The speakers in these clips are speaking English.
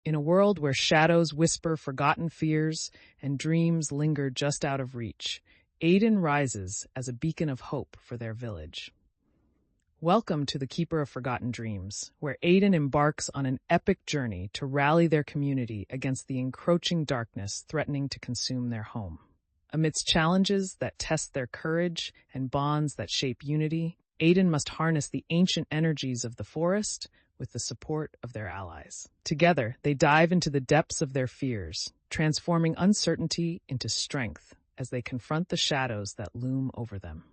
In a world where shadows whisper forgotten fears and dreams linger just out of reach, Aiden rises as a beacon of hope for their village. Welcome to the Keeper of Forgotten Dreams, where Aiden embarks on an epic journey to rally their community against the encroaching darkness threatening to consume their home. Amidst challenges that test their courage and bonds that shape unity, Aiden must harness the ancient energies of the forest with the support of their allies. Together, they dive into the depths of their fears, transforming uncertainty into strength as they confront the shadows that loom over them.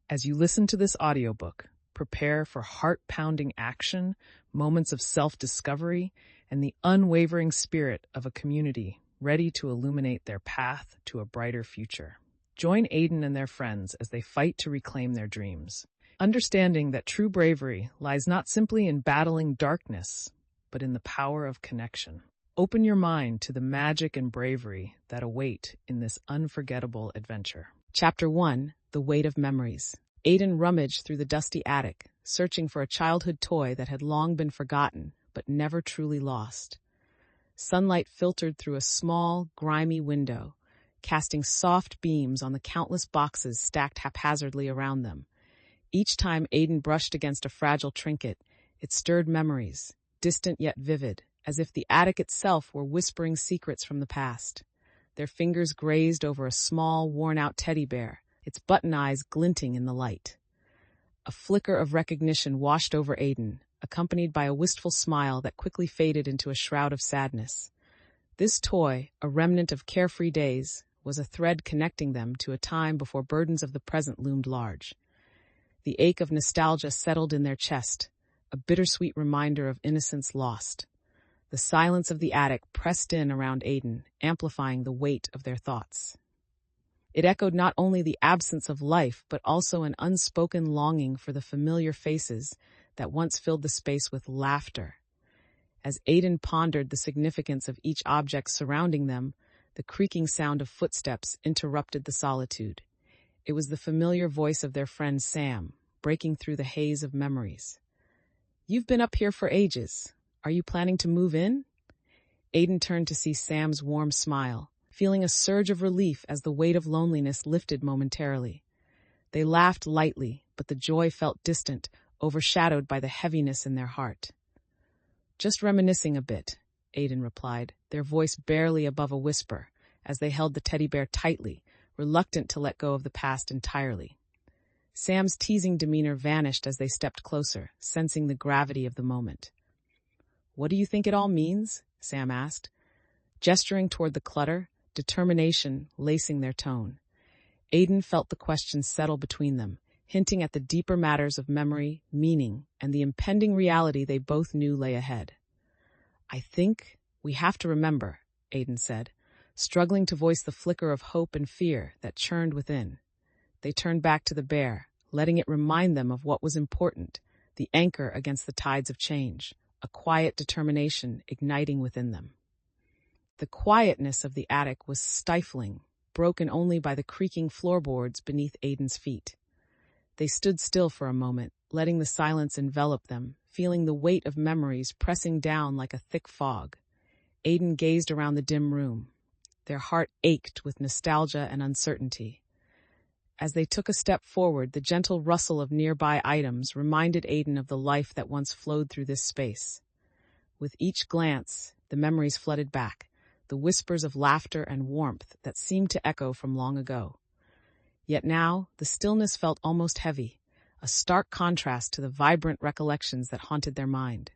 As you listen to this audiobook, prepare for heart-pounding action, moments of self-discovery, and the unwavering spirit of a community ready to illuminate their path to a brighter future. Join Aiden and their friends as they fight to reclaim their dreams, understanding that true bravery lies not simply in battling darkness, but in the power of connection. Open your mind to the magic and bravery that await in this unforgettable adventure. Chapter 1: The Weight of Memories. Aiden rummaged through the dusty attic, searching for a childhood toy that had long been forgotten, but never truly lost. Sunlight filtered through a small, grimy window, casting soft beams on the countless boxes stacked haphazardly around them. Each time Aiden brushed against a fragile trinket, it stirred memories, distant yet vivid, as if the attic itself were whispering secrets from the past. Their fingers grazed over a small, worn-out teddy bear, its button eyes glinting in the light. A flicker of recognition washed over Aiden, accompanied by a wistful smile that quickly faded into a shroud of sadness. This toy, a remnant of carefree days, was a thread connecting them to a time before burdens of the present loomed large. The ache of nostalgia settled in their chest, a bittersweet reminder of innocence lost. The silence of the attic pressed in around Aiden, amplifying the weight of their thoughts. It echoed not only the absence of life, but also an unspoken longing for the familiar faces that once filled the space with laughter. As Aiden pondered the significance of each object surrounding them, the creaking sound of footsteps interrupted the solitude. It was the familiar voice of their friend Sam, breaking through the haze of memories. "You've been up here for ages. Are you planning to move in?" Aiden turned to see Sam's warm smile, feeling a surge of relief as the weight of loneliness lifted momentarily. They laughed lightly, but the joy felt distant, overshadowed by the heaviness in their heart. "Just reminiscing a bit," Aiden replied, their voice barely above a whisper, as they held the teddy bear tightly, reluctant to let go of the past entirely. Sam's teasing demeanor vanished as they stepped closer, sensing the gravity of the moment. "What do you think it all means?" Sam asked, gesturing toward the clutter, determination lacing their tone. Aiden felt the question settle between them, hinting at the deeper matters of memory, meaning, and the impending reality they both knew lay ahead. "I think we have to remember," Aiden said, struggling to voice the flicker of hope and fear that churned within. They turned back to the bear, letting it remind them of what was important, the anchor against the tides of change, a quiet determination igniting within them. The quietness of the attic was stifling, broken only by the creaking floorboards beneath Aiden's feet. They stood still for a moment, letting the silence envelop them, feeling the weight of memories pressing down like a thick fog. Aiden gazed around the dim room. Their heart ached with nostalgia and uncertainty. As they took a step forward, the gentle rustle of nearby items reminded Aiden of the life that once flowed through this space. With each glance, the memories flooded back, the whispers of laughter and warmth that seemed to echo from long ago. Yet now, the stillness felt almost heavy, a stark contrast to the vibrant recollections that haunted their mind.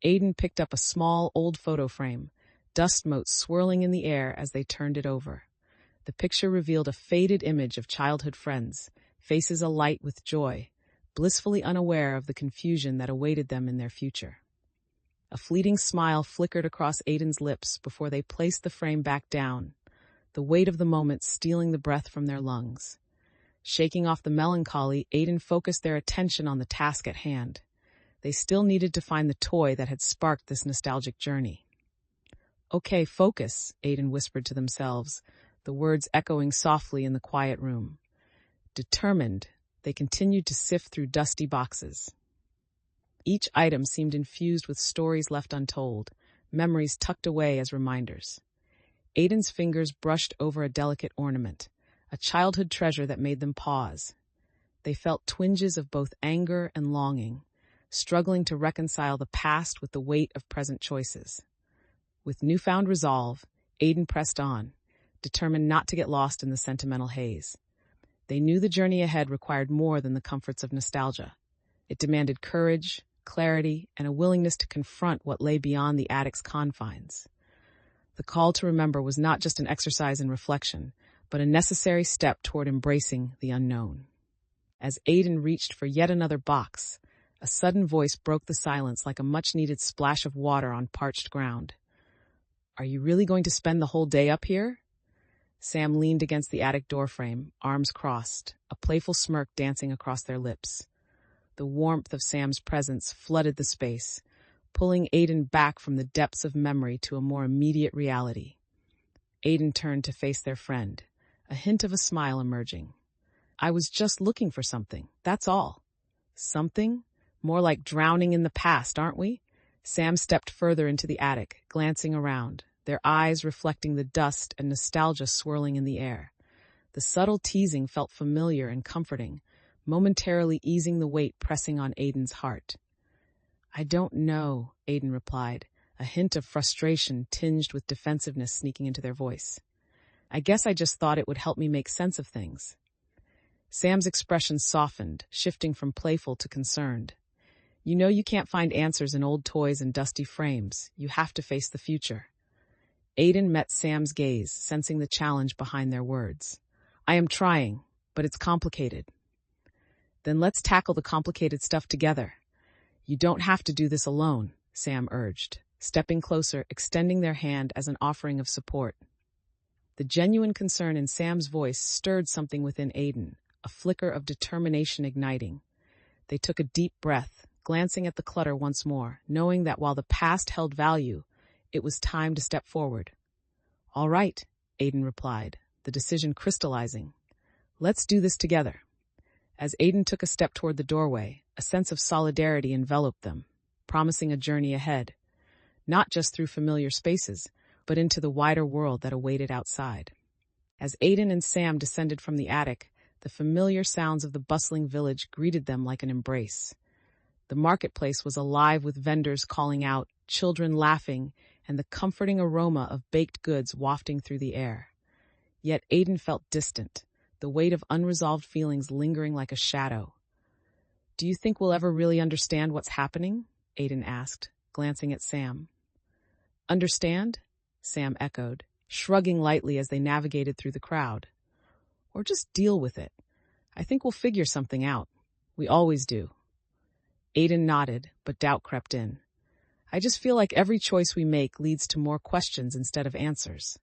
Aiden picked up a small, old photo frame, dust motes swirling in the air as they turned it over. The picture revealed a faded image of childhood friends, faces alight with joy, blissfully unaware of the confusion that awaited them in their future. A fleeting smile flickered across Aiden's lips before they placed the frame back down, the weight of the moment stealing the breath from their lungs. Shaking off the melancholy, Aiden focused their attention on the task at hand. They still needed to find the toy that had sparked this nostalgic journey. "Okay, focus," Aiden whispered to themselves, the words echoing softly in the quiet room. Determined, they continued to sift through dusty boxes. Each item seemed infused with stories left untold, memories tucked away as reminders. Aiden's fingers brushed over a delicate ornament, a childhood treasure that made them pause. They felt twinges of both anger and longing, struggling to reconcile the past with the weight of present choices. With newfound resolve, Aiden pressed on, determined not to get lost in the sentimental haze. They knew the journey ahead required more than the comforts of nostalgia. It demanded courage, clarity, and a willingness to confront what lay beyond the attic's confines. The call to remember was not just an exercise in reflection, but a necessary step toward embracing the unknown. As Aiden reached for yet another box, a sudden voice broke the silence like a much-needed splash of water on parched ground. "Are you really going to spend the whole day up here?" Sam leaned against the attic doorframe, arms crossed, a playful smirk dancing across their lips. The warmth of Sam's presence flooded the space, pulling Aiden back from the depths of memory to a more immediate reality. Aiden turned to face their friend, a hint of a smile emerging. "I was just looking for something, that's all." "Something? More like drowning in the past, aren't we?" Sam stepped further into the attic, glancing around, their eyes reflecting the dust and nostalgia swirling in the air. The subtle teasing felt familiar and comforting, momentarily easing the weight pressing on Aiden's heart. "I don't know," Aiden replied, a hint of frustration tinged with defensiveness sneaking into their voice. "I guess I just thought it would help me make sense of things." Sam's expression softened, shifting from playful to concerned. "You know you can't find answers in old toys and dusty frames. You have to face the future." Aiden met Sam's gaze, sensing the challenge behind their words. "I am trying, but it's complicated." "Then let's tackle the complicated stuff together." "You don't have to do this alone," Sam urged, stepping closer, extending their hand as an offering of support. The genuine concern in Sam's voice stirred something within Aiden, a flicker of determination igniting. They took a deep breath, glancing at the clutter once more, knowing that while the past held value, it was time to step forward. "All right," Aiden replied, the decision crystallizing. "Let's do this together." As Aiden took a step toward the doorway, a sense of solidarity enveloped them, promising a journey ahead, not just through familiar spaces, but into the wider world that awaited outside. As Aiden and Sam descended from the attic, the familiar sounds of the bustling village greeted them like an embrace. The marketplace was alive with vendors calling out, children laughing, and the comforting aroma of baked goods wafting through the air. Yet Aiden felt distant, the weight of unresolved feelings lingering like a shadow. "Do you think we'll ever really understand what's happening?" Aiden asked, glancing at Sam. "Understand?" Sam echoed, shrugging lightly as they navigated through the crowd. "Or just deal with it. I think we'll figure something out. We always do." Aiden nodded, but doubt crept in. "I just feel like every choice we make leads to more questions instead of answers."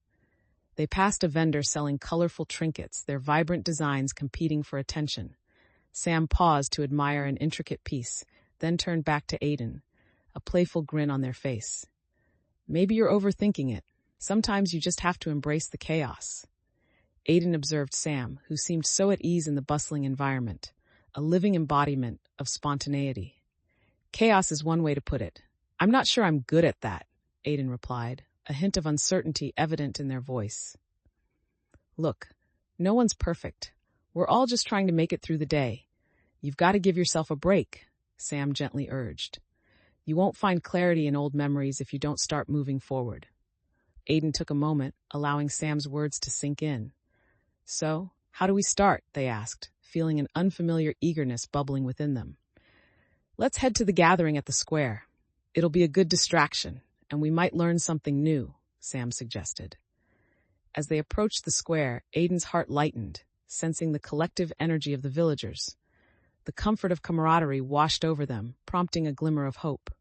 They passed a vendor selling colorful trinkets, their vibrant designs competing for attention. Sam paused to admire an intricate piece, then turned back to Aiden, a playful grin on their face. "Maybe you're overthinking it. Sometimes you just have to embrace the chaos." Aiden observed Sam, who seemed so at ease in the bustling environment, a living embodiment of spontaneity. "Chaos is one way to put it. I'm not sure I'm good at that," Aiden replied, a hint of uncertainty evident in their voice. "Look, no one's perfect. We're all just trying to make it through the day. You've got to give yourself a break," Sam gently urged. "You won't find clarity in old memories if you don't start moving forward." Aiden took a moment, allowing Sam's words to sink in. "So, how do we start?" they asked, feeling an unfamiliar eagerness bubbling within them. "Let's head to the gathering at the square. It'll be a good distraction, and we might learn something new," Sam suggested. As they approached the square, Aiden's heart lightened, sensing the collective energy of the villagers. The comfort of camaraderie washed over them, prompting a glimmer of hope.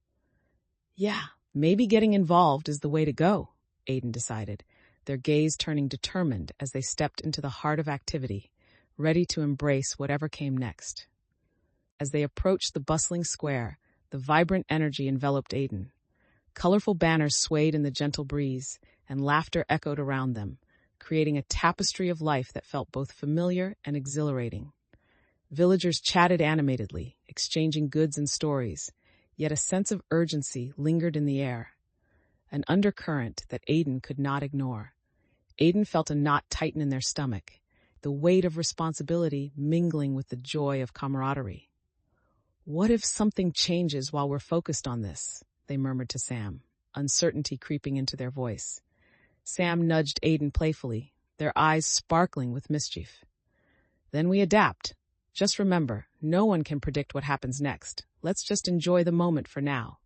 "Yeah, maybe getting involved is the way to go," Aiden decided, their gaze turning determined as they stepped into the heart of activity, ready to embrace whatever came next. As they approached the bustling square, the vibrant energy enveloped Aiden. Colorful banners swayed in the gentle breeze, and laughter echoed around them, creating a tapestry of life that felt both familiar and exhilarating. Villagers chatted animatedly, exchanging goods and stories, yet a sense of urgency lingered in the air. an undercurrent that Aiden could not ignore. Aiden felt a knot tighten in their stomach, the weight of responsibility mingling with the joy of camaraderie. "What if something changes while we're focused on this?" they murmured to Sam, uncertainty creeping into their voice. Sam nudged Aiden playfully, their eyes sparkling with mischief. "Then we adapt. Just remember, no one can predict what happens next. Let's just enjoy the moment for now."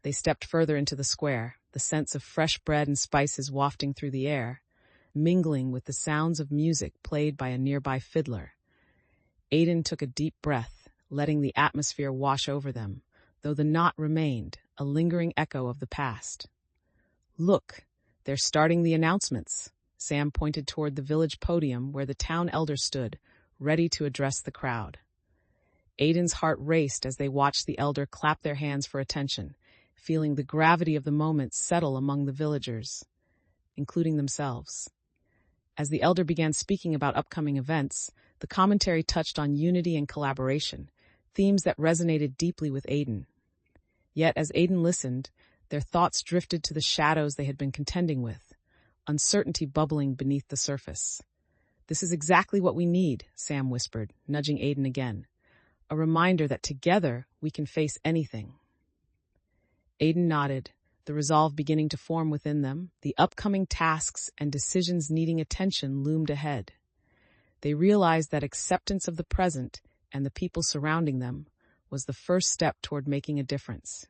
They stepped further into the square, the scents of fresh bread and spices wafting through the air, mingling with the sounds of music played by a nearby fiddler. Aiden took a deep breath, letting the atmosphere wash over them, though the knot remained, a lingering echo of the past. "Look, they're starting the announcements." Sam pointed toward the village podium where the town elder stood, ready to address the crowd. Aiden's heart raced as they watched the elder clap their hands for attention, feeling the gravity of the moment settle among the villagers, including themselves. As the elder began speaking about upcoming events, the commentary touched on unity and collaboration, themes that resonated deeply with Aiden. Yet, as Aiden listened, their thoughts drifted to the shadows they had been contending with, uncertainty bubbling beneath the surface. "This is exactly what we need," Sam whispered, nudging Aiden again. "A reminder that together we can face anything." Aiden nodded, the resolve beginning to form within them. The upcoming tasks and decisions needing attention loomed ahead. They realized that acceptance of the present and the people surrounding them was the first step toward making a difference.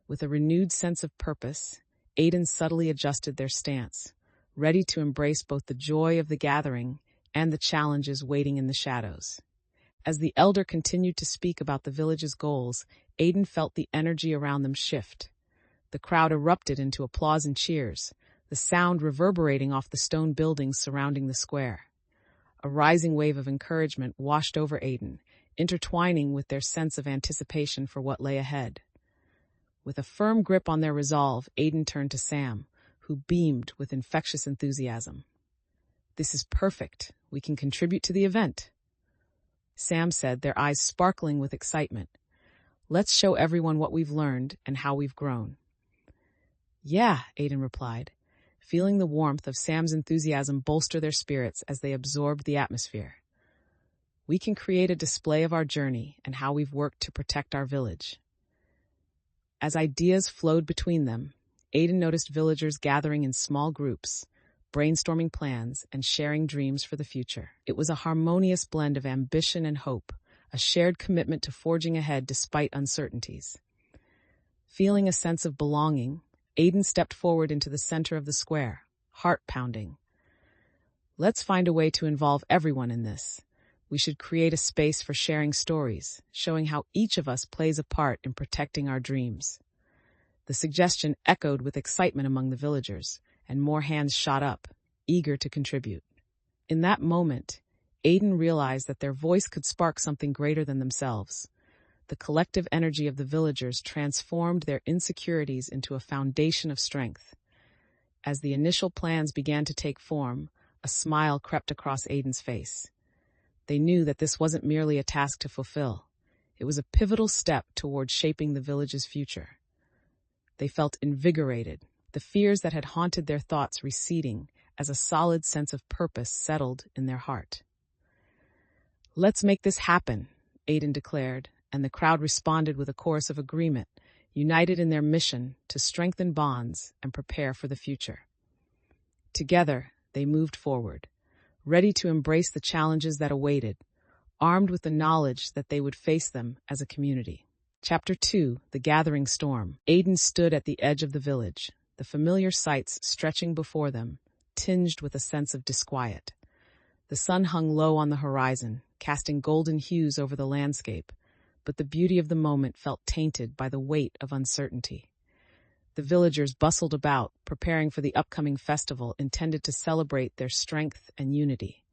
With a renewed sense of purpose, Aiden subtly adjusted their stance, ready to embrace both the joy of the gathering and the challenges waiting in the shadows. As the elder continued to speak about the village's goals, Aiden felt the energy around them shift. The crowd erupted into applause and cheers, the sound reverberating off the stone buildings surrounding the square. A rising wave of encouragement washed over Aiden, intertwining with their sense of anticipation for what lay ahead. With a firm grip on their resolve, Aiden turned to Sam, who beamed with infectious enthusiasm. "This is perfect. We can contribute to the event," Sam said, their eyes sparkling with excitement. "Let's show everyone what we've learned and how we've grown." "Yeah," Aiden replied, feeling the warmth of Sam's enthusiasm bolster their spirits as they absorbed the atmosphere. "We can create a display of our journey and how we've worked to protect our village." As ideas flowed between them, Aiden noticed villagers gathering in small groups, brainstorming plans and sharing dreams for the future. It was a harmonious blend of ambition and hope, a shared commitment to forging ahead despite uncertainties. Feeling a sense of belonging, Aiden stepped forward into the center of the square, heart pounding. "Let's find a way to involve everyone in this. We should create a space for sharing stories, showing how each of us plays a part in protecting our dreams." The suggestion echoed with excitement among the villagers, and more hands shot up, eager to contribute. In that moment, Aiden realized that their voice could spark something greater than themselves. The collective energy of the villagers transformed their insecurities into a foundation of strength. As the initial plans began to take form, a smile crept across Aiden's face. They knew that this wasn't merely a task to fulfill. It was a pivotal step toward shaping the village's future. They felt invigorated, the fears that had haunted their thoughts receding as a solid sense of purpose settled in their heart. "Let's make this happen," Aiden declared, and the crowd responded with a chorus of agreement, united in their mission to strengthen bonds and prepare for the future. Together, they moved forward, ready to embrace the challenges that awaited, armed with the knowledge that they would face them as a community. Chapter 2, The Gathering Storm. Aiden stood at the edge of the village, the familiar sights stretching before them, tinged with a sense of disquiet. The sun hung low on the horizon, casting golden hues over the landscape, but the beauty of the moment felt tainted by the weight of uncertainty. The villagers bustled about, preparing for the upcoming festival intended to celebrate their strength and unity.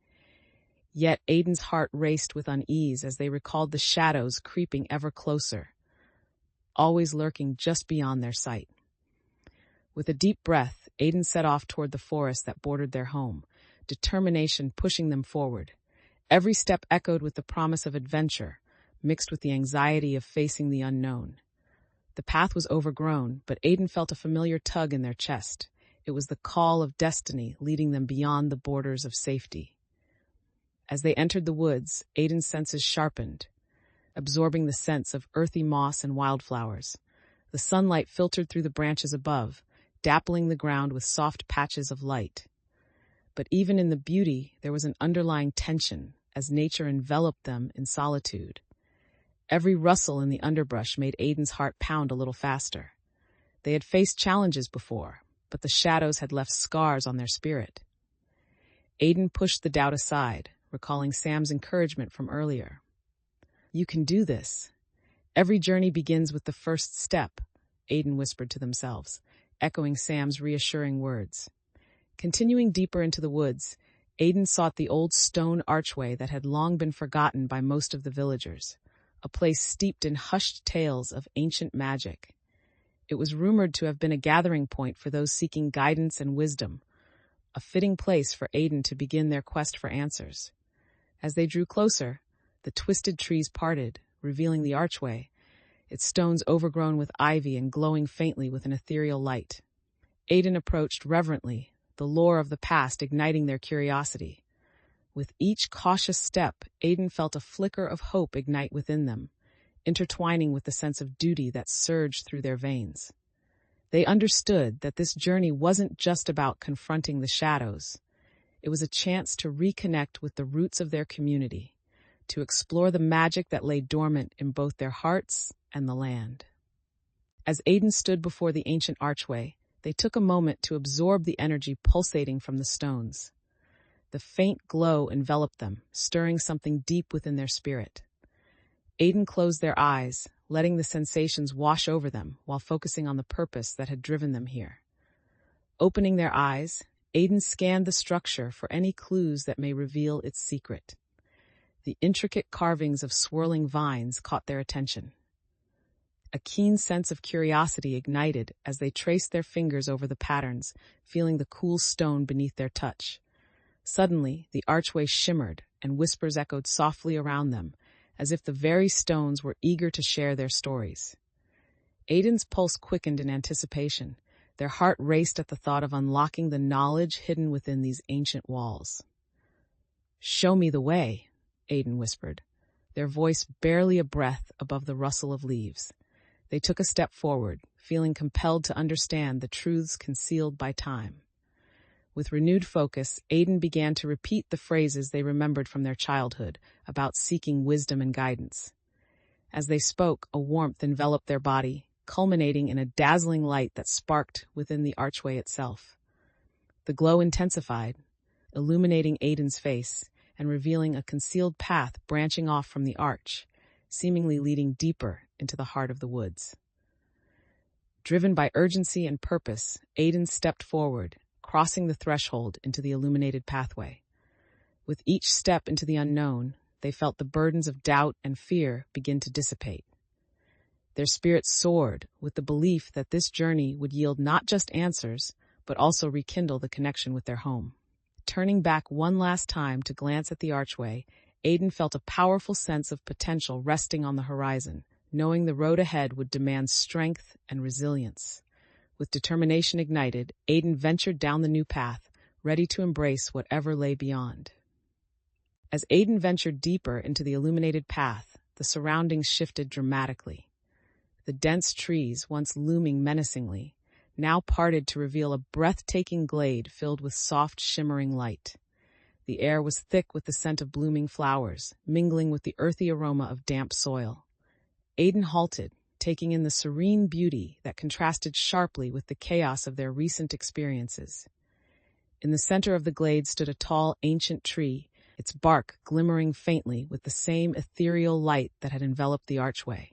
Yet Aiden's heart raced with unease as they recalled the shadows creeping ever closer, always lurking just beyond their sight. With a deep breath, Aiden set off toward the forest that bordered their home, determination pushing them forward. Every step echoed with the promise of adventure, mixed with the anxiety of facing the unknown. The path was overgrown, but Aiden felt a familiar tug in their chest. It was the call of destiny leading them beyond the borders of safety. As they entered the woods, Aiden's senses sharpened, absorbing the scents of earthy moss and wildflowers. The sunlight filtered through the branches above, dappling the ground with soft patches of light. But even in the beauty, there was an underlying tension, as nature enveloped them in solitude. Every rustle in the underbrush made Aiden's heart pound a little faster. They had faced challenges before, but the shadows had left scars on their spirit. Aiden pushed the doubt aside, recalling Sam's encouragement from earlier. "You can do this. Every journey begins with the first step," Aiden whispered to themselves, echoing Sam's reassuring words. Continuing deeper into the woods, Aiden sought the old stone archway that had long been forgotten by most of the villagers, a place steeped in hushed tales of ancient magic. It was rumored to have been a gathering point for those seeking guidance and wisdom, a fitting place for Aiden to begin their quest for answers. As they drew closer, the twisted trees parted, revealing the archway, its stones overgrown with ivy and glowing faintly with an ethereal light. Aiden approached reverently, the lore of the past igniting their curiosity. With each cautious step, Aiden felt a flicker of hope ignite within them, intertwining with the sense of duty that surged through their veins. They understood that this journey wasn't just about confronting the shadows. It was a chance to reconnect with the roots of their community, to explore the magic that lay dormant in both their hearts and the land. As Aiden stood before the ancient archway, they took a moment to absorb the energy pulsating from the stones. The faint glow enveloped them, stirring something deep within their spirit. Aiden closed their eyes, letting the sensations wash over them while focusing on the purpose that had driven them here. Opening their eyes, Aiden scanned the structure for any clues that may reveal its secret. The intricate carvings of swirling vines caught their attention. A keen sense of curiosity ignited as they traced their fingers over the patterns, feeling the cool stone beneath their touch. Suddenly, the archway shimmered, and whispers echoed softly around them, as if the very stones were eager to share their stories. Aiden's pulse quickened in anticipation. Their heart raced at the thought of unlocking the knowledge hidden within these ancient walls. "Show me the way," Aiden whispered, their voice barely a breath above the rustle of leaves. They took a step forward, feeling compelled to understand the truths concealed by time. With renewed focus, Aiden began to repeat the phrases they remembered from their childhood about seeking wisdom and guidance. As they spoke, a warmth enveloped their body, culminating in a dazzling light that sparked within the archway itself. The glow intensified, illuminating Aiden's face and revealing a concealed path branching off from the arch, seemingly leading deeper into the heart of the woods. Driven by urgency and purpose, Aiden stepped forward, crossing the threshold into the illuminated pathway. With each step into the unknown, they felt the burdens of doubt and fear begin to dissipate. Their spirits soared with the belief that this journey would yield not just answers, but also rekindle the connection with their home. Turning back one last time to glance at the archway, Aiden felt a powerful sense of potential resting on the horizon, knowing the road ahead would demand strength and resilience. With determination ignited, Aiden ventured down the new path, ready to embrace whatever lay beyond. As Aiden ventured deeper into the illuminated path, the surroundings shifted dramatically. The dense trees, once looming menacingly, now parted to reveal a breathtaking glade filled with soft, shimmering light. The air was thick with the scent of blooming flowers, mingling with the earthy aroma of damp soil. Aiden halted, taking in the serene beauty that contrasted sharply with the chaos of their recent experiences. In the center of the glade stood a tall, ancient tree, its bark glimmering faintly with the same ethereal light that had enveloped the archway.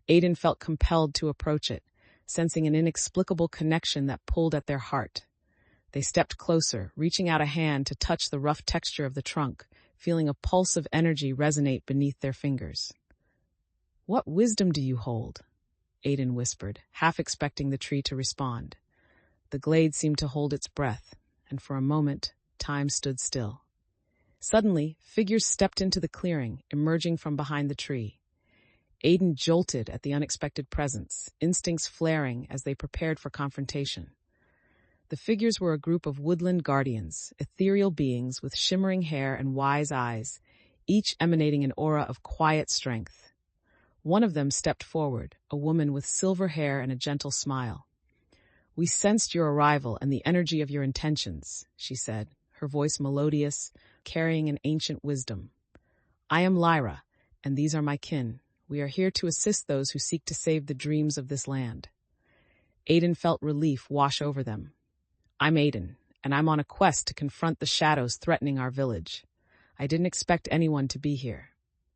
Aiden felt compelled to approach it, sensing an inexplicable connection that pulled at their heart. They stepped closer, reaching out a hand to touch the rough texture of the trunk, feeling a pulse of energy resonate beneath their fingers. "What wisdom do you hold?" Aiden whispered, half expecting the tree to respond. The glade seemed to hold its breath, and for a moment, time stood still. Suddenly, figures stepped into the clearing, emerging from behind the tree. Aiden jolted at the unexpected presence, instincts flaring as they prepared for confrontation. The figures were a group of woodland guardians, ethereal beings with shimmering hair and wise eyes, each emanating an aura of quiet strength. One of them stepped forward, a woman with silver hair and a gentle smile. "We sensed your arrival and the energy of your intentions," she said, her voice melodious, carrying an ancient wisdom. "I am Lyra, and these are my kin. We are here to assist those who seek to save the dreams of this land." Aiden felt relief wash over them. "I'm Aiden, and I'm on a quest to confront the shadows threatening our village. I didn't expect anyone to be here,"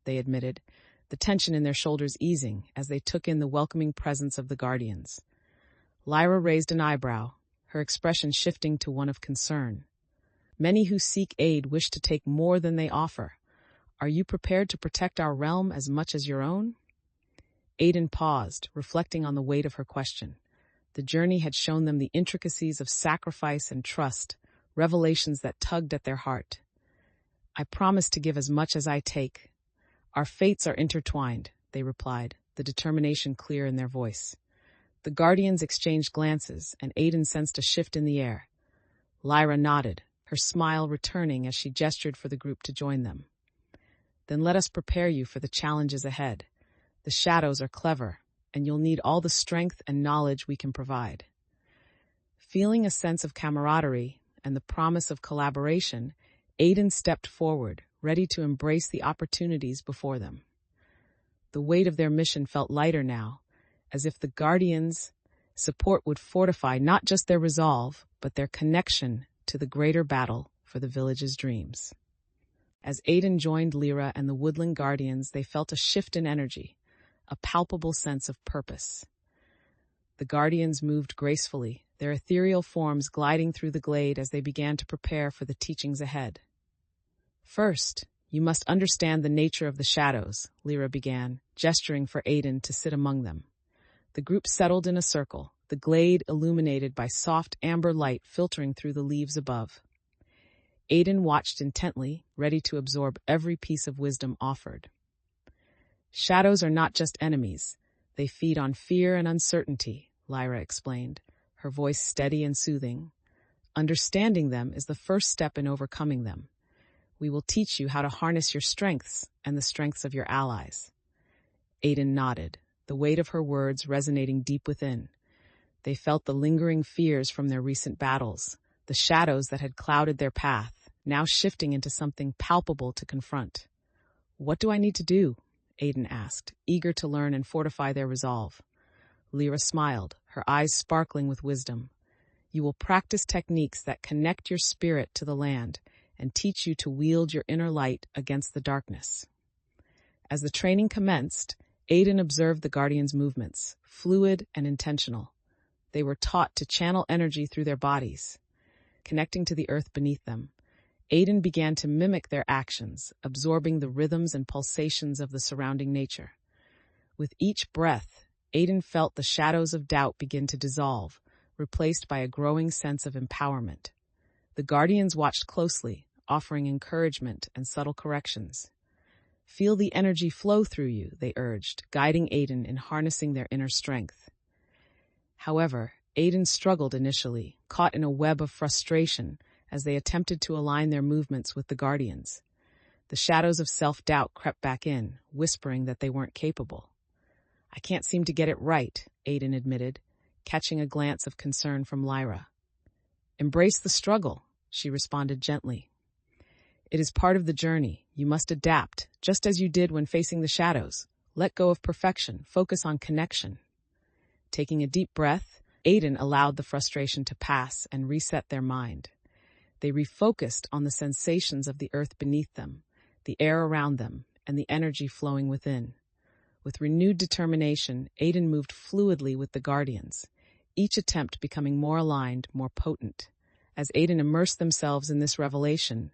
they admitted, the tension in their shoulders easing as they took in the welcoming presence of the guardians. Lyra raised an eyebrow, her expression shifting to one of concern. "Many who seek aid wish to take more than they offer. Are you prepared to protect our realm as much as your own?" Aiden paused, reflecting on the weight of her question. The journey had shown them the intricacies of sacrifice and trust, revelations that tugged at their heart. "I promise to give as much as I take. Our fates are intertwined," they replied, the determination clear in their voice. The guardians exchanged glances, and Aiden sensed a shift in the air. Lyra nodded, her smile returning as she gestured for the group to join them. "Then let us prepare you for the challenges ahead. The shadows are clever, and you'll need all the strength and knowledge we can provide." Feeling a sense of camaraderie and the promise of collaboration, Aiden stepped forward, ready to embrace the opportunities before them. The weight of their mission felt lighter now, as if the Guardians' support would fortify not just their resolve, but their connection to the greater battle for the village's dreams. As Aiden joined Lyra and the Woodland Guardians, they felt a shift in energy, a palpable sense of purpose. The Guardians moved gracefully, their ethereal forms gliding through the glade as they began to prepare for the teachings ahead. "First, you must understand the nature of the shadows," Lyra began, gesturing for Aiden to sit among them. The group settled in a circle, the glade illuminated by soft amber light filtering through the leaves above. Aiden watched intently, ready to absorb every piece of wisdom offered. "Shadows are not just enemies. They feed on fear and uncertainty," Lyra explained, her voice steady and soothing. "Understanding them is the first step in overcoming them. We will teach you how to harness your strengths and the strengths of your allies." Aiden nodded, the weight of her words resonating deep within. They felt the lingering fears from their recent battles, the shadows that had clouded their path, now shifting into something palpable to confront. "What do I need to do?" Aiden asked, eager to learn and fortify their resolve. Lyra smiled, her eyes sparkling with wisdom. "You will practice techniques that connect your spirit to the land and teach you to wield your inner light against the darkness." As the training commenced, Aiden observed the Guardians' movements, fluid and intentional. They were taught to channel energy through their bodies, connecting to the earth beneath them. Aiden began to mimic their actions, absorbing the rhythms and pulsations of the surrounding nature. With each breath, Aiden felt the shadows of doubt begin to dissolve, replaced by a growing sense of empowerment. The Guardians watched closely, offering encouragement and subtle corrections. "Feel the energy flow through you," they urged, guiding Aiden in harnessing their inner strength. However, Aiden struggled initially, caught in a web of frustration as they attempted to align their movements with the Guardians. The shadows of self-doubt crept back in, whispering that they weren't capable. "I can't seem to get it right," Aiden admitted, catching a glance of concern from Lyra. "Embrace the struggle," she responded gently. "It is part of the journey. You must adapt, just as you did when facing the shadows. Let go of perfection, focus on connection." Taking a deep breath, Aiden allowed the frustration to pass and reset their mind. They refocused on the sensations of the earth beneath them, the air around them, and the energy flowing within. With renewed determination, Aiden moved fluidly with the Guardians, each attempt becoming more aligned, more potent. As Aiden immersed themselves in this revelation,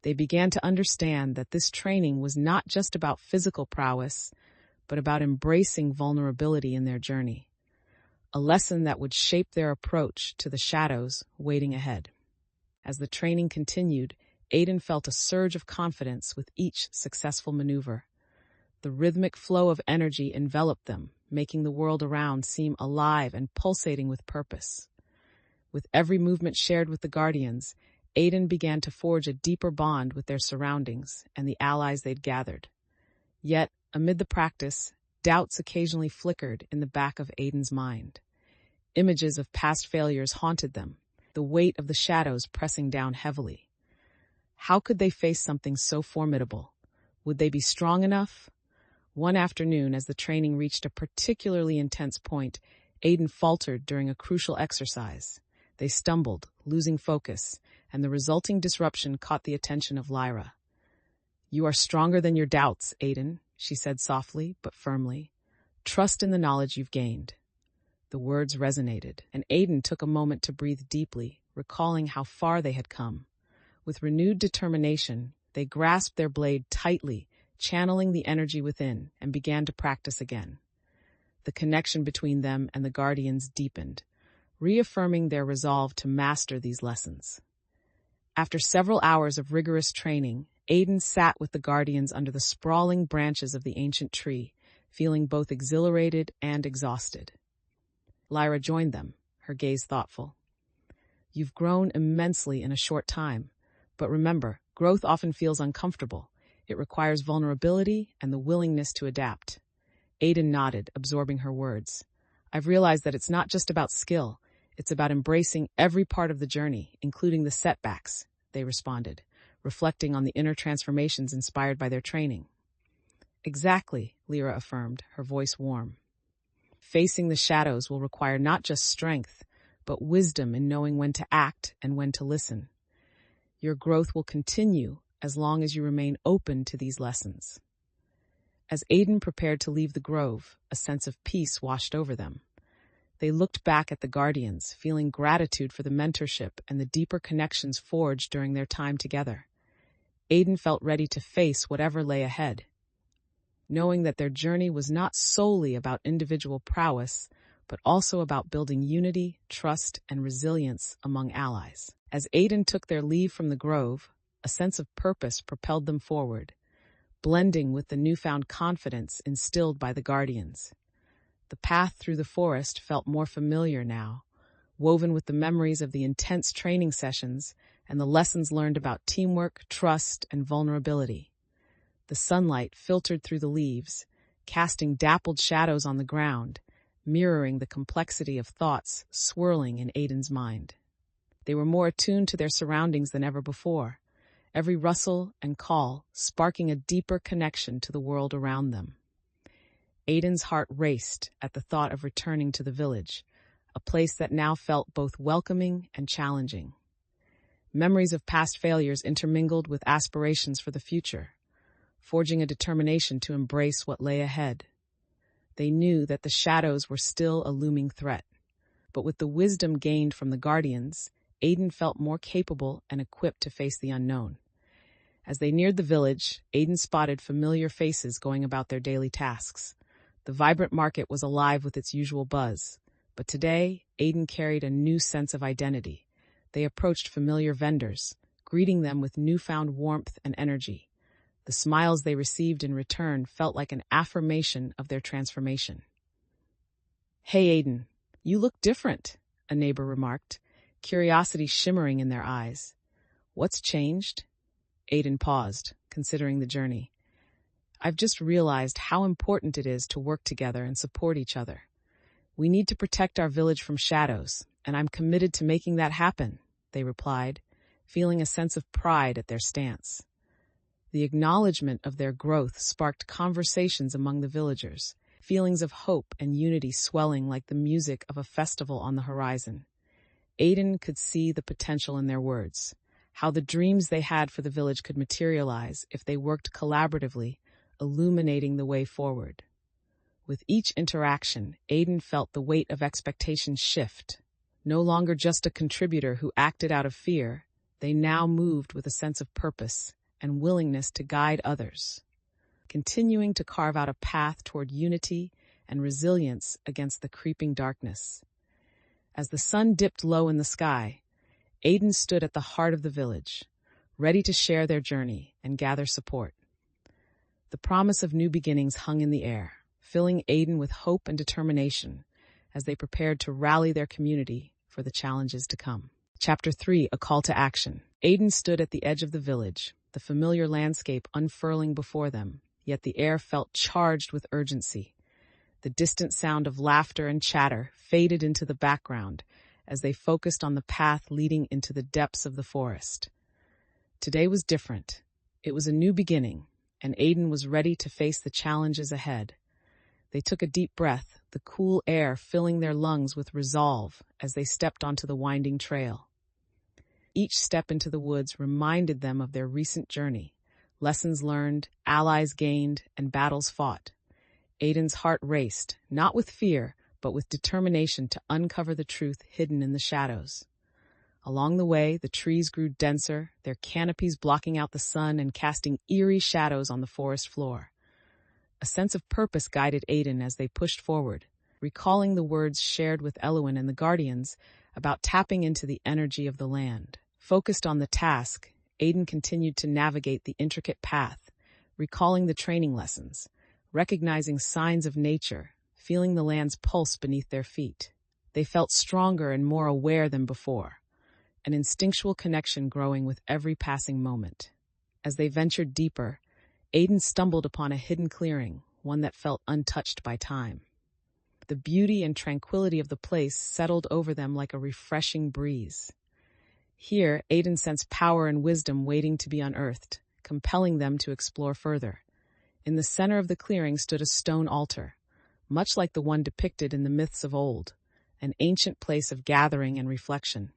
they began to understand that this training was not just about physical prowess, but about embracing vulnerability in their journey. A lesson that would shape their approach to the shadows waiting ahead. As the training continued, Aiden felt a surge of confidence with each successful maneuver. The rhythmic flow of energy enveloped them, making the world around seem alive and pulsating with purpose. With every movement shared with the Guardians, Aiden began to forge a deeper bond with their surroundings and the allies they'd gathered. Yet, amid the practice, doubts occasionally flickered in the back of Aiden's mind. Images of past failures haunted them, the weight of the shadows pressing down heavily. How could they face something so formidable? Would they be strong enough? One afternoon, as the training reached a particularly intense point, Aiden faltered during a crucial exercise. They stumbled, losing focus, and the resulting disruption caught the attention of Lyra. "You are stronger than your doubts, Aiden," she said softly but firmly. "Trust in the knowledge you've gained." The words resonated, and Aiden took a moment to breathe deeply, recalling how far they had come. With renewed determination, they grasped their blade tightly, channeling the energy within, and began to practice again. The connection between them and the Guardians deepened, reaffirming their resolve to master these lessons. After several hours of rigorous training, Aiden sat with the Guardians under the sprawling branches of the ancient tree, feeling both exhilarated and exhausted. Lyra joined them, her gaze thoughtful. "You've grown immensely in a short time, but remember, growth often feels uncomfortable. It requires vulnerability and the willingness to adapt." Aiden nodded, absorbing her words. "I've realized that it's not just about skill, it's about embracing every part of the journey, including the setbacks," they responded, reflecting on the inner transformations inspired by their training. "Exactly," Lyra affirmed, her voice warm. "Facing the shadows will require not just strength, but wisdom in knowing when to act and when to listen. Your growth will continue as long as you remain open to these lessons." As Aiden prepared to leave the grove, a sense of peace washed over them. They looked back at the Guardians, feeling gratitude for the mentorship and the deeper connections forged during their time together. Aiden felt ready to face whatever lay ahead, knowing that their journey was not solely about individual prowess, but also about building unity, trust, and resilience among allies. As Aiden took their leave from the grove, a sense of purpose propelled them forward, blending with the newfound confidence instilled by the Guardians. The path through the forest felt more familiar now, woven with the memories of the intense training sessions and the lessons learned about teamwork, trust, and vulnerability. The sunlight filtered through the leaves, casting dappled shadows on the ground, mirroring the complexity of thoughts swirling in Aiden's mind. They were more attuned to their surroundings than ever before, every rustle and call sparking a deeper connection to the world around them. Aiden's heart raced at the thought of returning to the village, a place that now felt both welcoming and challenging. Memories of past failures intermingled with aspirations for the future, forging a determination to embrace what lay ahead. They knew that the shadows were still a looming threat, but with the wisdom gained from the Guardians, Aiden felt more capable and equipped to face the unknown. As they neared the village, Aiden spotted familiar faces going about their daily tasks. The vibrant market was alive with its usual buzz, but today, Aiden carried a new sense of identity. They approached familiar vendors, greeting them with newfound warmth and energy. The smiles they received in return felt like an affirmation of their transformation. "Hey, Aiden, you look different," a neighbor remarked, curiosity shimmering in their eyes. "What's changed?" Aiden paused, considering the journey. "I've just realized how important it is to work together and support each other. We need to protect our village from shadows, and I'm committed to making that happen," they replied, feeling a sense of pride at their stance. The acknowledgement of their growth sparked conversations among the villagers, feelings of hope and unity swelling like the music of a festival on the horizon. Aiden could see the potential in their words, how the dreams they had for the village could materialize if they worked collaboratively, illuminating the way forward. With each interaction, Aiden felt the weight of expectation shift. No longer just a contributor who acted out of fear, they now moved with a sense of purpose and willingness to guide others, continuing to carve out a path toward unity and resilience against the creeping darkness. As the sun dipped low in the sky, Aiden stood at the heart of the village, ready to share their journey and gather support. The promise of new beginnings hung in the air, filling Aiden with hope and determination as they prepared to rally their community for the challenges to come. Chapter 3, A Call to Action. Aiden stood at the edge of the village, the familiar landscape unfurling before them, yet the air felt charged with urgency. The distant sound of laughter and chatter faded into the background as they focused on the path leading into the depths of the forest. Today was different. It was a new beginning, and Aiden was ready to face the challenges ahead. They took a deep breath, the cool air filling their lungs with resolve as they stepped onto the winding trail. Each step into the woods reminded them of their recent journey, lessons learned, allies gained, and battles fought. Aiden's heart raced, not with fear, but with determination to uncover the truth hidden in the shadows. Along the way, the trees grew denser, their canopies blocking out the sun and casting eerie shadows on the forest floor. A sense of purpose guided Aiden as they pushed forward, recalling the words shared with Elwyn and the Guardians about tapping into the energy of the land. Focused on the task, Aiden continued to navigate the intricate path, recalling the training lessons, recognizing signs of nature, feeling the land's pulse beneath their feet. They felt stronger and more aware than before, an instinctual connection growing with every passing moment. As they ventured deeper, Aiden stumbled upon a hidden clearing, one that felt untouched by time. The beauty and tranquility of the place settled over them like a refreshing breeze. Here, Aiden sensed power and wisdom waiting to be unearthed, compelling them to explore further. In the center of the clearing stood a stone altar, much like the one depicted in the myths of old, an ancient place of gathering and reflection.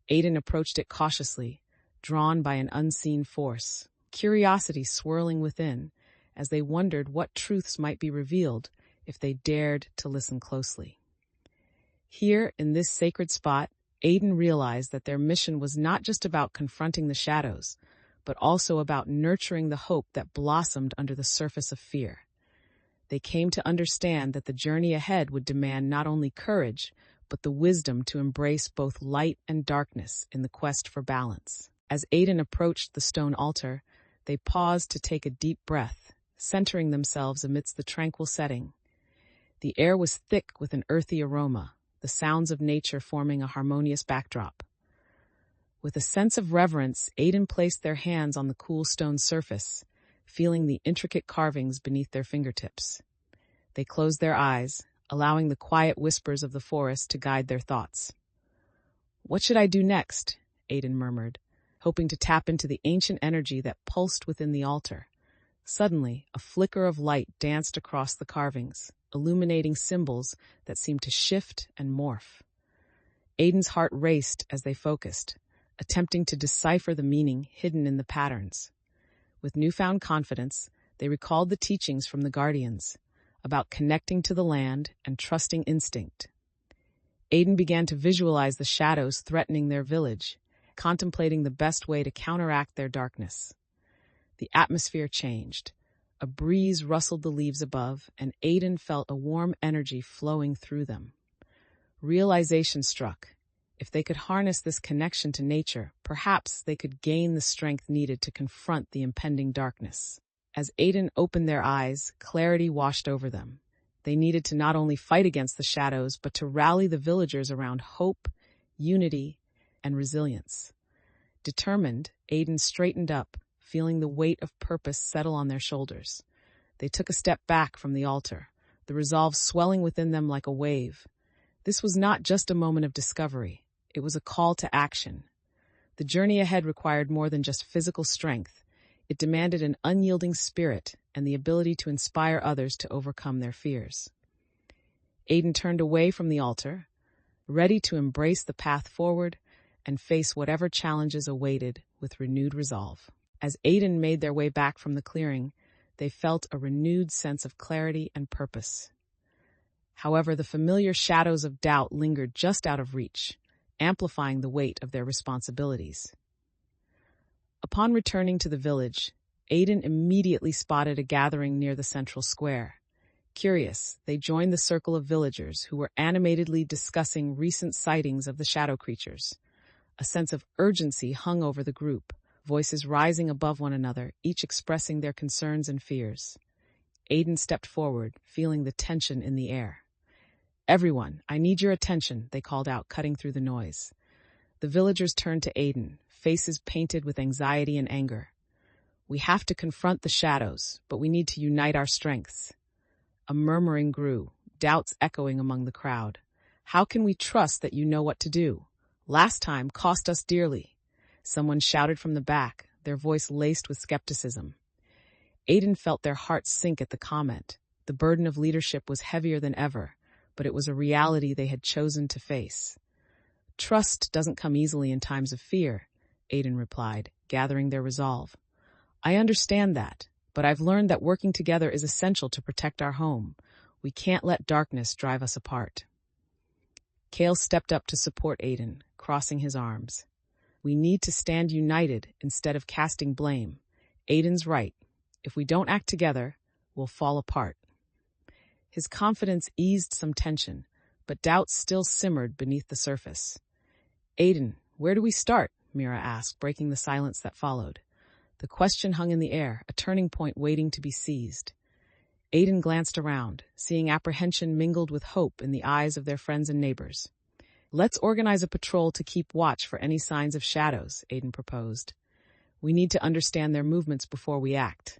Aiden approached it cautiously, drawn by an unseen force, curiosity swirling within as they wondered what truths might be revealed if they dared to listen closely. Here, in this sacred spot, Aiden realized that their mission was not just about confronting the shadows, but also about nurturing the hope that blossomed under the surface of fear. They came to understand that the journey ahead would demand not only courage, but the wisdom to embrace both light and darkness in the quest for balance. As Aiden approached the stone altar, they paused to take a deep breath, centering themselves amidst the tranquil setting. The air was thick with an earthy aroma, the sounds of nature forming a harmonious backdrop. With a sense of reverence, Aiden placed their hands on the cool stone surface, feeling the intricate carvings beneath their fingertips. They closed their eyes, allowing the quiet whispers of the forest to guide their thoughts. "What should I do next?" Aiden murmured, hoping to tap into the ancient energy that pulsed within the altar. Suddenly, a flicker of light danced across the carvings, illuminating symbols that seemed to shift and morph. Aiden's heart raced as they focused, attempting to decipher the meaning hidden in the patterns. With newfound confidence, they recalled the teachings from the Guardians about connecting to the land and trusting instinct. Aiden began to visualize the shadows threatening their village, contemplating the best way to counteract their darkness. The atmosphere changed. A breeze rustled the leaves above, and Aiden felt a warm energy flowing through them. Realization struck. If they could harness this connection to nature, perhaps they could gain the strength needed to confront the impending darkness. As Aiden opened their eyes, clarity washed over them. They needed to not only fight against the shadows, but to rally the villagers around hope, unity, and resilience. Determined, Aiden straightened up, feeling the weight of purpose settle on their shoulders. They took a step back from the altar, the resolve swelling within them like a wave. This was not just a moment of discovery. It was a call to action. The journey ahead required more than just physical strength. It demanded an unyielding spirit and the ability to inspire others to overcome their fears. Aiden turned away from the altar, ready to embrace the path forward and face whatever challenges awaited with renewed resolve. As Aiden made their way back from the clearing, they felt a renewed sense of clarity and purpose. However, the familiar shadows of doubt lingered just out of reach, amplifying the weight of their responsibilities. Upon returning to the village, Aiden immediately spotted a gathering near the central square. Curious, they joined the circle of villagers who were animatedly discussing recent sightings of the shadow creatures. A sense of urgency hung over the group, voices rising above one another, each expressing their concerns and fears. Aiden stepped forward, feeling the tension in the air. "Everyone, I need your attention," they called out, cutting through the noise. The villagers turned to Aiden, faces painted with anxiety and anger. "We have to confront the shadows, but we need to unite our strengths." A murmuring grew, doubts echoing among the crowd. "How can we trust that you know what to do? Last time cost us dearly." Someone shouted from the back, their voice laced with skepticism. Aiden felt their hearts sink at the comment. The burden of leadership was heavier than ever, but it was a reality they had chosen to face. "Trust doesn't come easily in times of fear," Aiden replied, gathering their resolve. "I understand that, but I've learned that working together is essential to protect our home. We can't let darkness drive us apart." Kale stepped up to support Aiden, crossing his arms. "We need to stand united instead of casting blame. Aiden's right. If we don't act together, we'll fall apart." His confidence eased some tension, but doubts still simmered beneath the surface. "Aiden, where do we start?" Mira asked, breaking the silence that followed. The question hung in the air, a turning point waiting to be seized. Aiden glanced around, seeing apprehension mingled with hope in the eyes of their friends and neighbors. "Let's organize a patrol to keep watch for any signs of shadows," Aiden proposed. "We need to understand their movements before we act.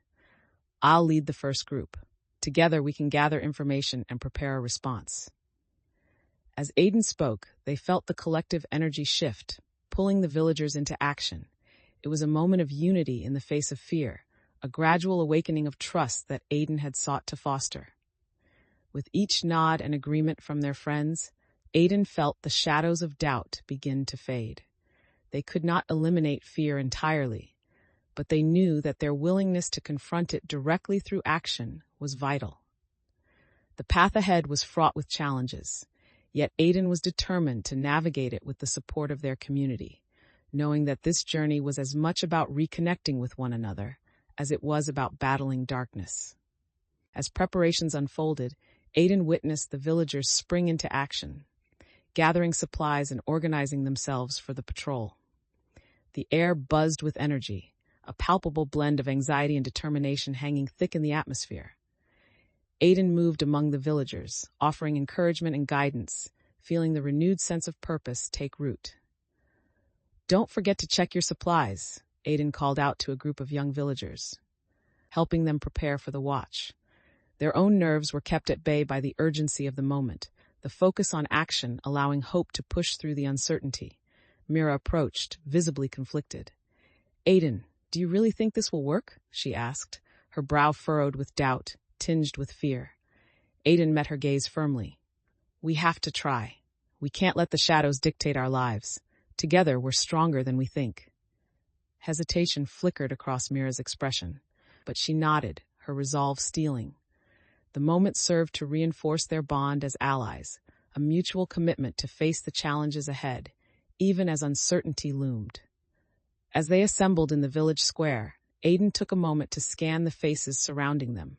I'll lead the first group. Together we can gather information and prepare a response." As Aiden spoke, they felt the collective energy shift, pulling the villagers into action. It was a moment of unity in the face of fear, a gradual awakening of trust that Aiden had sought to foster. With each nod and agreement from their friends, Aiden felt the shadows of doubt begin to fade. They could not eliminate fear entirely, but they knew that their willingness to confront it directly through action was vital. The path ahead was fraught with challenges, yet Aiden was determined to navigate it with the support of their community, knowing that this journey was as much about reconnecting with one another as it was about battling darkness. As preparations unfolded, Aiden witnessed the villagers spring into action, gathering supplies and organizing themselves for the patrol. The air buzzed with energy, a palpable blend of anxiety and determination hanging thick in the atmosphere. Aiden moved among the villagers, offering encouragement and guidance, feeling the renewed sense of purpose take root. "Don't forget to check your supplies," Aiden called out to a group of young villagers, helping them prepare for the watch. Their own nerves were kept at bay by the urgency of the moment, the focus on action allowing hope to push through the uncertainty. Mira approached, visibly conflicted. "Aiden, do you really think this will work?" she asked, her brow furrowed with doubt, tinged with fear. Aiden met her gaze firmly. "We have to try. We can't let the shadows dictate our lives. Together, we're stronger than we think." Hesitation flickered across Mira's expression, but she nodded, her resolve steeling. The moment served to reinforce their bond as allies, a mutual commitment to face the challenges ahead, even as uncertainty loomed. As they assembled in the village square, Aiden took a moment to scan the faces surrounding them.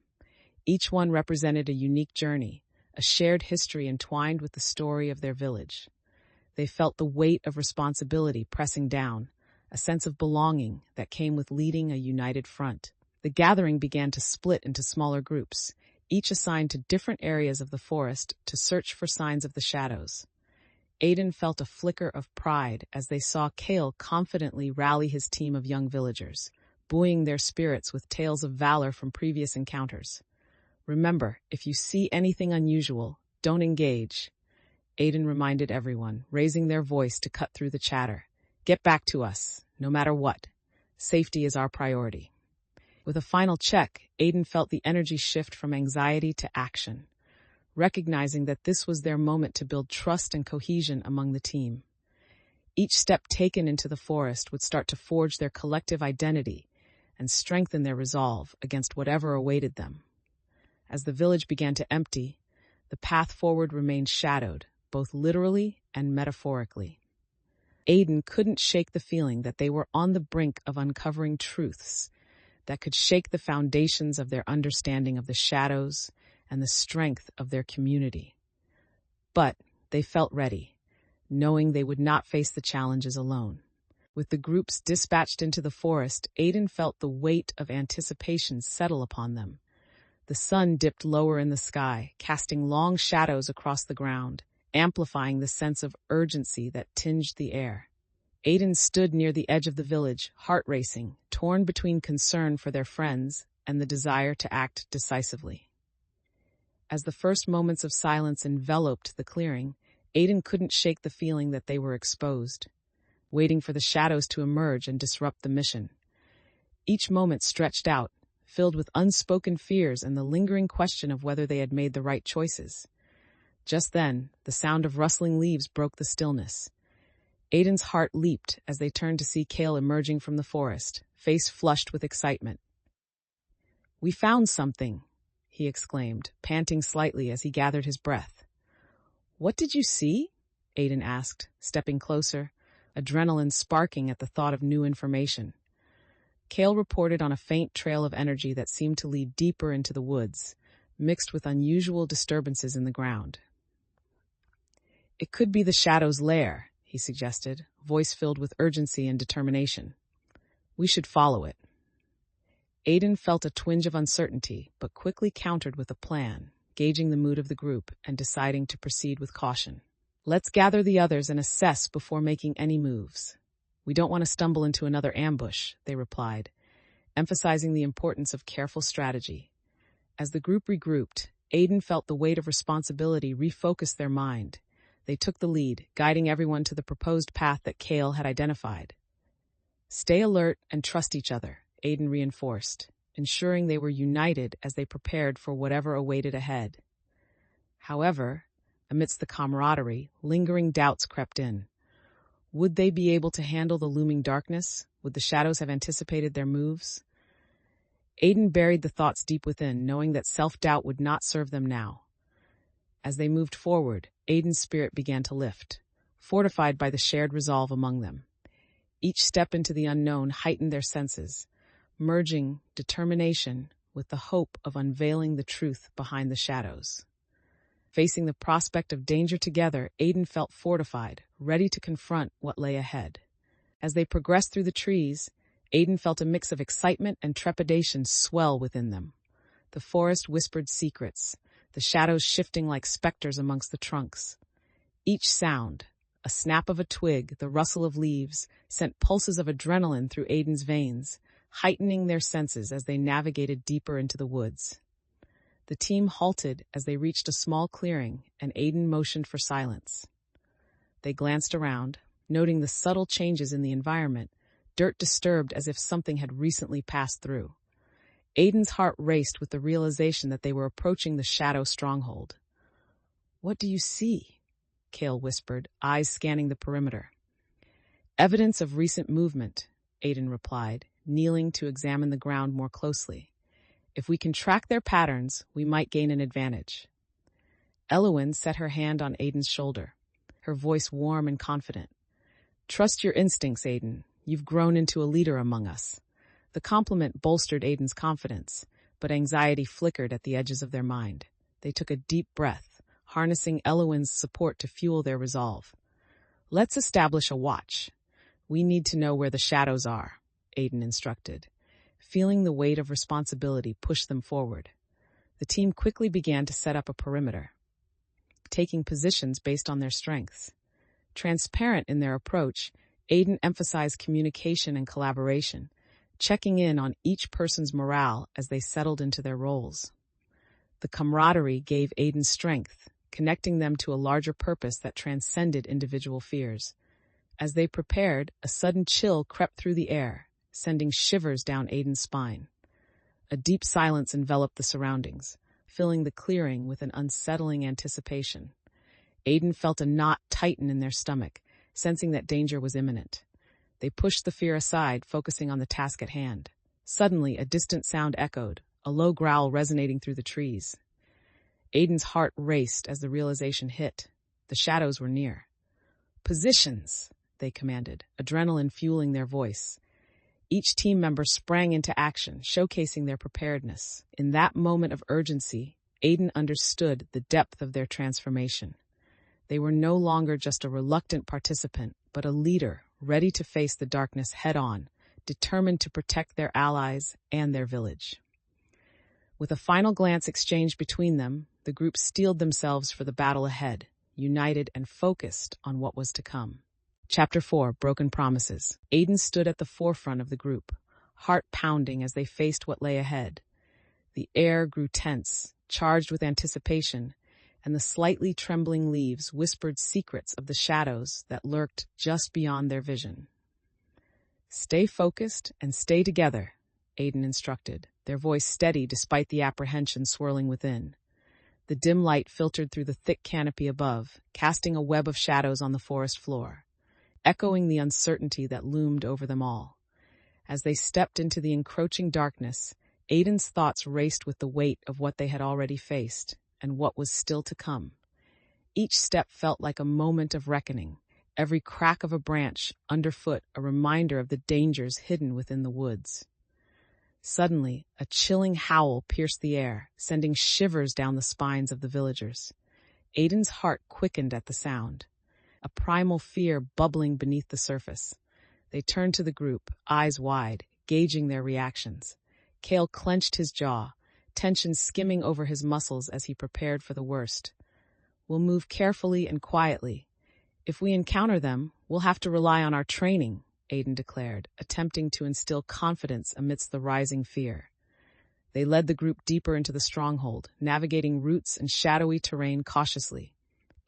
Each one represented a unique journey, a shared history entwined with the story of their village. They felt the weight of responsibility pressing down, a sense of belonging that came with leading a united front. The gathering began to split into smaller groups, each assigned to different areas of the forest to search for signs of the shadows. Aiden felt a flicker of pride as they saw Kale confidently rally his team of young villagers, buoying their spirits with tales of valor from previous encounters. "Remember, if you see anything unusual, don't engage," Aiden reminded everyone, raising their voice to cut through the chatter. "Get back to us, no matter what. Safety is our priority." With a final check, Aiden felt the energy shift from anxiety to action, recognizing that this was their moment to build trust and cohesion among the team. Each step taken into the forest would start to forge their collective identity and strengthen their resolve against whatever awaited them. As the village began to empty, the path forward remained shadowed, both literally and metaphorically. Aiden couldn't shake the feeling that they were on the brink of uncovering truths that could shake the foundations of their understanding of the shadows and the strength of their community. But they felt ready, knowing they would not face the challenges alone. With the groups dispatched into the forest, Aiden felt the weight of anticipation settle upon them. The sun dipped lower in the sky, casting long shadows across the ground, amplifying the sense of urgency that tinged the air. Aiden stood near the edge of the village, heart racing, torn between concern for their friends and the desire to act decisively. As the first moments of silence enveloped the clearing, Aiden couldn't shake the feeling that they were exposed, waiting for the shadows to emerge and disrupt the mission. Each moment stretched out, filled with unspoken fears and the lingering question of whether they had made the right choices. Just then, the sound of rustling leaves broke the stillness. Aiden's heart leaped as they turned to see Cale emerging from the forest, face flushed with excitement. "We found something," he exclaimed, panting slightly as he gathered his breath. "What did you see?" Aiden asked, stepping closer, adrenaline sparking at the thought of new information. Cale reported on a faint trail of energy that seemed to lead deeper into the woods, mixed with unusual disturbances in the ground. "It could be the Shadow's lair," he suggested, voice filled with urgency and determination. "We should follow it." Aiden felt a twinge of uncertainty, but quickly countered with a plan, gauging the mood of the group and deciding to proceed with caution. "Let's gather the others and assess before making any moves. We don't want to stumble into another ambush," they replied, emphasizing the importance of careful strategy. As the group regrouped, Aiden felt the weight of responsibility refocus their mind. They took the lead, guiding everyone to the proposed path that Cale had identified. "Stay alert and trust each other," Aiden reinforced, ensuring they were united as they prepared for whatever awaited ahead. However, amidst the camaraderie, lingering doubts crept in. Would they be able to handle the looming darkness? Would the shadows have anticipated their moves? Aiden buried the thoughts deep within, knowing that self-doubt would not serve them now. As they moved forward, Aiden's spirit began to lift, fortified by the shared resolve among them. Each step into the unknown heightened their senses, merging determination with the hope of unveiling the truth behind the shadows. Facing the prospect of danger together, Aiden felt fortified, ready to confront what lay ahead. As they progressed through the trees, Aiden felt a mix of excitement and trepidation swell within them. The forest whispered secrets, the shadows shifting like specters amongst the trunks. Each sound, a snap of a twig, the rustle of leaves, sent pulses of adrenaline through Aiden's veins, heightening their senses as they navigated deeper into the woods. The team halted as they reached a small clearing, and Aiden motioned for silence. They glanced around, noting the subtle changes in the environment, dirt disturbed as if something had recently passed through. Aiden's heart raced with the realization that they were approaching the shadow stronghold. "What do you see?" Cale whispered, eyes scanning the perimeter. "Evidence of recent movement," Aiden replied, kneeling to examine the ground more closely. "If we can track their patterns, we might gain an advantage." Elowen set her hand on Aiden's shoulder, her voice warm and confident. "Trust your instincts, Aiden. You've grown into a leader among us." The compliment bolstered Aiden's confidence, but anxiety flickered at the edges of their mind. They took a deep breath, harnessing Elowen's support to fuel their resolve. "Let's establish a watch. We need to know where the shadows are," Aiden instructed. Feeling the weight of responsibility pushed them forward. The team quickly began to set up a perimeter, taking positions based on their strengths. Transparent in their approach, Aiden emphasized communication and collaboration, checking in on each person's morale as they settled into their roles. The camaraderie gave Aiden strength, connecting them to a larger purpose that transcended individual fears. As they prepared, a sudden chill crept through the air, sending shivers down Aiden's spine. A deep silence enveloped the surroundings, filling the clearing with an unsettling anticipation. Aiden felt a knot tighten in their stomach, sensing that danger was imminent. They pushed the fear aside, focusing on the task at hand. Suddenly, a distant sound echoed, a low growl resonating through the trees. Aiden's heart raced as the realization hit. The shadows were near. "Positions!" they commanded, adrenaline fueling their voice. Each team member sprang into action, showcasing their preparedness. In that moment of urgency, Aiden understood the depth of their transformation. They were no longer just a reluctant participant, but a leader, ready to face the darkness head-on, determined to protect their allies and their village. With a final glance exchanged between them, the group steeled themselves for the battle ahead, united and focused on what was to come. Chapter 4, Broken Promises. Aiden stood at the forefront of the group, heart pounding as they faced what lay ahead. The air grew tense, charged with anticipation, and the slightly trembling leaves whispered secrets of the shadows that lurked just beyond their vision. "Stay focused and stay together," Aiden instructed, their voice steady despite the apprehension swirling within. The dim light filtered through the thick canopy above, casting a web of shadows on the forest floor, echoing the uncertainty that loomed over them all. As they stepped into the encroaching darkness, Aiden's thoughts raced with the weight of what they had already faced and what was still to come. Each step felt like a moment of reckoning, every crack of a branch underfoot a reminder of the dangers hidden within the woods. Suddenly, a chilling howl pierced the air, sending shivers down the spines of the villagers. Aiden's heart quickened at the sound, a primal fear bubbling beneath the surface. They turned to the group, eyes wide, gauging their reactions. Cale clenched his jaw, tension skimming over his muscles as he prepared for the worst. "We'll move carefully and quietly. If we encounter them, we'll have to rely on our training," Aiden declared, attempting to instill confidence amidst the rising fear. They led the group deeper into the stronghold, navigating roots and shadowy terrain cautiously.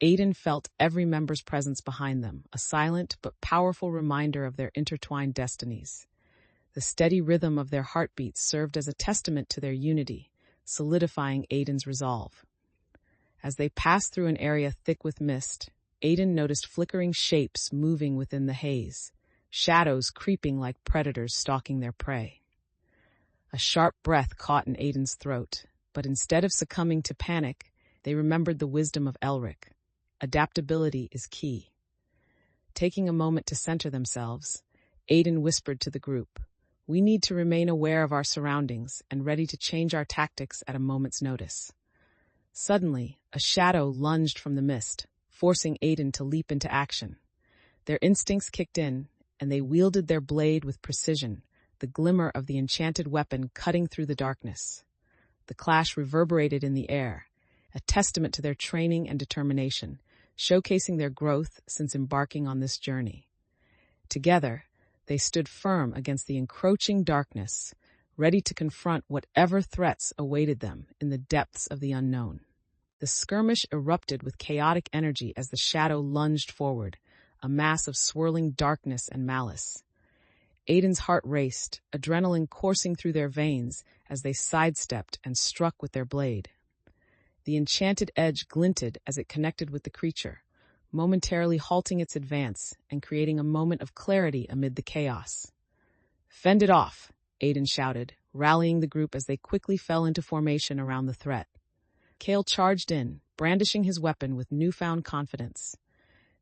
Aiden felt every member's presence behind them, a silent but powerful reminder of their intertwined destinies. The steady rhythm of their heartbeats served as a testament to their unity, solidifying Aiden's resolve. As they passed through an area thick with mist, Aiden noticed flickering shapes moving within the haze, shadows creeping like predators stalking their prey. A sharp breath caught in Aiden's throat, but instead of succumbing to panic, they remembered the wisdom of Elric. Adaptability is key. Taking a moment to center themselves, Aiden whispered to the group, "We need to remain aware of our surroundings and ready to change our tactics at a moment's notice." Suddenly, a shadow lunged from the mist, forcing Aiden to leap into action. Their instincts kicked in, and they wielded their blade with precision, the glimmer of the enchanted weapon cutting through the darkness. The clash reverberated in the air, a testament to their training and determination, showcasing their growth since embarking on this journey. Together, they stood firm against the encroaching darkness, ready to confront whatever threats awaited them in the depths of the unknown. The skirmish erupted with chaotic energy as the shadow lunged forward, a mass of swirling darkness and malice. Aiden's heart raced, adrenaline coursing through their veins as they sidestepped and struck with their blade. The enchanted edge glinted as it connected with the creature, momentarily halting its advance and creating a moment of clarity amid the chaos. "Fend it off," Aiden shouted, rallying the group as they quickly fell into formation around the threat. Cale charged in, brandishing his weapon with newfound confidence.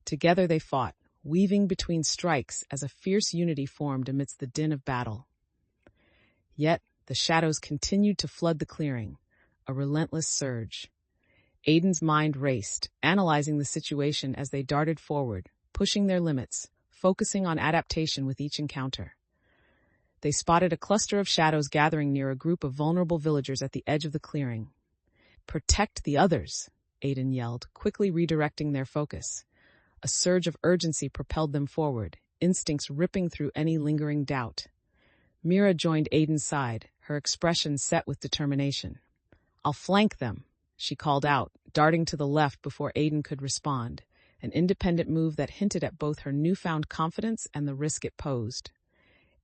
Together they fought, weaving between strikes as a fierce unity formed amidst the din of battle. Yet, the shadows continued to flood the clearing, a relentless surge. Aiden's mind raced, analyzing the situation as they darted forward, pushing their limits, focusing on adaptation with each encounter. They spotted a cluster of shadows gathering near a group of vulnerable villagers at the edge of the clearing. "Protect the others," Aiden yelled, quickly redirecting their focus. A surge of urgency propelled them forward, instincts ripping through any lingering doubt. Mira joined Aiden's side, her expression set with determination. "I'll flank them," she called out, darting to the left before Aiden could respond, an independent move that hinted at both her newfound confidence and the risk it posed.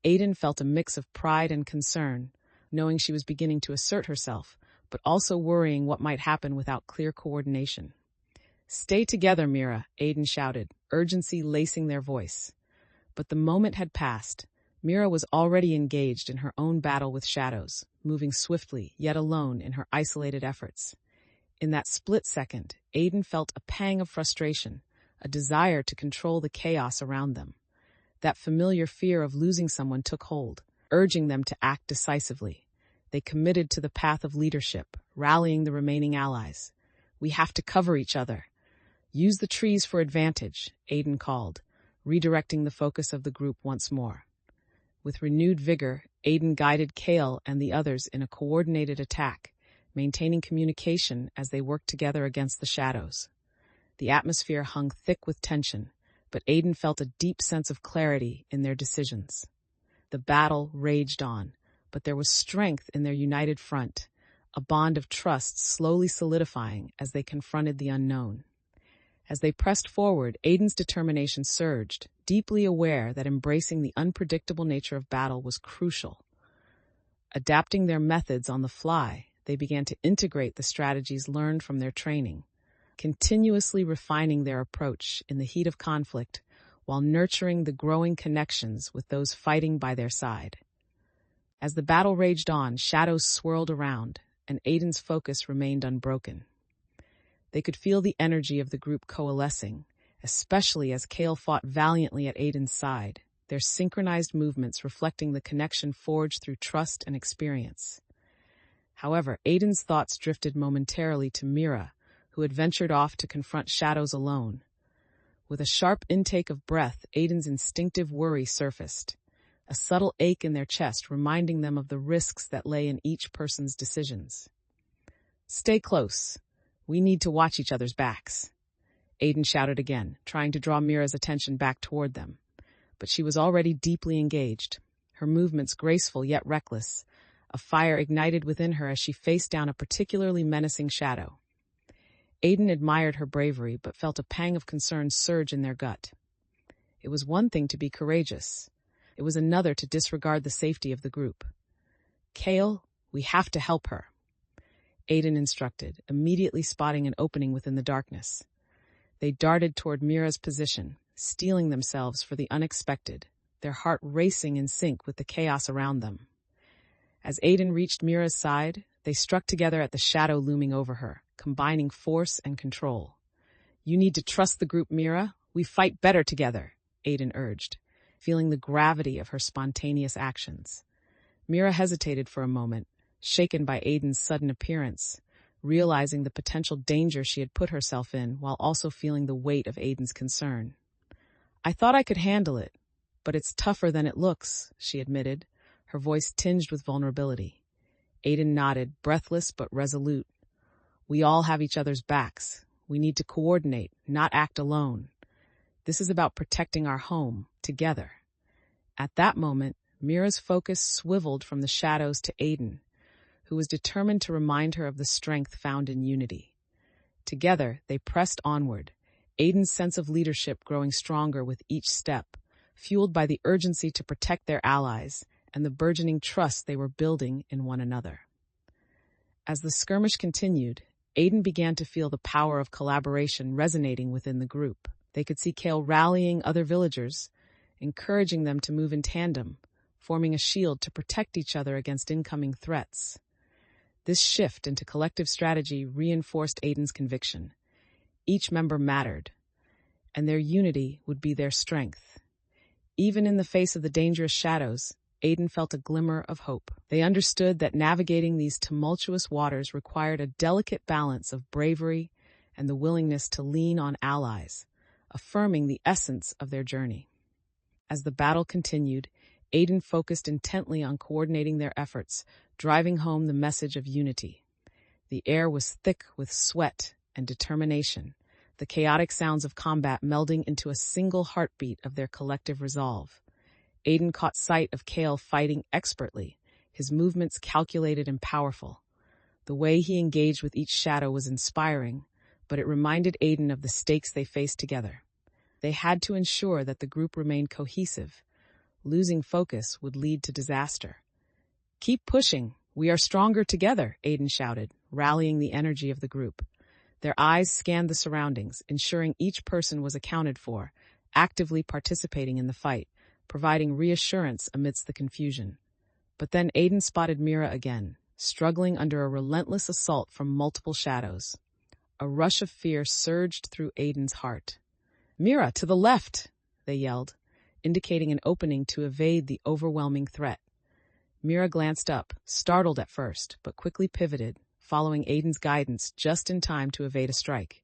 Aiden felt a mix of pride and concern, knowing she was beginning to assert herself, but also worrying what might happen without clear coordination. "Stay together, Mira," Aiden shouted, urgency lacing their voice. But the moment had passed. Mira was already engaged in her own battle with shadows, moving swiftly, yet alone in her isolated efforts. In that split second, Aiden felt a pang of frustration, a desire to control the chaos around them. That familiar fear of losing someone took hold, urging them to act decisively. They committed to the path of leadership, rallying the remaining allies. "We have to cover each other." "Use the trees for advantage," Aiden called, redirecting the focus of the group once more. With renewed vigor, Aiden guided Kale and the others in a coordinated attack, maintaining communication as they worked together against the shadows. The atmosphere hung thick with tension, but Aiden felt a deep sense of clarity in their decisions. The battle raged on, but there was strength in their united front, a bond of trust slowly solidifying as they confronted the unknown. As they pressed forward, Aiden's determination surged, deeply aware that embracing the unpredictable nature of battle was crucial. Adapting their methods on the fly, they began to integrate the strategies learned from their training, continuously refining their approach in the heat of conflict while nurturing the growing connections with those fighting by their side. As the battle raged on, shadows swirled around, and Aiden's focus remained unbroken. They could feel the energy of the group coalescing, especially as Kale fought valiantly at Aiden's side, their synchronized movements reflecting the connection forged through trust and experience. However, Aiden's thoughts drifted momentarily to Mira, who had ventured off to confront shadows alone. With a sharp intake of breath, Aiden's instinctive worry surfaced, a subtle ache in their chest reminding them of the risks that lay in each person's decisions. "Stay close. We need to watch each other's backs," Aiden shouted again, trying to draw Mira's attention back toward them. But she was already deeply engaged, her movements graceful yet reckless, a fire ignited within her as she faced down a particularly menacing shadow. Aiden admired her bravery, but felt a pang of concern surge in their gut. It was one thing to be courageous. It was another to disregard the safety of the group. "Kale, we have to help her," Aiden instructed, immediately spotting an opening within the darkness. They darted toward Mira's position, steeling themselves for the unexpected, their heart racing in sync with the chaos around them. As Aiden reached Mira's side, they struck together at the shadow looming over her, combining force and control. "You need to trust the group, Mira. We fight better together," Aiden urged, feeling the gravity of her spontaneous actions. Mira hesitated for a moment, shaken by Aiden's sudden appearance, realizing the potential danger she had put herself in while also feeling the weight of Aiden's concern. "I thought I could handle it, but it's tougher than it looks," she admitted, her voice tinged with vulnerability. Aiden nodded, breathless but resolute. "We all have each other's backs. We need to coordinate, not act alone. This is about protecting our home, together." At that moment, Mira's focus swiveled from the shadows to Aiden, who was determined to remind her of the strength found in unity. Together, they pressed onward, Aiden's sense of leadership growing stronger with each step, fueled by the urgency to protect their allies and the burgeoning trust they were building in one another. As the skirmish continued, Aiden began to feel the power of collaboration resonating within the group. They could see Kale rallying other villagers, encouraging them to move in tandem, forming a shield to protect each other against incoming threats. This shift into collective strategy reinforced Aiden's conviction. Each member mattered, and their unity would be their strength. Even in the face of the dangerous shadows, Aiden felt a glimmer of hope. They understood that navigating these tumultuous waters required a delicate balance of bravery and the willingness to lean on allies, affirming the essence of their journey. As the battle continued, Aiden focused intently on coordinating their efforts, driving home the message of unity. The air was thick with sweat and determination, the chaotic sounds of combat melding into a single heartbeat of their collective resolve. Aiden caught sight of Kale fighting expertly, his movements calculated and powerful. The way he engaged with each shadow was inspiring, but it reminded Aiden of the stakes they faced together. They had to ensure that the group remained cohesive. Losing focus would lead to disaster. "Keep pushing. We are stronger together," Aiden shouted, rallying the energy of the group. Their eyes scanned the surroundings, ensuring each person was accounted for, actively participating in the fight, providing reassurance amidst the confusion. But then Aiden spotted Mira again, struggling under a relentless assault from multiple shadows. A rush of fear surged through Aiden's heart. "Mira, to the left!" they yelled, indicating an opening to evade the overwhelming threat. Mira glanced up, startled at first, but quickly pivoted, following Aiden's guidance just in time to evade a strike.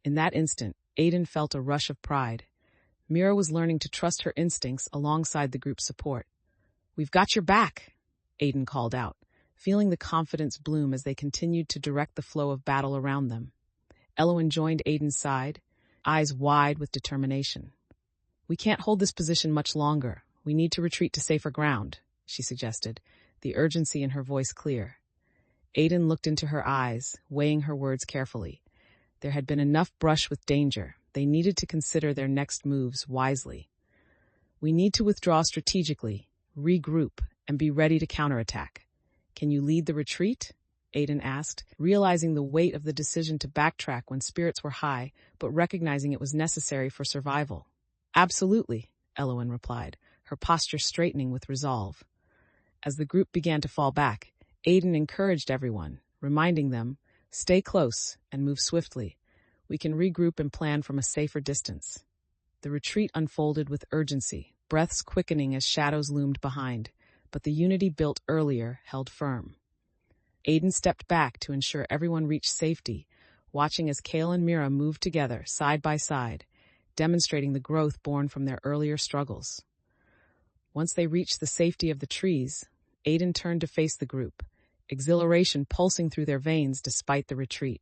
In that instant, Aiden felt a rush of pride. Mira was learning to trust her instincts alongside the group's support. "We've got your back," Aiden called out, feeling the confidence bloom as they continued to direct the flow of battle around them. Elowen joined Aiden's side, eyes wide with determination. "We can't hold this position much longer. We need to retreat to safer ground," she suggested, the urgency in her voice clear. Aiden looked into her eyes, weighing her words carefully. There had been enough brush with danger. They needed to consider their next moves wisely. "We need to withdraw strategically, regroup, and be ready to counterattack. Can you lead the retreat?" Aiden asked, realizing the weight of the decision to backtrack when spirits were high, but recognizing it was necessary for survival. "Absolutely," Elowen replied, her posture straightening with resolve. As the group began to fall back, Aiden encouraged everyone, reminding them, "Stay close and move swiftly. We can regroup and plan from a safer distance." The retreat unfolded with urgency, breaths quickening as shadows loomed behind, but the unity built earlier held firm. Aiden stepped back to ensure everyone reached safety, watching as Kale and Mira moved together, side by side, demonstrating the growth born from their earlier struggles. Once they reached the safety of the trees, Aiden turned to face the group, exhilaration pulsing through their veins despite the retreat.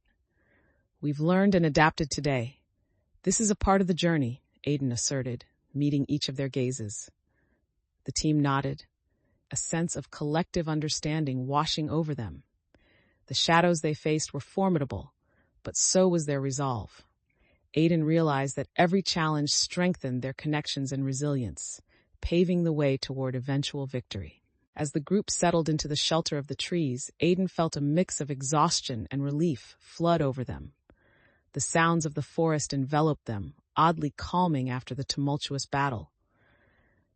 "We've learned and adapted today. This is a part of the journey," Aiden asserted, meeting each of their gazes. The team nodded, a sense of collective understanding washing over them. The shadows they faced were formidable, but so was their resolve. Aiden realized that every challenge strengthened their connections and resilience, paving the way toward eventual victory. As the group settled into the shelter of the trees, Aiden felt a mix of exhaustion and relief flood over them. The sounds of the forest enveloped them, oddly calming after the tumultuous battle.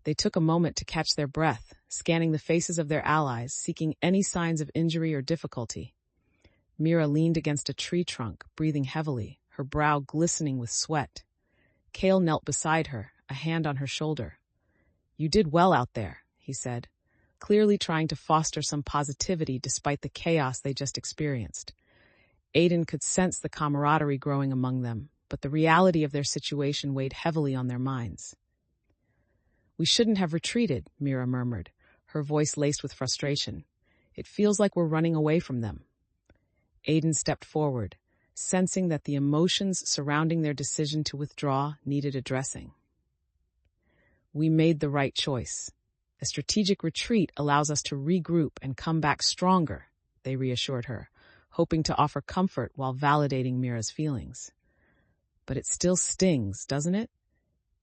They took a moment to catch their breath, scanning the faces of their allies, seeking any signs of injury or difficulty. Mira leaned against a tree trunk, breathing heavily, her brow glistening with sweat. Kale knelt beside her, a hand on her shoulder. "You did well out there," he said, clearly trying to foster some positivity despite the chaos they just experienced. Aiden could sense the camaraderie growing among them, but the reality of their situation weighed heavily on their minds. "We shouldn't have retreated," Mira murmured, her voice laced with frustration. "It feels like we're running away from them." Aiden stepped forward, sensing that the emotions surrounding their decision to withdraw needed addressing. "We made the right choice. A strategic retreat allows us to regroup and come back stronger," they reassured her, hoping to offer comfort while validating Mira's feelings. "But it still stings, doesn't it?"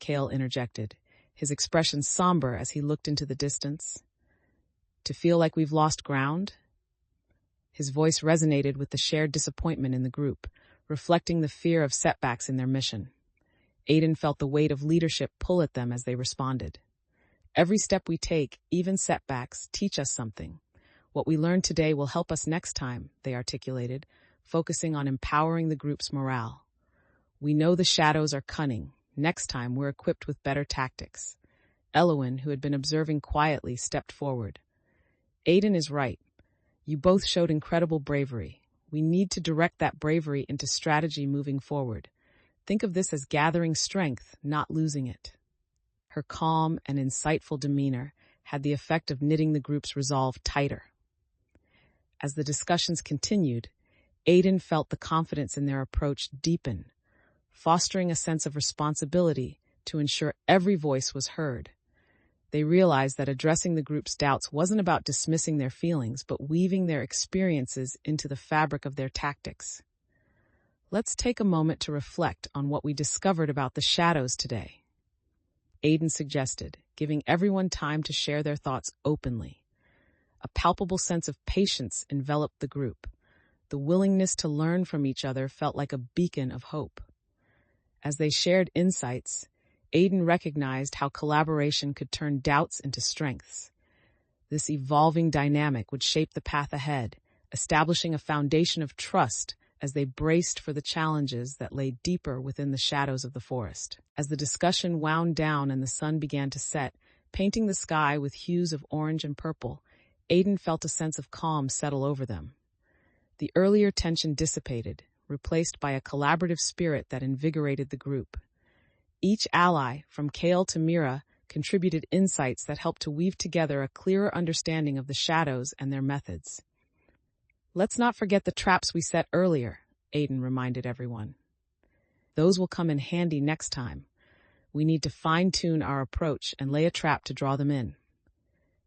Kale interjected, his expression somber as he looked into the distance. "To feel like we've lost ground?" His voice resonated with the shared disappointment in the group, reflecting the fear of setbacks in their mission. Aiden felt the weight of leadership pull at them as they responded. "Every step we take, even setbacks, teach us something. What we learn today will help us next time," they articulated, focusing on empowering the group's morale. "We know the shadows are cunning. Next time, we're equipped with better tactics." Elowen, who had been observing quietly, stepped forward. "Aiden is right. You both showed incredible bravery. We need to direct that bravery into strategy moving forward. Think of this as gathering strength, not losing it." Her calm and insightful demeanor had the effect of knitting the group's resolve tighter. As the discussions continued, Aiden felt the confidence in their approach deepen, fostering a sense of responsibility to ensure every voice was heard. They realized that addressing the group's doubts wasn't about dismissing their feelings, but weaving their experiences into the fabric of their tactics. "Let's take a moment to reflect on what we discovered about the shadows today," Aiden suggested, giving everyone time to share their thoughts openly. A palpable sense of patience enveloped the group. The willingness to learn from each other felt like a beacon of hope. As they shared insights, Aiden recognized how collaboration could turn doubts into strengths. This evolving dynamic would shape the path ahead, establishing a foundation of trust as they braced for the challenges that lay deeper within the shadows of the forest. As the discussion wound down and the sun began to set, painting the sky with hues of orange and purple, Aiden felt a sense of calm settle over them. The earlier tension dissipated, replaced by a collaborative spirit that invigorated the group. Each ally, from Kale to Mira, contributed insights that helped to weave together a clearer understanding of the shadows and their methods. "Let's not forget the traps we set earlier," Aiden reminded everyone. "Those will come in handy next time. We need to fine-tune our approach and lay a trap to draw them in."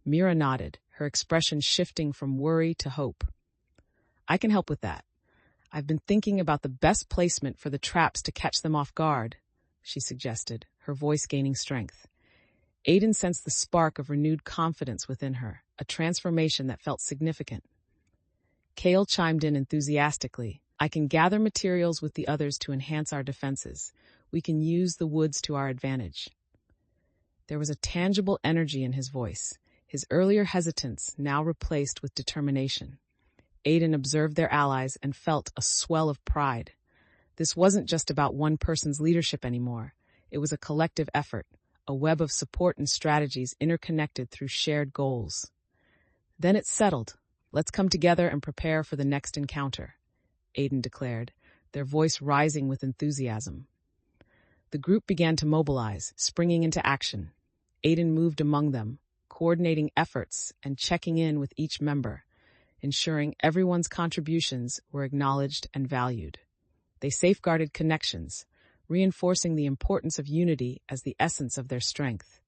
Mira nodded, her expression shifting from worry to hope. "I can help with that. I've been thinking about the best placement for the traps to catch them off guard," she suggested, her voice gaining strength. Aiden sensed the spark of renewed confidence within her, a transformation that felt significant. Kale chimed in enthusiastically. "I can gather materials with the others to enhance our defenses. We can use the woods to our advantage." There was a tangible energy in his voice, his earlier hesitance now replaced with determination. Aiden observed their allies and felt a swell of pride. This wasn't just about one person's leadership anymore. It was a collective effort, a web of support and strategies interconnected through shared goals. "Then it's settled. Let's come together and prepare for the next encounter," Aiden declared, their voice rising with enthusiasm. The group began to mobilize, springing into action. Aiden moved among them, coordinating efforts and checking in with each member, ensuring everyone's contributions were acknowledged and valued. They safeguarded connections, reinforcing the importance of unity as the essence of their strength.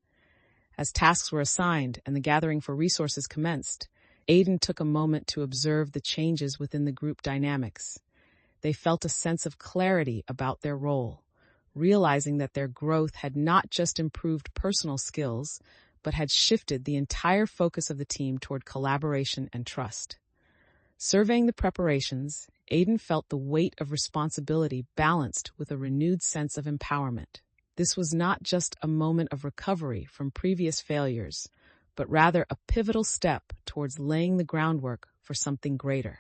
As tasks were assigned and the gathering for resources commenced, Aiden took a moment to observe the changes within the group dynamics. They felt a sense of clarity about their role, realizing that their growth had not just improved personal skills, but had shifted the entire focus of the team toward collaboration and trust. Surveying the preparations, Aiden felt the weight of responsibility balanced with a renewed sense of empowerment. This was not just a moment of recovery from previous failures, but rather a pivotal step towards laying the groundwork for something greater.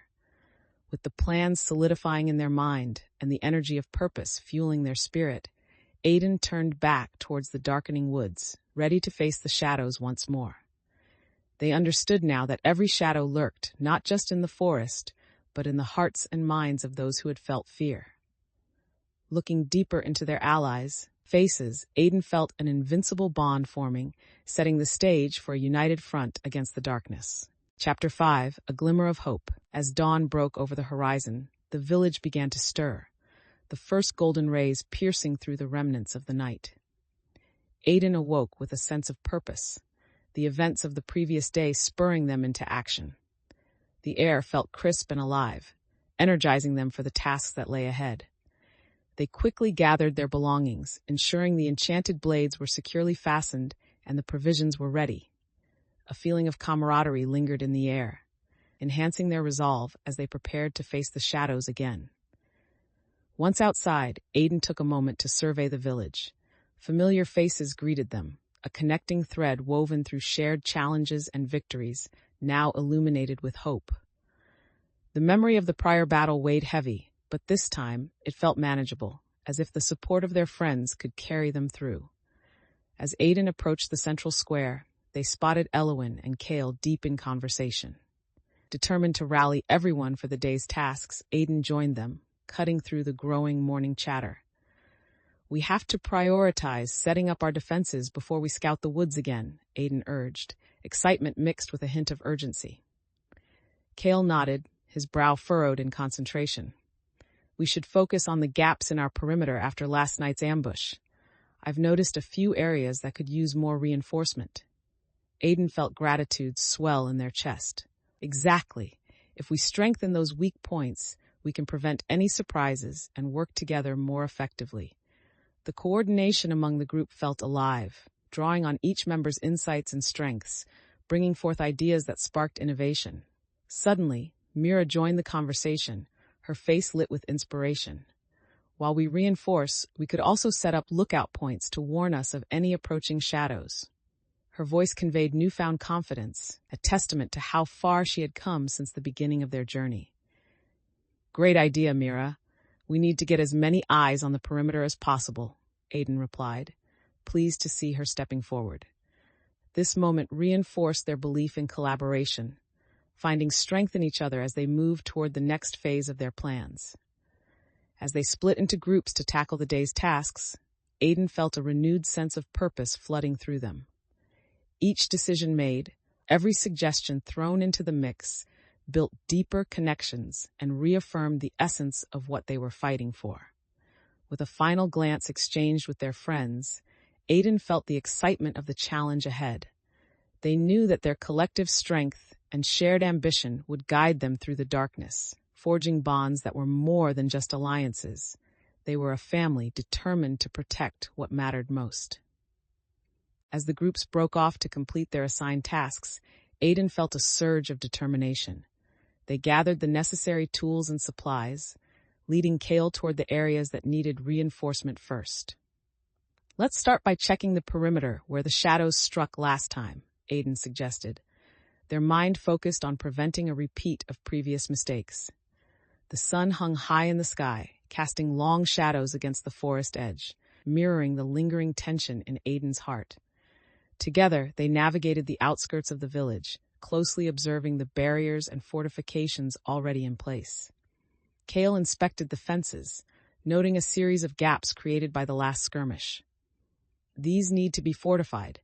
With the plans solidifying in their mind and the energy of purpose fueling their spirit, Aiden turned back towards the darkening woods, ready to face the shadows once more. They understood now that every shadow lurked, not just in the forest, but in the hearts and minds of those who had felt fear. Looking deeper into their allies' faces, Aiden felt an invincible bond forming, setting the stage for a united front against the darkness. Chapter 5, A Glimmer of Hope. As dawn broke over the horizon, the village began to stir, the first golden rays piercing through the remnants of the night. Aiden awoke with a sense of purpose, the events of the previous day spurring them into action. The air felt crisp and alive, energizing them for the tasks that lay ahead. They quickly gathered their belongings, ensuring the enchanted blades were securely fastened and the provisions were ready. A feeling of camaraderie lingered in the air, enhancing their resolve as they prepared to face the shadows again. Once outside, Aiden took a moment to survey the village. Familiar faces greeted them, a connecting thread woven through shared challenges and victories, now illuminated with hope. The memory of the prior battle weighed heavy, but this time it felt manageable, as if the support of their friends could carry them through. As Aiden approached the central square, they spotted Elowin and Kale deep in conversation. Determined to rally everyone for the day's tasks, Aiden joined them, cutting through the growing morning chatter. "We have to prioritize setting up our defenses before we scout the woods again," Aiden urged, excitement mixed with a hint of urgency. Kale nodded, his brow furrowed in concentration. "We should focus on the gaps in our perimeter after last night's ambush. I've noticed a few areas that could use more reinforcement." Aiden felt gratitude swell in their chest. Exactly. If we strengthen those weak points, we can prevent any surprises and work together more effectively. The coordination among the group felt alive, drawing on each member's insights and strengths, bringing forth ideas that sparked innovation. Suddenly, Mira joined the conversation, her face lit with inspiration. "While we reinforce, we could also set up lookout points to warn us of any approaching shadows." Her voice conveyed newfound confidence, a testament to how far she had come since the beginning of their journey. "Great idea, Mira. We need to get as many eyes on the perimeter as possible," Aiden replied, pleased to see her stepping forward. This moment reinforced their belief in collaboration, finding strength in each other as they moved toward the next phase of their plans. As they split into groups to tackle the day's tasks, Aiden felt a renewed sense of purpose flooding through them. Each decision made, every suggestion thrown into the mix, built deeper connections and reaffirmed the essence of what they were fighting for. With a final glance exchanged with their friends, Aiden felt the excitement of the challenge ahead. They knew that their collective strength and shared ambition would guide them through the darkness, forging bonds that were more than just alliances. They were a family determined to protect what mattered most. As the groups broke off to complete their assigned tasks, Aiden felt a surge of determination. They gathered the necessary tools and supplies, leading Kale toward the areas that needed reinforcement first. "Let's start by checking the perimeter where the shadows struck last time," Aiden suggested, their mind focused on preventing a repeat of previous mistakes. The sun hung high in the sky, casting long shadows against the forest edge, mirroring the lingering tension in Aiden's heart. Together, they navigated the outskirts of the village, closely observing the barriers and fortifications already in place. Kale inspected the fences, noting a series of gaps created by the last skirmish. "These need to be fortified.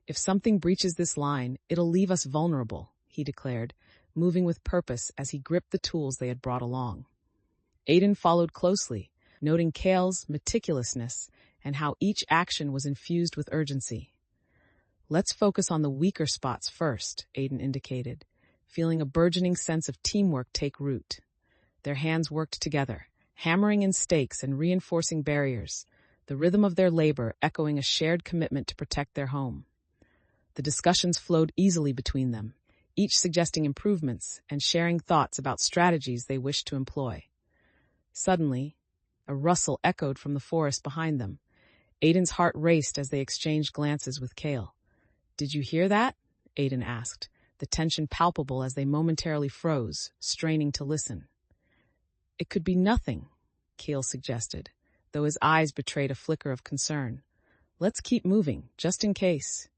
If something breaches this line, it'll leave us vulnerable," he declared, moving with purpose as he gripped the tools they had brought along. Aiden followed closely, noting Kale's meticulousness and how each action was infused with urgency. "Let's focus on the weaker spots first," Aiden indicated, feeling a burgeoning sense of teamwork take root. Their hands worked together, hammering in stakes and reinforcing barriers, the rhythm of their labor echoing a shared commitment to protect their home. The discussions flowed easily between them, each suggesting improvements and sharing thoughts about strategies they wished to employ. Suddenly, a rustle echoed from the forest behind them. Aiden's heart raced as they exchanged glances with Kale. "Did you hear that?" Aiden asked, the tension palpable as they momentarily froze, straining to listen. "It could be nothing," Kale suggested, though his eyes betrayed a flicker of concern. "Let's keep moving, just in case."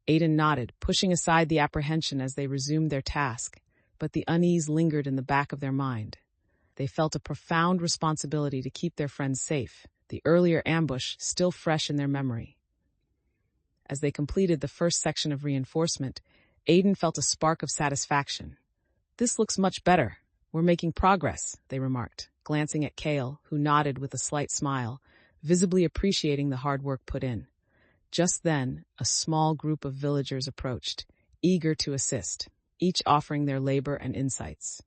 Aiden nodded, pushing aside the apprehension as they resumed their task, but the unease lingered in the back of their mind. They felt a profound responsibility to keep their friends safe, the earlier ambush still fresh in their memory. As they completed the first section of reinforcement, Aiden felt a spark of satisfaction. "This looks much better. We're making progress," they remarked, glancing at Kale, who nodded with a slight smile, visibly appreciating the hard work put in. Just then, a small group of villagers approached, eager to assist, each offering their labor and insights.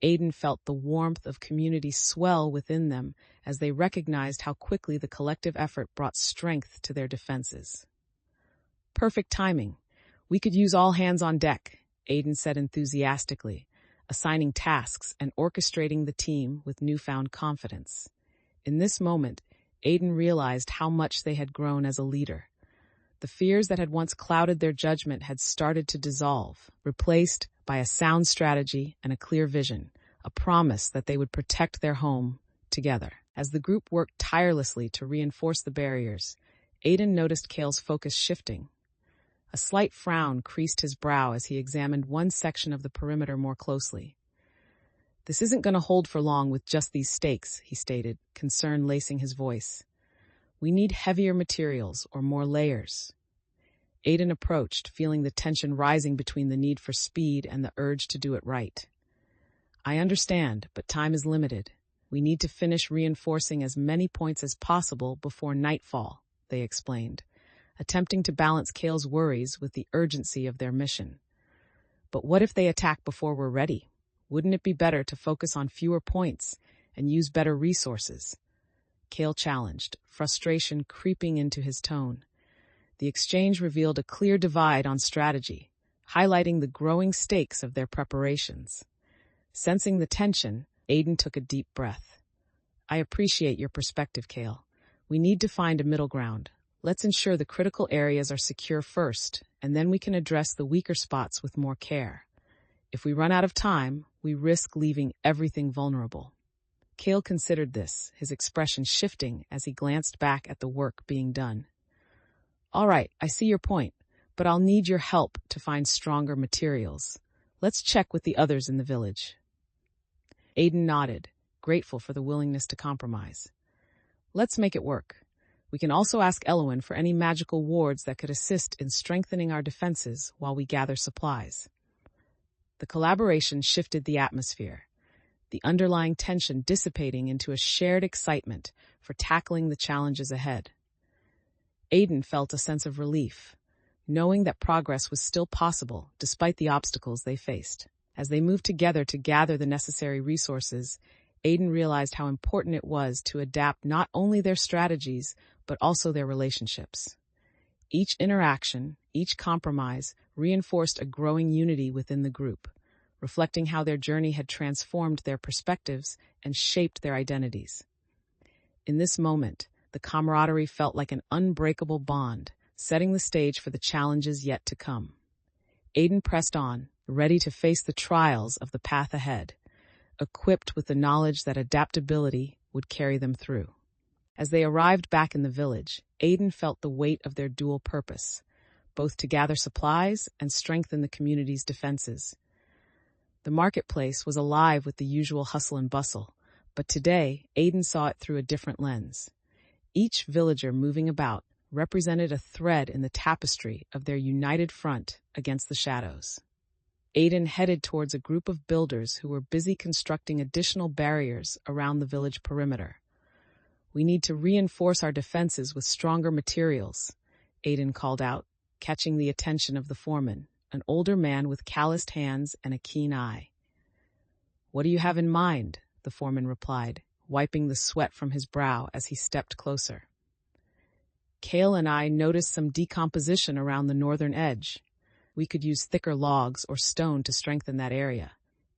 Aiden felt the warmth of community swell within them as they recognized how quickly the collective effort brought strength to their defenses. "Perfect timing. We could use all hands on deck," Aiden said enthusiastically, assigning tasks and orchestrating the team with newfound confidence. In this moment, Aiden realized how much they had grown as a leader. The fears that had once clouded their judgment had started to dissolve, replaced by a sound strategy and a clear vision, a promise that they would protect their home together. As the group worked tirelessly to reinforce the barriers, Aiden noticed Kale's focus shifting. A slight frown creased his brow as he examined one section of the perimeter more closely. "This isn't going to hold for long with just these stakes," he stated, concern lacing his voice. "We need heavier materials or more layers." Aiden approached, feeling the tension rising between the need for speed and the urge to do it right. "I understand, but time is limited. We need to finish reinforcing as many points as possible before nightfall," they explained, attempting to balance Kale's worries with the urgency of their mission. "But what if they attack before we're ready? Wouldn't it be better to focus on fewer points and use better resources?" Kale challenged, frustration creeping into his tone. The exchange revealed a clear divide on strategy, highlighting the growing stakes of their preparations. Sensing the tension, Aiden took a deep breath. "I appreciate your perspective, Kale. We need to find a middle ground. Let's ensure the critical areas are secure first, and then we can address the weaker spots with more care. If we run out of time, we risk leaving everything vulnerable." Kale considered this, his expression shifting as he glanced back at the work being done. "All right, I see your point, but I'll need your help to find stronger materials. Let's check with the others in the village." Aiden nodded, grateful for the willingness to compromise. "Let's make it work. We can also ask Elowin for any magical wards that could assist in strengthening our defenses while we gather supplies. The collaboration shifted the atmosphere, the underlying tension dissipating into a shared excitement for tackling the challenges ahead. Aiden felt a sense of relief, knowing that progress was still possible despite the obstacles they faced. As they moved together to gather the necessary resources, Aiden realized how important it was to adapt not only their strategies, but also their relationships. Each interaction, each compromise, reinforced a growing unity within the group, reflecting how their journey had transformed their perspectives and shaped their identities. In this moment, the camaraderie felt like an unbreakable bond, setting the stage for the challenges yet to come. Aiden pressed on, ready to face the trials of the path ahead, equipped with the knowledge that adaptability would carry them through. As they arrived back in the village, Aiden felt the weight of their dual purpose, both to gather supplies and strengthen the community's defenses. The marketplace was alive with the usual hustle and bustle, but today, Aiden saw it through a different lens. Each villager moving about represented a thread in the tapestry of their united front against the shadows. Aiden headed towards a group of builders who were busy constructing additional barriers around the village perimeter. "We need to reinforce our defenses with stronger materials," Aiden called out, catching the attention of the foreman, an older man with calloused hands and a keen eye. "What do you have in mind?" the foreman replied, wiping the sweat from his brow as he stepped closer. "Kale and I noticed some decomposition around the northern edge. We could use thicker logs or stone to strengthen that area,"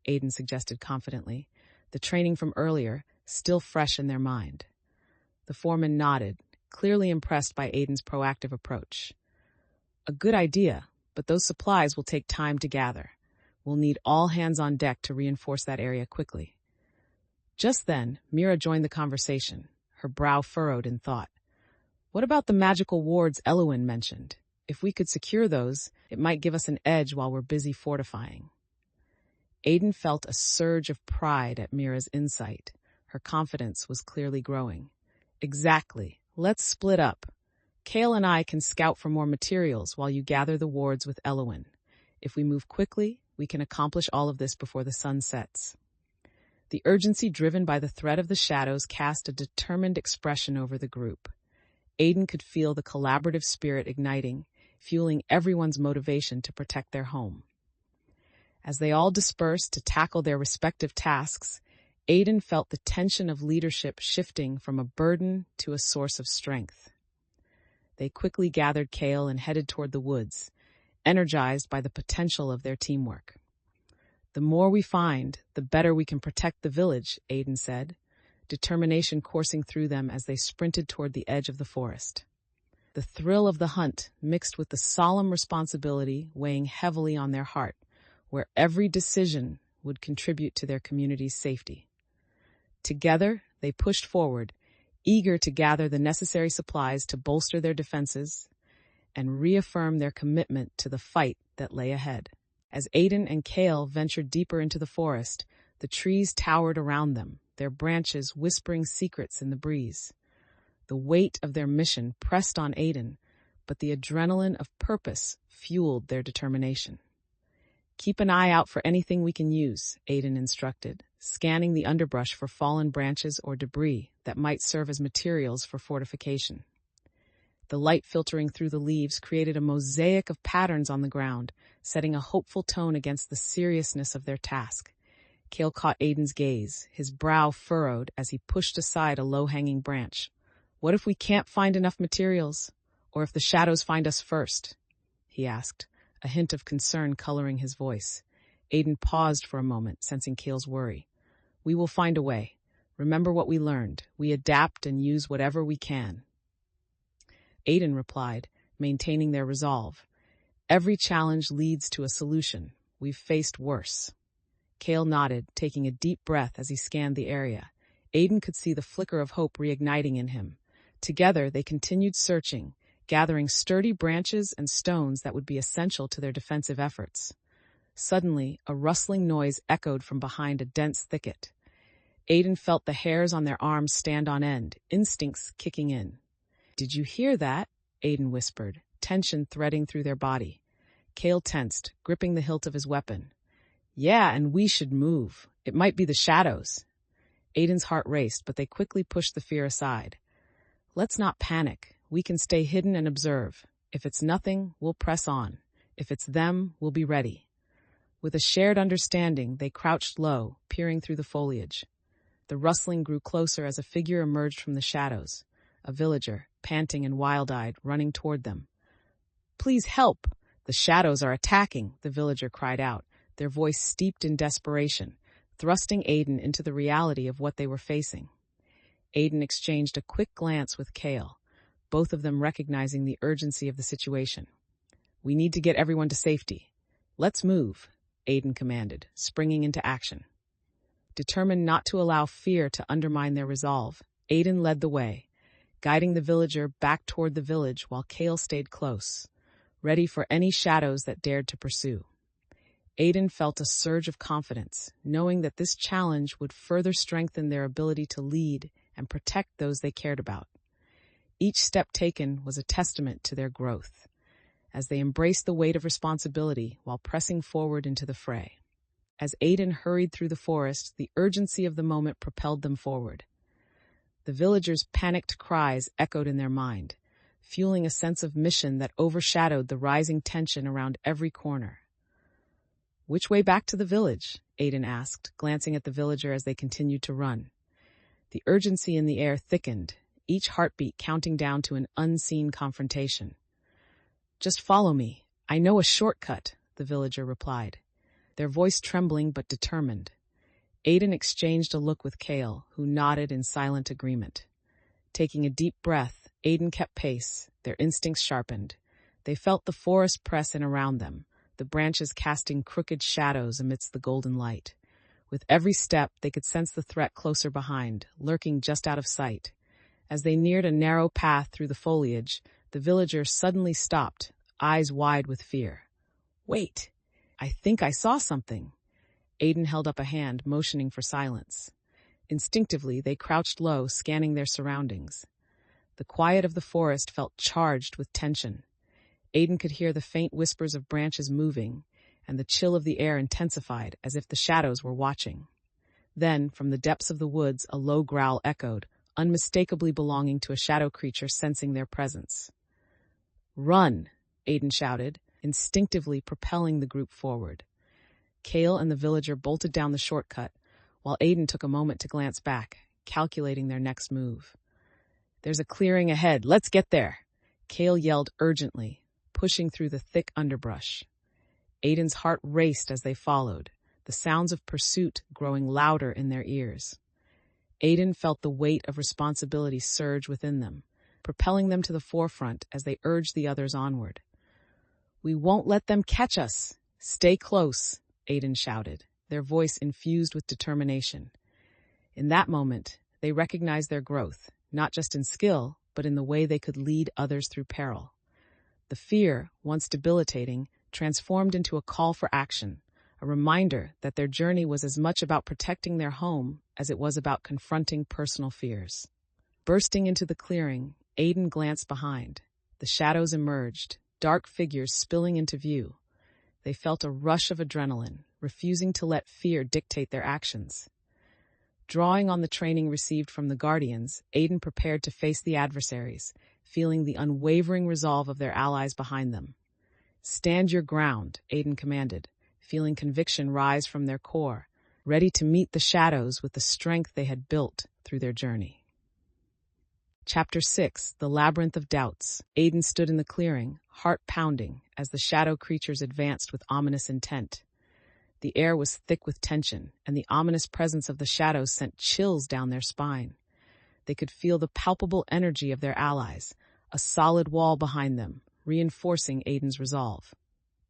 Aiden suggested confidently, the training from earlier still fresh in their mind. The foreman nodded, clearly impressed by Aiden's proactive approach. "A good idea, but those supplies will take time to gather. We'll need all hands on deck to reinforce that area quickly." Just then, Mira joined the conversation, her brow furrowed in thought. "What about the magical wards Elowin mentioned? If we could secure those, it might give us an edge while we're busy fortifying." Aiden felt a surge of pride at Mira's insight. Her confidence was clearly growing. "Exactly. Let's split up. Kale and I can scout for more materials while you gather the wards with Elowin. If we move quickly, we can accomplish all of this before the sun sets." The urgency driven by the threat of the shadows cast a determined expression over the group. Aiden could feel the collaborative spirit igniting, fueling everyone's motivation to protect their home. As they all dispersed to tackle their respective tasks, Aiden felt the tension of leadership shifting from a burden to a source of strength. They quickly gathered Kale and headed toward the woods, energized by the potential of their teamwork. "The more we find, the better we can protect the village," Aiden said, determination coursing through them as they sprinted toward the edge of the forest. The thrill of the hunt mixed with the solemn responsibility weighing heavily on their heart, where every decision would contribute to their community's safety. Together, they pushed forward, eager to gather the necessary supplies to bolster their defenses and reaffirm their commitment to the fight that lay ahead. As Aiden and Kale ventured deeper into the forest, the trees towered around them, their branches whispering secrets in the breeze. The weight of their mission pressed on Aiden, but the adrenaline of purpose fueled their determination. "Keep an eye out for anything we can use," Aiden instructed, scanning the underbrush for fallen branches or debris that might serve as materials for fortification. The light filtering through the leaves created a mosaic of patterns on the ground, setting a hopeful tone against the seriousness of their task. Kale caught Aiden's gaze, his brow furrowed as he pushed aside a low-hanging branch. "What if we can't find enough materials? Or if the shadows find us first?" he asked, a hint of concern coloring his voice. Aiden paused for a moment, sensing Kale's worry. "We will find a way. Remember what we learned. We adapt and use whatever we can." Aiden replied, maintaining their resolve. "Every challenge leads to a solution. We've faced worse." Kale nodded, taking a deep breath as he scanned the area. Aiden could see the flicker of hope reigniting in him. Together, they continued searching, gathering sturdy branches and stones that would be essential to their defensive efforts. Suddenly, a rustling noise echoed from behind a dense thicket. Aiden felt the hairs on their arms stand on end, instincts kicking in. Did you hear that? Aiden whispered, tension threading through their body. Kale tensed, gripping the hilt of his weapon. Yeah, and we should move. It might be the shadows. Aiden's heart raced, but they quickly pushed the fear aside. Let's not panic. We can stay hidden and observe. If it's nothing, we'll press on. If it's them, we'll be ready. With a shared understanding, they crouched low, peering through the foliage. The rustling grew closer as a figure emerged from the shadows, a villager, panting and wild-eyed, running toward them. Please help! The shadows are attacking, the villager cried out, their voice steeped in desperation, thrusting Aiden into the reality of what they were facing. Aiden exchanged a quick glance with Kale, both of them recognizing the urgency of the situation. We need to get everyone to safety. Let's move, Aiden commanded, springing into action. Determined not to allow fear to undermine their resolve, Aiden led the way, guiding the villager back toward the village while Kale stayed close, ready for any shadows that dared to pursue. Aiden felt a surge of confidence, knowing that this challenge would further strengthen their ability to lead and protect those they cared about. Each step taken was a testament to their growth, as they embraced the weight of responsibility while pressing forward into the fray. As Aiden hurried through the forest, the urgency of the moment propelled them forward. The villagers' panicked cries echoed in their mind, fueling a sense of mission that overshadowed the rising tension around every corner. Which way back to the village? Aiden asked, glancing at the villager as they continued to run. The urgency in the air thickened, each heartbeat counting down to an unseen confrontation. Just follow me. I know a shortcut, the villager replied, their voice trembling but determined. Aiden exchanged a look with Kale, who nodded in silent agreement. Taking a deep breath, Aiden kept pace, their instincts sharpened. They felt the forest press in around them, the branches casting crooked shadows amidst the golden light. With every step, they could sense the threat closer behind, lurking just out of sight. As they neared a narrow path through the foliage, the villager suddenly stopped, eyes wide with fear. Wait, I think I saw something. Aiden held up a hand, motioning for silence. Instinctively, they crouched low, scanning their surroundings. The quiet of the forest felt charged with tension. Aiden could hear the faint whispers of branches moving, and the chill of the air intensified as if the shadows were watching. Then, from the depths of the woods, a low growl echoed, unmistakably belonging to a shadow creature sensing their presence. Run, Aiden shouted, instinctively propelling the group forward. Kale and the villager bolted down the shortcut, while Aiden took a moment to glance back, calculating their next move. There's a clearing ahead. Let's get there, Kale yelled urgently, pushing through the thick underbrush. Aiden's heart raced as they followed, the sounds of pursuit growing louder in their ears. Aiden felt the weight of responsibility surge within them, propelling them to the forefront as they urged the others onward. We won't let them catch us. Stay close, Aiden shouted, their voice infused with determination. In that moment, they recognized their growth, not just in skill, but in the way they could lead others through peril. The fear, once debilitating, transformed into a call for action, a reminder that their journey was as much about protecting their home as it was about confronting personal fears. Bursting into the clearing, Aiden glanced behind. The shadows emerged, dark figures spilling into view. They felt a rush of adrenaline, refusing to let fear dictate their actions. Drawing on the training received from the Guardians, Aiden prepared to face the adversaries, feeling the unwavering resolve of their allies behind them. Stand your ground, Aiden commanded, feeling conviction rise from their core, ready to meet the shadows with the strength they had built through their journey. Chapter 6, The Labyrinth of Doubts. Aiden stood in the clearing, heart pounding, as the shadow creatures advanced with ominous intent. The air was thick with tension, and the ominous presence of the shadows sent chills down their spine. They could feel the palpable energy of their allies, a solid wall behind them, reinforcing Aiden's resolve.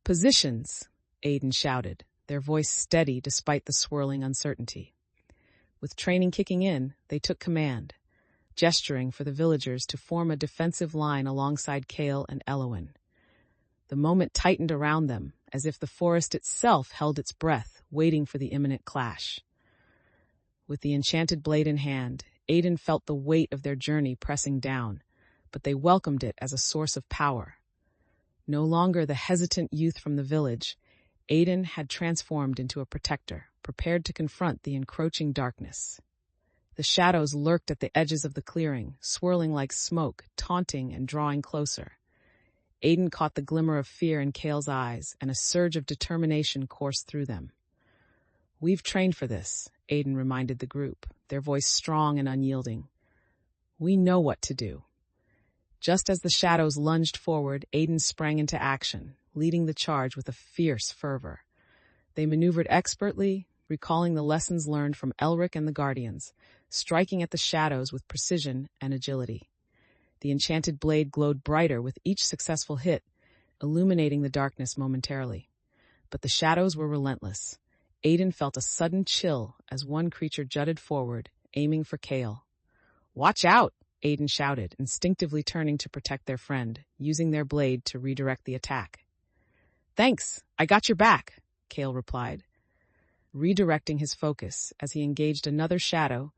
Positions, Aiden shouted, their voice steady despite the swirling uncertainty. With training kicking in, they took command, gesturing for the villagers to form a defensive line alongside Kale and Elowen. The moment tightened around them, as if the forest itself held its breath, waiting for the imminent clash. With the enchanted blade in hand, Aiden felt the weight of their journey pressing down, but they welcomed it as a source of power. No longer the hesitant youth from the village, Aiden had transformed into a protector, prepared to confront the encroaching darkness. The shadows lurked at the edges of the clearing, swirling like smoke, taunting and drawing closer. Aiden caught the glimmer of fear in Kale's eyes, and a surge of determination coursed through them. "We've trained for this," Aiden reminded the group, their voice strong and unyielding. "We know what to do." Just as the shadows lunged forward, Aiden sprang into action, leading the charge with a fierce fervor. They maneuvered expertly, recalling the lessons learned from Elric and the Guardians, striking at the shadows with precision and agility. The enchanted blade glowed brighter with each successful hit, illuminating the darkness momentarily. But the shadows were relentless. Aiden felt a sudden chill as one creature jutted forward, aiming for Kale. "Watch out!" Aiden shouted, instinctively turning to protect their friend, using their blade to redirect the attack. "Thanks, I got your back," Kale replied, redirecting his focus as he engaged another shadow,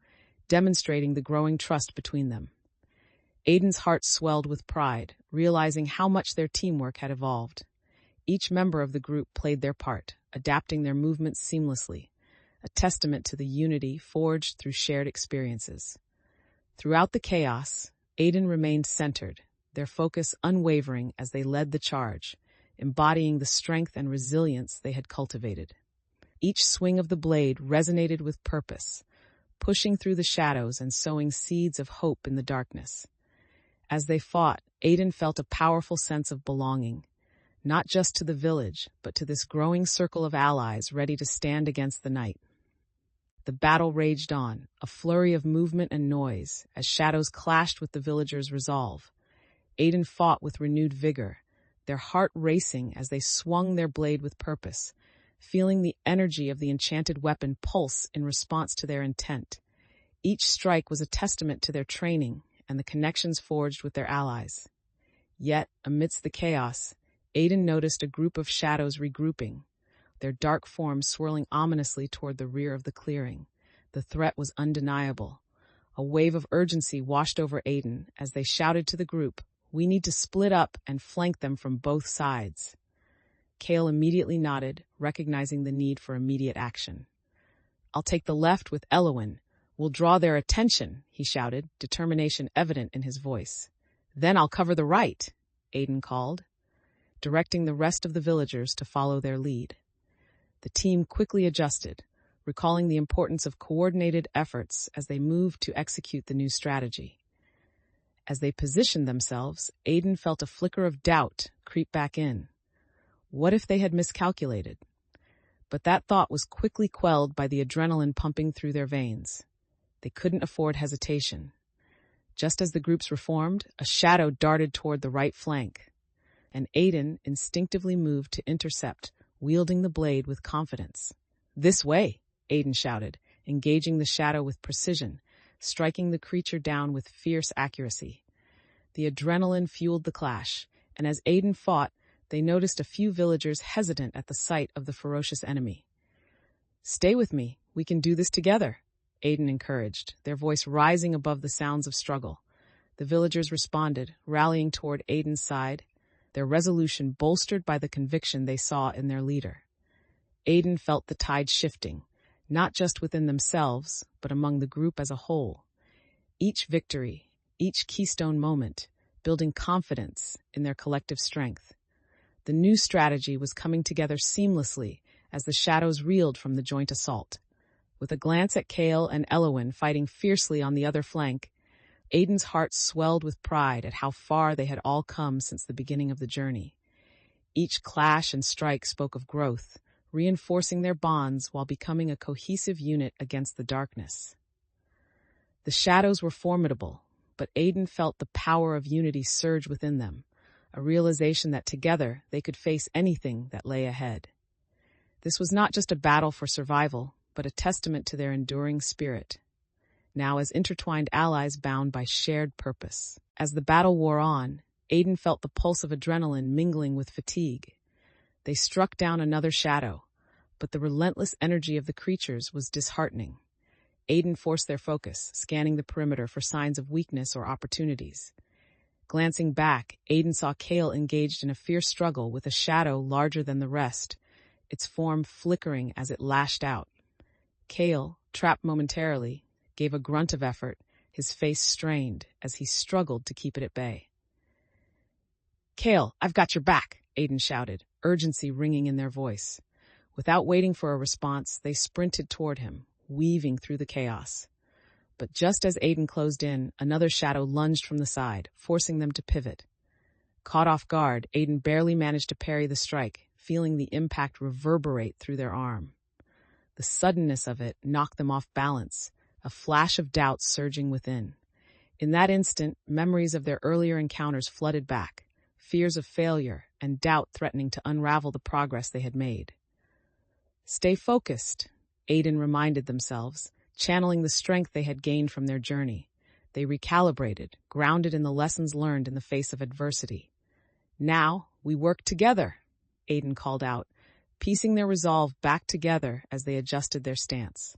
demonstrating the growing trust between them. Aiden's heart swelled with pride, realizing how much their teamwork had evolved. Each member of the group played their part, adapting their movements seamlessly, a testament to the unity forged through shared experiences. Throughout the chaos, Aiden remained centered, their focus unwavering as they led the charge, embodying the strength and resilience they had cultivated. Each swing of the blade resonated with purpose, pushing through the shadows and sowing seeds of hope in the darkness. As they fought, Aiden felt a powerful sense of belonging, not just to the village, but to this growing circle of allies ready to stand against the night. The battle raged on, a flurry of movement and noise, as shadows clashed with the villagers' resolve. Aiden fought with renewed vigor, their heart racing as they swung their blade with purpose, feeling the energy of the enchanted weapon pulse in response to their intent. Each strike was a testament to their training and the connections forged with their allies. Yet, amidst the chaos, Aiden noticed a group of shadows regrouping, their dark forms swirling ominously toward the rear of the clearing. The threat was undeniable. A wave of urgency washed over Aiden as they shouted to the group, "We need to split up and flank them from both sides." Kale immediately nodded, recognizing the need for immediate action. "I'll take the left with Elowin. We'll draw their attention," he shouted, determination evident in his voice. "Then I'll cover the right," Aiden called, directing the rest of the villagers to follow their lead. The team quickly adjusted, recalling the importance of coordinated efforts as they moved to execute the new strategy. As they positioned themselves, Aiden felt a flicker of doubt creep back in. What if they had miscalculated? But that thought was quickly quelled by the adrenaline pumping through their veins. They couldn't afford hesitation. Just as the groups reformed, a shadow darted toward the right flank, and Aiden instinctively moved to intercept, wielding the blade with confidence. "This way," Aiden shouted, engaging the shadow with precision, striking the creature down with fierce accuracy. The adrenaline fueled the clash, and as Aiden fought, they noticed a few villagers hesitant at the sight of the ferocious enemy. "Stay with me, we can do this together," Aiden encouraged, their voice rising above the sounds of struggle. The villagers responded, rallying toward Aiden's side, their resolution bolstered by the conviction they saw in their leader. Aiden felt the tide shifting, not just within themselves, but among the group as a whole. Each victory, each keystone moment, building confidence in their collective strength. The new strategy was coming together seamlessly as the shadows reeled from the joint assault. With a glance at Kale and Elowin fighting fiercely on the other flank, Aiden's heart swelled with pride at how far they had all come since the beginning of the journey. Each clash and strike spoke of growth, reinforcing their bonds while becoming a cohesive unit against the darkness. The shadows were formidable, but Aiden felt the power of unity surge within them, a realization that together they could face anything that lay ahead. This was not just a battle for survival, but a testament to their enduring spirit, now as intertwined allies bound by shared purpose. As the battle wore on, Aiden felt the pulse of adrenaline mingling with fatigue. They struck down another shadow, but the relentless energy of the creatures was disheartening. Aiden forced their focus, scanning the perimeter for signs of weakness or opportunities. Glancing back, Aiden saw Kale engaged in a fierce struggle with a shadow larger than the rest, its form flickering as it lashed out. Kale, trapped momentarily, gave a grunt of effort, his face strained as he struggled to keep it at bay. "Kale, I've got your back," Aiden shouted, urgency ringing in their voice. Without waiting for a response, they sprinted toward him, weaving through the chaos. But just as Aiden closed in, another shadow lunged from the side, forcing them to pivot. Caught off guard, Aiden barely managed to parry the strike, feeling the impact reverberate through their arm. The suddenness of it knocked them off balance, a flash of doubt surging within. In that instant, memories of their earlier encounters flooded back, fears of failure and doubt threatening to unravel the progress they had made. "Stay focused," Aiden reminded themselves, channeling the strength they had gained from their journey. They recalibrated, grounded in the lessons learned in the face of adversity. "Now, we work together," Aiden called out, piecing their resolve back together as they adjusted their stance.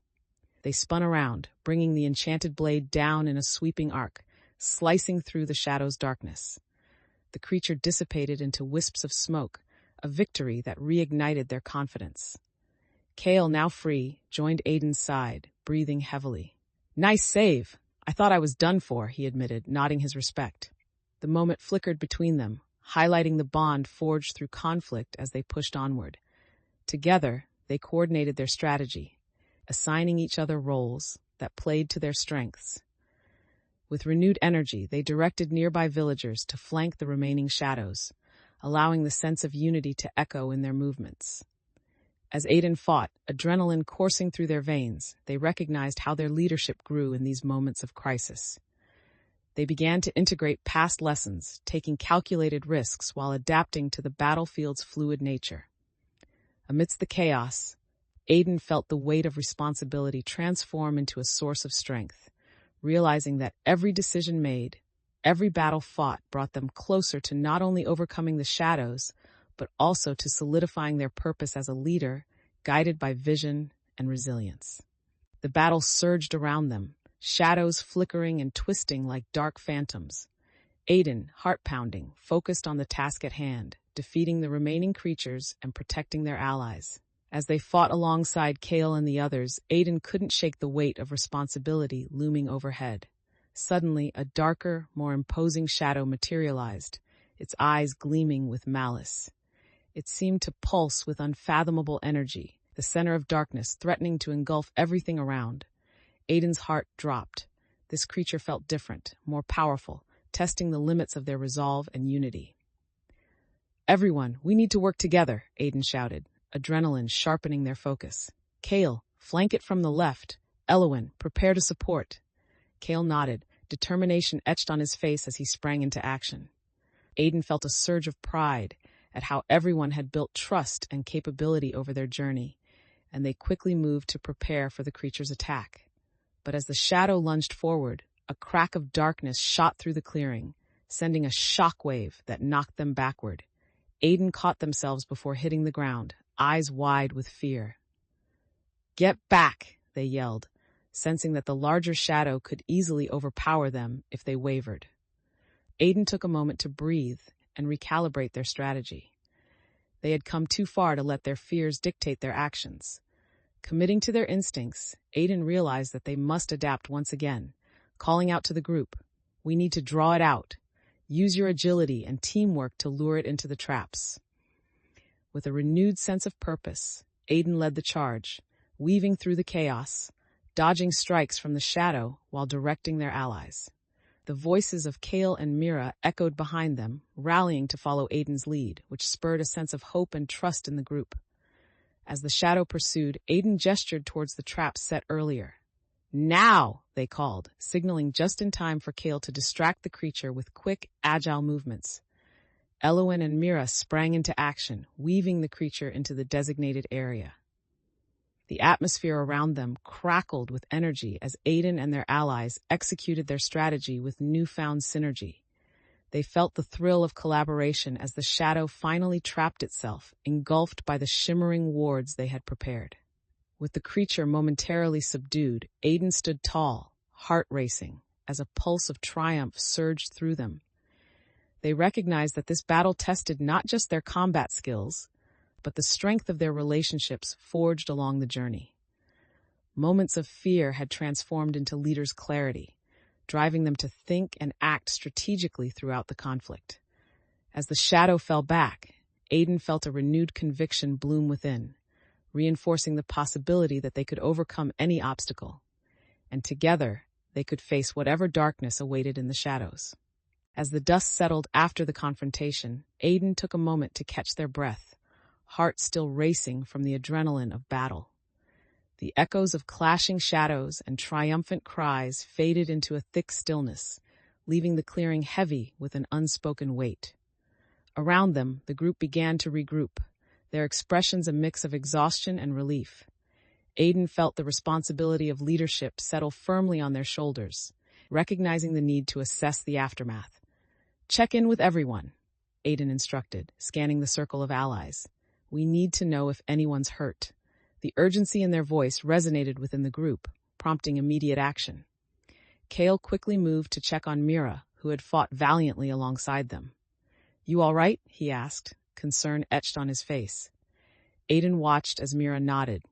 They spun around, bringing the enchanted blade down in a sweeping arc, slicing through the shadow's darkness. The creature dissipated into wisps of smoke, a victory that reignited their confidence. Kale, now free, joined Aiden's side, breathing heavily. "Nice save. I thought I was done for," he admitted, nodding his respect. The moment flickered between them, highlighting the bond forged through conflict as they pushed onward. Together, they coordinated their strategy, assigning each other roles that played to their strengths. With renewed energy, they directed nearby villagers to flank the remaining shadows, allowing the sense of unity to echo in their movements. As Aiden fought, adrenaline coursing through their veins, they recognized how their leadership grew in these moments of crisis. They began to integrate past lessons, taking calculated risks while adapting to the battlefield's fluid nature. Amidst the chaos, Aiden felt the weight of responsibility transform into a source of strength, realizing that every decision made, every battle fought brought them closer to not only overcoming the shadows, but also to solidifying their purpose as a leader, guided by vision and resilience. The battle surged around them, shadows flickering and twisting like dark phantoms. Aiden, heart-pounding, focused on the task at hand, defeating the remaining creatures and protecting their allies. As they fought alongside Kale and the others, Aiden couldn't shake the weight of responsibility looming overhead. Suddenly, a darker, more imposing shadow materialized, its eyes gleaming with malice. It seemed to pulse with unfathomable energy, the center of darkness threatening to engulf everything around. Aiden's heart dropped. This creature felt different, more powerful, testing the limits of their resolve and unity. "Everyone, we need to work together," Aiden shouted, adrenaline sharpening their focus. "Kale, flank it from the left. Elowen, prepare to support." Kale nodded, determination etched on his face as he sprang into action. Aiden felt a surge of pride at how everyone had built trust and capability over their journey, and they quickly moved to prepare for the creature's attack. But as the shadow lunged forward, a crack of darkness shot through the clearing, sending a shockwave that knocked them backward. Aiden caught themselves before hitting the ground, eyes wide with fear. "Get back!" they yelled, sensing that the larger shadow could easily overpower them if they wavered. Aiden took a moment to breathe and recalibrate their strategy. They had come too far to let their fears dictate their actions. Committing to their instincts, Aiden realized that they must adapt once again, calling out to the group, "We need to draw it out. Use your agility and teamwork to lure it into the traps." With a renewed sense of purpose, Aiden led the charge, weaving through the chaos, dodging strikes from the shadow while directing their allies. The voices of Kale and Mira echoed behind them, rallying to follow Aiden's lead, which spurred a sense of hope and trust in the group. As the shadow pursued, Aiden gestured towards the traps set earlier. "Now!" they called, signaling just in time for Kale to distract the creature with quick, agile movements. Elowen and Mira sprang into action, weaving the creature into the designated area. The atmosphere around them crackled with energy as Aiden and their allies executed their strategy with newfound synergy. They felt the thrill of collaboration as the shadow finally trapped itself, engulfed by the shimmering wards they had prepared. With the creature momentarily subdued, Aiden stood tall, heart racing, as a pulse of triumph surged through them. They recognized that this battle tested not just their combat skills, but the strength of their relationships forged along the journey. Moments of fear had transformed into leaders' clarity, driving them to think and act strategically throughout the conflict. As the shadow fell back, Aiden felt a renewed conviction bloom within, reinforcing the possibility that they could overcome any obstacle, and together they could face whatever darkness awaited in the shadows. As the dust settled after the confrontation, Aiden took a moment to catch their breath, heart still racing from the adrenaline of battle. The echoes of clashing shadows and triumphant cries faded into a thick stillness, leaving the clearing heavy with an unspoken weight. Around them, the group began to regroup, their expressions a mix of exhaustion and relief. Aiden felt the responsibility of leadership settle firmly on their shoulders, recognizing the need to assess the aftermath. "Check in with everyone," Aiden instructed, scanning the circle of allies. "We need to know if anyone's hurt." The urgency in their voice resonated within the group, prompting immediate action. Kale quickly moved to check on Mira, who had fought valiantly alongside them. "You all right?" he asked, concern etched on his face. Aiden watched as Mira nodded,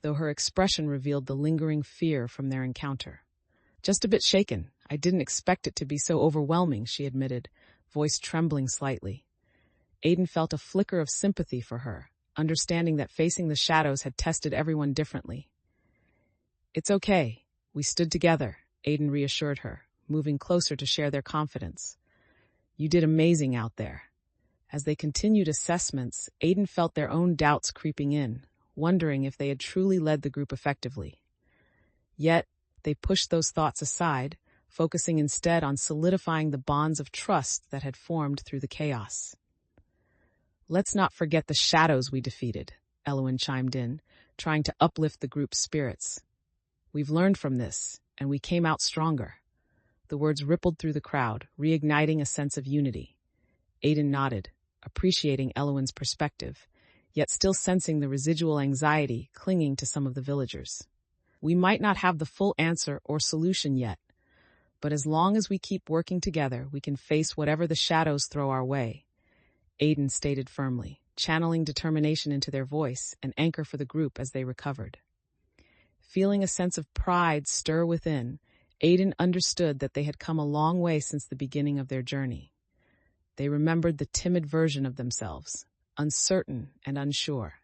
though her expression revealed the lingering fear from their encounter. "Just a bit shaken. I didn't expect it to be so overwhelming," she admitted, voice trembling slightly. Aiden felt a flicker of sympathy for her, understanding that facing the shadows had tested everyone differently. "It's okay. We stood together," Aiden reassured her, moving closer to share their confidence. "You did amazing out there." As they continued assessments, Aiden felt their own doubts creeping in, wondering if they had truly led the group effectively. Yet, they pushed those thoughts aside, focusing instead on solidifying the bonds of trust that had formed through the chaos. "Let's not forget the shadows we defeated," Elowen chimed in, trying to uplift the group's spirits. "We've learned from this, and we came out stronger." The words rippled through the crowd, reigniting a sense of unity. Aiden nodded, appreciating Elowen's perspective, yet still sensing the residual anxiety clinging to some of the villagers. "We might not have the full answer or solution yet, but as long as we keep working together, we can face whatever the shadows throw our way," Aiden stated firmly, channeling determination into their voice, an anchor for the group as they recovered. Feeling a sense of pride stir within, Aiden understood that they had come a long way since the beginning of their journey. They remembered the timid version of themselves, uncertain and unsure.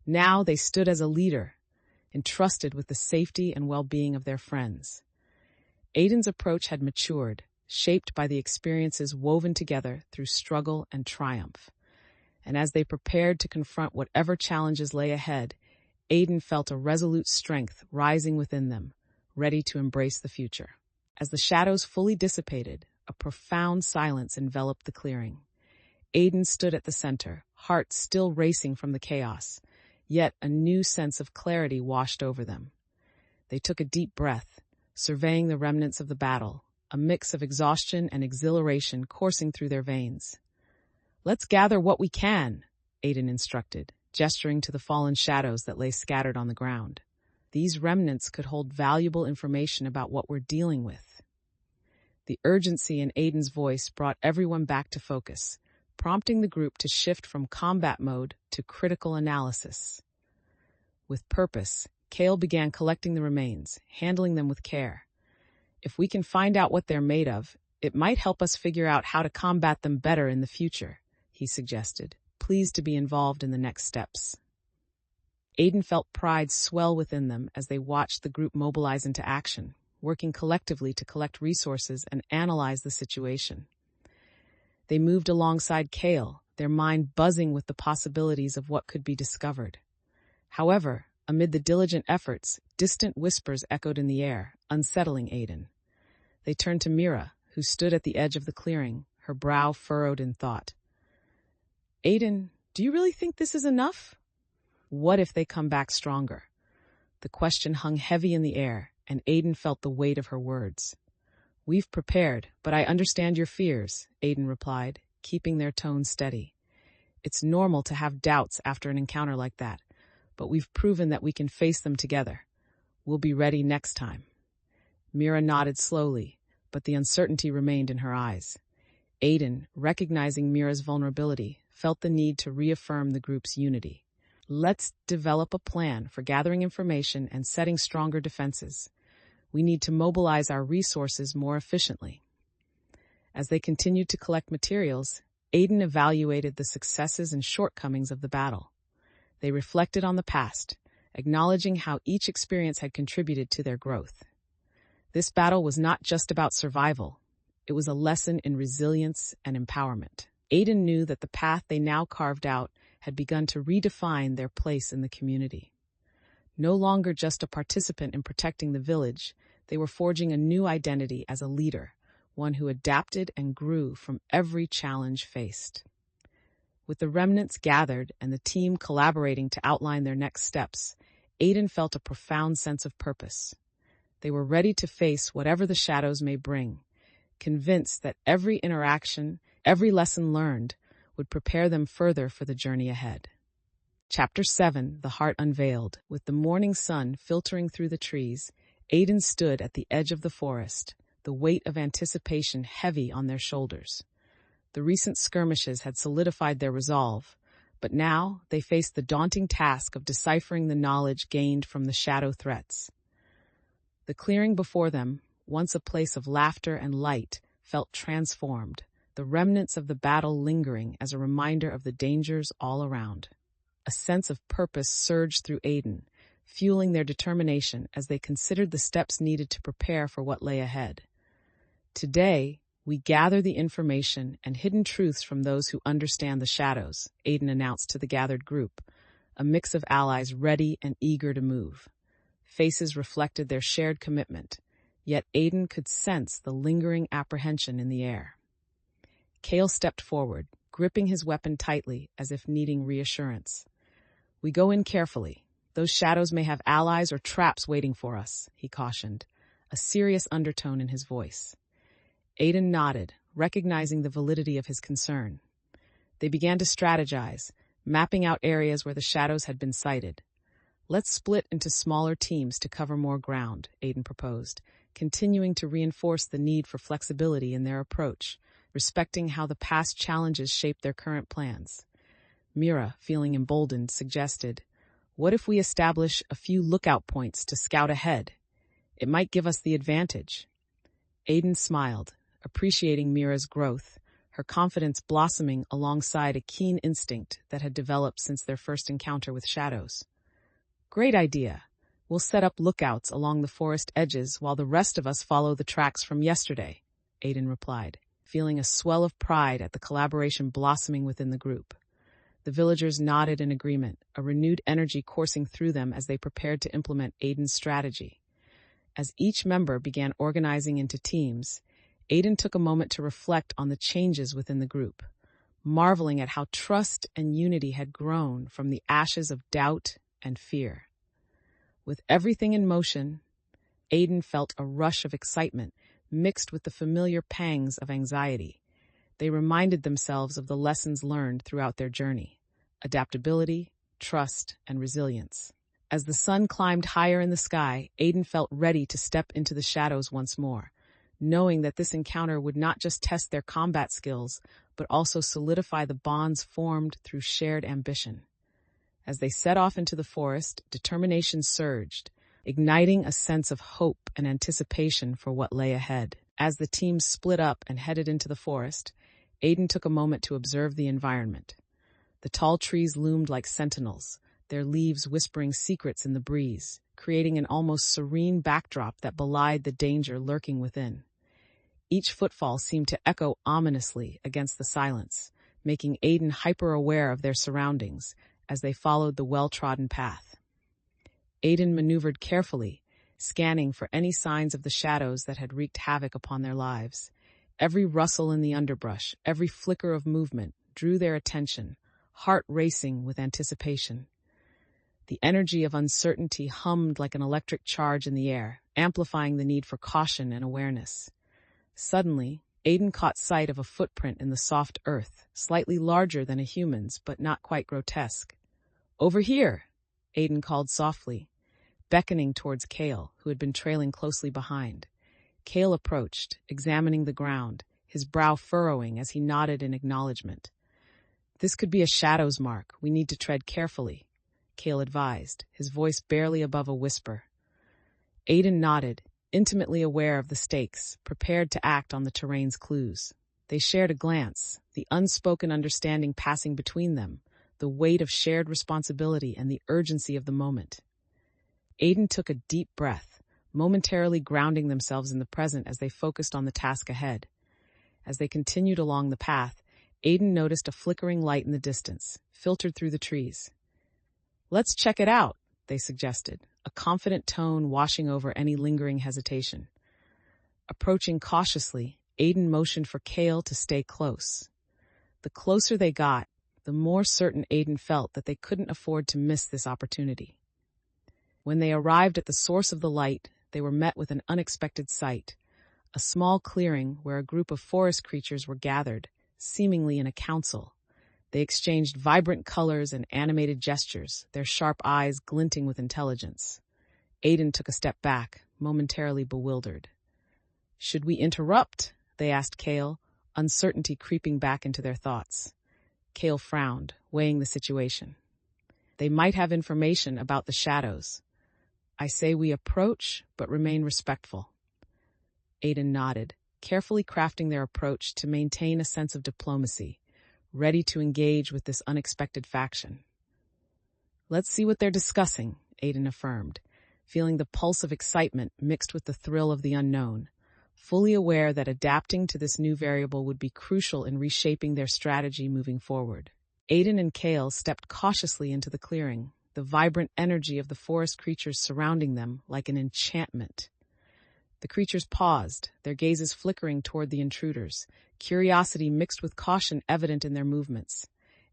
Now they stood as a leader, entrusted with the safety and well-being of their friends. Aiden's approach had matured, shaped by the experiences woven together through struggle and triumph. And as they prepared to confront whatever challenges lay ahead, Aiden felt a resolute strength rising within them, ready to embrace the future. As the shadows fully dissipated, a profound silence enveloped the clearing. Aiden stood at the center, heart still racing from the chaos, yet a new sense of clarity washed over them. They took a deep breath, surveying the remnants of the battle, a mix of exhaustion and exhilaration coursing through their veins. "Let's gather what we can," Aiden instructed, gesturing to the fallen shadows that lay scattered on the ground. These remnants could hold valuable information about what we're dealing with. The urgency in Aiden's voice brought everyone back to focus, prompting the group to shift from combat mode to critical analysis. With purpose, Kale began collecting the remains, handling them with care. "If we can find out what they're made of, it might help us figure out how to combat them better in the future," he suggested, pleased to be involved in the next steps. Aiden felt pride swell within them as they watched the group mobilize into action, working collectively to collect resources and analyze the situation. They moved alongside Kale, their mind buzzing with the possibilities of what could be discovered. However, amid the diligent efforts, distant whispers echoed in the air, unsettling Aiden. They turned to Mira, who stood at the edge of the clearing, her brow furrowed in thought. "Aiden, do you really think this is enough? What if they come back stronger?" The question hung heavy in the air, and Aiden felt the weight of her words. "We've prepared, but I understand your fears," Aiden replied, keeping their tone steady. "It's normal to have doubts after an encounter like that, but we've proven that we can face them together. We'll be ready next time." Mira nodded slowly, but the uncertainty remained in her eyes. Aiden, recognizing Mira's vulnerability, felt the need to reaffirm the group's unity. Let's develop a plan for gathering information and setting stronger defenses. We need to mobilize our resources more efficiently. As they continued to collect materials, Aiden evaluated the successes and shortcomings of the battle. They reflected on the past, acknowledging how each experience had contributed to their growth. This battle was not just about survival. It was a lesson in resilience and empowerment. Aiden knew that the path they now carved out had begun to redefine their place in the community. No longer just a participant in protecting the village, they were forging a new identity as a leader, one who adapted and grew from every challenge faced. With the remnants gathered and the team collaborating to outline their next steps, Aiden felt a profound sense of purpose. They were ready to face whatever the shadows may bring, convinced that every interaction, every lesson learned, would prepare them further for the journey ahead. Chapter 7, The Heart Unveiled. With the morning sun filtering through the trees, Aiden stood at the edge of the forest, the weight of anticipation heavy on their shoulders. The recent skirmishes had solidified their resolve, but now they faced the daunting task of deciphering the knowledge gained from the shadow threats. The clearing before them, once a place of laughter and light, felt transformed, the remnants of the battle lingering as a reminder of the dangers all around. A sense of purpose surged through Aiden, fueling their determination as they considered the steps needed to prepare for what lay ahead. Today, we gather the information and hidden truths from those who understand the shadows, Aiden announced to the gathered group, a mix of allies ready and eager to move. Faces reflected their shared commitment, yet Aiden could sense the lingering apprehension in the air. Kale stepped forward, gripping his weapon tightly as if needing reassurance. "We go in carefully. Those shadows may have allies or traps waiting for us," he cautioned, a serious undertone in his voice. Aiden nodded, recognizing the validity of his concern. They began to strategize, mapping out areas where the shadows had been sighted. "Let's split into smaller teams to cover more ground," Aiden proposed, continuing to reinforce the need for flexibility in their approach, respecting how the past challenges shaped their current plans. Mira, feeling emboldened, suggested, "What if we establish a few lookout points to scout ahead? It might give us the advantage." Aiden smiled, appreciating Mira's growth, her confidence blossoming alongside a keen instinct that had developed since their first encounter with shadows. "Great idea. We'll set up lookouts along the forest edges while the rest of us follow the tracks from yesterday," Aiden replied, feeling a swell of pride at the collaboration blossoming within the group. The villagers nodded in agreement, a renewed energy coursing through them as they prepared to implement Aiden's strategy. As each member began organizing into teams, Aiden took a moment to reflect on the changes within the group, marveling at how trust and unity had grown from the ashes of doubt and fear. With everything in motion, Aiden felt a rush of excitement mixed with the familiar pangs of anxiety. They reminded themselves of the lessons learned throughout their journey: adaptability, trust, and resilience. As the sun climbed higher in the sky, Aiden felt ready to step into the shadows once more, knowing that this encounter would not just test their combat skills, but also solidify the bonds formed through shared ambition. As they set off into the forest, determination surged, igniting a sense of hope and anticipation for what lay ahead. As the team split up and headed into the forest, Aiden took a moment to observe the environment. The tall trees loomed like sentinels, their leaves whispering secrets in the breeze, creating an almost serene backdrop that belied the danger lurking within. Each footfall seemed to echo ominously against the silence, making Aiden hyper-aware of their surroundings as they followed the well-trodden path. Aiden maneuvered carefully, scanning for any signs of the shadows that had wreaked havoc upon their lives. Every rustle in the underbrush, every flicker of movement drew their attention, heart racing with anticipation. The energy of uncertainty hummed like an electric charge in the air, amplifying the need for caution and awareness. Suddenly, Aiden caught sight of a footprint in the soft earth, slightly larger than a human's, but not quite grotesque. "Over here," Aiden called softly, beckoning towards Kale, who had been trailing closely behind. Kale approached, examining the ground, his brow furrowing as he nodded in acknowledgement. "This could be a shadow's mark. We need to tread carefully," Kale advised, his voice barely above a whisper. Aiden nodded, intimately aware of the stakes, prepared to act on the terrain's clues. They shared a glance, the unspoken understanding passing between them, the weight of shared responsibility and the urgency of the moment. Aiden took a deep breath, momentarily grounding themselves in the present as they focused on the task ahead. As they continued along the path, Aiden noticed a flickering light in the distance, filtered through the trees. "Let's check it out," they suggested, a confident tone washing over any lingering hesitation. Approaching cautiously, Aiden motioned for Kale to stay close. The closer they got, the more certain Aiden felt that they couldn't afford to miss this opportunity. When they arrived at the source of the light, they were met with an unexpected sight, a small clearing where a group of forest creatures were gathered, seemingly in a council. They exchanged vibrant colors and animated gestures, their sharp eyes glinting with intelligence. Aiden took a step back, momentarily bewildered. "Should we interrupt?" they asked Kale, uncertainty creeping back into their thoughts. Kale frowned, weighing the situation. "They might have information about the shadows. I say we approach, but remain respectful." Aiden nodded, carefully crafting their approach to maintain a sense of diplomacy, ready to engage with this unexpected faction. "Let's see what they're discussing," Aiden affirmed, feeling the pulse of excitement mixed with the thrill of the unknown, fully aware that adapting to this new variable would be crucial in reshaping their strategy moving forward. Aiden and Kale stepped cautiously into the clearing, the vibrant energy of the forest creatures surrounding them like an enchantment. The creatures paused, their gazes flickering toward the intruders, curiosity mixed with caution evident in their movements.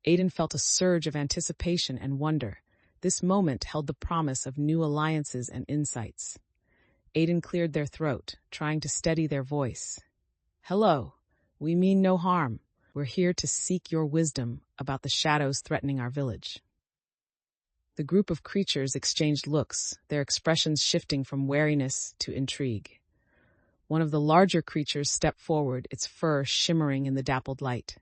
Aiden felt a surge of anticipation and wonder. This moment held the promise of new alliances and insights. Aiden cleared their throat, trying to steady their voice. "Hello, we mean no harm. We're here to seek your wisdom about the shadows threatening our village." The group of creatures exchanged looks, their expressions shifting from wariness to intrigue. One of the larger creatures stepped forward, its fur shimmering in the dappled light.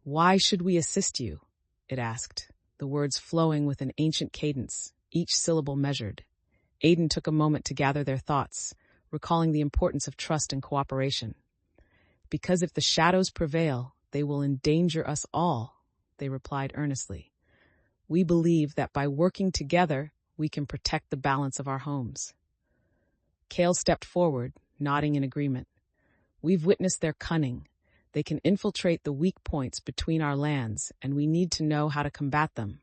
"Why should we assist you?" it asked, the words flowing with an ancient cadence, each syllable measured. Aiden took a moment to gather their thoughts, recalling the importance of trust and cooperation. "Because if the shadows prevail, they will endanger us all," they replied earnestly. "We believe that by working together, we can protect the balance of our homes." Kale stepped forward, nodding in agreement. "We've witnessed their cunning. They can infiltrate the weak points between our lands, and we need to know how to combat them."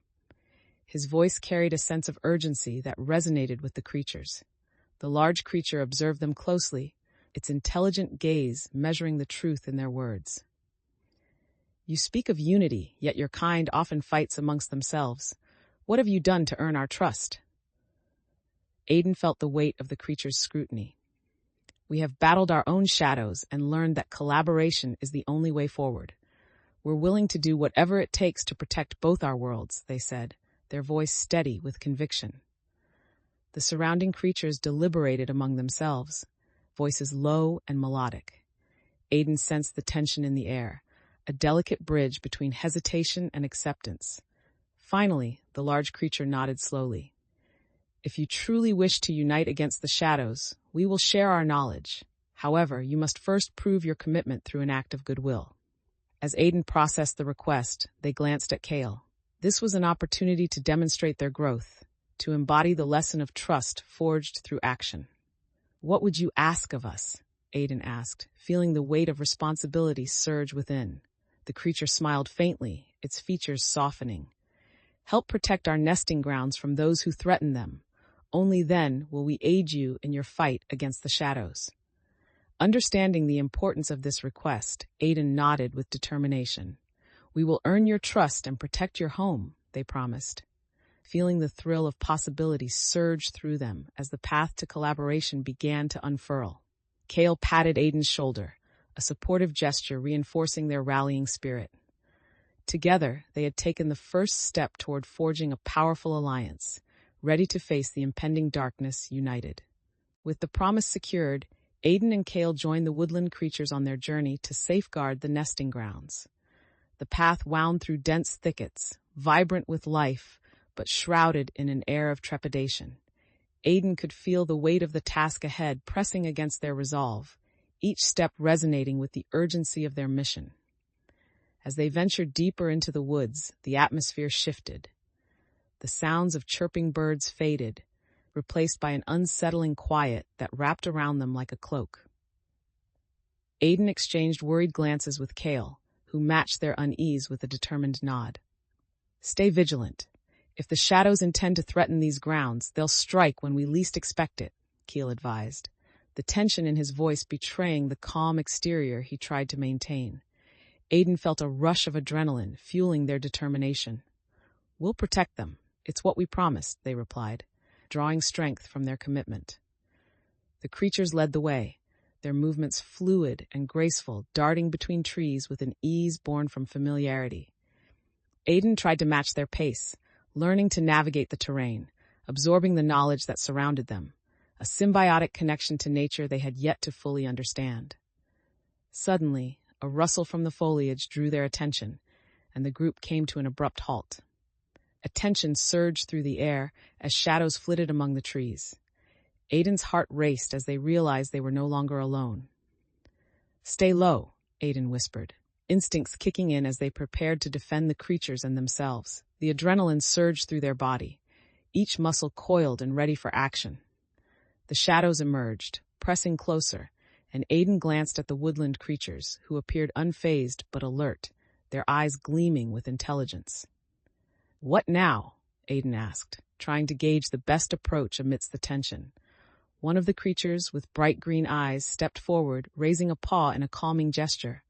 His voice carried a sense of urgency that resonated with the creatures. The large creature observed them closely, its intelligent gaze measuring the truth in their words. "You speak of unity, yet your kind often fights amongst themselves. What have you done to earn our trust?" Aiden felt the weight of the creature's scrutiny. "We have battled our own shadows and learned that collaboration is the only way forward. We're willing to do whatever it takes to protect both our worlds," they said, their voice steady with conviction. The surrounding creatures deliberated among themselves, voices low and melodic. Aiden sensed the tension in the air, a delicate bridge between hesitation and acceptance. Finally, the large creature nodded slowly. "If you truly wish to unite against the shadows, we will share our knowledge. However, you must first prove your commitment through an act of goodwill." As Aiden processed the request, they glanced at Kale. This was an opportunity to demonstrate their growth, to embody the lesson of trust forged through action. "What would you ask of us?" Aiden asked, feeling the weight of responsibility surge within. The creature smiled faintly, its features softening. "Help protect our nesting grounds from those who threaten them. Only then will we aid you in your fight against the shadows." Understanding the importance of this request, Aiden nodded with determination. "We will earn your trust and protect your home," they promised. Feeling the thrill of possibility surge through them as the path to collaboration began to unfurl. Kale patted Aiden's shoulder, a supportive gesture reinforcing their rallying spirit. Together, they had taken the first step toward forging a powerful alliance, ready to face the impending darkness united. With the promise secured, Aiden and Kale joined the woodland creatures on their journey to safeguard the nesting grounds. The path wound through dense thickets, vibrant with life, but shrouded in an air of trepidation. Aiden could feel the weight of the task ahead pressing against their resolve, each step resonating with the urgency of their mission. As they ventured deeper into the woods, the atmosphere shifted. The sounds of chirping birds faded, replaced by an unsettling quiet that wrapped around them like a cloak. Aiden exchanged worried glances with Kale, who matched their unease with a determined nod. "Stay vigilant. If the shadows intend to threaten these grounds, they'll strike when we least expect it," Keel advised, the tension in his voice betraying the calm exterior he tried to maintain. Aiden felt a rush of adrenaline, fueling their determination. "We'll protect them. It's what we promised," they replied, drawing strength from their commitment. The creatures led the way, their movements fluid and graceful, darting between trees with an ease born from familiarity. Aiden tried to match their pace, learning to navigate the terrain, absorbing the knowledge that surrounded them, a symbiotic connection to nature they had yet to fully understand. Suddenly, a rustle from the foliage drew their attention, and the group came to an abrupt halt. A tension surged through the air as shadows flitted among the trees. Aiden's heart raced as they realized they were no longer alone. "Stay low," Aiden whispered, instincts kicking in as they prepared to defend the creatures and themselves. The adrenaline surged through their body, each muscle coiled and ready for action. The shadows emerged, pressing closer, and Aiden glanced at the woodland creatures, who appeared unfazed but alert, their eyes gleaming with intelligence. "What now?" Aiden asked, trying to gauge the best approach amidst the tension. One of the creatures with bright green eyes stepped forward, raising a paw in a calming gesture.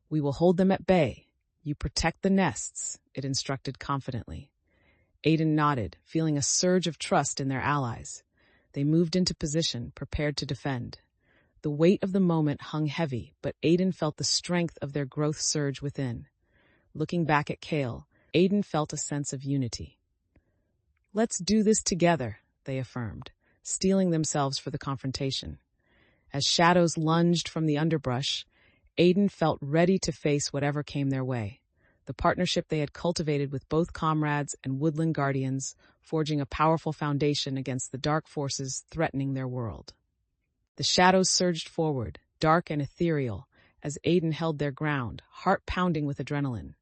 "We will hold them at bay. You protect the nests," it instructed confidently. Aiden nodded, feeling a surge of trust in their allies. They moved into position, prepared to defend. The weight of the moment hung heavy, but Aiden felt the strength of their growth surge within. Looking back at Kale, Aiden felt a sense of unity. "Let's do this together," they affirmed, steeling themselves for the confrontation. As shadows lunged from the underbrush, Aiden felt ready to face whatever came their way. The partnership they had cultivated with both comrades and woodland guardians, forging a powerful foundation against the dark forces threatening their world. The shadows surged forward, dark and ethereal, as Aiden held their ground, heart pounding with adrenaline.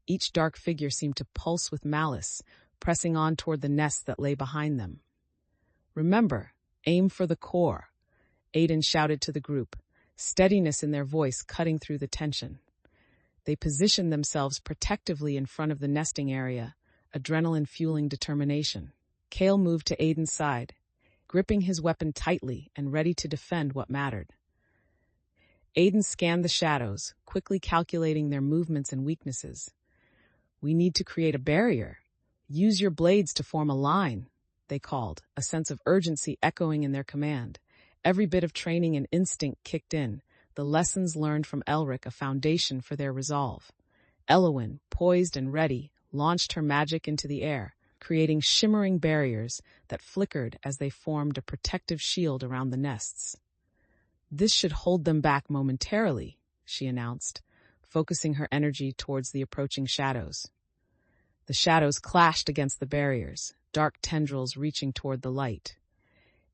Each dark figure seemed to pulse with malice, pressing on toward the nest that lay behind them. "Remember, aim for the core," Aiden shouted to the group, steadiness in their voice cutting through the tension. They positioned themselves protectively in front of the nesting area, adrenaline fueling determination. Kale moved to Aiden's side, gripping his weapon tightly and ready to defend what mattered. Aiden scanned the shadows, quickly calculating their movements and weaknesses. "We need to create a barrier. Use your blades to form a line," they called, a sense of urgency echoing in their command. Every bit of training and instinct kicked in, the lessons learned from Elric a foundation for their resolve. Elowyn, poised and ready, launched her magic into the air, creating shimmering barriers that flickered as they formed a protective shield around the nests. "This should hold them back momentarily," she announced, focusing her energy towards the approaching shadows. The shadows clashed against the barriers, dark tendrils reaching toward the light.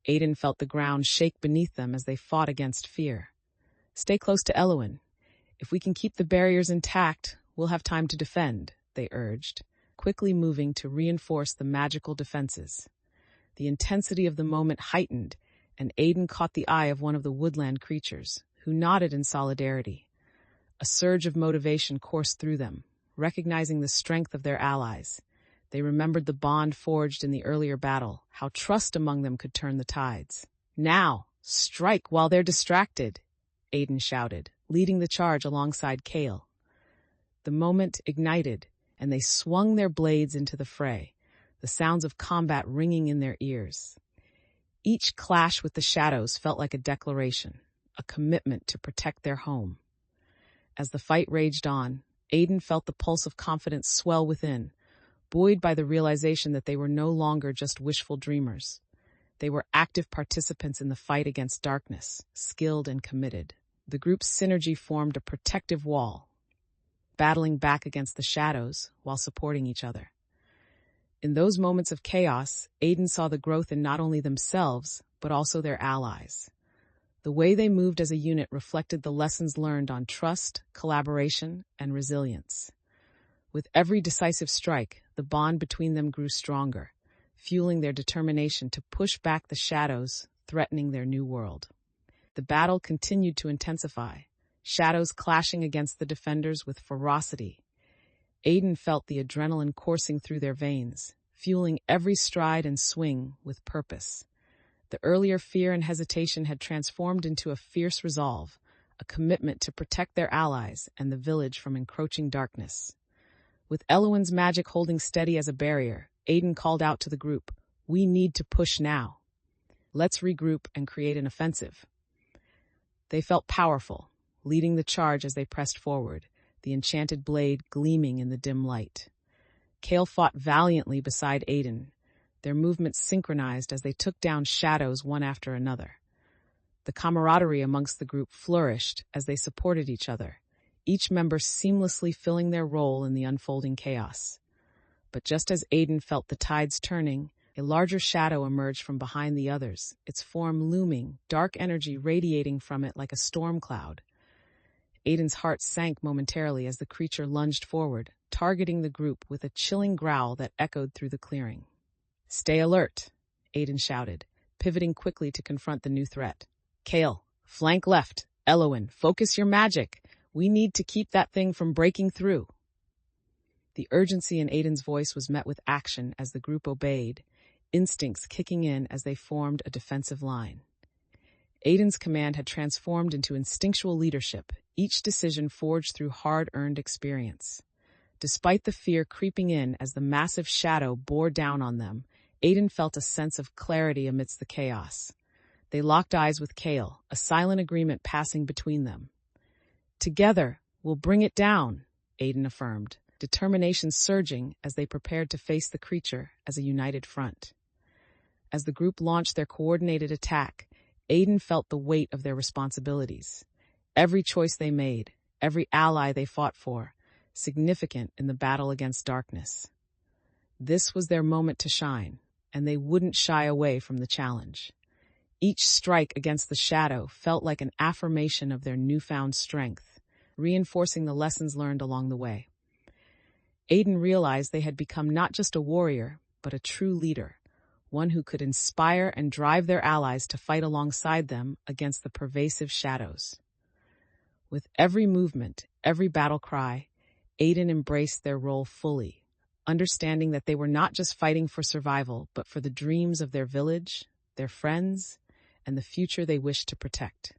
Aiden felt the ground shake beneath them as they fought against fear. "Stay close to Elowyn. If we can keep the barriers intact, we'll have time to defend," they urged, quickly moving to reinforce the magical defenses. The intensity of the moment heightened, and Aiden caught the eye of one of the woodland creatures, who nodded in solidarity. A surge of motivation coursed through them, recognizing the strength of their allies. They remembered the bond forged in the earlier battle, how trust among them could turn the tides. "Now, strike while they're distracted," Aiden shouted, leading the charge alongside Kale. The moment ignited, and they swung their blades into the fray, the sounds of combat ringing in their ears. Each clash with the shadows felt like a declaration, a commitment to protect their home. As the fight raged on, Aiden felt the pulse of confidence swell within, buoyed by the realization that they were no longer just wishful dreamers. They were active participants in the fight against darkness, skilled and committed. The group's synergy formed a protective wall, battling back against the shadows while supporting each other. In those moments of chaos, Aiden saw the growth in not only themselves, but also their allies. The way they moved as a unit reflected the lessons learned on trust, collaboration, and resilience. With every decisive strike, the bond between them grew stronger, fueling their determination to push back the shadows threatening their new world. The battle continued to intensify, shadows clashing against the defenders with ferocity. Aiden felt the adrenaline coursing through their veins, fueling every stride and swing with purpose. The earlier fear and hesitation had transformed into a fierce resolve, a commitment to protect their allies and the village from encroaching darkness. With Elowen's magic holding steady as a barrier, Aiden called out to the group, "We need to push now. Let's regroup and create an offensive." They felt powerful, leading the charge as they pressed forward, the enchanted blade gleaming in the dim light. Kale fought valiantly beside Aiden, their movements synchronized as they took down shadows one after another. The camaraderie amongst the group flourished as they supported each other, each member seamlessly filling their role in the unfolding chaos. But just as Aiden felt the tides turning, a larger shadow emerged from behind the others, its form looming, dark energy radiating from it like a storm cloud. Aiden's heart sank momentarily as the creature lunged forward, targeting the group with a chilling growl that echoed through the clearing. "Stay alert," Aiden shouted, pivoting quickly to confront the new threat. "Kale, flank left. Elowen, focus your magic. We need to keep that thing from breaking through." The urgency in Aiden's voice was met with action as the group obeyed, instincts kicking in as they formed a defensive line. Aiden's command had transformed into instinctual leadership, each decision forged through hard-earned experience. Despite the fear creeping in as the massive shadow bore down on them, Aiden felt a sense of clarity amidst the chaos. They locked eyes with Kale, a silent agreement passing between them. "Together, we'll bring it down," Aiden affirmed, determination surging as they prepared to face the creature as a united front. As the group launched their coordinated attack, Aiden felt the weight of their responsibilities. Every choice they made, every ally they fought for, significant in the battle against darkness. This was their moment to shine, and they wouldn't shy away from the challenge. Each strike against the shadow felt like an affirmation of their newfound strength, reinforcing the lessons learned along the way. Aiden realized they had become not just a warrior, but a true leader, one who could inspire and drive their allies to fight alongside them against the pervasive shadows. With every movement, every battle cry, Aiden embraced their role fully, understanding that they were not just fighting for survival, but for the dreams of their village, their friends, and the future they wished to protect.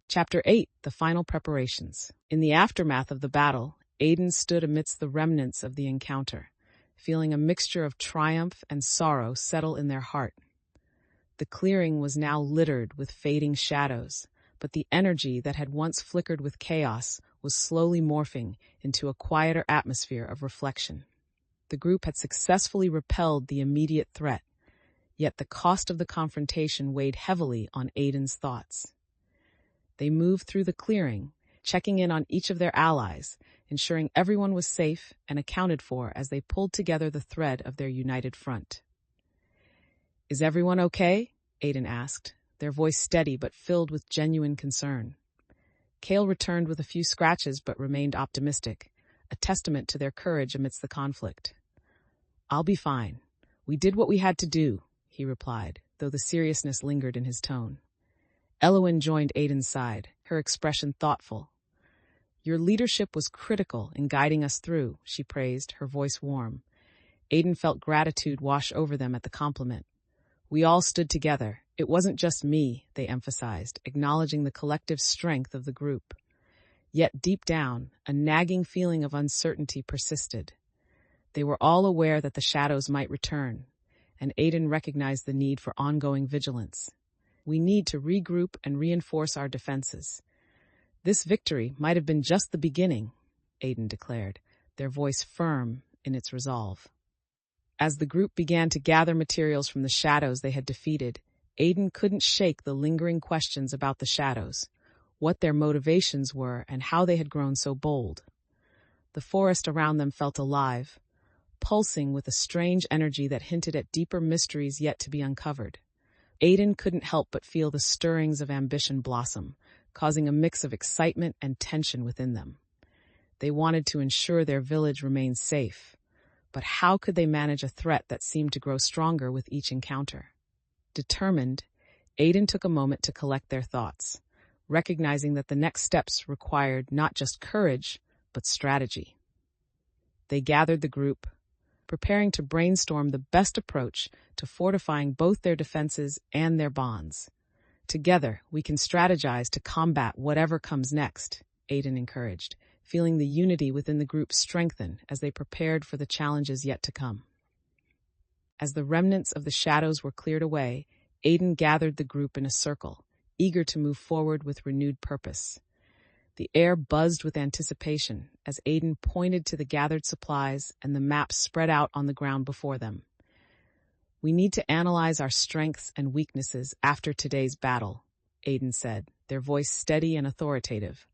Chapter 8, The Final Preparations. In the aftermath of the battle, Aiden stood amidst the remnants of the encounter, feeling a mixture of triumph and sorrow settle in their heart. The clearing was now littered with fading shadows, but the energy that had once flickered with chaos was slowly morphing into a quieter atmosphere of reflection. The group had successfully repelled the immediate threat, yet the cost of the confrontation weighed heavily on Aiden's thoughts. They moved through the clearing, checking in on each of their allies, ensuring everyone was safe and accounted for as they pulled together the thread of their united front. "Is everyone okay?" Aiden asked, their voice steady but filled with genuine concern. Kale returned with a few scratches but remained optimistic, a testament to their courage amidst the conflict. "I'll be fine. We did what we had to do," he replied, though the seriousness lingered in his tone. Elowen joined Aiden's side, her expression thoughtful. "Your leadership was critical in guiding us through," she praised, her voice warm. Aiden felt gratitude wash over them at the compliment. "We all stood together. It wasn't just me," they emphasized, acknowledging the collective strength of the group. Yet deep down, a nagging feeling of uncertainty persisted. They were all aware that the shadows might return, and Aiden recognized the need for ongoing vigilance. "We need to regroup and reinforce our defenses. This victory might have been just the beginning," Aiden declared, their voice firm in its resolve. As the group began to gather materials from the shadows they had defeated, Aiden couldn't shake the lingering questions about the shadows, what their motivations were, and how they had grown so bold. The forest around them felt alive, pulsing with a strange energy that hinted at deeper mysteries yet to be uncovered. Aiden couldn't help but feel the stirrings of ambition blossom, causing a mix of excitement and tension within them. They wanted to ensure their village remained safe, but how could they manage a threat that seemed to grow stronger with each encounter? Determined, Aiden took a moment to collect their thoughts, recognizing that the next steps required not just courage, but strategy. They gathered the group, preparing to brainstorm the best approach to fortifying both their defenses and their bonds. Together, we can strategize to combat whatever comes next, Aiden encouraged, feeling the unity within the group strengthen as they prepared for the challenges yet to come. As the remnants of the shadows were cleared away, Aiden gathered the group in a circle, eager to move forward with renewed purpose. The air buzzed with anticipation as Aiden pointed to the gathered supplies and the maps spread out on the ground before them. "We need to analyze our strengths and weaknesses after today's battle," Aiden said, their voice steady and authoritative.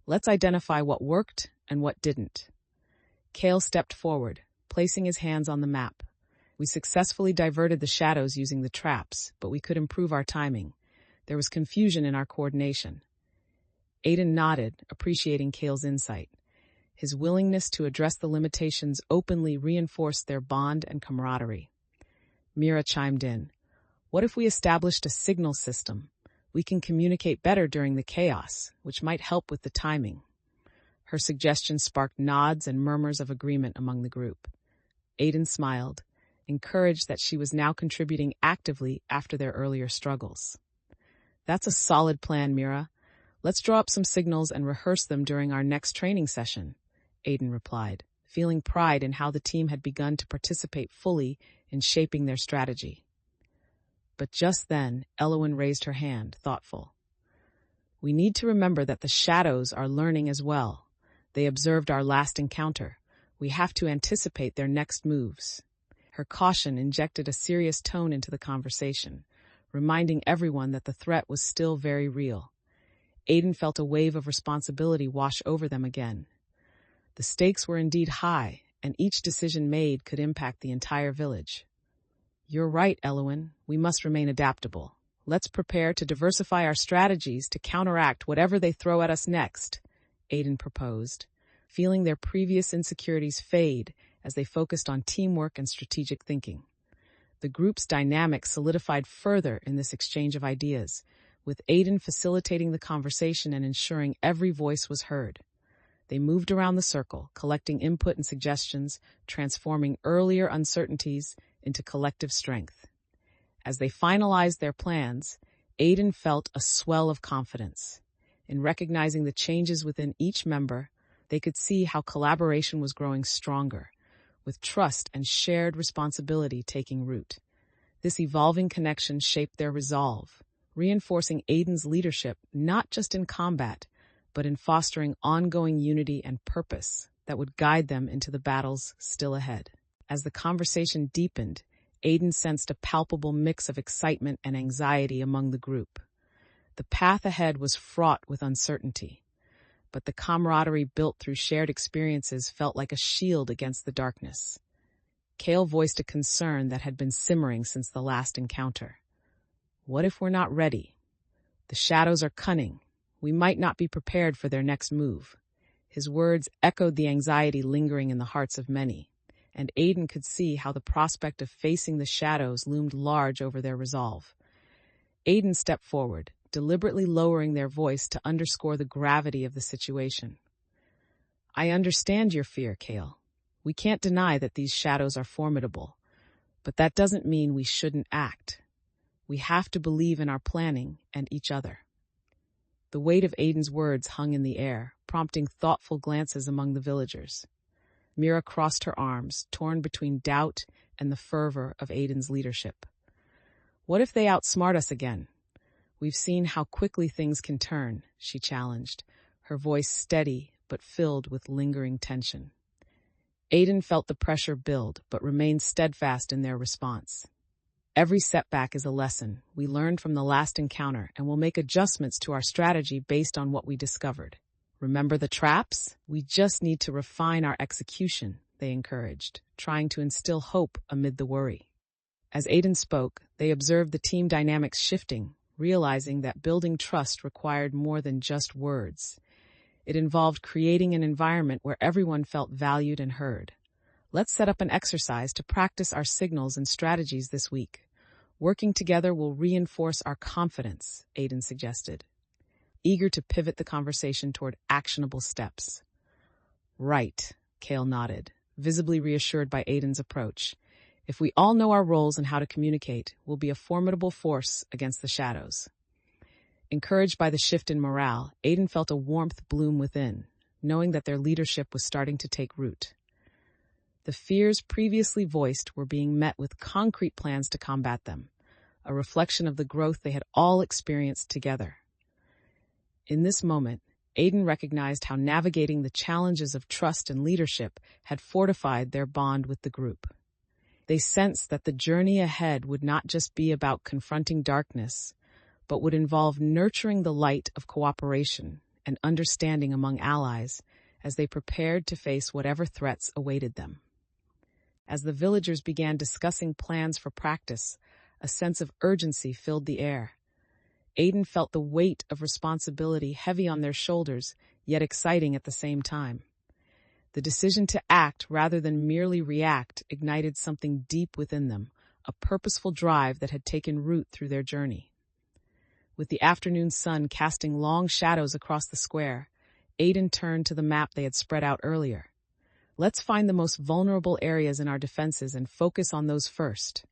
"Let's identify what worked and what didn't." Kale stepped forward, placing his hands on the map. "We successfully diverted the shadows using the traps, but we could improve our timing. There was confusion in our coordination." Aiden nodded, appreciating Kale's insight. His willingness to address the limitations openly reinforced their bond and camaraderie. Mira chimed in. "What if we established a signal system? We can communicate better during the chaos, which might help with the timing." Her suggestion sparked nods and murmurs of agreement among the group. Aiden smiled, encouraged that she was now contributing actively after their earlier struggles. "That's a solid plan, Mira. Let's draw up some signals and rehearse them during our next training session," Aiden replied, feeling pride in how the team had begun to participate fully in shaping their strategy. But just then, Elowen raised her hand, thoughtful. "We need to remember that the shadows are learning as well. They observed our last encounter. We have to anticipate their next moves." Her caution injected a serious tone into the conversation, reminding everyone that the threat was still very real. Aiden felt a wave of responsibility wash over them again. The stakes were indeed high, and each decision made could impact the entire village. "You're right, Elowen. We must remain adaptable. Let's prepare to diversify our strategies to counteract whatever they throw at us next," Aiden proposed, feeling their previous insecurities fade as they focused on teamwork and strategic thinking. The group's dynamic solidified further in this exchange of ideas, with Aiden facilitating the conversation and ensuring every voice was heard. They moved around the circle, collecting input and suggestions, transforming earlier uncertainties into collective strength. As they finalized their plans, Aiden felt a swell of confidence. In recognizing the changes within each member, they could see how collaboration was growing stronger, with trust and shared responsibility taking root. This evolving connection shaped their resolve, reinforcing Aiden's leadership not just in combat, but in fostering ongoing unity and purpose that would guide them into the battles still ahead. As the conversation deepened, Aiden sensed a palpable mix of excitement and anxiety among the group. The path ahead was fraught with uncertainty, but the camaraderie built through shared experiences felt like a shield against the darkness. Kale voiced a concern that had been simmering since the last encounter. "What if we're not ready? The shadows are cunning. We might not be prepared for their next move." His words echoed the anxiety lingering in the hearts of many, and Aiden could see how the prospect of facing the shadows loomed large over their resolve. Aiden stepped forward, deliberately lowering their voice to underscore the gravity of the situation. "I understand your fear, Kale. We can't deny that these shadows are formidable, but that doesn't mean we shouldn't act. We have to believe in our planning and each other." The weight of Aiden's words hung in the air, prompting thoughtful glances among the villagers. Mira crossed her arms, torn between doubt and the fervor of Aiden's leadership. "What if they outsmart us again? We've seen how quickly things can turn," she challenged, her voice steady but filled with lingering tension. Aiden felt the pressure build, but remained steadfast in their response. Every setback is a lesson. We learned from the last encounter and will make adjustments to our strategy based on what we discovered. Remember the traps? We just need to refine our execution, they encouraged, trying to instill hope amid the worry. As Aiden spoke, they observed the team dynamics shifting, realizing that building trust required more than just words. It involved creating an environment where everyone felt valued and heard. Let's set up an exercise to practice our signals and strategies this week. Working together will reinforce our confidence, Aiden suggested, eager to pivot the conversation toward actionable steps. Right, Kale nodded, visibly reassured by Aiden's approach. If we all know our roles and how to communicate, we'll be a formidable force against the shadows. Encouraged by the shift in morale, Aiden felt a warmth bloom within, knowing that their leadership was starting to take root. The fears previously voiced were being met with concrete plans to combat them, a reflection of the growth they had all experienced together. In this moment, Aiden recognized how navigating the challenges of trust and leadership had fortified their bond with the group. They sensed that the journey ahead would not just be about confronting darkness, but would involve nurturing the light of cooperation and understanding among allies as they prepared to face whatever threats awaited them. As the villagers began discussing plans for practice, a sense of urgency filled the air. Aiden felt the weight of responsibility heavy on their shoulders, yet exciting at the same time. The decision to act rather than merely react ignited something deep within them, a purposeful drive that had taken root through their journey. With the afternoon sun casting long shadows across the square, Aiden turned to the map they had spread out earlier. Let's find the most vulnerable areas in our defenses and focus on those first.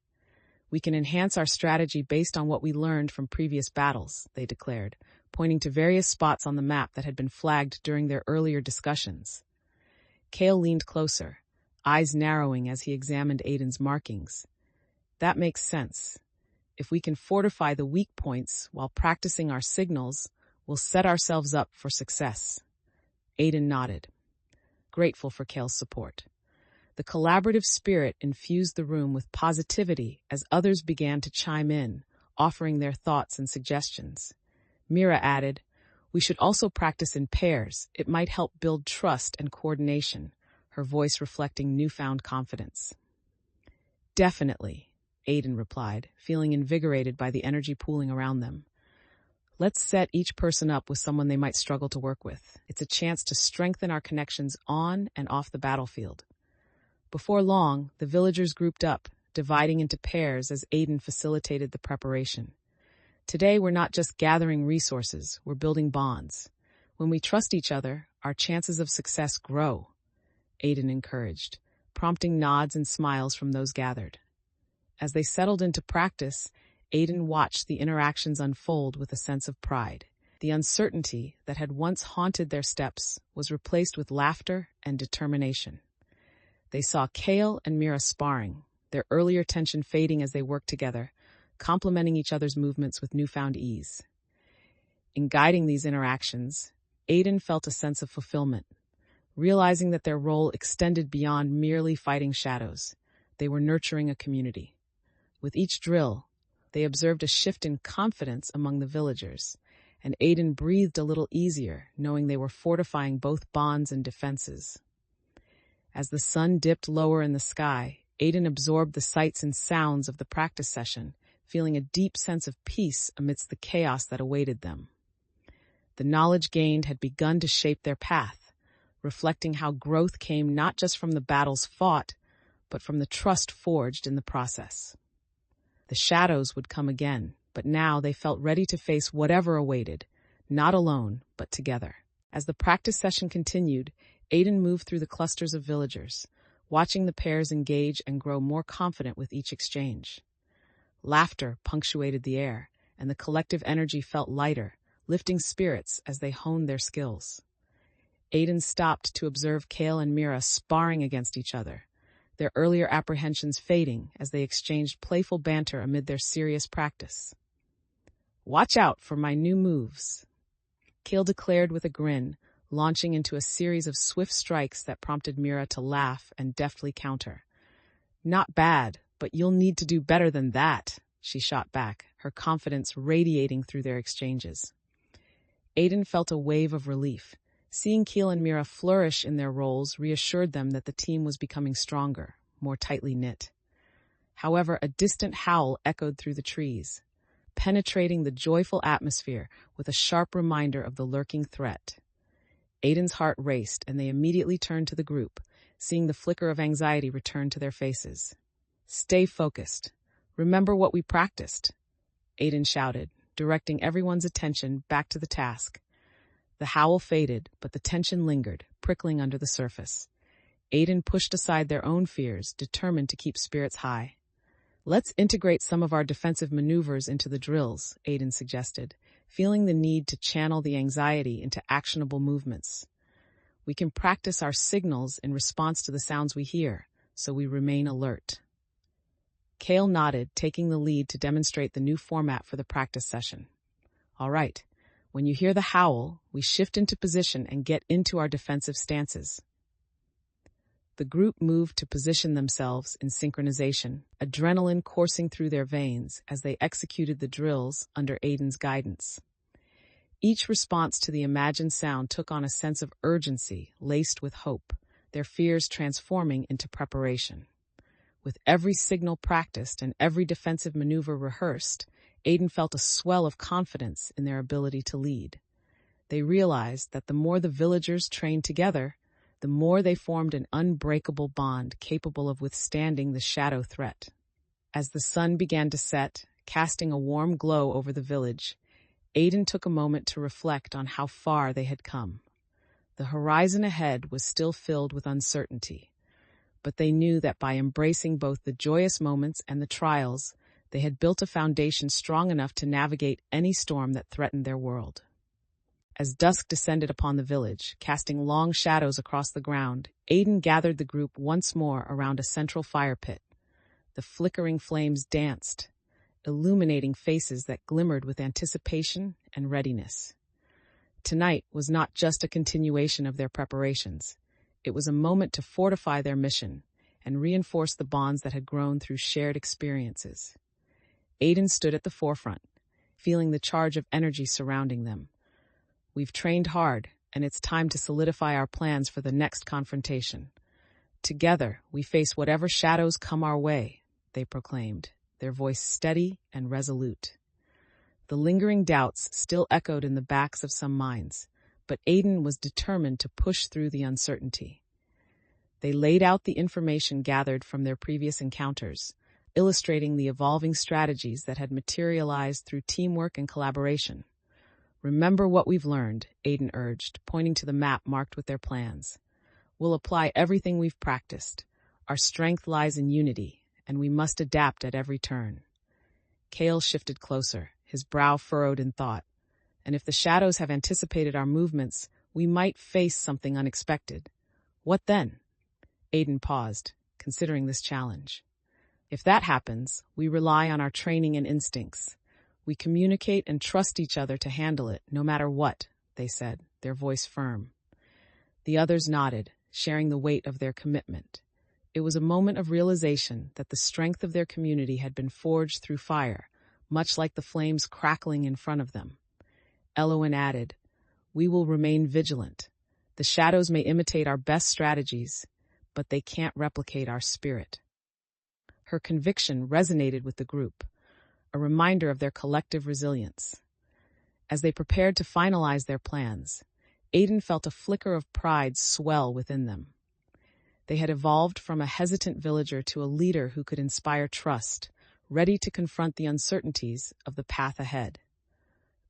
We can enhance our strategy based on what we learned from previous battles, they declared, pointing to various spots on the map that had been flagged during their earlier discussions. Kale leaned closer, eyes narrowing as he examined Aiden's markings. That makes sense. If we can fortify the weak points while practicing our signals, we'll set ourselves up for success. Aiden nodded, grateful for Kale's support. The collaborative spirit infused the room with positivity as others began to chime in, offering their thoughts and suggestions. Mira added, "We should also practice in pairs. It might help build trust and coordination," her voice reflecting newfound confidence. "Definitely," Aiden replied, feeling invigorated by the energy pooling around them. "Let's set each person up with someone they might struggle to work with. It's a chance to strengthen our connections on and off the battlefield." Before long, the villagers grouped up, dividing into pairs as Aiden facilitated the preparation. Today, we're not just gathering resources, we're building bonds. When we trust each other, our chances of success grow, Aiden encouraged, prompting nods and smiles from those gathered. As they settled into practice, Aiden watched the interactions unfold with a sense of pride. The uncertainty that had once haunted their steps was replaced with laughter and determination. They saw Kale and Mira sparring, their earlier tension fading as they worked together, complementing each other's movements with newfound ease. In guiding these interactions, Aiden felt a sense of fulfillment, realizing that their role extended beyond merely fighting shadows. They were nurturing a community. With each drill, they observed a shift in confidence among the villagers, and Aiden breathed a little easier, knowing they were fortifying both bonds and defenses. As the sun dipped lower in the sky, Aiden absorbed the sights and sounds of the practice session, feeling a deep sense of peace amidst the chaos that awaited them. The knowledge gained had begun to shape their path, reflecting how growth came not just from the battles fought, but from the trust forged in the process. The shadows would come again, but now they felt ready to face whatever awaited, not alone, but together. As the practice session continued, Aiden moved through the clusters of villagers, watching the pairs engage and grow more confident with each exchange. Laughter punctuated the air, and the collective energy felt lighter, lifting spirits as they honed their skills. Aiden stopped to observe Kale and Mira sparring against each other, their earlier apprehensions fading as they exchanged playful banter amid their serious practice. "Watch out for my new moves," Kale declared with a grin, launching into a series of swift strikes that prompted Mira to laugh and deftly counter. "Not bad, but you'll need to do better than that, she shot back, her confidence radiating through their exchanges. Aiden felt a wave of relief. Seeing Keel and Mira flourish in their roles reassured them that the team was becoming stronger, more tightly knit. However, a distant howl echoed through the trees, penetrating the joyful atmosphere with a sharp reminder of the lurking threat. Aiden's heart raced, and they immediately turned to the group, seeing the flicker of anxiety return to their faces. "Stay focused. Remember what we practiced," Aiden shouted, directing everyone's attention back to the task. The howl faded, but the tension lingered, prickling under the surface. Aiden pushed aside their own fears, determined to keep spirits high. "Let's integrate some of our defensive maneuvers into the drills," Aiden suggested, feeling the need to channel the anxiety into actionable movements. "We can practice our signals in response to the sounds we hear, so we remain alert." Kale nodded, taking the lead to demonstrate the new format for the practice session. "All right. When you hear the howl, we shift into position and get into our defensive stances." The group moved to position themselves in synchronization, adrenaline coursing through their veins as they executed the drills under Aiden's guidance. Each response to the imagined sound took on a sense of urgency laced with hope, their fears transforming into preparation. With every signal practiced and every defensive maneuver rehearsed, Aiden felt a swell of confidence in their ability to lead. They realized that the more the villagers trained together, the more they formed an unbreakable bond capable of withstanding the shadow threat. As the sun began to set, casting a warm glow over the village, Aiden took a moment to reflect on how far they had come. The horizon ahead was still filled with uncertainty, but they knew that by embracing both the joyous moments and the trials, they had built a foundation strong enough to navigate any storm that threatened their world. As dusk descended upon the village, casting long shadows across the ground, Aiden gathered the group once more around a central fire pit. The flickering flames danced, illuminating faces that glimmered with anticipation and readiness. Tonight was not just a continuation of their preparations. It was a moment to fortify their mission and reinforce the bonds that had grown through shared experiences. Aiden stood at the forefront, feeling the charge of energy surrounding them. "We've trained hard, and it's time to solidify our plans for the next confrontation. Together, we face whatever shadows come our way," they proclaimed, their voice steady and resolute. The lingering doubts still echoed in the backs of some minds, but Aiden was determined to push through the uncertainty. They laid out the information gathered from their previous encounters, illustrating the evolving strategies that had materialized through teamwork and collaboration. "Remember what we've learned," Aiden urged, pointing to the map marked with their plans. "We'll apply everything we've practiced. Our strength lies in unity, and we must adapt at every turn." Kale shifted closer, his brow furrowed in thought. "And if the shadows have anticipated our movements, we might face something unexpected. What then?" Aiden paused, considering this challenge. "If that happens, we rely on our training and instincts. We communicate and trust each other to handle it, no matter what," they said, their voice firm. The others nodded, sharing the weight of their commitment. It was a moment of realization that the strength of their community had been forged through fire, much like the flames crackling in front of them. Elowen added, "We will remain vigilant. The shadows may imitate our best strategies, but they can't replicate our spirit." Her conviction resonated with the group, a reminder of their collective resilience. As they prepared to finalize their plans, Aiden felt a flicker of pride swell within them. They had evolved from a hesitant villager to a leader who could inspire trust, ready to confront the uncertainties of the path ahead.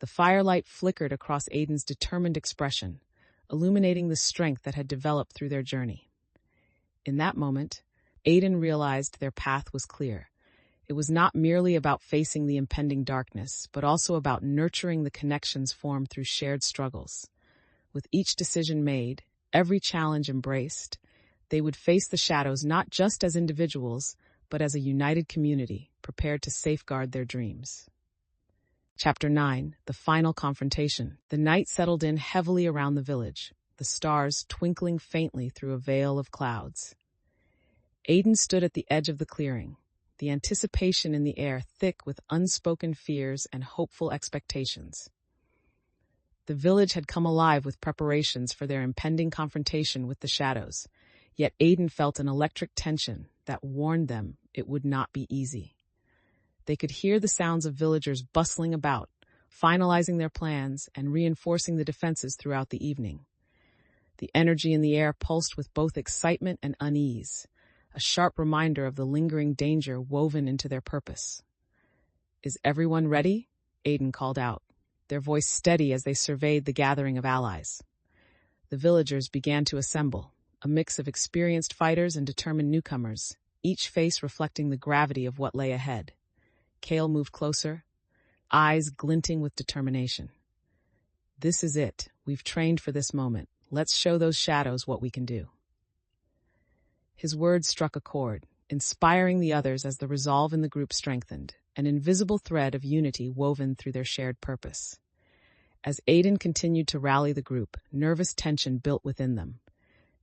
The firelight flickered across Aiden's determined expression, illuminating the strength that had developed through their journey. In that moment, Aiden realized their path was clear. It was not merely about facing the impending darkness, but also about nurturing the connections formed through shared struggles. With each decision made, every challenge embraced, they would face the shadows not just as individuals, but as a united community, prepared to safeguard their dreams. Chapter 9, The Final Confrontation. The night settled in heavily around the village, the stars twinkling faintly through a veil of clouds. Aiden stood at the edge of the clearing, the anticipation in the air thick with unspoken fears and hopeful expectations. The village had come alive with preparations for their impending confrontation with the shadows, yet Aiden felt an electric tension that warned them it would not be easy. They could hear the sounds of villagers bustling about, finalizing their plans and reinforcing the defenses throughout the evening. The energy in the air pulsed with both excitement and unease, a sharp reminder of the lingering danger woven into their purpose. "Is everyone ready?" Aiden called out, their voice steady as they surveyed the gathering of allies. The villagers began to assemble, a mix of experienced fighters and determined newcomers, each face reflecting the gravity of what lay ahead. Kale moved closer, eyes glinting with determination. "This is it. We've trained for this moment. Let's show those shadows what we can do." His words struck a chord, inspiring the others as the resolve in the group strengthened, an invisible thread of unity woven through their shared purpose. As Aiden continued to rally the group, nervous tension built within them.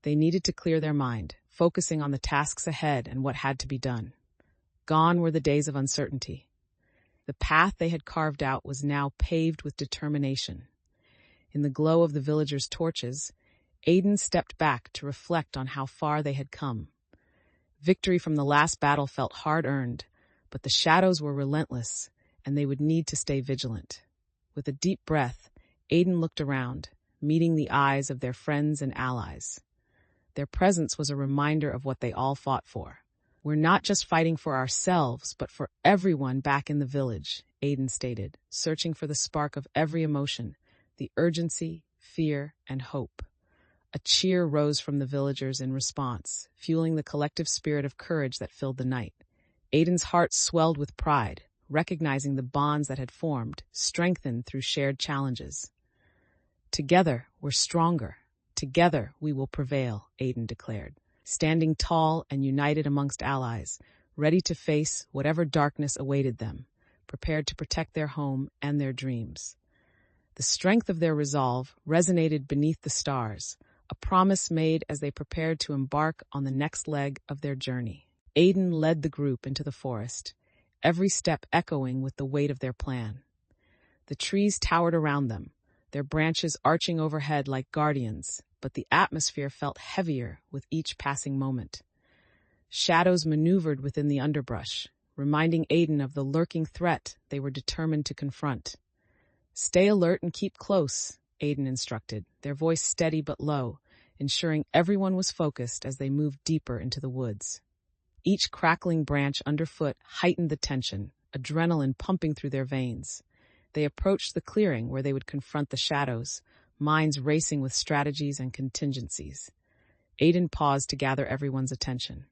They needed to clear their mind, focusing on the tasks ahead and what had to be done. Gone were the days of uncertainty. The path they had carved out was now paved with determination. In the glow of the villagers' torches, Aiden stepped back to reflect on how far they had come. Victory from the last battle felt hard-earned, but the shadows were relentless, and they would need to stay vigilant. With a deep breath, Aiden looked around, meeting the eyes of their friends and allies. Their presence was a reminder of what they all fought for. "We're not just fighting for ourselves, but for everyone back in the village," Aiden stated, searching for the spark of every emotion, the urgency, fear, and hope. A cheer rose from the villagers in response, fueling the collective spirit of courage that filled the night. Aiden's heart swelled with pride, recognizing the bonds that had formed, strengthened through shared challenges. "Together, we're stronger. Together, we will prevail," Aiden declared, standing tall and united amongst allies, ready to face whatever darkness awaited them, prepared to protect their home and their dreams. The strength of their resolve resonated beneath the stars, a promise made as they prepared to embark on the next leg of their journey. Aiden led the group into the forest, every step echoing with the weight of their plan. The trees towered around them, their branches arching overhead like guardians, but the atmosphere felt heavier with each passing moment. Shadows maneuvered within the underbrush, reminding Aiden of the lurking threat they were determined to confront. "Stay alert and keep close," Aiden instructed, their voice steady but low, ensuring everyone was focused as they moved deeper into the woods. Each crackling branch underfoot heightened the tension, adrenaline pumping through their veins. They approached the clearing where they would confront the shadows, minds racing with strategies and contingencies. Aiden paused to gather everyone's attention.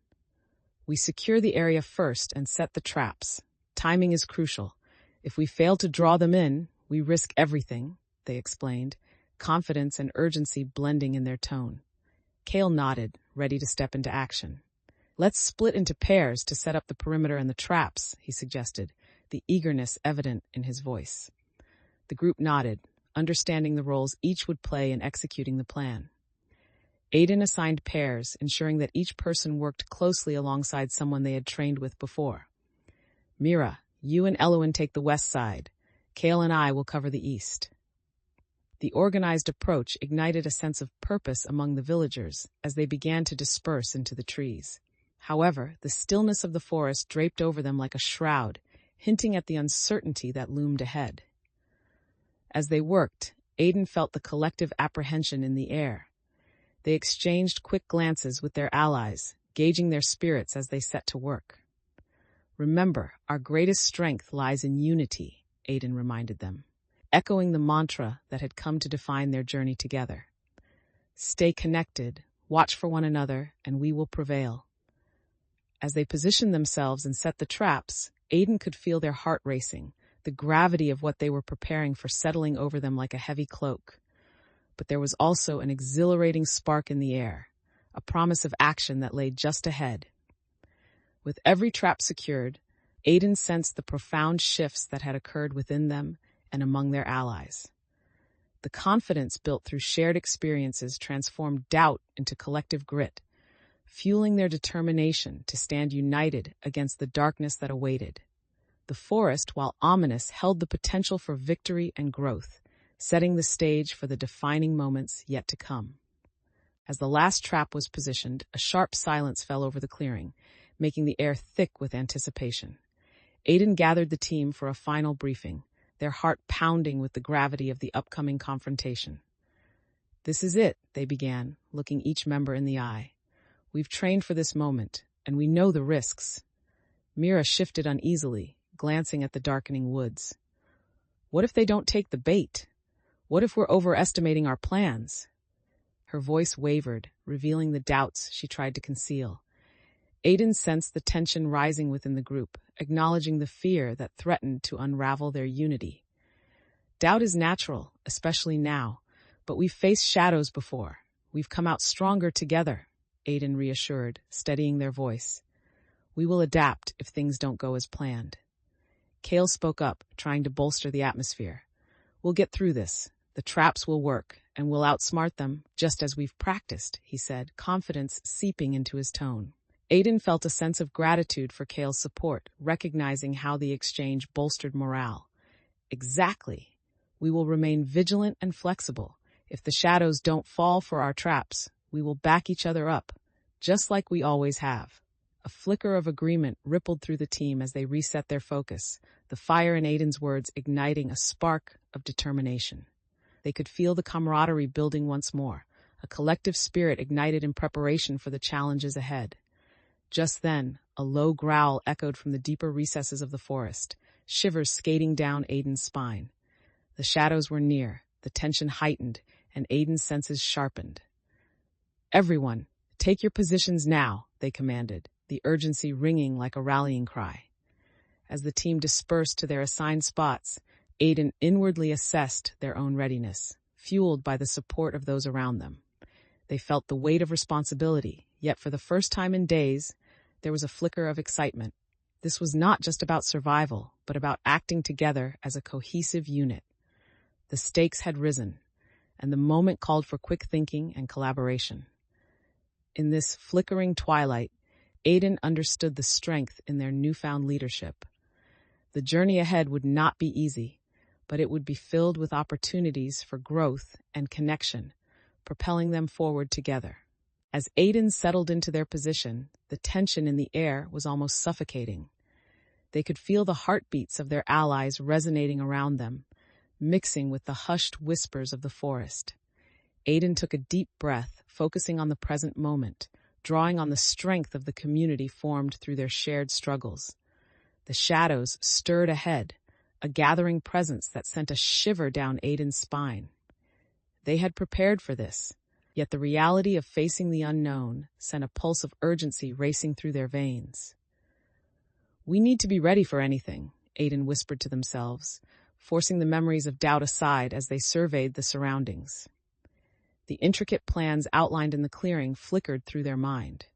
"We secure the area first and set the traps. Timing is crucial. If we fail to draw them in, we risk everything," they explained, confidence and urgency blending in their tone. Kale nodded, ready to step into action. "Let's split into pairs to set up the perimeter and the traps," he suggested, the eagerness evident in his voice. The group nodded, understanding the roles each would play in executing the plan. Aiden assigned pairs, ensuring that each person worked closely alongside someone they had trained with before. "Mira, you and Elowen take the west side. Kale and I will cover the east." The organized approach ignited a sense of purpose among the villagers as they began to disperse into the trees. However, the stillness of the forest draped over them like a shroud, hinting at the uncertainty that loomed ahead. As they worked, Aiden felt the collective apprehension in the air. They exchanged quick glances with their allies, gauging their spirits as they set to work. "Remember, our greatest strength lies in unity," Aiden reminded them, echoing the mantra that had come to define their journey together. "Stay connected, watch for one another, and we will prevail." As they positioned themselves and set the traps, Aiden could feel their heart racing, the gravity of what they were preparing for settling over them like a heavy cloak. But there was also an exhilarating spark in the air, a promise of action that lay just ahead. With every trap secured, Aiden sensed the profound shifts that had occurred within them and among their allies. The confidence built through shared experiences transformed doubt into collective grit, fueling their determination to stand united against the darkness that awaited. The forest, while ominous, held the potential for victory and growth, setting the stage for the defining moments yet to come. As the last trap was positioned, a sharp silence fell over the clearing, making the air thick with anticipation. Aiden gathered the team for a final briefing, their heart pounding with the gravity of the upcoming confrontation. "This is it," they began, looking each member in the eye. "We've trained for this moment, and we know the risks." Mira shifted uneasily, glancing at the darkening woods. "What if they don't take the bait? What if we're overestimating our plans?" Her voice wavered, revealing the doubts she tried to conceal. Aiden sensed the tension rising within the group, acknowledging the fear that threatened to unravel their unity. "Doubt is natural, especially now, but we've faced shadows before. We've come out stronger together," Aiden reassured, steadying their voice. "We will adapt if things don't go as planned." Kale spoke up, trying to bolster the atmosphere. "We'll get through this. The traps will work, and we'll outsmart them, just as we've practiced," he said, confidence seeping into his tone. Aiden felt a sense of gratitude for Kale's support, recognizing how the exchange bolstered morale. "Exactly. We will remain vigilant and flexible. If the shadows don't fall for our traps, we will back each other up, just like we always have." A flicker of agreement rippled through the team as they reset their focus, the fire in Aiden's words igniting a spark of determination. They could feel the camaraderie building once more, a collective spirit ignited in preparation for the challenges ahead. Just then, a low growl echoed from the deeper recesses of the forest, shivers skating down Aiden's spine. The shadows were near, the tension heightened, and Aiden's senses sharpened. "Everyone, take your positions now," they commanded, the urgency ringing like a rallying cry. As the team dispersed to their assigned spots, Aiden inwardly assessed their own readiness, fueled by the support of those around them. They felt the weight of responsibility, yet for the first time in days, there was a flicker of excitement. This was not just about survival, but about acting together as a cohesive unit. The stakes had risen, and the moment called for quick thinking and collaboration. In this flickering twilight, Aiden understood the strength in their newfound leadership. The journey ahead would not be easy, but it would be filled with opportunities for growth and connection, propelling them forward together. As Aiden settled into their position, the tension in the air was almost suffocating. They could feel the heartbeats of their allies resonating around them, mixing with the hushed whispers of the forest. Aiden took a deep breath, focusing on the present moment, drawing on the strength of the community formed through their shared struggles. The shadows stirred ahead, a gathering presence that sent a shiver down Aiden's spine. They had prepared for this, yet the reality of facing the unknown sent a pulse of urgency racing through their veins. "We need to be ready for anything," Aiden whispered to themselves, forcing the memories of doubt aside as they surveyed the surroundings. The intricate plans outlined in the clearing flickered through their mind,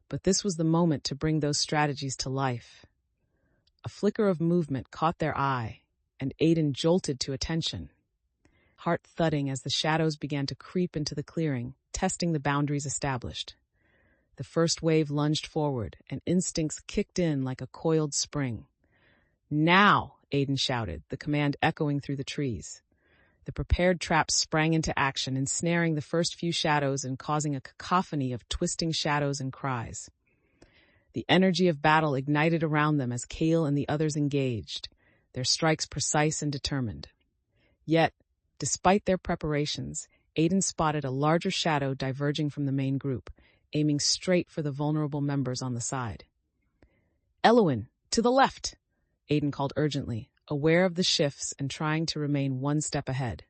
but this was the moment to bring those strategies to life. A flicker of movement caught their eye, and Aiden jolted to attention, heart thudding as the shadows began to creep into the clearing, testing the boundaries established. The first wave lunged forward, and instincts kicked in like a coiled spring. "Now!" Aiden shouted, the command echoing through the trees. The prepared traps sprang into action, ensnaring the first few shadows and causing a cacophony of twisting shadows and cries. The energy of battle ignited around them as Kale and the others engaged, their strikes precise and determined. Yet, despite their preparations, Aiden spotted a larger shadow diverging from the main group, aiming straight for the vulnerable members on the side. "Elowin, to the left!" Aiden called urgently, aware of the shifts and trying to remain one step ahead.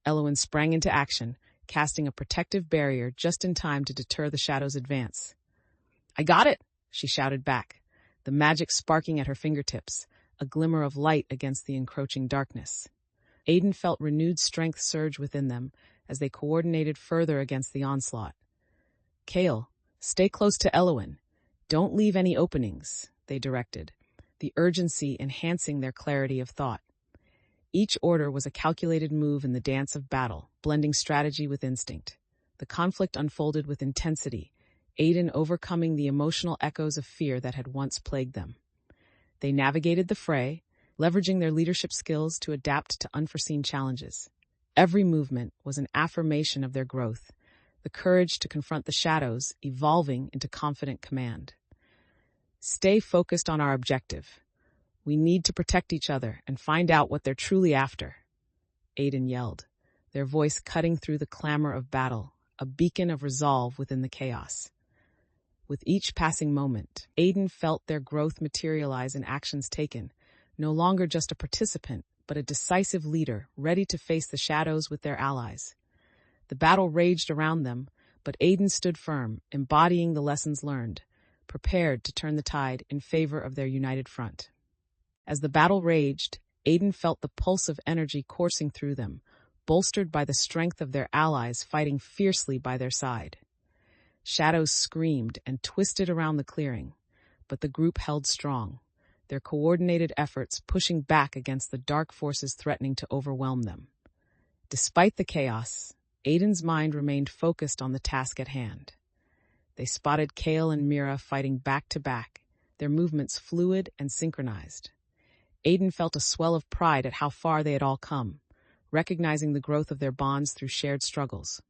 Elowin sprang into action, casting a protective barrier just in time to deter the shadow's advance. "I got it!" she shouted back, the magic sparking at her fingertips, a glimmer of light against the encroaching darkness. Aiden felt renewed strength surge within them as they coordinated further against the onslaught. "Kale, stay close to Elowin. Don't leave any openings," they directed, the urgency enhancing their clarity of thought. Each order was a calculated move in the dance of battle, blending strategy with instinct. The conflict unfolded with intensity, Aiden overcoming the emotional echoes of fear that had once plagued them. They navigated the fray, leveraging their leadership skills to adapt to unforeseen challenges. Every movement was an affirmation of their growth, the courage to confront the shadows, evolving into confident command. Stay focused on our objective. We need to protect each other and find out what they're truly after, Aiden yelled, their voice cutting through the clamor of battle, a beacon of resolve within the chaos. With each passing moment, Aiden felt their growth materialize in actions taken, no longer just a participant, but a decisive leader ready to face the shadows with their allies. The battle raged around them, but Aiden stood firm, embodying the lessons learned, prepared to turn the tide in favor of their united front. As the battle raged, Aiden felt the pulse of energy coursing through them, bolstered by the strength of their allies fighting fiercely by their side. Shadows screamed and twisted around the clearing, but the group held strong, their coordinated efforts pushing back against the dark forces threatening to overwhelm them. Despite the chaos, Aiden's mind remained focused on the task at hand. They spotted Kale and Mira fighting back-to-back, their movements fluid and synchronized. Aiden felt a swell of pride at how far they had all come, recognizing the growth of their bonds through shared struggles.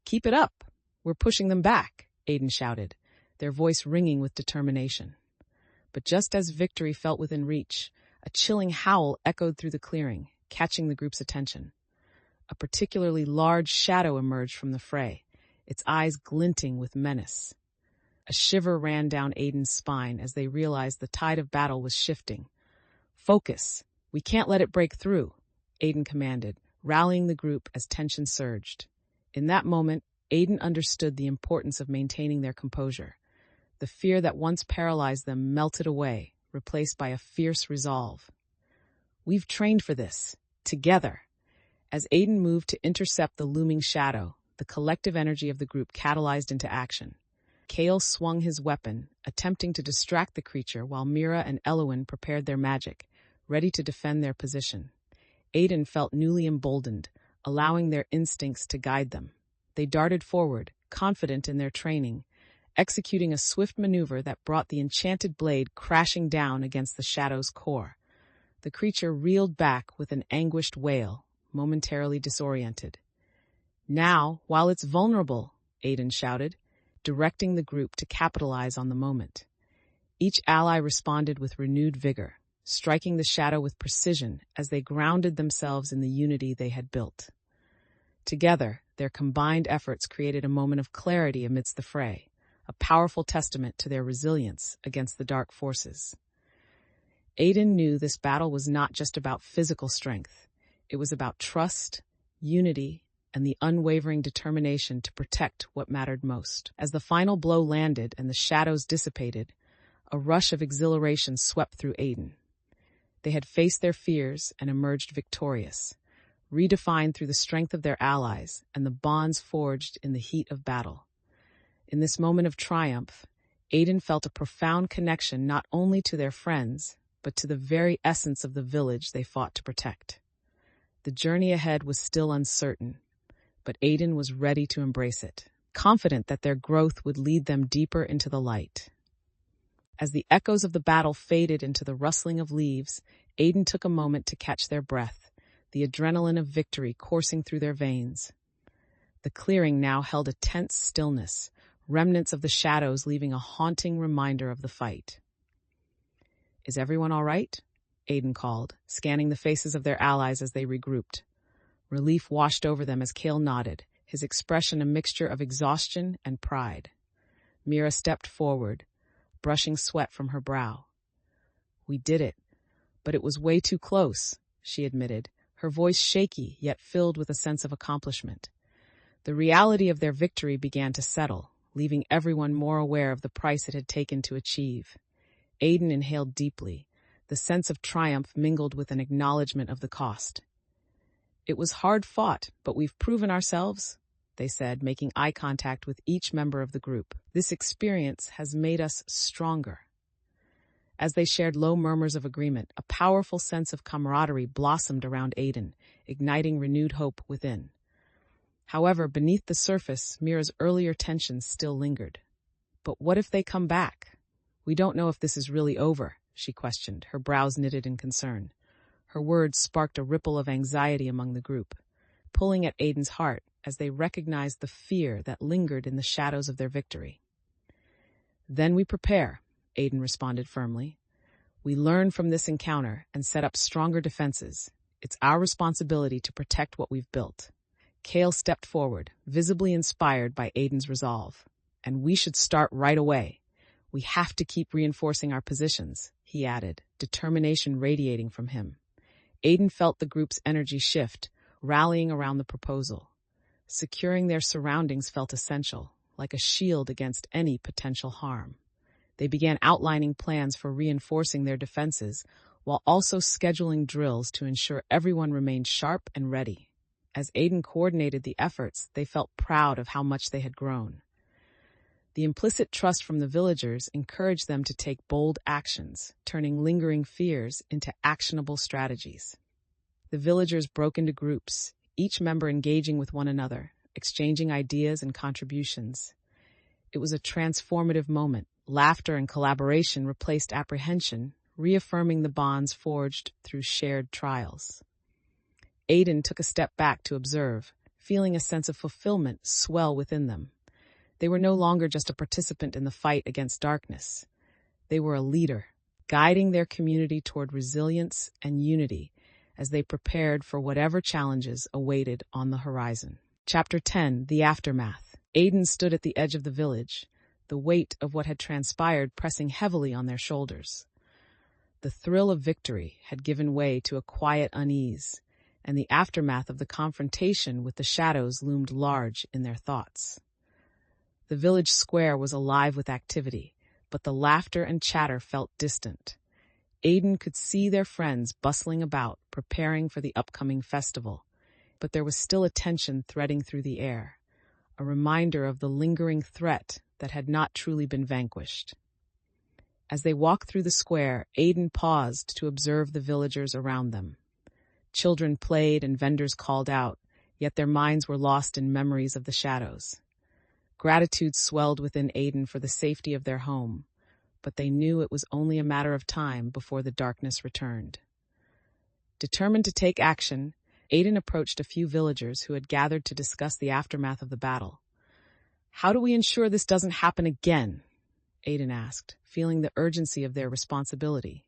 "Keep it up! We're pushing them back," Aiden shouted, their voice ringing with determination. But just as victory felt within reach, a chilling howl echoed through the clearing, catching the group's attention. A particularly large shadow emerged from the fray, its eyes glinting with menace. A shiver ran down Aiden's spine as they realized the tide of battle was shifting. "Focus! We can't let it break through," Aiden commanded, rallying the group as tension surged. In that moment, Aiden understood the importance of maintaining their composure. The fear that once paralyzed them melted away, replaced by a fierce resolve. "We've trained for this, together." As Aiden moved to intercept the looming shadow, the collective energy of the group catalyzed into action. Kale swung his weapon, attempting to distract the creature while Mira and Elowen prepared their magic, ready to defend their position. Aiden felt newly emboldened, allowing their instincts to guide them. They darted forward, confident in their training, executing a swift maneuver that brought the enchanted blade crashing down against the shadow's core. The creature reeled back with an anguished wail, momentarily disoriented. "Now, while it's vulnerable," Aiden shouted, directing the group to capitalize on the moment. Each ally responded with renewed vigor, striking the shadow with precision as they grounded themselves in the unity they had built. Together, their combined efforts created a moment of clarity amidst the fray, a powerful testament to their resilience against the dark forces. Aiden knew this battle was not just about physical strength. It was about trust, unity, and the unwavering determination to protect what mattered most. As the final blow landed and the shadows dissipated, a rush of exhilaration swept through Aiden. They had faced their fears and emerged victorious, redefined through the strength of their allies and the bonds forged in the heat of battle. In this moment of triumph, Aiden felt a profound connection not only to their friends, but to the very essence of the village they fought to protect. The journey ahead was still uncertain, but Aiden was ready to embrace it, confident that their growth would lead them deeper into the light. As the echoes of the battle faded into the rustling of leaves, Aiden took a moment to catch their breath, the adrenaline of victory coursing through their veins. The clearing now held a tense stillness, remnants of the shadows leaving a haunting reminder of the fight. "Is everyone all right?" Aiden called, scanning the faces of their allies as they regrouped. Relief washed over them as Kale nodded, his expression a mixture of exhaustion and pride. Mira stepped forward, brushing sweat from her brow. "We did it, but it was way too close," she admitted, her voice shaky yet filled with a sense of accomplishment. The reality of their victory began to settle, leaving everyone more aware of the price it had taken to achieve. Aiden inhaled deeply, the sense of triumph mingled with an acknowledgement of the cost. "It was hard fought, but we've proven ourselves," they said, making eye contact with each member of the group. "This experience has made us stronger." As they shared low murmurs of agreement, a powerful sense of camaraderie blossomed around Aiden, igniting renewed hope within. However, beneath the surface, Mira's earlier tensions still lingered. But what if they come back? We don't know if this is really over, she questioned, her brows knitted in concern. Her words sparked a ripple of anxiety among the group, pulling at Aiden's heart as they recognized the fear that lingered in the shadows of their victory. Then we prepare, Aiden responded firmly. We learn from this encounter and set up stronger defenses. It's our responsibility to protect what we've built. Kale stepped forward, visibly inspired by Aiden's resolve. And we should start right away. We have to keep reinforcing our positions, he added, determination radiating from him. Aiden felt the group's energy shift, rallying around the proposal. Securing their surroundings felt essential, like a shield against any potential harm. They began outlining plans for reinforcing their defenses, while also scheduling drills to ensure everyone remained sharp and ready. As Aiden coordinated the efforts, they felt proud of how much they had grown. The implicit trust from the villagers encouraged them to take bold actions, turning lingering fears into actionable strategies. The villagers broke into groups, each member engaging with one another, exchanging ideas and contributions. It was a transformative moment. Laughter and collaboration replaced apprehension, reaffirming the bonds forged through shared trials. Aiden took a step back to observe, feeling a sense of fulfillment swell within them. They were no longer just a participant in the fight against darkness. They were a leader, guiding their community toward resilience and unity as they prepared for whatever challenges awaited on the horizon. Chapter 10, The Aftermath. Aiden stood at the edge of the village, the weight of what had transpired pressing heavily on their shoulders. The thrill of victory had given way to a quiet unease, and the aftermath of the confrontation with the shadows loomed large in their thoughts. The village square was alive with activity, but the laughter and chatter felt distant. Aiden could see their friends bustling about, preparing for the upcoming festival, but there was still a tension threading through the air, a reminder of the lingering threat that had not truly been vanquished. As they walked through the square, Aiden paused to observe the villagers around them. Children played and vendors called out, yet their minds were lost in memories of the shadows. Gratitude swelled within Aiden for the safety of their home, but they knew it was only a matter of time before the darkness returned. Determined to take action, Aiden approached a few villagers who had gathered to discuss the aftermath of the battle. "How do we ensure this doesn't happen again?" Aiden asked, feeling the urgency of their responsibility.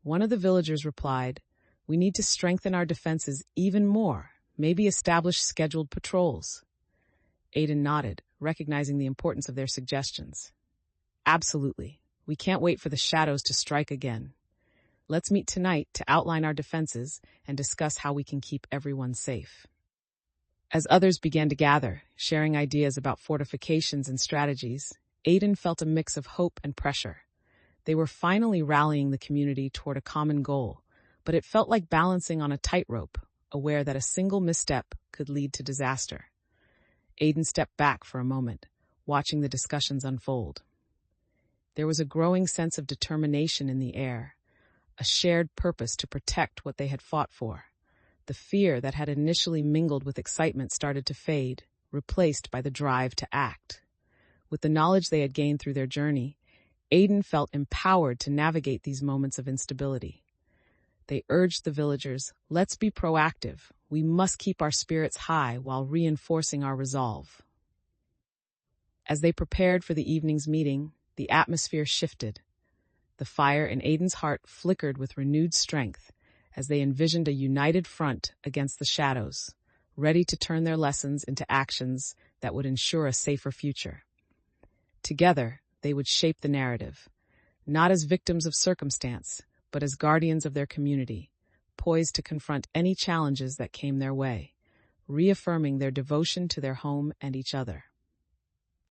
One of the villagers replied, "We need to strengthen our defenses even more, maybe establish scheduled patrols." Aiden nodded, recognizing the importance of their suggestions. "Absolutely. We can't wait for the shadows to strike again. Let's meet tonight to outline our defenses and discuss how we can keep everyone safe." As others began to gather, sharing ideas about fortifications and strategies, Aiden felt a mix of hope and pressure. They were finally rallying the community toward a common goal, but it felt like balancing on a tightrope, aware that a single misstep could lead to disaster. Aiden stepped back for a moment, watching the discussions unfold. There was a growing sense of determination in the air, a shared purpose to protect what they had fought for. The fear that had initially mingled with excitement started to fade, replaced by the drive to act. With the knowledge they had gained through their journey, Aiden felt empowered to navigate these moments of instability. They urged the villagers, "Let's be proactive. We must keep our spirits high while reinforcing our resolve." As they prepared for the evening's meeting, the atmosphere shifted. The fire in Aiden's heart flickered with renewed strength as they envisioned a united front against the shadows, ready to turn their lessons into actions that would ensure a safer future. Together, they would shape the narrative, not as victims of circumstance, but as guardians of their community, poised to confront any challenges that came their way, reaffirming their devotion to their home and each other.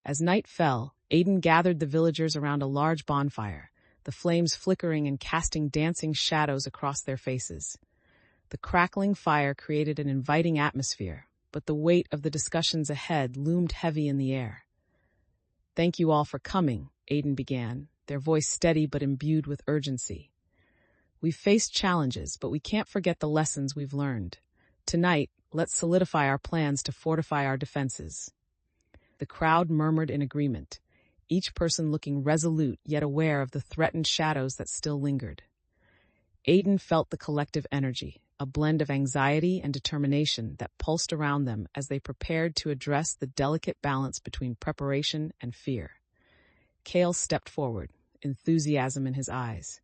As night fell, Aiden gathered the villagers around a large bonfire, the flames flickering and casting dancing shadows across their faces. The crackling fire created an inviting atmosphere, but the weight of the discussions ahead loomed heavy in the air. "Thank you all for coming," Aiden began, their voice steady but imbued with urgency. "We've faced challenges, but we can't forget the lessons we've learned. Tonight, Let's solidify our plans to fortify our defenses." The crowd murmured in agreement, each person looking resolute yet aware of the threatened shadows that still lingered. Aiden felt the collective energy, a blend of anxiety and determination that pulsed around them as they prepared to address the delicate balance between preparation and fear. Kale stepped forward, enthusiasm in his eyes.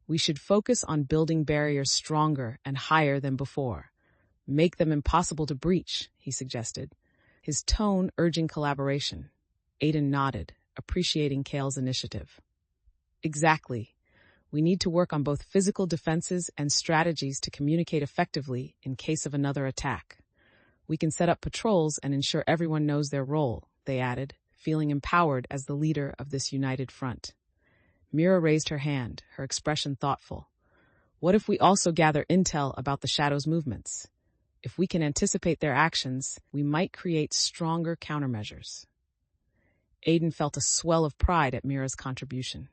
"We should focus on building barriers stronger and higher than before. Make them impossible to breach," he suggested, his tone urging collaboration. Aiden nodded, appreciating Kale's initiative. "Exactly. We need to work on both physical defenses and strategies to communicate effectively in case of another attack. We can set up patrols and ensure everyone knows their role," they added, feeling empowered as the leader of this united front. Mira raised her hand, her expression thoughtful. "What if we also gather intel about the shadows' movements? If we can anticipate their actions, we might create stronger countermeasures." Aiden felt a swell of pride at Mira's contribution.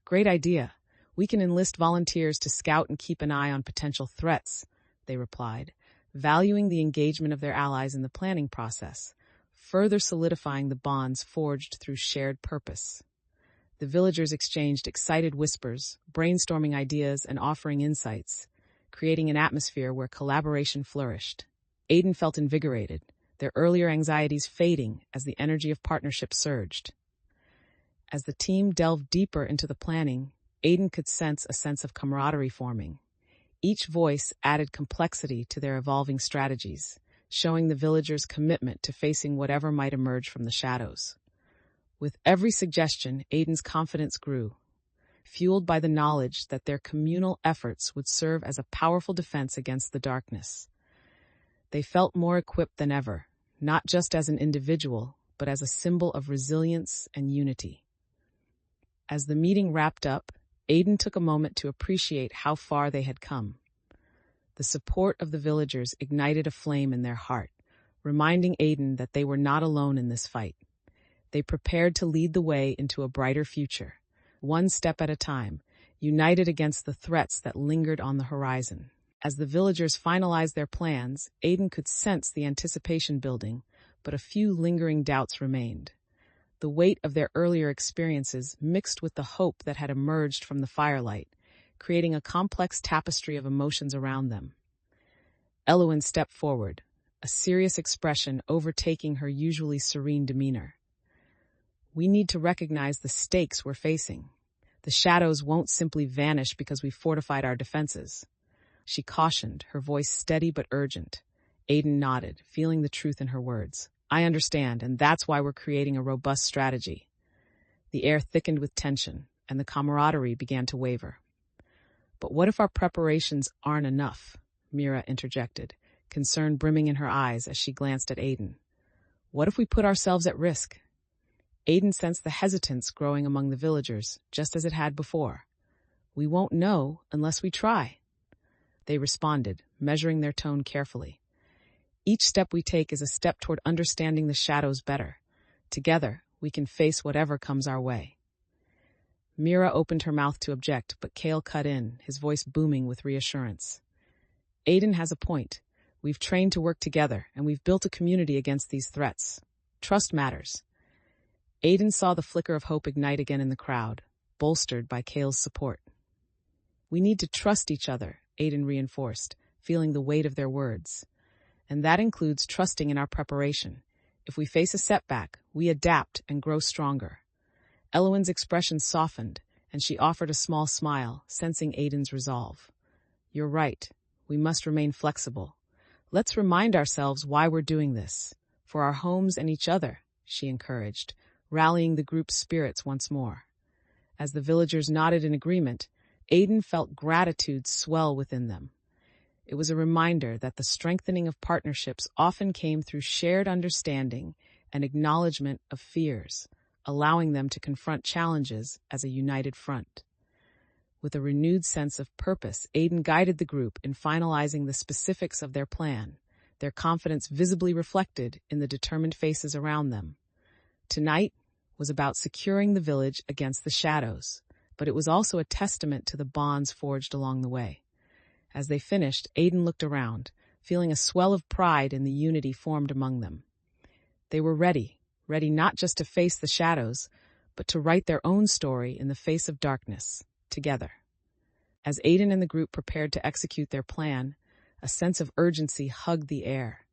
"Great idea. We can enlist volunteers to scout and keep an eye on potential threats," they replied, valuing the engagement of their allies in the planning process, further solidifying the bonds forged through shared purpose. The villagers exchanged excited whispers, brainstorming ideas and offering insights, creating an atmosphere where collaboration flourished. Aiden felt invigorated, their earlier anxieties fading as the energy of partnership surged. As the team delved deeper into the planning, Aiden could sense a sense of camaraderie forming. Each voice added complexity to their evolving strategies, showing the villagers' commitment to facing whatever might emerge from the shadows. With every suggestion, Aiden's confidence grew, fueled by the knowledge that their communal efforts would serve as a powerful defense against the darkness. They felt more equipped than ever, not just as an individual, but as a symbol of resilience and unity. As the meeting wrapped up, Aiden took a moment to appreciate how far they had come. The support of the villagers ignited a flame in their heart, reminding Aiden that they were not alone in this fight. They prepared to lead the way into a brighter future, one step at a time, united against the threats that lingered on the horizon. As the villagers finalized their plans, Aiden could sense the anticipation building, but a few lingering doubts remained. The weight of their earlier experiences mixed with the hope that had emerged from the firelight, creating a complex tapestry of emotions around them. Elowen stepped forward, a serious expression overtaking her usually serene demeanor. "We need to recognize the stakes we're facing. The shadows won't simply vanish because we've fortified our defenses," she cautioned, her voice steady but urgent. Aiden nodded, feeling the truth in her words. "I understand, and that's why we're creating a robust strategy." The air thickened with tension, and the camaraderie began to waver. "But what if our preparations aren't enough?" Mira interjected, concern brimming in her eyes as she glanced at Aiden. "What if we put ourselves at risk?" Aiden sensed the hesitance growing among the villagers, just as it had before. "We won't know unless we try," they responded, measuring their tone carefully. "Each step we take is a step toward understanding the shadows better. Together, we can face whatever comes our way." Mira opened her mouth to object, but Kale cut in, his voice booming with reassurance. "Aiden has a point. We've trained to work together, and we've built a community against these threats. Trust matters." Aiden saw the flicker of hope ignite again in the crowd, bolstered by Kale's support. "We need to trust each other," Aiden reinforced, feeling the weight of their words. "And that includes trusting in our preparation. If we face a setback, we adapt and grow stronger." Elowen's expression softened, and she offered a small smile, sensing Aiden's resolve. "You're right. We must remain flexible. Let's remind ourselves why we're doing this. For our homes and each other," she encouraged, rallying the group's spirits once more. As the villagers nodded in agreement, Aiden felt gratitude swell within them. It was a reminder that the strengthening of partnerships often came through shared understanding and acknowledgement of fears, allowing them to confront challenges as a united front. With a renewed sense of purpose, Aiden guided the group in finalizing the specifics of their plan, their confidence visibly reflected in the determined faces around them. Tonight was about securing the village against the shadows, but it was also a testament to the bonds forged along the way. As they finished, Aiden looked around, feeling a swell of pride in the unity formed among them. They were ready not just to face the shadows, but to write their own story in the face of darkness, together. As Aiden and the group prepared to execute their plan, a sense of urgency hugged the air.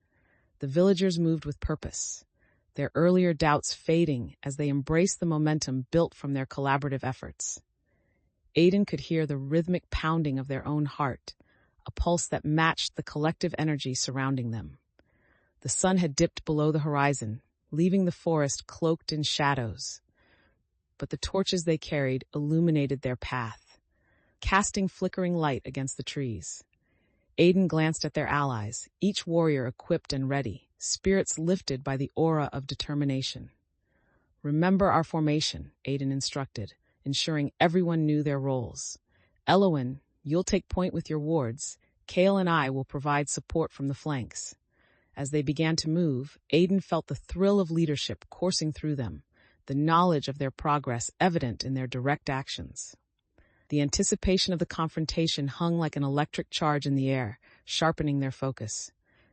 The villagers moved with purpose, their earlier doubts fading as they embraced the momentum built from their collaborative efforts. Aiden could hear the rhythmic pounding of their own heart, a pulse that matched the collective energy surrounding them. The sun had dipped below the horizon, leaving the forest cloaked in shadows. But the torches they carried illuminated their path, casting flickering light against the trees. Aiden glanced at their allies, each warrior equipped and ready, spirits lifted by the aura of determination. "Remember our formation," Aiden instructed, ensuring everyone knew their roles. "Elowen, you'll take point with your wards. Kale and I will provide support from the flanks." As they began to move, Aiden felt the thrill of leadership coursing through them, the knowledge of their progress evident in their direct actions. The anticipation of the confrontation hung like an electric charge in the air, sharpening their focus.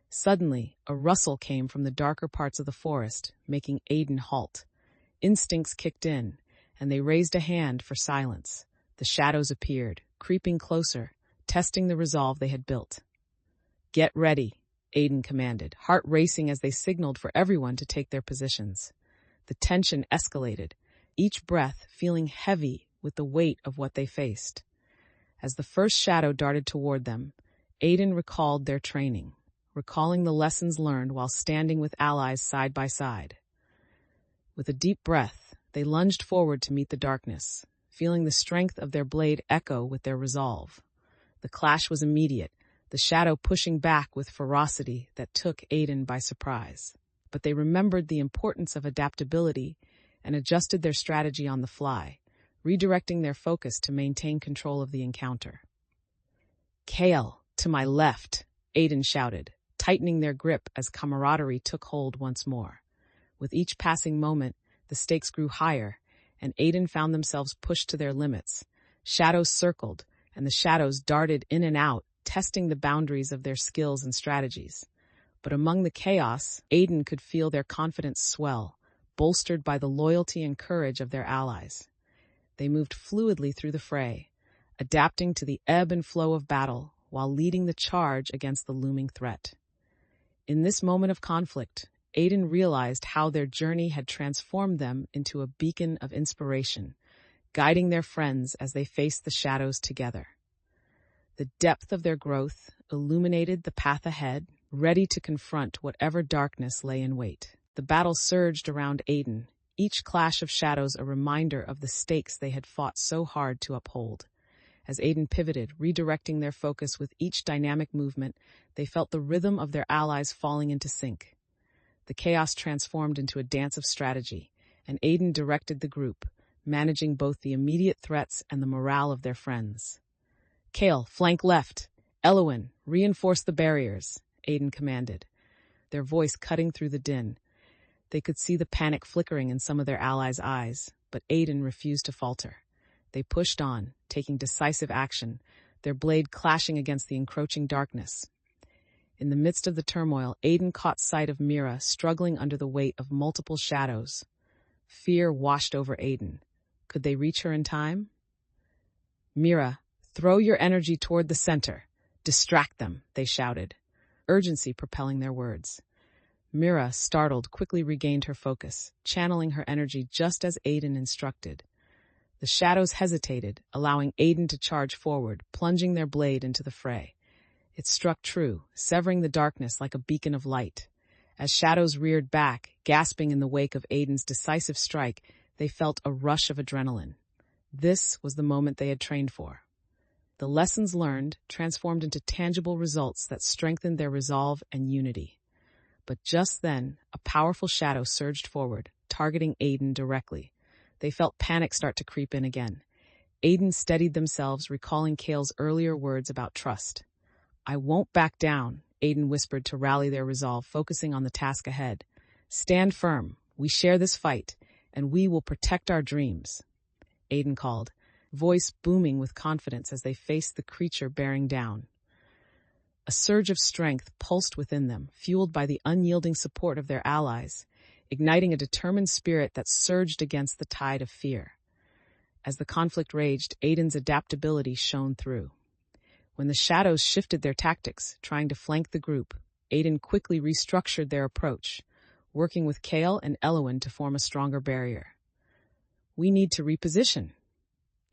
Suddenly, a rustle came from the darker parts of the forest, making Aiden halt. Instincts kicked in, and they raised a hand for silence. The shadows appeared, creeping closer, testing the resolve they had built. "Get ready," Aiden commanded, heart racing as they signaled for everyone to take their positions. The tension escalated, each breath feeling heavy with the weight of what they faced. As the first shadow darted toward them, Aiden recalled their training, recalling the lessons learned while standing with allies side by side. With a deep breath, they lunged forward to meet the darkness, feeling the strength of their blade echo with their resolve. The clash was immediate, the shadow pushing back with ferocity that took Aiden by surprise. But they remembered the importance of adaptability and adjusted their strategy on the fly, redirecting their focus to maintain control of the encounter. "Kale, to my left," Aiden shouted, tightening their grip as camaraderie took hold once more. With each passing moment, the stakes grew higher, and Aiden found themselves pushed to their limits. Shadows circled, and the shadows darted in and out, testing the boundaries of their skills and strategies. But among the chaos, Aiden could feel their confidence swell, bolstered by the loyalty and courage of their allies. They moved fluidly through the fray, adapting to the ebb and flow of battle while leading the charge against the looming threat. In this moment of conflict, Aiden realized how their journey had transformed them into a beacon of inspiration, guiding their friends as they faced the shadows together. The depth of their growth illuminated the path ahead, ready to confront whatever darkness lay in wait. The battle surged around Aiden, each clash of shadows a reminder of the stakes they had fought so hard to uphold. As Aiden pivoted, redirecting their focus with each dynamic movement, they felt the rhythm of their allies falling into sync. The chaos transformed into a dance of strategy, and Aiden directed the group, managing both the immediate threats and the morale of their friends. "Kale, flank left. Elowen, reinforce the barriers," Aiden commanded, their voice cutting through the din. They could see the panic flickering in some of their allies' eyes, but Aiden refused to falter. They pushed on, taking decisive action, their blade clashing against the encroaching darkness. In the midst of the turmoil, Aiden caught sight of Mira struggling under the weight of multiple shadows. Fear washed over Aiden. Could they reach her in time? "Mira, throw your energy toward the center. Distract them," they shouted, urgency propelling their words. Mira, startled, quickly regained her focus, channeling her energy just as Aiden instructed. The shadows hesitated, allowing Aiden to charge forward, plunging their blade into the fray. It struck true, severing the darkness like a beacon of light. As shadows reared back, gasping in the wake of Aiden's decisive strike, they felt a rush of adrenaline. This was the moment they had trained for. The lessons learned transformed into tangible results that strengthened their resolve and unity. But just then, a powerful shadow surged forward, targeting Aiden directly. They felt panic start to creep in again. Aiden steadied themselves, recalling Kale's earlier words about trust. "I won't back down," Aiden whispered to rally their resolve, focusing on the task ahead. "Stand firm. We share this fight, and we will protect our dreams," Aiden called, voice booming with confidence as they faced the creature bearing down. A surge of strength pulsed within them, fueled by the unyielding support of their allies, igniting a determined spirit that surged against the tide of fear. As the conflict raged, Aiden's adaptability shone through. When the shadows shifted their tactics, trying to flank the group, Aiden quickly restructured their approach, working with Kale and Elowen to form a stronger barrier. "We need to reposition,"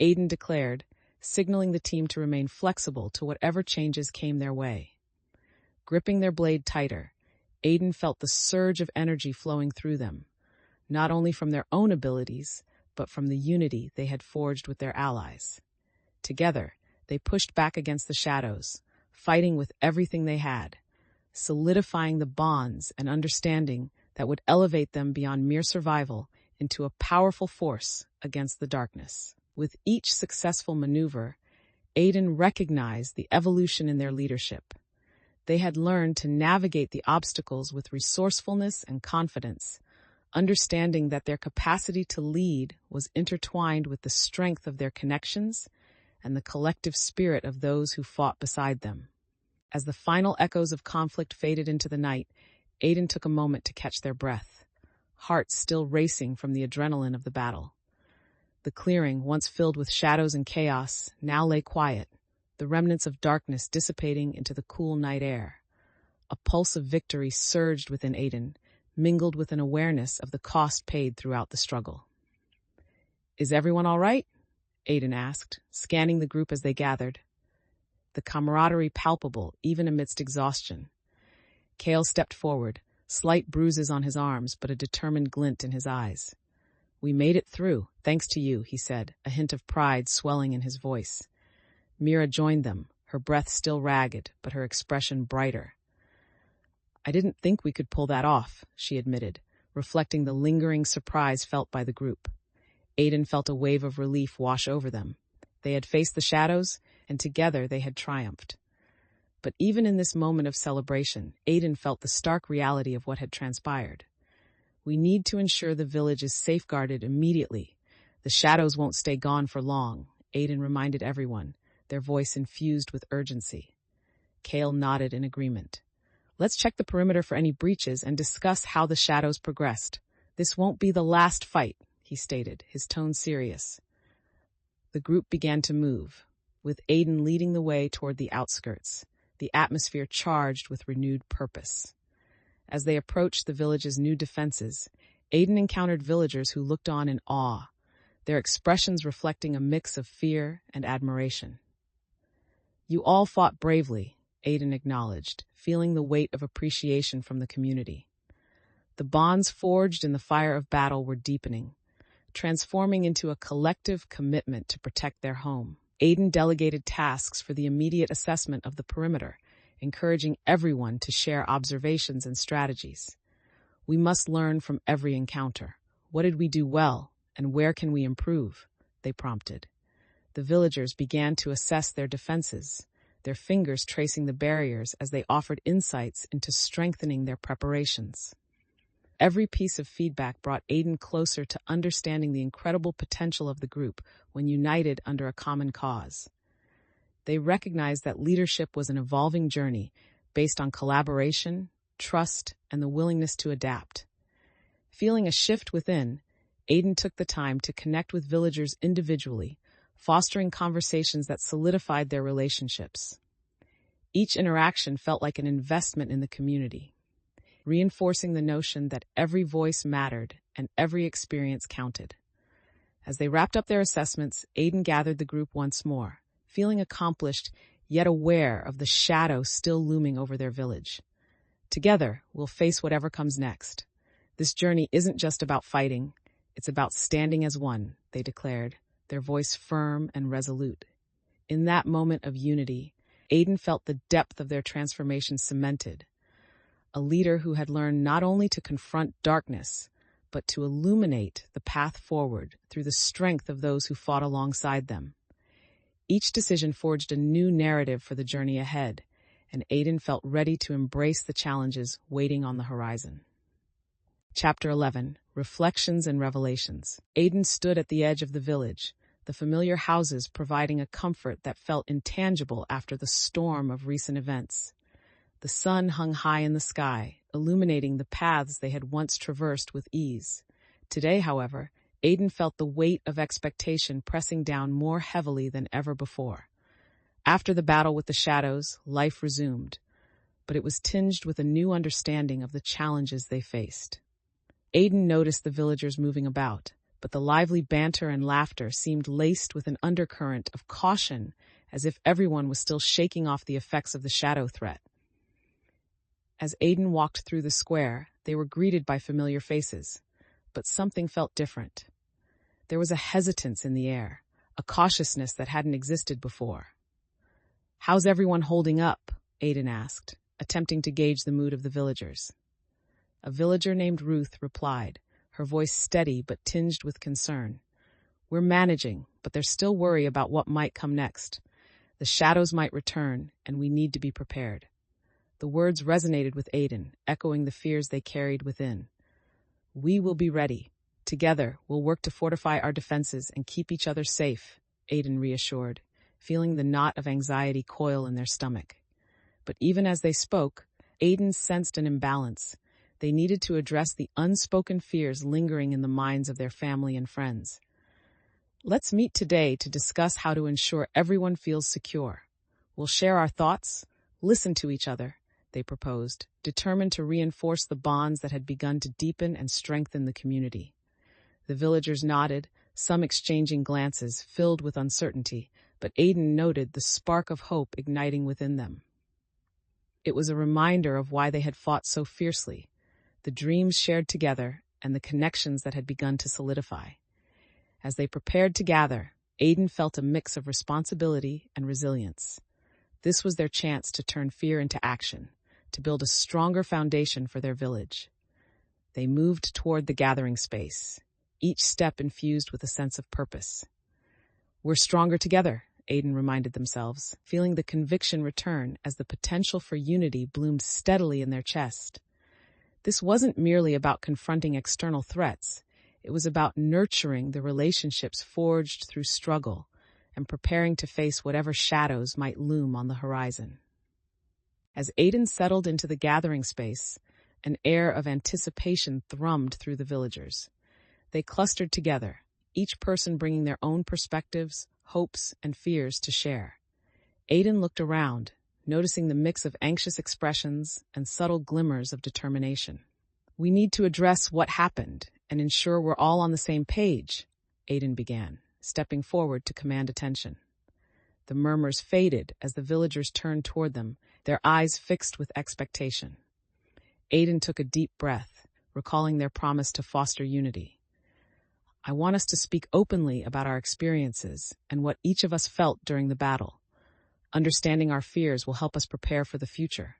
Aiden declared, signaling the team to remain flexible to whatever changes came their way. Gripping their blade tighter, Aiden felt the surge of energy flowing through them, not only from their own abilities, but from the unity they had forged with their allies. Together, they pushed back against the shadows, fighting with everything they had, solidifying the bonds and understanding that would elevate them beyond mere survival into a powerful force against the darkness. With each successful maneuver, Aiden recognized the evolution in their leadership. They had learned to navigate the obstacles with resourcefulness and confidence, understanding that their capacity to lead was intertwined with the strength of their connections and the collective spirit of those who fought beside them. As the final echoes of conflict faded into the night, Aiden took a moment to catch their breath, hearts still racing from the adrenaline of the battle. The clearing, once filled with shadows and chaos, now lay quiet, the remnants of darkness dissipating into the cool night air. A pulse of victory surged within Aiden, mingled with an awareness of the cost paid throughout the struggle. "Is everyone all right?" Aiden asked, scanning the group as they gathered. The camaraderie palpable, even amidst exhaustion. Kale stepped forward, slight bruises on his arms, but a determined glint in his eyes. "We made it through, thanks to you," he said, a hint of pride swelling in his voice. Mira joined them, her breath still ragged, but her expression brighter. "I didn't think we could pull that off," she admitted, reflecting the lingering surprise felt by the group. Aiden felt a wave of relief wash over them. They had faced the shadows, and together they had triumphed. But even in this moment of celebration, Aiden felt the stark reality of what had transpired. "We need to ensure the village is safeguarded immediately. The shadows won't stay gone for long," Aiden reminded everyone, their voice infused with urgency. Kale nodded in agreement. "Let's check the perimeter for any breaches and discuss how the shadows progressed. This won't be the last fight," he stated, his tone serious. The group began to move, with Aiden leading the way toward the outskirts, the atmosphere charged with renewed purpose. As they approached the village's new defenses, Aiden encountered villagers who looked on in awe, their expressions reflecting a mix of fear and admiration. "You all fought bravely," Aiden acknowledged, feeling the weight of appreciation from the community. The bonds forged in the fire of battle were deepening, transforming into a collective commitment to protect their home. Aiden delegated tasks for the immediate assessment of the perimeter, encouraging everyone to share observations and strategies. "We must learn from every encounter. What did we do well, and where can we improve?" they prompted. The villagers began to assess their defenses, their fingers tracing the barriers as they offered insights into strengthening their preparations. Every piece of feedback brought Aiden closer to understanding the incredible potential of the group when united under a common cause. They recognized that leadership was an evolving journey based on collaboration, trust, and the willingness to adapt. Feeling a shift within, Aiden took the time to connect with villagers individually, fostering conversations that solidified their relationships. Each interaction felt like an investment in the community, reinforcing the notion that every voice mattered and every experience counted. As they wrapped up their assessments, Aiden gathered the group once more, feeling accomplished yet aware of the shadow still looming over their village. "Together, we'll face whatever comes next. This journey isn't just about fighting, it's about standing as one," they declared, their voice firm and resolute. In that moment of unity, Aiden felt the depth of their transformation cemented. A leader who had learned not only to confront darkness, but to illuminate the path forward through the strength of those who fought alongside them. Each decision forged a new narrative for the journey ahead, and Aiden felt ready to embrace the challenges waiting on the horizon. Chapter 11, Reflections and Revelations. Aiden stood at the edge of the village, the familiar houses providing a comfort that felt intangible after the storm of recent events. The sun hung high in the sky, illuminating the paths they had once traversed with ease. Today, however, Aiden felt the weight of expectation pressing down more heavily than ever before. After the battle with the shadows, life resumed, but it was tinged with a new understanding of the challenges they faced. Aiden noticed the villagers moving about, but the lively banter and laughter seemed laced with an undercurrent of caution, as if everyone was still shaking off the effects of the shadow threat. As Aiden walked through the square, they were greeted by familiar faces, but something felt different. There was a hesitance in the air, a cautiousness that hadn't existed before. "How's everyone holding up?" Aiden asked, attempting to gauge the mood of the villagers. A villager named Ruth replied, her voice steady but tinged with concern. "We're managing, but there's still worry about what might come next. The shadows might return, and we need to be prepared." The words resonated with Aiden, echoing the fears they carried within. "We will be ready. Together, we'll work to fortify our defenses and keep each other safe," Aiden reassured, feeling the knot of anxiety coil in their stomach. But even as they spoke, Aiden sensed an imbalance. They needed to address the unspoken fears lingering in the minds of their family and friends. "Let's meet today to discuss how to ensure everyone feels secure. We'll share our thoughts, listen to each other," they proposed, determined to reinforce the bonds that had begun to deepen and strengthen the community. The villagers nodded, some exchanging glances filled with uncertainty, but Aiden noted the spark of hope igniting within them. It was a reminder of why they had fought so fiercely, the dreams shared together and the connections that had begun to solidify. As they prepared to gather, Aiden felt a mix of responsibility and resilience. This was their chance to turn fear into action, to build a stronger foundation for their village. They moved toward the gathering space, each step infused with a sense of purpose. "We're stronger together," Aiden reminded themselves, feeling the conviction return as the potential for unity bloomed steadily in their chest. This wasn't merely about confronting external threats. It was about nurturing the relationships forged through struggle and preparing to face whatever shadows might loom on the horizon. As Aiden settled into the gathering space, an air of anticipation thrummed through the villagers. They clustered together, each person bringing their own perspectives, hopes, and fears to share. Aiden looked around, noticing the mix of anxious expressions and subtle glimmers of determination. "We need to address what happened and ensure we're all on the same page," Aiden began, stepping forward to command attention. The murmurs faded as the villagers turned toward them, their eyes fixed with expectation. Aiden took a deep breath, recalling their promise to foster unity. "I want us to speak openly about our experiences and what each of us felt during the battle. Understanding our fears will help us prepare for the future."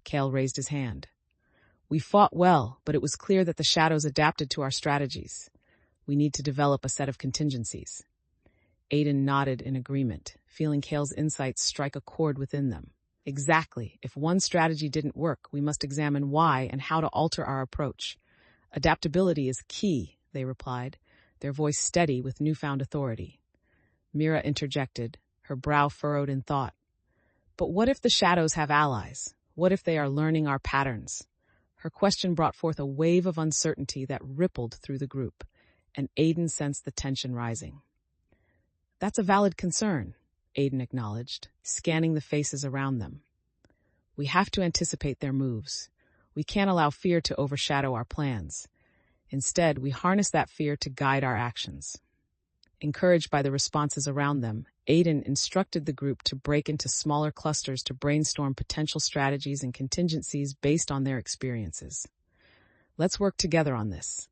Kale raised his hand. "We fought well, but it was clear that the shadows adapted to our strategies. We need to develop a set of contingencies." Aiden nodded in agreement, feeling Kale's insights strike a chord within them. "Exactly. If one strategy didn't work, we must examine why and how to alter our approach. Adaptability is key," they replied, their voice steady with newfound authority. Mira interjected, her brow furrowed in thought. "But what if the shadows have allies? What if they are learning our patterns?" Her question brought forth a wave of uncertainty that rippled through the group, and Aiden sensed the tension rising. "That's a valid concern," Aiden acknowledged, scanning the faces around them. "We have to anticipate their moves. We can't allow fear to overshadow our plans. Instead, we harness that fear to guide our actions." Encouraged by the responses around them, Aiden instructed the group to break into smaller clusters to brainstorm potential strategies and contingencies based on their experiences. "Let's work together on this.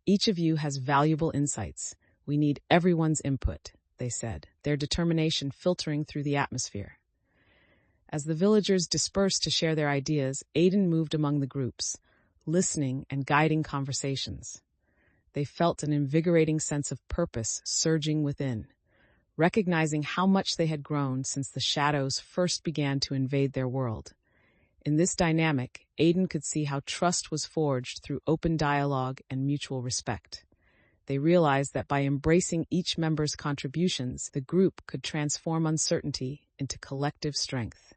Each of you has valuable insights. We need everyone's input," they said, their determination filtering through the atmosphere. As the villagers dispersed to share their ideas, Aiden moved among the groups, listening and guiding conversations. They felt an invigorating sense of purpose surging within, recognizing how much they had grown since the shadows first began to invade their world. In this dynamic, Aiden could see how trust was forged through open dialogue and mutual respect. They realized that by embracing each member's contributions, the group could transform uncertainty into collective strength.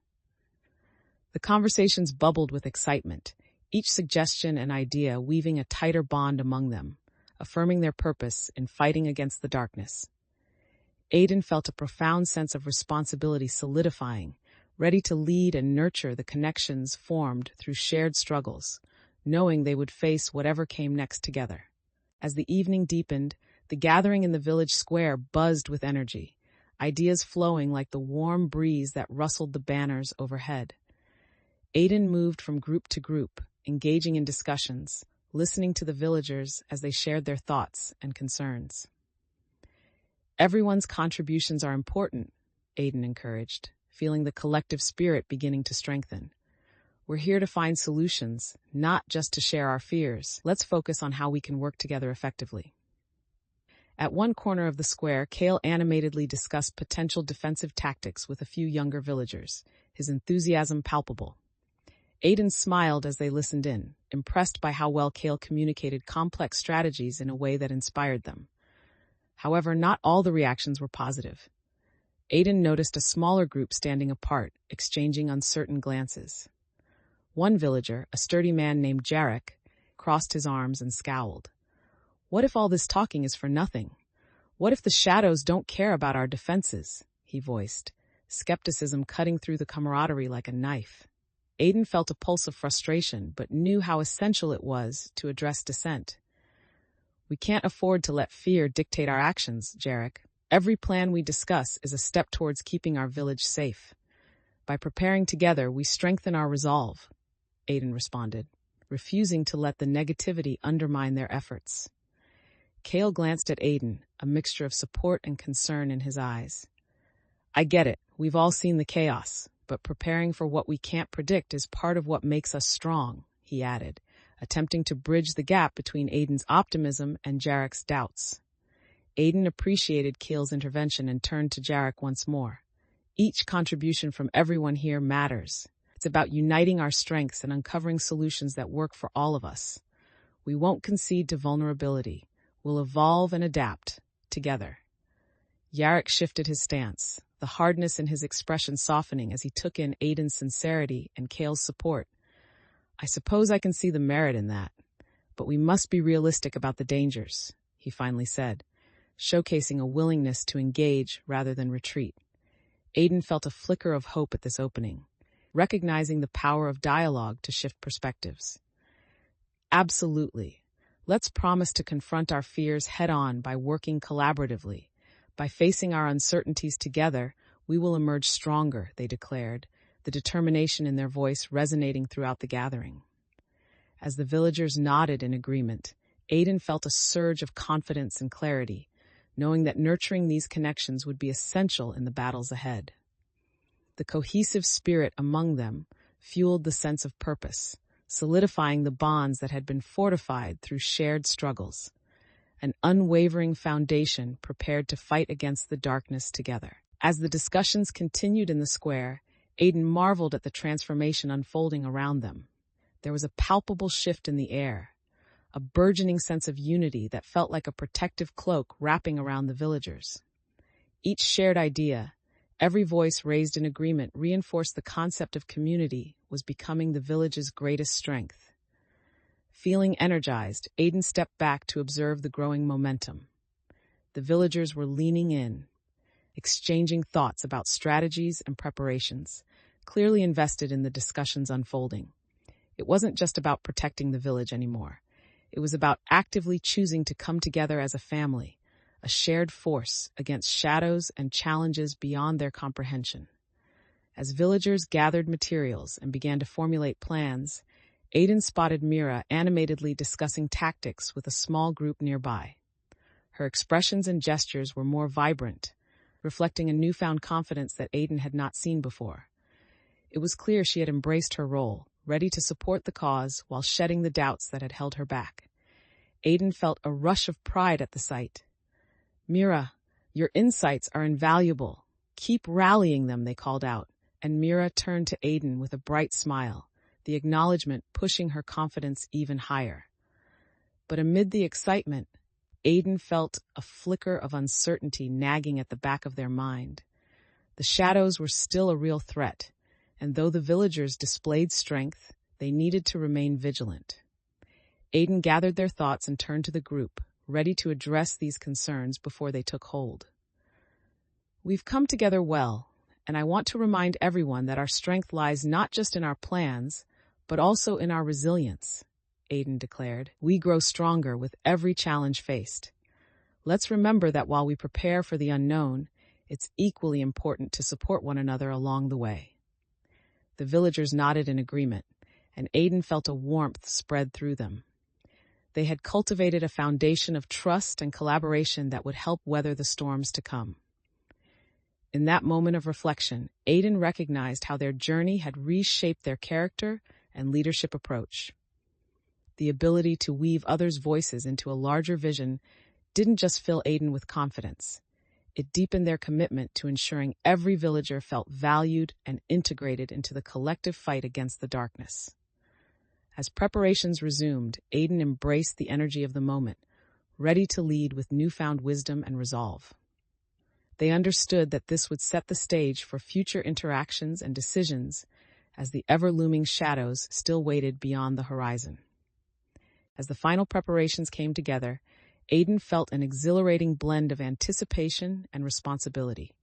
The conversations bubbled with excitement, each suggestion and idea weaving a tighter bond among them, affirming their purpose in fighting against the darkness. Aiden felt a profound sense of responsibility solidifying, ready to lead and nurture the connections formed through shared struggles, knowing they would face whatever came next together. As the evening deepened, the gathering in the village square buzzed with energy, ideas flowing like the warm breeze that rustled the banners overhead. Aiden moved from group to group, engaging in discussions, listening to the villagers as they shared their thoughts and concerns. Everyone's contributions are important, Aiden encouraged, feeling the collective spirit beginning to strengthen. We're here to find solutions, not just to share our fears. Let's focus on how we can work together effectively. At one corner of the square, Kale animatedly discussed potential defensive tactics with a few younger villagers, his enthusiasm palpable. Aiden smiled as they listened in, impressed by how well Kale communicated complex strategies in a way that inspired them. However, not all the reactions were positive. Aiden noticed a smaller group standing apart, exchanging uncertain glances. One villager, a sturdy man named Jarek, crossed his arms and scowled. What if all this talking is for nothing? What if the shadows don't care about our defenses? He voiced, skepticism cutting through the camaraderie like a knife. Aiden felt a pulse of frustration, but knew how essential it was to address dissent. We can't afford to let fear dictate our actions, Jarek. Every plan we discuss is a step towards keeping our village safe. By preparing together, we strengthen our resolve, Aiden responded, refusing to let the negativity undermine their efforts. Kale glanced at Aiden, a mixture of support and concern in his eyes. I get it, we've all seen the chaos, but preparing for what we can't predict is part of what makes us strong, he added, attempting to bridge the gap between Aiden's optimism and Jarek's doubts. Aiden appreciated Kale's intervention and turned to Jarek once more. Each contribution from everyone here matters. It's about uniting our strengths and uncovering solutions that work for all of us. We won't concede to vulnerability. We'll evolve and adapt, together. Jarek shifted his stance, the hardness in his expression softening as he took in Aiden's sincerity and Kale's support. I suppose I can see the merit in that, but we must be realistic about the dangers, he finally said, showcasing a willingness to engage rather than retreat. Aiden felt a flicker of hope at this opening, recognizing the power of dialogue to shift perspectives. Absolutely. Let's promise to confront our fears head-on by working collaboratively. By facing our uncertainties together, we will emerge stronger, they declared, the determination in their voice resonating throughout the gathering. As the villagers nodded in agreement, Aiden felt a surge of confidence and clarity, knowing that nurturing these connections would be essential in the battles ahead. The cohesive spirit among them fueled the sense of purpose, solidifying the bonds that had been fortified through shared struggles, an unwavering foundation prepared to fight against the darkness together. As the discussions continued in the square, Aiden marveled at the transformation unfolding around them. There was a palpable shift in the air, a burgeoning sense of unity that felt like a protective cloak wrapping around the villagers. Each shared idea, every voice raised in agreement reinforced the concept of community was becoming the village's greatest strength. Feeling energized, Aiden stepped back to observe the growing momentum. The villagers were leaning in, exchanging thoughts about strategies and preparations, clearly invested in the discussions unfolding. It wasn't just about protecting the village anymore. It was about actively choosing to come together as a family, a shared force against shadows and challenges beyond their comprehension. As villagers gathered materials and began to formulate plans, Aiden spotted Mira animatedly discussing tactics with a small group nearby. Her expressions and gestures were more vibrant, reflecting a newfound confidence that Aiden had not seen before. It was clear she had embraced her role, ready to support the cause while shedding the doubts that had held her back. Aiden felt a rush of pride at the sight. Mira, your insights are invaluable. Keep rallying them, they called out, and Mira turned to Aiden with a bright smile, the acknowledgement pushing her confidence even higher. But amid the excitement, Aiden felt a flicker of uncertainty nagging at the back of their mind. The shadows were still a real threat, and though the villagers displayed strength, they needed to remain vigilant. Aiden gathered their thoughts and turned to the group, ready to address these concerns before they took hold. "We've come together well, and I want to remind everyone that our strength lies not just in our plans, but also in our resilience," Aiden declared. "We grow stronger with every challenge faced. Let's remember that while we prepare for the unknown, it's equally important to support one another along the way." The villagers nodded in agreement, and Aiden felt a warmth spread through them. They had cultivated a foundation of trust and collaboration that would help weather the storms to come. In that moment of reflection, Aiden recognized how their journey had reshaped their character and leadership approach. The ability to weave others' voices into a larger vision didn't just fill Aiden with confidence. It deepened their commitment to ensuring every villager felt valued and integrated into the collective fight against the darkness. As preparations resumed, Aiden embraced the energy of the moment, ready to lead with newfound wisdom and resolve. They understood that this would set the stage for future interactions and decisions as the ever-looming shadows still waited beyond the horizon. As the final preparations came together, Aiden felt an exhilarating blend of anticipation and responsibility.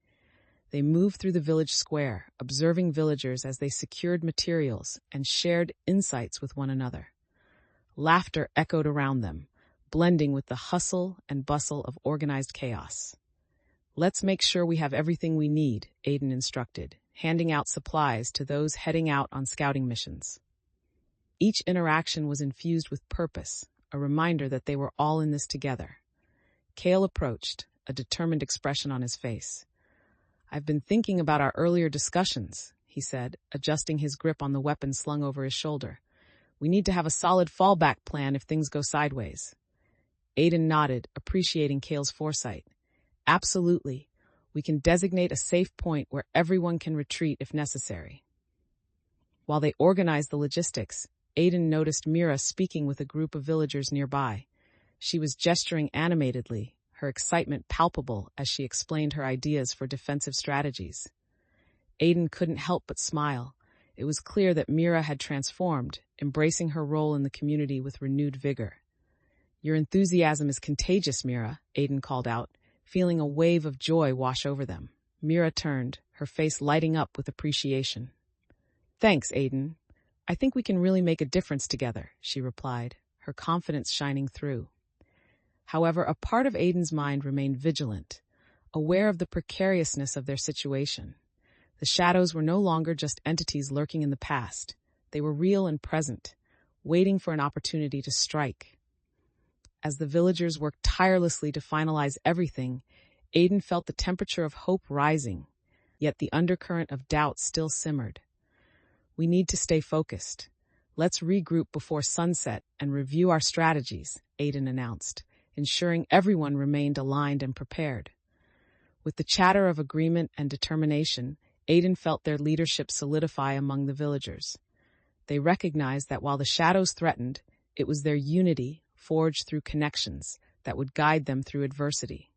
They moved through the village square, observing villagers as they secured materials and shared insights with one another. Laughter echoed around them, blending with the hustle and bustle of organized chaos. "Let's make sure we have everything we need," Aiden instructed, handing out supplies to those heading out on scouting missions. Each interaction was infused with purpose, a reminder that they were all in this together. Kale approached, a determined expression on his face. "I've been thinking about our earlier discussions," he said, adjusting his grip on the weapon slung over his shoulder. "We need to have a solid fallback plan if things go sideways." Aiden nodded, appreciating Kale's foresight. "Absolutely. We can designate a safe point where everyone can retreat if necessary." While they organized the logistics, Aiden noticed Mira speaking with a group of villagers nearby. She was gesturing animatedly, her excitement palpable as she explained her ideas for defensive strategies. Aiden couldn't help but smile. It was clear that Mira had transformed, embracing her role in the community with renewed vigor. "Your enthusiasm is contagious, Mira," Aiden called out, feeling a wave of joy wash over them. Mira turned, her face lighting up with appreciation. "Thanks, Aiden. I think we can really make a difference together," she replied, her confidence shining through. However, a part of Aiden's mind remained vigilant, aware of the precariousness of their situation. The shadows were no longer just entities lurking in the past. They were real and present, waiting for an opportunity to strike. As the villagers worked tirelessly to finalize everything, Aiden felt the temperature of hope rising, yet the undercurrent of doubt still simmered. "We need to stay focused. Let's regroup before sunset and review our strategies," Aiden announced, ensuring everyone remained aligned and prepared. With the chatter of agreement and determination, Aiden felt their leadership solidify among the villagers. They recognized that while the shadows threatened, it was their unity, forged through connections, that would guide them through adversity.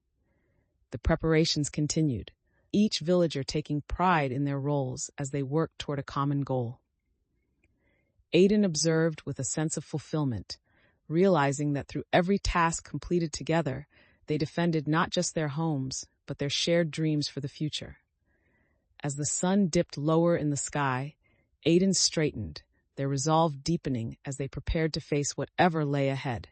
The preparations continued, each villager taking pride in their roles as they worked toward a common goal. Aiden observed with a sense of fulfillment, realizing that through every task completed together, they defended not just their homes, but their shared dreams for the future. As the sun dipped lower in the sky, Aiden straightened, their resolve deepening as they prepared to face whatever lay ahead,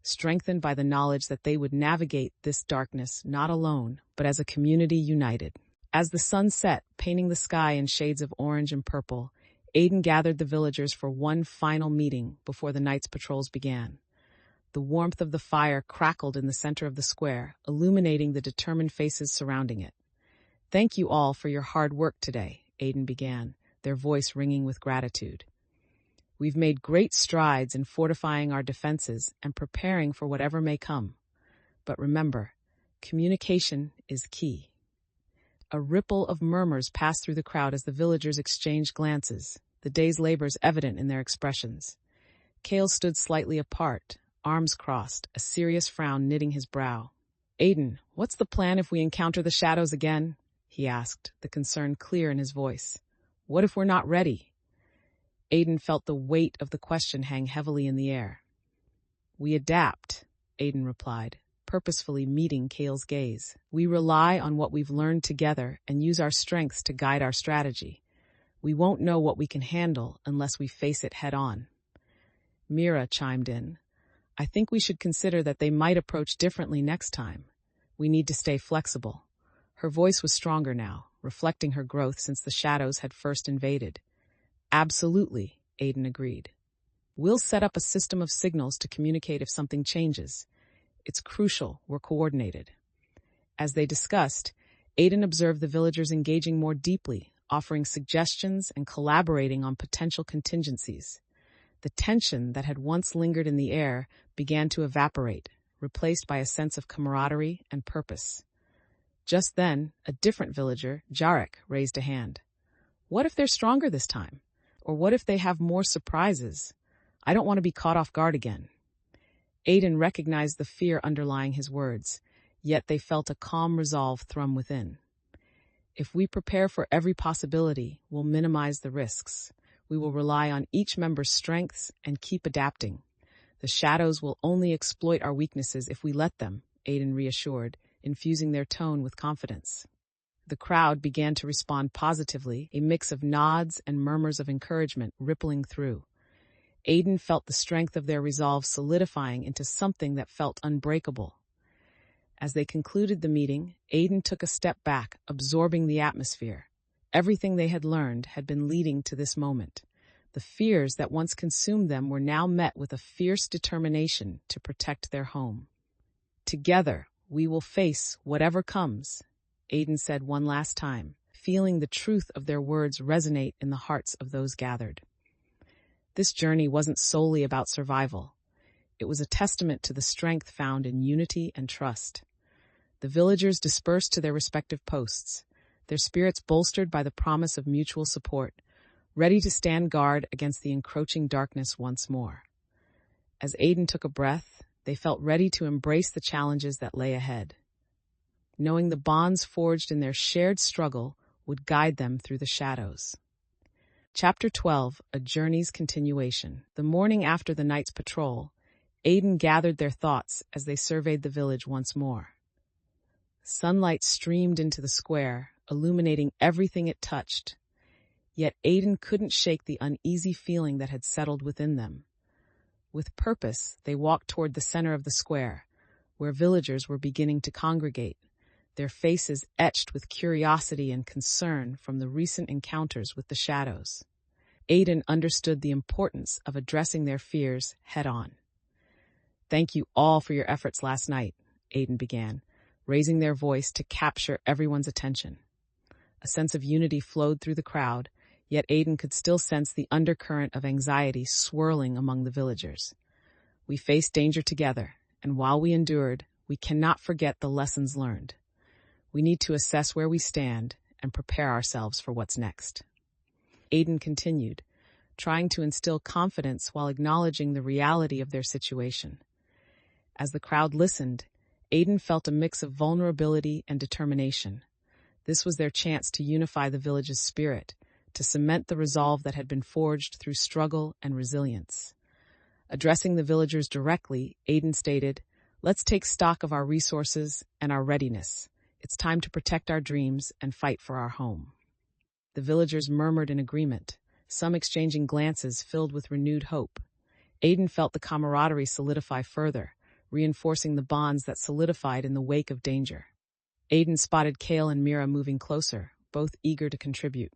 strengthened by the knowledge that they would navigate this darkness not alone, but as a community united. As the sun set, painting the sky in shades of orange and purple, Aiden gathered the villagers for one final meeting before the night's patrols began. The warmth of the fire crackled in the center of the square, illuminating the determined faces surrounding it. "Thank you all for your hard work today," Aiden began, their voice ringing with gratitude. "We've made great strides in fortifying our defenses and preparing for whatever may come. But remember, communication is key." A ripple of murmurs passed through the crowd as the villagers exchanged glances, the day's labors evident in their expressions. Kale stood slightly apart, arms crossed, a serious frown knitting his brow. "Aiden, what's the plan if we encounter the shadows again?" he asked, the concern clear in his voice. What if we're not ready? Aiden felt the weight of the question hang heavily in the air. We adapt, Aiden replied, purposefully meeting Kale's gaze. We rely on what we've learned together and use our strengths to guide our strategy. We won't know what we can handle unless we face it head on. Mira chimed in. I think we should consider that they might approach differently next time. We need to stay flexible. Her voice was stronger now, reflecting her growth since the shadows had first invaded. Absolutely, Aiden agreed. We'll set up a system of signals to communicate if something changes. It's crucial we're coordinated. As they discussed, Aiden observed the villagers engaging more deeply, offering suggestions and collaborating on potential contingencies. The tension that had once lingered in the air began to evaporate, replaced by a sense of camaraderie and purpose. Just then, a different villager, Jarek, raised a hand. What if they're stronger this time? Or what if they have more surprises? I don't want to be caught off guard again. Aiden recognized the fear underlying his words, yet they felt a calm resolve thrum within. If we prepare for every possibility, we'll minimize the risks. We will rely on each member's strengths and keep adapting. The shadows will only exploit our weaknesses if we let them, Aiden reassured, infusing their tone with confidence. The crowd began to respond positively, a mix of nods and murmurs of encouragement rippling through. Aiden felt the strength of their resolve solidifying into something that felt unbreakable. As they concluded the meeting, Aiden took a step back, absorbing the atmosphere. Everything they had learned had been leading to this moment. The fears that once consumed them were now met with a fierce determination to protect their home. Together, we will face whatever comes, Aiden said one last time, feeling the truth of their words resonate in the hearts of those gathered. This journey wasn't solely about survival. It was a testament to the strength found in unity and trust. The villagers dispersed to their respective posts, their spirits bolstered by the promise of mutual support, ready to stand guard against the encroaching darkness once more. As Aiden took a breath, they felt ready to embrace the challenges that lay ahead, knowing the bonds forged in their shared struggle would guide them through the shadows. Chapter 12, A Journey's Continuation. The morning after the night's patrol, Aiden gathered their thoughts as they surveyed the village once more. Sunlight streamed into the square, illuminating everything it touched. Yet Aiden couldn't shake the uneasy feeling that had settled within them. With purpose, they walked toward the center of the square, where villagers were beginning to congregate, their faces etched with curiosity and concern from the recent encounters with the shadows. Aiden understood the importance of addressing their fears head-on. Thank you all for your efforts last night, Aiden began, raising their voice to capture everyone's attention. A sense of unity flowed through the crowd, yet Aiden could still sense the undercurrent of anxiety swirling among the villagers. We faced danger together, and while we endured, we cannot forget the lessons learned. We need to assess where we stand and prepare ourselves for what's next. Aiden continued, trying to instill confidence while acknowledging the reality of their situation. As the crowd listened, Aiden felt a mix of vulnerability and determination. This was their chance to unify the village's spirit, to cement the resolve that had been forged through struggle and resilience. Addressing the villagers directly, Aiden stated, "Let's take stock of our resources and our readiness. It's time to protect our dreams and fight for our home." The villagers murmured in agreement, some exchanging glances filled with renewed hope. Aiden felt the camaraderie solidify further, reinforcing the bonds that solidified in the wake of danger. Aiden spotted Kale and Mira moving closer, both eager to contribute.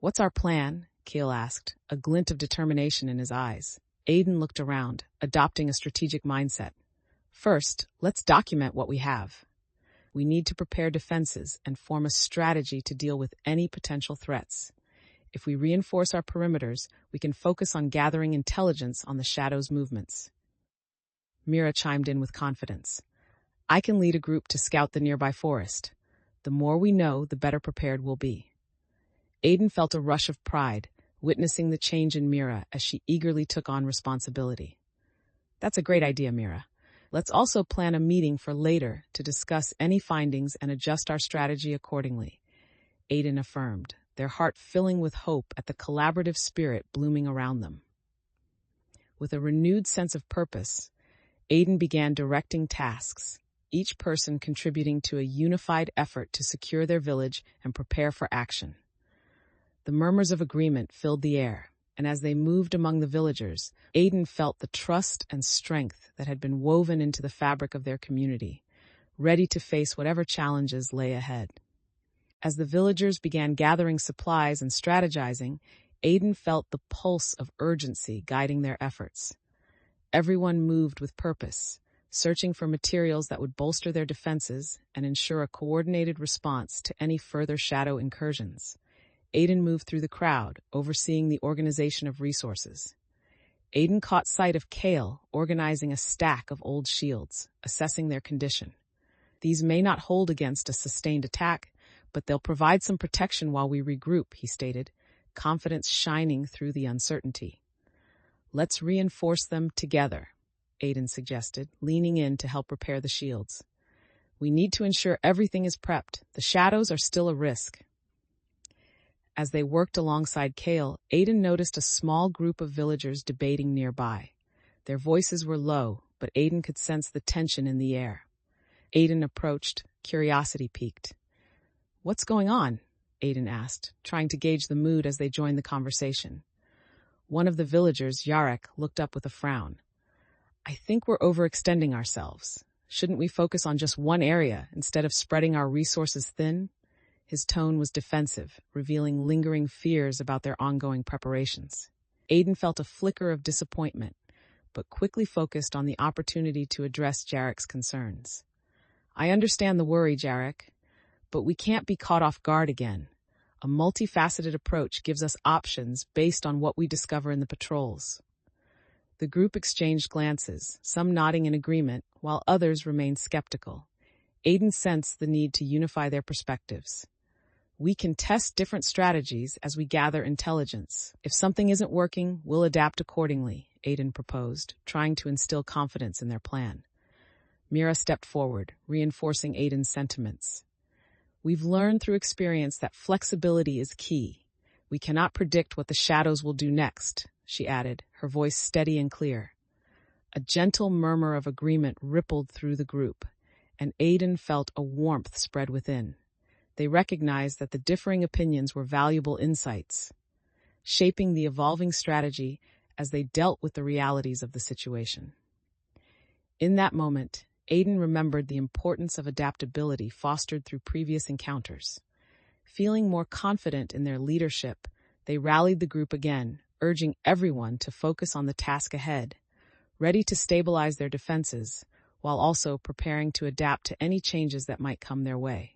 "What's our plan?" Kale asked, a glint of determination in his eyes. Aiden looked around, adopting a strategic mindset. "First, let's document what we have. We need to prepare defenses and form a strategy to deal with any potential threats. If we reinforce our perimeters, we can focus on gathering intelligence on the shadows' movements." Mira chimed in with confidence. "I can lead a group to scout the nearby forest. The more we know, the better prepared we'll be." Aiden felt a rush of pride, witnessing the change in Mira as she eagerly took on responsibility. "That's a great idea, Mira. Let's also plan a meeting for later to discuss any findings and adjust our strategy accordingly," Aiden affirmed, their heart filling with hope at the collaborative spirit blooming around them. With a renewed sense of purpose, Aiden began directing tasks, each person contributing to a unified effort to secure their village and prepare for action. The murmurs of agreement filled the air, and as they moved among the villagers, Aiden felt the trust and strength that had been woven into the fabric of their community, ready to face whatever challenges lay ahead. As the villagers began gathering supplies and strategizing, Aiden felt the pulse of urgency guiding their efforts. Everyone moved with purpose, searching for materials that would bolster their defenses and ensure a coordinated response to any further shadow incursions. Aiden moved through the crowd, overseeing the organization of resources. Aiden caught sight of Kale organizing a stack of old shields, assessing their condition. These may not hold against a sustained attack, but they'll provide some protection while we regroup, he stated, confidence shining through the uncertainty. Let's reinforce them together, Aiden suggested, leaning in to help repair the shields. We need to ensure everything is prepped. The shadows are still a risk. As they worked alongside Kale, Aiden noticed a small group of villagers debating nearby. Their voices were low, but Aiden could sense the tension in the air. Aiden approached, curiosity piqued. "What's going on?" Aiden asked, trying to gauge the mood as they joined the conversation. One of the villagers, Yarek, looked up with a frown. "I think we're overextending ourselves. Shouldn't we focus on just one area instead of spreading our resources thin?" His tone was defensive, revealing lingering fears about their ongoing preparations. Aiden felt a flicker of disappointment, but quickly focused on the opportunity to address Jarek's concerns. "I understand the worry, Jarek, but we can't be caught off guard again. A multifaceted approach gives us options based on what we discover in the patrols." The group exchanged glances, some nodding in agreement, while others remained skeptical. Aiden sensed the need to unify their perspectives. "We can test different strategies as we gather intelligence. If something isn't working, we'll adapt accordingly," Aiden proposed, trying to instill confidence in their plan. Mira stepped forward, reinforcing Aiden's sentiments. "We've learned through experience that flexibility is key. We cannot predict what the shadows will do next," she added, her voice steady and clear. A gentle murmur of agreement rippled through the group, and Aiden felt a warmth spread within. They recognized that the differing opinions were valuable insights, shaping the evolving strategy as they dealt with the realities of the situation. In that moment, Aiden remembered the importance of adaptability fostered through previous encounters. Feeling more confident in their leadership, they rallied the group again, urging everyone to focus on the task ahead, ready to stabilize their defenses, while also preparing to adapt to any changes that might come their way.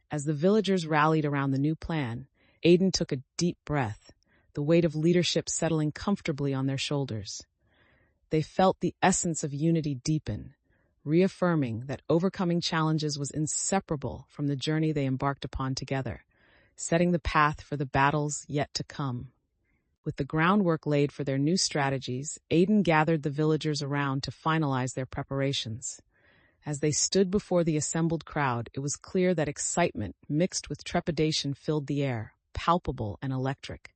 As the villagers rallied around the new plan, Aiden took a deep breath, the weight of leadership settling comfortably on their shoulders. They felt the essence of unity deepen, reaffirming that overcoming challenges was inseparable from the journey they embarked upon together, setting the path for the battles yet to come. With the groundwork laid for their new strategies, Aiden gathered the villagers around to finalize their preparations. As they stood before the assembled crowd, it was clear that excitement mixed with trepidation filled the air, palpable and electric.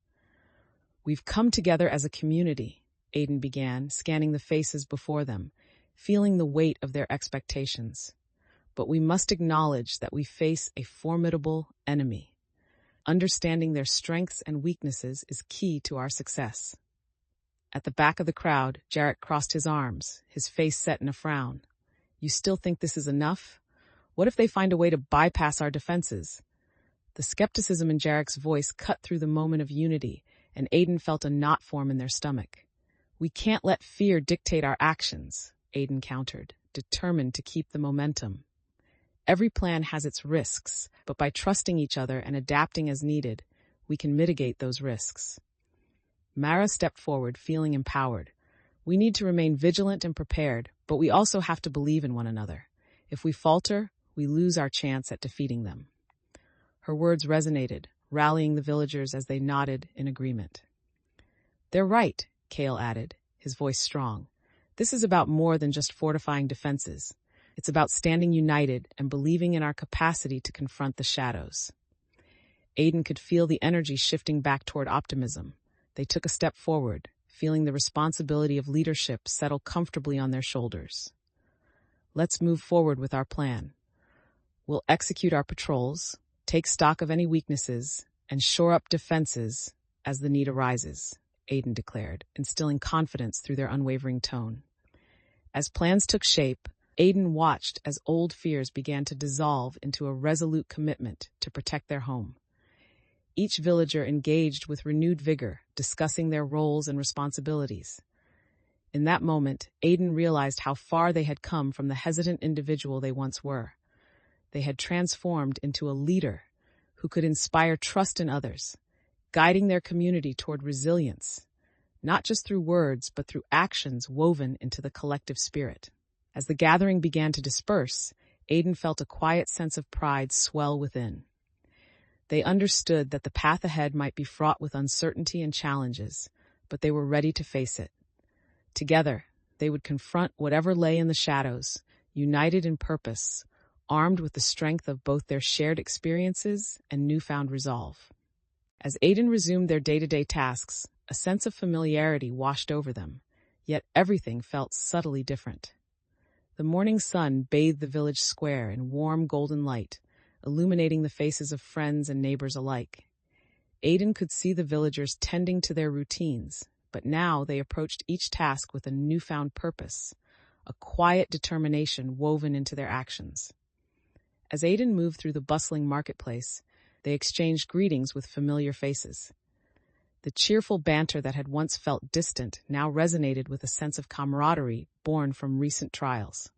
"We've come together as a community," Aiden began, scanning the faces before them, feeling the weight of their expectations. "But we must acknowledge that we face a formidable enemy. Understanding their strengths and weaknesses is key to our success." At the back of the crowd, Jarek crossed his arms, his face set in a frown. "You still think this is enough? What if they find a way to bypass our defenses?" The skepticism in Jarek's voice cut through the moment of unity, and Aiden felt a knot form in their stomach. "We can't let fear dictate our actions," Aiden countered, determined to keep the momentum. "Every plan has its risks, but by trusting each other and adapting as needed, we can mitigate those risks." Mara stepped forward, feeling empowered. "We need to remain vigilant and prepared, but we also have to believe in one another. If we falter, we lose our chance at defeating them." Her words resonated, rallying the villagers as they nodded in agreement. "They're right," Kale added, his voice strong. "This is about more than just fortifying defenses. It's about standing united and believing in our capacity to confront the shadows." Aiden could feel the energy shifting back toward optimism. They took a step forward, feeling the responsibility of leadership settle comfortably on their shoulders. Let's move forward with our plan. We'll execute our patrols, take stock of any weaknesses, and shore up defenses as the need arises, Aiden declared, instilling confidence through their unwavering tone. As plans took shape, Aiden watched as old fears began to dissolve into a resolute commitment to protect their home. Each villager engaged with renewed vigor, discussing their roles and responsibilities. In that moment, Aiden realized how far they had come from the hesitant individual they once were. They had transformed into a leader who could inspire trust in others, guiding their community toward resilience, not just through words, but through actions woven into the collective spirit. As the gathering began to disperse, Aiden felt a quiet sense of pride swell within. They understood that the path ahead might be fraught with uncertainty and challenges, but they were ready to face it. Together, they would confront whatever lay in the shadows, united in purpose, armed with the strength of both their shared experiences and newfound resolve. As Aiden resumed their day-to-day tasks, a sense of familiarity washed over them, yet everything felt subtly different. The morning sun bathed the village square in warm golden light, illuminating the faces of friends and neighbors alike. Aiden could see the villagers tending to their routines, but now they approached each task with a newfound purpose, a quiet determination woven into their actions. As Aiden moved through the bustling marketplace, they exchanged greetings with familiar faces. The cheerful banter that had once felt distant now resonated with a sense of camaraderie born from recent trials.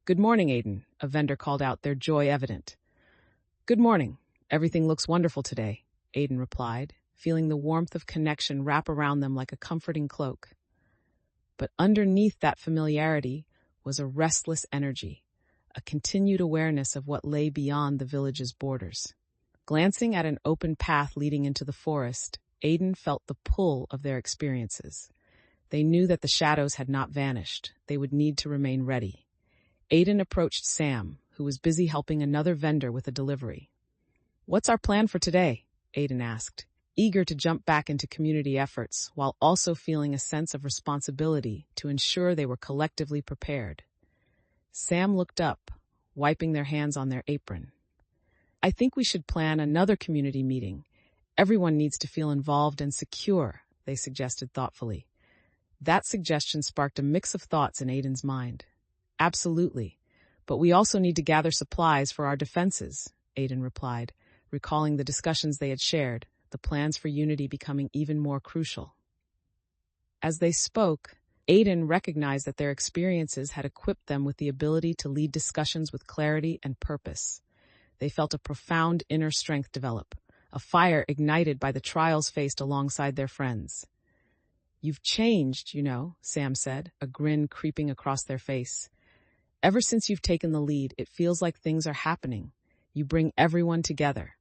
"Good morning, Aiden," a vendor called out, their joy evident. "Good morning. Everything looks wonderful today," Aiden replied, feeling the warmth of connection wrap around them like a comforting cloak. But underneath that familiarity was a restless energy, a continued awareness of what lay beyond the village's borders. Glancing at an open path leading into the forest, Aiden felt the pull of their experiences. They knew that the shadows had not vanished. They would need to remain ready. Aiden approached Sam, who was busy helping another vendor with a delivery. "What's our plan for today?" Aiden asked, eager to jump back into community efforts while also feeling a sense of responsibility to ensure they were collectively prepared. Sam looked up, wiping their hands on their apron. "I think we should plan another community meeting. Everyone needs to feel involved and secure," they suggested thoughtfully. That suggestion sparked a mix of thoughts in Aiden's mind. "Absolutely, but we also need to gather supplies for our defenses," Aiden replied, recalling the discussions they had shared, the plans for unity becoming even more crucial. As they spoke, Aiden recognized that their experiences had equipped them with the ability to lead discussions with clarity and purpose. They felt a profound inner strength develop, a fire ignited by the trials faced alongside their friends. "You've changed, Sam said, a grin creeping across their face. "Ever since you've taken the lead, it feels like things are happening. You bring everyone together."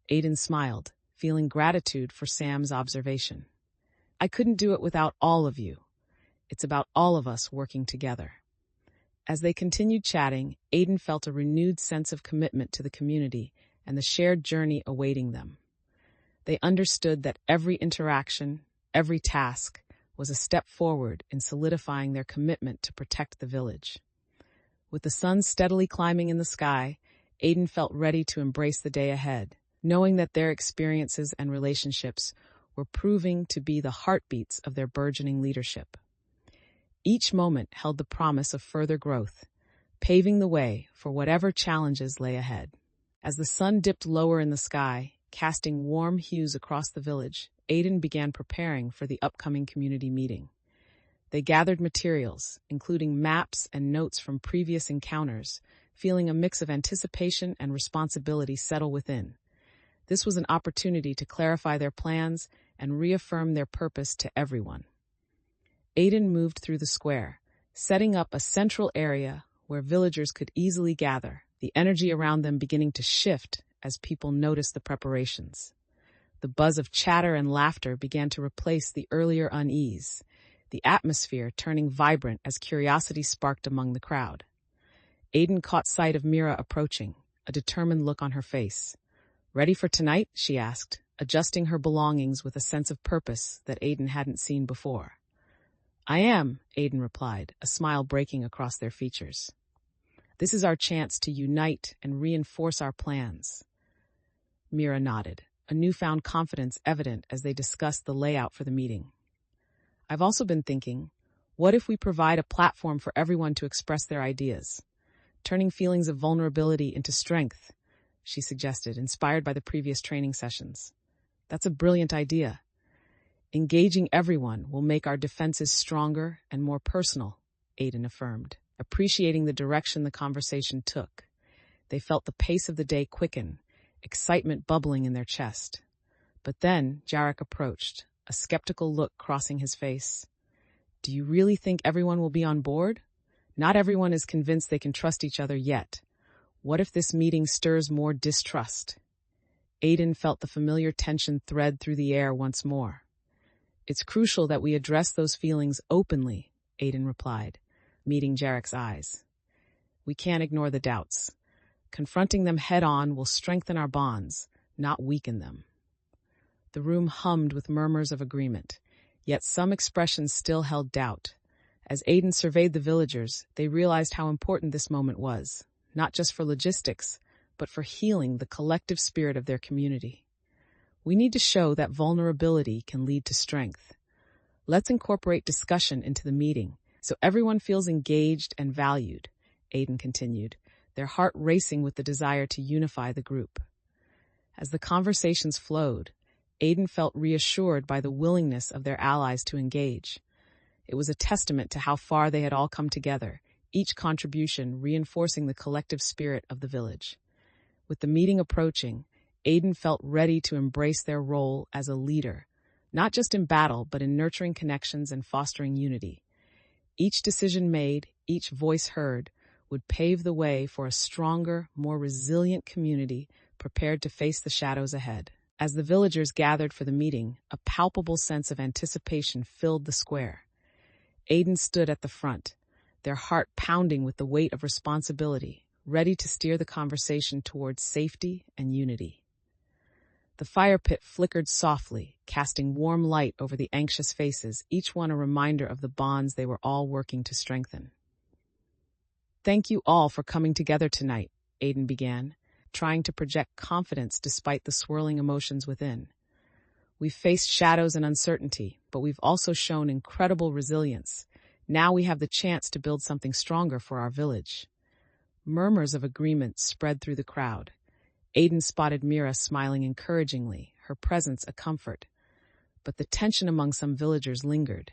Aiden smiled, feeling gratitude for Sam's observation. "I couldn't do it without all of you. It's about all of us working together." As they continued chatting, Aiden felt a renewed sense of commitment to the community and the shared journey awaiting them. They understood that every interaction, every task, was a step forward in solidifying their commitment to protect the village. With the sun steadily climbing in the sky, Aiden felt ready to embrace the day ahead, knowing that their experiences and relationships were proving to be the heartbeats of their burgeoning leadership. Each moment held the promise of further growth, paving the way for whatever challenges lay ahead. As the sun dipped lower in the sky, casting warm hues across the village, Aiden began preparing for the upcoming community meeting. They gathered materials, including maps and notes from previous encounters, feeling a mix of anticipation and responsibility settle within. This was an opportunity to clarify their plans and reaffirm their purpose to everyone. Aiden moved through the square, setting up a central area where villagers could easily gather, the energy around them beginning to shift as people noticed the preparations. The buzz of chatter and laughter began to replace the earlier unease, the atmosphere turning vibrant as curiosity sparked among the crowd. Aiden caught sight of Mira approaching, a determined look on her face. "Ready for tonight?" she asked, adjusting her belongings with a sense of purpose that Aiden hadn't seen before. "I am," Aiden replied, a smile breaking across their features. "This is our chance to unite and reinforce our plans." Mira nodded, a newfound confidence evident as they discussed the layout for the meeting. "I've also been thinking, what if we provide a platform for everyone to express their ideas? Turning feelings of vulnerability into strength," she suggested, inspired by the previous training sessions. "That's a brilliant idea. Engaging everyone will make our defenses stronger and more personal," Aiden affirmed, appreciating the direction the conversation took. They felt the pace of the day quicken, excitement bubbling in their chest. But then Jarek approached, a skeptical look crossing his face. "Do you really think everyone will be on board? Not everyone is convinced they can trust each other yet. What if this meeting stirs more distrust?" Aiden felt the familiar tension thread through the air once more. "It's crucial that we address those feelings openly," Aiden replied, meeting Jarek's eyes. "We can't ignore the doubts. Confronting them head-on will strengthen our bonds, not weaken them." The room hummed with murmurs of agreement, yet some expressions still held doubt. As Aiden surveyed the villagers, they realized how important this moment was, not just for logistics, but for healing the collective spirit of their community. "We need to show that vulnerability can lead to strength. Let's incorporate discussion into the meeting so everyone feels engaged and valued," Aiden continued, their heart racing with the desire to unify the group. As the conversations flowed, Aiden felt reassured by the willingness of their allies to engage. It was a testament to how far they had all come together, each contribution reinforcing the collective spirit of the village. With the meeting approaching, Aiden felt ready to embrace their role as a leader, not just in battle, but in nurturing connections and fostering unity. Each decision made, each voice heard, would pave the way for a stronger, more resilient community prepared to face the shadows ahead. As the villagers gathered for the meeting, a palpable sense of anticipation filled the square. Aiden stood at the front, their heart pounding with the weight of responsibility, ready to steer the conversation towards safety and unity. The fire pit flickered softly, casting warm light over the anxious faces, each one a reminder of the bonds they were all working to strengthen. "Thank you all for coming together tonight," Aiden began, trying to project confidence despite the swirling emotions within. "We've faced shadows and uncertainty, but we've also shown incredible resilience. Now we have the chance to build something stronger for our village." Murmurs of agreement spread through the crowd. Aiden spotted Mira smiling encouragingly, her presence a comfort. But the tension among some villagers lingered,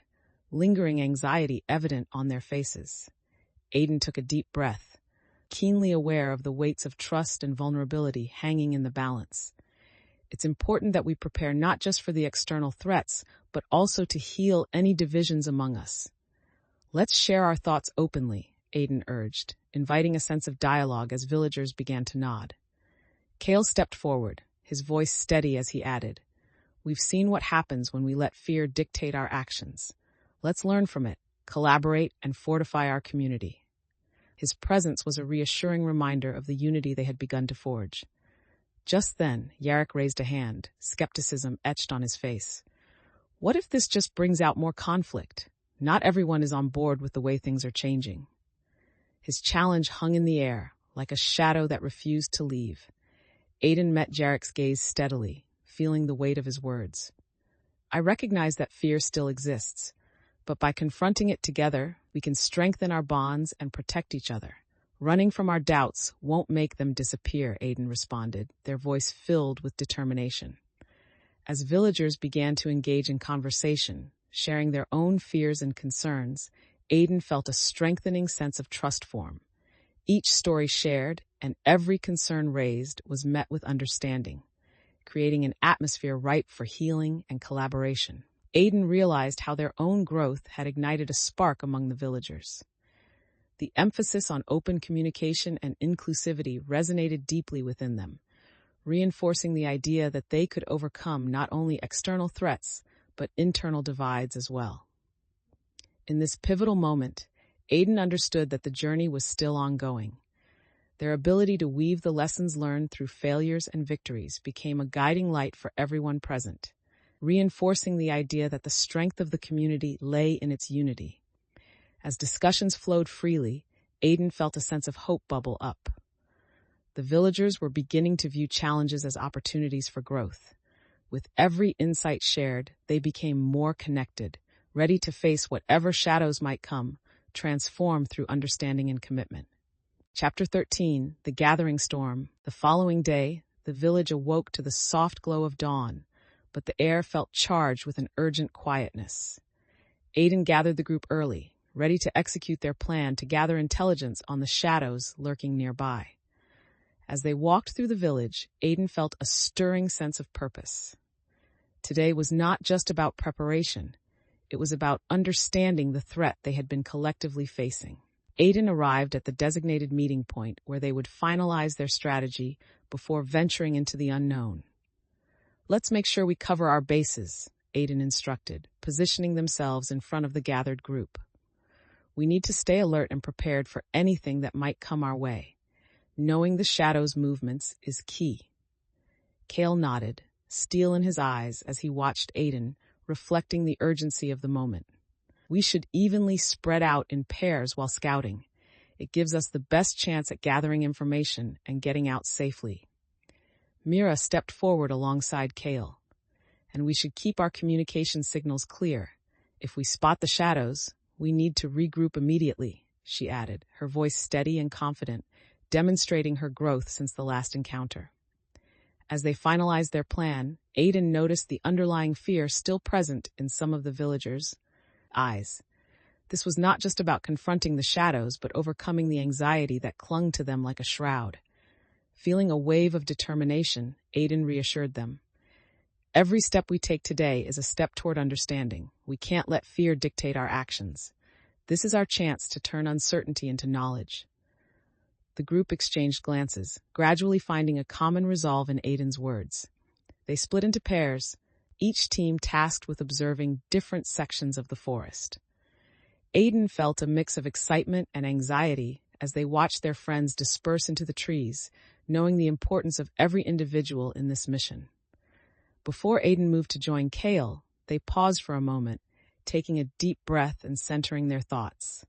lingering anxiety evident on their faces. Aiden took a deep breath, keenly aware of the weights of trust and vulnerability hanging in the balance. It's important that we prepare not just for the external threats, but also to heal any divisions among us. "Let's share our thoughts openly," Aiden urged, inviting a sense of dialogue as villagers began to nod. Kale stepped forward, his voice steady as he added, "We've seen what happens when we let fear dictate our actions. Let's learn from it, collaborate, and fortify our community." His presence was a reassuring reminder of the unity they had begun to forge. Just then, Jarek raised a hand, skepticism etched on his face. "What if this just brings out more conflict? Not everyone is on board with the way things are changing." His challenge hung in the air, like a shadow that refused to leave. Aiden met Jarek's gaze steadily, feeling the weight of his words. "I recognize that fear still exists, but by confronting it together, we can strengthen our bonds and protect each other. Running from our doubts won't make them disappear," Aiden responded, their voice filled with determination. As villagers began to engage in conversation, sharing their own fears and concerns, Aiden felt a strengthening sense of trust form. Each story shared and every concern raised was met with understanding, creating an atmosphere ripe for healing and collaboration. Aiden realized how their own growth had ignited a spark among the villagers. The emphasis on open communication and inclusivity resonated deeply within them, reinforcing the idea that they could overcome not only external threats, but internal divides as well. In this pivotal moment, Aiden understood that the journey was still ongoing. Their ability to weave the lessons learned through failures and victories became a guiding light for everyone present, reinforcing the idea that the strength of the community lay in its unity. As discussions flowed freely, Aiden felt a sense of hope bubble up. The villagers were beginning to view challenges as opportunities for growth. With every insight shared, they became more connected, ready to face whatever shadows might come, transformed through understanding and commitment. Chapter 13, The Gathering Storm. The following day, the village awoke to the soft glow of dawn, but the air felt charged with an urgent quietness. Aiden gathered the group early, ready to execute their plan to gather intelligence on the shadows lurking nearby. As they walked through the village, Aiden felt a stirring sense of purpose. Today was not just about preparation. It was about understanding the threat they had been collectively facing. Aiden arrived at the designated meeting point where they would finalize their strategy before venturing into the unknown. "Let's make sure we cover our bases," Aiden instructed, positioning themselves in front of the gathered group. "We need to stay alert and prepared for anything that might come our way. Knowing the shadows' movements is key." Kale nodded, steel in his eyes as he watched Aiden, reflecting the urgency of the moment. "We should evenly spread out in pairs while scouting. It gives us the best chance at gathering information and getting out safely." Mira stepped forward alongside Kale. "And we should keep our communication signals clear. If we spot the shadows, we need to regroup immediately," she added, her voice steady and confident, demonstrating her growth since the last encounter. As they finalized their plan, Aiden noticed the underlying fear still present in some of the villagers' eyes. This was not just about confronting the shadows, but overcoming the anxiety that clung to them like a shroud. Feeling a wave of determination, Aiden reassured them. "Every step we take today is a step toward understanding. We can't let fear dictate our actions. This is our chance to turn uncertainty into knowledge." The group exchanged glances, gradually finding a common resolve in Aiden's words. They split into pairs, each team tasked with observing different sections of the forest. Aiden felt a mix of excitement and anxiety as they watched their friends disperse into the trees, knowing the importance of every individual in this mission. Before Aiden moved to join Kale, they paused for a moment, taking a deep breath and centering their thoughts.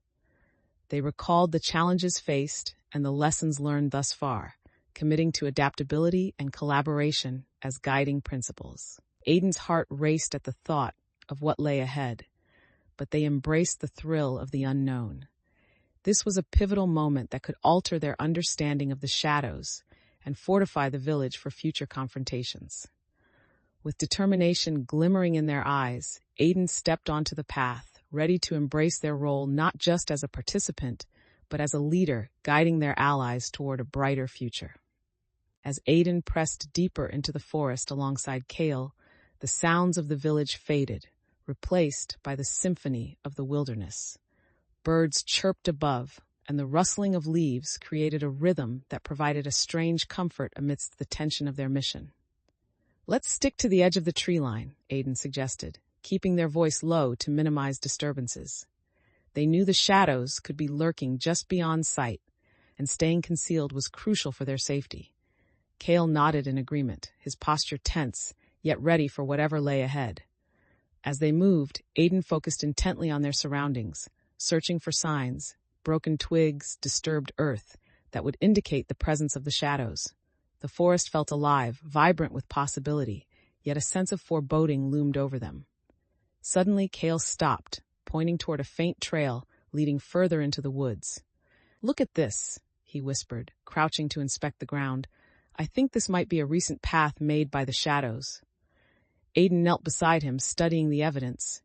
They recalled the challenges faced and the lessons learned thus far, committing to adaptability and collaboration as guiding principles. Aiden's heart raced at the thought of what lay ahead, but they embraced the thrill of the unknown. This was a pivotal moment that could alter their understanding of the shadows and fortify the village for future confrontations. With determination glimmering in their eyes, Aiden stepped onto the path, ready to embrace their role not just as a participant, but as a leader guiding their allies toward a brighter future. As Aiden pressed deeper into the forest alongside Kale, the sounds of the village faded, replaced by the symphony of the wilderness. Birds chirped above, and the rustling of leaves created a rhythm that provided a strange comfort amidst the tension of their mission. "Let's stick to the edge of the tree line," Aiden suggested, keeping their voice low to minimize disturbances. They knew the shadows could be lurking just beyond sight, and staying concealed was crucial for their safety. Kale nodded in agreement, his posture tense, yet ready for whatever lay ahead. As they moved, Aiden focused intently on their surroundings, searching for signs, broken twigs, disturbed earth, that would indicate the presence of the shadows. The forest felt alive, vibrant with possibility, yet a sense of foreboding loomed over them. Suddenly, Kale stopped, pointing toward a faint trail leading further into the woods. "Look at this," he whispered, crouching to inspect the ground. "I think this might be a recent path made by the shadows." Aiden knelt beside him, studying the evidence.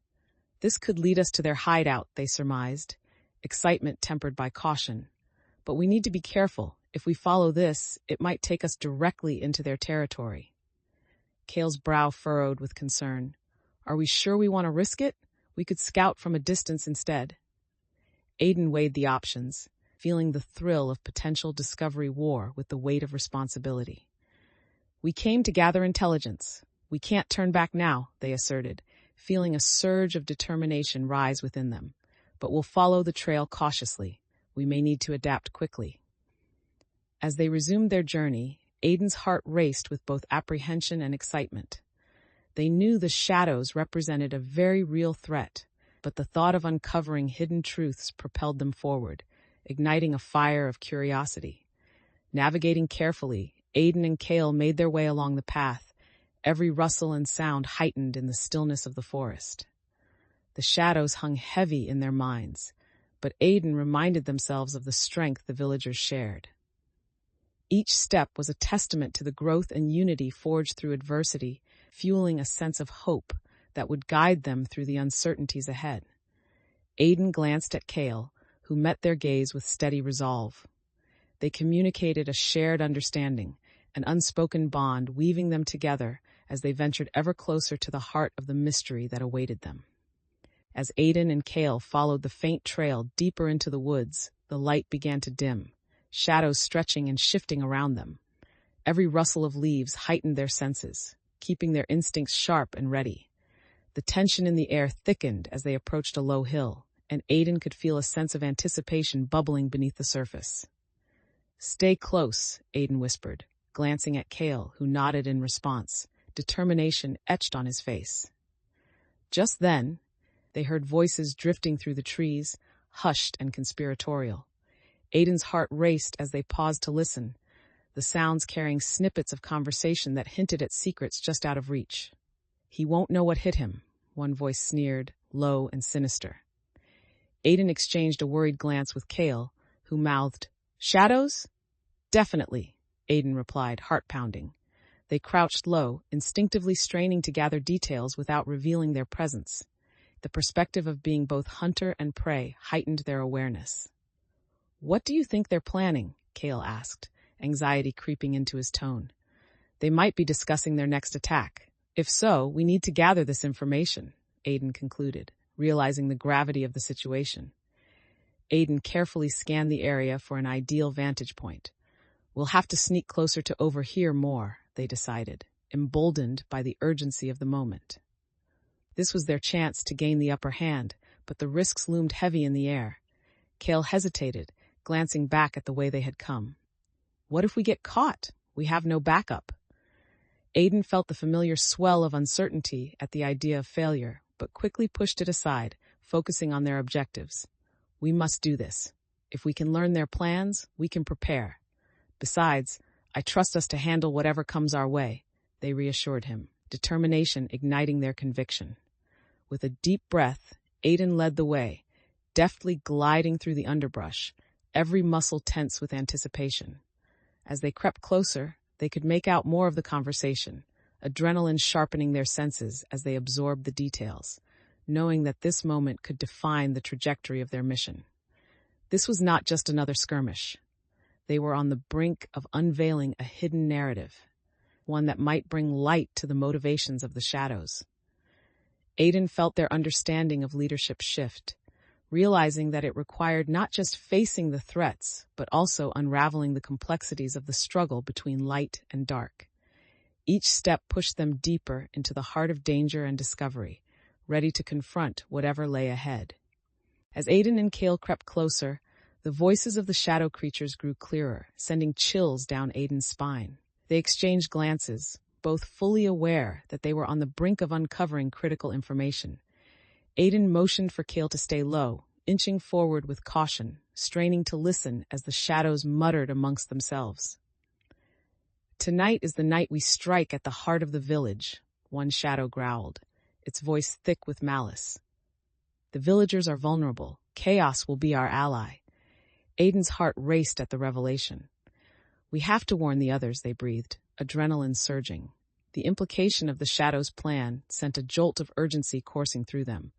"This could lead us to their hideout," they surmised, excitement tempered by caution. "But we need to be careful. If we follow this, it might take us directly into their territory." Kale's brow furrowed with concern. "Are we sure we want to risk it? We could scout from a distance instead." Aiden weighed the options, feeling the thrill of potential discovery war with the weight of responsibility. "We came to gather intelligence. We can't turn back now," they asserted, feeling a surge of determination rise within them. "But we'll follow the trail cautiously. We may need to adapt quickly." As they resumed their journey, Aiden's heart raced with both apprehension and excitement. They knew the shadows represented a very real threat, but the thought of uncovering hidden truths propelled them forward, igniting a fire of curiosity. Navigating carefully, Aiden and Kale made their way along the path, every rustle and sound heightened in the stillness of the forest. The shadows hung heavy in their minds, but Aiden reminded themselves of the strength the villagers shared. Each step was a testament to the growth and unity forged through adversity, fueling a sense of hope that would guide them through the uncertainties ahead. Aiden glanced at Kale, who met their gaze with steady resolve. They communicated a shared understanding, an unspoken bond weaving them together as they ventured ever closer to the heart of the mystery that awaited them. As Aiden and Kale followed the faint trail deeper into the woods, the light began to dim, shadows stretching and shifting around them. Every rustle of leaves heightened their senses, keeping their instincts sharp and ready. The tension in the air thickened as they approached a low hill, and Aiden could feel a sense of anticipation bubbling beneath the surface. "Stay close," Aiden whispered, glancing at Kale, who nodded in response, determination etched on his face. Just then, they heard voices drifting through the trees, hushed and conspiratorial. Aiden's heart raced as they paused to listen, the sounds carrying snippets of conversation that hinted at secrets just out of reach. "He won't know what hit him," one voice sneered, low and sinister. Aiden exchanged a worried glance with Kale, who mouthed, "Shadows?" "Definitely," Aiden replied, heart pounding. They crouched low, instinctively straining to gather details without revealing their presence. The perspective of being both hunter and prey heightened their awareness. "What do you think they're planning?" Kale asked, anxiety creeping into his tone. "They might be discussing their next attack. If so, we need to gather this information," Aiden concluded, realizing the gravity of the situation. Aiden carefully scanned the area for an ideal vantage point. "We'll have to sneak closer to overhear more," they decided, emboldened by the urgency of the moment. This was their chance to gain the upper hand, but the risks loomed heavy in the air. Kale hesitated, glancing back at the way they had come. "What if we get caught? We have no backup." Aiden felt the familiar swell of uncertainty at the idea of failure, but quickly pushed it aside, focusing on their objectives. "We must do this. If we can learn their plans, we can prepare. Besides, I trust us to handle whatever comes our way," they reassured him, determination igniting their conviction. With a deep breath, Aiden led the way, deftly gliding through the underbrush, every muscle tense with anticipation. As they crept closer, they could make out more of the conversation, adrenaline sharpening their senses as they absorbed the details, knowing that this moment could define the trajectory of their mission. This was not just another skirmish. They were on the brink of unveiling a hidden narrative, one that might bring light to the motivations of the shadows. Aiden felt their understanding of leadership shift, realizing that it required not just facing the threats, but also unraveling the complexities of the struggle between light and dark. Each step pushed them deeper into the heart of danger and discovery, ready to confront whatever lay ahead. As Aiden and Kale crept closer, the voices of the shadow creatures grew clearer, sending chills down Aiden's spine. They exchanged glances, both fully aware that they were on the brink of uncovering critical information. Aiden motioned for Kale to stay low, inching forward with caution, straining to listen as the shadows muttered amongst themselves. "Tonight is the night we strike at the heart of the village," one shadow growled, its voice thick with malice. "The villagers are vulnerable. Chaos will be our ally." Aiden's heart raced at the revelation. "We have to warn the others," they breathed, adrenaline surging. The implication of the shadow's plan sent a jolt of urgency coursing through them.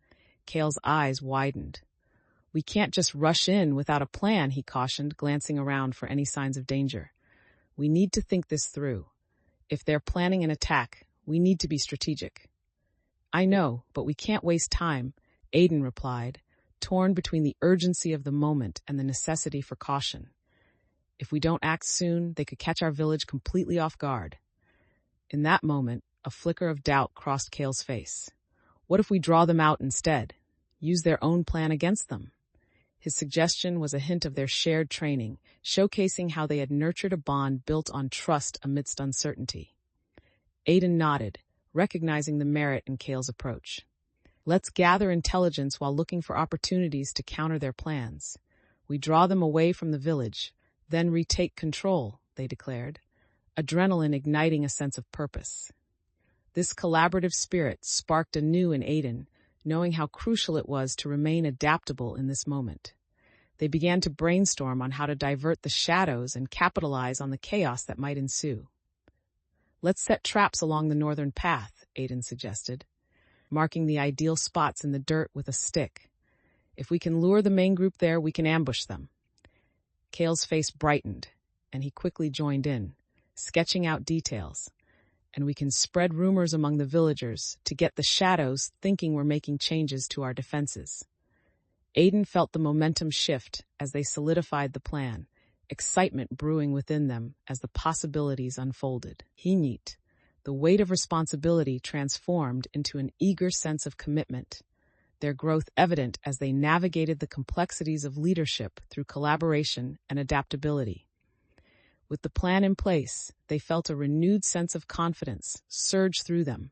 Kale's eyes widened. "We can't just rush in without a plan," he cautioned, glancing around for any signs of danger. "We need to think this through. If they're planning an attack, we need to be strategic." "I know, but we can't waste time," Aiden replied, torn between the urgency of the moment and the necessity for caution. "If we don't act soon, they could catch our village completely off guard." In that moment, a flicker of doubt crossed Kale's face. What if we draw them out instead? Use their own plan against them? His suggestion was a hint of their shared training, showcasing how they had nurtured a bond built on trust amidst uncertainty. Aiden nodded, recognizing the merit in Kale's approach. Let's gather intelligence while looking for opportunities to counter their plans. We draw them away from the village, then retake control, they declared, adrenaline igniting a sense of purpose. This collaborative spirit sparked anew in Aiden, knowing how crucial it was to remain adaptable in this moment. They began to brainstorm on how to divert the shadows and capitalize on the chaos that might ensue. Let's set traps along the northern path, Aiden suggested, marking the ideal spots in the dirt with a stick. If we can lure the main group there, we can ambush them. Kale's face brightened, and he quickly joined in, sketching out details. And we can spread rumors among the villagers to get the shadows thinking we're making changes to our defenses. Aiden felt the momentum shift as they solidified the plan, excitement brewing within them as the possibilities unfolded. The weight of responsibility transformed into an eager sense of commitment, their growth evident as they navigated the complexities of leadership through collaboration and adaptability. With the plan in place, they felt a renewed sense of confidence surge through them,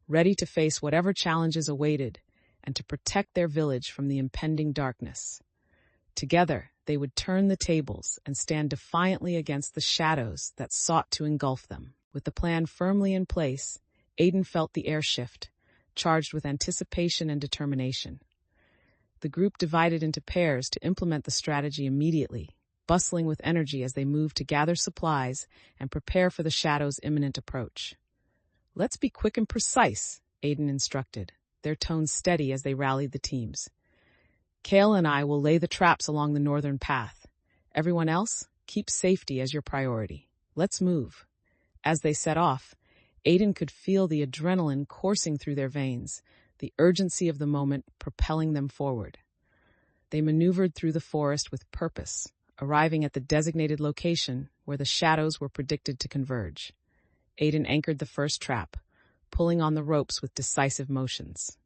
ready to face whatever challenges awaited and to protect their village from the impending darkness. Together, they would turn the tables and stand defiantly against the shadows that sought to engulf them. With the plan firmly in place, Aiden felt the air shift, charged with anticipation and determination. The group divided into pairs to implement the strategy immediately, bustling with energy as they moved to gather supplies and prepare for the shadows' imminent approach. Let's be quick and precise, Aiden instructed, their tones steady as they rallied the teams. Kale and I will lay the traps along the northern path. Everyone else, keep safety as your priority. Let's move. As they set off, Aiden could feel the adrenaline coursing through their veins, the urgency of the moment propelling them forward. They maneuvered through the forest with purpose, arriving at the designated location where the shadows were predicted to converge. Aiden anchored the first trap, pulling on the ropes with decisive motions.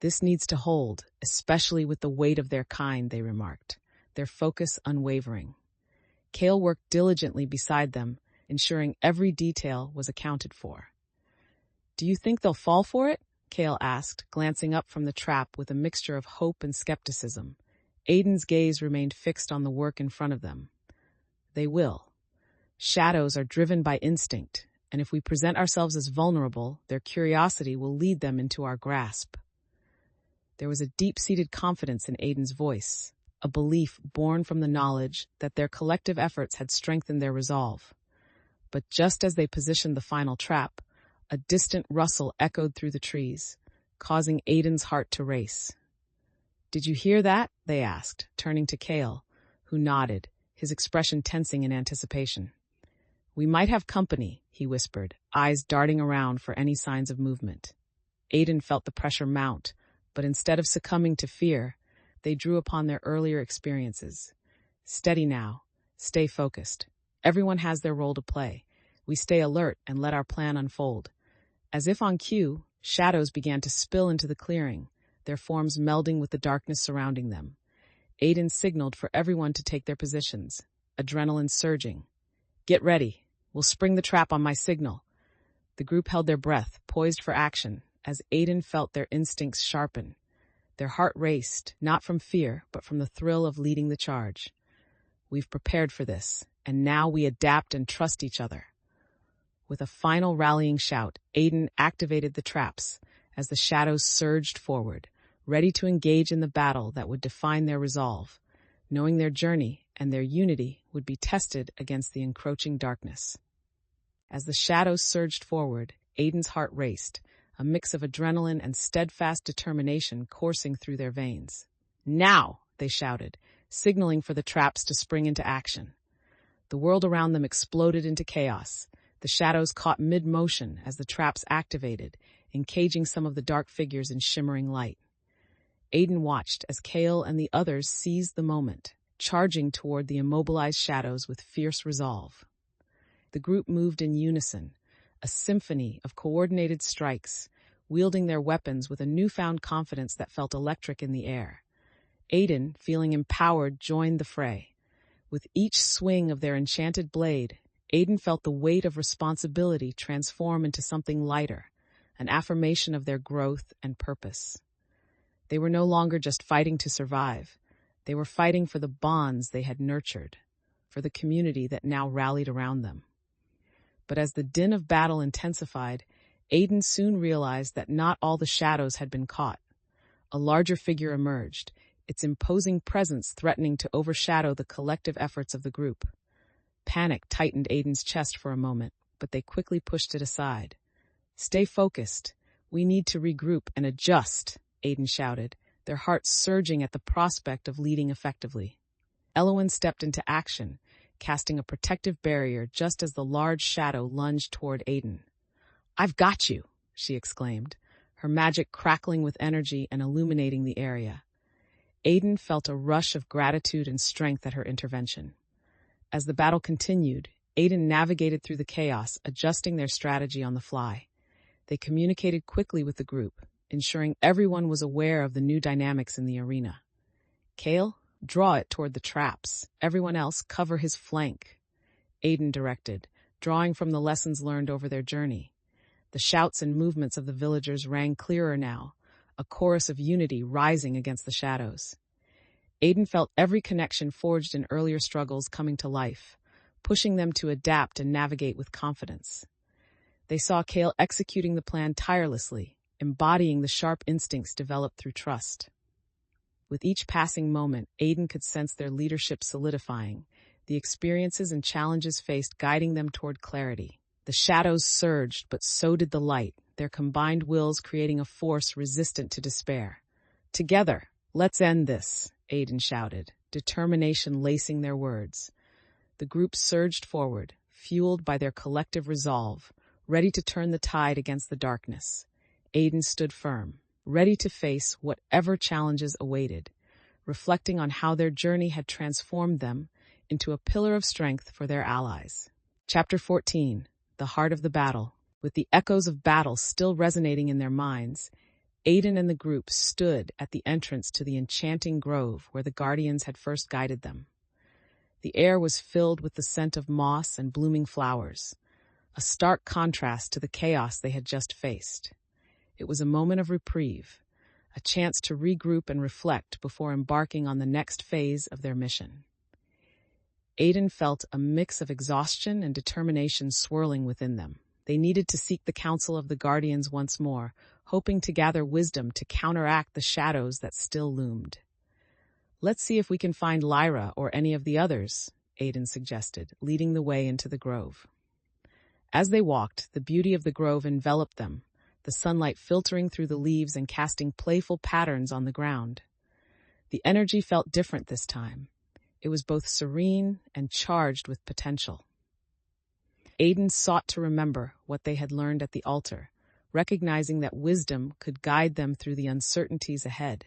This needs to hold, especially with the weight of their kind, they remarked, their focus unwavering. Kale worked diligently beside them, ensuring every detail was accounted for. Do you think they'll fall for it? Kale asked, glancing up from the trap with a mixture of hope and skepticism. Aiden's gaze remained fixed on the work in front of them. They will. Shadows are driven by instinct, and if we present ourselves as vulnerable, their curiosity will lead them into our grasp. There was a deep-seated confidence in Aiden's voice, a belief born from the knowledge that their collective efforts had strengthened their resolve. But just as they positioned the final trap, a distant rustle echoed through the trees, causing Aiden's heart to race. Did you hear that? They asked, turning to Kale, who nodded, his expression tensing in anticipation. We might have company, he whispered, eyes darting around for any signs of movement. Aiden felt the pressure mount, but instead of succumbing to fear, they drew upon their earlier experiences. Steady now. Stay focused. Everyone has their role to play. We stay alert and let our plan unfold. As if on cue, shadows began to spill into the clearing, their forms melding with the darkness surrounding them. Aiden signaled for everyone to take their positions, adrenaline surging. Get ready. We'll spring the trap on my signal. The group held their breath, poised for action, as Aiden felt their instincts sharpen. Their heart raced, not from fear, but from the thrill of leading the charge. We've prepared for this, and now we adapt and trust each other. With a final rallying shout, Aiden activated the traps as the shadows surged forward, ready to engage in the battle that would define their resolve, knowing their journey and their unity would be tested against the encroaching darkness. As the shadows surged forward, Aiden's heart raced, a mix of adrenaline and steadfast determination coursing through their veins. Now, they shouted, signaling for the traps to spring into action. The world around them exploded into chaos. The shadows caught mid-motion as the traps activated, encaging some of the dark figures in shimmering light. Aiden watched as Kale and the others seized the moment, charging toward the immobilized shadows with fierce resolve. The group moved in unison, a symphony of coordinated strikes, wielding their weapons with a newfound confidence that felt electric in the air. Aiden, feeling empowered, joined the fray. With each swing of their enchanted blade, Aiden felt the weight of responsibility transform into something lighter, an affirmation of their growth and purpose. They were no longer just fighting to survive. They were fighting for the bonds they had nurtured, for the community that now rallied around them. But as the din of battle intensified, Aiden soon realized that not all the shadows had been caught. A larger figure emerged, its imposing presence threatening to overshadow the collective efforts of the group. Panic tightened Aiden's chest for a moment, but they quickly pushed it aside. "Stay focused. We need to regroup and adjust," Aiden shouted, their hearts surging at the prospect of leading effectively. Elowen stepped into action, casting a protective barrier just as the large shadow lunged toward Aiden. "I've got you," she exclaimed, her magic crackling with energy and illuminating the area. Aiden felt a rush of gratitude and strength at her intervention. As the battle continued, Aiden navigated through the chaos, adjusting their strategy on the fly. They communicated quickly with the group, ensuring everyone was aware of the new dynamics in the arena. "Kale, draw it toward the traps. Everyone else, cover his flank," Aiden directed, drawing from the lessons learned over their journey. The shouts and movements of the villagers rang clearer now, a chorus of unity rising against the shadows. Aiden felt every connection forged in earlier struggles coming to life, pushing them to adapt and navigate with confidence. They saw Kale executing the plan tirelessly, embodying the sharp instincts developed through trust. With each passing moment, Aiden could sense their leadership solidifying, the experiences and challenges faced guiding them toward clarity. The shadows surged, but so did the light, their combined wills creating a force resistant to despair. "Together, let's end this," Aiden shouted, determination lacing their words. The group surged forward, fueled by their collective resolve, ready to turn the tide against the darkness. Aiden stood firm, ready to face whatever challenges awaited, reflecting on how their journey had transformed them into a pillar of strength for their allies. Chapter 14. The Heart of the Battle. With the echoes of battle still resonating in their minds, Aiden and the group stood at the entrance to the enchanting grove where the guardians had first guided them. The air was filled with the scent of moss and blooming flowers, a stark contrast to the chaos they had just faced. It was a moment of reprieve, a chance to regroup and reflect before embarking on the next phase of their mission. Aiden felt a mix of exhaustion and determination swirling within them. They needed to seek the counsel of the guardians once more, hoping to gather wisdom to counteract the shadows that still loomed. "Let's see if we can find Lyra or any of the others," Aiden suggested, leading the way into the grove. As they walked, the beauty of the grove enveloped them, the sunlight filtering through the leaves and casting playful patterns on the ground. The energy felt different this time. It was both serene and charged with potential. Aiden sought to remember what they had learned at the altar, recognizing that wisdom could guide them through the uncertainties ahead.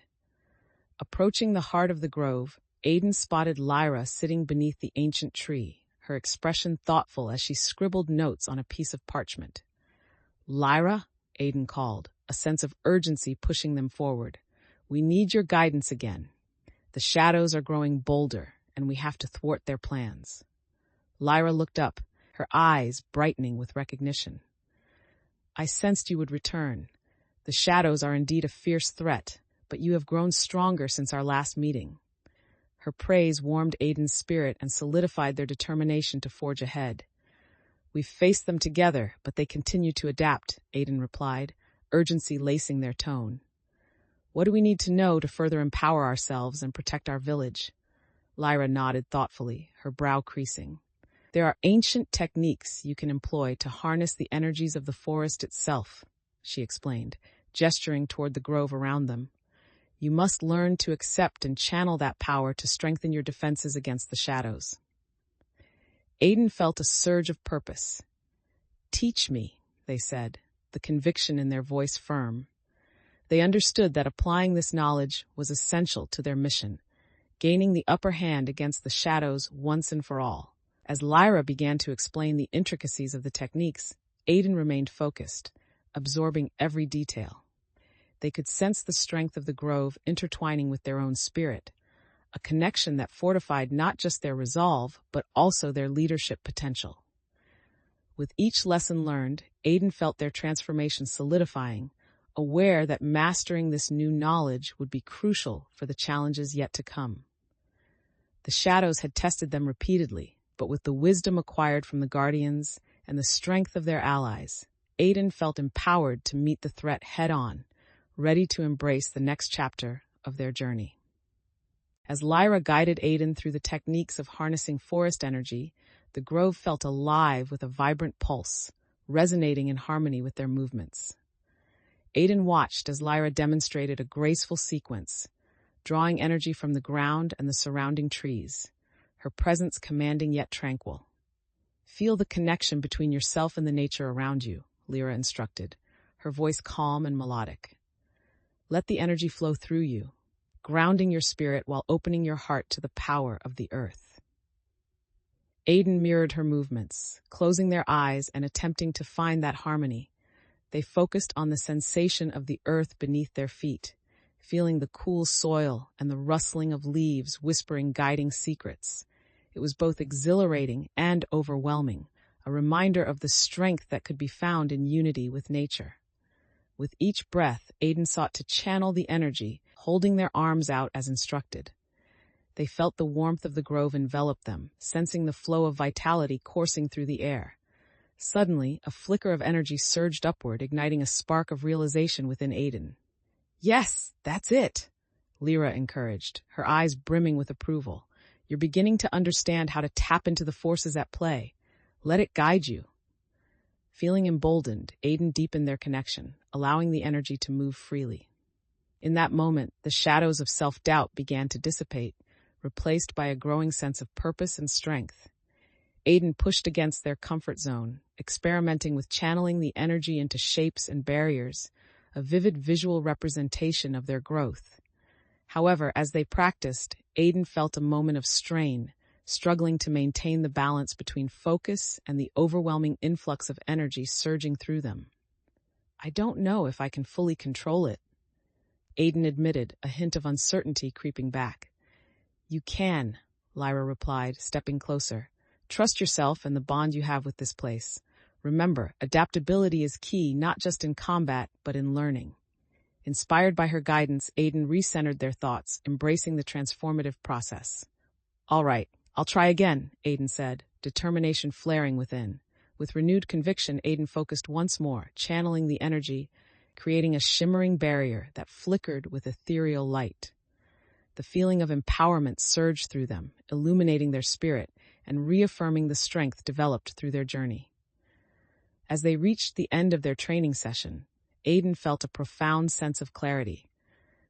Approaching the heart of the grove, Aiden spotted Lyra sitting beneath the ancient tree, her expression thoughtful as she scribbled notes on a piece of parchment. "Lyra," Aiden called, a sense of urgency pushing them forward. "We need your guidance again. The shadows are growing bolder, and we have to thwart their plans." Lyra looked up, her eyes brightening with recognition. "I sensed you would return. The shadows are indeed a fierce threat, but you have grown stronger since our last meeting." Her praise warmed Aiden's spirit and solidified their determination to forge ahead. "We've faced them together, but they continue to adapt," Aiden replied, urgency lacing their tone. "What do we need to know to further empower ourselves and protect our village?" Lyra nodded thoughtfully, her brow creasing. "There are ancient techniques you can employ to harness the energies of the forest itself," she explained, gesturing toward the grove around them. "You must learn to accept and channel that power to strengthen your defenses against the shadows." Aiden felt a surge of purpose. "Teach me," they said, the conviction in their voice firm. They understood that applying this knowledge was essential to their mission, gaining the upper hand against the shadows once and for all. As Lyra began to explain the intricacies of the techniques, Aiden remained focused, absorbing every detail. They could sense the strength of the grove intertwining with their own spirit, a connection that fortified not just their resolve, but also their leadership potential. With each lesson learned, Aiden felt their transformation solidifying, aware that mastering this new knowledge would be crucial for the challenges yet to come. The shadows had tested them repeatedly, but with the wisdom acquired from the guardians and the strength of their allies, Aiden felt empowered to meet the threat head-on, ready to embrace the next chapter of their journey. As Lyra guided Aiden through the techniques of harnessing forest energy, the grove felt alive with a vibrant pulse, resonating in harmony with their movements. Aiden watched as Lyra demonstrated a graceful sequence, drawing energy from the ground and the surrounding trees, her presence commanding yet tranquil. "Feel the connection between yourself and the nature around you," Lyra instructed, her voice calm and melodic. "Let the energy flow through you, grounding your spirit while opening your heart to the power of the earth." Aiden mirrored her movements, closing their eyes and attempting to find that harmony. They focused on the sensation of the earth beneath their feet, feeling the cool soil and the rustling of leaves whispering guiding secrets. It was both exhilarating and overwhelming, a reminder of the strength that could be found in unity with nature. With each breath, Aiden sought to channel the energy, holding their arms out as instructed. They felt the warmth of the grove envelop them, sensing the flow of vitality coursing through the air. Suddenly, a flicker of energy surged upward, igniting a spark of realization within Aiden. "Yes, that's it," Lyra encouraged, her eyes brimming with approval. "You're beginning to understand how to tap into the forces at play. Let it guide you." Feeling emboldened, Aiden deepened their connection, allowing the energy to move freely. In that moment, the shadows of self-doubt began to dissipate, replaced by a growing sense of purpose and strength. Aiden pushed against their comfort zone, experimenting with channeling the energy into shapes and barriers, a vivid visual representation of their growth. However, as they practiced, Aiden felt a moment of strain, struggling to maintain the balance between focus and the overwhelming influx of energy surging through them. "I don't know if I can fully control it," Aiden admitted, a hint of uncertainty creeping back. "You can," Lyra replied, stepping closer. "Trust yourself and the bond you have with this place. Remember, adaptability is key not just in combat, but in learning." Inspired by her guidance, Aiden recentered their thoughts, embracing the transformative process. "All right, I'll try again," Aiden said, determination flaring within. With renewed conviction, Aiden focused once more, channeling the energy, creating a shimmering barrier that flickered with ethereal light. The feeling of empowerment surged through them, illuminating their spirit and reaffirming the strength developed through their journey. As they reached the end of their training session, Aiden felt a profound sense of clarity.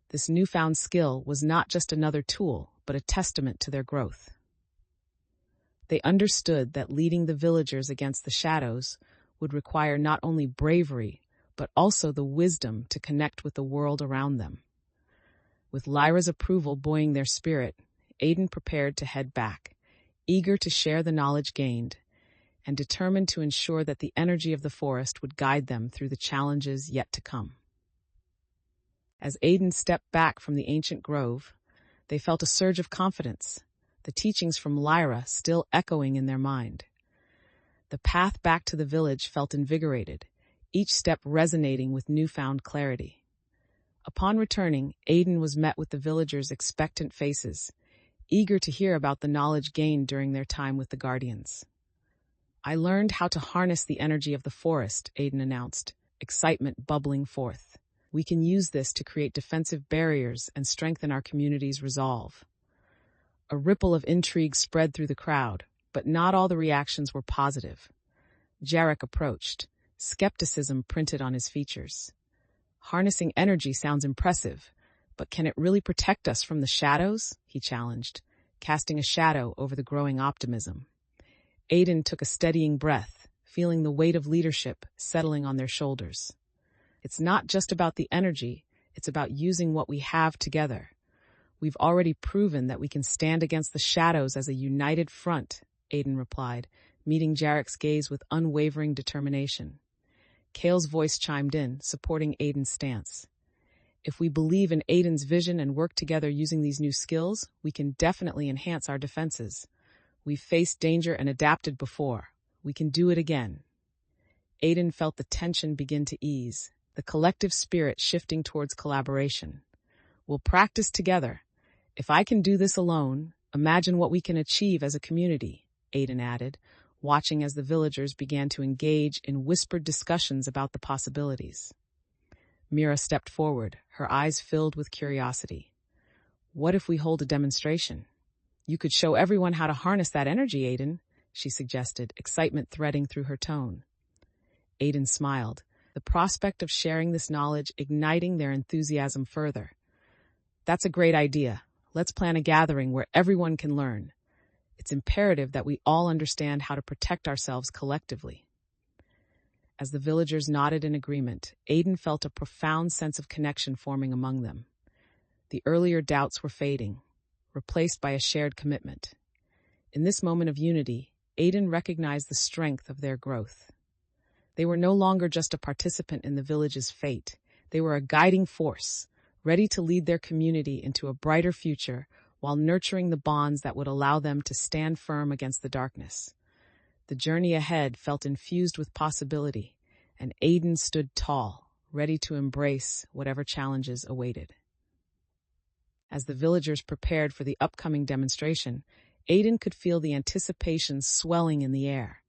This newfound skill was not just another tool, but a testament to their growth. They understood that leading the villagers against the shadows would require not only bravery, but also the wisdom to connect with the world around them. With Lyra's approval buoying their spirit, Aiden prepared to head back, eager to share the knowledge gained, and determined to ensure that the energy of the forest would guide them through the challenges yet to come. As Aiden stepped back from the ancient grove, they felt a surge of confidence, the teachings from Lyra still echoing in their mind. The path back to the village felt invigorated, each step resonating with newfound clarity. Upon returning, Aiden was met with the villagers' expectant faces, eager to hear about the knowledge gained during their time with the Guardians. "I learned how to harness the energy of the forest," Aiden announced, excitement bubbling forth. "We can use this to create defensive barriers and strengthen our community's resolve." A ripple of intrigue spread through the crowd, but not all the reactions were positive. Jarek approached, skepticism printed on his features. "Harnessing energy sounds impressive, but can it really protect us from the shadows?" he challenged, casting a shadow over the growing optimism. Aiden took a steadying breath, feeling the weight of leadership settling on their shoulders. "It's not just about the energy, it's about using what we have together. We've already proven that we can stand against the shadows as a united front," Aiden replied, meeting Jarek's gaze with unwavering determination. Kale's voice chimed in, supporting Aiden's stance. If we believe in Aiden's vision and work together using these new skills, we can definitely enhance our defenses. We've faced danger and adapted before. We can do it again. Aiden felt the tension begin to ease, the collective spirit shifting towards collaboration. We'll practice together. If I can do this alone, imagine what we can achieve as a community, Aiden added, watching as the villagers began to engage in whispered discussions about the possibilities. Mira stepped forward, her eyes filled with curiosity. What if we hold a demonstration? You could show everyone how to harness that energy, Aiden, she suggested, excitement threading through her tone. Aiden smiled, the prospect of sharing this knowledge igniting their enthusiasm further. That's a great idea. Let's plan a gathering where everyone can learn. It's imperative that we all understand how to protect ourselves collectively. As the villagers nodded in agreement, Aiden felt a profound sense of connection forming among them. The earlier doubts were fading, replaced by a shared commitment. In this moment of unity, Aiden recognized the strength of their growth. They were no longer just a participant in the village's fate. They were a guiding force, ready to lead their community into a brighter future while nurturing the bonds that would allow them to stand firm against the darkness. The journey ahead felt infused with possibility, and Aiden stood tall, ready to embrace whatever challenges awaited. As the villagers prepared for the upcoming demonstration, Aiden could feel the anticipation swelling in the air.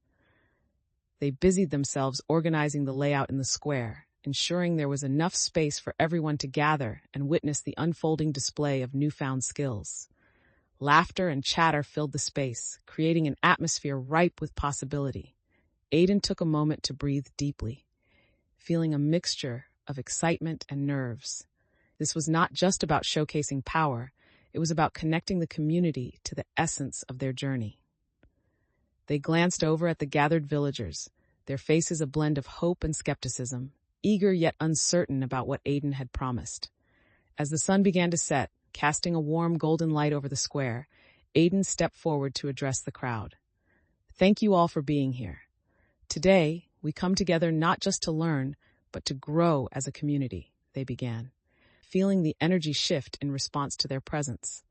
They busied themselves organizing the layout in the square, ensuring there was enough space for everyone to gather and witness the unfolding display of newfound skills. Laughter and chatter filled the space, creating an atmosphere ripe with possibility. Aiden took a moment to breathe deeply, feeling a mixture of excitement and nerves. This was not just about showcasing power, it was about connecting the community to the essence of their journey. They glanced over at the gathered villagers, their faces a blend of hope and skepticism, eager yet uncertain about what Aiden had promised. As the sun began to set, casting a warm golden light over the square, Aiden stepped forward to address the crowd. Thank you all for being here. Today, we come together not just to learn, but to grow as a community, they began, feeling the energy shift in response to their presence.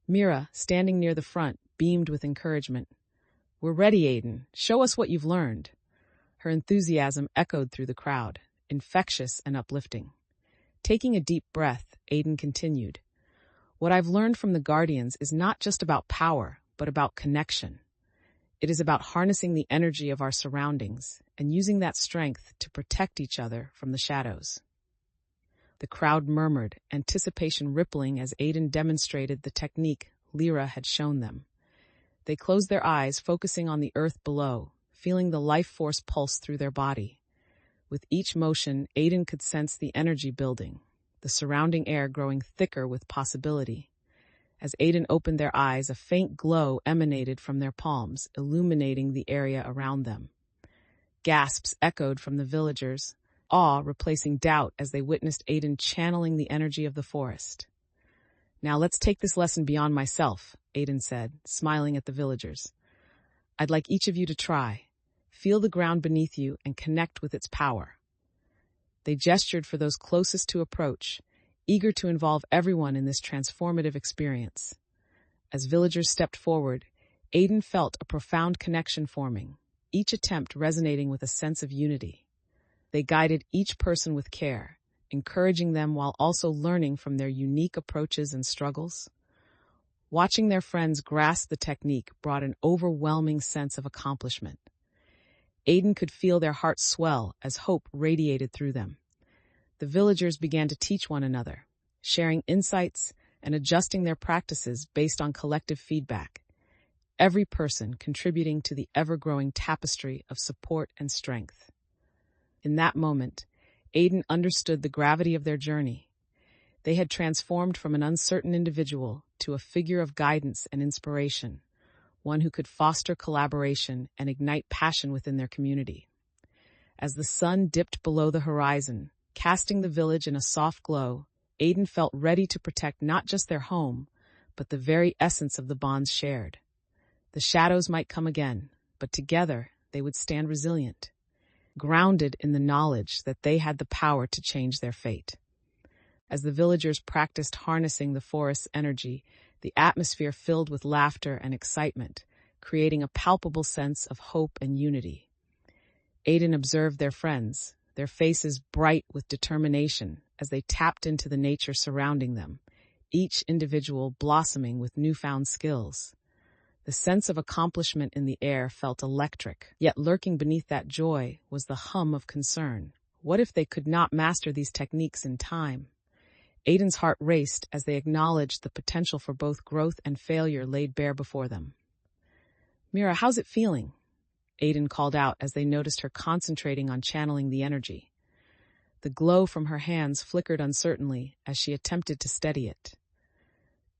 Mira, standing near the front, beamed with encouragement. We're ready, Aiden. Show us what you've learned. Her enthusiasm echoed through the crowd, infectious and uplifting. Taking a deep breath, Aiden continued. What I've learned from the Guardians is not just about power, but about connection. It is about harnessing the energy of our surroundings and using that strength to protect each other from the shadows. The crowd murmured, anticipation rippling as Aiden demonstrated the technique Lyra had shown them. They closed their eyes, focusing on the earth below, feeling the life force pulse through their body. With each motion, Aiden could sense the energy building, the surrounding air growing thicker with possibility. As Aiden opened their eyes, a faint glow emanated from their palms, illuminating the area around them. Gasps echoed from the villagers, awe replacing doubt as they witnessed Aiden channeling the energy of the forest. Now let's take this lesson beyond myself, Aiden said, smiling at the villagers. I'd like each of you to try. Feel the ground beneath you and connect with its power. They gestured for those closest to approach, eager to involve everyone in this transformative experience. As villagers stepped forward, Aiden felt a profound connection forming, each attempt resonating with a sense of unity. They guided each person with care, encouraging them while also learning from their unique approaches and struggles. Watching their friends grasp the technique brought an overwhelming sense of accomplishment. Aiden could feel their hearts swell as hope radiated through them. The villagers began to teach one another, sharing insights and adjusting their practices based on collective feedback, every person contributing to the ever-growing tapestry of support and strength. In that moment, Aiden understood the gravity of their journey. They had transformed from an uncertain individual to a figure of guidance and inspiration, one who could foster collaboration and ignite passion within their community. As the sun dipped below the horizon, casting the village in a soft glow, Aiden felt ready to protect not just their home, but the very essence of the bonds shared. The shadows might come again, but together they would stand resilient, grounded in the knowledge that they had the power to change their fate. As the villagers practiced harnessing the forest's energy, the atmosphere filled with laughter and excitement, creating a palpable sense of hope and unity. Aiden observed their friends, their faces bright with determination as they tapped into the nature surrounding them, each individual blossoming with newfound skills. The sense of accomplishment in the air felt electric, yet lurking beneath that joy was the hum of concern. What if they could not master these techniques in time? Aiden's heart raced as they acknowledged the potential for both growth and failure laid bare before them. "Mira, how's it feeling?" Aiden called out as they noticed her concentrating on channeling the energy. The glow from her hands flickered uncertainly as she attempted to steady it.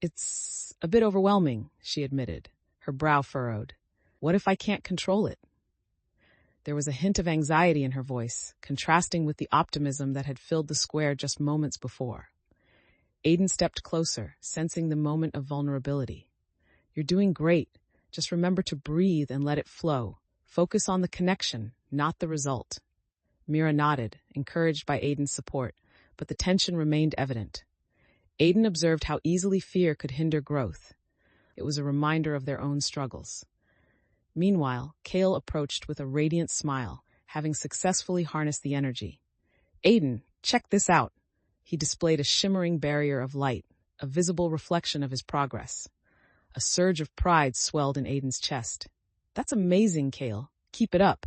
"It's a bit overwhelming," she admitted, her brow furrowed. "What if I can't control it?" There was a hint of anxiety in her voice, contrasting with the optimism that had filled the square just moments before. Aiden stepped closer, sensing the moment of vulnerability. "You're doing great. Just remember to breathe and let it flow. Focus on the connection, not the result." Mira nodded, encouraged by Aiden's support, but the tension remained evident. Aiden observed how easily fear could hinder growth. It was a reminder of their own struggles. Meanwhile, Kale approached with a radiant smile, having successfully harnessed the energy. "Aiden, check this out." He displayed a shimmering barrier of light, a visible reflection of his progress. A surge of pride swelled in Aiden's chest. "That's amazing, Kale. Keep it up."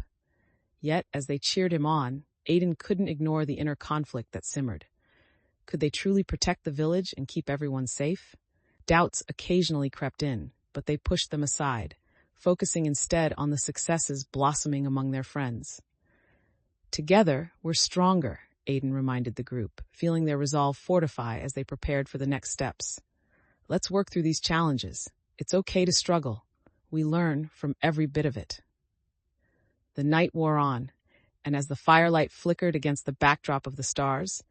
Yet, as they cheered him on, Aiden couldn't ignore the inner conflict that simmered. Could they truly protect the village and keep everyone safe? Doubts occasionally crept in, but they pushed them aside, focusing instead on the successes blossoming among their friends. "Together, we're stronger," Aiden reminded the group, feeling their resolve fortify as they prepared for the next steps. "Let's work through these challenges. It's okay to struggle. We learn from every bit of it." The night wore on, and as the firelight flickered against the backdrop of the stars,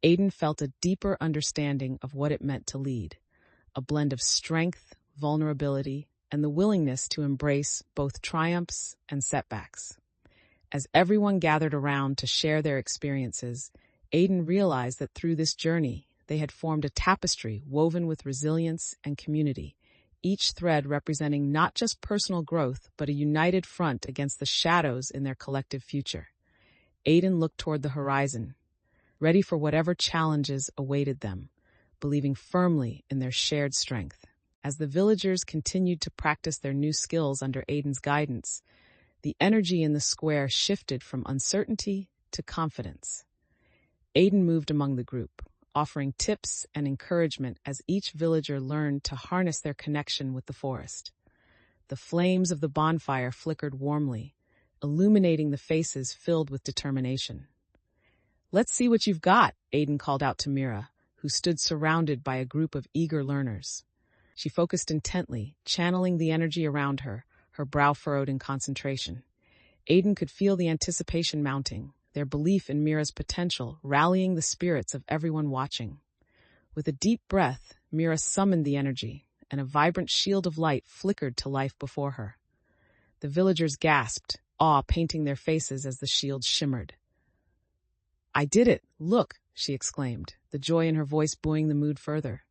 Aiden felt a deeper understanding of what it meant to lead, a blend of strength, vulnerability, and the willingness to embrace both triumphs and setbacks. As everyone gathered around to share their experiences, Aiden realized that through this journey, they had formed a tapestry woven with resilience and community, each thread representing not just personal growth, but a united front against the shadows in their collective future. Aiden looked toward the horizon, ready for whatever challenges awaited them, believing firmly in their shared strength. As the villagers continued to practice their new skills under Aiden's guidance, the energy in the square shifted from uncertainty to confidence. Aiden moved among the group, offering tips and encouragement as each villager learned to harness their connection with the forest. The flames of the bonfire flickered warmly, illuminating the faces filled with determination. "Let's see what you've got," Aiden called out to Mira, who stood surrounded by a group of eager learners. She focused intently, channeling the energy around her, her brow furrowed in concentration. Aiden could feel the anticipation mounting, their belief in Mira's potential rallying the spirits of everyone watching. With a deep breath, Mira summoned the energy, and a vibrant shield of light flickered to life before her. The villagers gasped, awe painting their faces as the shield shimmered. "I did it! Look!" she exclaimed, the joy in her voice buoying the mood further.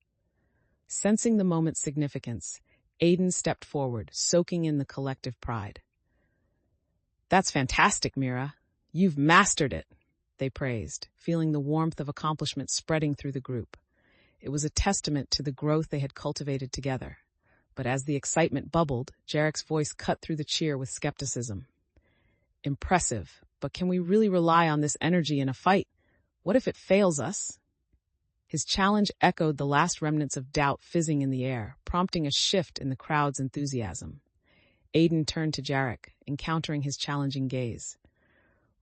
Sensing the moment's significance, Aiden stepped forward, soaking in the collective pride. "That's fantastic, Mira. You've mastered it," they praised, feeling the warmth of accomplishment spreading through the group. It was a testament to the growth they had cultivated together. But as the excitement bubbled, Jarek's voice cut through the cheer with skepticism. "Impressive, but can we really rely on this energy in a fight? What if it fails us?" His challenge echoed the last remnants of doubt fizzing in the air, prompting a shift in the crowd's enthusiasm. Aiden turned to Jarek, encountering his challenging gaze.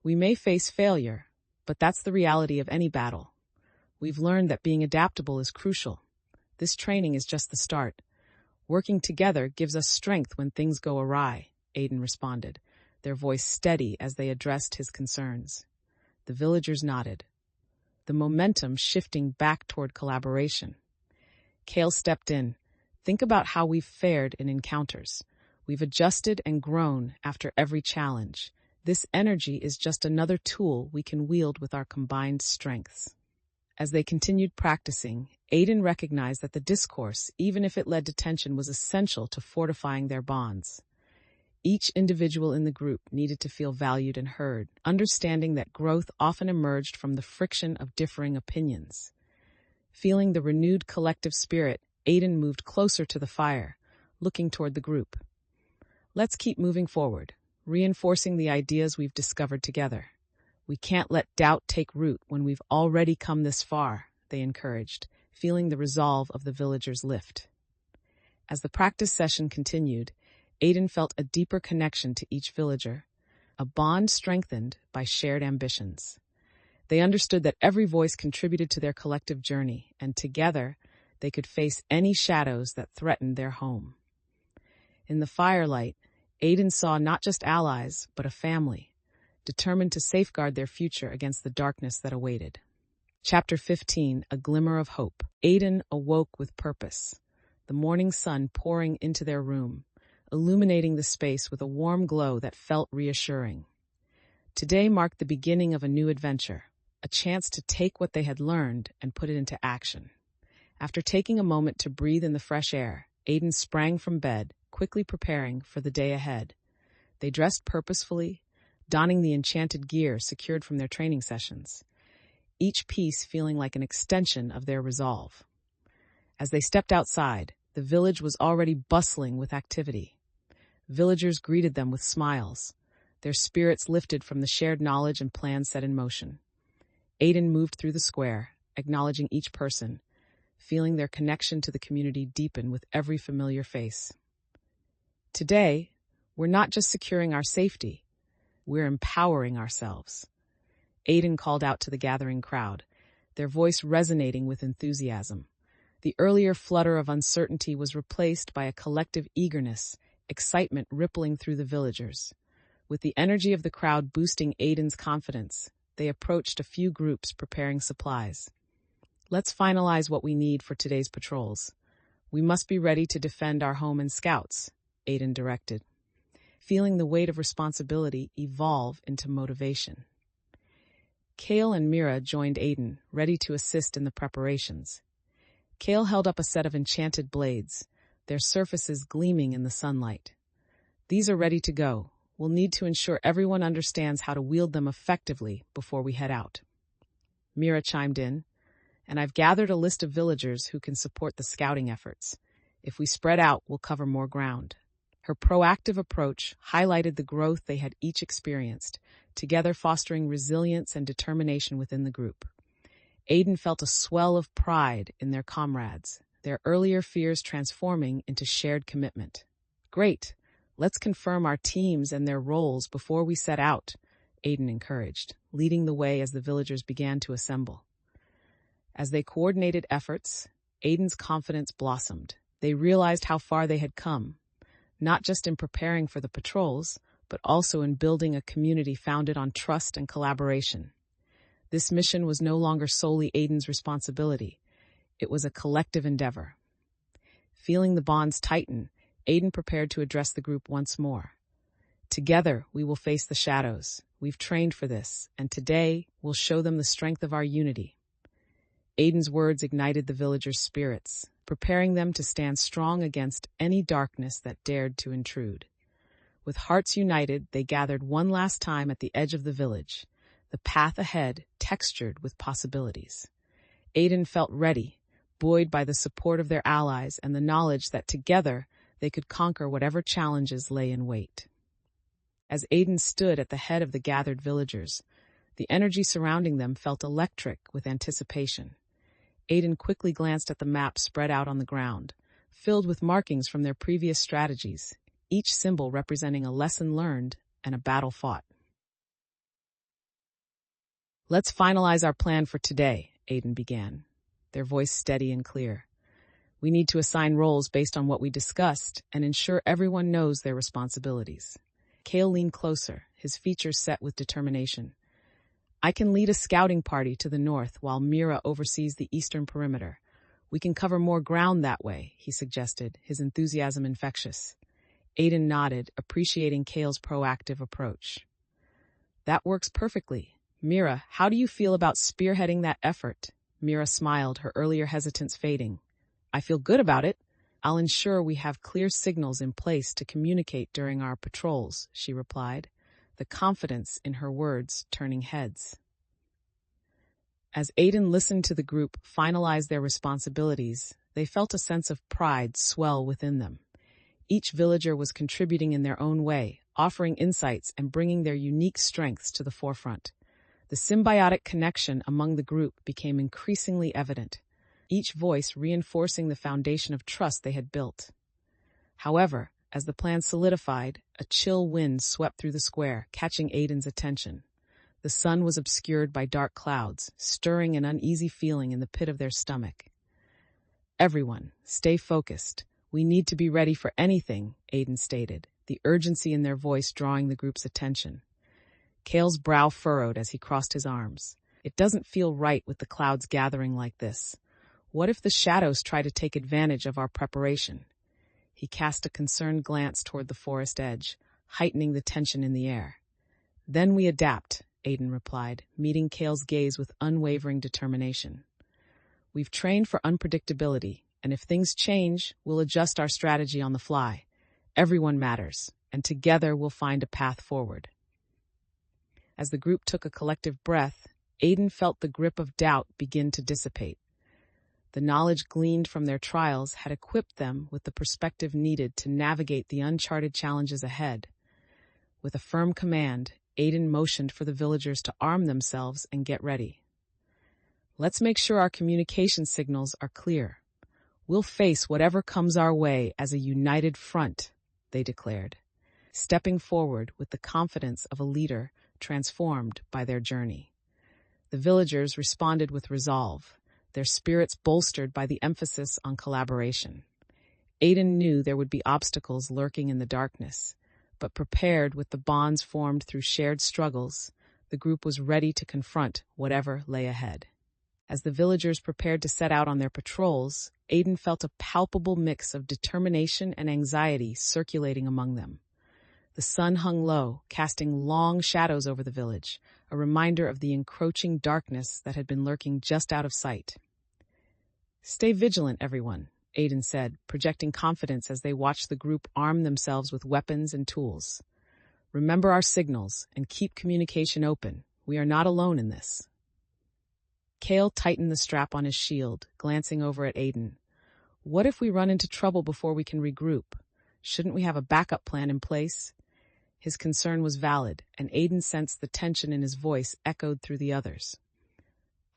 "We may face failure, but that's the reality of any battle. We've learned that being adaptable is crucial. This training is just the start. Working together gives us strength when things go awry," Aiden responded, their voice steady as they addressed his concerns. The villagers nodded, the momentum shifting back toward collaboration. Kale stepped in. "Think about how we've fared in encounters. We've adjusted and grown after every challenge. This energy is just another tool we can wield with our combined strengths." As they continued practicing, Aiden recognized that the discourse, even if it led to tension, was essential to fortifying their bonds. Each individual in the group needed to feel valued and heard, understanding that growth often emerged from the friction of differing opinions. Feeling the renewed collective spirit, Aiden moved closer to the fire, looking toward the group. Let's keep moving forward, reinforcing the ideas we've discovered together. We can't let doubt take root when we've already come this far, they encouraged, feeling the resolve of the villagers lift. As the practice session continued, Aiden felt a deeper connection to each villager, a bond strengthened by shared ambitions. They understood that every voice contributed to their collective journey, and together they could face any shadows that threatened their home. In the firelight, Aiden saw not just allies, but a family, determined to safeguard their future against the darkness that awaited. Chapter 15, A Glimmer of Hope. Aiden awoke with purpose, the morning sun pouring into their room, illuminating the space with a warm glow that felt reassuring. Today marked the beginning of a new adventure, a chance to take what they had learned and put it into action. After taking a moment to breathe in the fresh air, Aiden sprang from bed, quickly preparing for the day ahead. They dressed purposefully, donning the enchanted gear secured from their training sessions, each piece feeling like an extension of their resolve. As they stepped outside, the village was already bustling with activity. Villagers greeted them with smiles, their spirits lifted from the shared knowledge and plans set in motion. Aiden moved through the square, acknowledging each person, feeling their connection to the community deepen with every familiar face. Today, we're not just securing our safety, we're empowering ourselves. Aiden called out to the gathering crowd, their voice resonating with enthusiasm. The earlier flutter of uncertainty was replaced by a collective eagerness, excitement rippling through the villagers. With the energy of the crowd boosting Aiden's confidence, they approached a few groups preparing supplies. Let's finalize what we need for today's patrols. We must be ready to defend our home and scouts, Aiden directed, feeling the weight of responsibility evolve into motivation. Kale and Mira joined Aiden, ready to assist in the preparations. Kale held up a set of enchanted blades, their surfaces gleaming in the sunlight. These are ready to go. We'll need to ensure everyone understands how to wield them effectively before we head out. Mira chimed in, and I've gathered a list of villagers who can support the scouting efforts. If we spread out, we'll cover more ground. Her proactive approach highlighted the growth they had each experienced, together fostering resilience and determination within the group. Aiden felt a swell of pride in their comrades, their earlier fears transforming into shared commitment. Great! Let's confirm our teams and their roles before we set out, Aiden encouraged, leading the way as the villagers began to assemble. As they coordinated efforts, Aiden's confidence blossomed. They realized how far they had come, not just in preparing for the patrols, but also in building a community founded on trust and collaboration. This mission was no longer solely Aiden's responsibility. It was a collective endeavor. Feeling the bonds tighten, Aiden prepared to address the group once more. Together, we will face the shadows. We've trained for this, and today we'll show them the strength of our unity. Aiden's words ignited the villagers' spirits, preparing them to stand strong against any darkness that dared to intrude. With hearts united, they gathered one last time at the edge of the village, the path ahead textured with possibilities. Aiden felt ready, buoyed by the support of their allies and the knowledge that together they could conquer whatever challenges lay in wait. As Aiden stood at the head of the gathered villagers, the energy surrounding them felt electric with anticipation. Aiden quickly glanced at the map spread out on the ground, filled with markings from their previous strategies, each symbol representing a lesson learned and a battle fought. Let's finalize our plan for today, Aiden began, their voice steady and clear. We need to assign roles based on what we discussed and ensure everyone knows their responsibilities. Kale leaned closer, his features set with determination. I can lead a scouting party to the north while Mira oversees the eastern perimeter. We can cover more ground that way, he suggested, his enthusiasm infectious. Aiden nodded, appreciating Kale's proactive approach. That works perfectly. Mira, how do you feel about spearheading that effort? Mira smiled, her earlier hesitance fading. I feel good about it. I'll ensure we have clear signals in place to communicate during our patrols, she replied, the confidence in her words turning heads. As Aiden listened to the group finalize their responsibilities, they felt a sense of pride swell within them. Each villager was contributing in their own way, offering insights and bringing their unique strengths to the forefront. The symbiotic connection among the group became increasingly evident, each voice reinforcing the foundation of trust they had built. However, as the plan solidified, a chill wind swept through the square, catching Aiden's attention. The sun was obscured by dark clouds, stirring an uneasy feeling in the pit of their stomach. Everyone, stay focused. We need to be ready for anything, Aiden stated, the urgency in their voice drawing the group's attention. Kale's brow furrowed as he crossed his arms. It doesn't feel right with the clouds gathering like this. What if the shadows try to take advantage of our preparation? He cast a concerned glance toward the forest edge, heightening the tension in the air. Then we adapt, Aiden replied, meeting Kale's gaze with unwavering determination. We've trained for unpredictability, and if things change, we'll adjust our strategy on the fly. Everyone matters, and together we'll find a path forward. As the group took a collective breath, Aiden felt the grip of doubt begin to dissipate. The knowledge gleaned from their trials had equipped them with the perspective needed to navigate the uncharted challenges ahead. With a firm command, Aiden motioned for the villagers to arm themselves and get ready. Let's make sure our communication signals are clear. We'll face whatever comes our way as a united front, they declared, stepping forward with the confidence of a leader transformed by their journey. The villagers responded with resolve, their spirits bolstered by the emphasis on collaboration. Aiden knew there would be obstacles lurking in the darkness, but prepared with the bonds formed through shared struggles, the group was ready to confront whatever lay ahead. As the villagers prepared to set out on their patrols, Aiden felt a palpable mix of determination and anxiety circulating among them. The sun hung low, casting long shadows over the village, a reminder of the encroaching darkness that had been lurking just out of sight. Stay vigilant, everyone, Aiden said, projecting confidence as they watched the group arm themselves with weapons and tools. Remember our signals and keep communication open. We are not alone in this. Kale tightened the strap on his shield, glancing over at Aiden. What if we run into trouble before we can regroup? Shouldn't we have a backup plan in place? His concern was valid, and Aiden sensed the tension in his voice echoed through the others.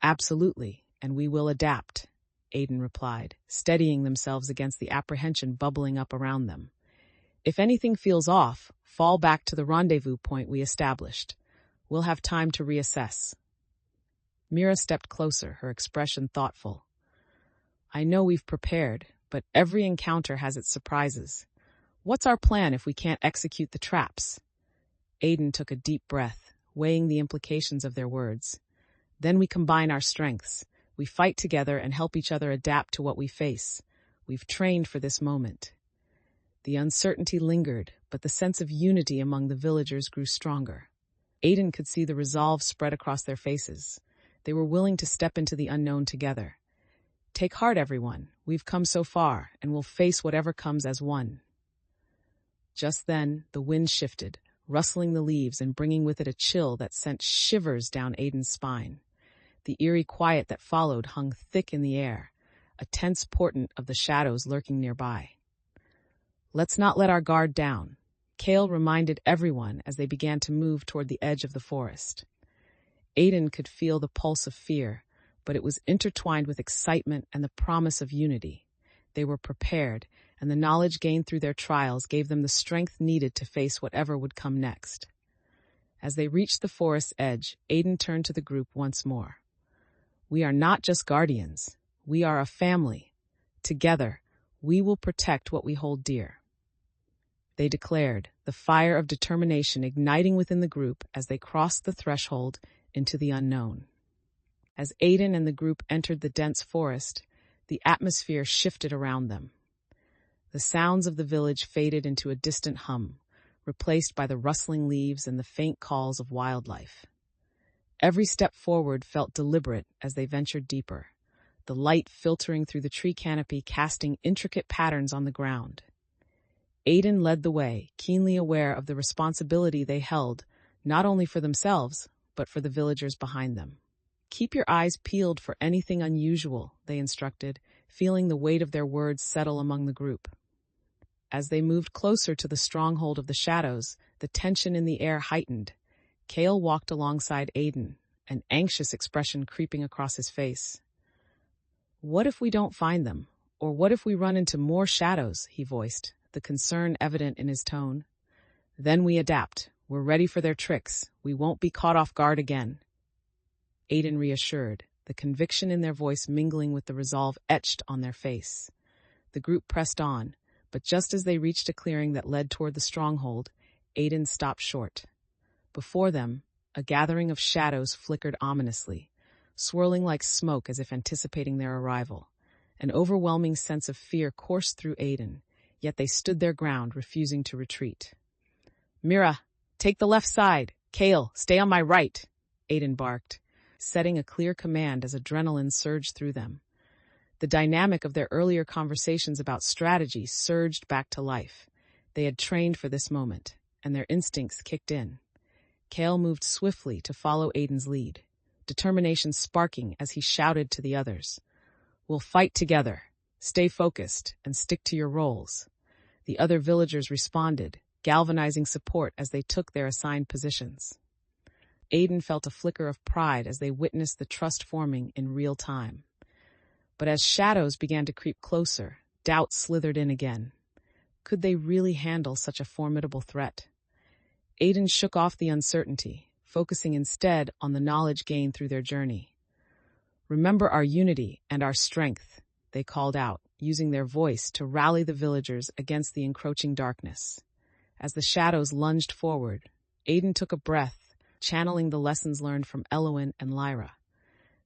Absolutely, and we will adapt, Aiden replied, steadying themselves against the apprehension bubbling up around them. If anything feels off, fall back to the rendezvous point we established. We'll have time to reassess. Mira stepped closer, her expression thoughtful. I know we've prepared, but every encounter has its surprises. What's our plan if we can't execute the traps? Aiden took a deep breath, weighing the implications of their words. Then we combine our strengths. We fight together and help each other adapt to what we face. We've trained for this moment. The uncertainty lingered, but the sense of unity among the villagers grew stronger. Aiden could see the resolve spread across their faces. They were willing to step into the unknown together. Take heart, everyone. We've come so far, and we'll face whatever comes as one. Just then, the wind shifted, rustling the leaves and bringing with it a chill that sent shivers down Aiden's spine. The eerie quiet that followed hung thick in the air, a tense portent of the shadows lurking nearby. Let's not let our guard down, Kale reminded everyone as they began to move toward the edge of the forest. Aiden could feel the pulse of fear, but it was intertwined with excitement and the promise of unity. They were prepared, and the knowledge gained through their trials gave them the strength needed to face whatever would come next. As they reached the forest's edge, Aiden turned to the group once more. We are not just guardians. We are a family. Together, we will protect what we hold dear. They declared, the fire of determination igniting within the group as they crossed the threshold into the unknown. As Aiden and the group entered the dense forest, the atmosphere shifted around them. The sounds of the village faded into a distant hum, replaced by the rustling leaves and the faint calls of wildlife. Every step forward felt deliberate as they ventured deeper, the light filtering through the tree canopy, casting intricate patterns on the ground. Aiden led the way, keenly aware of the responsibility they held, not only for themselves, but for the villagers behind them. "Keep your eyes peeled for anything unusual," they instructed, feeling the weight of their words settle among the group. As they moved closer to the stronghold of the shadows, the tension in the air heightened. Kale walked alongside Aiden, an anxious expression creeping across his face. "What if we don't find them? Or what if we run into more shadows?" he voiced, the concern evident in his tone. "Then we adapt. We're ready for their tricks. We won't be caught off guard again." Aiden reassured, the conviction in their voice mingling with the resolve etched on their face. The group pressed on, but just as they reached a clearing that led toward the stronghold, Aiden stopped short. Before them, a gathering of shadows flickered ominously, swirling like smoke as if anticipating their arrival. An overwhelming sense of fear coursed through Aiden, yet they stood their ground, refusing to retreat. "Mira, take the left side. Kale, stay on my right," Aiden barked, setting a clear command as adrenaline surged through them. The dynamic of their earlier conversations about strategy surged back to life. They had trained for this moment, and their instincts kicked in. Kale moved swiftly to follow Aiden's lead, determination sparking as he shouted to the others. "We'll fight together. Stay focused and stick to your roles." The other villagers responded, galvanizing support as they took their assigned positions. Aiden felt a flicker of pride as they witnessed the trust forming in real time. But as shadows began to creep closer, doubt slithered in again. Could they really handle such a formidable threat? Aiden shook off the uncertainty, focusing instead on the knowledge gained through their journey. "Remember our unity and our strength," they called out, using their voice to rally the villagers against the encroaching darkness. As the shadows lunged forward, Aiden took a breath, channeling the lessons learned from Elowen and Lyra.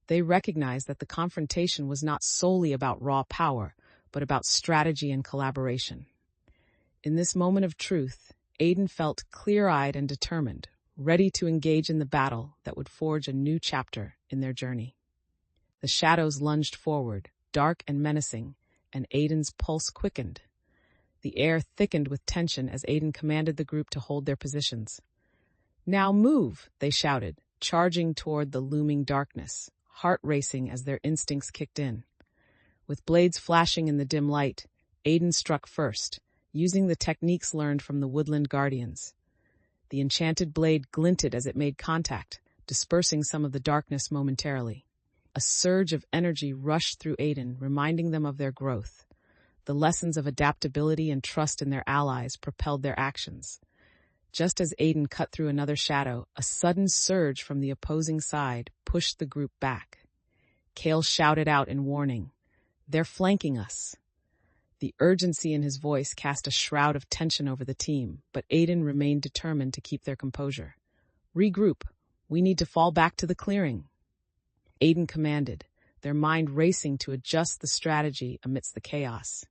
They recognized that the confrontation was not solely about raw power, but about strategy and collaboration. In this moment of truth, Aiden felt clear-eyed and determined, ready to engage in the battle that would forge a new chapter in their journey. The shadows lunged forward, dark and menacing, and Aiden's pulse quickened. The air thickened with tension as Aiden commanded the group to hold their positions. "Now move," they shouted, charging toward the looming darkness, heart racing as their instincts kicked in. With blades flashing in the dim light, Aiden struck first, using the techniques learned from the woodland guardians. The enchanted blade glinted as it made contact, dispersing some of the darkness momentarily. A surge of energy rushed through Aiden, reminding them of their growth. The lessons of adaptability and trust in their allies propelled their actions. Just as Aiden cut through another shadow, a sudden surge from the opposing side pushed the group back. Kale shouted out in warning, "They're flanking us." The urgency in his voice cast a shroud of tension over the team, but Aiden remained determined to keep their composure. "Regroup. We need to fall back to the clearing." Aiden commanded, their mind racing to adjust the strategy amidst the chaos.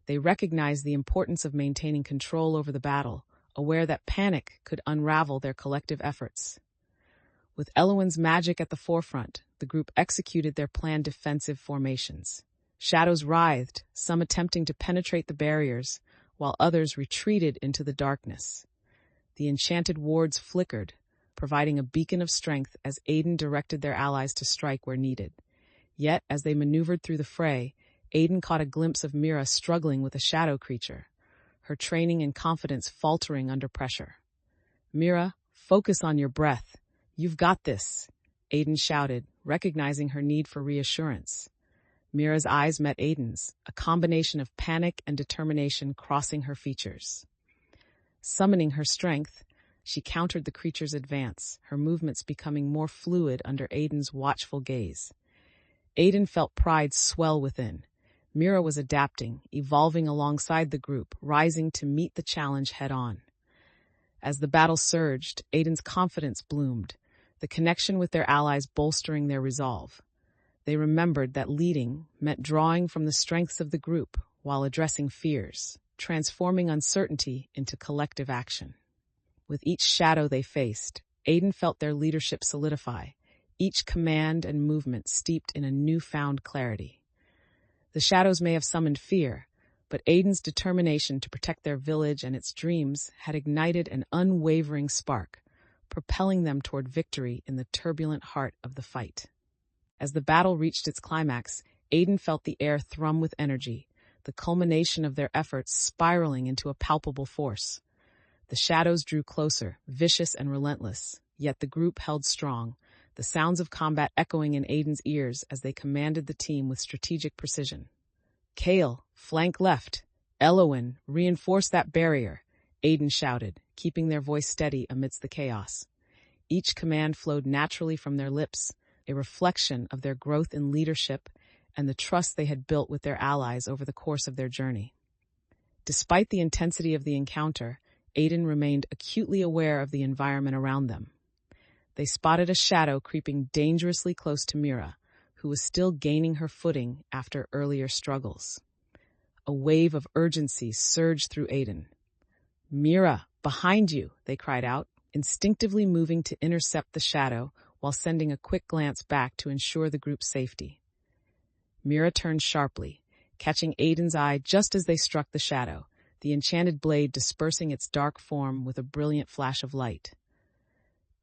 They recognized the importance of maintaining control over the battle, aware that panic could unravel their collective efforts. With Elowen's magic at the forefront, the group executed their planned defensive formations. Shadows writhed, some attempting to penetrate the barriers, while others retreated into the darkness. The enchanted wards flickered, providing a beacon of strength as Aiden directed their allies to strike where needed. Yet, as they maneuvered through the fray, Aiden caught a glimpse of Mira struggling with a shadow creature, her training and confidence faltering under pressure. "Mira, focus on your breath. You've got this," Aiden shouted, recognizing her need for reassurance. Mira's eyes met Aiden's, a combination of panic and determination crossing her features. Summoning her strength, she countered the creature's advance, her movements becoming more fluid under Aiden's watchful gaze. Aiden felt pride swell within. Mira was adapting, evolving alongside the group, rising to meet the challenge head-on. As the battle surged, Aiden's confidence bloomed, the connection with their allies bolstering their resolve. They remembered that leading meant drawing from the strengths of the group while addressing fears, transforming uncertainty into collective action. With each shadow they faced, Aiden felt their leadership solidify, each command and movement steeped in a newfound clarity. The shadows may have summoned fear, but Aiden's determination to protect their village and its dreams had ignited an unwavering spark, propelling them toward victory in the turbulent heart of the fight. As the battle reached its climax, Aiden felt the air thrum with energy, the culmination of their efforts spiraling into a palpable force. The shadows drew closer, vicious and relentless, yet the group held strong, the sounds of combat echoing in Aiden's ears as they commanded the team with strategic precision. "Kale, flank left. Elowen, reinforce that barrier," Aiden shouted, keeping their voice steady amidst the chaos. Each command flowed naturally from their lips, a reflection of their growth in leadership and the trust they had built with their allies over the course of their journey. Despite the intensity of the encounter, Aiden remained acutely aware of the environment around them. They spotted a shadow creeping dangerously close to Mira, who was still gaining her footing after earlier struggles. A wave of urgency surged through Aiden. "Mira, behind you!" they cried out, instinctively moving to intercept the shadow while sending a quick glance back to ensure the group's safety. Mira turned sharply, catching Aiden's eye just as they struck the shadow, the enchanted blade dispersing its dark form with a brilliant flash of light.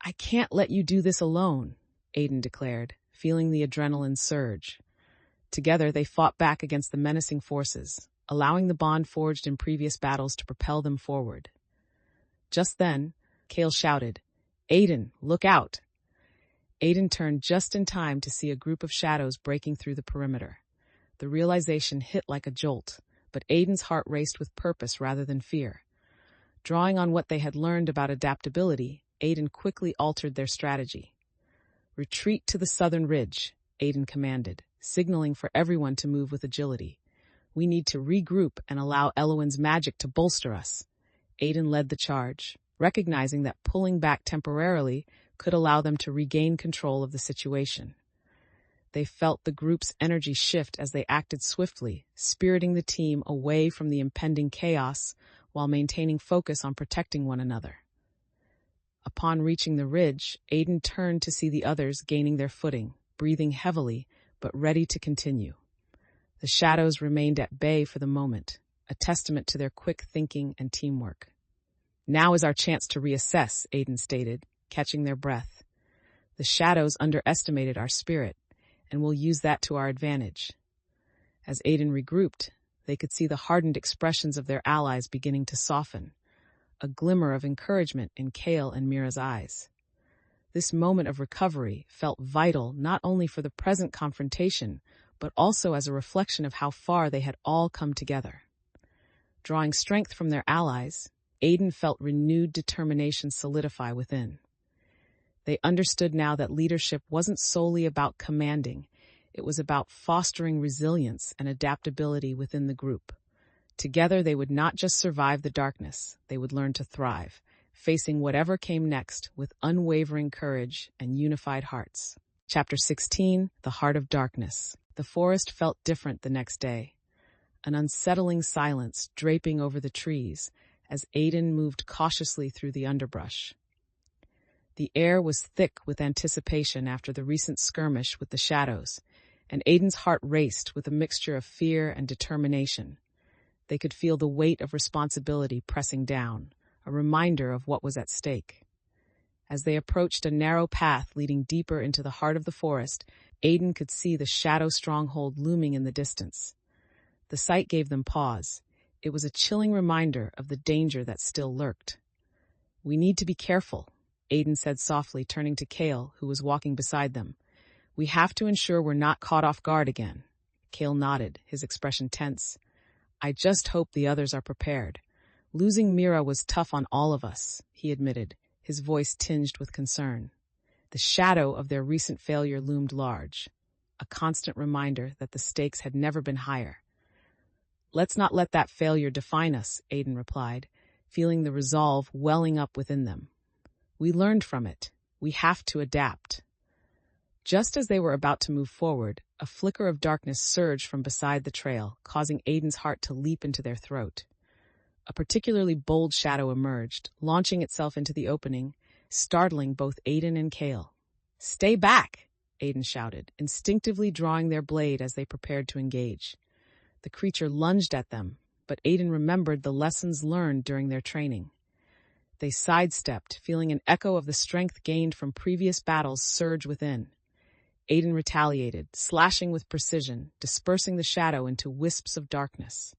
"I can't let you do this alone," Aiden declared, feeling the adrenaline surge. Together, they fought back against the menacing forces, allowing the bond forged in previous battles to propel them forward. Just then, Kale shouted, "Aiden, look out!" Aiden turned just in time to see a group of shadows breaking through the perimeter. The realization hit like a jolt, but Aiden's heart raced with purpose rather than fear. Drawing on what they had learned about adaptability, Aiden quickly altered their strategy. "Retreat to the southern ridge," Aiden commanded, signaling for everyone to move with agility. "We need to regroup and allow Elowen's magic to bolster us." Aiden led the charge, recognizing that pulling back temporarily could allow them to regain control of the situation. They felt the group's energy shift as they acted swiftly, spiriting the team away from the impending chaos while maintaining focus on protecting one another. Upon reaching the ridge, Aiden turned to see the others gaining their footing, breathing heavily, but ready to continue. The shadows remained at bay for the moment, a testament to their quick thinking and teamwork. "Now is our chance to reassess," Aiden stated, catching their breath. "The shadows underestimated our spirit, and we'll use that to our advantage." As Aiden regrouped, they could see the hardened expressions of their allies beginning to soften, a glimmer of encouragement in Kale and Mira's eyes. This moment of recovery felt vital not only for the present confrontation, but also as a reflection of how far they had all come together. Drawing strength from their allies, Aiden felt renewed determination solidify within. They understood now that leadership wasn't solely about commanding, it was about fostering resilience and adaptability within the group. Together they would not just survive the darkness, they would learn to thrive, facing whatever came next with unwavering courage and unified hearts. Chapter 16, The Heart of Darkness. The forest felt different the next day. An unsettling silence draping over the trees as Aiden moved cautiously through the underbrush. The air was thick with anticipation after the recent skirmish with the shadows, and Aiden's heart raced with a mixture of fear and determination. They could feel the weight of responsibility pressing down, a reminder of what was at stake. As they approached a narrow path leading deeper into the heart of the forest, Aiden could see the shadow stronghold looming in the distance. The sight gave them pause. It was a chilling reminder of the danger that still lurked. "We need to be careful," Aiden said softly, turning to Kale, who was walking beside them. "We have to ensure we're not caught off guard again." Kale nodded, his expression tense. "I just hope the others are prepared. Losing Mira was tough on all of us," he admitted, his voice tinged with concern. The shadow of their recent failure loomed large, a constant reminder that the stakes had never been higher. "Let's not let that failure define us," Aiden replied, feeling the resolve welling up within them. "We learned from it. We have to adapt." Just as they were about to move forward, a flicker of darkness surged from beside the trail, causing Aiden's heart to leap into their throat. A particularly bold shadow emerged, launching itself into the opening, startling both Aiden and Kale. "Stay back!" Aiden shouted, instinctively drawing their blade as they prepared to engage. The creature lunged at them, but Aiden remembered the lessons learned during their training. They sidestepped, feeling an echo of the strength gained from previous battles surge within. Aiden retaliated, slashing with precision, dispersing the shadow into wisps of darkness.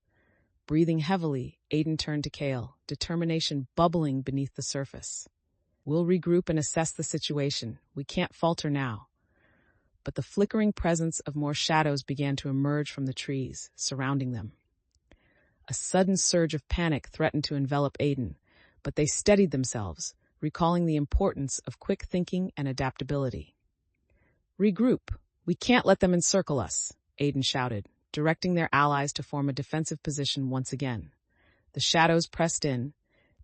Breathing heavily, Aiden turned to Kale, determination bubbling beneath the surface. "We'll regroup and assess the situation. We can't falter now." But the flickering presence of more shadows began to emerge from the trees, surrounding them. A sudden surge of panic threatened to envelop Aiden, but they steadied themselves, recalling the importance of quick thinking and adaptability. "Regroup. We can't let them encircle us," Aiden shouted, directing their allies to form a defensive position once again. The shadows pressed in,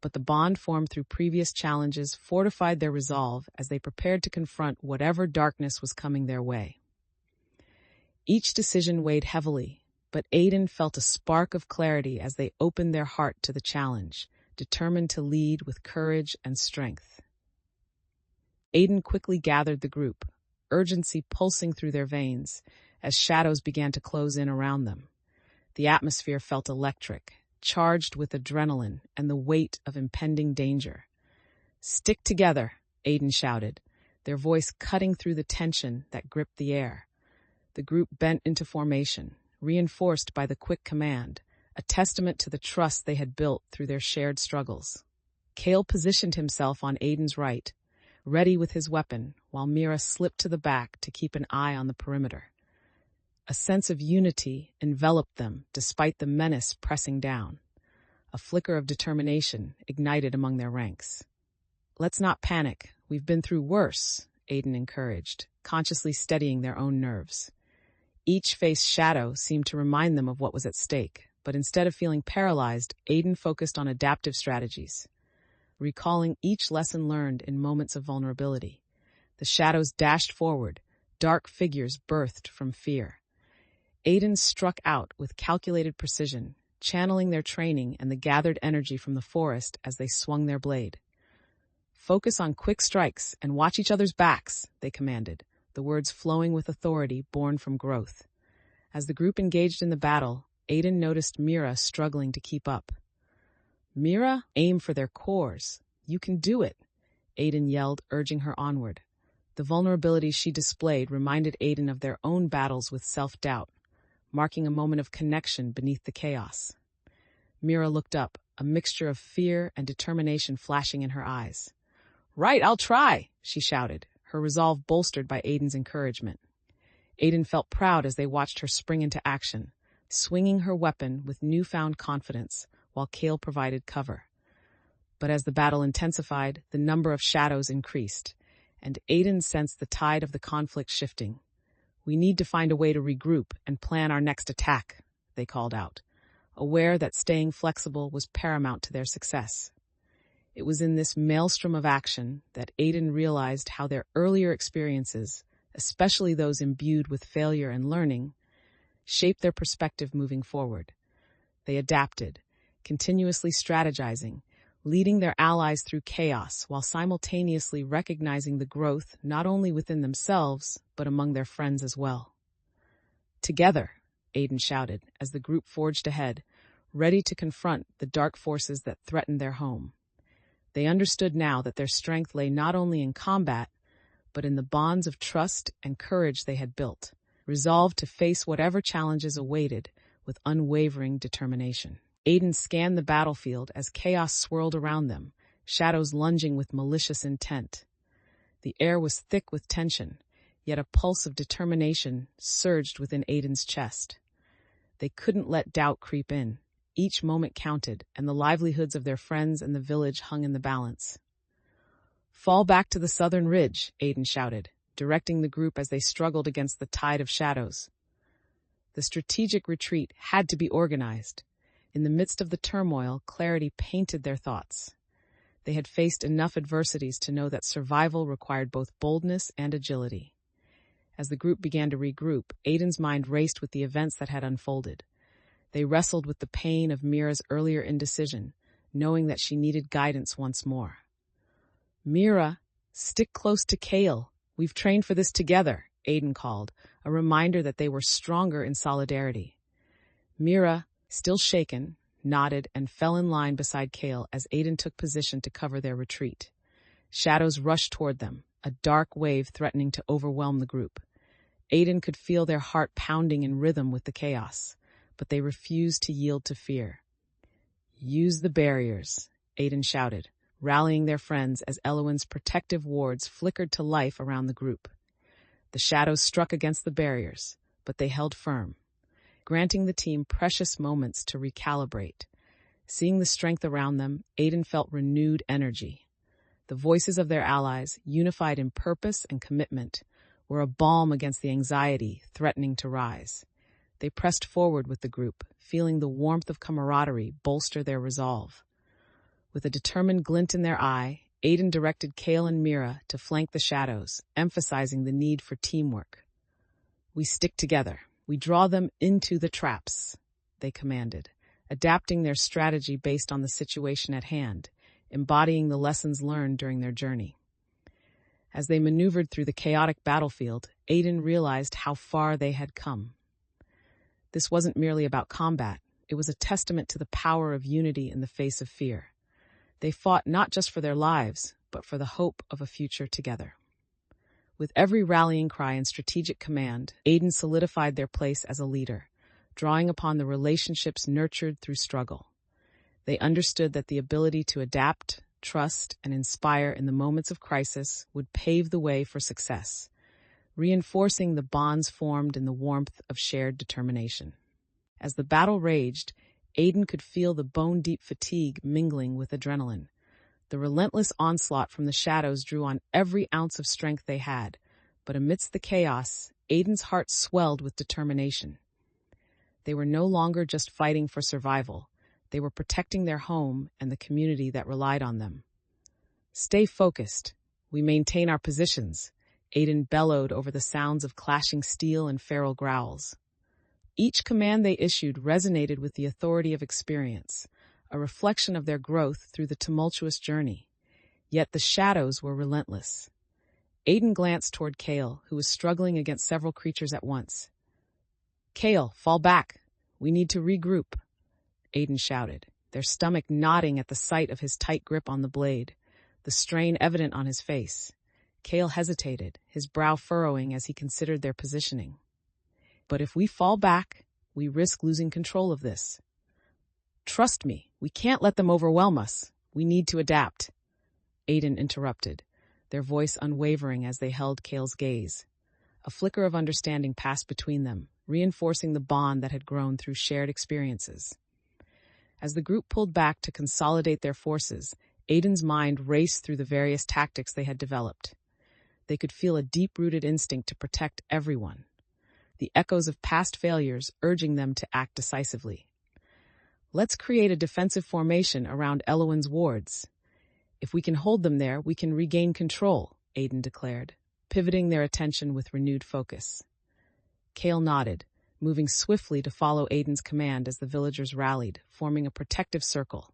but the bond formed through previous challenges fortified their resolve as they prepared to confront whatever darkness was coming their way. Each decision weighed heavily, but Aiden felt a spark of clarity as they opened their heart to the challenge, determined to lead with courage and strength. Aiden quickly gathered the group, urgency pulsing through their veins as shadows began to close in around them. The atmosphere felt electric, charged with adrenaline and the weight of impending danger. "Stick together," Aiden shouted, their voice cutting through the tension that gripped the air. The group bent into formation, reinforced by the quick command, a testament to the trust they had built through their shared struggles. Kale positioned himself on Aiden's right, ready with his weapon, while Mira slipped to the back to keep an eye on the perimeter. A sense of unity enveloped them despite the menace pressing down. A flicker of determination ignited among their ranks. "Let's not panic. We've been through worse," Aiden encouraged, consciously steadying their own nerves. Each faced shadow seemed to remind them of what was at stake, but instead of feeling paralyzed, Aiden focused on adaptive strategies. Recalling each lesson learned in moments of vulnerability, the shadows dashed forward, dark figures birthed from fear. Aiden struck out with calculated precision, channeling their training and the gathered energy from the forest as they swung their blade. "Focus on quick strikes and watch each other's backs," they commanded, the words flowing with authority born from growth. As the group engaged in the battle, Aiden noticed Mira struggling to keep up. "Mira, aim for their cores. You can do it," Aiden yelled, urging her onward. The vulnerability she displayed reminded Aiden of their own battles with self-doubt, marking a moment of connection beneath the chaos. Mira looked up, a mixture of fear and determination flashing in her eyes. "Right, I'll try," she shouted, her resolve bolstered by Aiden's encouragement. Aiden felt proud as they watched her spring into action, swinging her weapon with newfound confidence while Kale provided cover. But as the battle intensified, the number of shadows increased, and Aiden sensed the tide of the conflict shifting. "We need to find a way to regroup and plan our next attack," they called out, aware that staying flexible was paramount to their success. It was in this maelstrom of action that Aiden realized how their earlier experiences, especially those imbued with failure and learning, shaped their perspective moving forward. They adapted, continuously strategizing, leading their allies through chaos while simultaneously recognizing the growth not only within themselves, but among their friends as well. "Together," Aiden shouted as the group forged ahead, ready to confront the dark forces that threatened their home. They understood now that their strength lay not only in combat, but in the bonds of trust and courage they had built, resolved to face whatever challenges awaited with unwavering determination. Aiden scanned the battlefield as chaos swirled around them, shadows lunging with malicious intent. The air was thick with tension, yet a pulse of determination surged within Aiden's chest. They couldn't let doubt creep in. Each moment counted, and the livelihoods of their friends and the village hung in the balance. "Fall back to the southern ridge," Aiden shouted, directing the group as they struggled against the tide of shadows. The strategic retreat had to be organized. In the midst of the turmoil, clarity painted their thoughts. They had faced enough adversities to know that survival required both boldness and agility. As the group began to regroup, Aiden's mind raced with the events that had unfolded. They wrestled with the pain of Mira's earlier indecision, knowing that she needed guidance once more. "Mira, stick close to Kale," We've trained for this together, Aiden called, a reminder that they were stronger in solidarity. Mira, still shaken, nodded and fell in line beside Kale as Aiden took position to cover their retreat. Shadows rushed toward them, a dark wave threatening to overwhelm the group. Aiden could feel their heart pounding in rhythm with the chaos, but they refused to yield to fear. Use the barriers, Aiden shouted, rallying their friends as Elowen's protective wards flickered to life around the group. The shadows struck against the barriers, but they held firm, granting the team precious moments to recalibrate. Seeing the strength around them, Aiden felt renewed energy. The voices of their allies, unified in purpose and commitment, were a balm against the anxiety threatening to rise. They pressed forward with the group, feeling the warmth of camaraderie bolster their resolve. With a determined glint in their eye, Aiden directed Kale and Mira to flank the shadows, emphasizing the need for teamwork. "We stick together. We draw them into the traps," they commanded, adapting their strategy based on the situation at hand, embodying the lessons learned during their journey. As they maneuvered through the chaotic battlefield, Aiden realized how far they had come. This wasn't merely about combat, it was a testament to the power of unity in the face of fear. They fought not just for their lives, but for the hope of a future together. With every rallying cry and strategic command, Aiden solidified their place as a leader, drawing upon the relationships nurtured through struggle. They understood that the ability to adapt, trust, and inspire in the moments of crisis would pave the way for success, reinforcing the bonds formed in the warmth of shared determination. As the battle raged, Aiden could feel the bone-deep fatigue mingling with adrenaline. The relentless onslaught from the shadows drew on every ounce of strength they had, but amidst the chaos, Aiden's heart swelled with determination. They were no longer just fighting for survival. They were protecting their home and the community that relied on them. "Stay focused. We maintain our positions," Aiden bellowed over the sounds of clashing steel and feral growls. Each command they issued resonated with the authority of experience, a reflection of their growth through the tumultuous journey. Yet the shadows were relentless. Aiden glanced toward Kale, who was struggling against several creatures at once. "Kale, fall back. We need to regroup," Aiden shouted, their stomach knotting at the sight of his tight grip on the blade, the strain evident on his face. Kale hesitated, his brow furrowing as he considered their positioning. "But if we fall back, we risk losing control of this." "Trust me, we can't let them overwhelm us. We need to adapt," Aiden interrupted, their voice unwavering as they held Kale's gaze. A flicker of understanding passed between them, reinforcing the bond that had grown through shared experiences. As the group pulled back to consolidate their forces, Aiden's mind raced through the various tactics they had developed. They could feel a deep-rooted instinct to protect everyone, the echoes of past failures urging them to act decisively. "Let's create a defensive formation around Elowen's wards. If we can hold them there, we can regain control," Aiden declared, pivoting their attention with renewed focus. Kale nodded, moving swiftly to follow Aiden's command as the villagers rallied, forming a protective circle.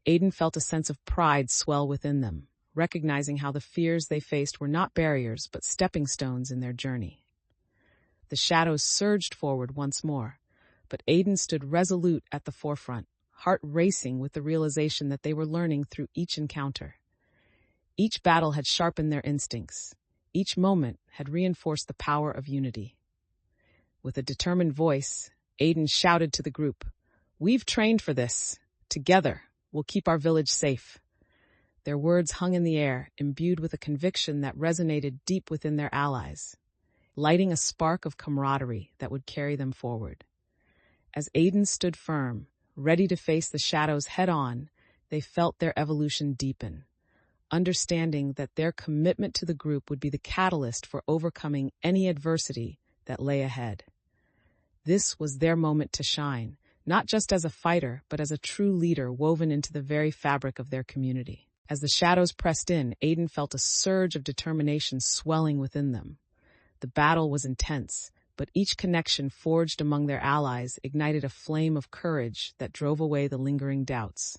Aiden felt a sense of pride swell within them, recognizing how the fears they faced were not barriers but stepping stones in their journey. The shadows surged forward once more, but Aiden stood resolute at the forefront, heart racing with the realization that they were learning through each encounter. Each battle had sharpened their instincts. Each moment had reinforced the power of unity. With a determined voice, Aiden shouted to the group, "We've trained for this. Together, we'll keep our village safe." Their words hung in the air, imbued with a conviction that resonated deep within their allies, lighting a spark of camaraderie that would carry them forward. As Aiden stood firm, ready to face the shadows head-on, they felt their evolution deepen, understanding that their commitment to the group would be the catalyst for overcoming any adversity that lay ahead. This was their moment to shine, not just as a fighter, but as a true leader woven into the very fabric of their community. As the shadows pressed in, Aiden felt a surge of determination swelling within them. The battle was intense, but each connection forged among their allies ignited a flame of courage that drove away the lingering doubts.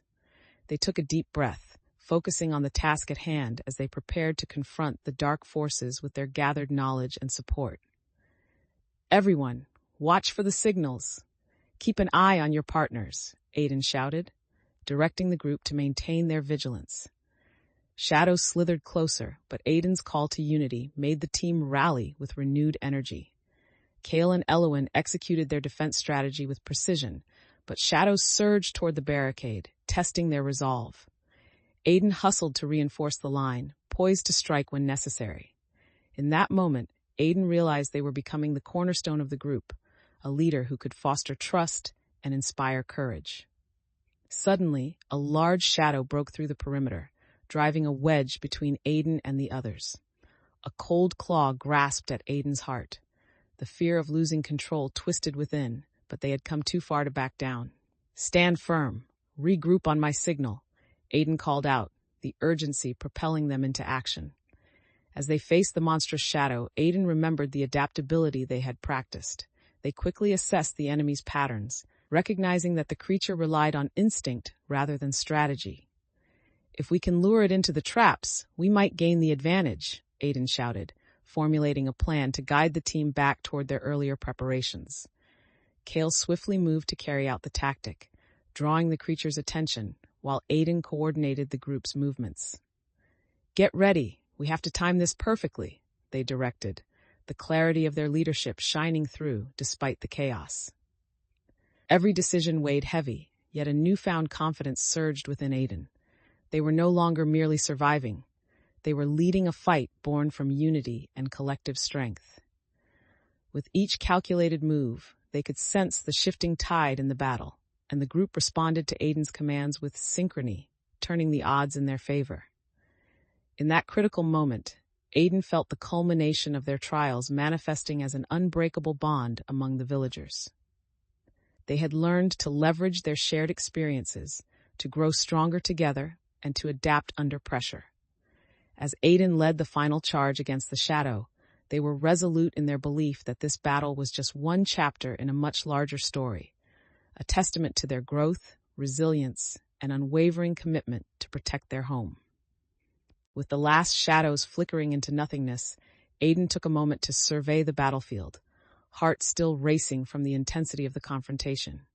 They took a deep breath, focusing on the task at hand as they prepared to confront the dark forces with their gathered knowledge and support. "Everyone, watch for the signals. Keep an eye on your partners," Aiden shouted, directing the group to maintain their vigilance. Shadows slithered closer, but Aiden's call to unity made the team rally with renewed energy. Kale and Elowen executed their defense strategy with precision, but shadows surged toward the barricade, testing their resolve. Aiden hustled to reinforce the line, poised to strike when necessary. In that moment, Aiden realized they were becoming the cornerstone of the group, a leader who could foster trust and inspire courage. Suddenly, a large shadow broke through the perimeter, driving a wedge between Aiden and the others. A cold claw grasped at Aiden's heart. The fear of losing control twisted within, but they had come too far to back down. "Stand firm. Regroup on my signal," Aiden called out, the urgency propelling them into action. As they faced the monstrous shadow, Aiden remembered the adaptability they had practiced. They quickly assessed the enemy's patterns, recognizing that the creature relied on instinct rather than strategy. "If we can lure it into the traps, we might gain the advantage," Aiden shouted, formulating a plan to guide the team back toward their earlier preparations. Kale swiftly moved to carry out the tactic, drawing the creature's attention, while Aiden coordinated the group's movements. "Get ready. We have to time this perfectly," they directed, the clarity of their leadership shining through despite the chaos. Every decision weighed heavy, yet a newfound confidence surged within Aiden. They were no longer merely surviving. They were leading a fight born from unity and collective strength. With each calculated move, they could sense the shifting tide in the battle, and the group responded to Aiden's commands with synchrony, turning the odds in their favor. In that critical moment, Aiden felt the culmination of their trials manifesting as an unbreakable bond among the villagers. They had learned to leverage their shared experiences, to grow stronger together, and to adapt under pressure. As Aiden led the final charge against the shadow, they were resolute in their belief that this battle was just one chapter in a much larger story, a testament to their growth, resilience, and unwavering commitment to protect their home. With the last shadows flickering into nothingness, Aiden took a moment to survey the battlefield, heart still racing from the intensity of the confrontation.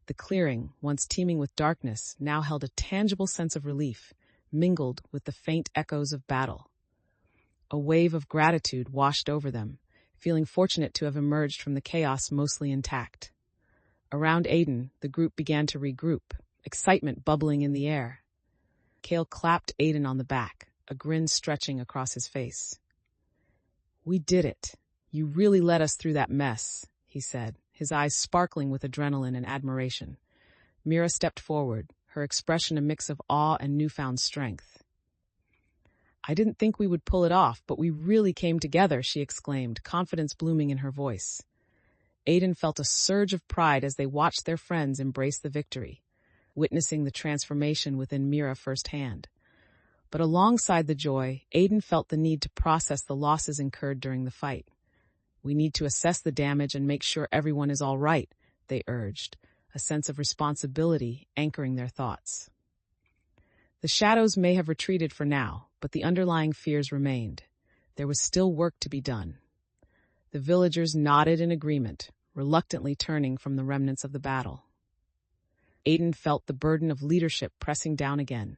The clearing, once teeming with darkness, now held a tangible sense of relief, mingled with the faint echoes of battle. A wave of gratitude washed over them, feeling fortunate to have emerged from the chaos mostly intact. Around Aiden, the group began to regroup, excitement bubbling in the air. Kale clapped Aiden on the back, a grin stretching across his face. "We did it. You really led us through that mess," he said, his eyes sparkling with adrenaline and admiration. Mira stepped forward, her expression a mix of awe and newfound strength. "I didn't think we would pull it off, but we really came together," she exclaimed, confidence blooming in her voice. Aiden felt a surge of pride as they watched their friends embrace the victory, witnessing the transformation within Mira firsthand. But alongside the joy, Aiden felt the need to process the losses incurred during the fight. "We need to assess the damage and make sure everyone is all right," they urged, a sense of responsibility anchoring their thoughts. The shadows may have retreated for now, but the underlying fears remained. There was still work to be done. The villagers nodded in agreement, reluctantly turning from the remnants of the battle. Aiden felt the burden of leadership pressing down again,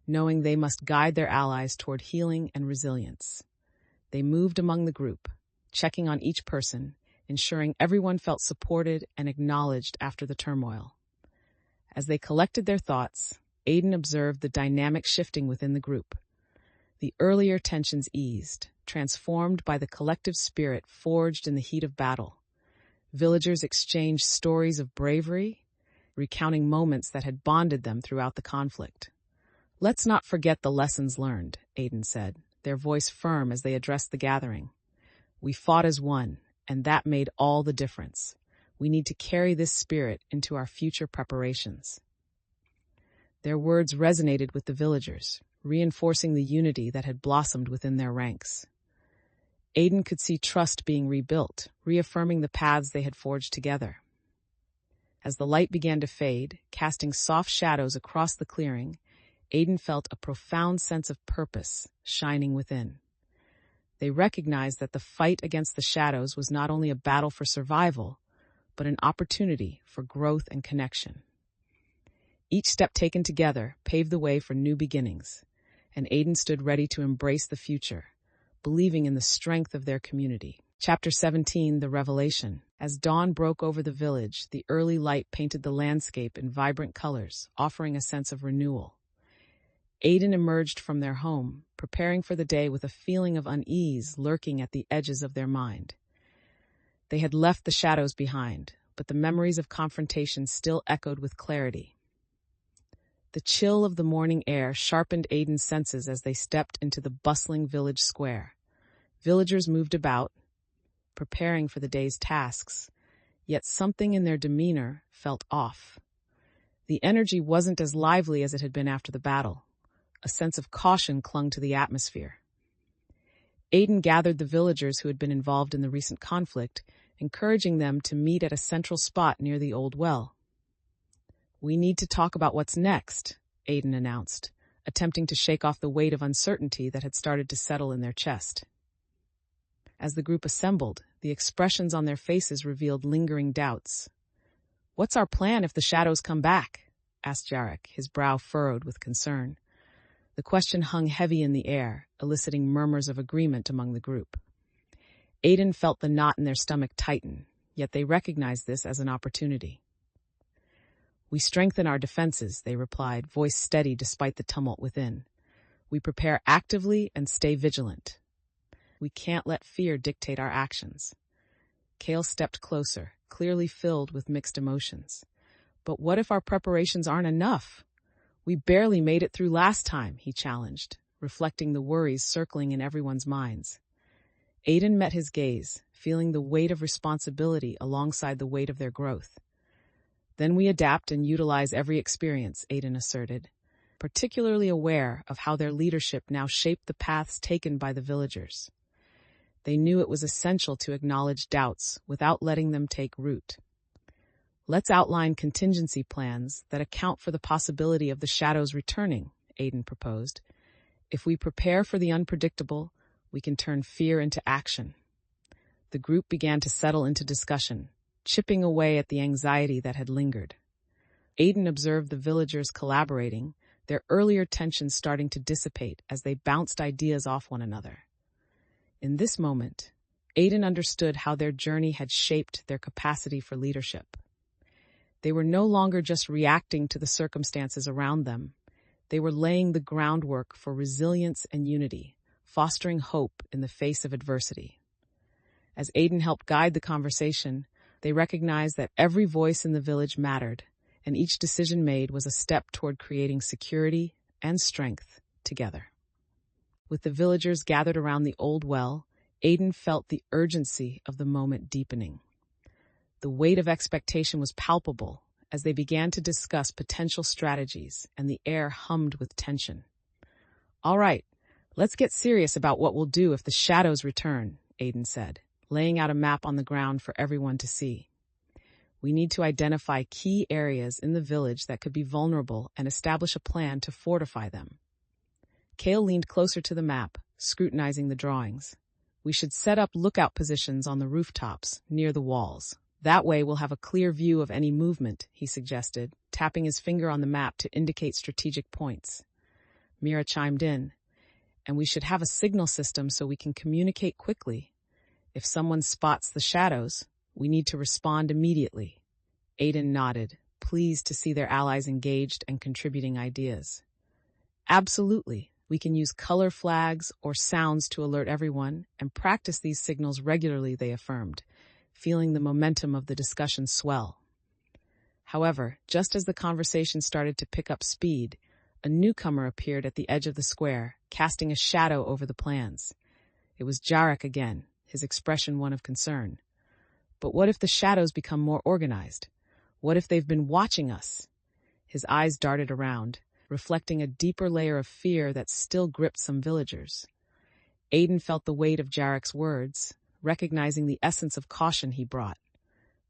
knowing they must guide their allies toward healing and resilience. They moved among the group, checking on each person, ensuring everyone felt supported and acknowledged after the turmoil. As they collected their thoughts, Aiden observed the dynamic shifting within the group. The earlier tensions eased, transformed by the collective spirit forged in the heat of battle. Villagers exchanged stories of bravery, recounting moments that had bonded them throughout the conflict. "Let's not forget the lessons learned," Aiden said, their voice firm as they addressed the gathering. "We fought as one, and that made all the difference. We need to carry this spirit into our future preparations." Their words resonated with the villagers, reinforcing the unity that had blossomed within their ranks. Aiden could see trust being rebuilt, reaffirming the paths they had forged together. As the light began to fade, casting soft shadows across the clearing, Aiden felt a profound sense of purpose shining within. They recognized that the fight against the shadows was not only a battle for survival, but an opportunity for growth and connection. Each step taken together paved the way for new beginnings, and Aiden stood ready to embrace the future, believing in the strength of their community. Chapter 17, The Revelation. As dawn broke over the village, the early light painted the landscape in vibrant colors, offering a sense of renewal. Aiden emerged from their home, preparing for the day with a feeling of unease lurking at the edges of their mind. They had left the shadows behind, but the memories of confrontation still echoed with clarity. The chill of the morning air sharpened Aiden's senses as they stepped into the bustling village square. Villagers moved about, preparing for the day's tasks, yet something in their demeanor felt off. The energy wasn't as lively as it had been after the battle. A sense of caution clung to the atmosphere. Aiden gathered the villagers who had been involved in the recent conflict, encouraging them to meet at a central spot near the old well. "We need to talk about what's next," Aiden announced, attempting to shake off the weight of uncertainty that had started to settle in their chest. As the group assembled, the expressions on their faces revealed lingering doubts. "What's our plan if the shadows come back?" asked Jarek, his brow furrowed with concern. The question hung heavy in the air, eliciting murmurs of agreement among the group. Aiden felt the knot in their stomach tighten, yet they recognized this as an opportunity. "We strengthen our defenses," they replied, voice steady despite the tumult within. "We prepare actively and stay vigilant. We can't let fear dictate our actions." Kale stepped closer, clearly filled with mixed emotions. "But what if our preparations aren't enough? We barely made it through last time," he challenged, reflecting the worries circling in everyone's minds. Aiden met his gaze, feeling the weight of responsibility alongside the weight of their growth. "Then we adapt and utilize every experience," Aiden asserted, particularly aware of how their leadership now shaped the paths taken by the villagers. They knew it was essential to acknowledge doubts without letting them take root. "Let's outline contingency plans that account for the possibility of the shadows returning," Aiden proposed. "If we prepare for the unpredictable, we can turn fear into action." The group began to settle into discussion, chipping away at the anxiety that had lingered. Aiden observed the villagers collaborating, their earlier tensions starting to dissipate as they bounced ideas off one another. In this moment, Aiden understood how their journey had shaped their capacity for leadership. They were no longer just reacting to the circumstances around them. They were laying the groundwork for resilience and unity, fostering hope in the face of adversity. As Aiden helped guide the conversation, they recognized that every voice in the village mattered, and each decision made was a step toward creating security and strength together. With the villagers gathered around the old well, Aiden felt the urgency of the moment deepening. The weight of expectation was palpable as they began to discuss potential strategies, and the air hummed with tension. "All right, let's get serious about what we'll do if the shadows return," Aiden said, laying out a map on the ground for everyone to see. "We need to identify key areas in the village that could be vulnerable and establish a plan to fortify them." Kale leaned closer to the map, scrutinizing the drawings. "We should set up lookout positions on the rooftops, near the walls. That way we'll have a clear view of any movement," he suggested, tapping his finger on the map to indicate strategic points. Mira chimed in, "And we should have a signal system so we can communicate quickly. If someone spots the shadows, we need to respond immediately." Aiden nodded, pleased to see their allies engaged and contributing ideas. "Absolutely. We can use color flags or sounds to alert everyone and practice these signals regularly," they affirmed, feeling the momentum of the discussion swell. However, just as the conversation started to pick up speed, a newcomer appeared at the edge of the square, casting a shadow over the plans. It was Jarek again, his expression one of concern. "But what if the shadows become more organized? What if they've been watching us?" His eyes darted around, reflecting a deeper layer of fear that still gripped some villagers. Aiden felt the weight of Jarek's words, recognizing the essence of caution he brought.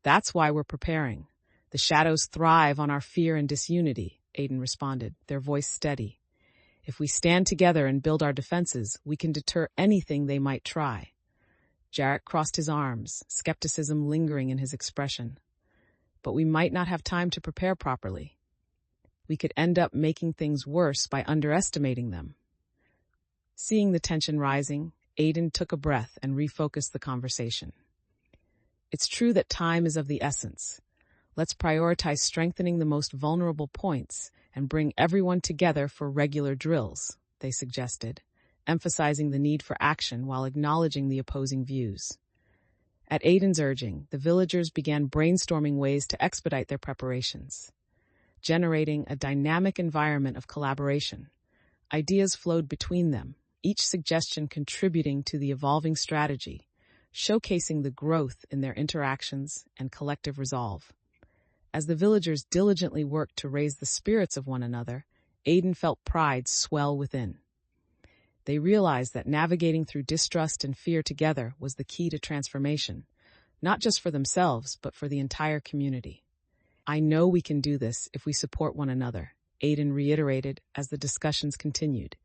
"That's why we're preparing. The shadows thrive on our fear and disunity," Aiden responded, their voice steady. If we stand together and build our defenses, we can deter anything they might try. Jarrett crossed his arms, skepticism lingering in his expression. But we might not have time to prepare properly. We could end up making things worse by underestimating them. Seeing the tension rising, Aiden took a breath and refocused the conversation. It's true that time is of the essence. Let's prioritize strengthening the most vulnerable points and bring everyone together for regular drills, they suggested, emphasizing the need for action while acknowledging the opposing views. At Aiden's urging, the villagers began brainstorming ways to expedite their preparations, generating a dynamic environment of collaboration. Ideas flowed between them, each suggestion contributing to the evolving strategy, showcasing the growth in their interactions and collective resolve. As the villagers diligently worked to raise the spirits of one another, Aiden felt pride swell within. They realized that navigating through distrust and fear together was the key to transformation, not just for themselves, but for the entire community. I know we can do this if we support one another, Aiden reiterated as the discussions continued,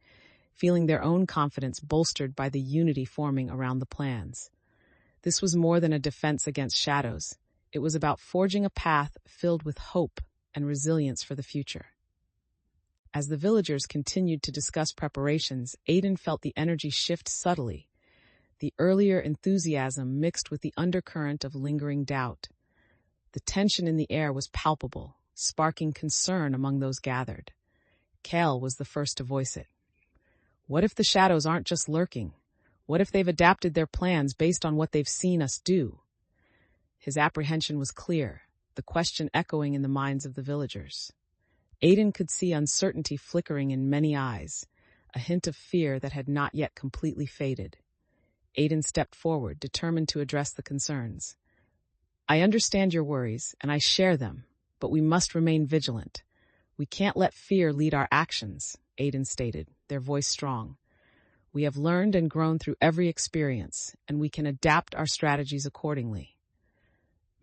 feeling their own confidence bolstered by the unity forming around the plans. This was more than a defense against shadows. It was about forging a path filled with hope and resilience for the future. As the villagers continued to discuss preparations, Aiden felt the energy shift subtly. The earlier enthusiasm mixed with the undercurrent of lingering doubt. The tension in the air was palpable, sparking concern among those gathered. Cal was the first to voice it. What if the shadows aren't just lurking? What if they've adapted their plans based on what they've seen us do? His apprehension was clear, the question echoing in the minds of the villagers. Aiden could see uncertainty flickering in many eyes, a hint of fear that had not yet completely faded. Aiden stepped forward, determined to address the concerns. I understand your worries, and I share them, but we must remain vigilant. We can't let fear lead our actions, Aiden stated, their voice strong. We have learned and grown through every experience, and we can adapt our strategies accordingly.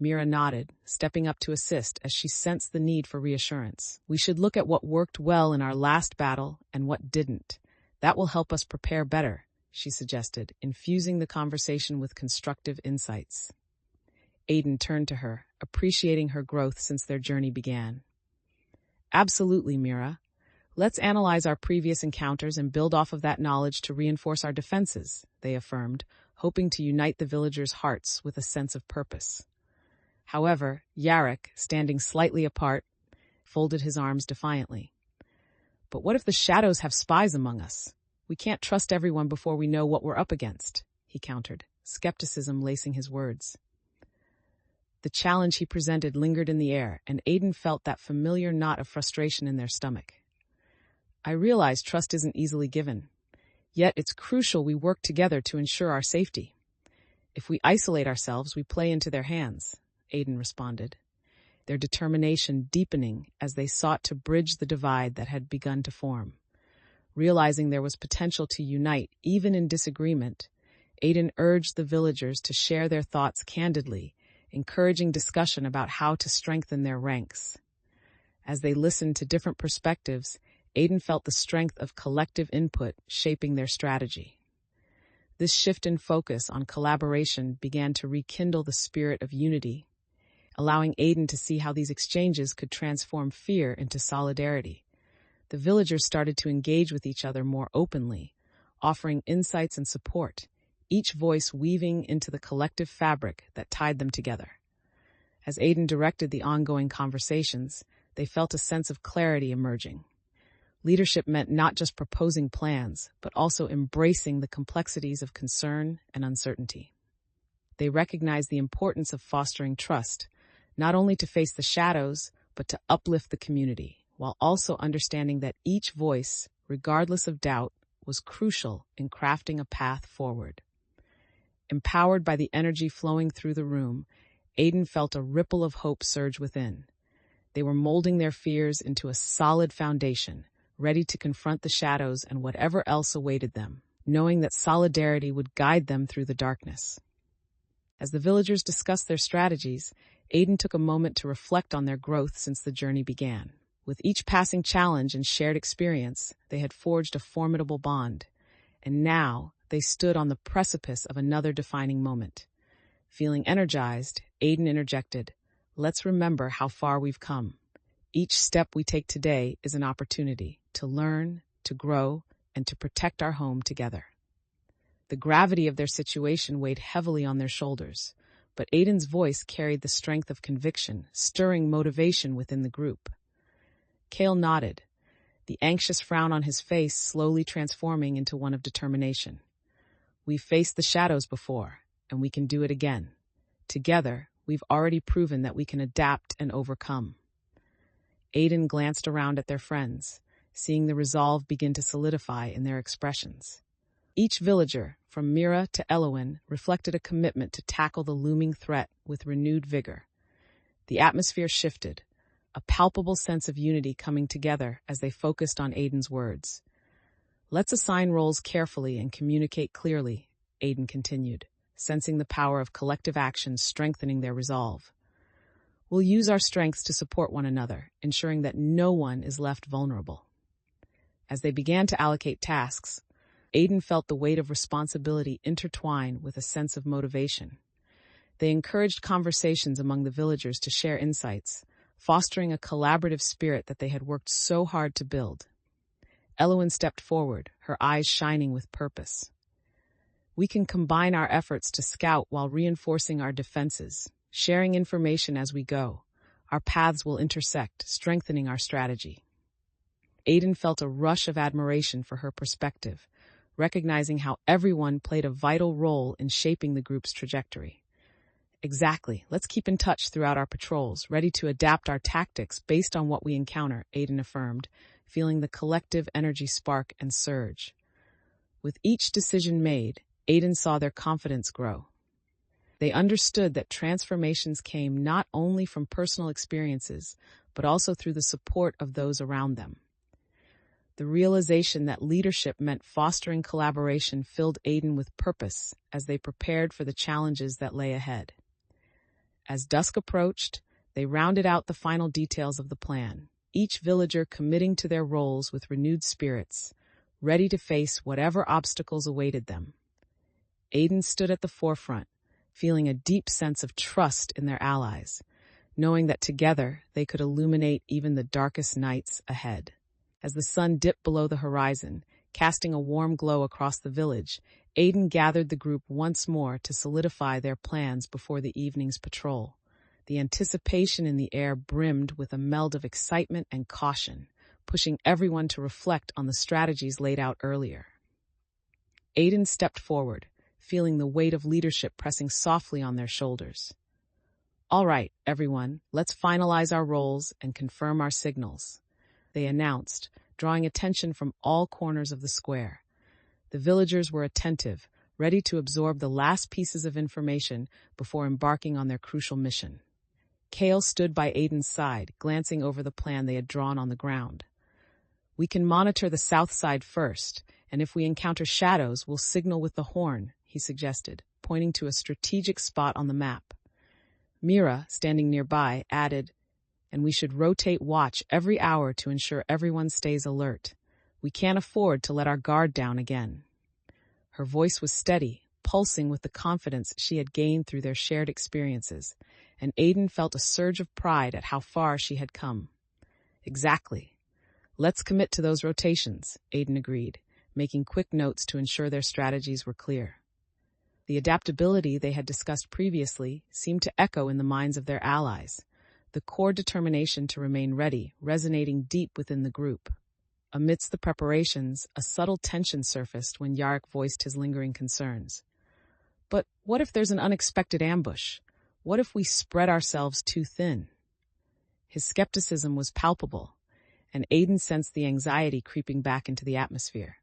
Mira nodded, stepping up to assist as she sensed the need for reassurance. We should look at what worked well in our last battle and what didn't. That will help us prepare better, she suggested, infusing the conversation with constructive insights. Aiden turned to her, appreciating her growth since their journey began. Absolutely, Mira. Let's analyze our previous encounters and build off of that knowledge to reinforce our defenses, they affirmed, hoping to unite the villagers' hearts with a sense of purpose. However, Yarrick, standing slightly apart, folded his arms defiantly. But what if the shadows have spies among us? We can't trust everyone before we know what we're up against, he countered, skepticism lacing his words. The challenge he presented lingered in the air, and Aiden felt that familiar knot of frustration in their stomach. I realize trust isn't easily given, yet it's crucial we work together to ensure our safety. If we isolate ourselves, we play into their hands, Aiden responded, their determination deepening as they sought to bridge the divide that had begun to form. Realizing there was potential to unite, even in disagreement, Aiden urged the villagers to share their thoughts candidly, encouraging discussion about how to strengthen their ranks. As they listened to different perspectives, Aiden felt the strength of collective input shaping their strategy. This shift in focus on collaboration began to rekindle the spirit of unity, allowing Aiden to see how these exchanges could transform fear into solidarity. The villagers started to engage with each other more openly, offering insights and support, each voice weaving into the collective fabric that tied them together. As Aiden directed the ongoing conversations, they felt a sense of clarity emerging. Leadership meant not just proposing plans, but also embracing the complexities of concern and uncertainty. They recognized the importance of fostering trust, not only to face the shadows, but to uplift the community, while also understanding that each voice, regardless of doubt, was crucial in crafting a path forward. Empowered by the energy flowing through the room, Aiden felt a ripple of hope surge within. They were molding their fears into a solid foundation, ready to confront the shadows and whatever else awaited them, knowing that solidarity would guide them through the darkness. As the villagers discussed their strategies, Aiden took a moment to reflect on their growth since the journey began. With each passing challenge and shared experience, they had forged a formidable bond, and now they stood on the precipice of another defining moment. Feeling energized, Aiden interjected, "Let's remember how far we've come. Each step we take today is an opportunity to learn, to grow, and to protect our home together." The gravity of their situation weighed heavily on their shoulders, but Aiden's voice carried the strength of conviction, stirring motivation within the group. Cale nodded, the anxious frown on his face slowly transforming into one of determination. "We've faced the shadows before, and we can do it again. Together, we've already proven that we can adapt and overcome." Aiden glanced around at their friends, seeing the resolve begin to solidify in their expressions. Each villager, from Mira to Elowin, reflected a commitment to tackle the looming threat with renewed vigor. The atmosphere shifted, a palpable sense of unity coming together as they focused on Aiden's words. "Let's assign roles carefully and communicate clearly," Aiden continued, sensing the power of collective action strengthening their resolve. "We'll use our strengths to support one another, ensuring that no one is left vulnerable." As they began to allocate tasks, Aiden felt the weight of responsibility intertwine with a sense of motivation. They encouraged conversations among the villagers to share insights, fostering a collaborative spirit that they had worked so hard to build. Elowin stepped forward, her eyes shining with purpose. "We can combine our efforts to scout while reinforcing our defenses, sharing information as we go. Our paths will intersect, strengthening our strategy." Aiden felt a rush of admiration for her perspective, recognizing how everyone played a vital role in shaping the group's trajectory. "Exactly. Let's keep in touch throughout our patrols, ready to adapt our tactics based on what we encounter," Aiden affirmed, feeling the collective energy spark and surge. With each decision made, Aiden saw their confidence grow. They understood that transformations came not only from personal experiences, but also through the support of those around them. The realization that leadership meant fostering collaboration filled Aiden with purpose as they prepared for the challenges that lay ahead. As dusk approached, they rounded out the final details of the plan, each villager committing to their roles with renewed spirits, ready to face whatever obstacles awaited them. Aiden stood at the forefront, feeling a deep sense of trust in their allies, knowing that together they could illuminate even the darkest nights ahead. As the sun dipped below the horizon, casting a warm glow across the village, Aiden gathered the group once more to solidify their plans before the evening's patrol. The anticipation in the air brimmed with a meld of excitement and caution, pushing everyone to reflect on the strategies laid out earlier. Aiden stepped forward, feeling the weight of leadership pressing softly on their shoulders. "All right, everyone, let's finalize our roles and confirm our signals," they announced, drawing attention from all corners of the square. The villagers were attentive, ready to absorb the last pieces of information before embarking on their crucial mission. Cale stood by Aiden's side, glancing over the plan they had drawn on the ground. "We can monitor the south side first, and if we encounter shadows, we'll signal with the horn," he suggested, pointing to a strategic spot on the map. Mira, standing nearby, added, "And we should rotate watch every hour to ensure everyone stays alert. We can't afford to let our guard down again." Her voice was steady, pulsing with the confidence she had gained through their shared experiences, and Aiden felt a surge of pride at how far she had come. "Exactly. Let's commit to those rotations," Aiden agreed, making quick notes to ensure their strategies were clear. The adaptability they had discussed previously seemed to echo in the minds of their allies, the core determination to remain ready resonating deep within the group. Amidst the preparations, a subtle tension surfaced when Yarrick voiced his lingering concerns. "But what if there's an unexpected ambush? What if we spread ourselves too thin?" His skepticism was palpable, and Aiden sensed the anxiety creeping back into the atmosphere.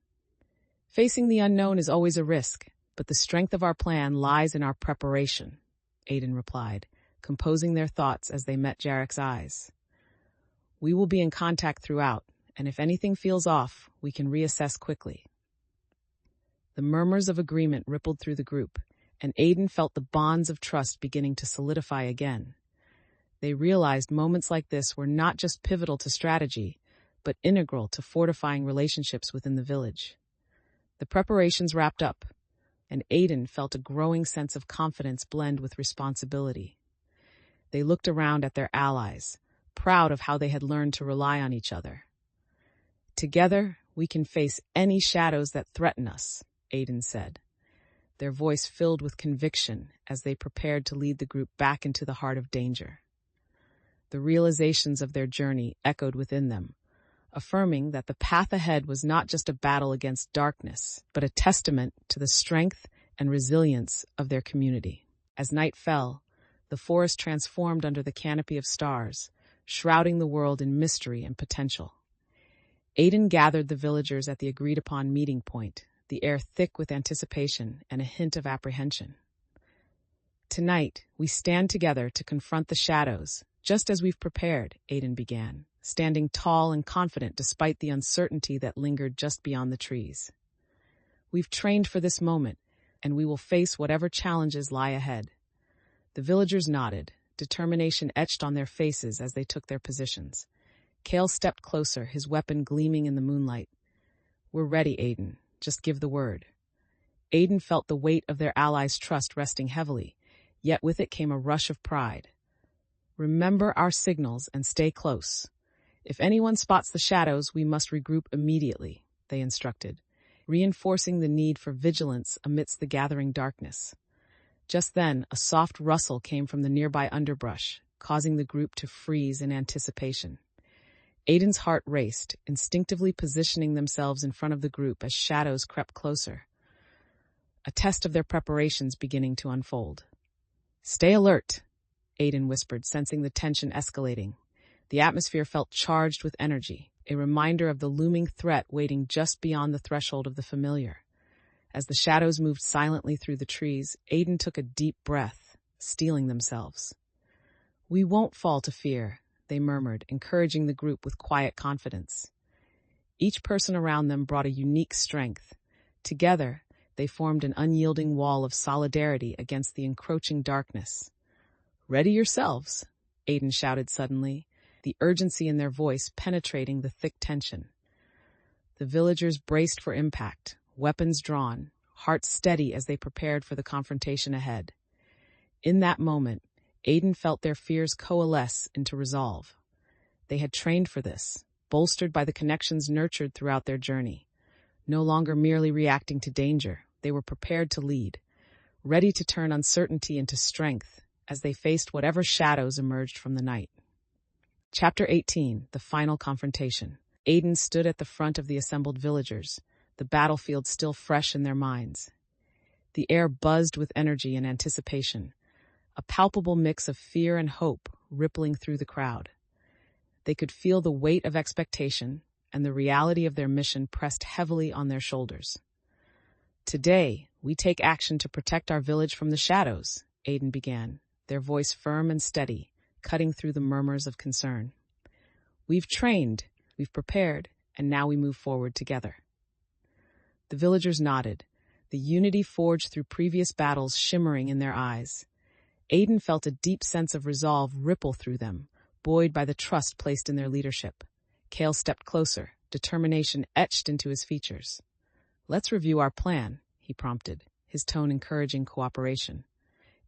"Facing the unknown is always a risk, but the strength of our plan lies in our preparation," Aiden replied, composing their thoughts as they met Jarrick's eyes. "We will be in contact throughout, and if anything feels off, we can reassess quickly." The murmurs of agreement rippled through the group, and Aiden felt the bonds of trust beginning to solidify again. They realized moments like this were not just pivotal to strategy, but integral to fortifying relationships within the village. The preparations wrapped up, and Aiden felt a growing sense of confidence blend with responsibility. They looked around at their allies, proud of how they had learned to rely on each other. "Together, we can face any shadows that threaten us," Aiden said, their voice filled with conviction as they prepared to lead the group back into the heart of danger. The realizations of their journey echoed within them, affirming that the path ahead was not just a battle against darkness, but a testament to the strength and resilience of their community. As night fell, the forest transformed under the canopy of stars, shrouding the world in mystery and potential. Aiden gathered the villagers at the agreed-upon meeting point, the air thick with anticipation and a hint of apprehension. "Tonight, we stand together to confront the shadows, just as we've prepared," Aiden began, standing tall and confident despite the uncertainty that lingered just beyond the trees. "We've trained for this moment, and we will face whatever challenges lie ahead." The villagers nodded, determination etched on their faces as they took their positions. Kale stepped closer, his weapon gleaming in the moonlight. "We're ready, Aiden. Just give the word." Aiden felt the weight of their allies' trust resting heavily, yet with it came a rush of pride. "Remember our signals and stay close. If anyone spots the shadows, we must regroup immediately," they instructed, reinforcing the need for vigilance amidst the gathering darkness. Just then, a soft rustle came from the nearby underbrush, causing the group to freeze in anticipation. Aiden's heart raced, instinctively positioning themselves in front of the group as shadows crept closer. A test of their preparations beginning to unfold. "Stay alert," Aiden whispered, sensing the tension escalating. The atmosphere felt charged with energy, a reminder of the looming threat waiting just beyond the threshold of the familiar. As the shadows moved silently through the trees, Aiden took a deep breath, steeling themselves. "We won't fall to fear," they murmured, encouraging the group with quiet confidence. Each person around them brought a unique strength. Together, they formed an unyielding wall of solidarity against the encroaching darkness. "Ready yourselves," Aiden shouted suddenly, the urgency in their voice penetrating the thick tension. The villagers braced for impact, weapons drawn, hearts steady as they prepared for the confrontation ahead. In that moment, Aiden felt their fears coalesce into resolve. They had trained for this, bolstered by the connections nurtured throughout their journey. No longer merely reacting to danger, they were prepared to lead, ready to turn uncertainty into strength as they faced whatever shadows emerged from the night. Chapter 18, The Final Confrontation. Aiden stood at the front of the assembled villagers, the battlefield still fresh in their minds. The air buzzed with energy and anticipation, a palpable mix of fear and hope rippling through the crowd. They could feel the weight of expectation and the reality of their mission pressed heavily on their shoulders. "Today, we take action to protect our village from the shadows," Aiden began, their voice firm and steady, cutting through the murmurs of concern. "We've trained, we've prepared, and now we move forward together." The villagers nodded, the unity forged through previous battles shimmering in their eyes. Aiden felt a deep sense of resolve ripple through them, buoyed by the trust placed in their leadership. Kale stepped closer, determination etched into his features. "Let's review our plan," he prompted, his tone encouraging cooperation.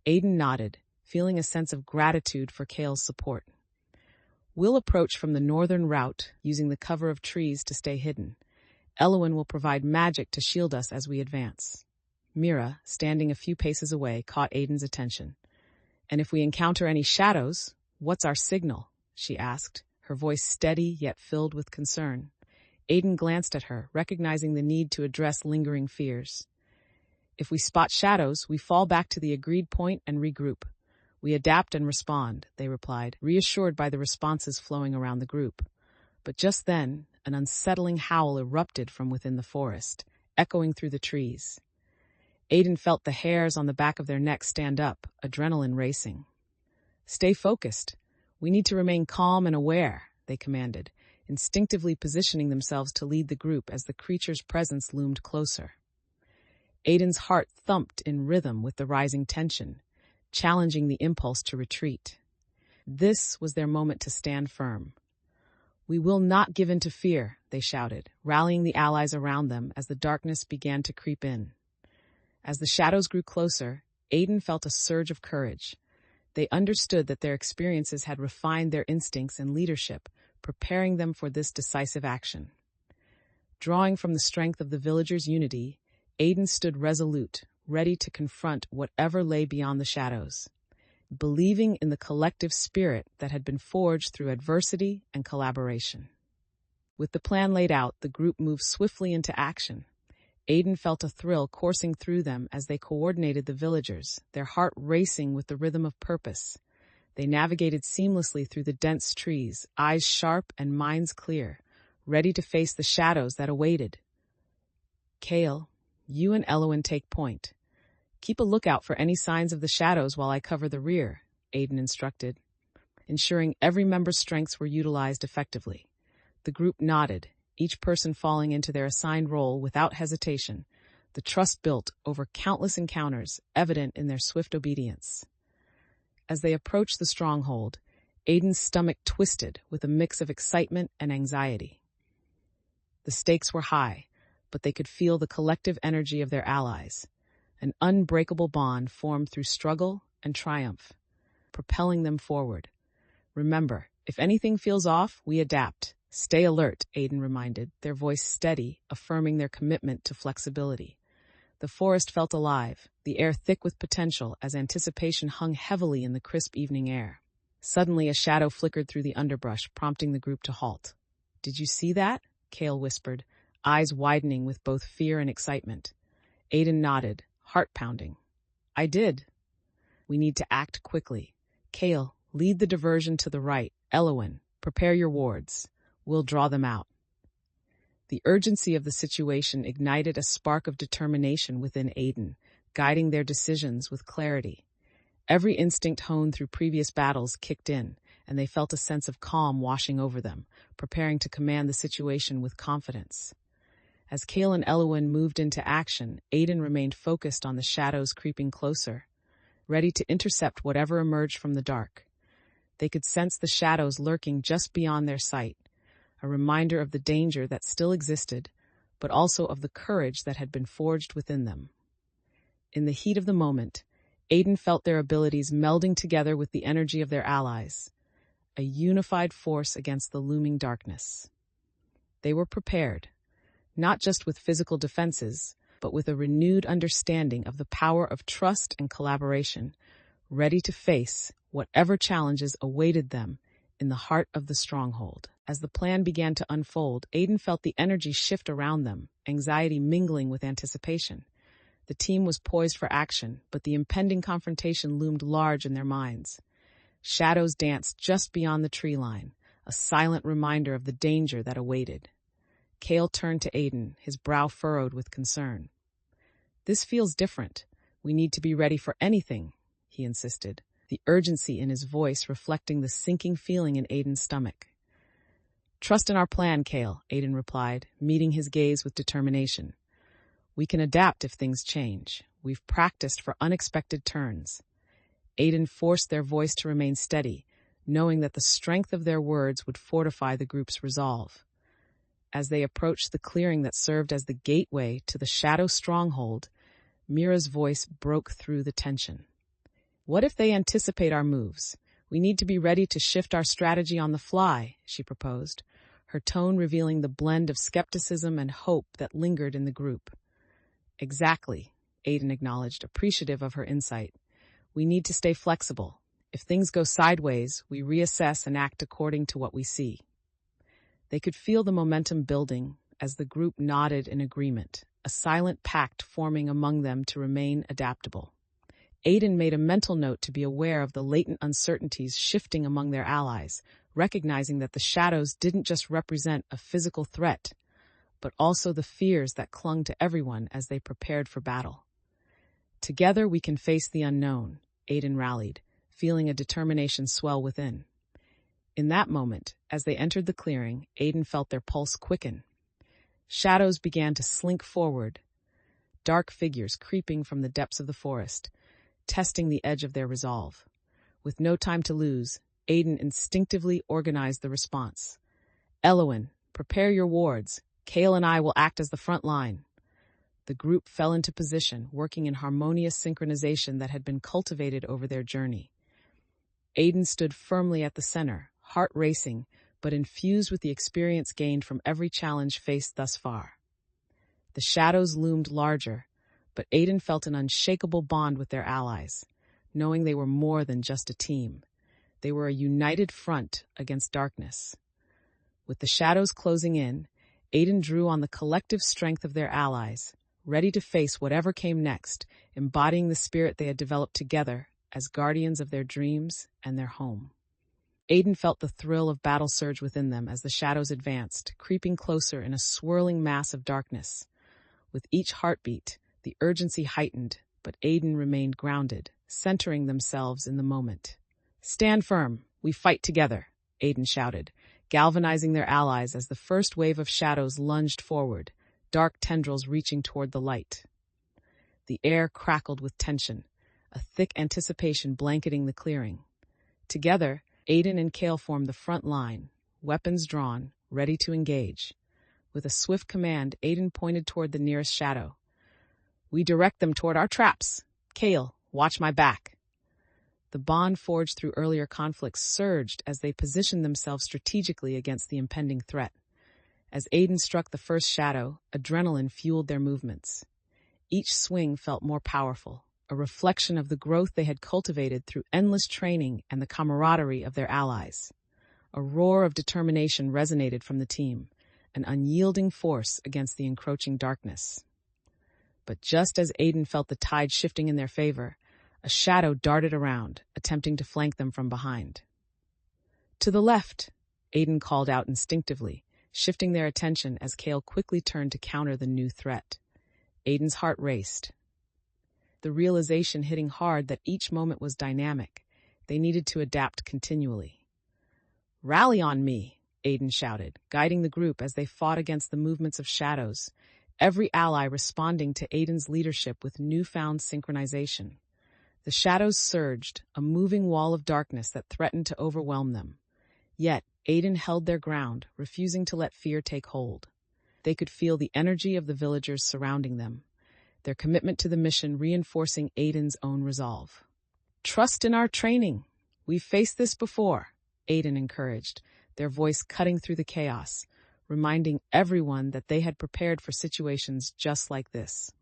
Aiden nodded, feeling a sense of gratitude for Kale's support. "We'll approach from the northern route, using the cover of trees to stay hidden. Elowin will provide magic to shield us as we advance." Mira, standing a few paces away, caught Aiden's attention. "And if we encounter any shadows, what's our signal?" she asked, her voice steady yet filled with concern. Aiden glanced at her, recognizing the need to address lingering fears. "If we spot shadows, we fall back to the agreed point and regroup. We adapt and respond," they replied, reassured by the responses flowing around the group. But just then, an unsettling howl erupted from within the forest, echoing through the trees. Aiden felt the hairs on the back of their necks stand up, adrenaline racing. "Stay focused. We need to remain calm and aware," they commanded, instinctively positioning themselves to lead the group as the creature's presence loomed closer. Aiden's heart thumped in rhythm with the rising tension, challenging the impulse to retreat. This was their moment to stand firm. "We will not give in to fear," they shouted, rallying the allies around them as the darkness began to creep in. As the shadows grew closer, Aiden felt a surge of courage. They understood that their experiences had refined their instincts and leadership, preparing them for this decisive action. Drawing from the strength of the villagers' unity, Aiden stood resolute, ready to confront whatever lay beyond the shadows, believing in the collective spirit that had been forged through adversity and collaboration. With the plan laid out, the group moved swiftly into action. Aiden felt a thrill coursing through them as they coordinated the villagers, their heart racing with the rhythm of purpose. They navigated seamlessly through the dense trees, eyes sharp and minds clear, ready to face the shadows that awaited. "Kale, you and Elowen take point. Keep a lookout for any signs of the shadows while I cover the rear," Aiden instructed, ensuring every member's strengths were utilized effectively. The group nodded, each person falling into their assigned role without hesitation, the trust built over countless encounters evident in their swift obedience. As they approached the stronghold, Aiden's stomach twisted with a mix of excitement and anxiety. The stakes were high, but they could feel the collective energy of their allies. An unbreakable bond formed through struggle and triumph, propelling them forward. "Remember, if anything feels off, we adapt. Stay alert," Aiden reminded, their voice steady, affirming their commitment to flexibility. The forest felt alive, the air thick with potential as anticipation hung heavily in the crisp evening air. Suddenly, a shadow flickered through the underbrush, prompting the group to halt. "Did you see that?" Kale whispered, eyes widening with both fear and excitement. Aiden nodded, heart pounding. "I did." "We need to act quickly. Kale, lead the diversion to the right. Elowen, prepare your wards. We'll draw them out." The urgency of the situation ignited a spark of determination within Aiden, guiding their decisions with clarity. Every instinct honed through previous battles kicked in, and they felt a sense of calm washing over them, preparing to command the situation with confidence. As Kale and Elowen moved into action, Aiden remained focused on the shadows creeping closer, ready to intercept whatever emerged from the dark. They could sense the shadows lurking just beyond their sight, a reminder of the danger that still existed, but also of the courage that had been forged within them. In the heat of the moment, Aiden felt their abilities melding together with the energy of their allies, a unified force against the looming darkness. They were prepared, not just with physical defenses, but with a renewed understanding of the power of trust and collaboration, ready to face whatever challenges awaited them in the heart of the stronghold. As the plan began to unfold, Aiden felt the energy shift around them, anxiety mingling with anticipation. The team was poised for action, but the impending confrontation loomed large in their minds. Shadows danced just beyond the tree line, a silent reminder of the danger that awaited. Kale turned to Aiden, his brow furrowed with concern. "This feels different. We need to be ready for anything," he insisted, the urgency in his voice reflecting the sinking feeling in Aiden's stomach. "Trust in our plan, Kale," Aiden replied, meeting his gaze with determination. "We can adapt if things change. We've practiced for unexpected turns." Aiden forced their voice to remain steady, knowing that the strength of their words would fortify the group's resolve. As they approached the clearing that served as the gateway to the shadow stronghold, Mira's voice broke through the tension. "What if they anticipate our moves? We need to be ready to shift our strategy on the fly," she proposed, her tone revealing the blend of skepticism and hope that lingered in the group. "Exactly," Aiden acknowledged, appreciative of her insight. "We need to stay flexible. If things go sideways, we reassess and act according to what we see." They could feel the momentum building as the group nodded in agreement, a silent pact forming among them to remain adaptable. Aiden made a mental note to be aware of the latent uncertainties shifting among their allies, recognizing that the shadows didn't just represent a physical threat, but also the fears that clung to everyone as they prepared for battle. "Together we can face the unknown," Aiden rallied, feeling a determination swell within. In that moment, as they entered the clearing, Aiden felt their pulse quicken. Shadows began to slink forward, dark figures creeping from the depths of the forest, testing the edge of their resolve. With no time to lose, Aiden instinctively organized the response. Elowen, prepare your wards. Kale and I will act as the front line. The group fell into position, working in harmonious synchronization that had been cultivated over their journey. Aiden stood firmly at the center, heart racing, but infused with the experience gained from every challenge faced thus far. The shadows loomed larger, but Aiden felt an unshakable bond with their allies, knowing they were more than just a team. They were a united front against darkness. With the shadows closing in, Aiden drew on the collective strength of their allies, ready to face whatever came next, embodying the spirit they had developed together as guardians of their dreams and their home. Aiden felt the thrill of battle surge within them as the shadows advanced, creeping closer in a swirling mass of darkness. With each heartbeat, the urgency heightened, but Aiden remained grounded, centering themselves in the moment. "Stand firm, we fight together," Aiden shouted, galvanizing their allies as the first wave of shadows lunged forward, dark tendrils reaching toward the light. The air crackled with tension, a thick anticipation blanketing the clearing. Together, Aiden and Kale formed the front line, weapons drawn, ready to engage. With a swift command, Aiden pointed toward the nearest shadow. "We direct them toward our traps. Kale, watch my back." The bond forged through earlier conflicts surged as they positioned themselves strategically against the impending threat. As Aiden struck the first shadow, adrenaline fueled their movements. Each swing felt more powerful, a reflection of the growth they had cultivated through endless training and the camaraderie of their allies. A roar of determination resonated from the team, an unyielding force against the encroaching darkness. But just as Aiden felt the tide shifting in their favor, a shadow darted around, attempting to flank them from behind. "To the left," Aiden called out instinctively, shifting their attention as Kale quickly turned to counter the new threat. Aiden's heart raced, the realization hitting hard that each moment was dynamic. They needed to adapt continually. "Rally on me," Aiden shouted, guiding the group as they fought against the movements of shadows, every ally responding to Aiden's leadership with newfound synchronization. The shadows surged, a moving wall of darkness that threatened to overwhelm them. Yet, Aiden held their ground, refusing to let fear take hold. They could feel the energy of the villagers surrounding them, their commitment to the mission reinforcing Aiden's own resolve. "Trust in our training. We've faced this before," Aiden encouraged, their voice cutting through the chaos, reminding everyone that they had prepared for situations just like this.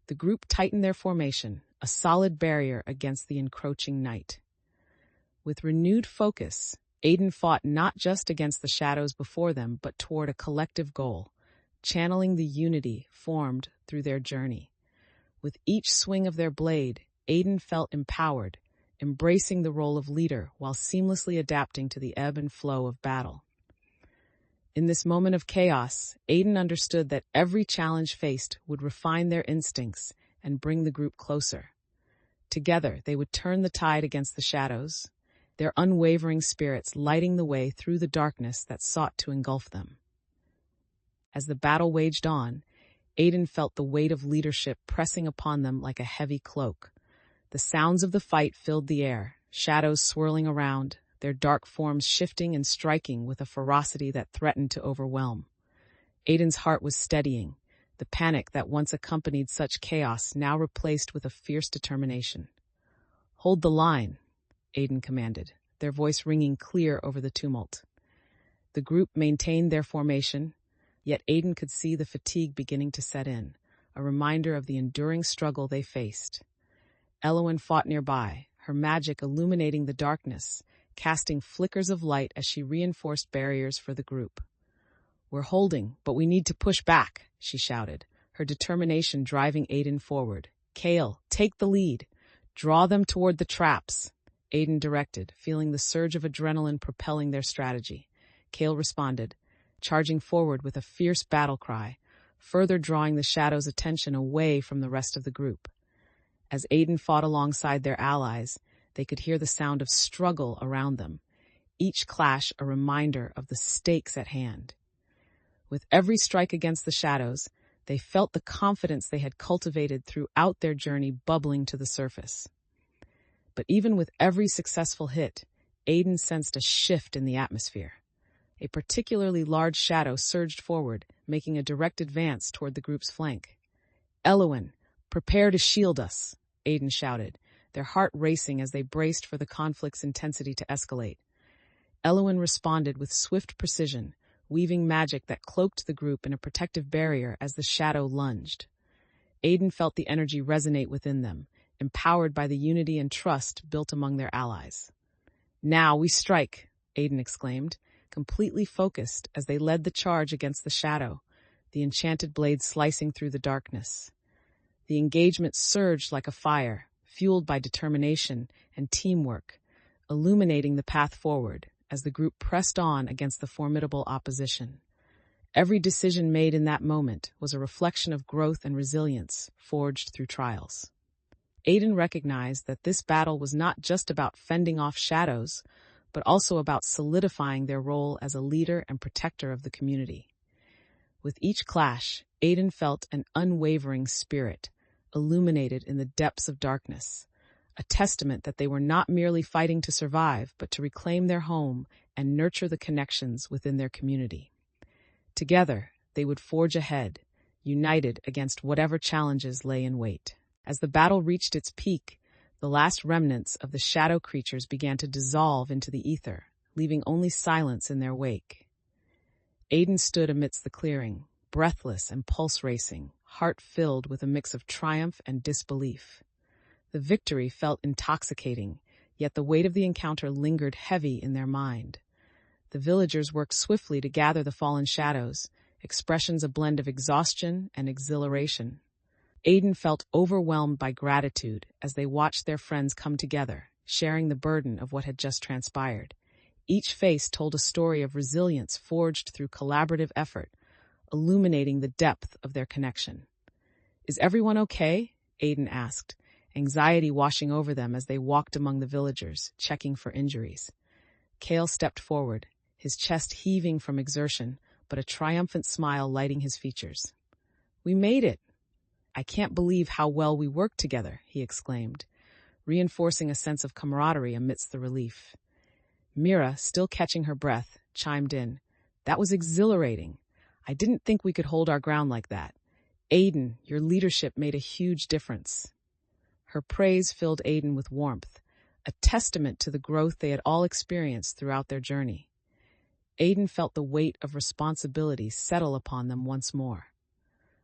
The group tightened their formation, a solid barrier against the encroaching night. With renewed focus, Aiden fought not just against the shadows before them, but toward a collective goal, channeling the unity formed through their journey. With each swing of their blade, Aiden felt empowered, embracing the role of leader while seamlessly adapting to the ebb and flow of battle. In this moment of chaos, Aiden understood that every challenge faced would refine their instincts and bring the group closer. Together, they would turn the tide against the shadows, their unwavering spirits lighting the way through the darkness that sought to engulf them. As the battle waged on, Aiden felt the weight of leadership pressing upon them like a heavy cloak. The sounds of the fight filled the air, shadows swirling around, their dark forms shifting and striking with a ferocity that threatened to overwhelm. Aiden's heart was steadying, the panic that once accompanied such chaos now replaced with a fierce determination. "Hold the line," Aiden commanded, their voice ringing clear over the tumult. The group maintained their formation, yet Aiden could see the fatigue beginning to set in, a reminder of the enduring struggle they faced. Elowen fought nearby, her magic illuminating the darkness, casting flickers of light as she reinforced barriers for the group. "We're holding, but we need to push back," she shouted, her determination driving Aiden forward. "Kale, take the lead. Draw them toward the traps," Aiden directed, feeling the surge of adrenaline propelling their strategy. Kale responded, charging forward with a fierce battle cry, further drawing the shadows' attention away from the rest of the group. As Aiden fought alongside their allies, they could hear the sound of struggle around them, each clash a reminder of the stakes at hand. With every strike against the shadows, they felt the confidence they had cultivated throughout their journey bubbling to the surface. But even with every successful hit, Aiden sensed a shift in the atmosphere. A particularly large shadow surged forward, making a direct advance toward the group's flank. "Elowen, prepare to shield us," Aiden shouted, their heart racing as they braced for the conflict's intensity to escalate. Elowen responded with swift precision, weaving magic that cloaked the group in a protective barrier as the shadow lunged. Aiden felt the energy resonate within them, empowered by the unity and trust built among their allies. "Now we strike," Aiden exclaimed, completely focused as they led the charge against the shadow, the enchanted blade slicing through the darkness. The engagement surged like a fire, fueled by determination and teamwork, illuminating the path forward as the group pressed on against the formidable opposition. Every decision made in that moment was a reflection of growth and resilience forged through trials. Aiden recognized that this battle was not just about fending off shadows, but also about solidifying their role as a leader and protector of the community. With each clash, Aiden felt an unwavering spirit, illuminated in the depths of darkness, a testament that they were not merely fighting to survive, but to reclaim their home and nurture the connections within their community. Together, they would forge ahead, united against whatever challenges lay in wait. As the battle reached its peak, the last remnants of the shadow creatures began to dissolve into the ether, leaving only silence in their wake. Aiden stood amidst the clearing, breathless and pulse-racing, heart filled with a mix of triumph and disbelief. The victory felt intoxicating, yet the weight of the encounter lingered heavy in their mind. The villagers worked swiftly to gather the fallen shadows, expressions a blend of exhaustion and exhilaration. Aiden felt overwhelmed by gratitude as they watched their friends come together, sharing the burden of what had just transpired. Each face told a story of resilience forged through collaborative effort, illuminating the depth of their connection. "Is everyone okay?" Aiden asked, anxiety washing over them as they walked among the villagers, checking for injuries. Kale stepped forward, his chest heaving from exertion, but a triumphant smile lighting his features. "We made it! I can't believe how well we worked together," he exclaimed, reinforcing a sense of camaraderie amidst the relief. Mira, still catching her breath, chimed in. "That was exhilarating. I didn't think we could hold our ground like that. Aiden, your leadership made a huge difference." Her praise filled Aiden with warmth, a testament to the growth they had all experienced throughout their journey. Aiden felt the weight of responsibility settle upon them once more.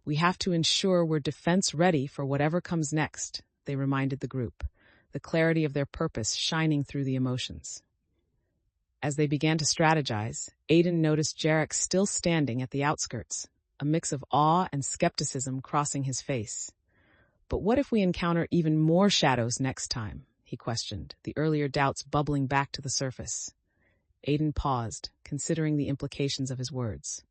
"We have to ensure we're defense-ready for whatever comes next," they reminded the group, the clarity of their purpose shining through the emotions. As they began to strategize, Aiden noticed Jarek still standing at the outskirts, a mix of awe and skepticism crossing his face. "But what if we encounter even more shadows next time?" he questioned, the earlier doubts bubbling back to the surface. Aiden paused, considering the implications of his words.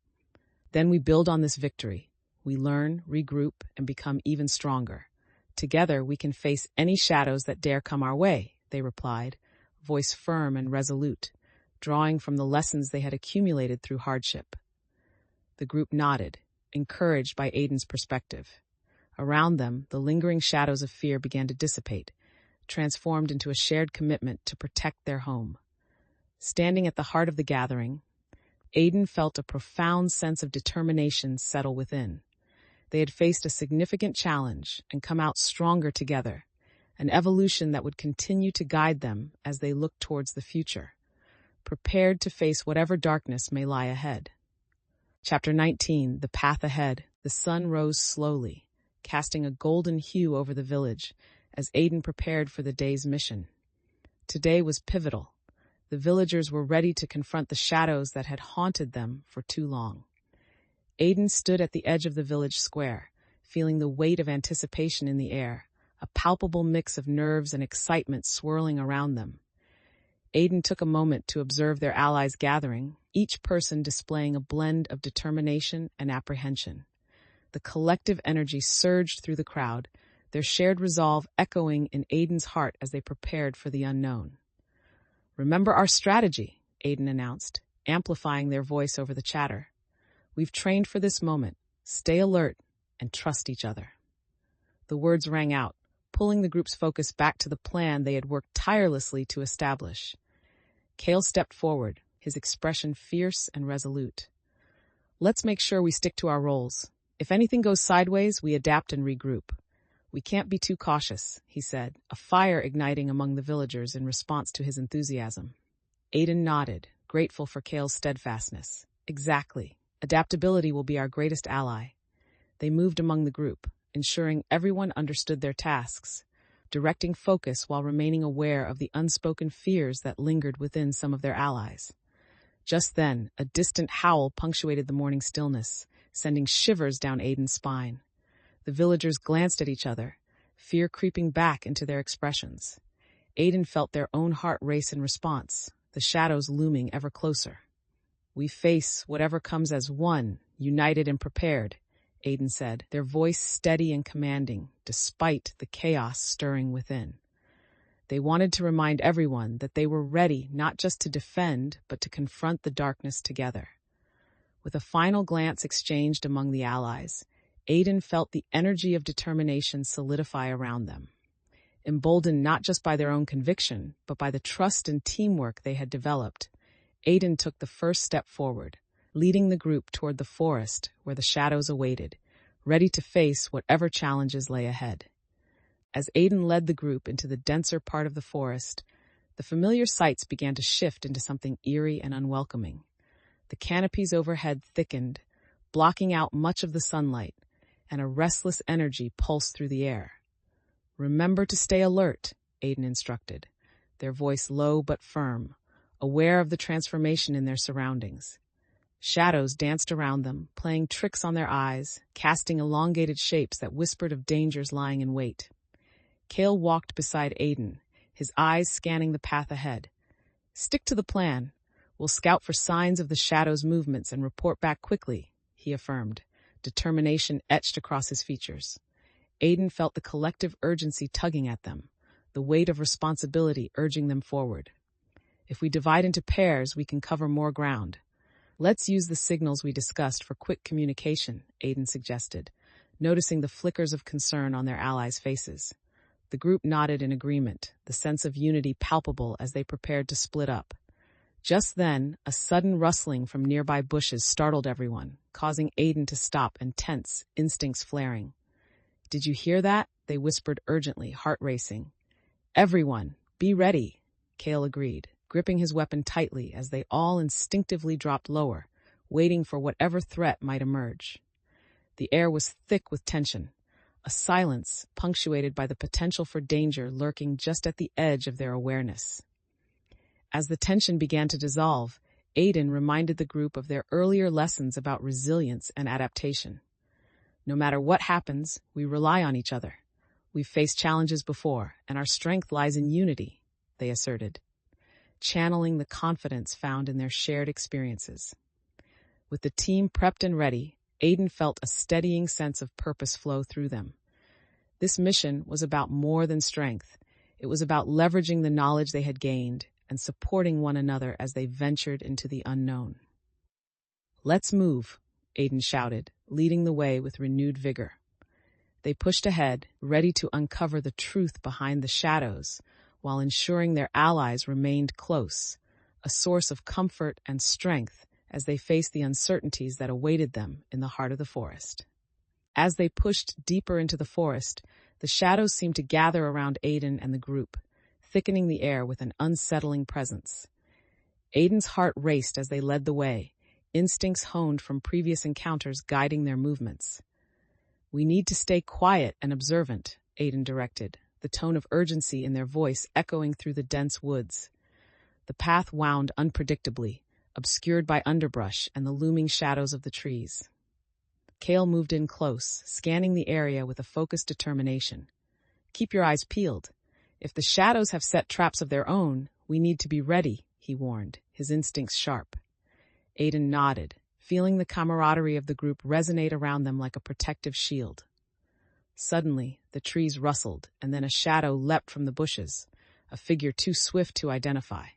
"Then we build on this victory. We learn, regroup, and become even stronger. Together we can face any shadows that dare come our way," they replied, voice firm and resolute, drawing from the lessons they had accumulated through hardship. The group nodded, encouraged by Aiden's perspective. Around them, the lingering shadows of fear began to dissipate, transformed into a shared commitment to protect their home. Standing at the heart of the gathering, Aiden felt a profound sense of determination settle within. They had faced a significant challenge and come out stronger together, an evolution that would continue to guide them as they looked towards the future, prepared to face whatever darkness may lie ahead. Chapter 19, The Path Ahead. The sun rose slowly, casting a golden hue over the village as Aiden prepared for the day's mission. Today was pivotal. The villagers were ready to confront the shadows that had haunted them for too long. Aiden stood at the edge of the village square, feeling the weight of anticipation in the air, a palpable mix of nerves and excitement swirling around them. Aiden took a moment to observe their allies gathering, each person displaying a blend of determination and apprehension. The collective energy surged through the crowd, their shared resolve echoing in Aiden's heart as they prepared for the unknown. "Remember our strategy," Aiden announced, amplifying their voice over the chatter. "We've trained for this moment. Stay alert and trust each other." The words rang out, pulling the group's focus back to the plan they had worked tirelessly to establish. Kale stepped forward, his expression fierce and resolute. Let's make sure we stick to our roles. If anything goes sideways, we adapt and regroup. We can't be too cautious, he said, a fire igniting among the villagers in response to his enthusiasm. Aiden nodded, grateful for Kale's steadfastness. Exactly. Adaptability will be our greatest ally. They moved among the group, ensuring everyone understood their tasks, directing focus while remaining aware of the unspoken fears that lingered within some of their allies. Just then, a distant howl punctuated the morning stillness, sending shivers down Aiden's spine. The villagers glanced at each other, fear creeping back into their expressions. Aiden felt their own heart race in response, the shadows looming ever closer. We face whatever comes as one, united and prepared, Aiden said, their voice steady and commanding, despite the chaos stirring within. They wanted to remind everyone that they were ready not just to defend, but to confront the darkness together. With a final glance exchanged among the allies, Aiden felt the energy of determination solidify around them. Emboldened not just by their own conviction, but by the trust and teamwork they had developed, Aiden took the first step forward, leading the group toward the forest where the shadows awaited, ready to face whatever challenges lay ahead. As Aiden led the group into the denser part of the forest, the familiar sights began to shift into something eerie and unwelcoming. The canopies overhead thickened, blocking out much of the sunlight, and a restless energy pulsed through the air. Remember to stay alert, Aiden instructed, their voice low but firm, aware of the transformation in their surroundings. Shadows danced around them, playing tricks on their eyes, casting elongated shapes that whispered of dangers lying in wait. Kale walked beside Aiden, his eyes scanning the path ahead. Stick to the plan. We'll scout for signs of the shadows' movements and report back quickly, he affirmed, determination etched across his features. Aiden felt the collective urgency tugging at them, the weight of responsibility urging them forward. If we divide into pairs, we can cover more ground. Let's use the signals we discussed for quick communication, Aiden suggested, noticing the flickers of concern on their allies' faces. The group nodded in agreement, the sense of unity palpable as they prepared to split up. Just then, a sudden rustling from nearby bushes startled everyone, causing Aiden to stop and tense, instincts flaring. Did you hear that? They whispered urgently, heart racing. Everyone, be ready, Kale agreed, gripping his weapon tightly as they all instinctively dropped lower, waiting for whatever threat might emerge. The air was thick with tension, a silence punctuated by the potential for danger lurking just at the edge of their awareness. As the tension began to dissolve, Aiden reminded the group of their earlier lessons about resilience and adaptation. No matter what happens, we rely on each other. We've faced challenges before, and our strength lies in unity, they asserted, channeling the confidence found in their shared experiences. With the team prepped and ready, Aiden felt a steadying sense of purpose flow through them. This mission was about more than strength. It was about leveraging the knowledge they had gained and supporting one another as they ventured into the unknown. Let's move, Aiden shouted, leading the way with renewed vigor. They pushed ahead, ready to uncover the truth behind the shadows, while ensuring their allies remained close, a source of comfort and strength as they faced the uncertainties that awaited them in the heart of the forest. As they pushed deeper into the forest, the shadows seemed to gather around Aiden and the group, thickening the air with an unsettling presence. Aiden's heart raced as they led the way, instincts honed from previous encounters guiding their movements. We need to stay quiet and observant, Aiden directed, the tone of urgency in their voice echoing through the dense woods. The path wound unpredictably, obscured by underbrush and the looming shadows of the trees. Kale moved in close, scanning the area with a focused determination. Keep your eyes peeled. If the shadows have set traps of their own, we need to be ready, he warned, his instincts sharp. Aiden nodded, feeling the camaraderie of the group resonate around them like a protective shield. Suddenly, the trees rustled, and then a shadow leapt from the bushes, a figure too swift to identify.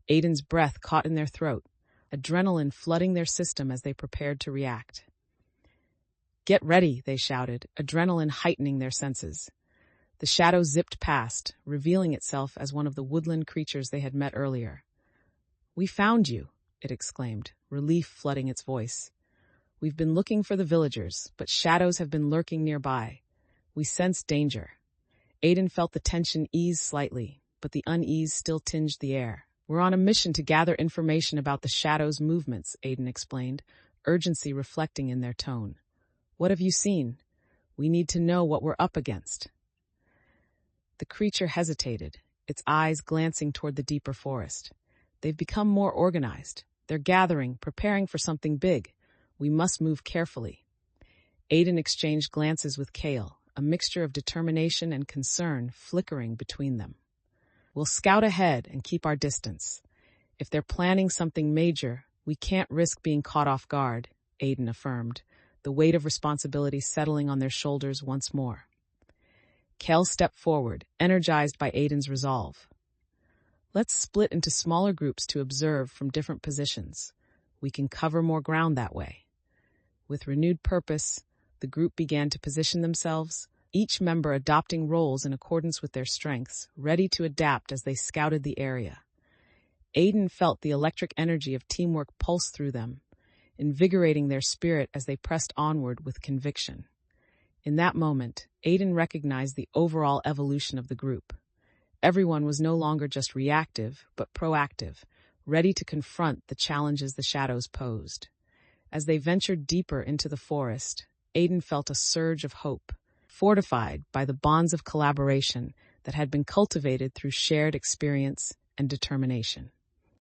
Aiden's breath caught in their throat, adrenaline flooding their system as they prepared to react. Get ready, they shouted, adrenaline heightening their senses. The shadow zipped past, revealing itself as one of the woodland creatures they had met earlier. "We found you," it exclaimed, relief flooding its voice. "We've been looking for the villagers, but shadows have been lurking nearby. We sense danger." Aiden felt the tension ease slightly, but the unease still tinged the air. "We're on a mission to gather information about the shadows' movements," Aiden explained, urgency reflecting in their tone. "What have you seen? We need to know what we're up against." The creature hesitated, its eyes glancing toward the deeper forest. "They've become more organized. They're gathering, preparing for something big. We must move carefully." Aiden exchanged glances with Kale, a mixture of determination and concern flickering between them. "We'll scout ahead and keep our distance. If they're planning something major, we can't risk being caught off guard," Aiden affirmed, the weight of responsibility settling on their shoulders once more. Kel stepped forward, energized by Aiden's resolve. "Let's split into smaller groups to observe from different positions. We can cover more ground that way." With renewed purpose, the group began to position themselves, each member adopting roles in accordance with their strengths, ready to adapt as they scouted the area. Aiden felt the electric energy of teamwork pulse through them, invigorating their spirit as they pressed onward with conviction. In that moment, Aiden recognized the overall evolution of the group. Everyone was no longer just reactive, but proactive, ready to confront the challenges the shadows posed. As they ventured deeper into the forest, Aiden felt a surge of hope, fortified by the bonds of collaboration that had been cultivated through shared experience and determination.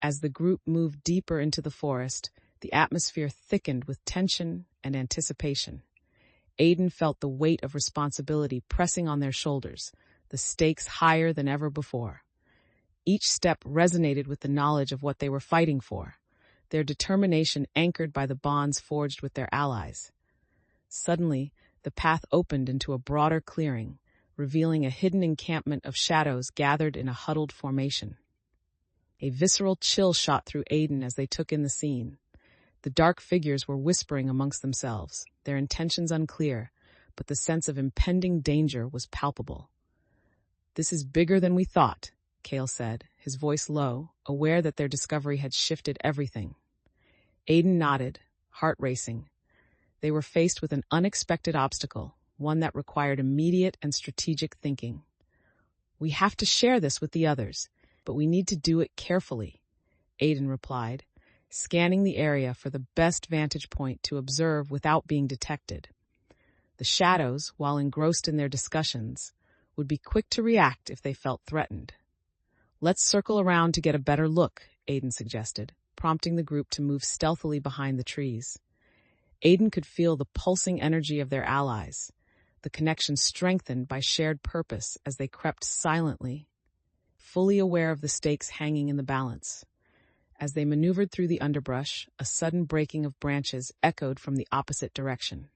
As the group moved deeper into the forest, the atmosphere thickened with tension and anticipation. Aiden felt the weight of responsibility pressing on their shoulders, the stakes higher than ever before. Each step resonated with the knowledge of what they were fighting for, their determination anchored by the bonds forged with their allies. Suddenly, the path opened into a broader clearing, revealing a hidden encampment of shadows gathered in a huddled formation. A visceral chill shot through Aiden as they took in the scene. The dark figures were whispering amongst themselves, their intentions unclear, but the sense of impending danger was palpable. "This is bigger than we thought," Kale said, his voice low, aware that their discovery had shifted everything. Aiden nodded, heart racing. They were faced with an unexpected obstacle, one that required immediate and strategic thinking. "We have to share this with the others, but we need to do it carefully," Aiden replied, scanning the area for the best vantage point to observe without being detected. The shadows, while engrossed in their discussions, would be quick to react if they felt threatened. "Let's circle around to get a better look," Aiden suggested, prompting the group to move stealthily behind the trees. Aiden could feel the pulsing energy of their allies, the connection strengthened by shared purpose as they crept silently, fully aware of the stakes hanging in the balance. As they maneuvered through the underbrush, a sudden breaking of branches echoed from the opposite direction.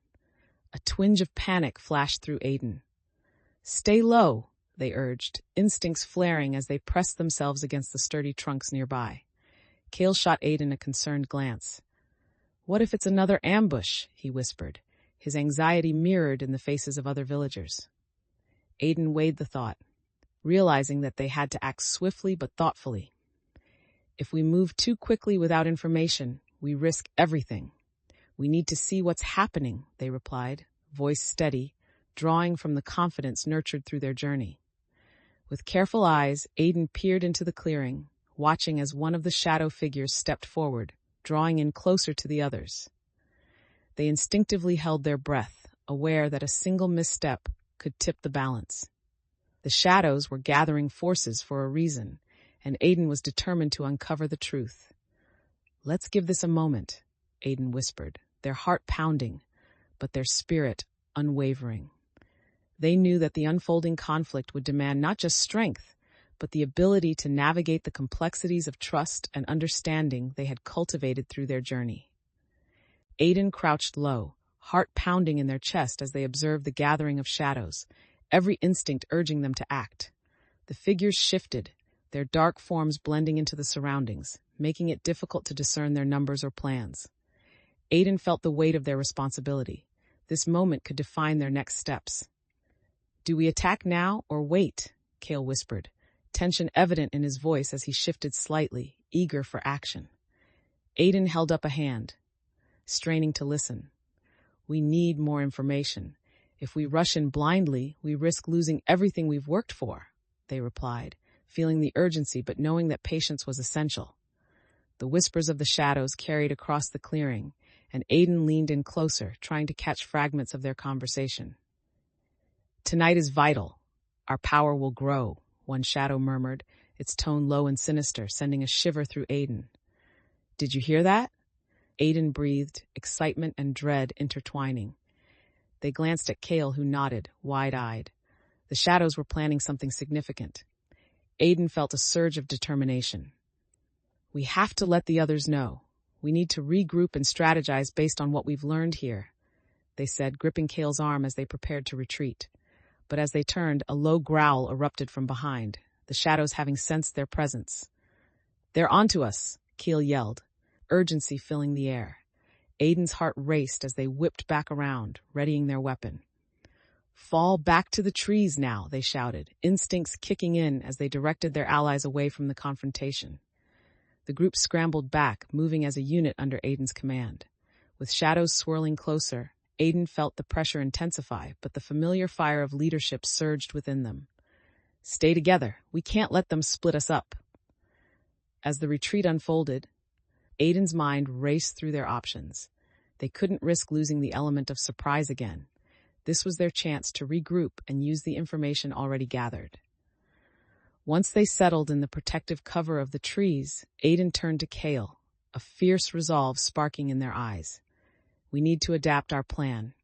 A twinge of panic flashed through Aiden. "Stay low," they urged, instincts flaring as they pressed themselves against the sturdy trunks nearby. Kale shot Aiden a concerned glance. "What if it's another ambush?" he whispered, his anxiety mirrored in the faces of other villagers. Aiden weighed the thought, realizing that they had to act swiftly but thoughtfully. "If we move too quickly without information, we risk everything. We need to see what's happening," they replied, voice steady, drawing from the confidence nurtured through their journey. With careful eyes, Aiden peered into the clearing, watching as one of the shadow figures stepped forward, drawing in closer to the others. They instinctively held their breath, aware that a single misstep could tip the balance. The shadows were gathering forces for a reason, and Aiden was determined to uncover the truth. "Let's give this a moment," Aiden whispered, their heart pounding, but their spirit unwavering. They knew that the unfolding conflict would demand not just strength, but the ability to navigate the complexities of trust and understanding they had cultivated through their journey. Aiden crouched low, heart pounding in their chest as they observed the gathering of shadows, every instinct urging them to act. The figures shifted, their dark forms blending into the surroundings, making it difficult to discern their numbers or plans. Aiden felt the weight of their responsibility. This moment could define their next steps. "Do we attack now or wait?" Kale whispered, tension evident in his voice as he shifted slightly, eager for action. Aiden held up a hand, straining to listen. We need more information. If we rush in blindly, we risk losing everything we've worked for, they replied, feeling the urgency but knowing that patience was essential. The whispers of the shadows carried across the clearing, and Aiden leaned in closer, trying to catch fragments of their conversation. Tonight is vital. Our power will grow, one shadow murmured, its tone low and sinister, sending a shiver through Aiden. Did you hear that? Aiden breathed, excitement and dread intertwining. They glanced at Kale, who nodded, wide-eyed. The shadows were planning something significant. Aiden felt a surge of determination. We have to let the others know. We need to regroup and strategize based on what we've learned here, they said, gripping Kale's arm as they prepared to retreat. But as they turned, a low growl erupted from behind, the shadows having sensed their presence. They're onto us, Kale yelled, urgency filling the air. Aiden's heart raced as they whipped back around, readying their weapon. Fall back to the trees now, they shouted, instincts kicking in as they directed their allies away from the confrontation. The group scrambled back, moving as a unit under Aiden's command. With shadows swirling closer, Aiden felt the pressure intensify, but the familiar fire of leadership surged within them. Stay together. We can't let them split us up. As the retreat unfolded, Aiden's mind raced through their options. They couldn't risk losing the element of surprise again. This was their chance to regroup and use the information already gathered. Once they settled in the protective cover of the trees, Aiden turned to Kale, a fierce resolve sparking in their eyes. We need to adapt our plan.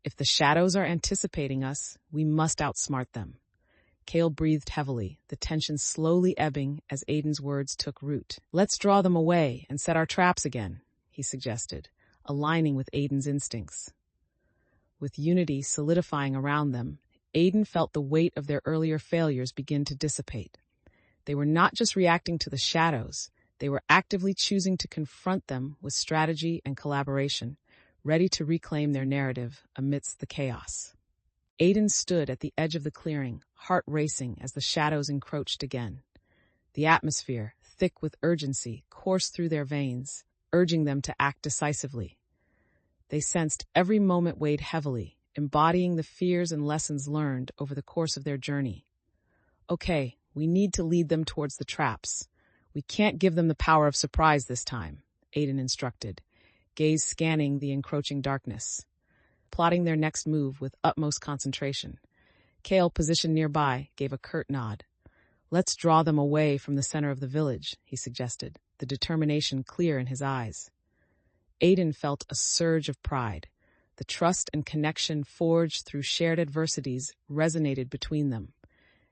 If the shadows are anticipating us, we must outsmart them. Kale breathed heavily, the tension slowly ebbing as Aiden's words took root. Let's draw them away and set our traps again, he suggested, aligning with Aiden's instincts. With unity solidifying around them, Aiden felt the weight of their earlier failures begin to dissipate. They were not just reacting to the shadows, they were actively choosing to confront them with strategy and collaboration, ready to reclaim their narrative amidst the chaos. Aiden stood at the edge of the clearing, heart racing as the shadows encroached again. The atmosphere, thick with urgency, coursed through their veins, urging them to act decisively. They sensed every moment weighed heavily, embodying the fears and lessons learned over the course of their journey. Okay, we need to lead them towards the traps. We can't give them the power of surprise this time, Aiden instructed, gaze scanning the encroaching darkness, plotting their next move with utmost concentration. Kale, positioned nearby, gave a curt nod. Let's draw them away from the center of the village, he suggested, the determination clear in his eyes. Aiden felt a surge of pride. The trust and connection forged through shared adversities resonated between them.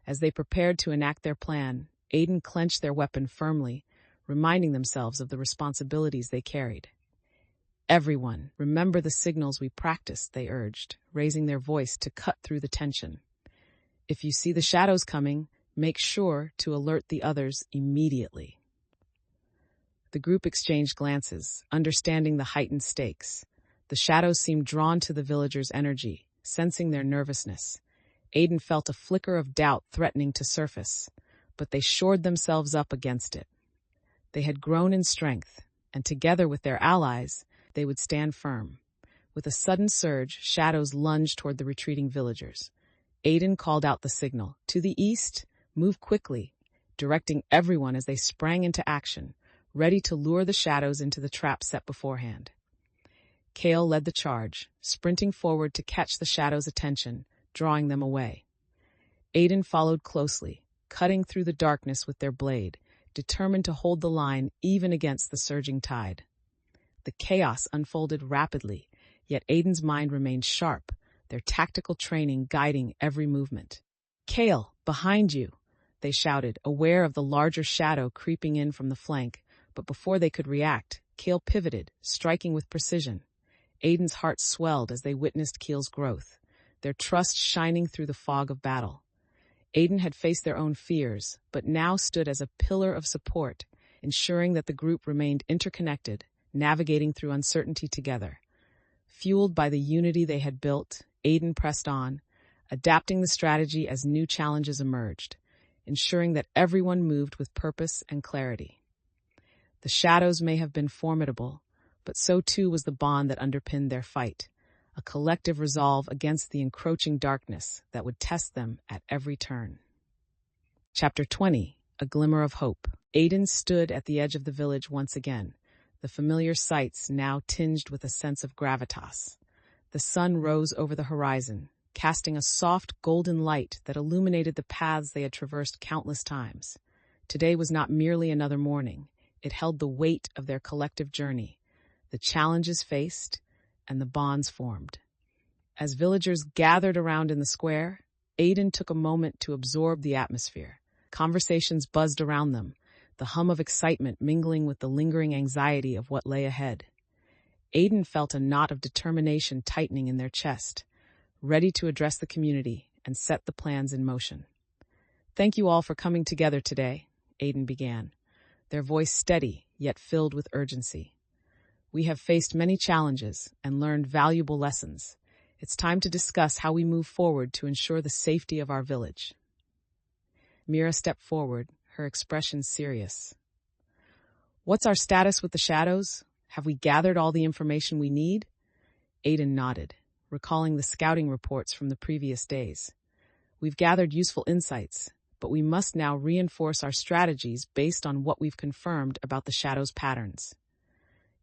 As they prepared to enact their plan, Aiden clenched their weapon firmly, reminding themselves of the responsibilities they carried. Everyone, remember the signals we practiced, they urged, raising their voice to cut through the tension. If you see the shadows coming, make sure to alert the others immediately. The group exchanged glances, understanding the heightened stakes. The shadows seemed drawn to the villagers' energy, sensing their nervousness. Aiden felt a flicker of doubt threatening to surface, but they shored themselves up against it. They had grown in strength, and together with their allies, they would stand firm. With a sudden surge, shadows lunged toward the retreating villagers. Aiden called out the signal. To the east, move quickly, directing everyone as they sprang into action, ready to lure the shadows into the trap set beforehand. Kale led the charge, sprinting forward to catch the shadows' attention, drawing them away. Aiden followed closely, cutting through the darkness with their blade, determined to hold the line even against the surging tide. The chaos unfolded rapidly, yet Aiden's mind remained sharp, their tactical training guiding every movement. Kale, behind you, they shouted, aware of the larger shadow creeping in from the flank, but before they could react, Kale pivoted, striking with precision. Aiden's heart swelled as they witnessed Kale's growth, their trust shining through the fog of battle. Aiden had faced their own fears, but now stood as a pillar of support, ensuring that the group remained interconnected, navigating through uncertainty together. Fueled by the unity they had built, Aiden pressed on, adapting the strategy as new challenges emerged. ensuring that everyone moved with purpose and clarity. The shadows may have been formidable, but so too was the bond that underpinned their fight, a collective resolve against the encroaching darkness that would test them at every turn. Chapter 20, A Glimmer of Hope. Aiden stood at the edge of the village once again, the familiar sights now tinged with a sense of gravitas. The sun rose over the horizon, casting a soft golden light that illuminated the paths they had traversed countless times. Today was not merely another morning. It held the weight of their collective journey, the challenges faced, and the bonds formed. As villagers gathered around in the square, Aiden took a moment to absorb the atmosphere. Conversations buzzed around them, the hum of excitement mingling with the lingering anxiety of what lay ahead. Aiden felt a knot of determination tightening in their chest, ready to address the community and set the plans in motion. "Thank you all for coming together today," Aiden began, their voice steady yet filled with urgency. "We have faced many challenges and learned valuable lessons. It's time to discuss how we move forward to ensure the safety of our village." Mira stepped forward, her expression serious. "What's our status with the shadows? Have we gathered all the information we need?" Aiden nodded, recalling the scouting reports from the previous days. "We've gathered useful insights, but we must now reinforce our strategies based on what we've confirmed about the shadows' patterns."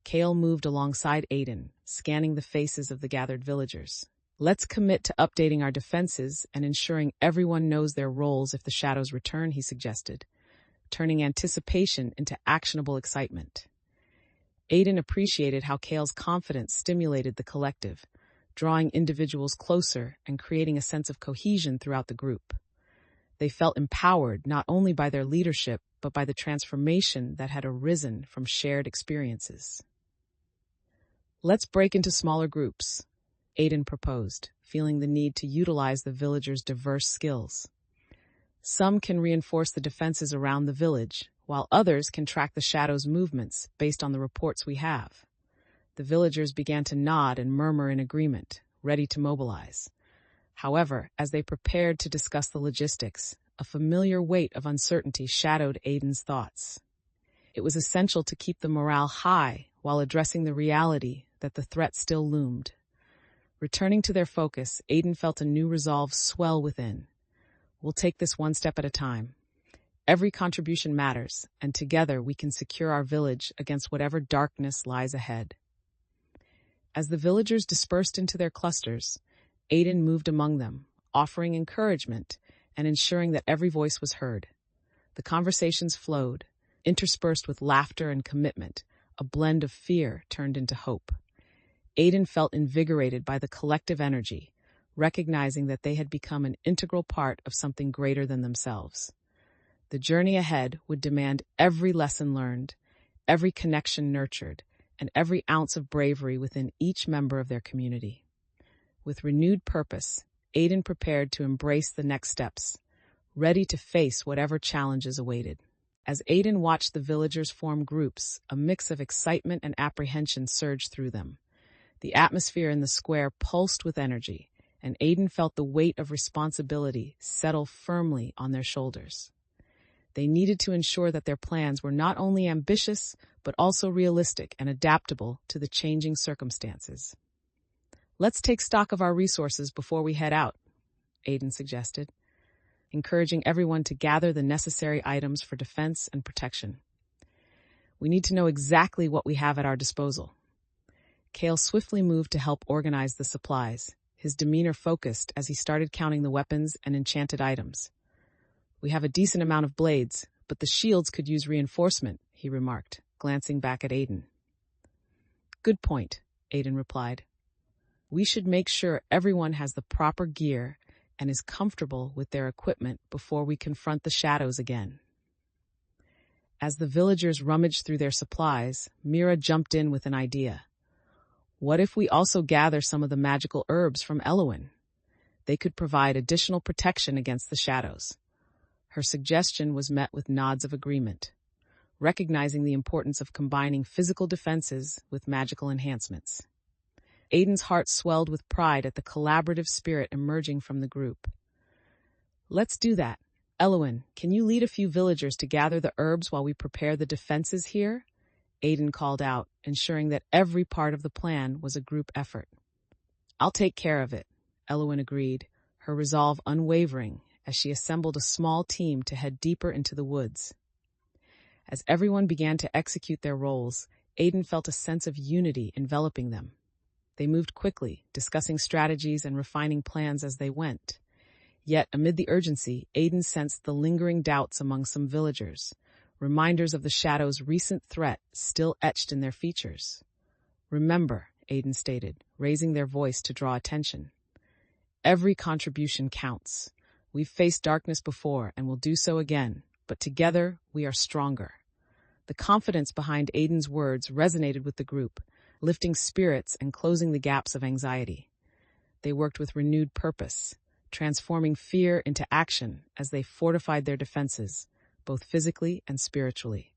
Kale moved alongside Aiden, scanning the faces of the gathered villagers. "Let's commit to updating our defenses and ensuring everyone knows their roles if the shadows return," he suggested, turning anticipation into actionable excitement. Aiden appreciated how Kale's confidence stimulated the collective, drawing individuals closer and creating a sense of cohesion throughout the group. They felt empowered not only by their leadership, but by the transformation that had arisen from shared experiences. "Let's break into smaller groups," Aiden proposed, feeling the need to utilize the villagers' diverse skills. "Some can reinforce the defenses around the village, while others can track the shadows' movements based on the reports we have." The villagers began to nod and murmur in agreement, ready to mobilize. However, as they prepared to discuss the logistics, a familiar weight of uncertainty shadowed Aiden's thoughts. It was essential to keep the morale high while addressing the reality that the threat still loomed. Returning to their focus, Aiden felt a new resolve swell within. "We'll take this one step at a time. Every contribution matters, and together we can secure our village against whatever darkness lies ahead." As the villagers dispersed into their clusters, Aiden moved among them, offering encouragement and ensuring that every voice was heard. The conversations flowed, interspersed with laughter and commitment, a blend of fear turned into hope. Aiden felt invigorated by the collective energy, recognizing that they had become an integral part of something greater than themselves. The journey ahead would demand every lesson learned, every connection nurtured, and every ounce of bravery within each member of their community. With renewed purpose, Aiden prepared to embrace the next steps, ready to face whatever challenges awaited. As Aiden watched the villagers form groups, a mix of excitement and apprehension surged through them. The atmosphere in the square pulsed with energy, and Aiden felt the weight of responsibility settle firmly on their shoulders. They needed to ensure that their plans were not only ambitious, but also realistic and adaptable to the changing circumstances. "Let's take stock of our resources before we head out," Aiden suggested, encouraging everyone to gather the necessary items for defense and protection. "We need to know exactly what we have at our disposal." Kale swiftly moved to help organize the supplies, his demeanor focused as he started counting the weapons and enchanted items. "We have a decent amount of blades, but the shields could use reinforcement," he remarked, glancing back at Aiden. "Good point," Aiden replied. "We should make sure everyone has the proper gear and is comfortable with their equipment before we confront the shadows again." As the villagers rummaged through their supplies, Mira jumped in with an idea. "What if we also gather some of the magical herbs from Elowen? They could provide additional protection against the shadows." Her suggestion was met with nods of agreement, recognizing the importance of combining physical defenses with magical enhancements. Aiden's heart swelled with pride at the collaborative spirit emerging from the group. "Let's do that," Elowen, can you lead a few villagers to gather the herbs while we prepare the defenses here? Aiden called out, ensuring that every part of the plan was a group effort. I'll take care of it, Elowen agreed, her resolve unwavering as she assembled a small team to head deeper into the woods. As everyone began to execute their roles, Aiden felt a sense of unity enveloping them. They moved quickly, discussing strategies and refining plans as they went. Yet, amid the urgency, Aiden sensed the lingering doubts among some villagers, reminders of the Shadow's recent threat still etched in their features. Remember, Aiden stated, raising their voice to draw attention. Every contribution counts. We've faced darkness before and will do so again, but together we are stronger. The confidence behind Aiden's words resonated with the group, lifting spirits and closing the gaps of anxiety. They worked with renewed purpose, transforming fear into action as they fortified their defenses, both physically and spiritually.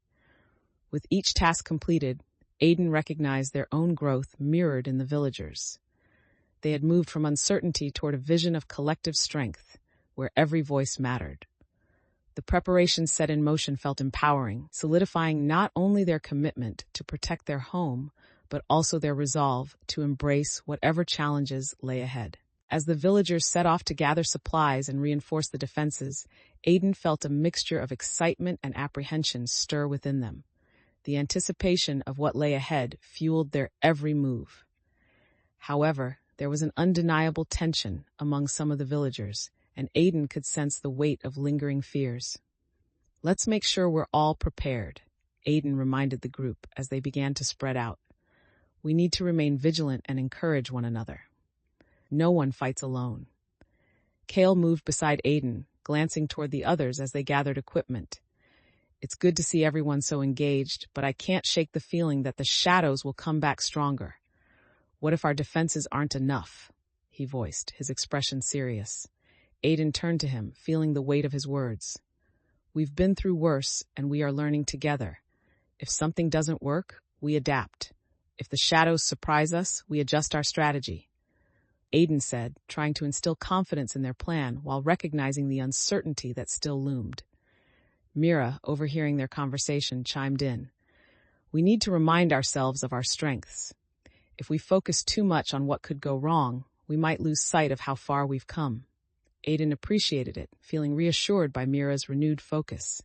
With each task completed, Aiden recognized their own growth mirrored in the villagers. They had moved from uncertainty toward a vision of collective strength, where every voice mattered. The preparations set in motion felt empowering, solidifying not only their commitment to protect their home, but also their resolve to embrace whatever challenges lay ahead. As the villagers set off to gather supplies and reinforce the defenses, Aiden felt a mixture of excitement and apprehension stir within them. The anticipation of what lay ahead fueled their every move. However, there was an undeniable tension among some of the villagers, and Aiden could sense the weight of lingering fears. Let's make sure we're all prepared, Aiden reminded the group as they began to spread out. We need to remain vigilant and encourage one another. No one fights alone. Kale moved beside Aiden, glancing toward the others as they gathered equipment. It's good to see everyone so engaged, but I can't shake the feeling that the Shadows will come back stronger. What if our defenses aren't enough? He voiced, his expression serious. Aiden turned to him, feeling the weight of his words. We've been through worse, and we are learning together. If something doesn't work, we adapt. If the Shadows surprise us, we adjust our strategy. Aiden said, trying to instill confidence in their plan while recognizing the uncertainty that still loomed. Mira, overhearing their conversation, chimed in. We need to remind ourselves of our strengths. If we focus too much on what could go wrong, we might lose sight of how far we've come. Aiden appreciated it, feeling reassured by Mira's renewed focus.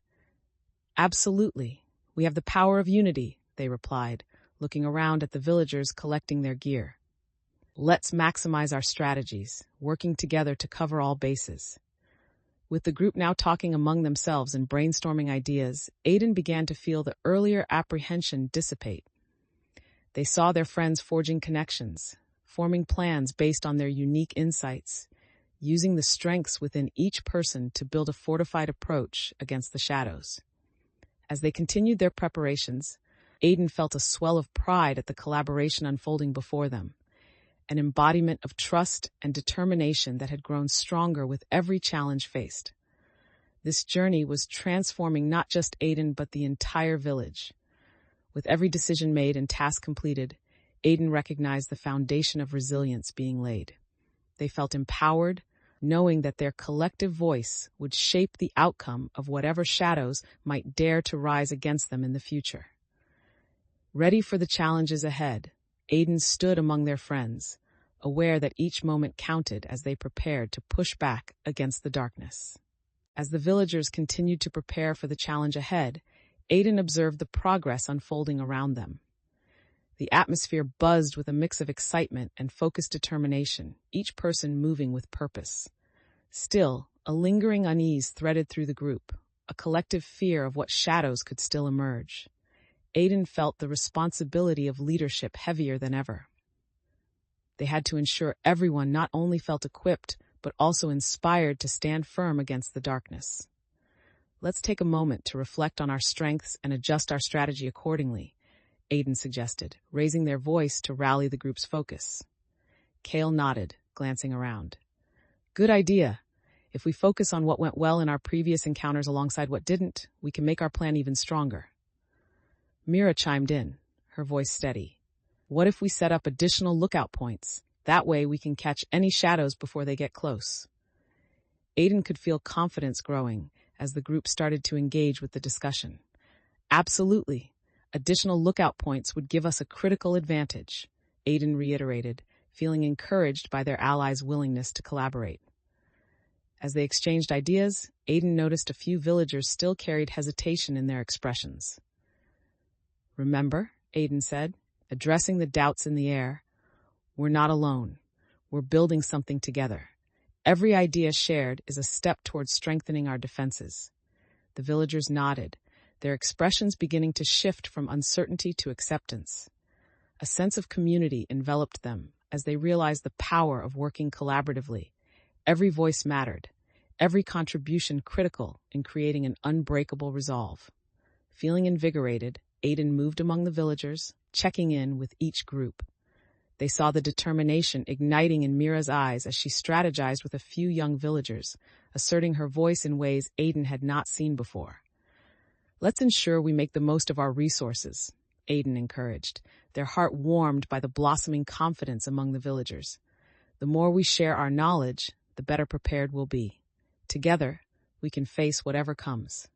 Absolutely. We have the power of unity, they replied, looking around at the villagers collecting their gear. Let's maximize our strategies, working together to cover all bases. With the group now talking among themselves and brainstorming ideas, Aiden began to feel the earlier apprehension dissipate. They saw their friends forging connections, forming plans based on their unique insights, using the strengths within each person to build a fortified approach against the Shadows. As they continued their preparations, Aiden felt a swell of pride at the collaboration unfolding before them, an embodiment of trust and determination that had grown stronger with every challenge faced. This journey was transforming not just Aiden but the entire village. With every decision made and task completed, Aiden recognized the foundation of resilience being laid. They felt empowered, knowing that their collective voice would shape the outcome of whatever Shadows might dare to rise against them in the future. Ready for the challenges ahead, Aiden stood among their friends, aware that each moment counted as they prepared to push back against the darkness. As the villagers continued to prepare for the challenge ahead, Aiden observed the progress unfolding around them. The atmosphere buzzed with a mix of excitement and focused determination, each person moving with purpose. Still, a lingering unease threaded through the group, a collective fear of what Shadows could still emerge. Aiden felt the responsibility of leadership heavier than ever. They had to ensure everyone not only felt equipped, but also inspired to stand firm against the darkness. Let's take a moment to reflect on our strengths and adjust our strategy accordingly, Aiden suggested, raising their voice to rally the group's focus. Kale nodded, glancing around. Good idea. If we focus on what went well in our previous encounters alongside what didn't, we can make our plan even stronger. Mira chimed in, her voice steady. What if we set up additional lookout points? That way we can catch any Shadows before they get close. Aiden could feel confidence growing as the group started to engage with the discussion. Absolutely. Additional lookout points would give us a critical advantage, Aiden reiterated, feeling encouraged by their allies' willingness to collaborate. As they exchanged ideas, Aiden noticed a few villagers still carried hesitation in their expressions. Remember, Aiden said, addressing the doubts in the air, we're not alone. We're building something together. Every idea shared is a step towards strengthening our defenses. The villagers nodded, their expressions beginning to shift from uncertainty to acceptance. A sense of community enveloped them as they realized the power of working collaboratively. Every voice mattered, every contribution critical in creating an unbreakable resolve. Feeling invigorated, Aiden moved among the villagers, checking in with each group. They saw the determination igniting in Mira's eyes as she strategized with a few young villagers, asserting her voice in ways Aiden had not seen before. Let's ensure we make the most of our resources, Aiden encouraged, their heart warmed by the blossoming confidence among the villagers. The more we share our knowledge, the better prepared we'll be. Together, we can face whatever comes.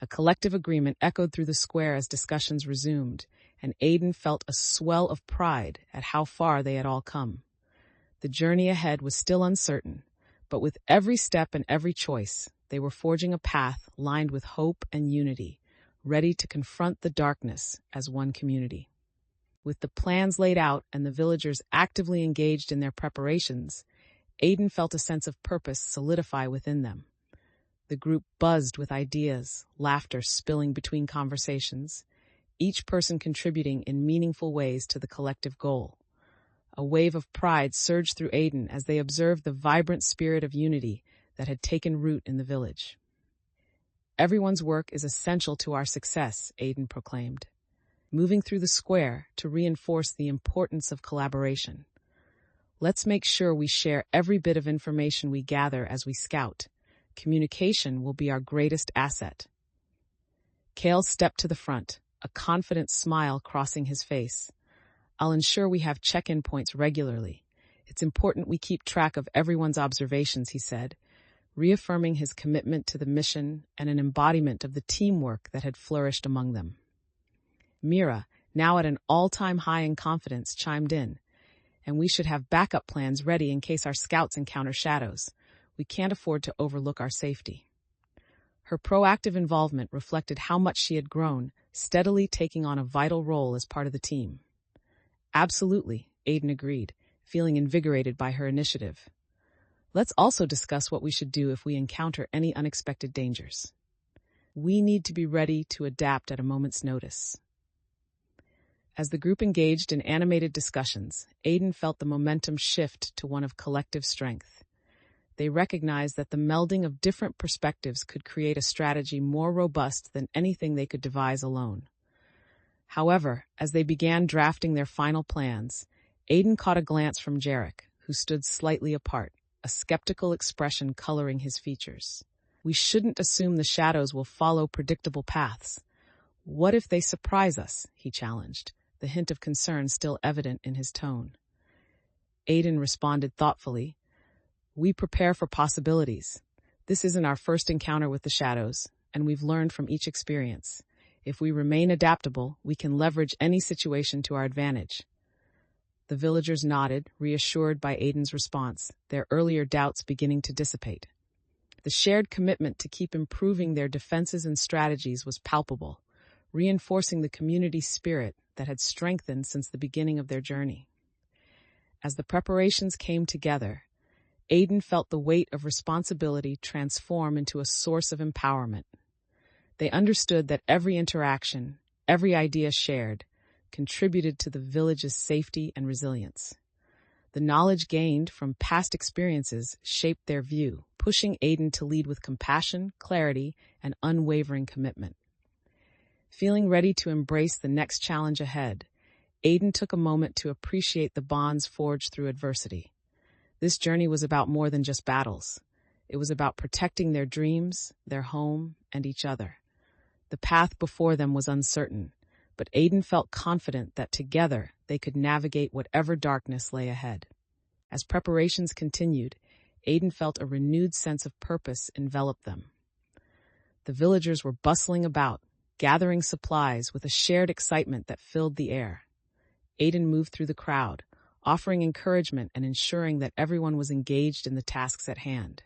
A collective agreement echoed through the square as discussions resumed, and Aiden felt a swell of pride at how far they had all come. The journey ahead was still uncertain, but with every step and every choice, they were forging a path lined with hope and unity, ready to confront the darkness as one community. With the plans laid out and the villagers actively engaged in their preparations, Aiden felt a sense of purpose solidify within them. The group buzzed with ideas, laughter spilling between conversations, each person contributing in meaningful ways to the collective goal. A wave of pride surged through Aiden as they observed the vibrant spirit of unity that had taken root in the village. Everyone's work is essential to our success, Aiden proclaimed, moving through the square to reinforce the importance of collaboration. Let's make sure we share every bit of information we gather as we scout. Communication will be our greatest asset. Kale stepped to the front, a confident smile crossing his face. I'll ensure we have check-in points regularly. It's important we keep track of everyone's observations, he said, reaffirming his commitment to the mission and an embodiment of the teamwork that had flourished among them. Mira, now at an all-time high in confidence, chimed in, and we should have backup plans ready in case our scouts encounter shadows. We can't afford to overlook our safety. Her proactive involvement reflected how much she had grown, steadily taking on a vital role as part of the team. Absolutely, Aiden agreed, feeling invigorated by her initiative. Let's also discuss what we should do if we encounter any unexpected dangers. We need to be ready to adapt at a moment's notice. As the group engaged in animated discussions, Aiden felt the momentum shift to one of collective strength. They recognized that the melding of different perspectives could create a strategy more robust than anything they could devise alone. However, as they began drafting their final plans, Aiden caught a glance from Jarek, who stood slightly apart, a skeptical expression coloring his features. We shouldn't assume the shadows will follow predictable paths. What if they surprise us? He challenged, the hint of concern still evident in his tone. Aiden responded thoughtfully, We prepare for possibilities. This isn't our first encounter with the shadows, and we've learned from each experience. If we remain adaptable, we can leverage any situation to our advantage. The villagers nodded, reassured by Aiden's response, their earlier doubts beginning to dissipate. The shared commitment to keep improving their defenses and strategies was palpable, reinforcing the community spirit that had strengthened since the beginning of their journey. As the preparations came together, Aiden felt the weight of responsibility transform into a source of empowerment. They understood that every interaction, every idea shared, contributed to the village's safety and resilience. The knowledge gained from past experiences shaped their view, pushing Aiden to lead with compassion, clarity, and unwavering commitment. Feeling ready to embrace the next challenge ahead, Aiden took a moment to appreciate the bonds forged through adversity. This journey was about more than just battles. It was about protecting their dreams, their home, and each other. The path before them was uncertain, but Aiden felt confident that together they could navigate whatever darkness lay ahead. As preparations continued, Aiden felt a renewed sense of purpose envelop them. The villagers were bustling about, gathering supplies with a shared excitement that filled the air. Aiden moved through the crowd, offering encouragement and ensuring that everyone was engaged in the tasks at hand.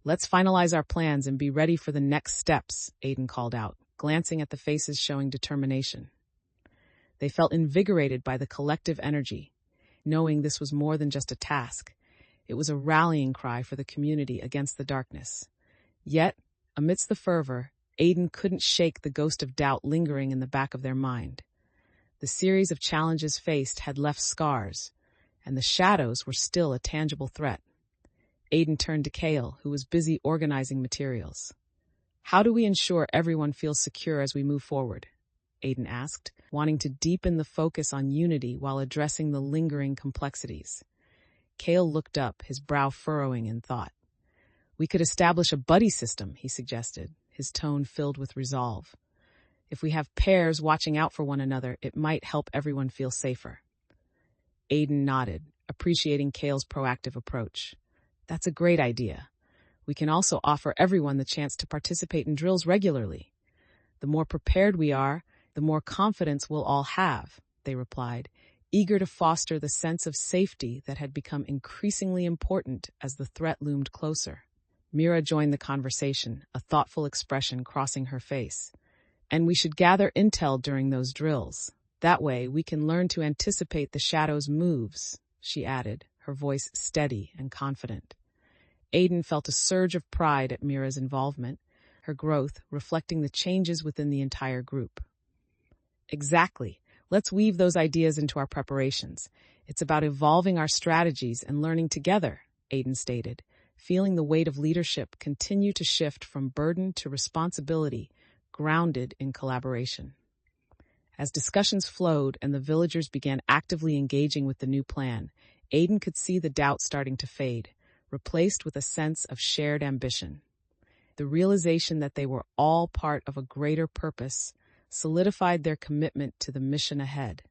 "Let's finalize our plans and be ready for the next steps," Aiden called out, glancing at the faces showing determination. They felt invigorated by the collective energy, knowing this was more than just a task. It was a rallying cry for the community against the darkness. Yet, amidst the fervor, Aiden couldn't shake the ghost of doubt lingering in the back of their mind. The series of challenges faced had left scars, and the shadows were still a tangible threat. Aiden turned to Kale, who was busy organizing materials. "How do we ensure everyone feels secure as we move forward?" Aiden asked, wanting to deepen the focus on unity while addressing the lingering complexities. Kale looked up, his brow furrowing in thought. "We could establish a buddy system," he suggested, his tone filled with resolve. "If we have pairs watching out for one another, it might help everyone feel safer." Aiden nodded, appreciating Kale's proactive approach. "That's a great idea. We can also offer everyone the chance to participate in drills regularly. The more prepared we are, the more confidence we'll all have," they replied, eager to foster the sense of safety that had become increasingly important as the threat loomed closer. Mira joined the conversation, a thoughtful expression crossing her face. "And we should gather intel during those drills. That way, we can learn to anticipate the shadows' moves," she added, her voice steady and confident. Aiden felt a surge of pride at Mira's involvement, her growth reflecting the changes within the entire group. "Exactly. Let's weave those ideas into our preparations. It's about evolving our strategies and learning together," Aiden stated, feeling the weight of leadership continue to shift from burden to responsibility, grounded in collaboration. As discussions flowed and the villagers began actively engaging with the new plan, Aiden could see the doubt starting to fade, replaced with a sense of shared ambition. The realization that they were all part of a greater purpose solidified their commitment to the mission ahead.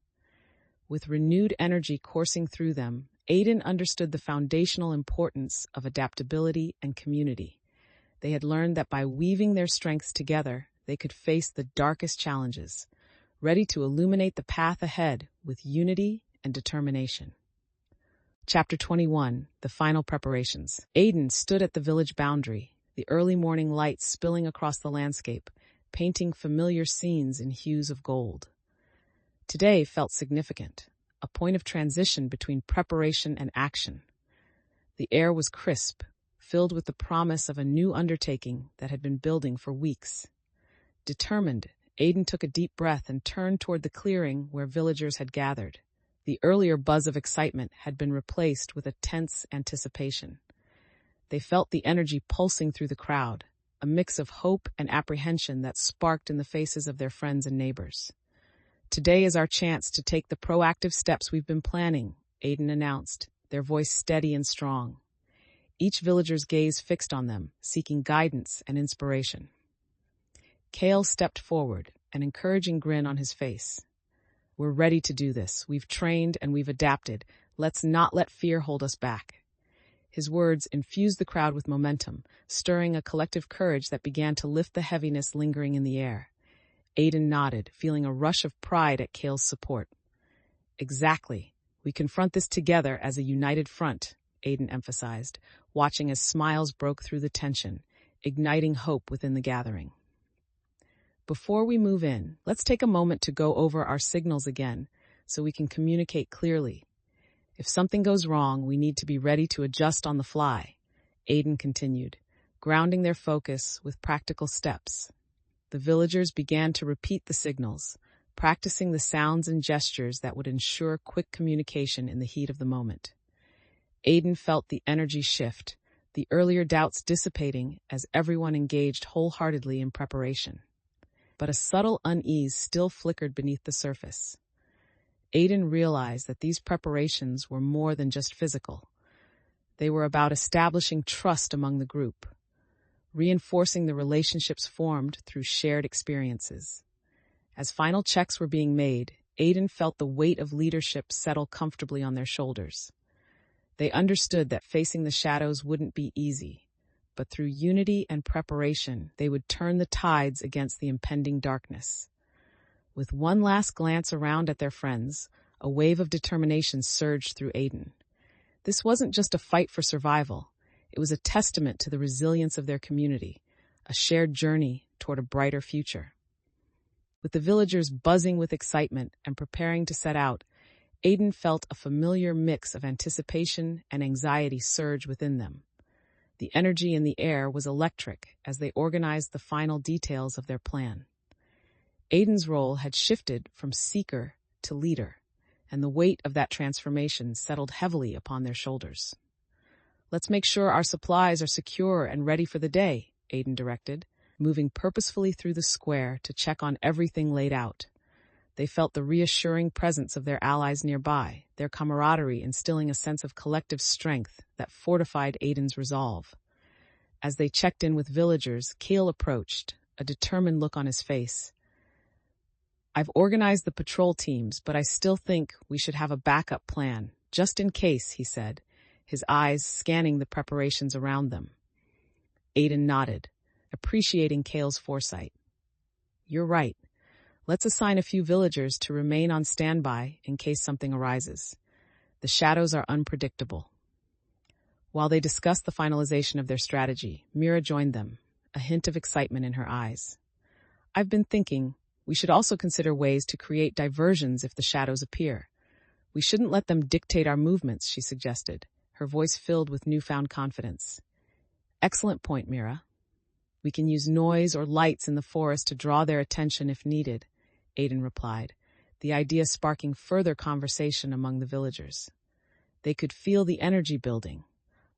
With renewed energy coursing through them, Aiden understood the foundational importance of adaptability and community. They had learned that by weaving their strengths together, they could face the darkest challenges, ready to illuminate the path ahead with unity and determination. Chapter 21, The Final Preparations. Aiden stood at the village boundary, the early morning light spilling across the landscape, painting familiar scenes in hues of gold. Today felt significant, a point of transition between preparation and action. The air was crisp, filled with the promise of a new undertaking that had been building for weeks. Determined, Aiden took a deep breath and turned toward the clearing where villagers had gathered. The earlier buzz of excitement had been replaced with a tense anticipation. They felt the energy pulsing through the crowd, a mix of hope and apprehension that sparked in the faces of their friends and neighbors. "Today is our chance to take the proactive steps we've been planning," Aiden announced, their voice steady and strong. Each villager's gaze fixed on them, seeking guidance and inspiration. Kale stepped forward, an encouraging grin on his face. "We're ready to do this. We've trained and we've adapted. Let's not let fear hold us back." His words infused the crowd with momentum, stirring a collective courage that began to lift the heaviness lingering in the air. Aiden nodded, feeling a rush of pride at Kale's support. "Exactly. We confront this together as a united front," Aiden emphasized, watching as smiles broke through the tension, igniting hope within the gathering. "Before we move in, let's take a moment to go over our signals again so we can communicate clearly. If something goes wrong, we need to be ready to adjust on the fly," Aiden continued, grounding their focus with practical steps. The villagers began to repeat the signals, practicing the sounds and gestures that would ensure quick communication in the heat of the moment. Aiden felt the energy shift, the earlier doubts dissipating as everyone engaged wholeheartedly in preparation. But a subtle unease still flickered beneath the surface. Aiden realized that these preparations were more than just physical. They were about establishing trust among the group, reinforcing the relationships formed through shared experiences. As final checks were being made, Aiden felt the weight of leadership settle comfortably on their shoulders. They understood that facing the shadows wouldn't be easy, but through unity and preparation, they would turn the tides against the impending darkness. With one last glance around at their friends, a wave of determination surged through Aiden. This wasn't just a fight for survival. It was a testament to the resilience of their community, a shared journey toward a brighter future. With the villagers buzzing with excitement and preparing to set out, Aiden felt a familiar mix of anticipation and anxiety surge within them. The energy in the air was electric as they organized the final details of their plan. Aiden's role had shifted from seeker to leader, and the weight of that transformation settled heavily upon their shoulders. "Let's make sure our supplies are secure and ready for the day," Aiden directed, moving purposefully through the square to check on everything laid out. They felt the reassuring presence of their allies nearby, their camaraderie instilling a sense of collective strength that fortified Aiden's resolve. As they checked in with villagers, Kale approached, a determined look on his face. "I've organized the patrol teams, but I still think we should have a backup plan, just in case," he said, his eyes scanning the preparations around them. Aiden nodded, appreciating Kale's foresight. "You're right. Let's assign a few villagers to remain on standby in case something arises. The shadows are unpredictable." While they discussed the finalization of their strategy, Mira joined them, a hint of excitement in her eyes. "I've been thinking we should also consider ways to create diversions if the shadows appear. We shouldn't let them dictate our movements," she suggested, her voice filled with newfound confidence. "Excellent point, Mira. We can use noise or lights in the forest to draw their attention if needed," Aiden replied, the idea sparking further conversation among the villagers. They could feel the energy building,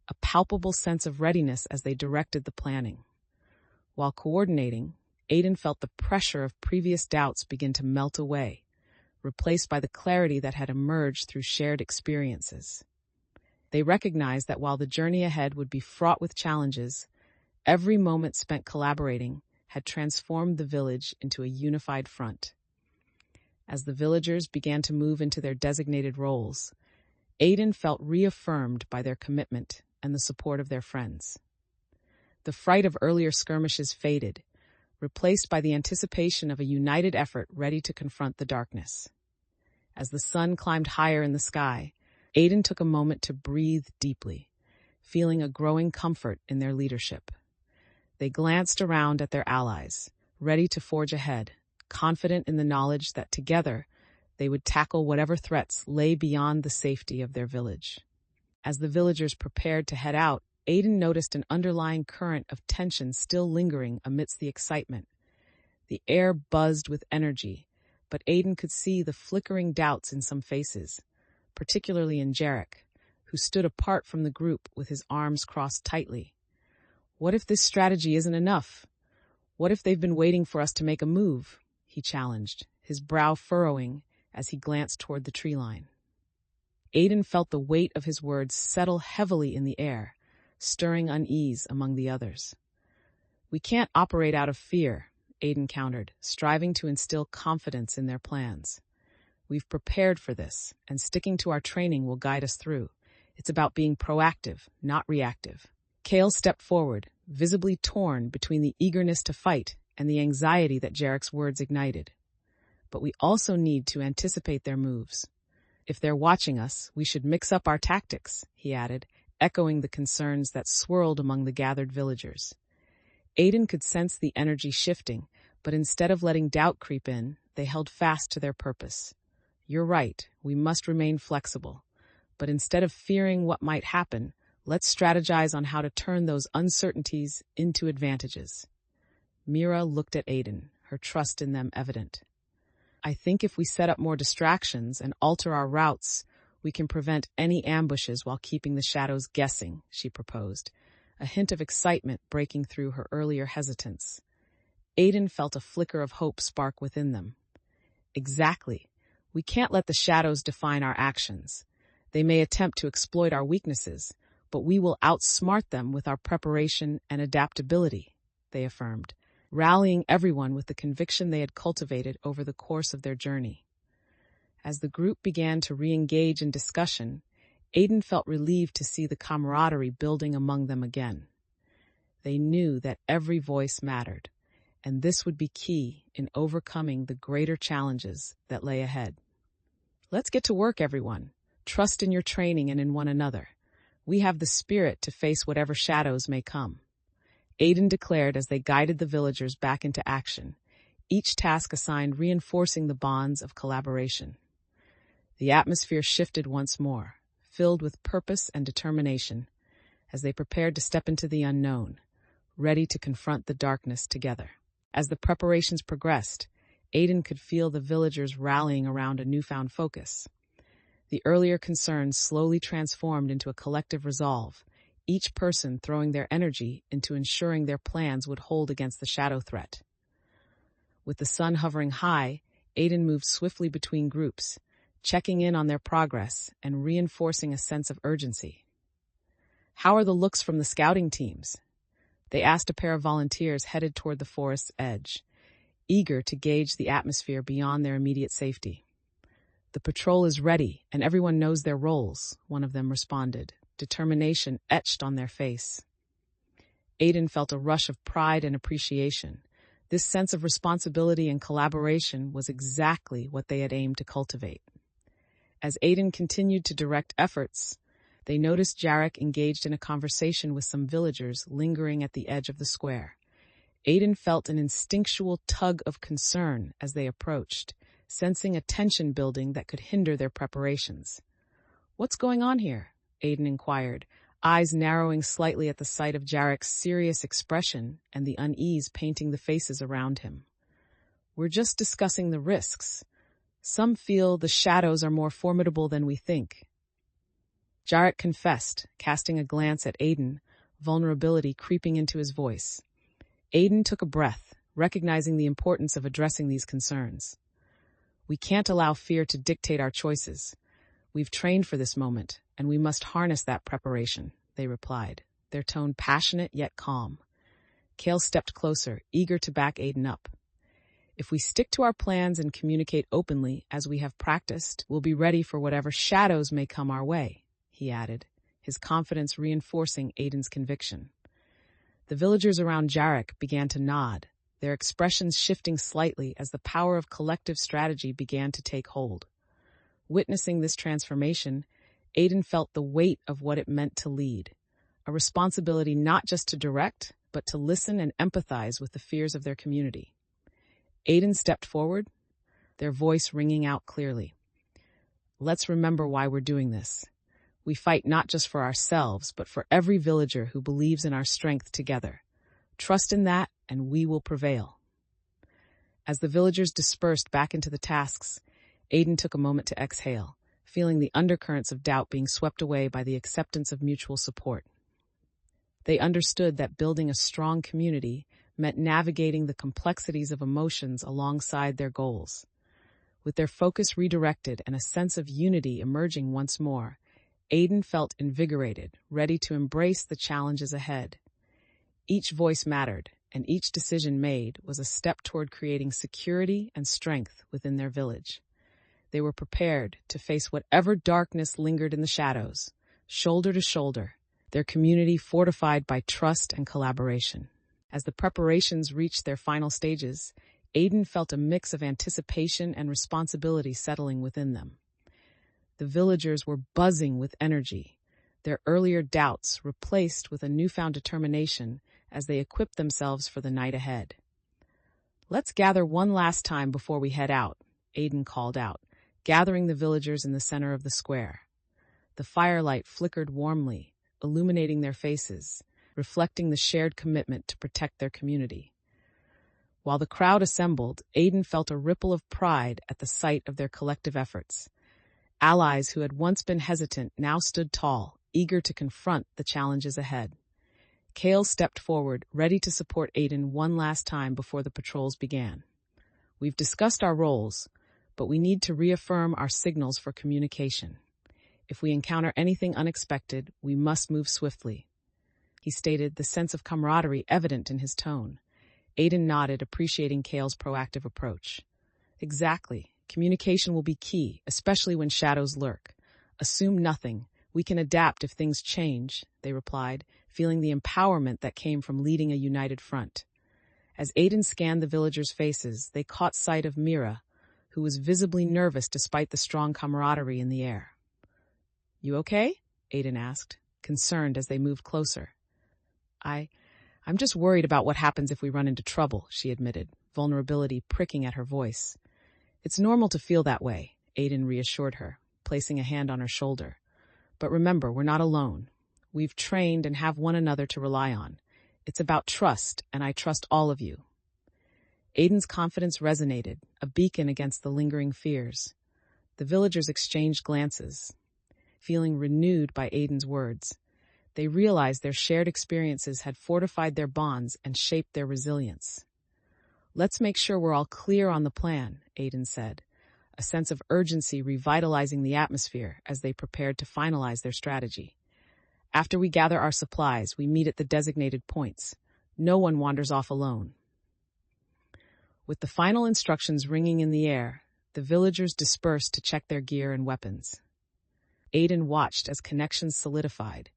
a palpable sense of readiness as they directed the planning. While coordinating, Aiden felt the pressure of previous doubts begin to melt away, replaced by the clarity that had emerged through shared experiences. They recognized that while the journey ahead would be fraught with challenges, every moment spent collaborating had transformed the village into a unified front. As the villagers began to move into their designated roles, Aiden felt reaffirmed by their commitment and the support of their friends. The fright of earlier skirmishes faded, replaced by the anticipation of a united effort ready to confront the darkness. As the sun climbed higher in the sky, Aiden took a moment to breathe deeply, feeling a growing comfort in their leadership. They glanced around at their allies, ready to forge ahead, confident in the knowledge that together they would tackle whatever threats lay beyond the safety of their village. As the villagers prepared to head out, Aiden noticed an underlying current of tension still lingering amidst the excitement. The air buzzed with energy, but Aiden could see the flickering doubts in some faces, particularly in Jarek, who stood apart from the group with his arms crossed tightly. "What if this strategy isn't enough? What if they've been waiting for us to make a move?" he challenged, his brow furrowing as he glanced toward the tree line. Aiden felt the weight of his words settle heavily in the air, stirring unease among the others. "We can't operate out of fear," Aiden countered, striving to instill confidence in their plans. "We've prepared for this, and sticking to our training will guide us through. It's about being proactive, not reactive." Kale stepped forward, visibly torn between the eagerness to fight and the anxiety that Jarek's words ignited. "But we also need to anticipate their moves. If they're watching us, we should mix up our tactics," he added, echoing the concerns that swirled among the gathered villagers. Aiden could sense the energy shifting, but instead of letting doubt creep in, they held fast to their purpose. "You're right, we must remain flexible. But instead of fearing what might happen, let's strategize on how to turn those uncertainties into advantages." Mira looked at Aiden, her trust in them evident. "I think if we set up more distractions and alter our routes, we can prevent any ambushes while keeping the shadows guessing," she proposed, a hint of excitement breaking through her earlier hesitance. Aiden felt a flicker of hope spark within them. "Exactly. We can't let the shadows define our actions. They may attempt to exploit our weaknesses, but we will outsmart them with our preparation and adaptability," they affirmed, rallying everyone with the conviction they had cultivated over the course of their journey. As the group began to re-engage in discussion, Aiden felt relieved to see the camaraderie building among them again. They knew that every voice mattered, and this would be key in overcoming the greater challenges that lay ahead. Let's get to work, everyone. Trust in your training and in one another. We have the spirit to face whatever shadows may come. Aiden declared as they guided the villagers back into action, each task assigned reinforcing the bonds of collaboration. The atmosphere shifted once more, filled with purpose and determination, as they prepared to step into the unknown, ready to confront the darkness together. As the preparations progressed, Aiden could feel the villagers rallying around a newfound focus. The earlier concerns slowly transformed into a collective resolve, each person throwing their energy into ensuring their plans would hold against the shadow threat. With the sun hovering high, Aiden moved swiftly between groups, checking in on their progress and reinforcing a sense of urgency. "How are the looks from the scouting teams?" they asked a pair of volunteers headed toward the forest's edge, eager to gauge the atmosphere beyond their immediate safety. "The patrol is ready, and everyone knows their roles," one of them responded, determination etched on their face. Aiden felt a rush of pride and appreciation. This sense of responsibility and collaboration was exactly what they had aimed to cultivate. As Aiden continued to direct efforts, they noticed Jarek engaged in a conversation with some villagers lingering at the edge of the square. Aiden felt an instinctual tug of concern as they approached, sensing a tension building that could hinder their preparations. "What's going on here?" Aiden inquired, eyes narrowing slightly at the sight of Jarek's serious expression and the unease painting the faces around him. "We're just discussing the risks. Some feel the shadows are more formidable than we think." Jarek confessed, casting a glance at Aiden, vulnerability creeping into his voice. Aiden took a breath, recognizing the importance of addressing these concerns. "We can't allow fear to dictate our choices. We've trained for this moment, and we must harness that preparation," they replied, their tone passionate yet calm. Kale stepped closer, eager to back Aiden up. "If we stick to our plans and communicate openly as we have practiced, we'll be ready for whatever shadows may come our way," he added, his confidence reinforcing Aiden's conviction. The villagers around Jarek began to nod, their expressions shifting slightly as the power of collective strategy began to take hold. Witnessing this transformation, Aiden felt the weight of what it meant to lead, a responsibility not just to direct, but to listen and empathize with the fears of their community. Aiden stepped forward, their voice ringing out clearly. "Let's remember why we're doing this. We fight not just for ourselves, but for every villager who believes in our strength together. Trust in that, and we will prevail." As the villagers dispersed back into the tasks, Aiden took a moment to exhale, feeling the undercurrents of doubt being swept away by the acceptance of mutual support. They understood that building a strong community meant navigating the complexities of emotions alongside their goals. With their focus redirected and a sense of unity emerging once more, Aiden felt invigorated, ready to embrace the challenges ahead. Each voice mattered, and each decision made was a step toward creating security and strength within their village. They were prepared to face whatever darkness lingered in the shadows, shoulder to shoulder, their community fortified by trust and collaboration. As the preparations reached their final stages, Aiden felt a mix of anticipation and responsibility settling within them. The villagers were buzzing with energy, their earlier doubts replaced with a newfound determination as they equipped themselves for the night ahead. "Let's gather one last time before we head out," Aiden called out, gathering the villagers in the center of the square. The firelight flickered warmly, illuminating their faces, reflecting the shared commitment to protect their community. While the crowd assembled, Aiden felt a ripple of pride at the sight of their collective efforts. Allies who had once been hesitant now stood tall, eager to confront the challenges ahead. Kale stepped forward, ready to support Aiden one last time before the patrols began. "We've discussed our roles, but we need to reaffirm our signals for communication. If we encounter anything unexpected, we must move swiftly," he stated, the sense of camaraderie evident in his tone. Aiden nodded, appreciating Kale's proactive approach. "Exactly. Communication will be key, especially when shadows lurk. Assume nothing. We can adapt if things change," they replied, feeling the empowerment that came from leading a united front. As Aiden scanned the villagers' faces, they caught sight of Mira, who was visibly nervous despite the strong camaraderie in the air. "You okay?" Aiden asked, concerned as they moved closer. I'm just worried about what happens if we run into trouble," she admitted, vulnerability pricking at her voice. "It's normal to feel that way," Aiden reassured her, placing a hand on her shoulder. "But remember, we're not alone. We've trained and have one another to rely on. It's about trust, and I trust all of you." Aiden's confidence resonated, a beacon against the lingering fears. The villagers exchanged glances, feeling renewed by Aiden's words. They realized their shared experiences had fortified their bonds and shaped their resilience. "Let's make sure we're all clear on the plan," Aiden said, a sense of urgency revitalizing the atmosphere as they prepared to finalize their strategy. "After we gather our supplies, we meet at the designated points. No one wanders off alone." With the final instructions ringing in the air, the villagers dispersed to check their gear and weapons. Aiden watched as connections solidified.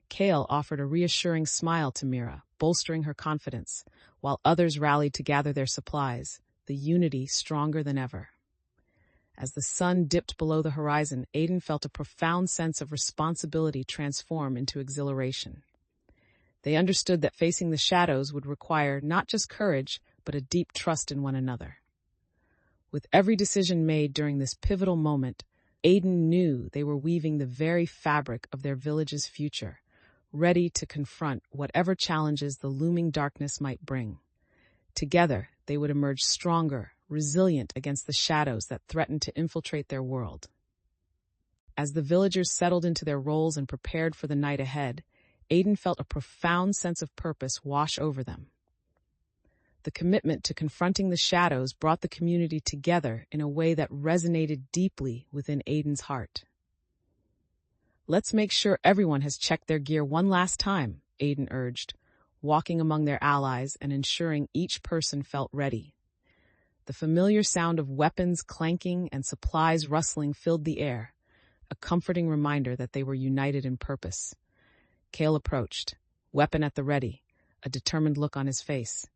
Kale offered a reassuring smile to Mira, bolstering her confidence, while others rallied to gather their supplies, the unity stronger than ever. As the sun dipped below the horizon, Aiden felt a profound sense of responsibility transform into exhilaration. They understood that facing the shadows would require not just courage, but a deep trust in one another. With every decision made during this pivotal moment, Aiden knew they were weaving the very fabric of their village's future, ready to confront whatever challenges the looming darkness might bring. Together, they would emerge stronger, resilient against the shadows that threatened to infiltrate their world. As the villagers settled into their roles and prepared for the night ahead, Aiden felt a profound sense of purpose wash over them. The commitment to confronting the shadows brought the community together in a way that resonated deeply within Aiden's heart. "Let's make sure everyone has checked their gear one last time," Aiden urged, walking among their allies and ensuring each person felt ready. The familiar sound of weapons clanking and supplies rustling filled the air, a comforting reminder that they were united in purpose. Kale approached, weapon at the ready, a determined look on his face.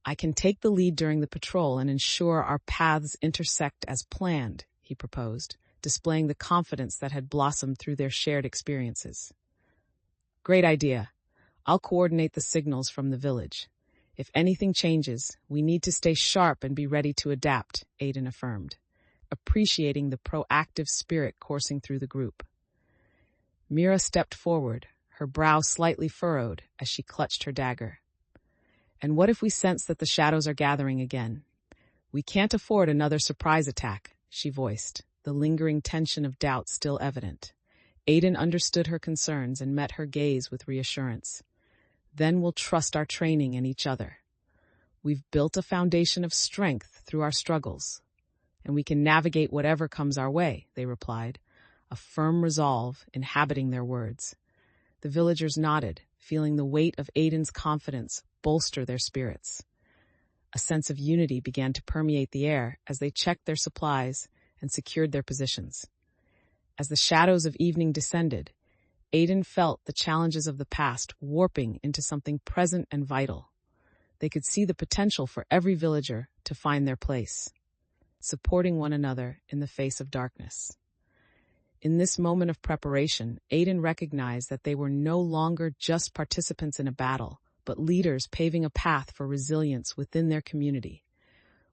"I can take the lead during the patrol and ensure our paths intersect as planned," he proposed, displaying the confidence that had blossomed through their shared experiences. "Great idea. I'll coordinate the signals from the village. If anything changes, we need to stay sharp and be ready to adapt," Aiden affirmed, appreciating the proactive spirit coursing through the group. Mira stepped forward, her brow slightly furrowed as she clutched her dagger. "And what if we sense that the shadows are gathering again? We can't afford another surprise attack," she voiced, the lingering tension of doubt still evident. Aiden understood her concerns and met her gaze with reassurance. "Then we'll trust our training and each other. We've built a foundation of strength through our struggles, and we can navigate whatever comes our way," they replied, a firm resolve inhabiting their words. The villagers nodded, feeling the weight of Aiden's confidence bolster their spirits. A sense of unity began to permeate the air as they checked their supplies and secured their positions. As the shadows of evening descended, Aiden felt the challenges of the past warping into something present and vital. They could see the potential for every villager to find their place, supporting one another in the face of darkness. In this moment of preparation, Aiden recognized that they were no longer just participants in a battle, but leaders paving a path for resilience within their community.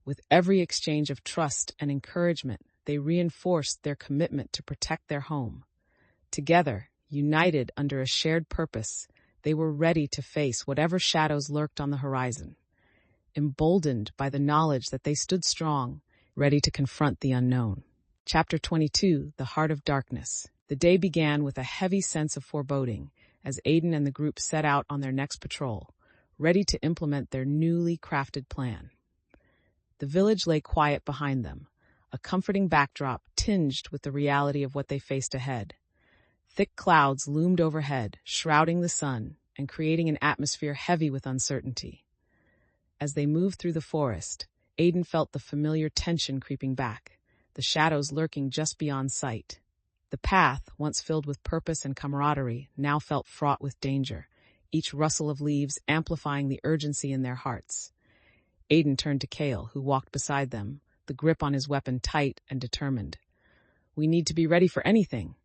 With every exchange of trust and encouragement, they reinforced their commitment to protect their home. Together, united under a shared purpose, they were ready to face whatever shadows lurked on the horizon. Emboldened by the knowledge that they stood strong, ready to confront the unknown. Chapter 22, The Heart of Darkness. The day began with a heavy sense of foreboding as Aiden and the group set out on their next patrol, ready to implement their newly crafted plan. The village lay quiet behind them, a comforting backdrop tinged with the reality of what they faced ahead. Thick clouds loomed overhead, shrouding the sun and creating an atmosphere heavy with uncertainty. As they moved through the forest, Aiden felt the familiar tension creeping back, the shadows lurking just beyond sight. The path, once filled with purpose and camaraderie, now felt fraught with danger, each rustle of leaves amplifying the urgency in their hearts. Aiden turned to Kale, who walked beside them, the grip on his weapon tight and determined. "We need to be ready for anything.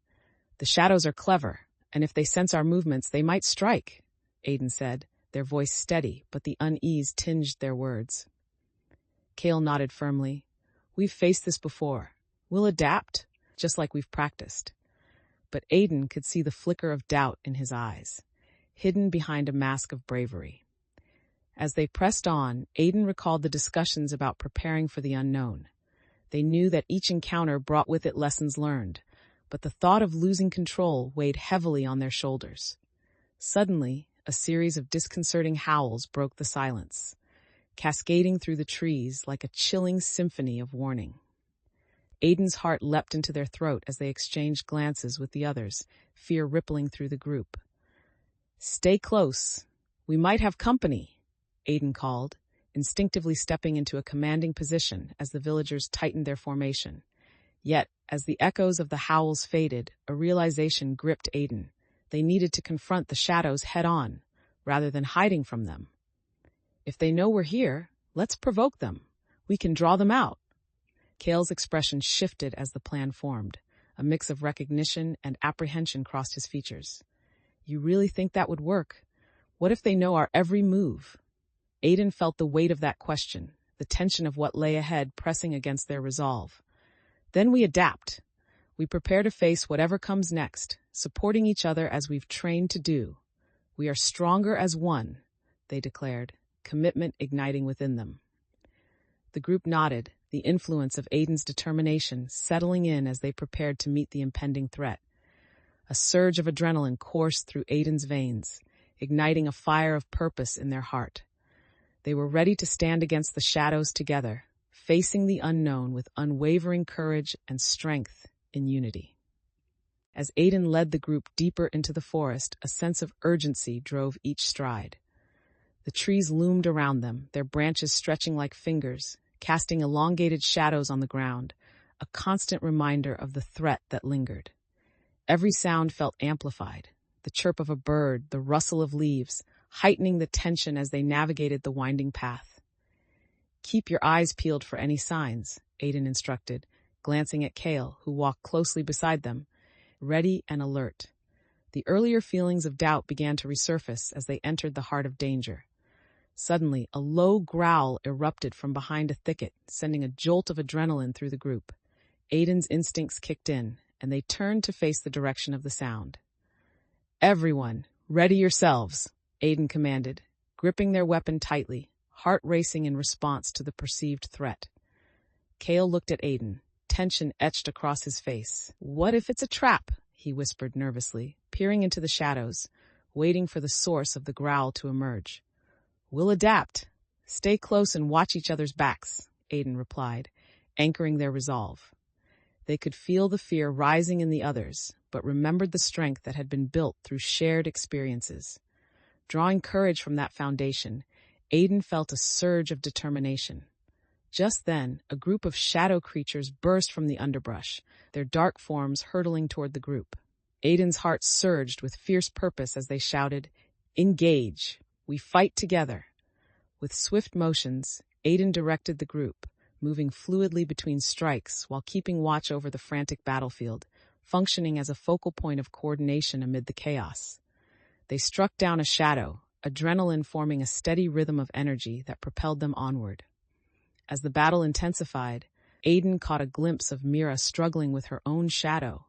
The shadows are clever, and if they sense our movements, they might strike," Aiden said, their voice steady, but the unease tinged their words. Kale nodded firmly. "We've faced this before. We'll adapt, just like we've practiced." But Aiden could see the flicker of doubt in his eyes, hidden behind a mask of bravery. As they pressed on, Aiden recalled the discussions about preparing for the unknown. They knew that each encounter brought with it lessons learned, but the thought of losing control weighed heavily on their shoulders. Suddenly, a series of disconcerting howls broke the silence, cascading through the trees like a chilling symphony of warning. Aiden's heart leapt into their throat as they exchanged glances with the others, fear rippling through the group. "Stay close. We might have company," Aiden called, instinctively stepping into a commanding position as the villagers tightened their formation. Yet, as the echoes of the howls faded, a realization gripped Aiden. They needed to confront the shadows head-on, rather than hiding from them. "If they know we're here, let's provoke them. We can draw them out." Kale's expression shifted as the plan formed. A mix of recognition and apprehension crossed his features. "You really think that would work? What if they know our every move?" Aiden felt the weight of that question, the tension of what lay ahead pressing against their resolve. "Then we adapt. We prepare to face whatever comes next, supporting each other as we've trained to do. We are stronger as one," they declared, commitment igniting within them. The group nodded, the influence of Aiden's determination settling in as they prepared to meet the impending threat. A surge of adrenaline coursed through Aiden's veins, igniting a fire of purpose in their heart. They were ready to stand against the shadows together, facing the unknown with unwavering courage and strength in unity. As Aiden led the group deeper into the forest, a sense of urgency drove each stride. The trees loomed around them, their branches stretching like fingers, casting elongated shadows on the ground, a constant reminder of the threat that lingered. Every sound felt amplified, the chirp of a bird, the rustle of leaves, heightening the tension as they navigated the winding path. "Keep your eyes peeled for any signs," Aiden instructed, glancing at Kale, who walked closely beside them, ready and alert. The earlier feelings of doubt began to resurface as they entered the heart of danger. Suddenly, a low growl erupted from behind a thicket, sending a jolt of adrenaline through the group. Aiden's instincts kicked in, and they turned to face the direction of the sound. "Everyone, ready yourselves," Aiden commanded, gripping their weapon tightly, heart racing in response to the perceived threat. Kale looked at Aiden, tension etched across his face. "What if it's a trap?" he whispered nervously, peering into the shadows, waiting for the source of the growl to emerge. "We'll adapt. Stay close and watch each other's backs," Aiden replied, anchoring their resolve. They could feel the fear rising in the others, but remembered the strength that had been built through shared experiences. Drawing courage from that foundation, Aiden felt a surge of determination. Just then, a group of shadow creatures burst from the underbrush, their dark forms hurtling toward the group. Aiden's heart surged with fierce purpose as they shouted, "Engage! We fight together!" With swift motions, Aiden directed the group, moving fluidly between strikes while keeping watch over the frantic battlefield, functioning as a focal point of coordination amid the chaos. They struck down a shadow, adrenaline forming a steady rhythm of energy that propelled them onward. As the battle intensified, Aiden caught a glimpse of Mira struggling with her own shadow.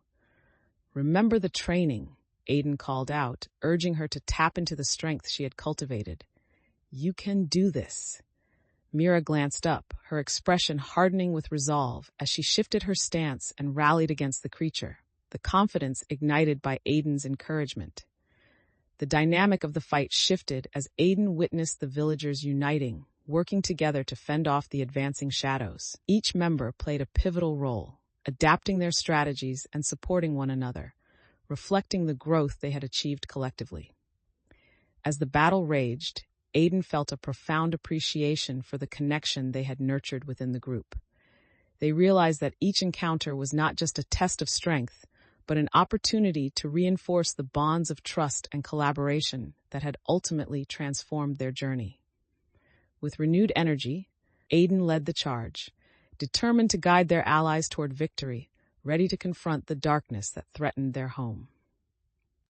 "Remember the training," Aiden called out, urging her to tap into the strength she had cultivated. "You can do this." Mira glanced up, her expression hardening with resolve as she shifted her stance and rallied against the creature, the confidence ignited by Aiden's encouragement. The dynamic of the fight shifted as Aiden witnessed the villagers uniting, working together to fend off the advancing shadows. Each member played a pivotal role, adapting their strategies and supporting one another, reflecting the growth they had achieved collectively. As the battle raged, Aiden felt a profound appreciation for the connection they had nurtured within the group. They realized that each encounter was not just a test of strength, but an opportunity to reinforce the bonds of trust and collaboration that had ultimately transformed their journey. With renewed energy, Aiden led the charge, determined to guide their allies toward victory, ready to confront the darkness that threatened their home.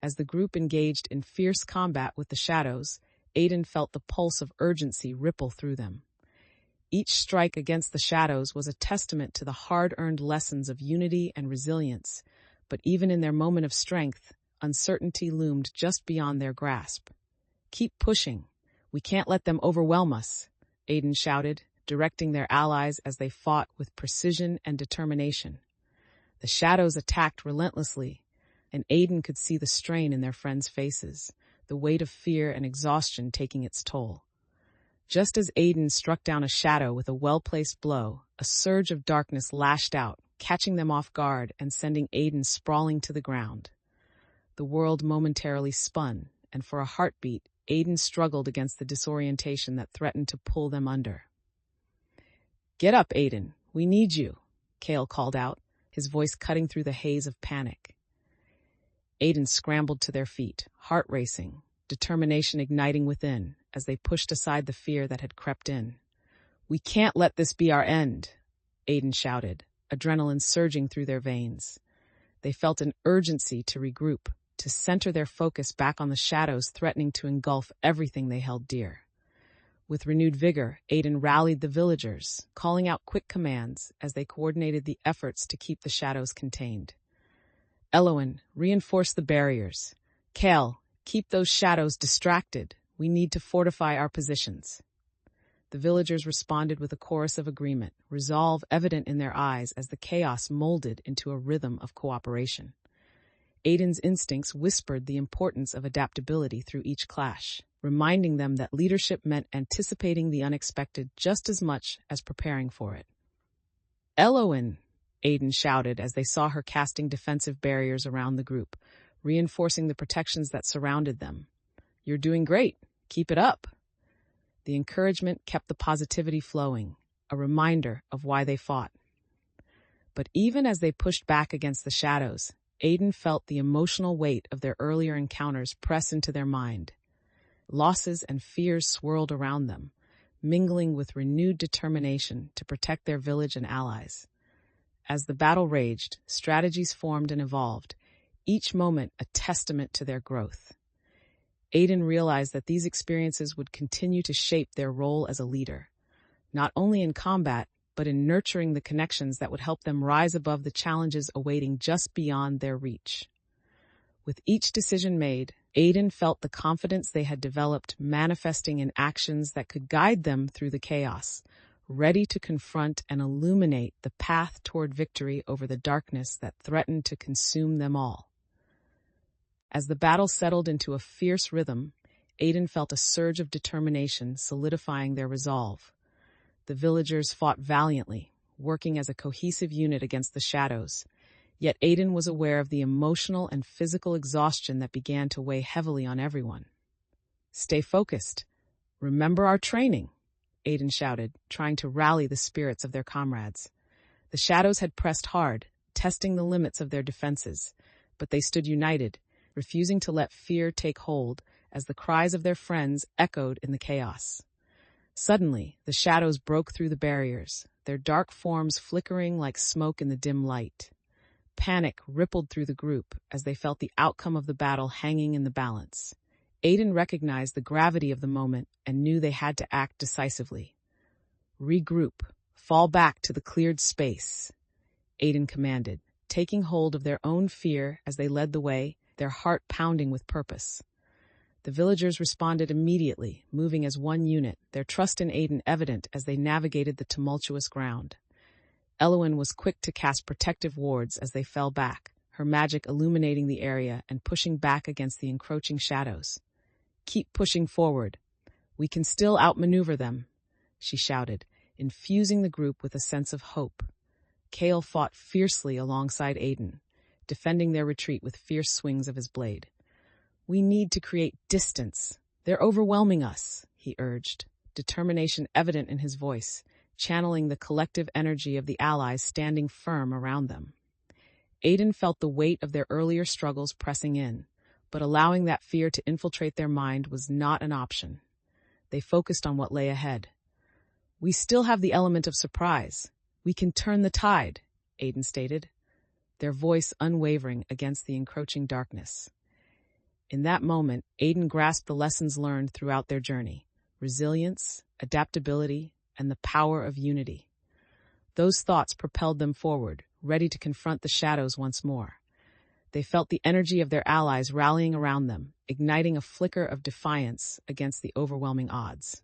As the group engaged in fierce combat with the shadows, Aiden felt the pulse of urgency ripple through them. Each strike against the shadows was a testament to the hard-earned lessons of unity and resilience, but even in their moment of strength, uncertainty loomed just beyond their grasp. "Keep pushing. We can't let them overwhelm us," Aiden shouted, directing their allies as they fought with precision and determination. The shadows attacked relentlessly, and Aiden could see the strain in their friends' faces, the weight of fear and exhaustion taking its toll. Just as Aiden struck down a shadow with a well-placed blow, a surge of darkness lashed out, catching them off guard and sending Aiden sprawling to the ground. The world momentarily spun, and for a heartbeat, Aiden struggled against the disorientation that threatened to pull them under. "Get up, Aiden. We need you," Kale called out, his voice cutting through the haze of panic. Aiden scrambled to their feet, heart racing, determination igniting within as they pushed aside the fear that had crept in. "We can't let this be our end," Aiden shouted, adrenaline surging through their veins. They felt an urgency to regroup, to center their focus back on the shadows threatening to engulf everything they held dear. With renewed vigor, Aiden rallied the villagers, calling out quick commands as they coordinated the efforts to keep the shadows contained. "Elowen, reinforce the barriers. Kale, keep those shadows distracted. We need to fortify our positions." The villagers responded with a chorus of agreement, resolve evident in their eyes as the chaos molded into a rhythm of cooperation. Aiden's instincts whispered the importance of adaptability through each clash, reminding them that leadership meant anticipating the unexpected just as much as preparing for it. "Elowen," Aiden shouted as they saw her casting defensive barriers around the group, reinforcing the protections that surrounded them. "You're doing great. Keep it up." The encouragement kept the positivity flowing, a reminder of why they fought. But even as they pushed back against the shadows, Aiden felt the emotional weight of their earlier encounters press into their mind. Losses and fears swirled around them, mingling with renewed determination to protect their village and allies. As the battle raged, strategies formed and evolved, each moment a testament to their growth. Aiden realized that these experiences would continue to shape their role as a leader, not only in combat, but in nurturing the connections that would help them rise above the challenges awaiting just beyond their reach. With each decision made, Aiden felt the confidence they had developed manifesting in actions that could guide them through the chaos, ready to confront and illuminate the path toward victory over the darkness that threatened to consume them all. As the battle settled into a fierce rhythm, Aiden felt a surge of determination solidifying their resolve. The villagers fought valiantly, working as a cohesive unit against the shadows, yet Aiden was aware of the emotional and physical exhaustion that began to weigh heavily on everyone. "Stay focused. Remember our training," Aiden shouted, trying to rally the spirits of their comrades. The shadows had pressed hard, testing the limits of their defenses, but they stood united, refusing to let fear take hold as the cries of their friends echoed in the chaos. Suddenly, the shadows broke through the barriers, their dark forms flickering like smoke in the dim light. Panic rippled through the group as they felt the outcome of the battle hanging in the balance. Aiden recognized the gravity of the moment and knew they had to act decisively. "Regroup. Fall back to the cleared space," Aiden commanded, taking hold of their own fear as they led the way, their heart pounding with purpose. The villagers responded immediately, moving as one unit, their trust in Aiden evident as they navigated the tumultuous ground. Elowen was quick to cast protective wards as they fell back, her magic illuminating the area and pushing back against the encroaching shadows. "Keep pushing forward. We can still outmaneuver them," she shouted, infusing the group with a sense of hope. Kale fought fiercely alongside Aiden, defending their retreat with fierce swings of his blade. "We need to create distance. They're overwhelming us," he urged, determination evident in his voice, channeling the collective energy of the allies standing firm around them. Aiden felt the weight of their earlier struggles pressing in, but allowing that fear to infiltrate their mind was not an option. They focused on what lay ahead. "We still have the element of surprise. We can turn the tide," Aiden stated, their voice unwavering against the encroaching darkness. In that moment, Aiden grasped the lessons learned throughout their journey: resilience, adaptability, and the power of unity. Those thoughts propelled them forward, ready to confront the shadows once more. They felt the energy of their allies rallying around them, igniting a flicker of defiance against the overwhelming odds.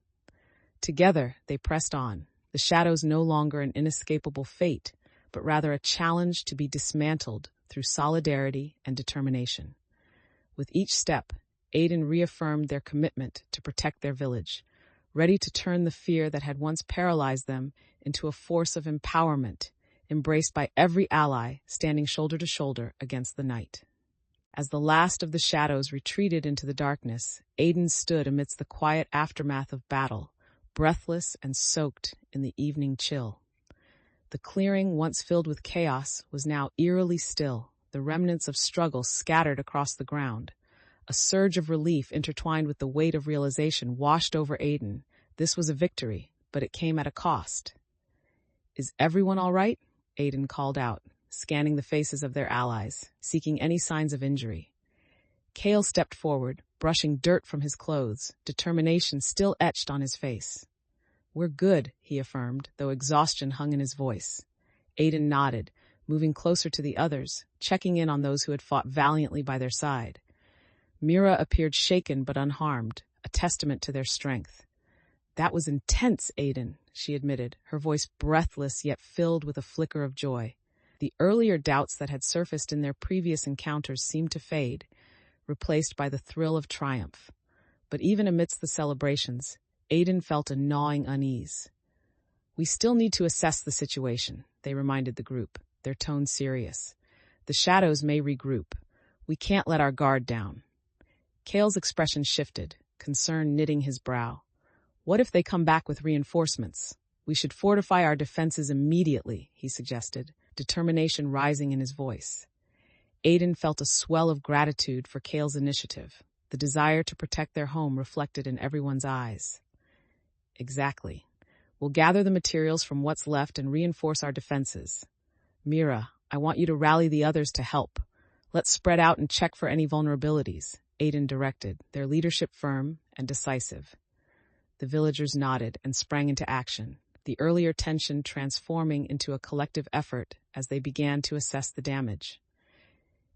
Together, they pressed on, the shadows no longer an inescapable fate, but rather a challenge to be dismantled through solidarity and determination. With each step, Aiden reaffirmed their commitment to protect their village, ready to turn the fear that had once paralyzed them into a force of empowerment, embraced by every ally standing shoulder to shoulder against the night. As the last of the shadows retreated into the darkness, Aiden stood amidst the quiet aftermath of battle, breathless and soaked in the evening chill. The clearing, once filled with chaos, was now eerily still, the remnants of struggle scattered across the ground. A surge of relief intertwined with the weight of realization washed over Aiden. This was a victory, but it came at a cost. "Is everyone all right?" Aiden called out, scanning the faces of their allies, seeking any signs of injury. Kale stepped forward, brushing dirt from his clothes, determination still etched on his face. "We're good," he affirmed, though exhaustion hung in his voice. Aiden nodded, moving closer to the others, checking in on those who had fought valiantly by their side. Mira appeared shaken but unharmed, a testament to their strength. "That was intense, Aiden," she admitted, her voice breathless yet filled with a flicker of joy. The earlier doubts that had surfaced in their previous encounters seemed to fade, replaced by the thrill of triumph. But even amidst the celebrations, Aiden felt a gnawing unease. "We still need to assess the situation," they reminded the group, their tone serious. "The shadows may regroup. We can't let our guard down." Kale's expression shifted, concern knitting his brow. "What if they come back with reinforcements? We should fortify our defenses immediately," he suggested, determination rising in his voice. Aiden felt a swell of gratitude for Kale's initiative, the desire to protect their home reflected in everyone's eyes. "Exactly. We'll gather the materials from what's left and reinforce our defenses. Mira, I want you to rally the others to help. Let's spread out and check for any vulnerabilities," Aiden directed, their leadership firm and decisive. The villagers nodded and sprang into action, the earlier tension transforming into a collective effort as they began to assess the damage.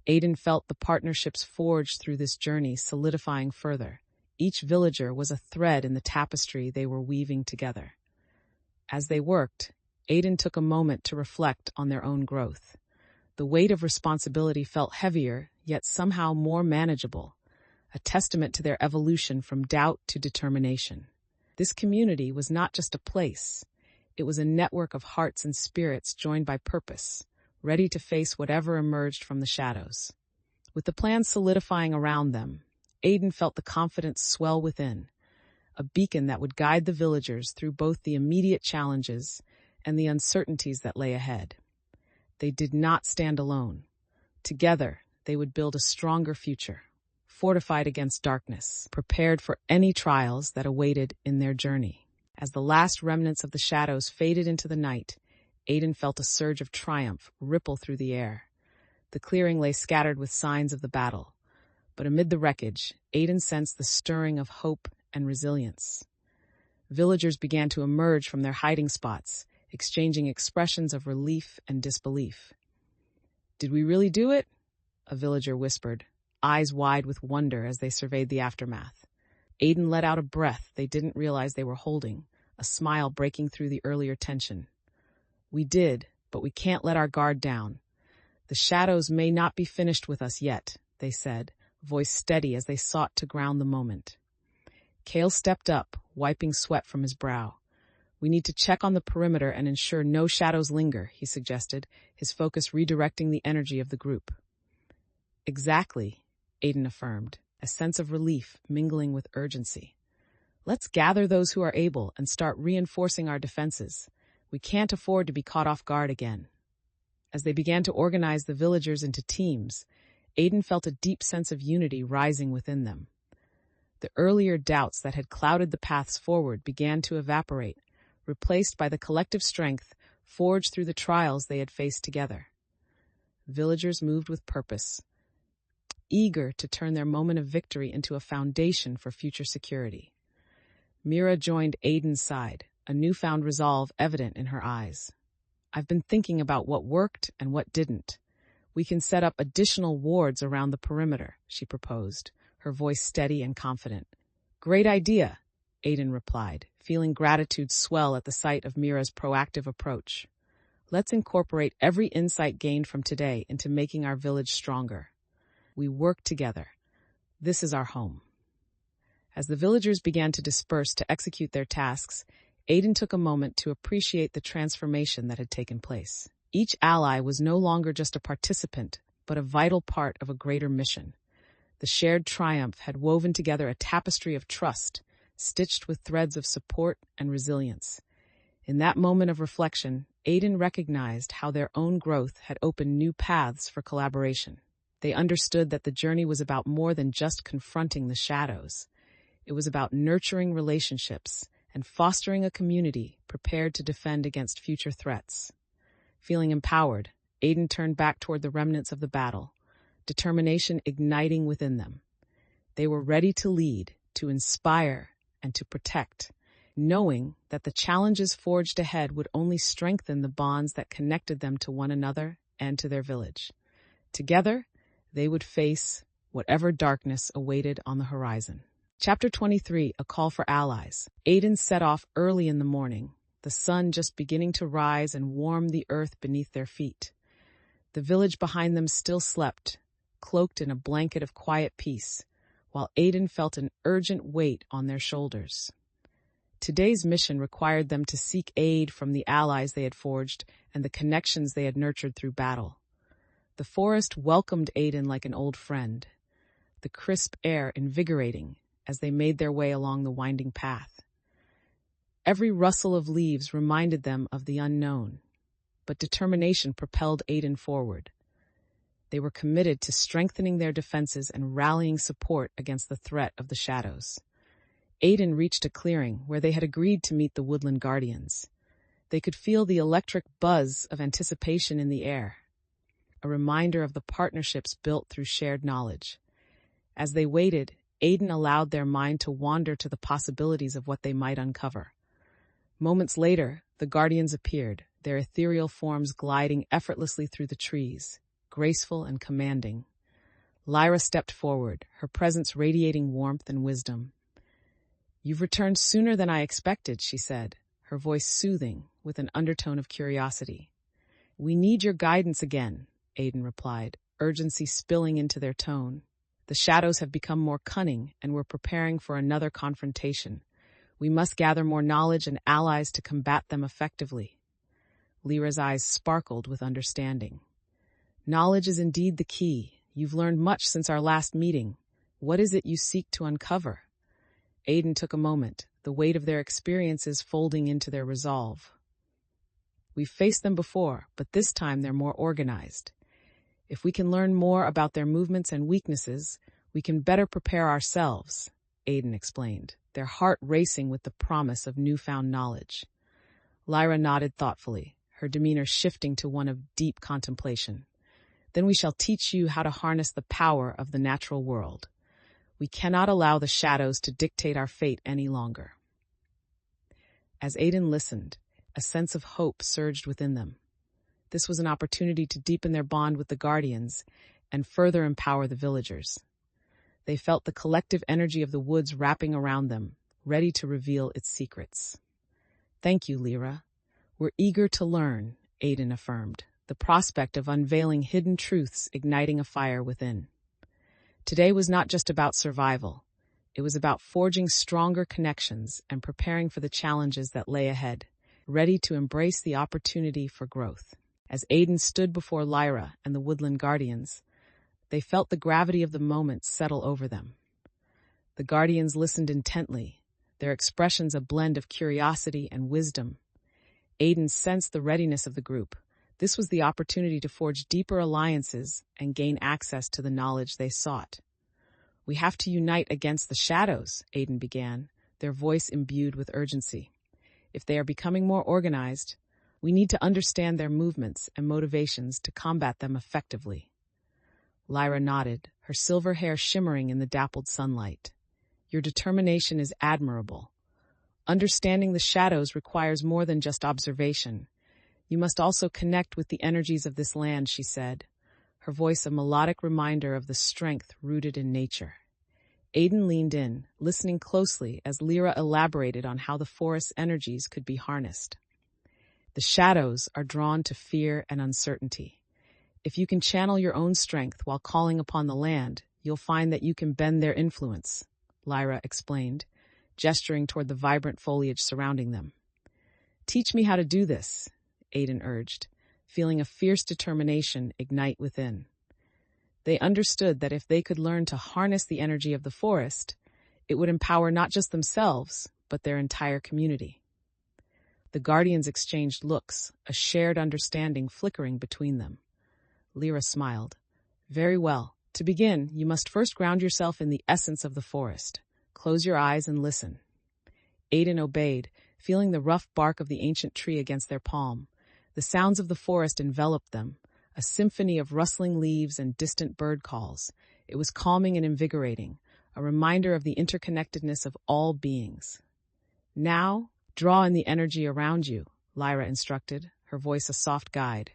Aiden felt the partnerships forged through this journey solidifying further. Each villager was a thread in the tapestry they were weaving together. As they worked, Aiden took a moment to reflect on their own growth. The weight of responsibility felt heavier, yet somehow more manageable, a testament to their evolution from doubt to determination. This community was not just a place. It was a network of hearts and spirits joined by purpose, ready to face whatever emerged from the shadows. With the plan solidifying around them, Aiden felt the confidence swell within, a beacon that would guide the villagers through both the immediate challenges and the uncertainties that lay ahead. They did not stand alone. Together, they would build a stronger future, fortified against darkness, prepared for any trials that awaited in their journey. As the last remnants of the shadows faded into the night, Aiden felt a surge of triumph ripple through the air. The clearing lay scattered with signs of the battle, but amid the wreckage, Aiden sensed the stirring of hope and resilience. Villagers began to emerge from their hiding spots, exchanging expressions of relief and disbelief. "Did we really do it?" a villager whispered, eyes wide with wonder as they surveyed the aftermath. Aiden let out a breath they didn't realize they were holding, a smile breaking through the earlier tension. "We did, but we can't let our guard down. The shadows may not be finished with us yet," they said, voice steady as they sought to ground the moment. Kale stepped up, wiping sweat from his brow. "We need to check on the perimeter and ensure no shadows linger," he suggested, his focus redirecting the energy of the group. "Exactly," Aiden affirmed, a sense of relief mingling with urgency. "Let's gather those who are able and start reinforcing our defenses. We can't afford to be caught off guard again." As they began to organize the villagers into teams, Aiden felt a deep sense of unity rising within them. The earlier doubts that had clouded the paths forward began to evaporate, replaced by the collective strength forged through the trials they had faced together. Villagers moved with purpose, eager to turn their moment of victory into a foundation for future security. Mira joined Aiden's side, a newfound resolve evident in her eyes. "I've been thinking about what worked and what didn't. We can set up additional wards around the perimeter," she proposed, her voice steady and confident. "Great idea," Aiden replied, feeling gratitude swell at the sight of Mira's proactive approach. "Let's incorporate every insight gained from today into making our village stronger. We work together. This is our home." As the villagers began to disperse to execute their tasks, Aiden took a moment to appreciate the transformation that had taken place. Each ally was no longer just a participant, but a vital part of a greater mission. The shared triumph had woven together a tapestry of trust, stitched with threads of support and resilience. In that moment of reflection, Aiden recognized how their own growth had opened new paths for collaboration. They understood that the journey was about more than just confronting the shadows. It was about nurturing relationships and fostering a community prepared to defend against future threats. Feeling empowered, Aiden turned back toward the remnants of the battle, determination igniting within them. They were ready to lead, to inspire, and to protect, knowing that the challenges forged ahead would only strengthen the bonds that connected them to one another and to their village. Together, they would face whatever darkness awaited on the horizon. Chapter 23, A Call for Allies. Aiden set off early in the morning, the sun just beginning to rise and warm the earth beneath their feet. The village behind them still slept, cloaked in a blanket of quiet peace, while Aiden felt an urgent weight on their shoulders. Today's mission required them to seek aid from the allies they had forged and the connections they had nurtured through battle. The forest welcomed Aiden like an old friend, the crisp air invigorating as they made their way along the winding path. Every rustle of leaves reminded them of the unknown, but determination propelled Aiden forward. They were committed to strengthening their defenses and rallying support against the threat of the shadows. Aiden reached a clearing where they had agreed to meet the woodland guardians. They could feel the electric buzz of anticipation in the air, a reminder of the partnerships built through shared knowledge. As they waited, Aiden allowed their mind to wander to the possibilities of what they might uncover. Moments later, the guardians appeared, their ethereal forms gliding effortlessly through the trees, graceful and commanding. Lyra stepped forward, her presence radiating warmth and wisdom. "You've returned sooner than I expected," she said, her voice soothing with an undertone of curiosity. "We need your guidance again," Aiden replied, urgency spilling into their tone. "The shadows have become more cunning, and we're preparing for another confrontation. We must gather more knowledge and allies to combat them effectively." Lyra's eyes sparkled with understanding. "Knowledge is indeed the key. You've learned much since our last meeting. What is it you seek to uncover?" Aiden took a moment, the weight of their experiences folding into their resolve. "We've faced them before, but this time they're more organized. If we can learn more about their movements and weaknesses, we can better prepare ourselves," Aiden explained, their heart racing with the promise of newfound knowledge. Lyra nodded thoughtfully, her demeanor shifting to one of deep contemplation. "Then we shall teach you how to harness the power of the natural world. We cannot allow the shadows to dictate our fate any longer." As Aiden listened, a sense of hope surged within them. This was an opportunity to deepen their bond with the guardians and further empower the villagers. They felt the collective energy of the woods wrapping around them, ready to reveal its secrets. "Thank you, Lyra. We're eager to learn," Aiden affirmed, the prospect of unveiling hidden truths igniting a fire within. Today was not just about survival. It was about forging stronger connections and preparing for the challenges that lay ahead, ready to embrace the opportunity for growth. As Aiden stood before Lyra and the woodland guardians, they felt the gravity of the moment settle over them. The guardians listened intently, their expressions a blend of curiosity and wisdom. Aiden sensed the readiness of the group, This was the opportunity to forge deeper alliances and gain access to the knowledge they sought. "We have to unite against the shadows," Aiden began, their voice imbued with urgency. "If they are becoming more organized, we need to understand their movements and motivations to combat them effectively." Lyra nodded, her silver hair shimmering in the dappled sunlight. "Your determination is admirable. Understanding the shadows requires more than just observation. You must also connect with the energies of this land," she said, her voice a melodic reminder of the strength rooted in nature. Aiden leaned in, listening closely as Lyra elaborated on how the forest's energies could be harnessed. "The shadows are drawn to fear and uncertainty. If you can channel your own strength while calling upon the land, you'll find that you can bend their influence," Lyra explained, gesturing toward the vibrant foliage surrounding them. "Teach me how to do this," Aiden urged, feeling a fierce determination ignite within. They understood that if they could learn to harness the energy of the forest, it would empower not just themselves, but their entire community. The guardians exchanged looks, a shared understanding flickering between them. Lyra smiled. "Very well. To begin, you must first ground yourself in the essence of the forest. Close your eyes and listen." Aiden obeyed, feeling the rough bark of the ancient tree against their palm. The sounds of the forest enveloped them, a symphony of rustling leaves and distant bird calls. It was calming and invigorating, a reminder of the interconnectedness of all beings. "Now, draw in the energy around you," Lyra instructed, her voice a soft guide.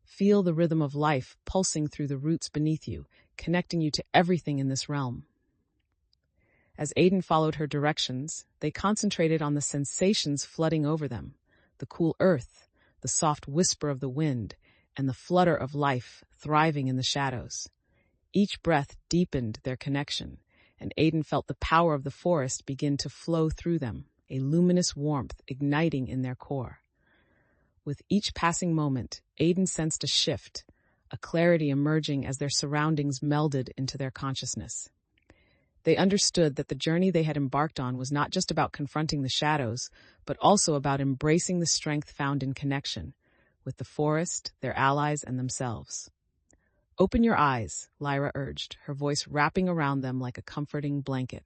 "Feel the rhythm of life pulsing through the roots beneath you, connecting you to everything in this realm." As Aiden followed her directions, they concentrated on the sensations flooding over them, the cool earth, the soft whisper of the wind, and the flutter of life thriving in the shadows. Each breath deepened their connection, and Aiden felt the power of the forest begin to flow through them, a luminous warmth igniting in their core. With each passing moment, Aiden sensed a shift, a clarity emerging as their surroundings melded into their consciousness. They understood that the journey they had embarked on was not just about confronting the shadows, but also about embracing the strength found in connection with the forest, their allies, and themselves. "Open your eyes," Lyra urged, her voice wrapping around them like a comforting blanket.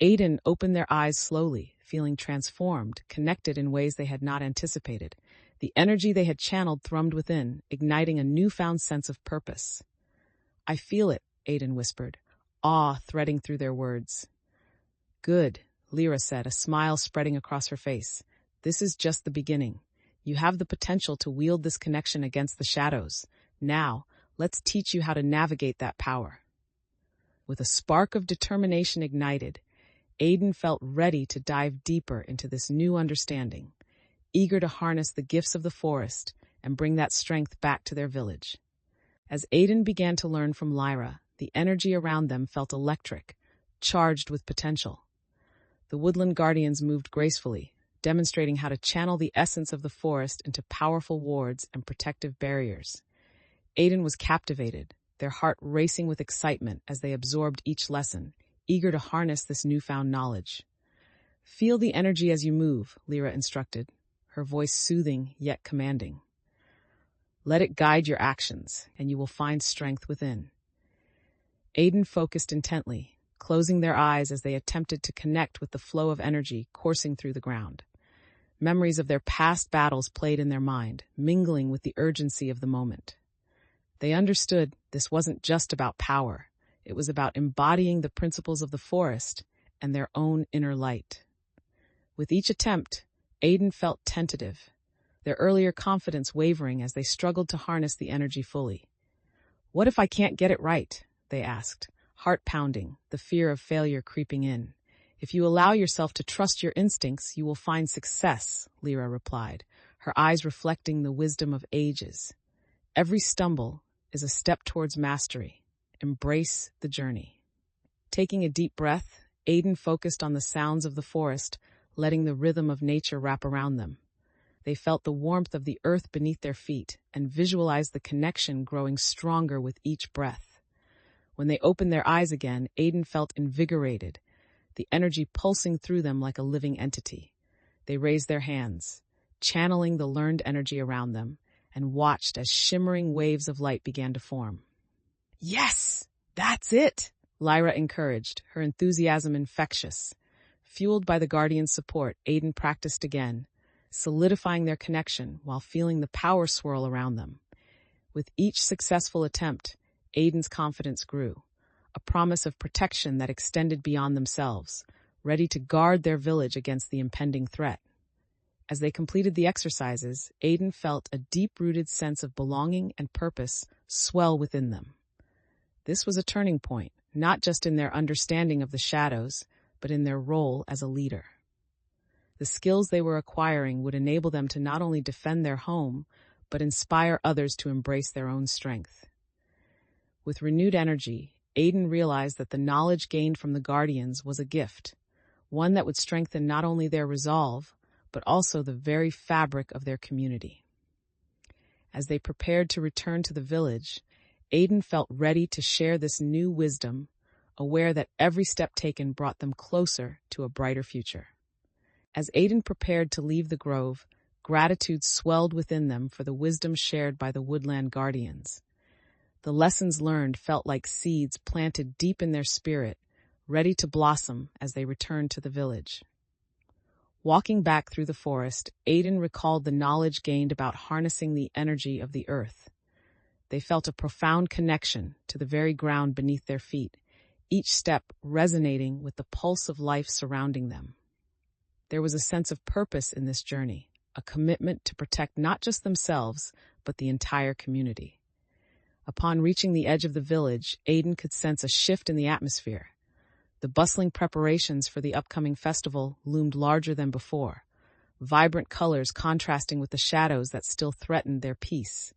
Aiden opened their eyes slowly, feeling transformed, connected in ways they had not anticipated. The energy they had channeled thrummed within, igniting a newfound sense of purpose. "I feel it," Aiden whispered, awe threading through their words. "Good," Lyra said, a smile spreading across her face. "This is just the beginning. You have the potential to wield this connection against the shadows. Now, let's teach you how to navigate that power." With a spark of determination ignited, Aiden felt ready to dive deeper into this new understanding, eager to harness the gifts of the forest and bring that strength back to their village. As Aiden began to learn from Lyra, the energy around them felt electric, charged with potential. The woodland guardians moved gracefully, demonstrating how to channel the essence of the forest into powerful wards and protective barriers. Aiden was captivated, their heart racing with excitement as they absorbed each lesson, eager to harness this newfound knowledge. "Feel the energy as you move," Lyra instructed, her voice soothing yet commanding. "Let it guide your actions, and you will find strength within." Aiden focused intently, closing their eyes as they attempted to connect with the flow of energy coursing through the ground. Memories of their past battles played in their mind, mingling with the urgency of the moment. They understood this wasn't just about power. It was about embodying the principles of the forest and their own inner light. With each attempt, Aiden felt tentative, their earlier confidence wavering as they struggled to harness the energy fully. "What if I can't get it right?" they asked, heart pounding, the fear of failure creeping in. "If you allow yourself to trust your instincts, you will find success," Lyra replied, her eyes reflecting the wisdom of ages. "Every stumble is a step towards mastery. Embrace the journey." Taking a deep breath, Aiden focused on the sounds of the forest, letting the rhythm of nature wrap around them. They felt the warmth of the earth beneath their feet and visualized the connection growing stronger with each breath. When they opened their eyes again, Aiden felt invigorated, the energy pulsing through them like a living entity. They raised their hands, channeling the learned energy around them, and watched as shimmering waves of light began to form. "Yes, that's it," Lyra encouraged, her enthusiasm infectious. Fueled by the Guardian's support, Aiden practiced again, solidifying their connection while feeling the power swirl around them. With each successful attempt, Aiden's confidence grew, a promise of protection that extended beyond themselves, ready to guard their village against the impending threat. As they completed the exercises, Aiden felt a deep-rooted sense of belonging and purpose swell within them. This was a turning point, not just in their understanding of the shadows, but in their role as a leader. The skills they were acquiring would enable them to not only defend their home, but inspire others to embrace their own strength. With renewed energy, Aiden realized that the knowledge gained from the Guardians was a gift, one that would strengthen not only their resolve, but also the very fabric of their community. As they prepared to return to the village, Aiden felt ready to share this new wisdom, aware that every step taken brought them closer to a brighter future. As Aiden prepared to leave the grove, gratitude swelled within them for the wisdom shared by the woodland guardians. The lessons learned felt like seeds planted deep in their spirit, ready to blossom as they returned to the village. Walking back through the forest, Aiden recalled the knowledge gained about harnessing the energy of the earth. They felt a profound connection to the very ground beneath their feet, each step resonating with the pulse of life surrounding them. There was a sense of purpose in this journey, a commitment to protect not just themselves, but the entire community. Upon reaching the edge of the village, Aiden could sense a shift in the atmosphere. The bustling preparations for the upcoming festival loomed larger than before, vibrant colors contrasting with the shadows that still threatened their peace.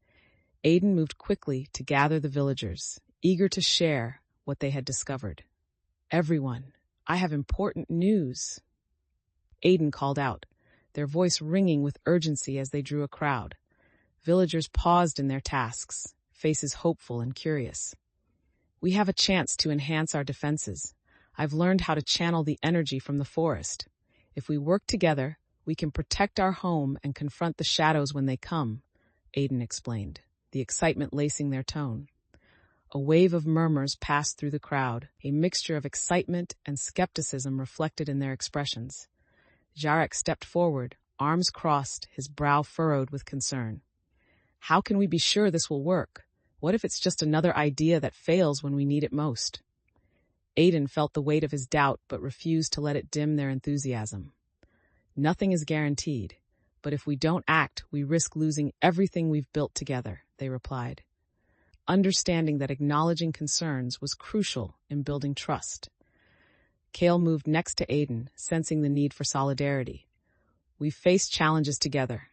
Aiden moved quickly to gather the villagers, eager to share what they had discovered. "Everyone, I have important news," Aiden called out, their voice ringing with urgency as they drew a crowd. Villagers paused in their tasks, faces hopeful and curious. "We have a chance to enhance our defenses. I've learned how to channel the energy from the forest. If we work together, we can protect our home and confront the shadows when they come," Aiden explained, the excitement lacing their tone. A wave of murmurs passed through the crowd, a mixture of excitement and skepticism reflected in their expressions. Jarek stepped forward, arms crossed, his brow furrowed with concern. "How can we be sure this will work? What if it's just another idea that fails when we need it most?" Aiden felt the weight of his doubt but refused to let it dim their enthusiasm. "Nothing is guaranteed, but if we don't act, we risk losing everything we've built together," they replied, understanding that acknowledging concerns was crucial in building trust. Kale moved next to Aiden, sensing the need for solidarity. "We've faced challenges together.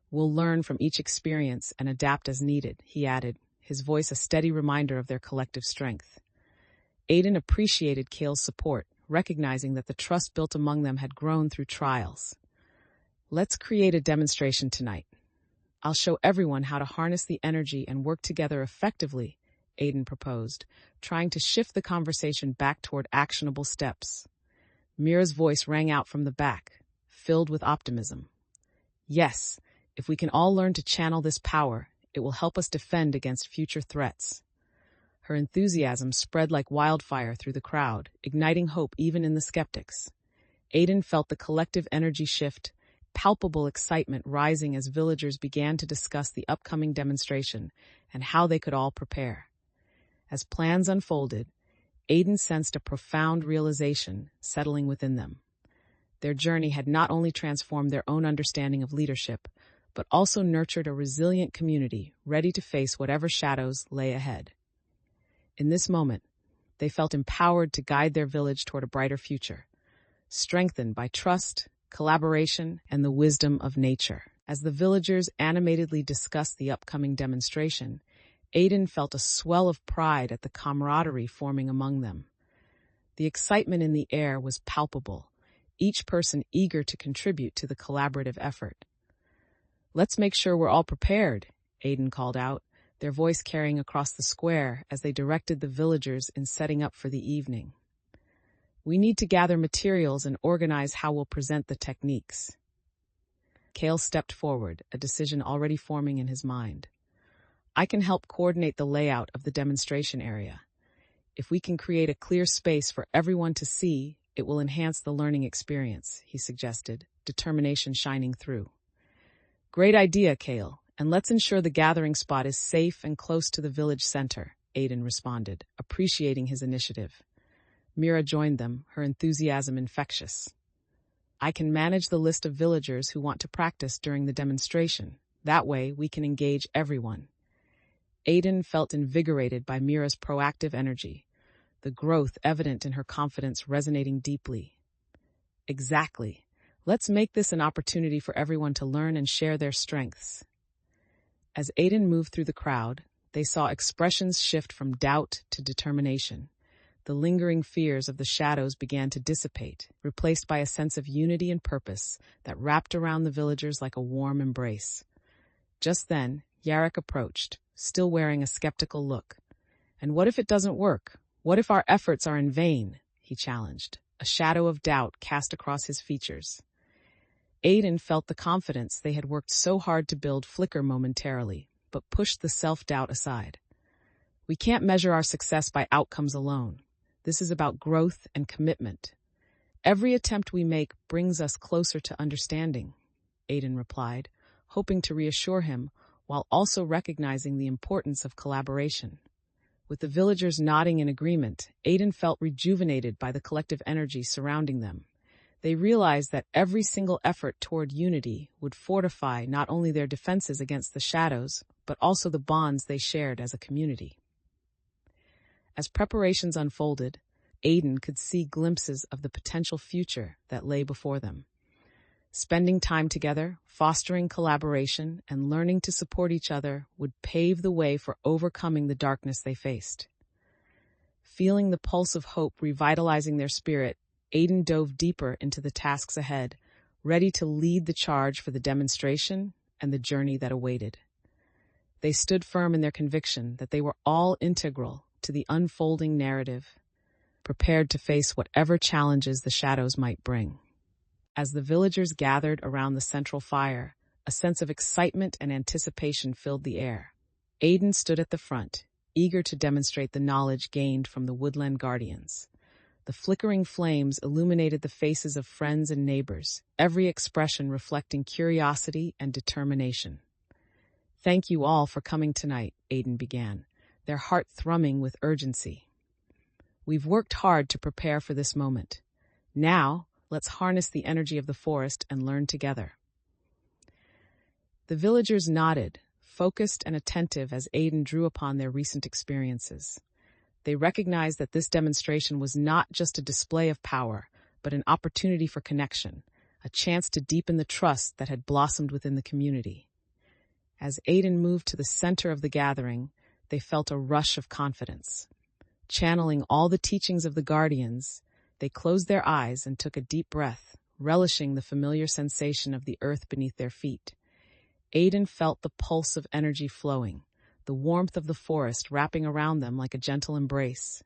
We'll learn from each experience and adapt as needed," he added, his voice a steady reminder of their collective strength. Aiden appreciated Kale's support, recognizing that the trust built among them had grown through trials. "Let's create a demonstration tonight. I'll show everyone how to harness the energy and work together effectively," Aiden proposed, trying to shift the conversation back toward actionable steps. Mira's voice rang out from the back, filled with optimism. "Yes, if we can all learn to channel this power, it will help us defend against future threats." Her enthusiasm spread like wildfire through the crowd, igniting hope even in the skeptics. Aiden felt the collective energy shift, palpable excitement rising as villagers began to discuss the upcoming demonstration and how they could all prepare. As plans unfolded, Aiden sensed a profound realization settling within them. Their journey had not only transformed their own understanding of leadership, but also nurtured a resilient community ready to face whatever shadows lay ahead. In this moment, they felt empowered to guide their village toward a brighter future, strengthened by trust, collaboration, and the wisdom of nature. As the villagers animatedly discussed the upcoming demonstration, Aiden felt a swell of pride at the camaraderie forming among them. The excitement in the air was palpable, each person eager to contribute to the collaborative effort. "Let's make sure we're all prepared," Aiden called out, their voice carrying across the square as they directed the villagers in setting up for the evening. "We need to gather materials and organize how we'll present the techniques." Kale stepped forward, a decision already forming in his mind. I can help coordinate the layout of the demonstration area. If we can create a clear space for everyone to see, it will enhance the learning experience, he suggested, determination shining through. Great idea, Kale, and let's ensure the gathering spot is safe and close to the village center, Aiden responded, appreciating his initiative. Mira joined them, her enthusiasm infectious. I can manage the list of villagers who want to practice during the demonstration. That way, we can engage everyone. Aiden felt invigorated by Mira's proactive energy, the growth evident in her confidence resonating deeply. Exactly. Let's make this an opportunity for everyone to learn and share their strengths. As Aiden moved through the crowd, they saw expressions shift from doubt to determination. The lingering fears of the shadows began to dissipate, replaced by a sense of unity and purpose that wrapped around the villagers like a warm embrace. Just then, Yarrick approached, still wearing a skeptical look. And what if it doesn't work? What if our efforts are in vain? He challenged, a shadow of doubt cast across his features. Aiden felt the confidence they had worked so hard to build flicker momentarily, but pushed the self-doubt aside. We can't measure our success by outcomes alone. This is about growth and commitment. Every attempt we make brings us closer to understanding, Aiden replied, hoping to reassure him while also recognizing the importance of collaboration. With the villagers nodding in agreement, Aiden felt rejuvenated by the collective energy surrounding them. They realized that every single effort toward unity would fortify not only their defenses against the shadows, but also the bonds they shared as a community. As preparations unfolded, Aiden could see glimpses of the potential future that lay before them. Spending time together, fostering collaboration, and learning to support each other would pave the way for overcoming the darkness they faced. Feeling the pulse of hope revitalizing their spirit, Aiden dove deeper into the tasks ahead, ready to lead the charge for the demonstration and the journey that awaited. They stood firm in their conviction that they were all integral to the unfolding narrative, prepared to face whatever challenges the shadows might bring. As the villagers gathered around the central fire, a sense of excitement and anticipation filled the air. Aiden stood at the front, eager to demonstrate the knowledge gained from the woodland guardians. The flickering flames illuminated the faces of friends and neighbors, every expression reflecting curiosity and determination. Thank you all for coming tonight, Aiden began, their heart thrumming with urgency. We've worked hard to prepare for this moment. Now, let's harness the energy of the forest and learn together. The villagers nodded, focused and attentive as Aiden drew upon their recent experiences. They recognized that this demonstration was not just a display of power, but an opportunity for connection, a chance to deepen the trust that had blossomed within the community. As Aiden moved to the center of the gathering, they felt a rush of confidence. Channeling all the teachings of the guardians, they closed their eyes and took a deep breath, relishing the familiar sensation of the earth beneath their feet. Aiden felt the pulse of energy flowing, the warmth of the forest wrapping around them like a gentle embrace.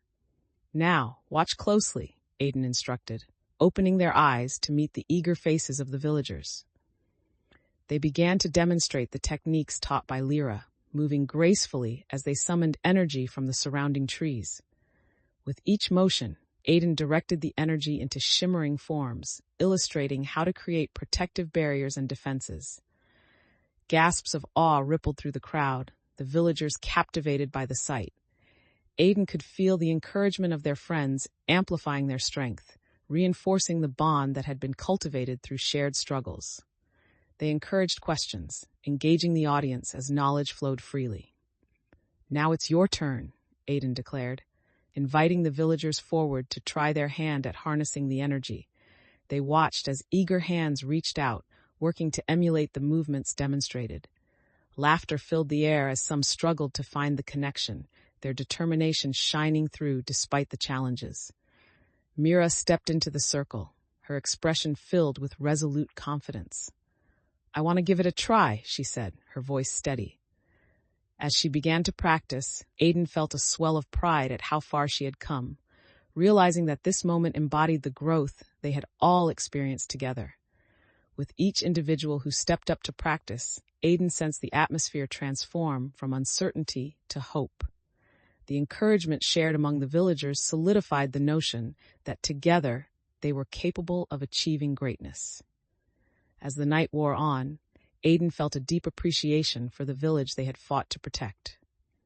Now, watch closely, Aiden instructed, opening their eyes to meet the eager faces of the villagers. They began to demonstrate the techniques taught by Lyra, moving gracefully as they summoned energy from the surrounding trees. With each motion, Aiden directed the energy into shimmering forms, illustrating how to create protective barriers and defenses. Gasps of awe rippled through the crowd, the villagers captivated by the sight. Aiden could feel the encouragement of their friends amplifying their strength, reinforcing the bond that had been cultivated through shared struggles. They encouraged questions, engaging the audience as knowledge flowed freely. Now it's your turn, Aiden declared, inviting the villagers forward to try their hand at harnessing the energy. They watched as eager hands reached out, working to emulate the movements demonstrated. Laughter filled the air as some struggled to find the connection, their determination shining through despite the challenges. Mira stepped into the circle, her expression filled with resolute confidence. I want to give it a try, she said, her voice steady. As she began to practice, Aiden felt a swell of pride at how far she had come, realizing that this moment embodied the growth they had all experienced together. With each individual who stepped up to practice, Aiden sensed the atmosphere transform from uncertainty to hope. The encouragement shared among the villagers solidified the notion that together they were capable of achieving greatness. As the night wore on, Aiden felt a deep appreciation for the village they had fought to protect.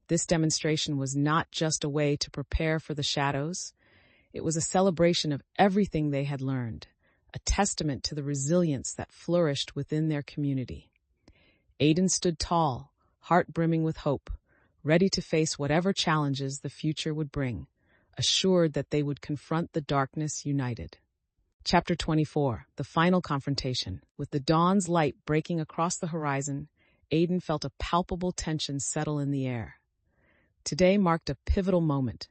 This demonstration was not just a way to prepare for the shadows, it was a celebration of everything they had learned, a testament to the resilience that flourished within their community. Aiden stood tall, heart brimming with hope, ready to face whatever challenges the future would bring, assured that they would confront the darkness united. Chapter 24, the final confrontation. With the dawn's light breaking across the horizon, Aiden felt a palpable tension settle in the air. Today marked a pivotal moment,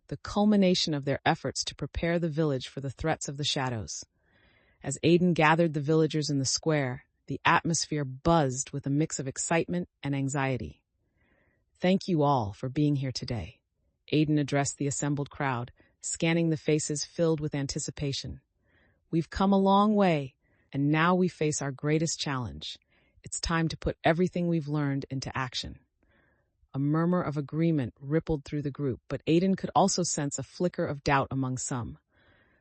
the culmination of their efforts to prepare the village for the threats of the shadows. As Aiden gathered the villagers in the square, the atmosphere buzzed with a mix of excitement and anxiety. "Thank you all for being here today," Aiden addressed the assembled crowd, scanning the faces filled with anticipation. "We've come a long way, and now we face our greatest challenge. It's time to put everything we've learned into action." A murmur of agreement rippled through the group, but Aiden could also sense a flicker of doubt among some.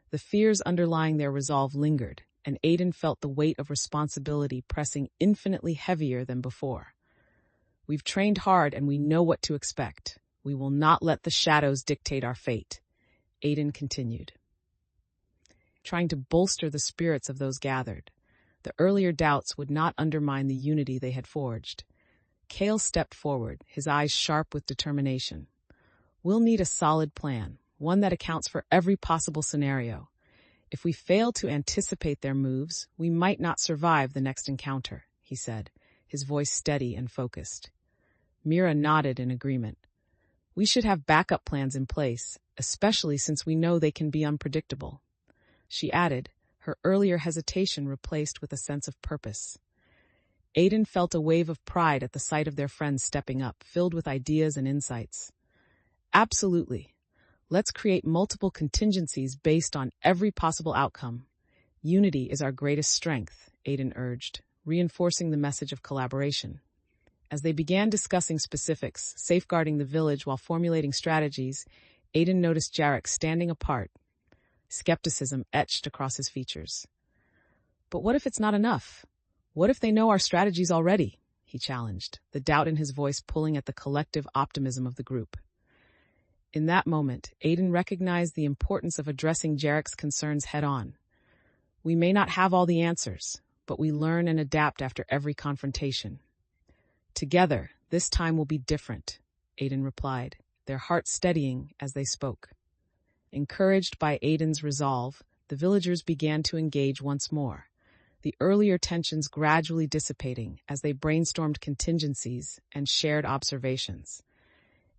The fears underlying their resolve lingered, and Aiden felt the weight of responsibility pressing infinitely heavier than before. "We've trained hard and we know what to expect. We will not let the shadows dictate our fate," Aiden continued, trying to bolster the spirits of those gathered. The earlier doubts would not undermine the unity they had forged. Kale stepped forward, his eyes sharp with determination. "We'll need a solid plan, one that accounts for every possible scenario. If we fail to anticipate their moves, we might not survive the next encounter," he said, his voice steady and focused. Mira nodded in agreement. "We should have backup plans in place, especially since we know they can be unpredictable," she added, her earlier hesitation replaced with a sense of purpose. Aiden felt a wave of pride at the sight of their friends stepping up, filled with ideas and insights. "Absolutely. Let's create multiple contingencies based on every possible outcome. Unity is our greatest strength," Aiden urged, reinforcing the message of collaboration. As they began discussing specifics, safeguarding the village while formulating strategies, Aiden noticed Jarek standing apart, skepticism etched across his features. "But what if it's not enough? What if they know our strategies already?" he challenged, the doubt in his voice pulling at the collective optimism of the group. In that moment, Aiden recognized the importance of addressing Jarek's concerns head-on. "We may not have all the answers, but we learn and adapt after every confrontation. Together, this time will be different," Aiden replied, their hearts steadying as they spoke. Encouraged by Aiden's resolve, the villagers began to engage once more, the earlier tensions gradually dissipating as they brainstormed contingencies and shared observations.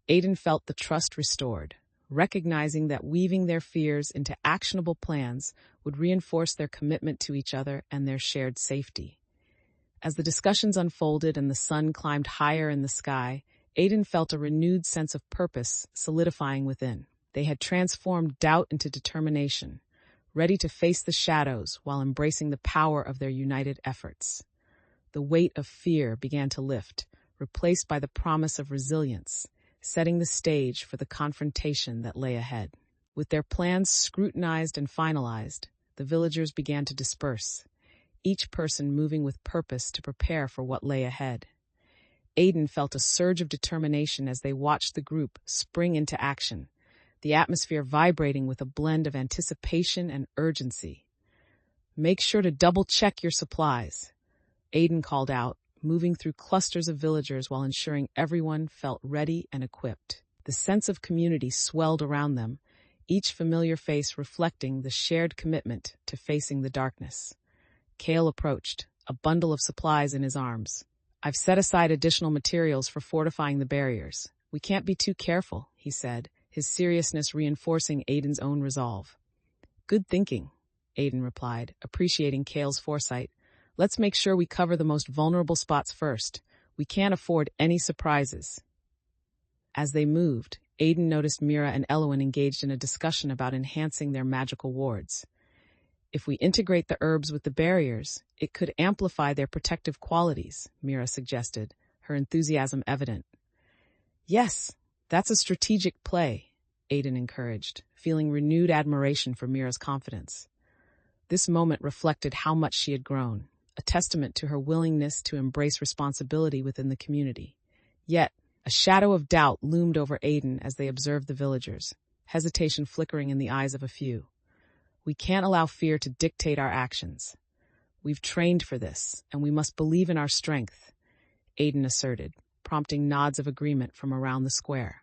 Aiden felt the trust restored, recognizing that weaving their fears into actionable plans would reinforce their commitment to each other and their shared safety. As the discussions unfolded and the sun climbed higher in the sky, Aiden felt a renewed sense of purpose solidifying within. They had transformed doubt into determination, ready to face the shadows while embracing the power of their united efforts. The weight of fear began to lift, replaced by the promise of resilience, setting the stage for the confrontation that lay ahead. With their plans scrutinized and finalized, the villagers began to disperse, each person moving with purpose to prepare for what lay ahead. Aiden felt a surge of determination as they watched the group spring into action, the atmosphere vibrating with a blend of anticipation and urgency. "Make sure to double-check your supplies," Aiden called out, moving through clusters of villagers while ensuring everyone felt ready and equipped. The sense of community swelled around them, each familiar face reflecting the shared commitment to facing the darkness. Kale approached, a bundle of supplies in his arms. "I've set aside additional materials for fortifying the barriers. We can't be too careful," he said, his seriousness reinforcing Aiden's own resolve. "Good thinking," Aiden replied, appreciating Kale's foresight. "Let's make sure we cover the most vulnerable spots first. We can't afford any surprises." As they moved, Aiden noticed Mira and Elowen engaged in a discussion about enhancing their magical wards. If we integrate the herbs with the barriers, it could amplify their protective qualities, Mira suggested, her enthusiasm evident. Yes, that's a strategic play, Aiden encouraged, feeling renewed admiration for Mira's confidence. This moment reflected how much she had grown, a testament to her willingness to embrace responsibility within the community. Yet, a shadow of doubt loomed over Aiden as they observed the villagers, hesitation flickering in the eyes of a few. We can't allow fear to dictate our actions. We've trained for this, and we must believe in our strength, Aiden asserted, prompting nods of agreement from around the square.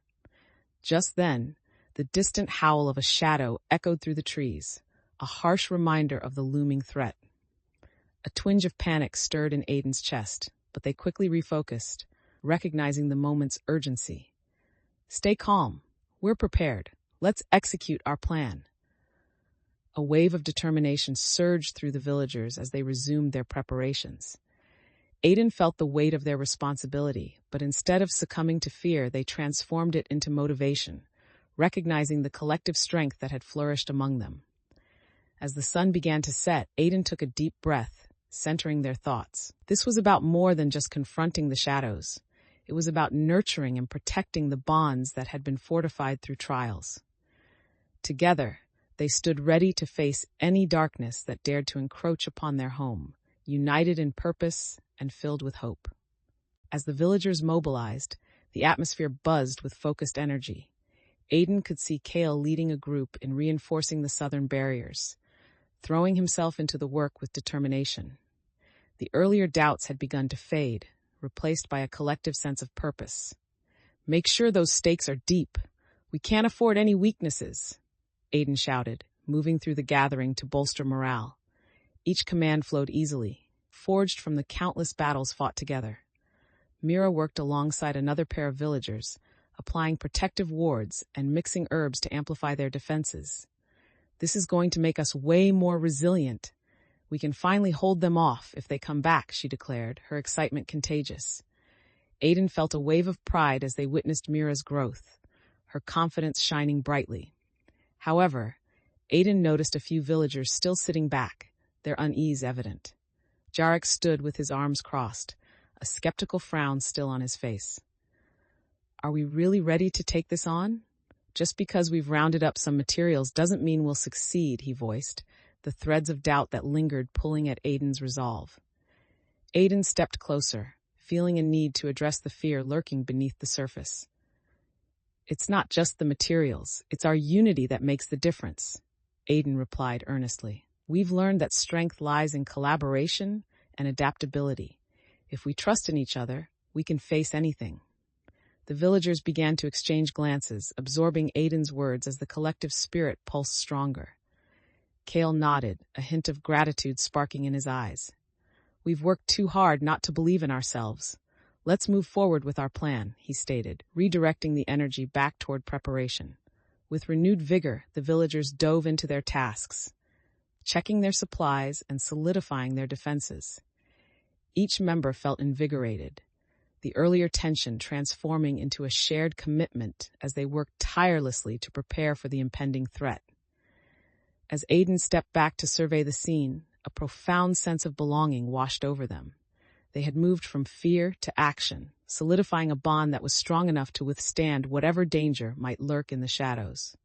Just then, the distant howl of a shadow echoed through the trees, a harsh reminder of the looming threat. A twinge of panic stirred in Aiden's chest, but they quickly refocused, recognizing the moment's urgency. Stay calm. We're prepared. Let's execute our plan. A wave of determination surged through the villagers as they resumed their preparations. Aiden felt the weight of their responsibility, but instead of succumbing to fear, they transformed it into motivation, recognizing the collective strength that had flourished among them. As the sun began to set, Aiden took a deep breath, centering their thoughts. This was about more than just confronting the shadows. It was about nurturing and protecting the bonds that had been fortified through trials. Together, they stood ready to face any darkness that dared to encroach upon their home, united in purpose and filled with hope. As the villagers mobilized, the atmosphere buzzed with focused energy. Aiden could see Kale leading a group in reinforcing the southern barriers, throwing himself into the work with determination. The earlier doubts had begun to fade, replaced by a collective sense of purpose. Make sure those stakes are deep. We can't afford any weaknesses, Aiden shouted, moving through the gathering to bolster morale. Each command flowed easily, forged from the countless battles fought together. Mira worked alongside another pair of villagers, applying protective wards and mixing herbs to amplify their defenses. This is going to make us way more resilient. We can finally hold them off if they come back, she declared, her excitement contagious. Aiden felt a wave of pride as they witnessed Mira's growth, her confidence shining brightly. However, Aiden noticed a few villagers still sitting back, their unease evident. Jarek stood with his arms crossed, a skeptical frown still on his face. Are we really ready to take this on? Just because we've rounded up some materials doesn't mean we'll succeed, he voiced, the threads of doubt that lingered pulling at Aiden's resolve. Aiden stepped closer, feeling a need to address the fear lurking beneath the surface. It's not just the materials, it's our unity that makes the difference, Aiden replied earnestly. We've learned that strength lies in collaboration and adaptability. If we trust in each other, we can face anything. The villagers began to exchange glances, absorbing Aiden's words as the collective spirit pulsed stronger. Kale nodded, a hint of gratitude sparking in his eyes. We've worked too hard not to believe in ourselves. Let's move forward with our plan, he stated, redirecting the energy back toward preparation. With renewed vigor, the villagers dove into their tasks, checking their supplies and solidifying their defenses. Each member felt invigorated, the earlier tension transforming into a shared commitment as they worked tirelessly to prepare for the impending threat. As Aiden stepped back to survey the scene, a profound sense of belonging washed over them. They had moved from fear to action, solidifying a bond that was strong enough to withstand whatever danger might lurk in the shadows.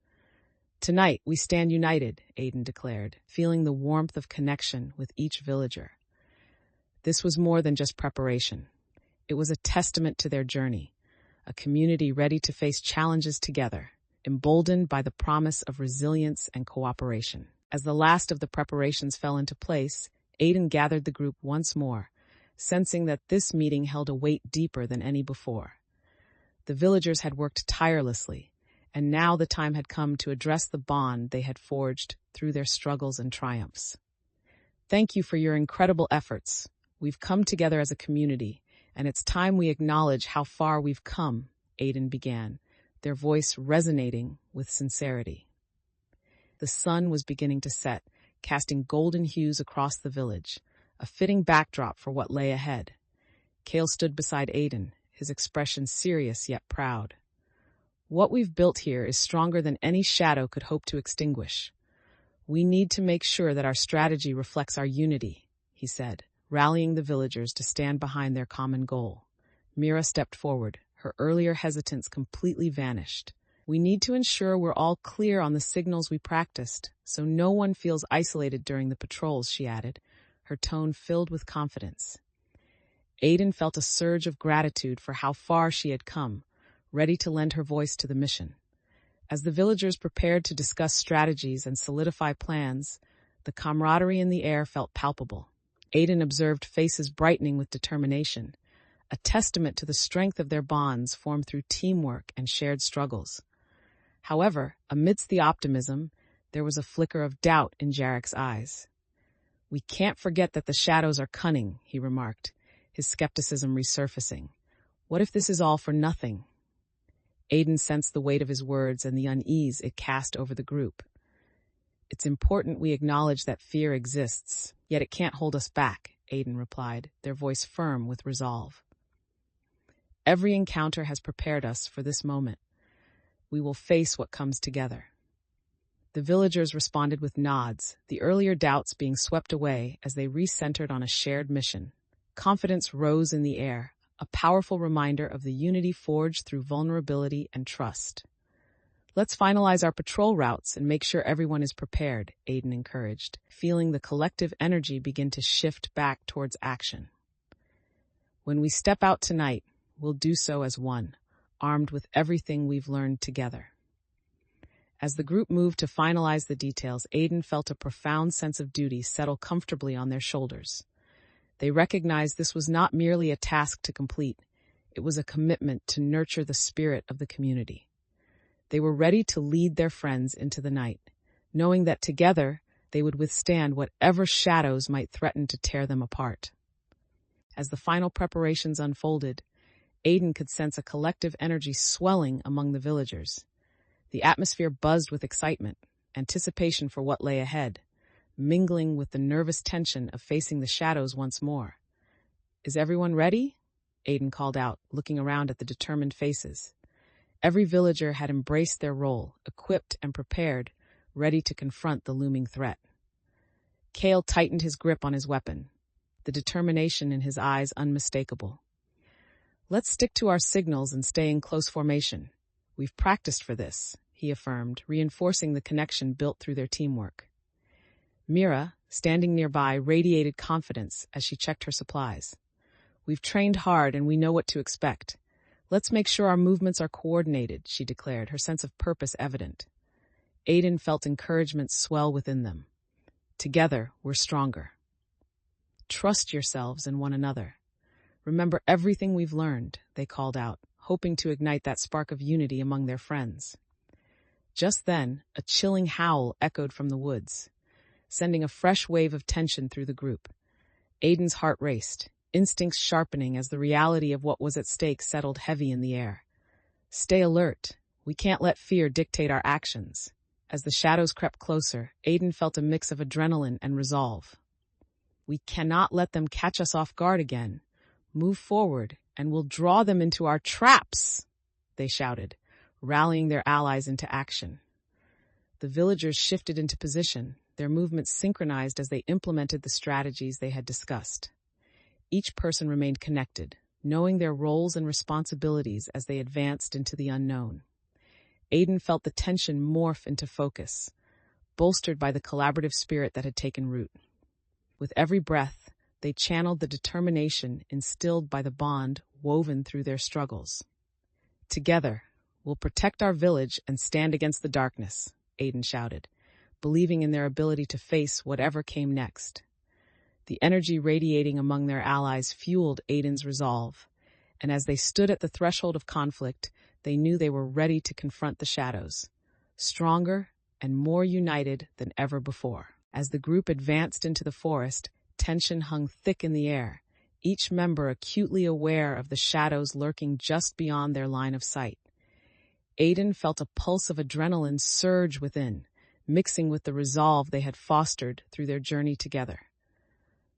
Tonight, we stand united, Aiden declared, feeling the warmth of connection with each villager. This was more than just preparation. It was a testament to their journey, a community ready to face challenges together, emboldened by the promise of resilience and cooperation. As the last of the preparations fell into place, Aiden gathered the group once more, sensing that this meeting held a weight deeper than any before. The villagers had worked tirelessly, and now the time had come to address the bond they had forged through their struggles and triumphs. Thank you for your incredible efforts. We've come together as a community, and it's time we acknowledge how far we've come, Aiden began, their voice resonating with sincerity. The sun was beginning to set, casting golden hues across the village, a fitting backdrop for what lay ahead. Kale stood beside Aiden, his expression serious yet proud. What we've built here is stronger than any shadow could hope to extinguish. "We need to make sure that our strategy reflects our unity," he said, rallying the villagers to stand behind their common goal. Mira stepped forward, her earlier hesitance completely vanished. "We need to ensure we're all clear on the signals we practiced, so no one feels isolated during the patrols," she added, her tone filled with confidence. Aiden felt a surge of gratitude for how far she had come, ready to lend her voice to the mission. As the villagers prepared to discuss strategies and solidify plans, the camaraderie in the air felt palpable. Aiden observed faces brightening with determination, a testament to the strength of their bonds formed through teamwork and shared struggles. However, amidst the optimism, there was a flicker of doubt in Jarek's eyes. "We can't forget that the shadows are cunning," he remarked, his skepticism resurfacing. "What if this is all for nothing?" Aiden sensed the weight of his words and the unease it cast over the group. "It's important we acknowledge that fear exists, yet it can't hold us back," Aiden replied, their voice firm with resolve. "Every encounter has prepared us for this moment. We will face what comes together." The villagers responded with nods, the earlier doubts being swept away as they recentered on a shared mission. Confidence rose in the air, a powerful reminder of the unity forged through vulnerability and trust. "Let's finalize our patrol routes and make sure everyone is prepared," Aiden encouraged, feeling the collective energy begin to shift back towards action. "When we step out tonight, we'll do so as one, armed with everything we've learned together." As the group moved to finalize the details, Aiden felt a profound sense of duty settle comfortably on their shoulders. They recognized this was not merely a task to complete, it was a commitment to nurture the spirit of the community. They were ready to lead their friends into the night, knowing that together they would withstand whatever shadows might threaten to tear them apart. As the final preparations unfolded, Aiden could sense a collective energy swelling among the villagers. The atmosphere buzzed with excitement, anticipation for what lay ahead, mingling with the nervous tension of facing the shadows once more. "Is everyone ready?" Aiden called out, looking around at the determined faces. Every villager had embraced their role, equipped and prepared, ready to confront the looming threat. Kale tightened his grip on his weapon, the determination in his eyes unmistakable. "Let's stick to our signals and stay in close formation. We've practiced for this," he affirmed, reinforcing the connection built through their teamwork. Mira, standing nearby, radiated confidence as she checked her supplies. "We've trained hard and we know what to expect. Let's make sure our movements are coordinated," she declared, her sense of purpose evident. Aiden felt encouragement swell within them. "Together, we're stronger." "Trust yourselves and one another. Remember everything we've learned," they called out, hoping to ignite that spark of unity among their friends. Just then, a chilling howl echoed from the woods, sending a fresh wave of tension through the group. Aiden's heart raced, instincts sharpening as the reality of what was at stake settled heavy in the air. "Stay alert. We can't let fear dictate our actions." As the shadows crept closer, Aiden felt a mix of adrenaline and resolve. "We cannot let them catch us off guard again. Move forward, and we'll draw them into our traps," they shouted, rallying their allies into action. The villagers shifted into position, their movements synchronized as they implemented the strategies they had discussed. Each person remained connected, knowing their roles and responsibilities as they advanced into the unknown. Aiden felt the tension morph into focus, bolstered by the collaborative spirit that had taken root. With every breath, they channeled the determination instilled by the bond woven through their struggles. "Together, we'll protect our village and stand against the darkness," Aiden shouted, believing in their ability to face whatever came next. The energy radiating among their allies fueled Aiden's resolve, and as they stood at the threshold of conflict, they knew they were ready to confront the shadows, stronger and more united than ever before. As the group advanced into the forest, tension hung thick in the air, each member acutely aware of the shadows lurking just beyond their line of sight. Aiden felt a pulse of adrenaline surge within, mixing with the resolve they had fostered through their journey together.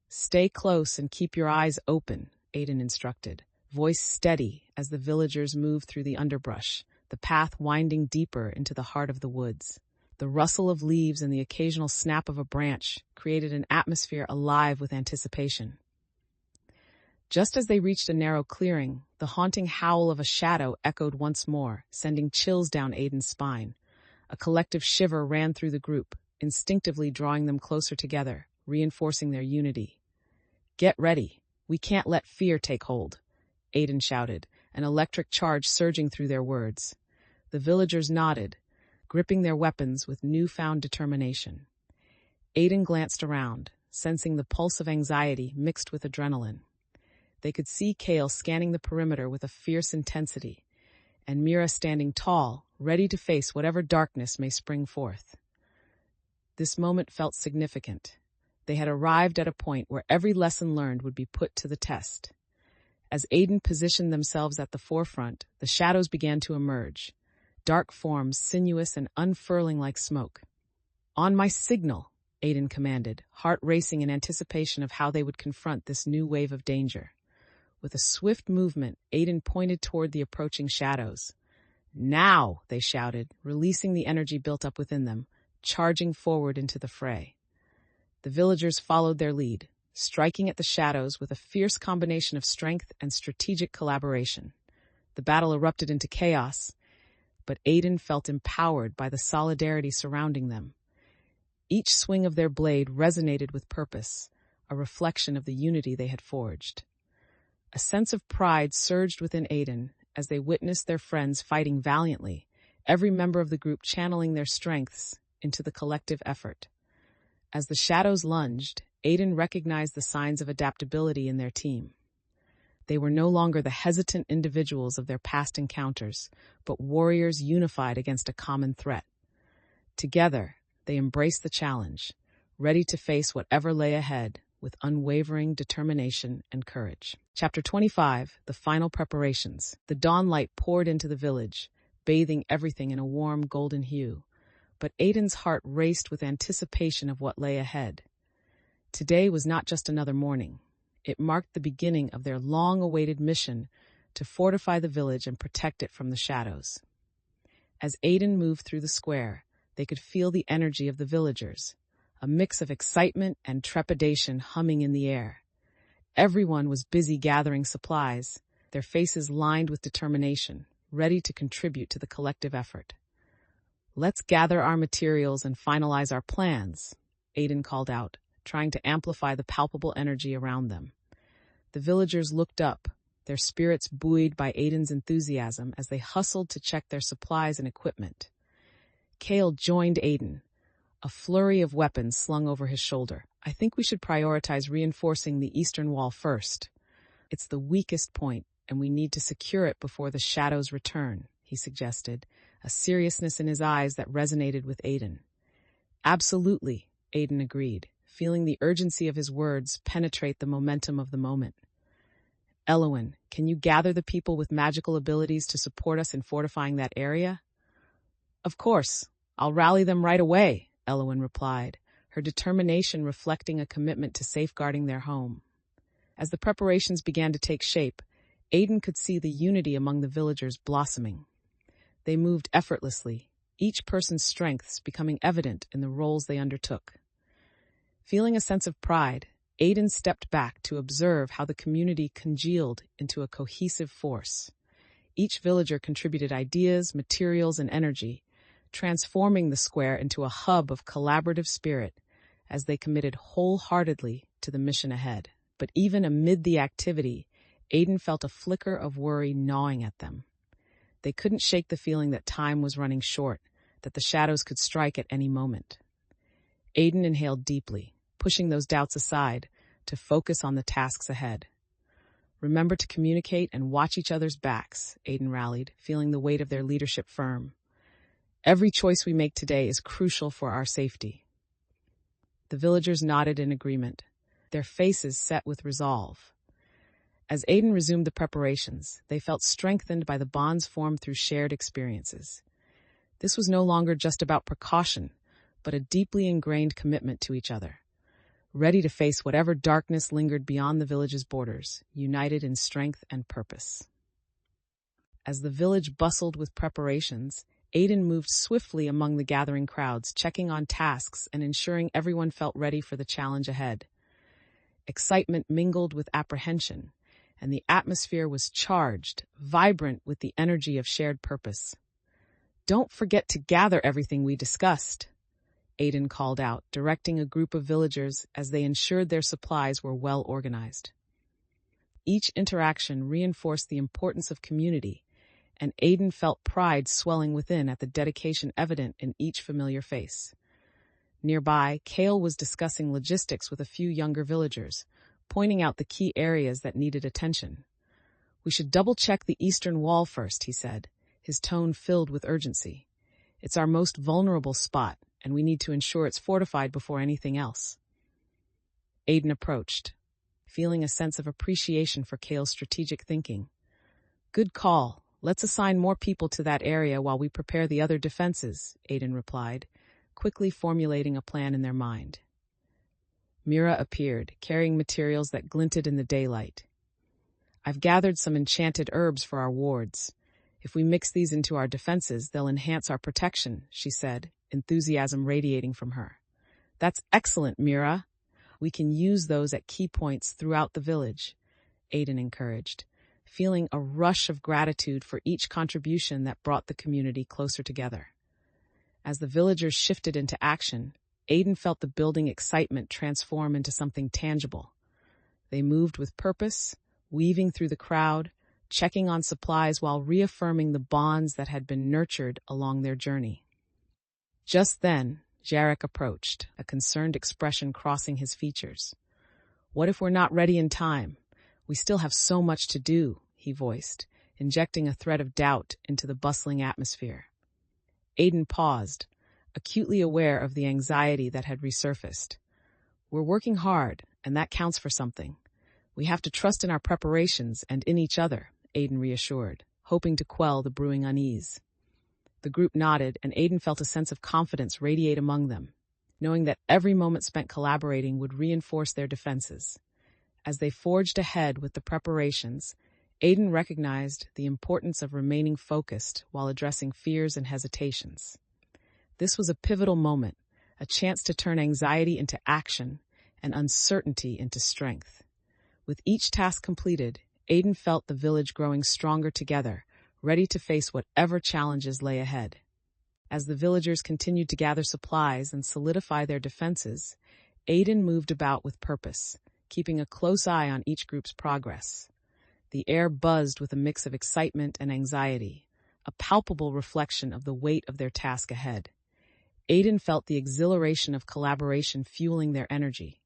"Stay close and keep your eyes open," Aiden instructed, voice steady as the villagers moved through the underbrush, the path winding deeper into the heart of the woods. The rustle of leaves and the occasional snap of a branch created an atmosphere alive with anticipation. Just as they reached a narrow clearing, the haunting howl of a shadow echoed once more, sending chills down Aiden's spine. A collective shiver ran through the group, instinctively drawing them closer together, reinforcing their unity. "Get ready. We can't let fear take hold," Aiden shouted, an electric charge surging through their words. The villagers nodded, gripping their weapons with newfound determination. Aiden glanced around, sensing the pulse of anxiety mixed with adrenaline. They could see Kale scanning the perimeter with a fierce intensity, and Mira standing tall, ready to face whatever darkness may spring forth. This moment felt significant. They had arrived at a point where every lesson learned would be put to the test. As Aiden positioned themselves at the forefront, the shadows began to emerge, dark forms sinuous and unfurling like smoke. "On my signal," Aiden commanded, heart racing in anticipation of how they would confront this new wave of danger. With a swift movement, Aiden pointed toward the approaching shadows. "Now!" they shouted, releasing the energy built up within them, charging forward into the fray. The villagers followed their lead, striking at the shadows with a fierce combination of strength and strategic collaboration. The battle erupted into chaos, but Aiden felt empowered by the solidarity surrounding them. Each swing of their blade resonated with purpose, a reflection of the unity they had forged. A sense of pride surged within Aiden as they witnessed their friends fighting valiantly, every member of the group channeling their strengths into the collective effort. As the shadows lunged, Aiden recognized the signs of adaptability in their team. They were no longer the hesitant individuals of their past encounters, but warriors unified against a common threat. Together, they embraced the challenge, ready to face whatever lay ahead with unwavering determination and courage. Chapter 25, The Final Preparations. The dawn light poured into the village, bathing everything in a warm golden hue. But Aiden's heart raced with anticipation of what lay ahead. Today was not just another morning. It marked the beginning of their long-awaited mission to fortify the village and protect it from the shadows. As Aiden moved through the square, they could feel the energy of the villagers, a mix of excitement and trepidation humming in the air. Everyone was busy gathering supplies, their faces lined with determination, ready to contribute to the collective effort. "Let's gather our materials and finalize our plans," Aiden called out, trying to amplify the palpable energy around them. The villagers looked up, their spirits buoyed by Aiden's enthusiasm as they hustled to check their supplies and equipment. Kale joined Aiden, a flurry of weapons slung over his shoulder. "I think we should prioritize reinforcing the eastern wall first. It's the weakest point, and we need to secure it before the shadows return," he suggested, a seriousness in his eyes that resonated with Aiden. "Absolutely," Aiden agreed, feeling the urgency of his words penetrate the momentum of the moment. "Elowen, can you gather the people with magical abilities to support us in fortifying that area?" "Of course. I'll rally them right away," Elowen replied, her determination reflecting a commitment to safeguarding their home. As the preparations began to take shape, Aiden could see the unity among the villagers blossoming. They moved effortlessly, each person's strengths becoming evident in the roles they undertook. Feeling a sense of pride, Aiden stepped back to observe how the community congealed into a cohesive force. Each villager contributed ideas, materials, and energy, transforming the square into a hub of collaborative spirit as they committed wholeheartedly to the mission ahead. But even amid the activity, Aiden felt a flicker of worry gnawing at them. They couldn't shake the feeling that time was running short, that the shadows could strike at any moment. Aiden inhaled deeply, pushing those doubts aside to focus on the tasks ahead. "Remember to communicate and watch each other's backs," Aiden rallied, feeling the weight of their leadership firm. "Every choice we make today is crucial for our safety." The villagers nodded in agreement, their faces set with resolve. As Aiden resumed the preparations, they felt strengthened by the bonds formed through shared experiences. This was no longer just about precaution, but a deeply ingrained commitment to each other, ready to face whatever darkness lingered beyond the village's borders, united in strength and purpose. As the village bustled with preparations, Aiden moved swiftly among the gathering crowds, checking on tasks and ensuring everyone felt ready for the challenge ahead. Excitement mingled with apprehension, and the atmosphere was charged, vibrant with the energy of shared purpose. "Don't forget to gather everything we discussed," Aiden called out, directing a group of villagers as they ensured their supplies were well organized. Each interaction reinforced the importance of community, and Aiden felt pride swelling within at the dedication evident in each familiar face. Nearby, Kale was discussing logistics with a few younger villagers, pointing out the key areas that needed attention. "We should double-check the eastern wall first," he said, his tone filled with urgency. "It's our most vulnerable spot, and we need to ensure it's fortified before anything else." Aiden approached, feeling a sense of appreciation for Kale's strategic thinking. "Good call. Let's assign more people to that area while we prepare the other defenses," Aiden replied, quickly formulating a plan in their mind. Mira appeared, carrying materials that glinted in the daylight. "I've gathered some enchanted herbs for our wards. If we mix these into our defenses, they'll enhance our protection," she said, enthusiasm radiating from her. "That's excellent, Mira. We can use those at key points throughout the village," Aiden encouraged, feeling a rush of gratitude for each contribution that brought the community closer together. As the villagers shifted into action, Aiden felt the building excitement transform into something tangible. They moved with purpose, weaving through the crowd, checking on supplies while reaffirming the bonds that had been nurtured along their journey. Just then, Jarek approached, a concerned expression crossing his features. "What if we're not ready in time? We still have so much to do," he voiced, injecting a thread of doubt into the bustling atmosphere. Aiden paused, acutely aware of the anxiety that had resurfaced. "We're working hard, and that counts for something. We have to trust in our preparations and in each other," Aiden reassured, hoping to quell the brewing unease. The group nodded, and Aiden felt a sense of confidence radiate among them, knowing that every moment spent collaborating would reinforce their defenses. As they forged ahead with the preparations, Aiden recognized the importance of remaining focused while addressing fears and hesitations. This was a pivotal moment, a chance to turn anxiety into action and uncertainty into strength. With each task completed, Aiden felt the village growing stronger together, ready to face whatever challenges lay ahead. As the villagers continued to gather supplies and solidify their defenses, Aiden moved about with purpose, keeping a close eye on each group's progress. The air buzzed with a mix of excitement and anxiety, a palpable reflection of the weight of their task ahead. Aiden felt the exhilaration of collaboration fueling their energy.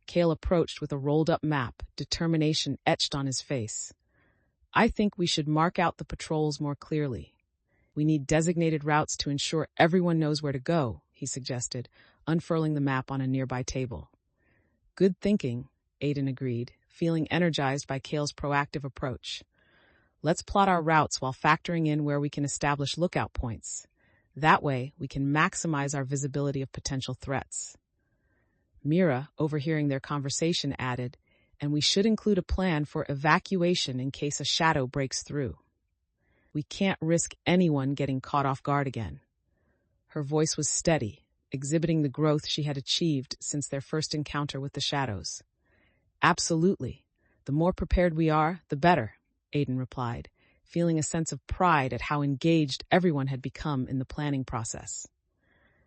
Kale approached with a rolled-up map, determination etched on his face. "I think we should mark out the patrols more clearly. We need designated routes to ensure everyone knows where to go," he suggested, unfurling the map on a nearby table. "Good thinking," Aiden agreed, feeling energized by Kale's proactive approach. "Let's plot our routes while factoring in where we can establish lookout points. That way, we can maximize our visibility of potential threats." Mira, overhearing their conversation, added, "And we should include a plan for evacuation in case a shadow breaks through. We can't risk anyone getting caught off guard again." Her voice was steady, exhibiting the growth she had achieved since their first encounter with the shadows. "Absolutely. The more prepared we are, the better," Aiden replied, feeling a sense of pride at how engaged everyone had become in the planning process.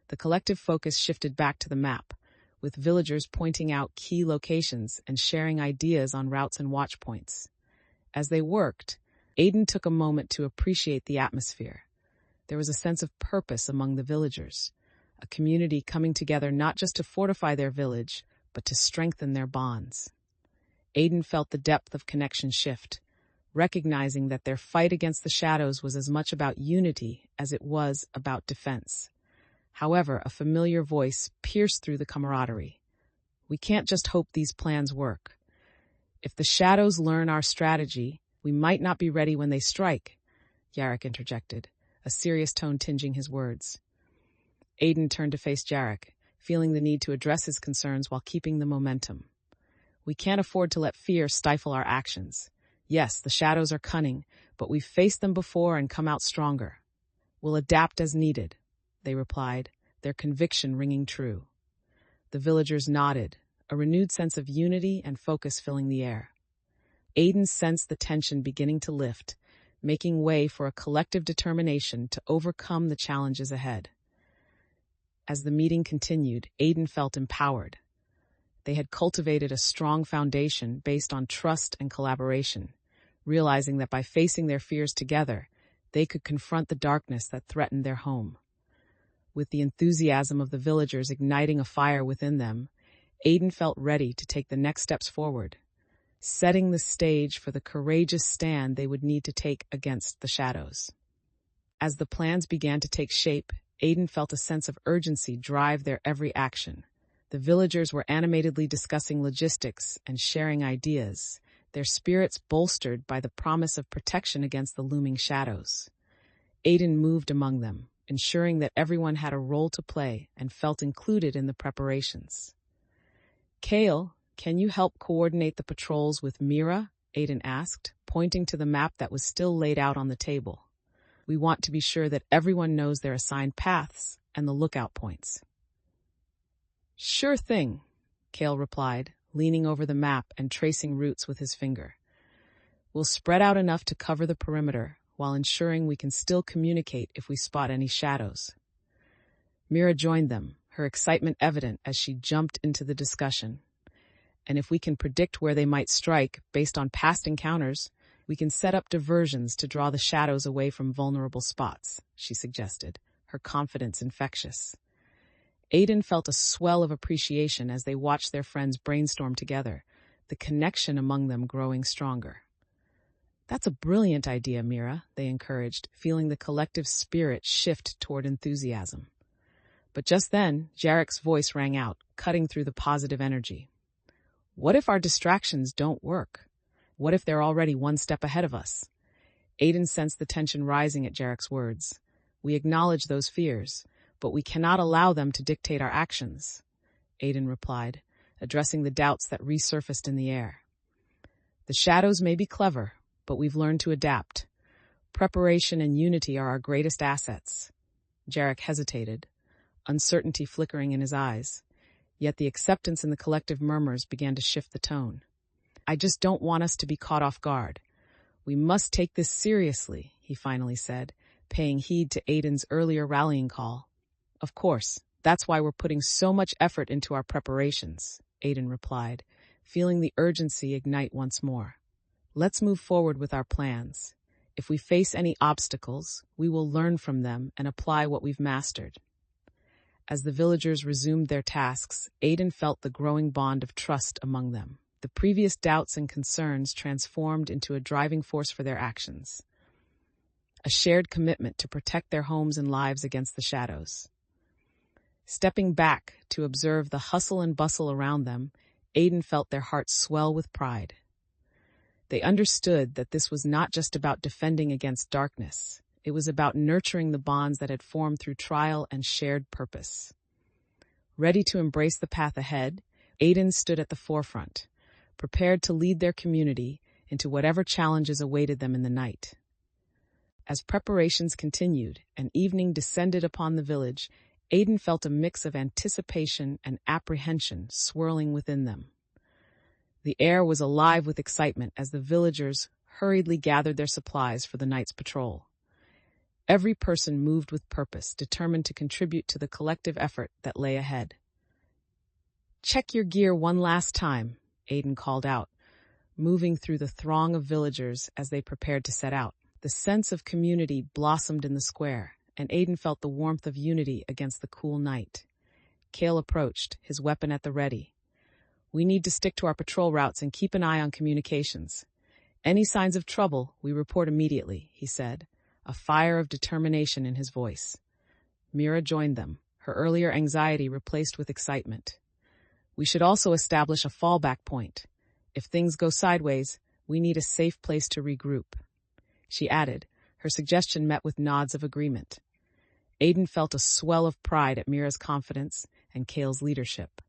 The collective focus shifted back to the map, with villagers pointing out key locations and sharing ideas on routes and watch points. As they worked, Aiden took a moment to appreciate the atmosphere. There was a sense of purpose among the villagers, a community coming together not just to fortify their village, but to strengthen their bonds. Aiden felt the depth of connection shift, recognizing that their fight against the shadows was as much about unity as it was about defense. However, a familiar voice pierced through the camaraderie. "We can't just hope these plans work. If the shadows learn our strategy, we might not be ready when they strike," Jarek interjected, a serious tone tinging his words. Aiden turned to face Jarek, feeling the need to address his concerns while keeping the momentum. "We can't afford to let fear stifle our actions. Yes, the shadows are cunning, but we've faced them before and come out stronger. "We'll adapt as needed," they replied, their conviction ringing true. The villagers nodded, a renewed sense of unity and focus filling the air. Aiden sensed the tension beginning to lift, making way for a collective determination to overcome the challenges ahead. As the meeting continued, Aiden felt empowered. They had cultivated a strong foundation based on trust and collaboration, realizing that by facing their fears together, they could confront the darkness that threatened their home. With the enthusiasm of the villagers igniting a fire within them, Aiden felt ready to take the next steps forward, setting the stage for the courageous stand they would need to take against the shadows. As the plans began to take shape, Aiden felt a sense of urgency drive their every action. The villagers were animatedly discussing logistics and sharing ideas, their spirits bolstered by the promise of protection against the looming shadows. Aiden moved among them, ensuring that everyone had a role to play and felt included in the preparations. "Kale, can you help coordinate the patrols with Mira?" Aiden asked, pointing to the map that was still laid out on the table. "We want to be sure that everyone knows their assigned paths and the lookout points." "Sure thing," Kale replied, leaning over the map and tracing routes with his finger. "We'll spread out enough to cover the perimeter, while ensuring we can still communicate if we spot any shadows." Mira joined them, her excitement evident as she jumped into the discussion. "And if we can predict where they might strike based on past encounters, we can set up diversions to draw the shadows away from vulnerable spots," she suggested, her confidence infectious. Aiden felt a swell of appreciation as they watched their friends brainstorm together, the connection among them growing stronger. "That's a brilliant idea, Mira," they encouraged, feeling the collective spirit shift toward enthusiasm. But just then, Jarek's voice rang out, cutting through the positive energy. "What if our distractions don't work? What if they're already one step ahead of us?" Aiden sensed the tension rising at Jarek's words. "We acknowledge those fears, but we cannot allow them to dictate our actions," Aiden replied, addressing the doubts that resurfaced in the air. "The shadows may be clever, but we've learned to adapt. Preparation and unity are our greatest assets." Jarek hesitated, uncertainty flickering in his eyes, yet the acceptance in the collective murmurs began to shift the tone. "I just don't want us to be caught off guard. We must take this seriously," he finally said, paying heed to Aiden's earlier rallying call. "Of course, that's why we're putting so much effort into our preparations," Aiden replied, feeling the urgency ignite once more. "Let's move forward with our plans. If we face any obstacles, we will learn from them and apply what we've mastered." As the villagers resumed their tasks, Aiden felt the growing bond of trust among them. The previous doubts and concerns transformed into a driving force for their actions. A shared commitment to protect their homes and lives against the shadows. Stepping back to observe the hustle and bustle around them, Aiden felt their hearts swell with pride. They understood that this was not just about defending against darkness. It was about nurturing the bonds that had formed through trial and shared purpose. Ready to embrace the path ahead, Aiden stood at the forefront, prepared to lead their community into whatever challenges awaited them in the night. As preparations continued and evening descended upon the village, Aiden felt a mix of anticipation and apprehension swirling within them. The air was alive with excitement as the villagers hurriedly gathered their supplies for the night's patrol. Every person moved with purpose, determined to contribute to the collective effort that lay ahead. "Check your gear one last time," Aiden called out, moving through the throng of villagers as they prepared to set out. The sense of community blossomed in the square, and Aiden felt the warmth of unity against the cool night. Kale approached, his weapon at the ready. "We need to stick to our patrol routes and keep an eye on communications. Any signs of trouble, we report immediately," he said, a fire of determination in his voice. Mira joined them, her earlier anxiety replaced with excitement. "We should also establish a fallback point. If things go sideways, we need a safe place to regroup," she added, her suggestion met with nods of agreement. Aiden felt a swell of pride at Mira's confidence and Kale's leadership.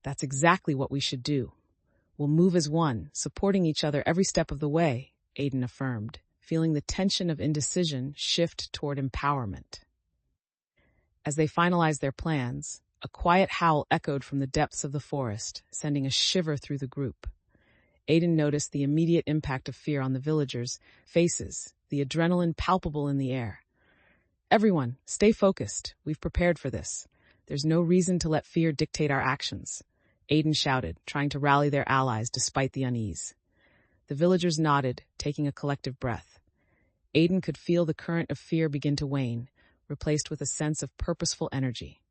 "That's exactly what we should do. We'll move as one, supporting each other every step of the way," Aiden affirmed, feeling the tension of indecision shift toward empowerment. As they finalized their plans, a quiet howl echoed from the depths of the forest, sending a shiver through the group. Aiden noticed the immediate impact of fear on the villagers' faces, the adrenaline palpable in the air. "Everyone, stay focused. We've prepared for this. There's no reason to let fear dictate our actions," Aiden shouted, trying to rally their allies despite the unease. The villagers nodded, taking a collective breath. Aiden could feel the current of fear begin to wane, replaced with a sense of purposeful energy.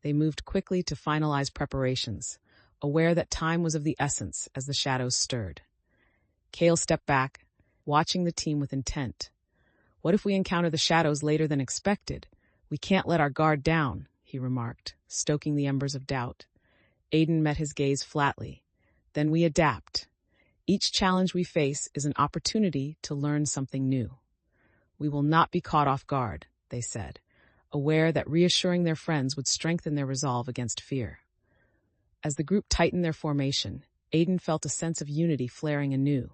They moved quickly to finalize preparations, aware that time was of the essence as the shadows stirred. Kale stepped back, watching the team with intent. "What if we encounter the shadows later than expected? We can't let our guard down," he remarked, stoking the embers of doubt. Aiden met his gaze flatly. "Then we adapt. Each challenge we face is an opportunity to learn something new." "We will not be caught off guard," they said, aware that reassuring their friends would strengthen their resolve against fear. As the group tightened their formation, Aiden felt a sense of unity flaring anew.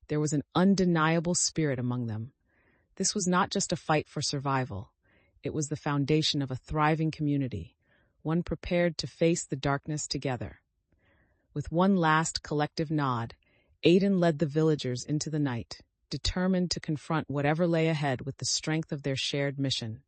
There was an undeniable spirit among them. This was not just a fight for survival. It was the foundation of a thriving community, one prepared to face the darkness together. With one last collective nod, Aiden led the villagers into the night, determined to confront whatever lay ahead with the strength of their shared mission.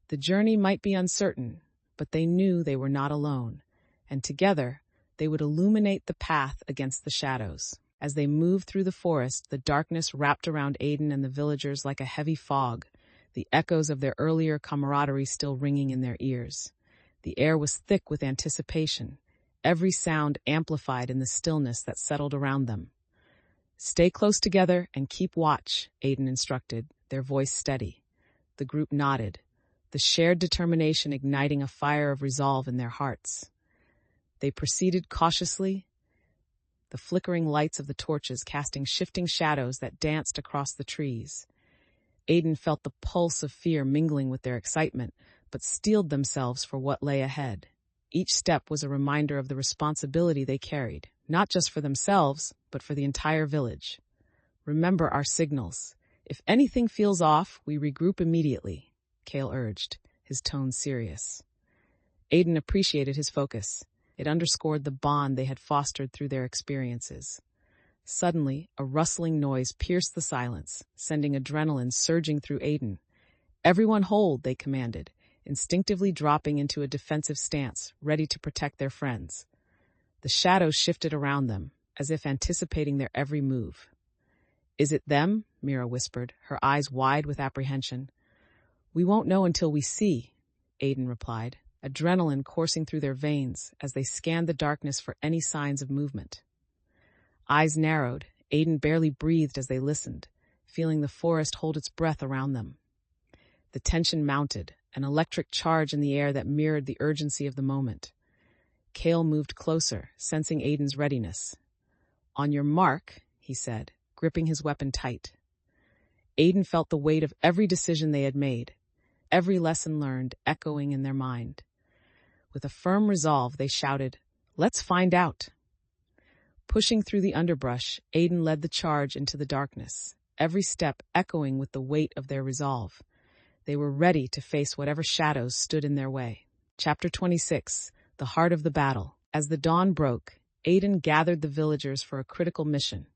The journey might be uncertain, but they knew they were not alone, and together they would illuminate the path against the shadows. As they moved through the forest, the darkness wrapped around Aiden and the villagers like a heavy fog, the echoes of their earlier camaraderie still ringing in their ears. The air was thick with anticipation, every sound amplified in the stillness that settled around them. "Stay close together and keep watch," Aiden instructed, their voice steady. The group nodded, the shared determination igniting a fire of resolve in their hearts. They proceeded cautiously, the flickering lights of the torches casting shifting shadows that danced across the trees. Aiden felt the pulse of fear mingling with their excitement, but steeled themselves for what lay ahead. Each step was a reminder of the responsibility they carried, not just for themselves, but for the entire village. "Remember our signals. If anything feels off, we regroup immediately," Kale urged, his tone serious. Aiden appreciated his focus. It underscored the bond they had fostered through their experiences. Suddenly, a rustling noise pierced the silence, sending adrenaline surging through Aiden. "Everyone hold," they commanded, instinctively dropping into a defensive stance, ready to protect their friends. The shadows shifted around them, as if anticipating their every move. "Is it them?" Mira whispered, her eyes wide with apprehension. "We won't know until we see," Aiden replied, adrenaline coursing through their veins as they scanned the darkness for any signs of movement. Eyes narrowed, Aiden barely breathed as they listened, feeling the forest hold its breath around them. The tension mounted, an electric charge in the air that mirrored the urgency of the moment. Kale moved closer, sensing Aiden's readiness. "On your mark," he said, gripping his weapon tight. Aiden felt the weight of every decision they had made, every lesson learned echoing in their mind. With a firm resolve, they shouted, "Let's find out!" Pushing through the underbrush, Aiden led the charge into the darkness, every step echoing with the weight of their resolve. They were ready to face whatever shadows stood in their way. Chapter 26, The Heart of the Battle. As the dawn broke, Aiden gathered the villagers for a critical mission,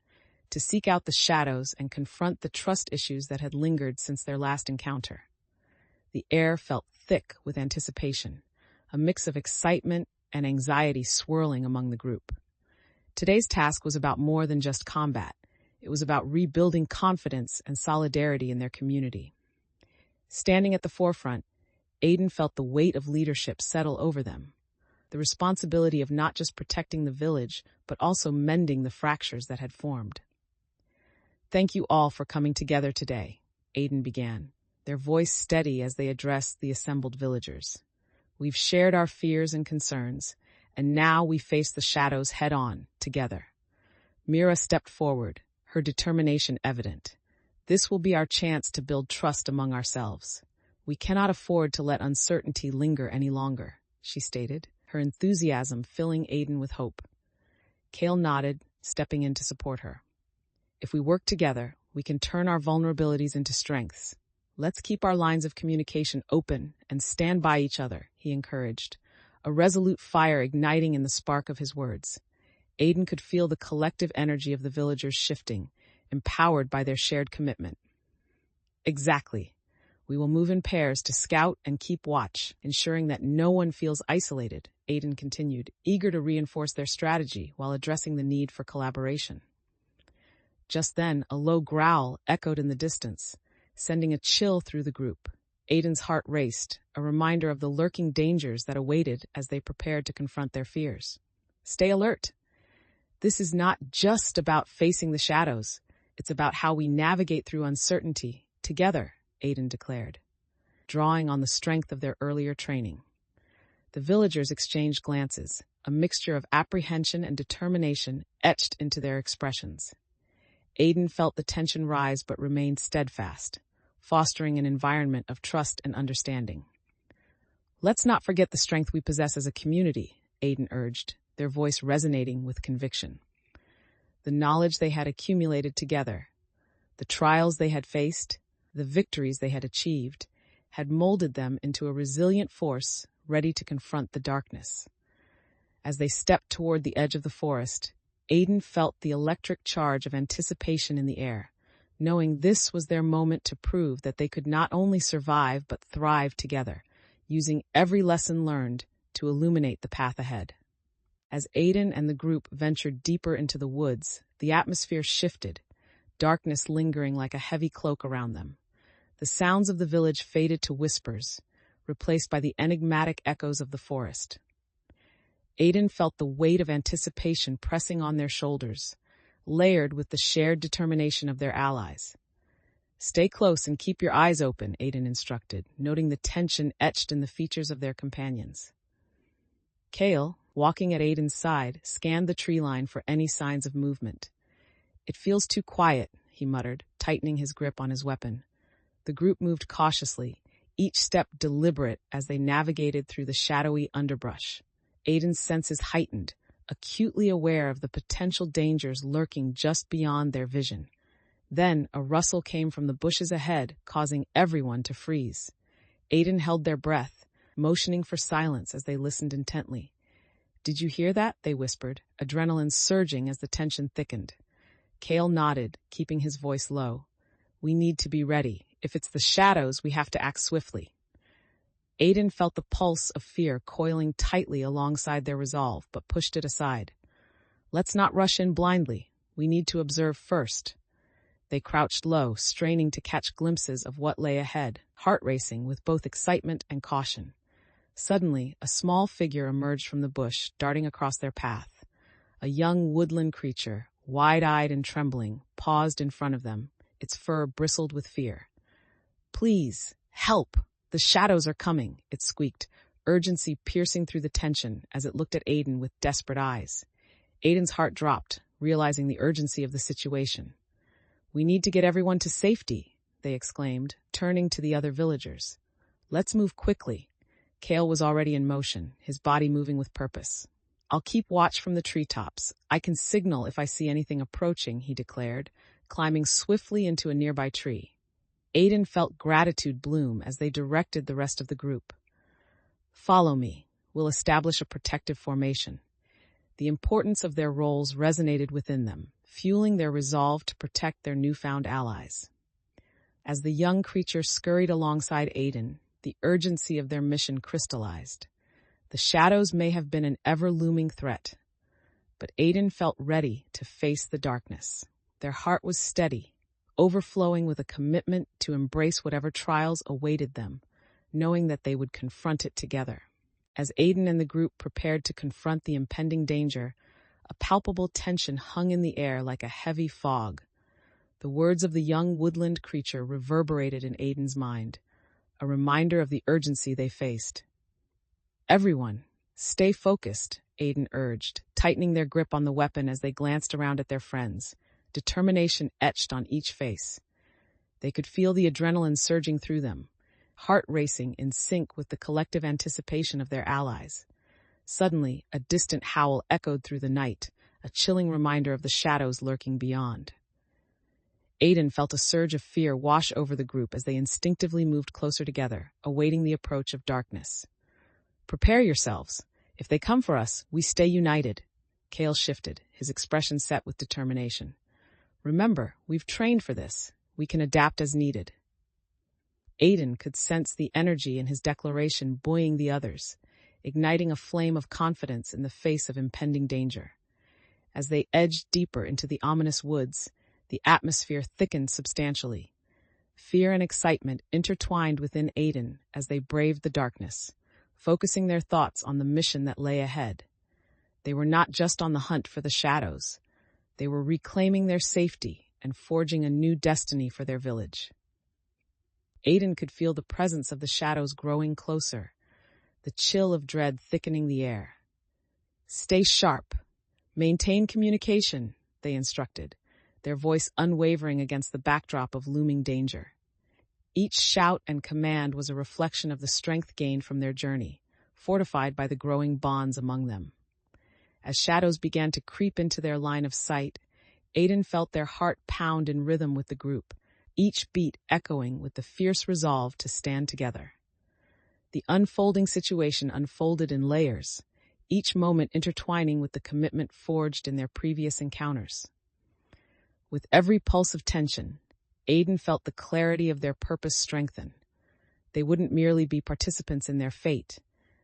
to seek out the shadows and confront the trust issues that had lingered since their last encounter. The air felt thick with anticipation, a mix of excitement and anxiety swirling among the group. Today's task was about more than just combat. It was about rebuilding confidence and solidarity in their community. Standing at the forefront, Aiden felt the weight of leadership settle over them, the responsibility of not just protecting the village, but also mending the fractures that had formed. "Thank you all for coming together today," Aiden began, their voice steady as they addressed the assembled villagers. "We've shared our fears and concerns, and now we face the shadows head-on, together." Mira stepped forward, her determination evident. "This will be our chance to build trust among ourselves. We cannot afford to let uncertainty linger any longer," she stated, her enthusiasm filling Aiden with hope. Kale nodded, stepping in to support her. "If we work together, We can turn our vulnerabilities into strengths. Let's keep our lines of communication open and stand by each other, he encouraged, a resolute fire igniting in the spark of his words. Aiden could feel the collective energy of the villagers shifting, empowered by their shared commitment. Exactly. We will move in pairs to scout and keep watch, ensuring that no one feels isolated, Aiden continued, eager to reinforce their strategy while addressing the need for collaboration. Just then, a low growl echoed in the distance, sending a chill through the group. Aiden's heart raced, a reminder of the lurking dangers that awaited as they prepared to confront their fears. Stay alert. This is not just about facing the shadows. It's about how we navigate through uncertainty, together, Aiden declared, drawing on the strength of their earlier training. The villagers exchanged glances, a mixture of apprehension and determination etched into their expressions. Aiden felt the tension rise but remained steadfast, fostering an environment of trust and understanding. Let's not forget the strength we possess as a community, Aiden urged, their voice resonating with conviction. The knowledge they had accumulated together, the trials they had faced, the victories they had achieved, had molded them into a resilient force ready to confront the darkness. As they stepped toward the edge of the forest, Aiden felt the electric charge of anticipation in the air, knowing this was their moment to prove that they could not only survive but thrive together, using every lesson learned to illuminate the path ahead. As Aiden and the group ventured deeper into the woods, the atmosphere shifted, darkness lingering like a heavy cloak around them. The sounds of the village faded to whispers, replaced by the enigmatic echoes of the forest. Aiden felt the weight of anticipation pressing on their shoulders, layered with the shared determination of their allies. Stay close and keep your eyes open, Aiden instructed, noting the tension etched in the features of their companions. Kale, walking at Aiden's side, scanned the tree line for any signs of movement. It feels too quiet, he muttered, tightening his grip on his weapon. The group moved cautiously, each step deliberate as they navigated through the shadowy underbrush. Aiden's senses heightened, acutely aware of the potential dangers lurking just beyond their vision. Then a rustle came from the bushes ahead, causing everyone to freeze. Aiden held their breath, motioning for silence as they listened intently. Did you hear that? They whispered, adrenaline surging as the tension thickened. Kale nodded, keeping his voice low. We need to be ready. If it's the shadows, we have to act swiftly. Aiden felt the pulse of fear coiling tightly alongside their resolve, but pushed it aside. Let's not rush in blindly. We need to observe first. They crouched low, straining to catch glimpses of what lay ahead, heart racing with both excitement and caution. Suddenly, a small figure emerged from the bush, darting across their path. A young woodland creature, wide-eyed and trembling, paused in front of them, its fur bristled with fear. Please, help! The shadows are coming, it squeaked, urgency piercing through the tension as it looked at Aiden with desperate eyes. Aiden's heart dropped, realizing the urgency of the situation. We need to get everyone to safety, they exclaimed, turning to the other villagers. Let's move quickly. Kale was already in motion, his body moving with purpose. I'll keep watch from the treetops. I can signal if I see anything approaching, he declared, climbing swiftly into a nearby tree. Aiden felt gratitude bloom as they directed the rest of the group. Follow me. We'll establish a protective formation. The importance of their roles resonated within them, fueling their resolve to protect their newfound allies. As the young creature scurried alongside Aiden, the urgency of their mission crystallized. The shadows may have been an ever-looming threat, but Aiden felt ready to face the darkness. Their heart was steady, overflowing with a commitment to embrace whatever trials awaited them, knowing that they would confront it together. As Aiden and the group prepared to confront the impending danger, a palpable tension hung in the air like a heavy fog. The words of the young woodland creature reverberated in Aiden's mind, a reminder of the urgency they faced. Everyone, stay focused, Aiden urged, tightening their grip on the weapon as they glanced around at their friends, determination etched on each face. They could feel the adrenaline surging through them, heart racing in sync with the collective anticipation of their allies. Suddenly, a distant howl echoed through the night, a chilling reminder of the shadows lurking beyond. Aiden felt a surge of fear wash over the group as they instinctively moved closer together, awaiting the approach of darkness. "Prepare yourselves. If they come for us, we stay united." Kale shifted, his expression set with determination. "Remember, we've trained for this. We can adapt as needed." Aiden could sense the energy in his declaration buoying the others, igniting a flame of confidence in the face of impending danger. As they edged deeper into the ominous woods, the atmosphere thickened substantially. Fear and excitement intertwined within Aiden as they braved the darkness, focusing their thoughts on the mission that lay ahead. They were not just on the hunt for the shadows. They were reclaiming their safety and forging a new destiny for their village. Aiden could feel the presence of the shadows growing closer, the chill of dread thickening the air. "Stay sharp. Maintain communication," they instructed, their voice unwavering against the backdrop of looming danger. Each shout and command was a reflection of the strength gained from their journey, fortified by the growing bonds among them. As shadows began to creep into their line of sight, Aiden felt their heart pound in rhythm with the group, each beat echoing with the fierce resolve to stand together. The unfolding situation unfolded in layers, each moment intertwining with the commitment forged in their previous encounters. With every pulse of tension, Aiden felt the clarity of their purpose strengthen. They wouldn't merely be participants in their fate,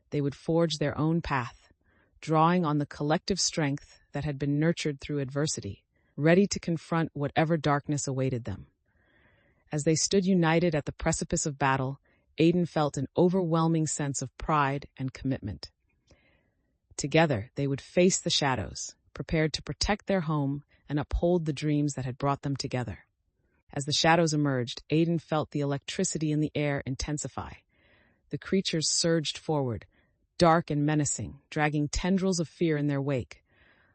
they would forge their own path, drawing on the collective strength that had been nurtured through adversity, ready to confront whatever darkness awaited them. As they stood united at the precipice of battle, Aiden felt an overwhelming sense of pride and commitment. Together, they would face the shadows, prepared to protect their home and uphold the dreams that had brought them together. As the shadows emerged, Aiden felt the electricity in the air intensify. The creatures surged forward, dark and menacing, dragging tendrils of fear in their wake.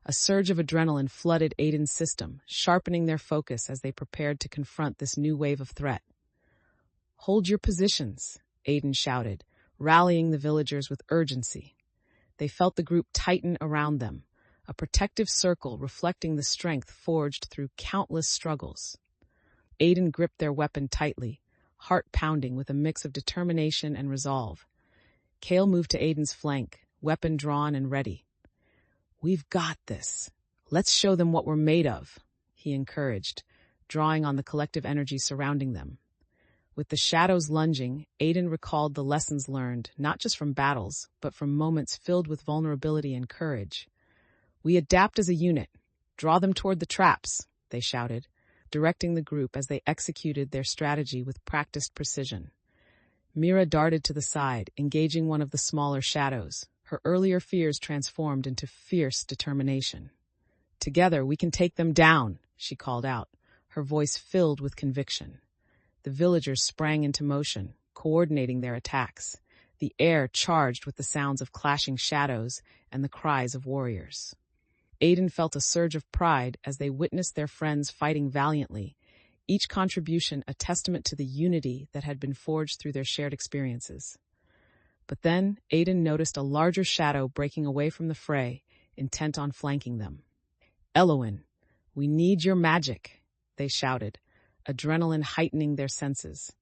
A surge of adrenaline flooded Aiden's system, sharpening their focus as they prepared to confront this new wave of threat. "Hold your positions," Aiden shouted, rallying the villagers with urgency. They felt the group tighten around them, a protective circle reflecting the strength forged through countless struggles. Aiden gripped their weapon tightly, heart pounding with a mix of determination and resolve. Kale moved to Aiden's flank, weapon drawn and ready. "We've got this. Let's show them what we're made of," he encouraged, drawing on the collective energy surrounding them. With the shadows lunging, Aiden recalled the lessons learned, not just from battles, but from moments filled with vulnerability and courage. "We adapt as a unit. Draw them toward the traps," they shouted, directing the group as they executed their strategy with practiced precision. Mira darted to the side, engaging one of the smaller shadows, her earlier fears transformed into fierce determination. "Together, we can take them down," she called out, her voice filled with conviction. The villagers sprang into motion, coordinating their attacks, the air charged with the sounds of clashing shadows and the cries of warriors. Aiden felt a surge of pride as they witnessed their friends fighting valiantly, each contribution a testament to the unity that had been forged through their shared experiences. But then, Aiden noticed a larger shadow breaking away from the fray, intent on flanking them. "Elowen, we need your magic," they shouted, adrenaline heightening their senses.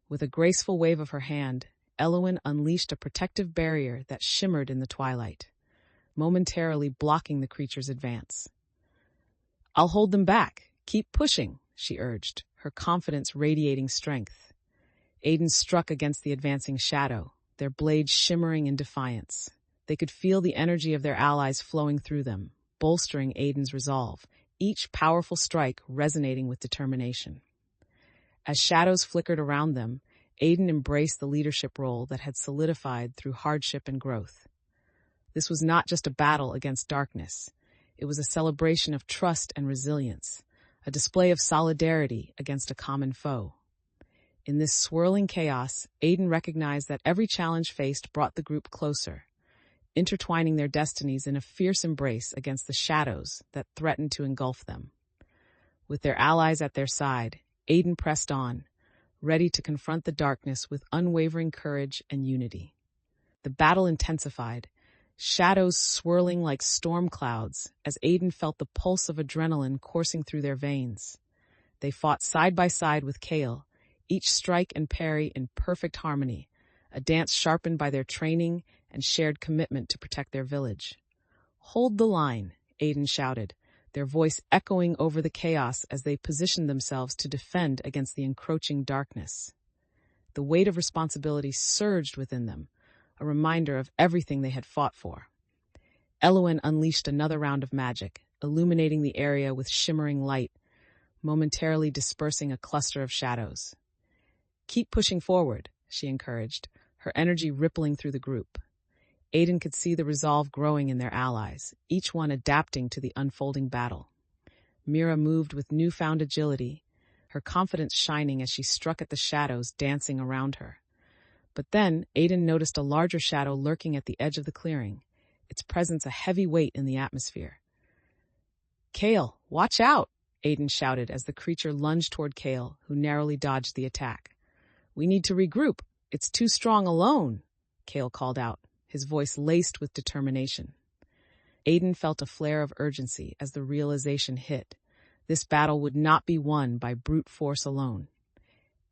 With a graceful wave of her hand, Elowen unleashed a protective barrier that shimmered in the twilight, momentarily blocking the creature's advance. "I'll hold them back. Keep pushing," she urged, her confidence radiating strength. Aiden struck against the advancing shadow, their blades shimmering in defiance. They could feel the energy of their allies flowing through them, bolstering Aiden's resolve, each powerful strike resonating with determination. As shadows flickered around them, Aiden embraced the leadership role that had solidified through hardship and growth. This was not just a battle against darkness. It was a celebration of trust and resilience, a display of solidarity against a common foe. In this swirling chaos, Aiden recognized that every challenge faced brought the group closer, intertwining their destinies in a fierce embrace against the shadows that threatened to engulf them. With their allies at their side, Aiden pressed on, ready to confront the darkness with unwavering courage and unity. The battle intensified, shadows swirling like storm clouds as Aiden felt the pulse of adrenaline coursing through their veins. They fought side by side with Kale, each strike and parry in perfect harmony, a dance sharpened by their training and shared commitment to protect their village. "Hold the line," Aiden shouted, their voice echoing over the chaos as they positioned themselves to defend against the encroaching darkness. The weight of responsibility surged within them, a reminder of everything they had fought for. Elowen unleashed another round of magic, illuminating the area with shimmering light, momentarily dispersing a cluster of shadows. "Keep pushing forward," she encouraged, her energy rippling through the group. Aiden could see the resolve growing in their allies, each one adapting to the unfolding battle. Mira moved with newfound agility, her confidence shining as she struck at the shadows dancing around her. But then Aiden noticed a larger shadow lurking at the edge of the clearing, its presence a heavy weight in the atmosphere. "Kale, watch out!" Aiden shouted as the creature lunged toward Kale, who narrowly dodged the attack. "We need to regroup. It's too strong alone," Kale called out, his voice laced with determination. Aiden felt a flare of urgency as the realization hit. This battle would not be won by brute force alone.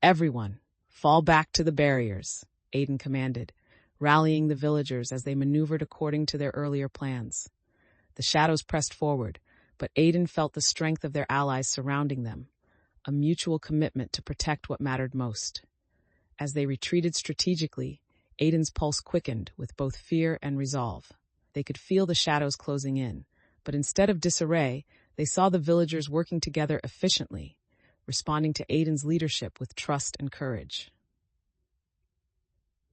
"Everyone, fall back to the barriers," Aiden commanded, rallying the villagers as they maneuvered according to their earlier plans. The shadows pressed forward, but Aiden felt the strength of their allies surrounding them, a mutual commitment to protect what mattered most. As they retreated strategically, Aiden's pulse quickened with both fear and resolve. They could feel the shadows closing in, but instead of disarray, they saw the villagers working together efficiently, responding to Aiden's leadership with trust and courage.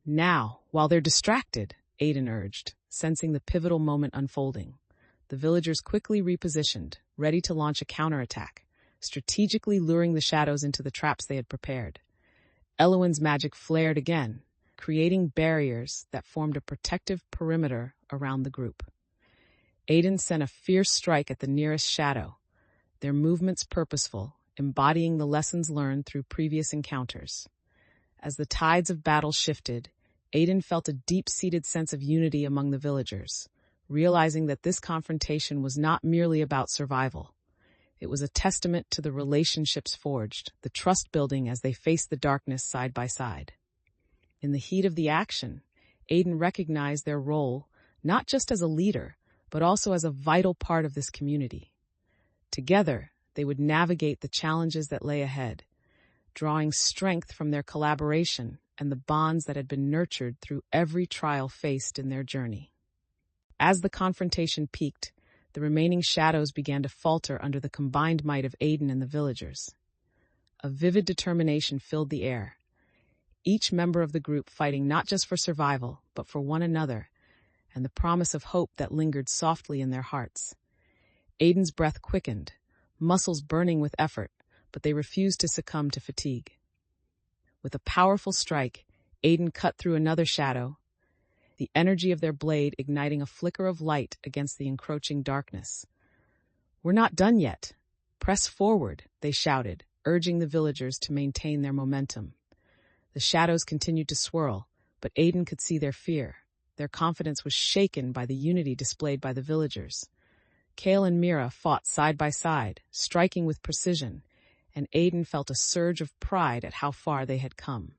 "Now, while they're distracted," Aiden urged, sensing the pivotal moment unfolding. The villagers quickly repositioned, ready to launch a counterattack, strategically luring the shadows into the traps they had prepared. Elowen's magic flared again, creating barriers that formed a protective perimeter around the group. Aiden sent a fierce strike at the nearest shadow, their movements purposeful, embodying the lessons learned through previous encounters. As the tides of battle shifted, Aiden felt a deep-seated sense of unity among the villagers, realizing that this confrontation was not merely about survival. It was a testament to the relationships forged, the trust building as they faced the darkness side by side. In the heat of the action, Aiden recognized their role not just as a leader, but also as a vital part of this community. Together, they would navigate the challenges that lay ahead, drawing strength from their collaboration and the bonds that had been nurtured through every trial faced in their journey. As the confrontation peaked, the remaining shadows began to falter under the combined might of Aiden and the villagers. A vivid determination filled the air, each member of the group fighting not just for survival, but for one another, and the promise of hope that lingered softly in their hearts. Aiden's breath quickened, muscles burning with effort, but they refused to succumb to fatigue. With a powerful strike, Aiden cut through another shadow, the energy of their blade igniting a flicker of light against the encroaching darkness. "We're not done yet. Press forward," they shouted, urging the villagers to maintain their momentum. The shadows continued to swirl, but Aiden could see their fear. Their confidence was shaken by the unity displayed by the villagers. Kale and Mira fought side by side, striking with precision, and Aiden felt a surge of pride at how far they had come.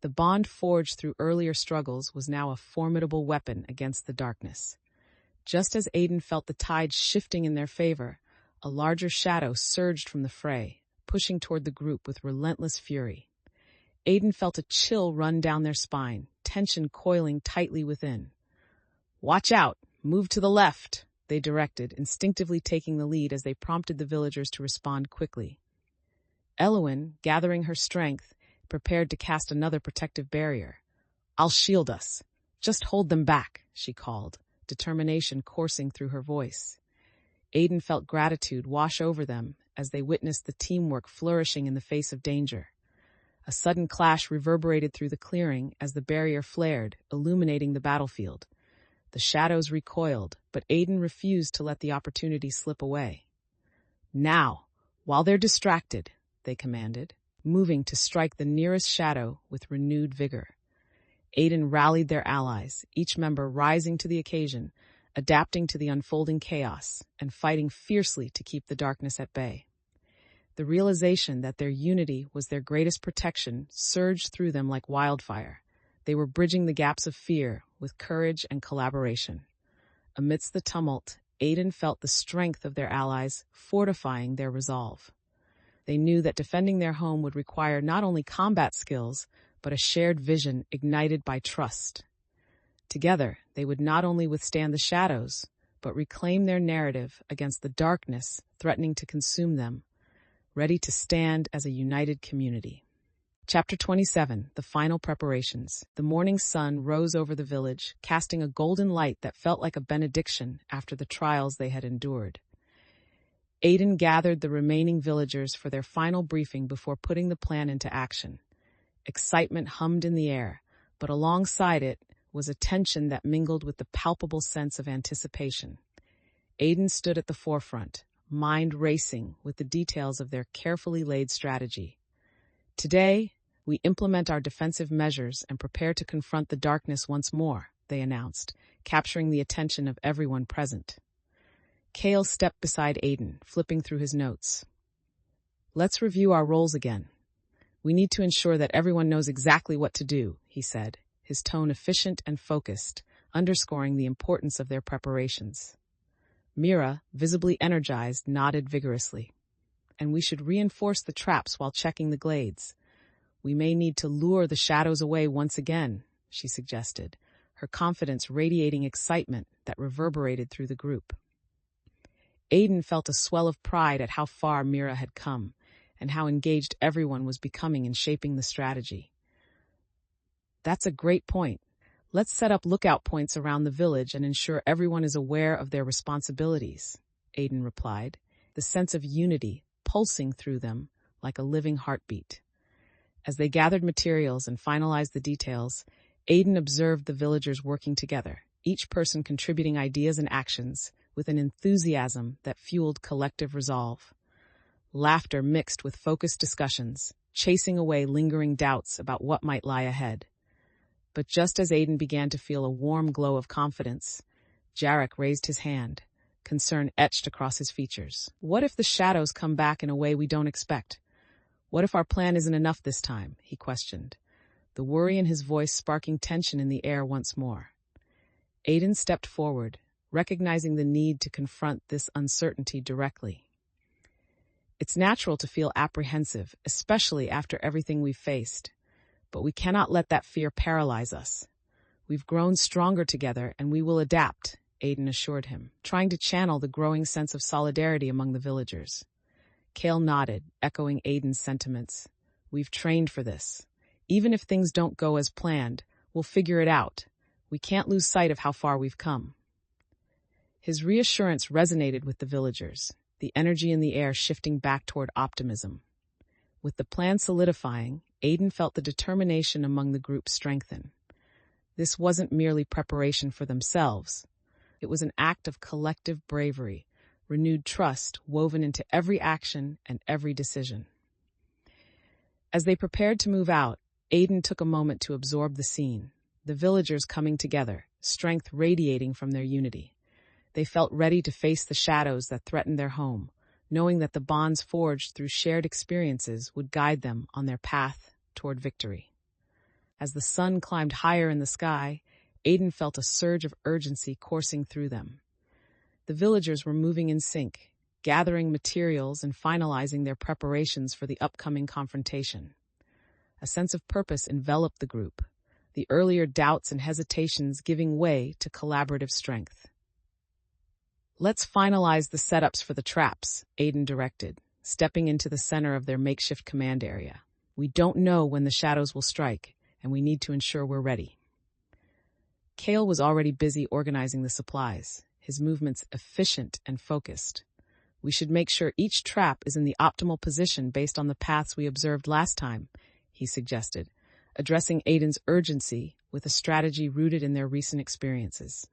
The bond forged through earlier struggles was now a formidable weapon against the darkness. Just as Aiden felt the tide shifting in their favor, a larger shadow surged from the fray, pushing toward the group with relentless fury. Aiden felt a chill run down their spine, tension coiling tightly within. "Watch out! Move to the left!" they directed, instinctively taking the lead as they prompted the villagers to respond quickly. Elowen, gathering her strength, prepared to cast another protective barrier. "I'll shield us. Just hold them back," she called, determination coursing through her voice. Aiden felt gratitude wash over them as they witnessed the teamwork flourishing in the face of danger. A sudden clash reverberated through the clearing as the barrier flared, illuminating the battlefield. The shadows recoiled, but Aiden refused to let the opportunity slip away. "Now, while they're distracted," they commanded, moving to strike the nearest shadow with renewed vigor. Aiden rallied their allies, each member rising to the occasion, adapting to the unfolding chaos, and fighting fiercely to keep the darkness at bay. The realization that their unity was their greatest protection surged through them like wildfire. They were bridging the gaps of fear with courage and collaboration. Amidst the tumult, Aiden felt the strength of their allies fortifying their resolve. They knew that defending their home would require not only combat skills, but a shared vision ignited by trust. Together, they would not only withstand the shadows, but reclaim their narrative against the darkness threatening to consume them, ready to stand as a united community. Chapter 27, The Final Preparations. The morning sun rose over the village, casting a golden light that felt like a benediction after the trials they had endured. Aiden gathered the remaining villagers for their final briefing before putting the plan into action. Excitement hummed in the air, but alongside it was a tension that mingled with the palpable sense of anticipation. Aiden stood at the forefront, mind racing with the details of their carefully laid strategy. Today, we implement our defensive measures and prepare to confront the darkness once more, they announced, capturing the attention of everyone present. Kale stepped beside Aiden, flipping through his notes. Let's review our roles again. We need to ensure that everyone knows exactly what to do, he said, his tone efficient and focused, underscoring the importance of their preparations. Mira, visibly energized, nodded vigorously. And we should reinforce the traps while checking the glades. We may need to lure the shadows away once again, she suggested, her confidence radiating excitement that reverberated through the group. Aiden felt a swell of pride at how far Mira had come, and how engaged everyone was becoming in shaping the strategy. That's a great point. Let's set up lookout points around the village and ensure everyone is aware of their responsibilities, Aiden replied, the sense of unity pulsing through them like a living heartbeat. As they gathered materials and finalized the details, Aiden observed the villagers working together, each person contributing ideas and actions with an enthusiasm that fueled collective resolve. Laughter mixed with focused discussions, chasing away lingering doubts about what might lie ahead. But just as Aiden began to feel a warm glow of confidence, Jarek raised his hand, concern etched across his features. What if the shadows come back in a way we don't expect? What if our plan isn't enough this time? He questioned, the worry in his voice sparking tension in the air once more. Aiden stepped forward, recognizing the need to confront this uncertainty directly. It's natural to feel apprehensive, especially after everything we've faced. But we cannot let that fear paralyze us. We've grown stronger together and we will adapt, Aiden assured him, trying to channel the growing sense of solidarity among the villagers. Kale nodded, echoing Aiden's sentiments. We've trained for this. Even if things don't go as planned, we'll figure it out. We can't lose sight of how far we've come. His reassurance resonated with the villagers, the energy in the air shifting back toward optimism. With the plan solidifying, Aiden felt the determination among the group strengthen. This wasn't merely preparation for themselves. It was an act of collective bravery, renewed trust woven into every action and every decision. As they prepared to move out, Aiden took a moment to absorb the scene, the villagers coming together, strength radiating from their unity. They felt ready to face the shadows that threatened their home, knowing that the bonds forged through shared experiences would guide them on their path toward victory. As the sun climbed higher in the sky, Aiden felt a surge of urgency coursing through them. The villagers were moving in sync, gathering materials and finalizing their preparations for the upcoming confrontation. A sense of purpose enveloped the group, the earlier doubts and hesitations giving way to collaborative strength. Let's finalize the setups for the traps, Aiden directed, stepping into the center of their makeshift command area. We don't know when the shadows will strike, and we need to ensure we're ready. Kale was already busy organizing the supplies, his movements efficient and focused. We should make sure each trap is in the optimal position based on the paths we observed last time, he suggested, addressing Aiden's urgency with a strategy rooted in their recent experiences.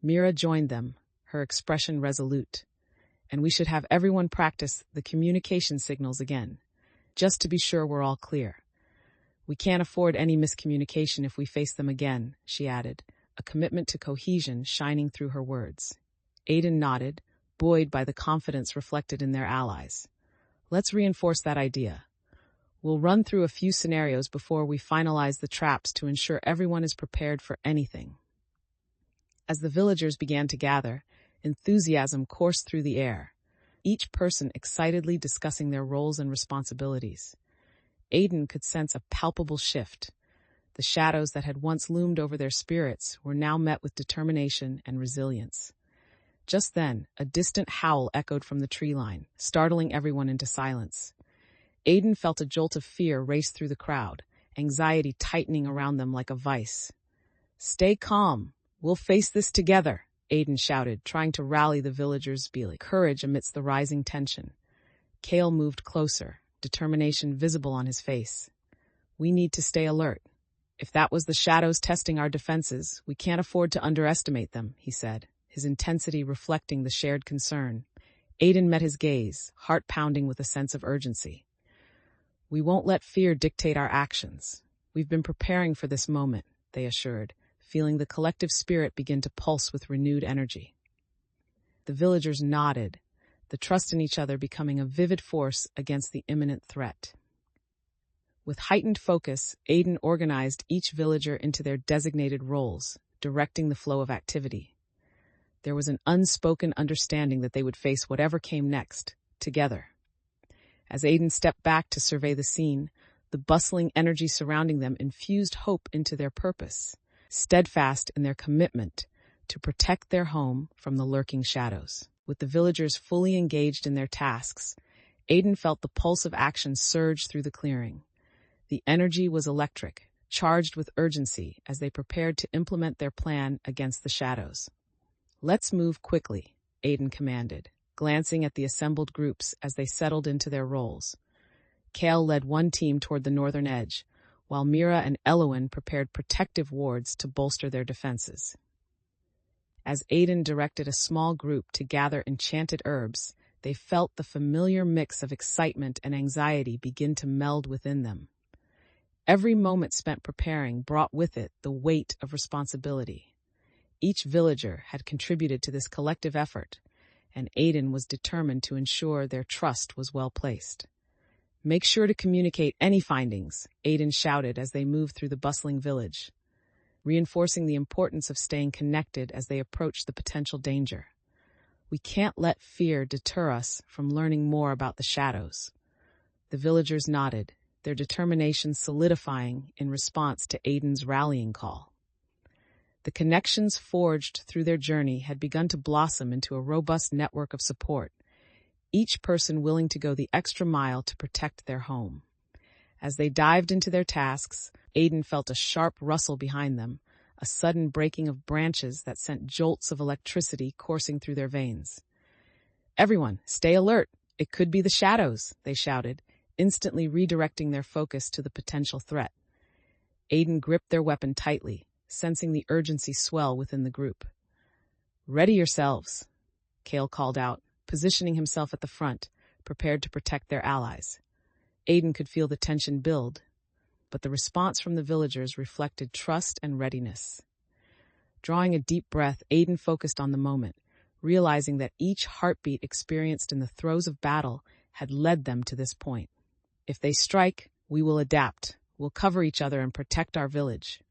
Mira joined them, her expression resolute, and we should have everyone practice the communication signals again, just to be sure we're all clear. We can't afford any miscommunication if we face them again, she added, a commitment to cohesion shining through her words. Aiden nodded, buoyed by the confidence reflected in their allies. Let's reinforce that idea. We'll run through a few scenarios before we finalize the traps to ensure everyone is prepared for anything. As the villagers began to gather, enthusiasm coursed through the air, each person excitedly discussing their roles and responsibilities. Aiden could sense a palpable shift. The shadows that had once loomed over their spirits were now met with determination and resilience. Just then, a distant howl echoed from the tree line, startling everyone into silence. Aiden felt a jolt of fear race through the crowd, anxiety tightening around them like a vice. "Stay calm. We'll face this together," Aiden shouted, trying to rally the villagers' courage amidst the rising tension. Kale moved closer, determination visible on his face. "We need to stay alert. If that was the shadows testing our defenses, we can't afford to underestimate them," he said, his intensity reflecting the shared concern. Aiden met his gaze, heart pounding with a sense of urgency. "We won't let fear dictate our actions. We've been preparing for this moment," they assured, feeling the collective spirit begin to pulse with renewed energy. The villagers nodded, the trust in each other becoming a vivid force against the imminent threat. With heightened focus, Aiden organized each villager into their designated roles, directing the flow of activity. There was an unspoken understanding that they would face whatever came next, together. As Aiden stepped back to survey the scene, the bustling energy surrounding them infused hope into their purpose, steadfast in their commitment to protect their home from the lurking shadows. With the villagers fully engaged in their tasks, Aiden felt the pulse of action surge through the clearing. The energy was electric, charged with urgency as they prepared to implement their plan against the shadows. "Let's move quickly," Aiden commanded, glancing at the assembled groups as they settled into their roles. Kale led one team toward the northern edge, while Mira and Elowen prepared protective wards to bolster their defenses. As Aiden directed a small group to gather enchanted herbs, they felt the familiar mix of excitement and anxiety begin to meld within them. Every moment spent preparing brought with it the weight of responsibility. Each villager had contributed to this collective effort, and Aiden was determined to ensure their trust was well placed. "Make sure to communicate any findings," Aiden shouted as they moved through the bustling village, reinforcing the importance of staying connected as they approached the potential danger. "We can't let fear deter us from learning more about the shadows." The villagers nodded, their determination solidifying in response to Aiden's rallying call. The connections forged through their journey had begun to blossom into a robust network of support, each person willing to go the extra mile to protect their home. As they dived into their tasks, Aiden felt a sharp rustle behind them, a sudden breaking of branches that sent jolts of electricity coursing through their veins. "Everyone, stay alert! It could be the shadows," they shouted, instantly redirecting their focus to the potential threat. Aiden gripped their weapon tightly, sensing the urgency swell within the group. "Ready yourselves," Kale called out, positioning himself at the front, prepared to protect their allies. Aiden could feel the tension build, but the response from the villagers reflected trust and readiness. Drawing a deep breath, Aiden focused on the moment, realizing that each heartbeat experienced in the throes of battle had led them to this point. "If they strike, we will adapt. We'll cover each other and protect our village."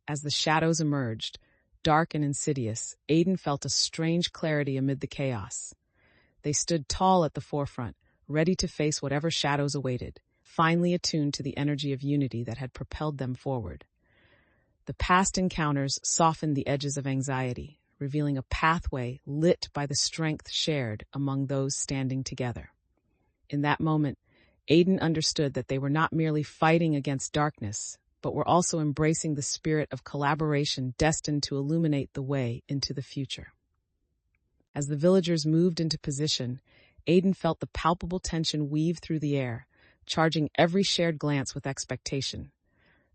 As the shadows emerged, dark and insidious, Aiden felt a strange clarity amid the chaos. They stood tall at the forefront, ready to face whatever shadows awaited, finely attuned to the energy of unity that had propelled them forward. The past encounters softened the edges of anxiety, revealing a pathway lit by the strength shared among those standing together. In that moment, Aiden understood that they were not merely fighting against darkness, but were also embracing the spirit of collaboration destined to illuminate the way into the future. As the villagers moved into position, Aiden felt the palpable tension weave through the air, charging every shared glance with expectation.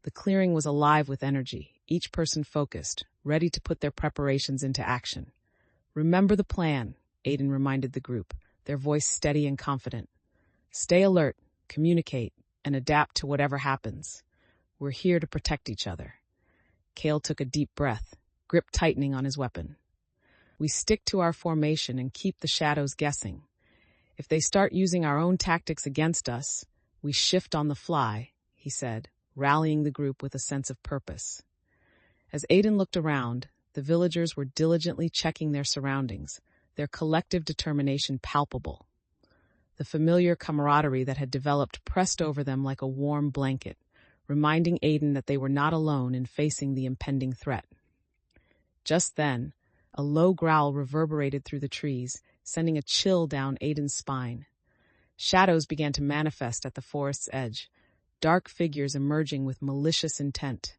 The clearing was alive with energy, each person focused, ready to put their preparations into action. "Remember the plan," Aiden reminded the group, their voice steady and confident. "Stay alert, communicate, and adapt to whatever happens. We're here to protect each other." Kale took a deep breath, grip tightening on his weapon. "We stick to our formation and keep the shadows guessing." If they start using our own tactics against us, we shift on the fly, he said, rallying the group with a sense of purpose. As Aiden looked around, the villagers were diligently checking their surroundings, their collective determination palpable. The familiar camaraderie that had developed pressed over them like a warm blanket, reminding Aiden that they were not alone in facing the impending threat. Just then, a low growl reverberated through the trees, sending a chill down Aiden's spine. Shadows began to manifest at the forest's edge, dark figures emerging with malicious intent.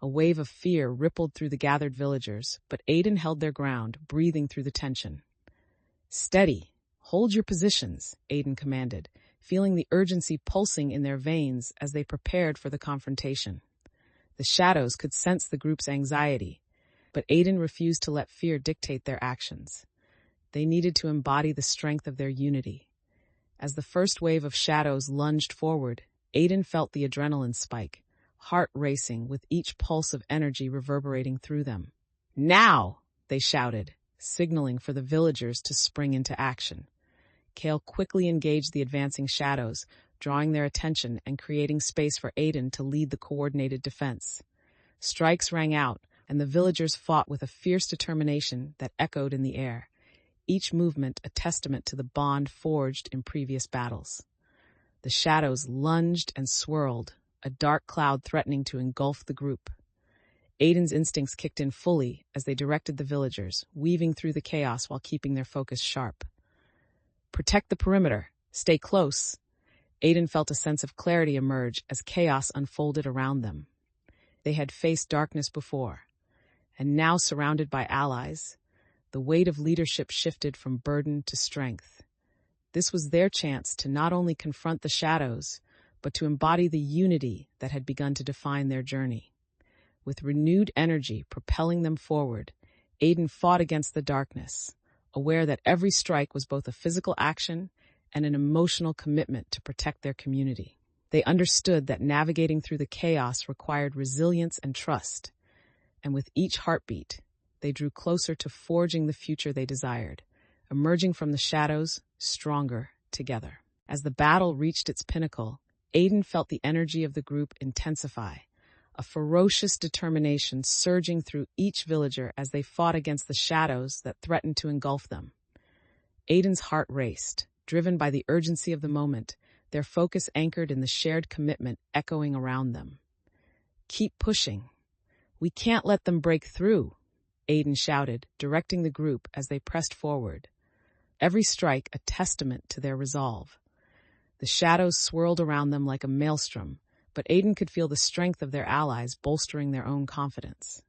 A wave of fear rippled through the gathered villagers, but Aiden held their ground, breathing through the tension. "Steady! Hold your positions," Aiden commanded, feeling the urgency pulsing in their veins as they prepared for the confrontation. The shadows could sense the group's anxiety, but Aiden refused to let fear dictate their actions. They needed to embody the strength of their unity. As the first wave of shadows lunged forward, Aiden felt the adrenaline spike, heart racing with each pulse of energy reverberating through them. "Now!" they shouted, signaling for the villagers to spring into action. Kale quickly engaged the advancing shadows, drawing their attention and creating space for Aiden to lead the coordinated defense. Strikes rang out, and the villagers fought with a fierce determination that echoed in the air, each movement a testament to the bond forged in previous battles. The shadows lunged and swirled, a dark cloud threatening to engulf the group. Aiden's instincts kicked in fully as they directed the villagers, weaving through the chaos while keeping their focus sharp. "Protect the perimeter. Stay close." Aiden felt a sense of clarity emerge as chaos unfolded around them. They had faced darkness before, and now surrounded by allies, the weight of leadership shifted from burden to strength. This was their chance to not only confront the shadows, but to embody the unity that had begun to define their journey. With renewed energy propelling them forward, Aiden fought against the darkness, aware that every strike was both a physical action and an emotional commitment to protect their community. They understood that navigating through the chaos required resilience and trust, and with each heartbeat, they drew closer to forging the future they desired, emerging from the shadows stronger together. As the battle reached its pinnacle, Aiden felt the energy of the group intensify, a ferocious determination surging through each villager as they fought against the shadows that threatened to engulf them. Aiden's heart raced, driven by the urgency of the moment, their focus anchored in the shared commitment echoing around them. "Keep pushing. We can't let them break through," Aiden shouted, directing the group as they pressed forward. Every strike a testament to their resolve. The shadows swirled around them like a maelstrom, but Aiden could feel the strength of their allies bolstering their own confidence.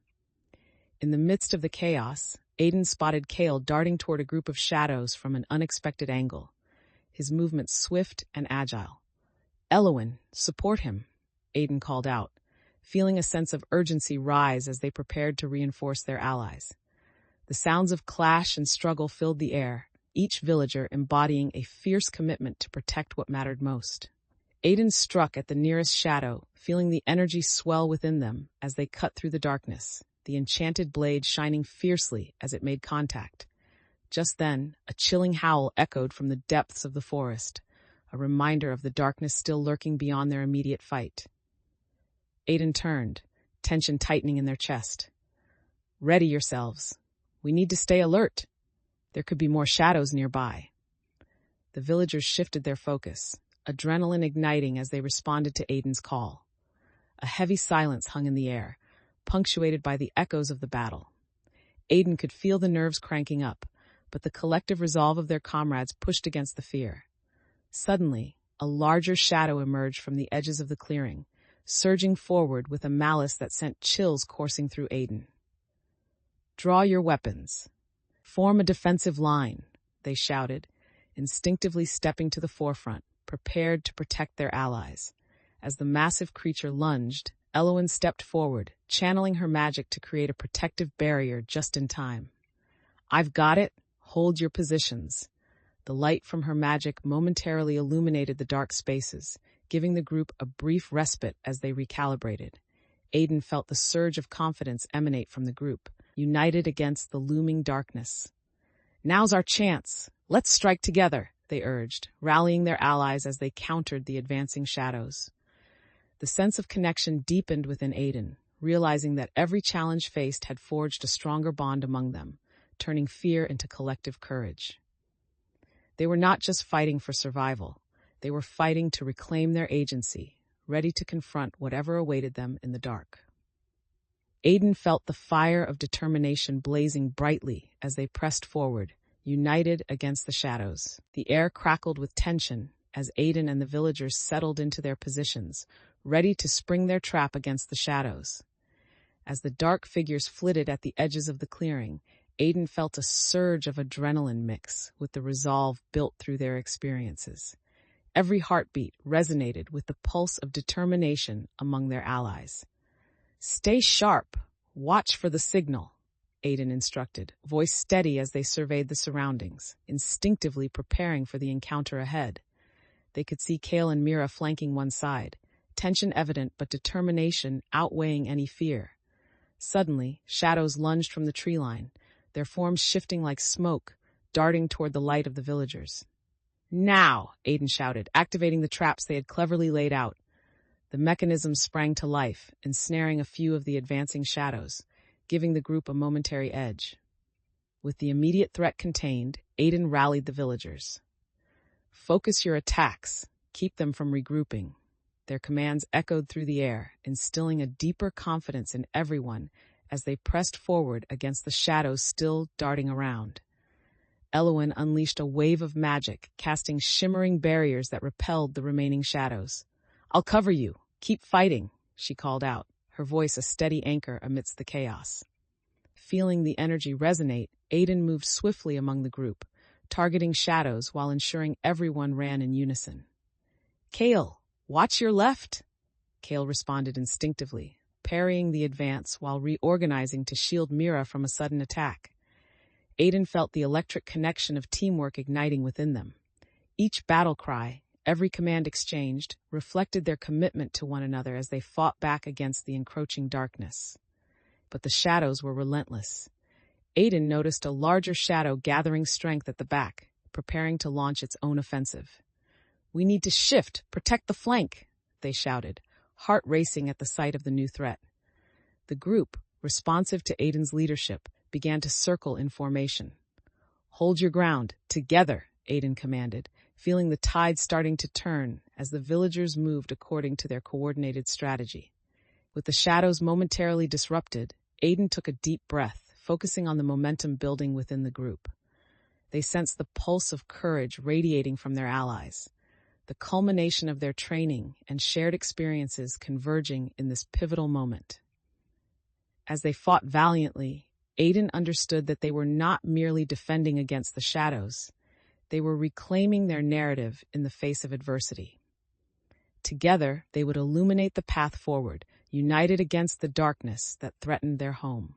In the midst of the chaos, Aiden spotted Kale darting toward a group of shadows from an unexpected angle, his movements swift and agile. "Elowen, support him," Aiden called out, feeling a sense of urgency rise as they prepared to reinforce their allies. The sounds of clash and struggle filled the air, each villager embodying a fierce commitment to protect what mattered most. Aiden struck at the nearest shadow, feeling the energy swell within them as they cut through the darkness, the enchanted blade shining fiercely as it made contact. Just then, a chilling howl echoed from the depths of the forest, a reminder of the darkness still lurking beyond their immediate fight. Aiden turned, tension tightening in their chest. "Ready yourselves. We need to stay alert. There could be more shadows nearby." The villagers shifted their focus, adrenaline igniting as they responded to Aiden's call. A heavy silence hung in the air, punctuated by the echoes of the battle. Aiden could feel the nerves cranking up, but the collective resolve of their comrades pushed against the fear. Suddenly, a larger shadow emerged from the edges of the clearing, surging forward with a malice that sent chills coursing through Aiden. "Draw your weapons. Form a defensive line," they shouted, instinctively stepping to the forefront, prepared to protect their allies. As the massive creature lunged, Elowen stepped forward, channeling her magic to create a protective barrier just in time. "I've got it. Hold your positions." The light from her magic momentarily illuminated the dark spaces, giving the group a brief respite as they recalibrated. Aiden felt the surge of confidence emanate from the group, united against the looming darkness. "Now's our chance. Let's strike together," they urged, rallying their allies as they countered the advancing shadows. The sense of connection deepened within Aiden, realizing that every challenge faced had forged a stronger bond among them, turning fear into collective courage. They were not just fighting for survival, they were fighting to reclaim their agency, ready to confront whatever awaited them in the dark. Aiden felt the fire of determination blazing brightly as they pressed forward, united against the shadows. The air crackled with tension as Aiden and the villagers settled into their positions, ready to spring their trap against the shadows. As the dark figures flitted at the edges of the clearing, Aiden felt a surge of adrenaline mix with the resolve built through their experiences. Every heartbeat resonated with the pulse of determination among their allies. "Stay sharp. Watch for the signal," Aiden instructed, voice steady as they surveyed the surroundings, instinctively preparing for the encounter ahead. They could see Kale and Mira flanking one side, tension evident but determination outweighing any fear. Suddenly, shadows lunged from the tree line, their forms shifting like smoke, darting toward the light of the villagers. "Now!" Aiden shouted, activating the traps they had cleverly laid out. The mechanisms sprang to life, ensnaring a few of the advancing shadows, giving the group a momentary edge. With the immediate threat contained, Aiden rallied the villagers. "Focus your attacks. Keep them from regrouping." Their commands echoed through the air, instilling a deeper confidence in everyone as they pressed forward against the shadows still darting around. Elowen unleashed a wave of magic, casting shimmering barriers that repelled the remaining shadows. "I'll cover you. Keep fighting," she called out, her voice a steady anchor amidst the chaos. Feeling the energy resonate, Aiden moved swiftly among the group, targeting shadows while ensuring everyone ran in unison. "Kale, watch your left," Kale responded instinctively, parrying the advance while reorganizing to shield Mira from a sudden attack. Aiden felt the electric connection of teamwork igniting within them. Each battle cry, every command exchanged, reflected their commitment to one another as they fought back against the encroaching darkness. But the shadows were relentless. Aiden noticed a larger shadow gathering strength at the back, preparing to launch its own offensive. "We need to shift, protect the flank," they shouted, heart racing at the sight of the new threat. The group, responsive to Aiden's leadership, began to circle in formation. "Hold your ground, together," Aiden commanded, feeling the tide starting to turn as the villagers moved according to their coordinated strategy. With the shadows momentarily disrupted, Aiden took a deep breath, focusing on the momentum building within the group. They sensed the pulse of courage radiating from their allies, the culmination of their training and shared experiences converging in this pivotal moment. As they fought valiantly, Aiden understood that they were not merely defending against the shadows. They were reclaiming their narrative in the face of adversity. Together, they would illuminate the path forward, united against the darkness that threatened their home.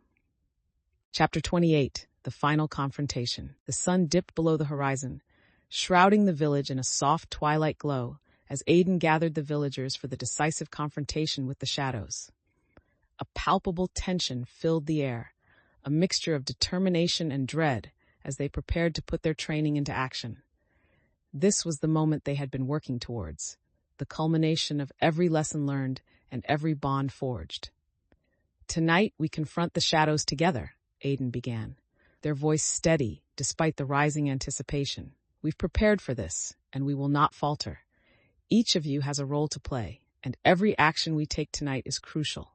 Chapter 28, The Final Confrontation. The sun dipped below the horizon, shrouding the village in a soft twilight glow as Aiden gathered the villagers for the decisive confrontation with the shadows. A palpable tension filled the air, a mixture of determination and dread as they prepared to put their training into action. This was the moment they had been working towards, the culmination of every lesson learned and every bond forged. "Tonight we confront the shadows together," Aiden began, their voice steady despite the rising anticipation. "We've prepared for this, and we will not falter. Each of you has a role to play, and every action we take tonight is crucial."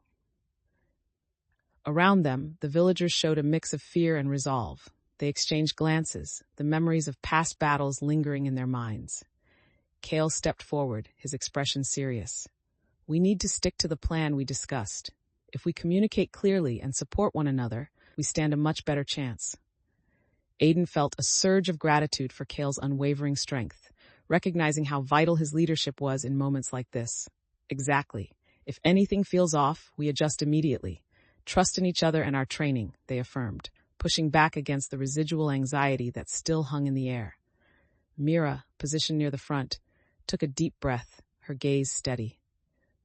Around them, the villagers showed a mix of fear and resolve. They exchanged glances, the memories of past battles lingering in their minds. Kale stepped forward, his expression serious. "We need to stick to the plan we discussed. If we communicate clearly and support one another, we stand a much better chance." Aiden felt a surge of gratitude for Kale's unwavering strength, recognizing how vital his leadership was in moments like this. "Exactly. If anything feels off, we adjust immediately. Trust in each other and our training," they affirmed, pushing back against the residual anxiety that still hung in the air. Mira, positioned near the front, took a deep breath, her gaze steady.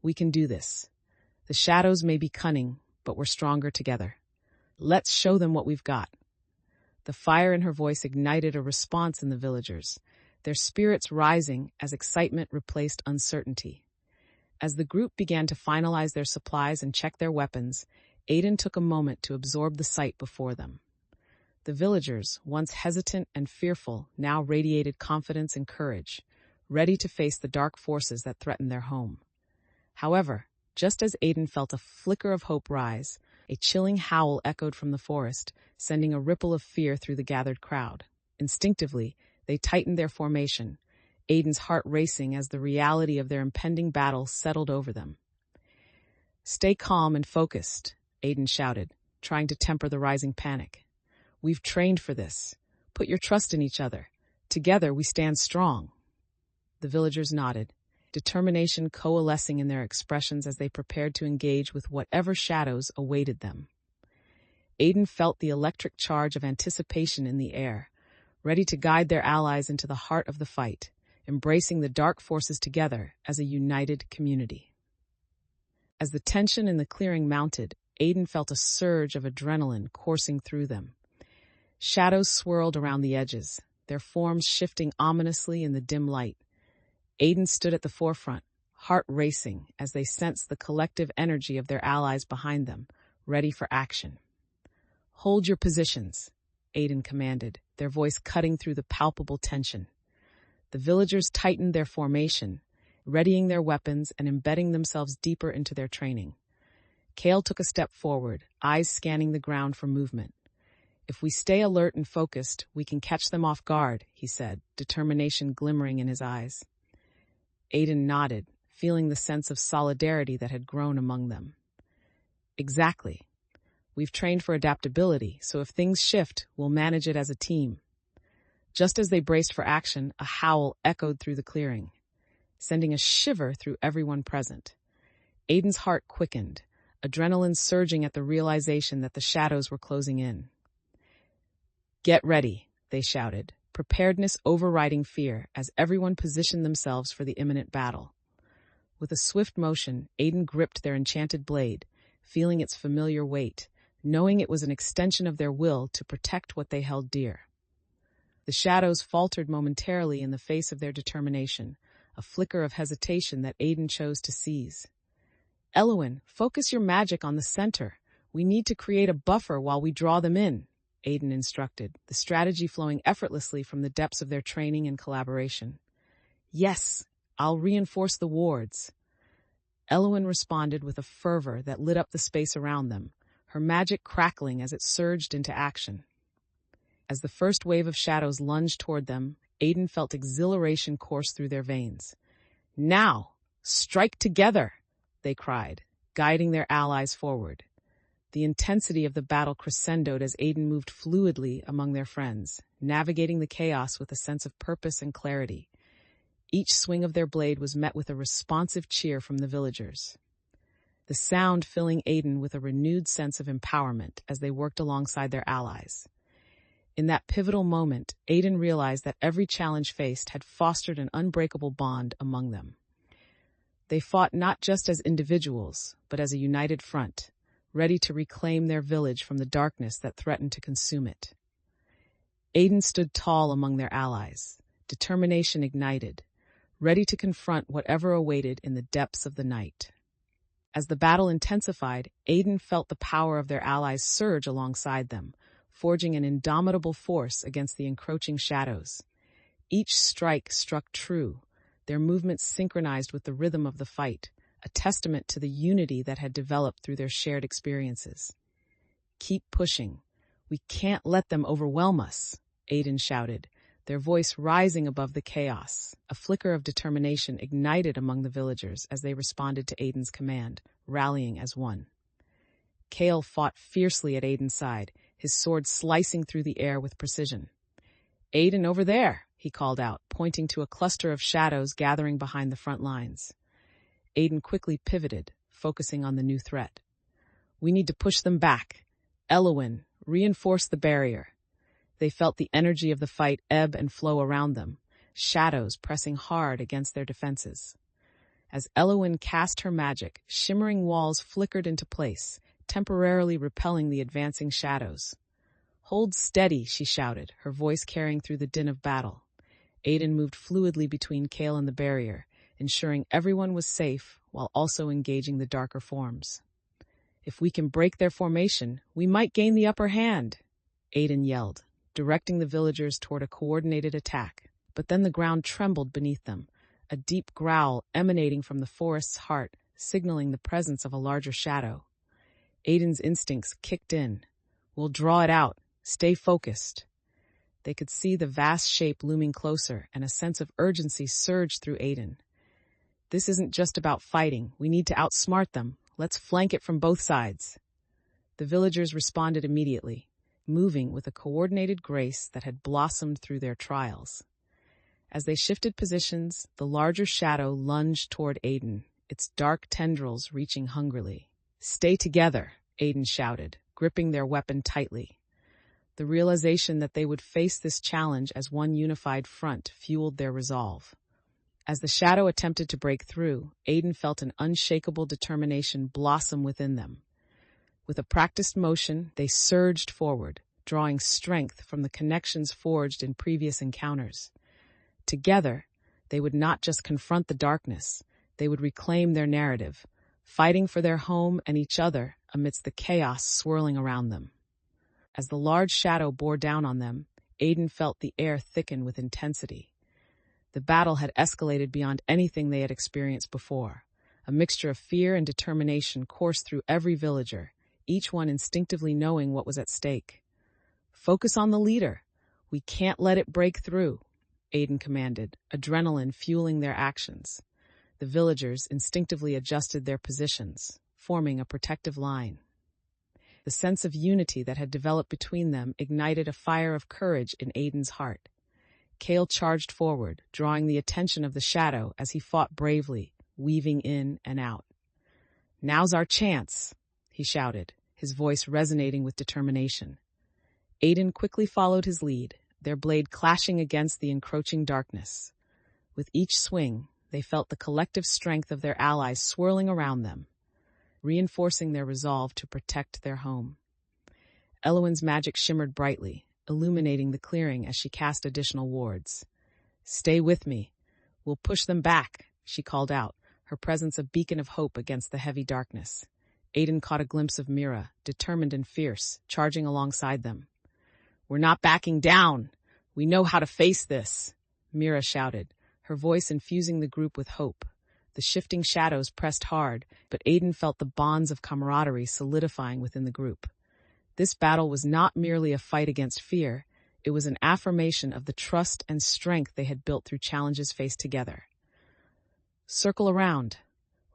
"We can do this. The shadows may be cunning, but we're stronger together. Let's show them what we've got." The fire in her voice ignited a response in the villagers. their spirits rising as excitement replaced uncertainty. As the group began to finalize their supplies and check their weapons, Aiden took a moment to absorb the sight before them. The villagers, once hesitant and fearful, now radiated confidence and courage, ready to face the dark forces that threatened their home. However, just as Aiden felt a flicker of hope rise, a chilling howl echoed from the forest, sending a ripple of fear through the gathered crowd. Instinctively, they tightened their formation, Aiden's heart racing as the reality of their impending battle settled over them. "Stay calm and focused," Aiden shouted, trying to temper the rising panic. "We've trained for this. Put your trust in each other. Together we stand strong." The villagers nodded, determination coalescing in their expressions as they prepared to engage with whatever shadows awaited them. Aiden felt the electric charge of anticipation in the air, ready to guide their allies into the heart of the fight, embracing the dark forces together as a united community. As the tension in the clearing mounted, Aiden felt a surge of adrenaline coursing through them. Shadows swirled around the edges, their forms shifting ominously in the dim light. Aiden stood at the forefront, heart racing as they sensed the collective energy of their allies behind them, ready for action. "Hold your positions," Aiden commanded, their voice cutting through the palpable tension. The villagers tightened their formation, readying their weapons and embedding themselves deeper into their training. Kale took a step forward, eyes scanning the ground for movement. "If we stay alert and focused, we can catch them off guard," he said, determination glimmering in his eyes. Aiden nodded, feeling the sense of solidarity that had grown among them. "Exactly. We've trained for adaptability, so if things shift, we'll manage it as a team." Just as they braced for action, a howl echoed through the clearing, sending a shiver through everyone present. Aiden's heart quickened, adrenaline surging at the realization that the shadows were closing in. "Get ready," they shouted, preparedness overriding fear as everyone positioned themselves for the imminent battle. With a swift motion, Aiden gripped their enchanted blade, feeling its familiar weight, knowing it was an extension of their will to protect what they held dear. The shadows faltered momentarily in the face of their determination, a flicker of hesitation that Aiden chose to seize. "Elowen, focus your magic on the center. We need to create a buffer while we draw them in," Aiden instructed, the strategy flowing effortlessly from the depths of their training and collaboration. "Yes, I'll reinforce the wards." Elowen responded with a fervor that lit up the space around them, her magic crackling as it surged into action. As the first wave of shadows lunged toward them, Aiden felt exhilaration course through their veins. "Now, strike together!" they cried, guiding their allies forward. The intensity of the battle crescendoed as Aiden moved fluidly among their friends, navigating the chaos with a sense of purpose and clarity. Each swing of their blade was met with a responsive cheer from the villagers, the sound filling Aiden with a renewed sense of empowerment as they worked alongside their allies. In that pivotal moment, Aiden realized that every challenge faced had fostered an unbreakable bond among them. They fought not just as individuals, but as a united front, ready to reclaim their village from the darkness that threatened to consume it. Aiden stood tall among their allies, determination ignited, ready to confront whatever awaited in the depths of the night. As the battle intensified, Aiden felt the power of their allies surge alongside them, forging an indomitable force against the encroaching shadows. Each strike struck true, their movements synchronized with the rhythm of the fight, a testament to the unity that had developed through their shared experiences. "Keep pushing. We can't let them overwhelm us," Aiden shouted, their voice rising above the chaos. A flicker of determination ignited among the villagers as they responded to Aiden's command, rallying as one. Kale fought fiercely at Aiden's side, his sword slicing through the air with precision. "Aiden, over there," he called out, pointing to a cluster of shadows gathering behind the front lines. Aiden quickly pivoted, focusing on the new threat. "We need to push them back. Elowen, reinforce the barrier." They felt the energy of the fight ebb and flow around them, shadows pressing hard against their defenses. As Elowen cast her magic, shimmering walls flickered into place, temporarily repelling the advancing shadows. "Hold steady," she shouted, her voice carrying through the din of battle. Aiden moved fluidly between Kale and the barrier, ensuring everyone was safe while also engaging the darker forms. "If we can break their formation, we might gain the upper hand," Aiden yelled, directing the villagers toward a coordinated attack. But then the ground trembled beneath them, a deep growl emanating from the forest's heart, signaling the presence of a larger shadow. Aiden's instincts kicked in. "We'll draw it out. Stay focused." They could see the vast shape looming closer, and a sense of urgency surged through Aiden. "This isn't just about fighting. We need to outsmart them. Let's flank it from both sides." The villagers responded immediately, moving with a coordinated grace that had blossomed through their trials. As they shifted positions, the larger shadow lunged toward Aiden, its dark tendrils reaching hungrily. "Stay together," Aiden shouted, gripping their weapon tightly. The realization that they would face this challenge as one unified front fueled their resolve. As the shadow attempted to break through, Aiden felt an unshakable determination blossom within them. With a practiced motion, they surged forward, drawing strength from the connections forged in previous encounters. Together, they would not just confront the darkness, they would reclaim their narrative, fighting for their home and each other amidst the chaos swirling around them. As the large shadow bore down on them, Aiden felt the air thicken with intensity. The battle had escalated beyond anything they had experienced before. A mixture of fear and determination coursed through every villager, each one instinctively knowing what was at stake. "Focus on the leader. We can't let it break through," Aiden commanded, adrenaline fueling their actions. The villagers instinctively adjusted their positions, forming a protective line. The sense of unity that had developed between them ignited a fire of courage in Aiden's heart. Kale charged forward, drawing the attention of the shadow as he fought bravely, weaving in and out. "Now's our chance," he shouted, his voice resonating with determination. Aiden quickly followed his lead, their blade clashing against the encroaching darkness. With each swing, they felt the collective strength of their allies swirling around them, reinforcing their resolve to protect their home. Elowen's magic shimmered brightly, illuminating the clearing as she cast additional wards. "Stay with me. We'll push them back," she called out, her presence a beacon of hope against the heavy darkness. Aiden caught a glimpse of Mira, determined and fierce, charging alongside them. "We're not backing down. We know how to face this," Mira shouted, her voice infusing the group with hope. The shifting shadows pressed hard, but Aiden felt the bonds of camaraderie solidifying within the group. This battle was not merely a fight against fear, it was an affirmation of the trust and strength they had built through challenges faced together. "Circle around.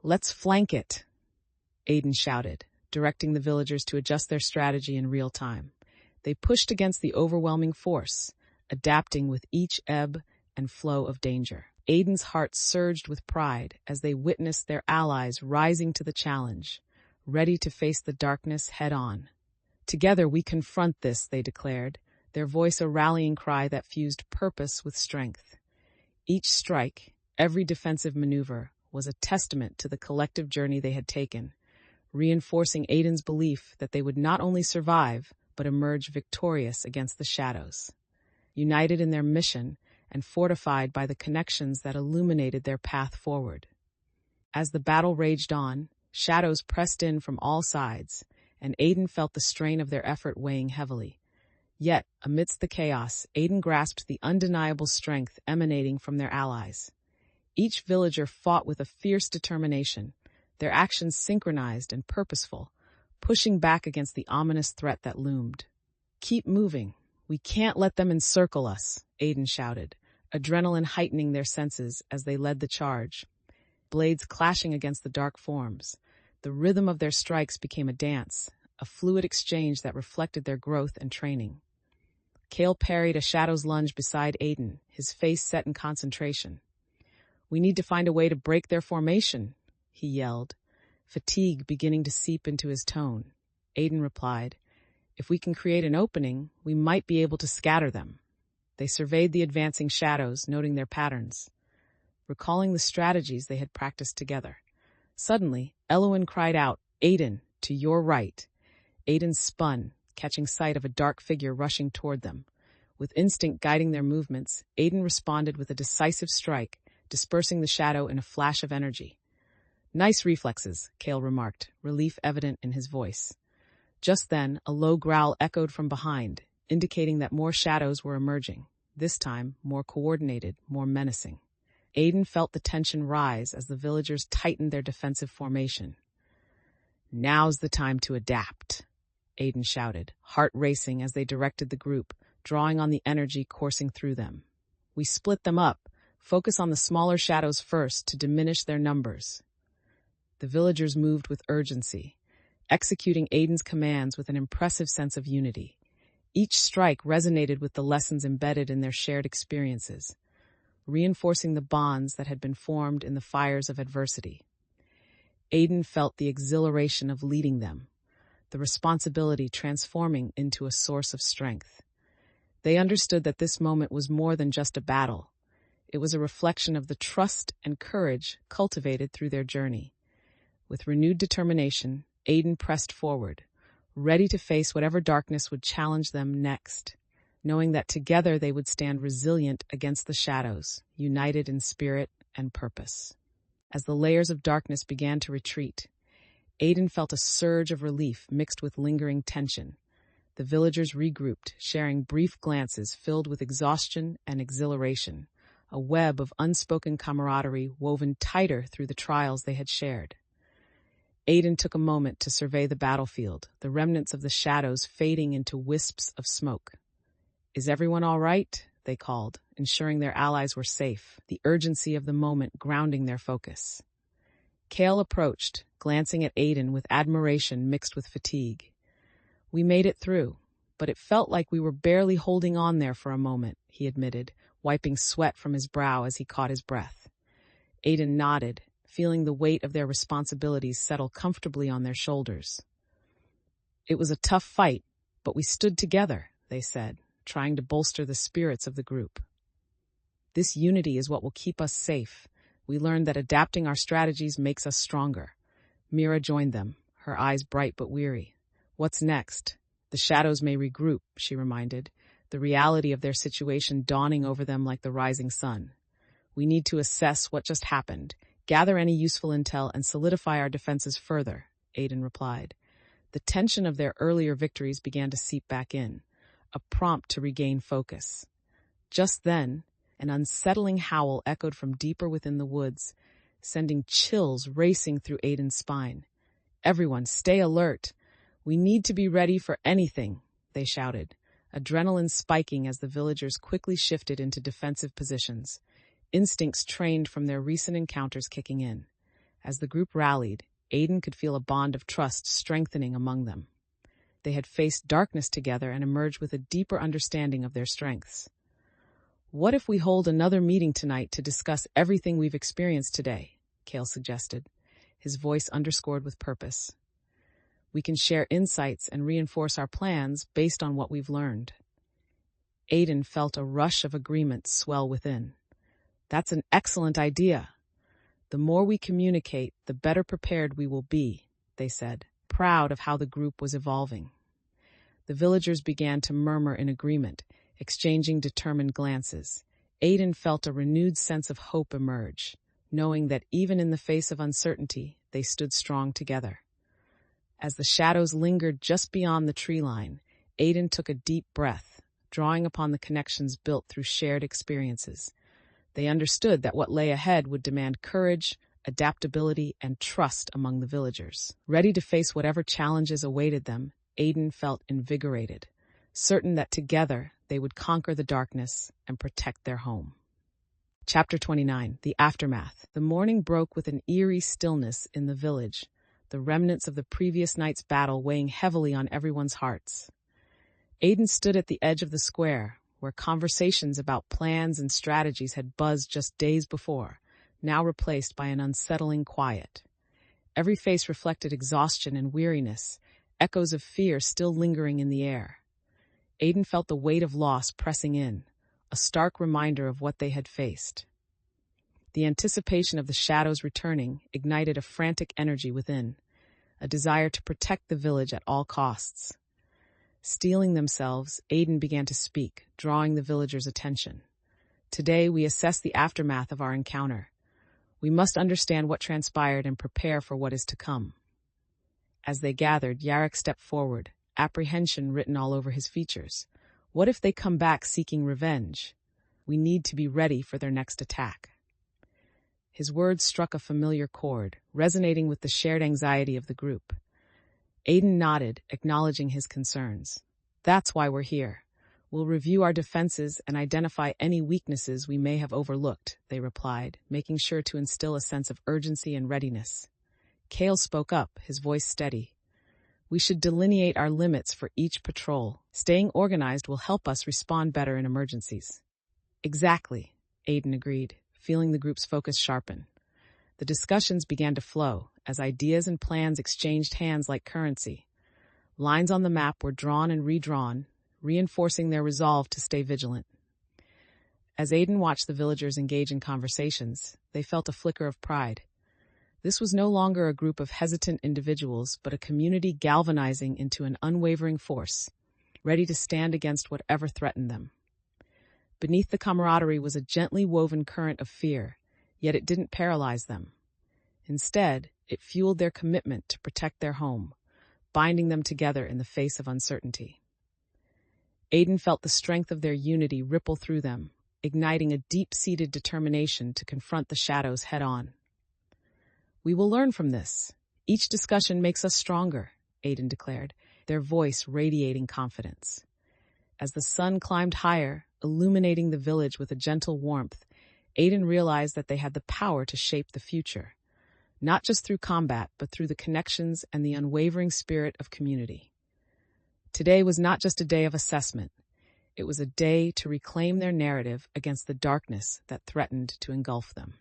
Let's flank it," Aiden shouted, directing the villagers to adjust their strategy in real time. They pushed against the overwhelming force, adapting with each ebb and flow of danger. Aiden's heart surged with pride as they witnessed their allies rising to the challenge, ready to face the darkness head-on. "Together we confront this," they declared, their voice a rallying cry that fused purpose with strength. Each strike, every defensive maneuver, was a testament to the collective journey they had taken, reinforcing Aiden's belief that they would not only survive, but emerge victorious against the shadows. United in their mission, and fortified by the connections that illuminated their path forward. As the battle raged on, shadows pressed in from all sides, and Aiden felt the strain of their effort weighing heavily. Yet, amidst the chaos, Aiden grasped the undeniable strength emanating from their allies. Each villager fought with a fierce determination, their actions synchronized and purposeful, pushing back against the ominous threat that loomed. "Keep moving. We can't let them encircle us," Aiden shouted, adrenaline heightening their senses as they led the charge. Blades clashing against the dark forms, the rhythm of their strikes became a dance, a fluid exchange that reflected their growth and training. Kale parried a shadow's lunge beside Aiden, his face set in concentration. "We need to find a way to break their formation," he yelled, fatigue beginning to seep into his tone. Aiden replied, "If we can create an opening, we might be able to scatter them." They surveyed the advancing shadows, noting their patterns, recalling the strategies they had practiced together. Suddenly, Elowen cried out, "Aiden, to your right." Aiden spun, catching sight of a dark figure rushing toward them. With instinct guiding their movements, Aiden responded with a decisive strike, dispersing the shadow in a flash of energy. "Nice reflexes," Cale remarked, relief evident in his voice. Just then, a low growl echoed from behind, indicating that more shadows were emerging, this time more coordinated, more menacing. Aiden felt the tension rise as the villagers tightened their defensive formation. "Now's the time to adapt," Aiden shouted, heart racing as they directed the group, drawing on the energy coursing through them. "We split them up. Focus on the smaller shadows first to diminish their numbers." The villagers moved with urgency, executing Aiden's commands with an impressive sense of unity. Each strike resonated with the lessons embedded in their shared experiences, reinforcing the bonds that had been formed in the fires of adversity. Aiden felt the exhilaration of leading them, the responsibility transforming into a source of strength. They understood that this moment was more than just a battle. It was a reflection of the trust and courage cultivated through their journey. With renewed determination, Aiden pressed forward, ready to face whatever darkness would challenge them next, knowing that together they would stand resilient against the shadows, united in spirit and purpose. As the layers of darkness began to retreat, Aiden felt a surge of relief mixed with lingering tension. The villagers regrouped, sharing brief glances filled with exhaustion and exhilaration, a web of unspoken camaraderie woven tighter through the trials they had shared. Aiden took a moment to survey the battlefield, the remnants of the shadows fading into wisps of smoke. "Is everyone all right?" they called, ensuring their allies were safe, the urgency of the moment grounding their focus. Cale approached, glancing at Aiden with admiration mixed with fatigue. "We made it through, but it felt like we were barely holding on there for a moment," he admitted, wiping sweat from his brow as he caught his breath. Aiden nodded, feeling the weight of their responsibilities settle comfortably on their shoulders. "It was a tough fight, but we stood together," they said, trying to bolster the spirits of the group. "This unity is what will keep us safe. We learned that adapting our strategies makes us stronger." Mira joined them, her eyes bright but weary. "What's next? The shadows may regroup," she reminded, the reality of their situation dawning over them like the rising sun. "We need to assess what just happened, gather any useful intel, and solidify our defenses further," Aiden replied. The tension of their earlier victories began to seep back in, a prompt to regain focus. Just then, an unsettling howl echoed from deeper within the woods, sending chills racing through Aiden's spine. "Everyone, stay alert. We need to be ready for anything," they shouted, adrenaline spiking as the villagers quickly shifted into defensive positions, instincts trained from their recent encounters kicking in. As the group rallied, Aiden could feel a bond of trust strengthening among them. They had faced darkness together and emerged with a deeper understanding of their strengths. "What if we hold another meeting tonight to discuss everything we've experienced today?" Cale suggested, his voice underscored with purpose. "We can share insights and reinforce our plans based on what we've learned." Aiden felt a rush of agreement swell within. "That's an excellent idea. The more we communicate, the better prepared we will be," they said, proud of how the group was evolving. The villagers began to murmur in agreement, exchanging determined glances. Aiden felt a renewed sense of hope emerge, knowing that even in the face of uncertainty, they stood strong together. As the shadows lingered just beyond the tree line, Aiden took a deep breath, drawing upon the connections built through shared experiences. They understood that what lay ahead would demand courage, adaptability, and trust among the villagers. Ready to face whatever challenges awaited them, Aiden felt invigorated, certain that together they would conquer the darkness and protect their home. Chapter 29, The Aftermath. The morning broke with an eerie stillness in the village, the remnants of the previous night's battle weighing heavily on everyone's hearts. Aiden stood at the edge of the square, where conversations about plans and strategies had buzzed just days before, now replaced by an unsettling quiet. Every face reflected exhaustion and weariness, echoes of fear still lingering in the air. Aiden felt the weight of loss pressing in, a stark reminder of what they had faced. The anticipation of the shadows returning ignited a frantic energy within, a desire to protect the village at all costs. Steeling themselves, Aiden began to speak, drawing the villagers' attention. Today, we assess the aftermath of our encounter. We must understand what transpired and prepare for what is to come. As they gathered, Yarrick stepped forward, apprehension written all over his features. What if they come back seeking revenge? We need to be ready for their next attack. His words struck a familiar chord, resonating with the shared anxiety of the group. Aiden nodded, acknowledging his concerns. That's why we're here. We'll review our defenses and identify any weaknesses we may have overlooked, they replied, making sure to instill a sense of urgency and readiness. Kale spoke up, his voice steady. We should delineate our limits for each patrol. Staying organized will help us respond better in emergencies. Exactly, Aiden agreed, feeling the group's focus sharpen. The discussions began to flow, as ideas and plans exchanged hands like currency. Lines on the map were drawn and redrawn, reinforcing their resolve to stay vigilant. As Aiden watched the villagers engage in conversations, they felt a flicker of pride. This was no longer a group of hesitant individuals, but a community galvanizing into an unwavering force, ready to stand against whatever threatened them. Beneath the camaraderie was a gently woven current of fear, yet it didn't paralyze them. Instead, it fueled their commitment to protect their home, binding them together in the face of uncertainty. Aiden felt the strength of their unity ripple through them, igniting a deep-seated determination to confront the shadows head-on. We will learn from this. Each discussion makes us stronger, Aiden declared, their voice radiating confidence. As the sun climbed higher, illuminating the village with a gentle warmth, Aiden realized that they had the power to shape the future, not just through combat, but through the connections and the unwavering spirit of community. Today was not just a day of assessment. It was a day to reclaim their narrative against the darkness that threatened to engulf them.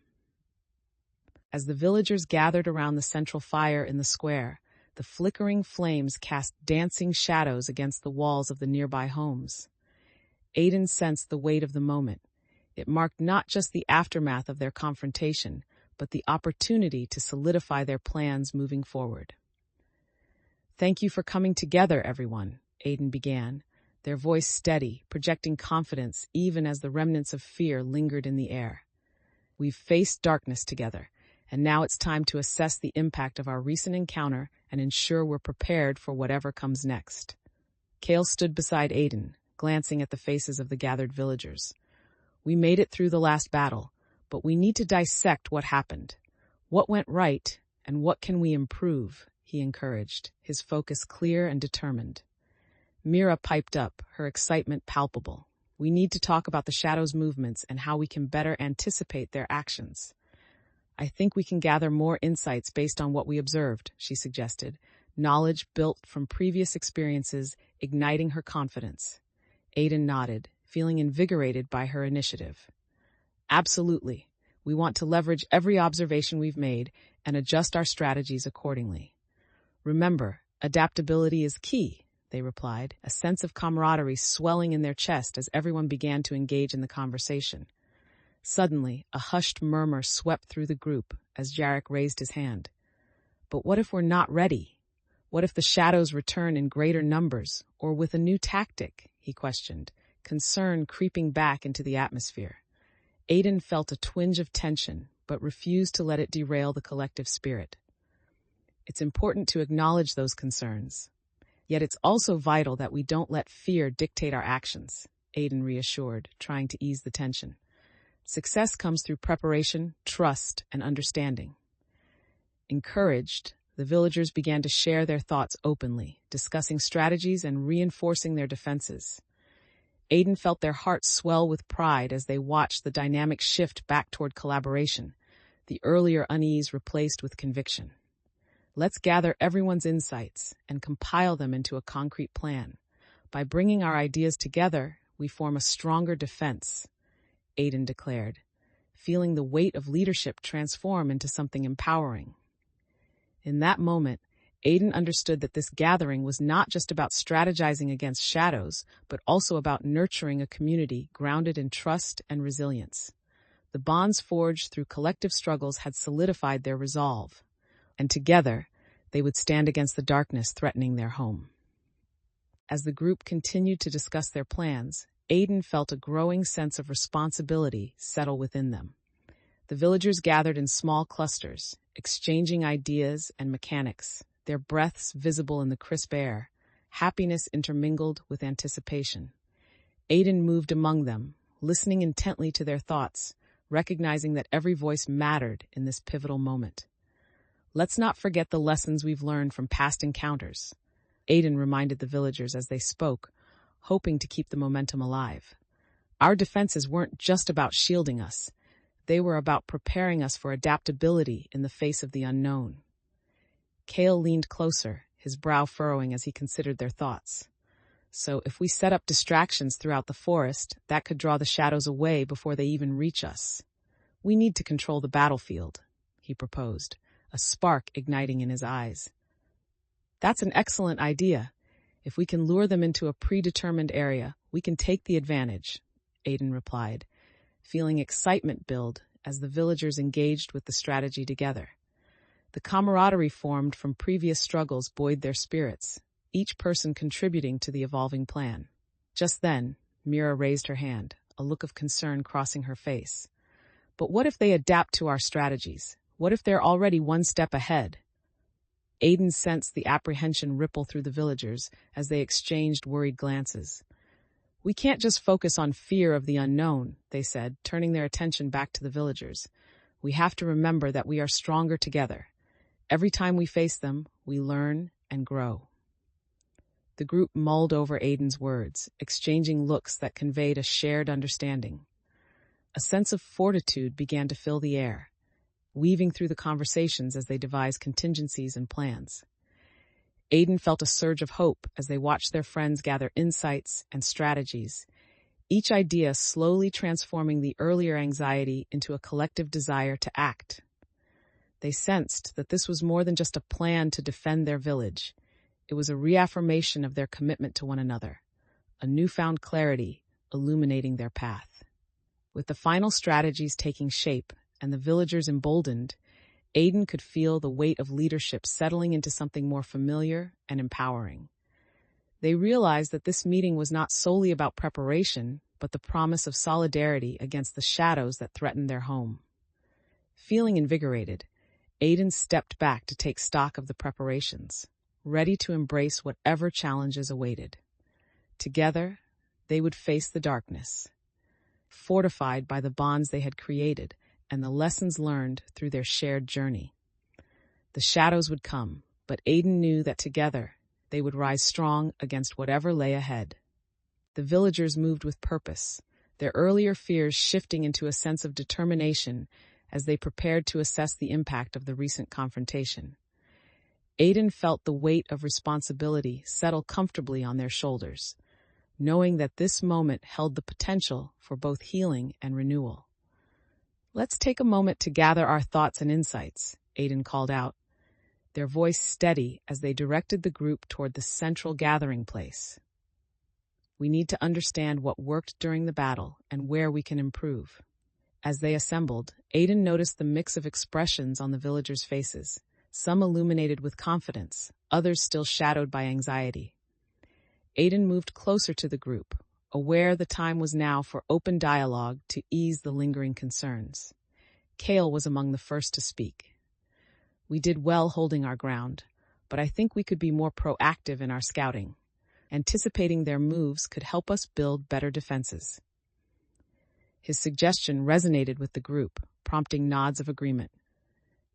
As the villagers gathered around the central fire in the square, the flickering flames cast dancing shadows against the walls of the nearby homes. Aiden sensed the weight of the moment. It marked not just the aftermath of their confrontation, but the opportunity to solidify their plans moving forward. Thank you for coming together, everyone, Aiden began, their voice steady, projecting confidence even as the remnants of fear lingered in the air. We've faced darkness together, and now it's time to assess the impact of our recent encounter and ensure we're prepared for whatever comes next. Kale stood beside Aiden, glancing at the faces of the gathered villagers. We made it through the last battle, but we need to dissect what happened. What went right, and what can we improve? He encouraged, his focus clear and determined. Mira piped up, her excitement palpable. We need to talk about the shadows' movements and how we can better anticipate their actions. I think we can gather more insights based on what we observed, she suggested, knowledge built from previous experiences igniting her confidence. Aiden nodded, feeling invigorated by her initiative. Absolutely. We want to leverage every observation we've made and adjust our strategies accordingly. Remember, adaptability is key, they replied, a sense of camaraderie swelling in their chest as everyone began to engage in the conversation. Suddenly, a hushed murmur swept through the group as Jarek raised his hand. But what if we're not ready? What if the shadows return in greater numbers, or with a new tactic? He questioned, concern creeping back into the atmosphere. Aiden felt a twinge of tension, but refused to let it derail the collective spirit. It's important to acknowledge those concerns. Yet it's also vital that we don't let fear dictate our actions, Aiden reassured, trying to ease the tension. Success comes through preparation, trust, and understanding. Encouraged, the villagers began to share their thoughts openly, discussing strategies and reinforcing their defenses. Aiden felt their hearts swell with pride as they watched the dynamic shift back toward collaboration, the earlier unease replaced with conviction. Let's gather everyone's insights and compile them into a concrete plan. By bringing our ideas together, we form a stronger defense, Aiden declared, feeling the weight of leadership transform into something empowering. In that moment, Aiden understood that this gathering was not just about strategizing against shadows, but also about nurturing a community grounded in trust and resilience. The bonds forged through collective struggles had solidified their resolve, and together, they would stand against the darkness threatening their home. As the group continued to discuss their plans, Aiden felt a growing sense of responsibility settle within them. The villagers gathered in small clusters, exchanging ideas and mechanics, their breaths visible in the crisp air, happiness intermingled with anticipation. Aiden moved among them, listening intently to their thoughts, recognizing that every voice mattered in this pivotal moment. "Let's not forget the lessons we've learned from past encounters," Aiden reminded the villagers as they spoke, hoping to keep the momentum alive. "Our defenses weren't just about shielding us. They were about preparing us for adaptability in the face of the unknown." Kale leaned closer, his brow furrowing as he considered their thoughts. "So if we set up distractions throughout the forest, that could draw the shadows away before they even reach us. We need to control the battlefield," he proposed, a spark igniting in his eyes. "That's an excellent idea. If we can lure them into a predetermined area, we can take the advantage," Aiden replied, feeling excitement build as the villagers engaged with the strategy together. The camaraderie formed from previous struggles buoyed their spirits, each person contributing to the evolving plan. Just then, Mira raised her hand, a look of concern crossing her face. "But what if they adapt to our strategies? What if they're already one step ahead?" Aiden sensed the apprehension ripple through the villagers as they exchanged worried glances. "We can't just focus on fear of the unknown," they said, turning their attention back to the villagers. "We have to remember that we are stronger together. Every time we face them, we learn and grow." The group mulled over Aiden's words, exchanging looks that conveyed a shared understanding. A sense of fortitude began to fill the air, weaving through the conversations as they devised contingencies and plans. Aiden felt a surge of hope as they watched their friends gather insights and strategies, each idea slowly transforming the earlier anxiety into a collective desire to act. They sensed that this was more than just a plan to defend their village. It was a reaffirmation of their commitment to one another, a newfound clarity illuminating their path. With the final strategies taking shape and the villagers emboldened, Aiden could feel the weight of leadership settling into something more familiar and empowering. They realized that this meeting was not solely about preparation, but the promise of solidarity against the shadows that threatened their home. Feeling invigorated, Aiden stepped back to take stock of the preparations, ready to embrace whatever challenges awaited. Together, they would face the darkness, fortified by the bonds they had created and the lessons learned through their shared journey. The shadows would come, but Aiden knew that together they would rise strong against whatever lay ahead. The villagers moved with purpose, their earlier fears shifting into a sense of determination as they prepared to assess the impact of the recent confrontation. Aiden felt the weight of responsibility settle comfortably on their shoulders, knowing that this moment held the potential for both healing and renewal. "Let's take a moment to gather our thoughts and insights," Aiden called out, their voice steady as they directed the group toward the central gathering place. "We need to understand what worked during the battle and where we can improve." As they assembled, Aiden noticed the mix of expressions on the villagers' faces, some illuminated with confidence, others still shadowed by anxiety. Aiden moved closer to the group, aware the time was now for open dialogue to ease the lingering concerns. Kale was among the first to speak. "We did well holding our ground, but I think we could be more proactive in our scouting. Anticipating their moves could help us build better defenses." His suggestion resonated with the group, prompting nods of agreement.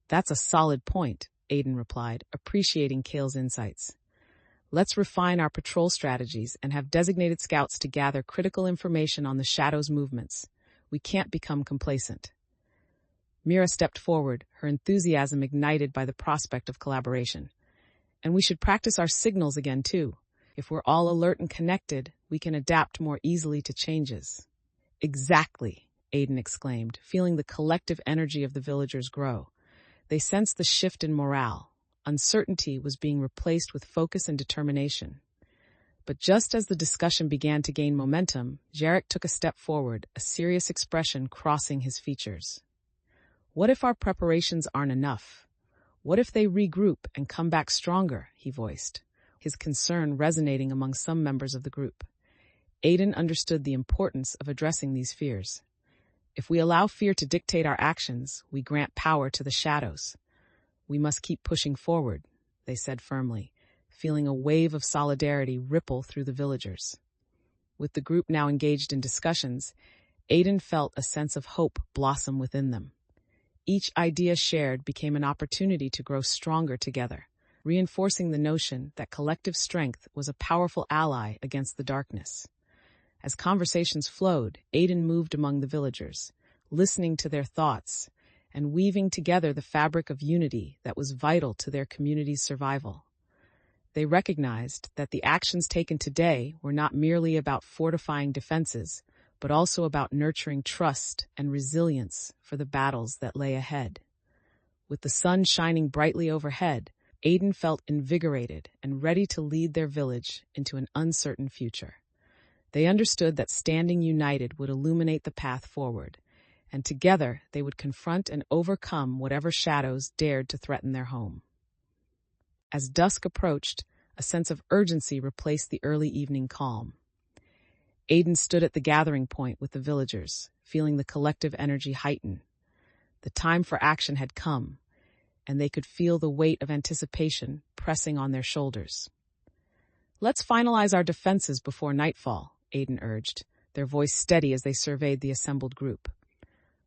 "That's a solid point," Aiden replied, appreciating Kale's insights. "Let's refine our patrol strategies and have designated scouts to gather critical information on the Shadow's movements. We can't become complacent." Mira stepped forward, her enthusiasm ignited by the prospect of collaboration. "And we should practice our signals again, too. If we're all alert and connected, we can adapt more easily to changes." "Exactly," Aiden exclaimed, feeling the collective energy of the villagers grow. They sensed the shift in morale. Uncertainty was being replaced with focus and determination. But just as the discussion began to gain momentum, Jarek took a step forward, a serious expression crossing his features. "What if our preparations aren't enough? What if they regroup and come back stronger?" he voiced. his concern resonating among some members of the group. Aiden understood the importance of addressing these fears. If we allow fear to dictate our actions, we grant power to the shadows. We must keep pushing forward, they said firmly, feeling a wave of solidarity ripple through the villagers. With the group now engaged in discussions, Aiden felt a sense of hope blossom within them. Each idea shared became an opportunity to grow stronger together, reinforcing the notion that collective strength was a powerful ally against the darkness. As conversations flowed, Aiden moved among the villagers, listening to their thoughts and weaving together the fabric of unity that was vital to their community's survival. They recognized that the actions taken today were not merely about fortifying defenses, but also about nurturing trust and resilience for the battles that lay ahead. With the sun shining brightly overhead, Aiden felt invigorated and ready to lead their village into an uncertain future. They understood that standing united would illuminate the path forward, and together they would confront and overcome whatever shadows dared to threaten their home. As dusk approached, a sense of urgency replaced the early evening calm. Aiden stood at the gathering point with the villagers, feeling the collective energy heighten. The time for action had come, and they could feel the weight of anticipation pressing on their shoulders. "Let's finalize our defenses before nightfall," Aiden urged, their voice steady as they surveyed the assembled group.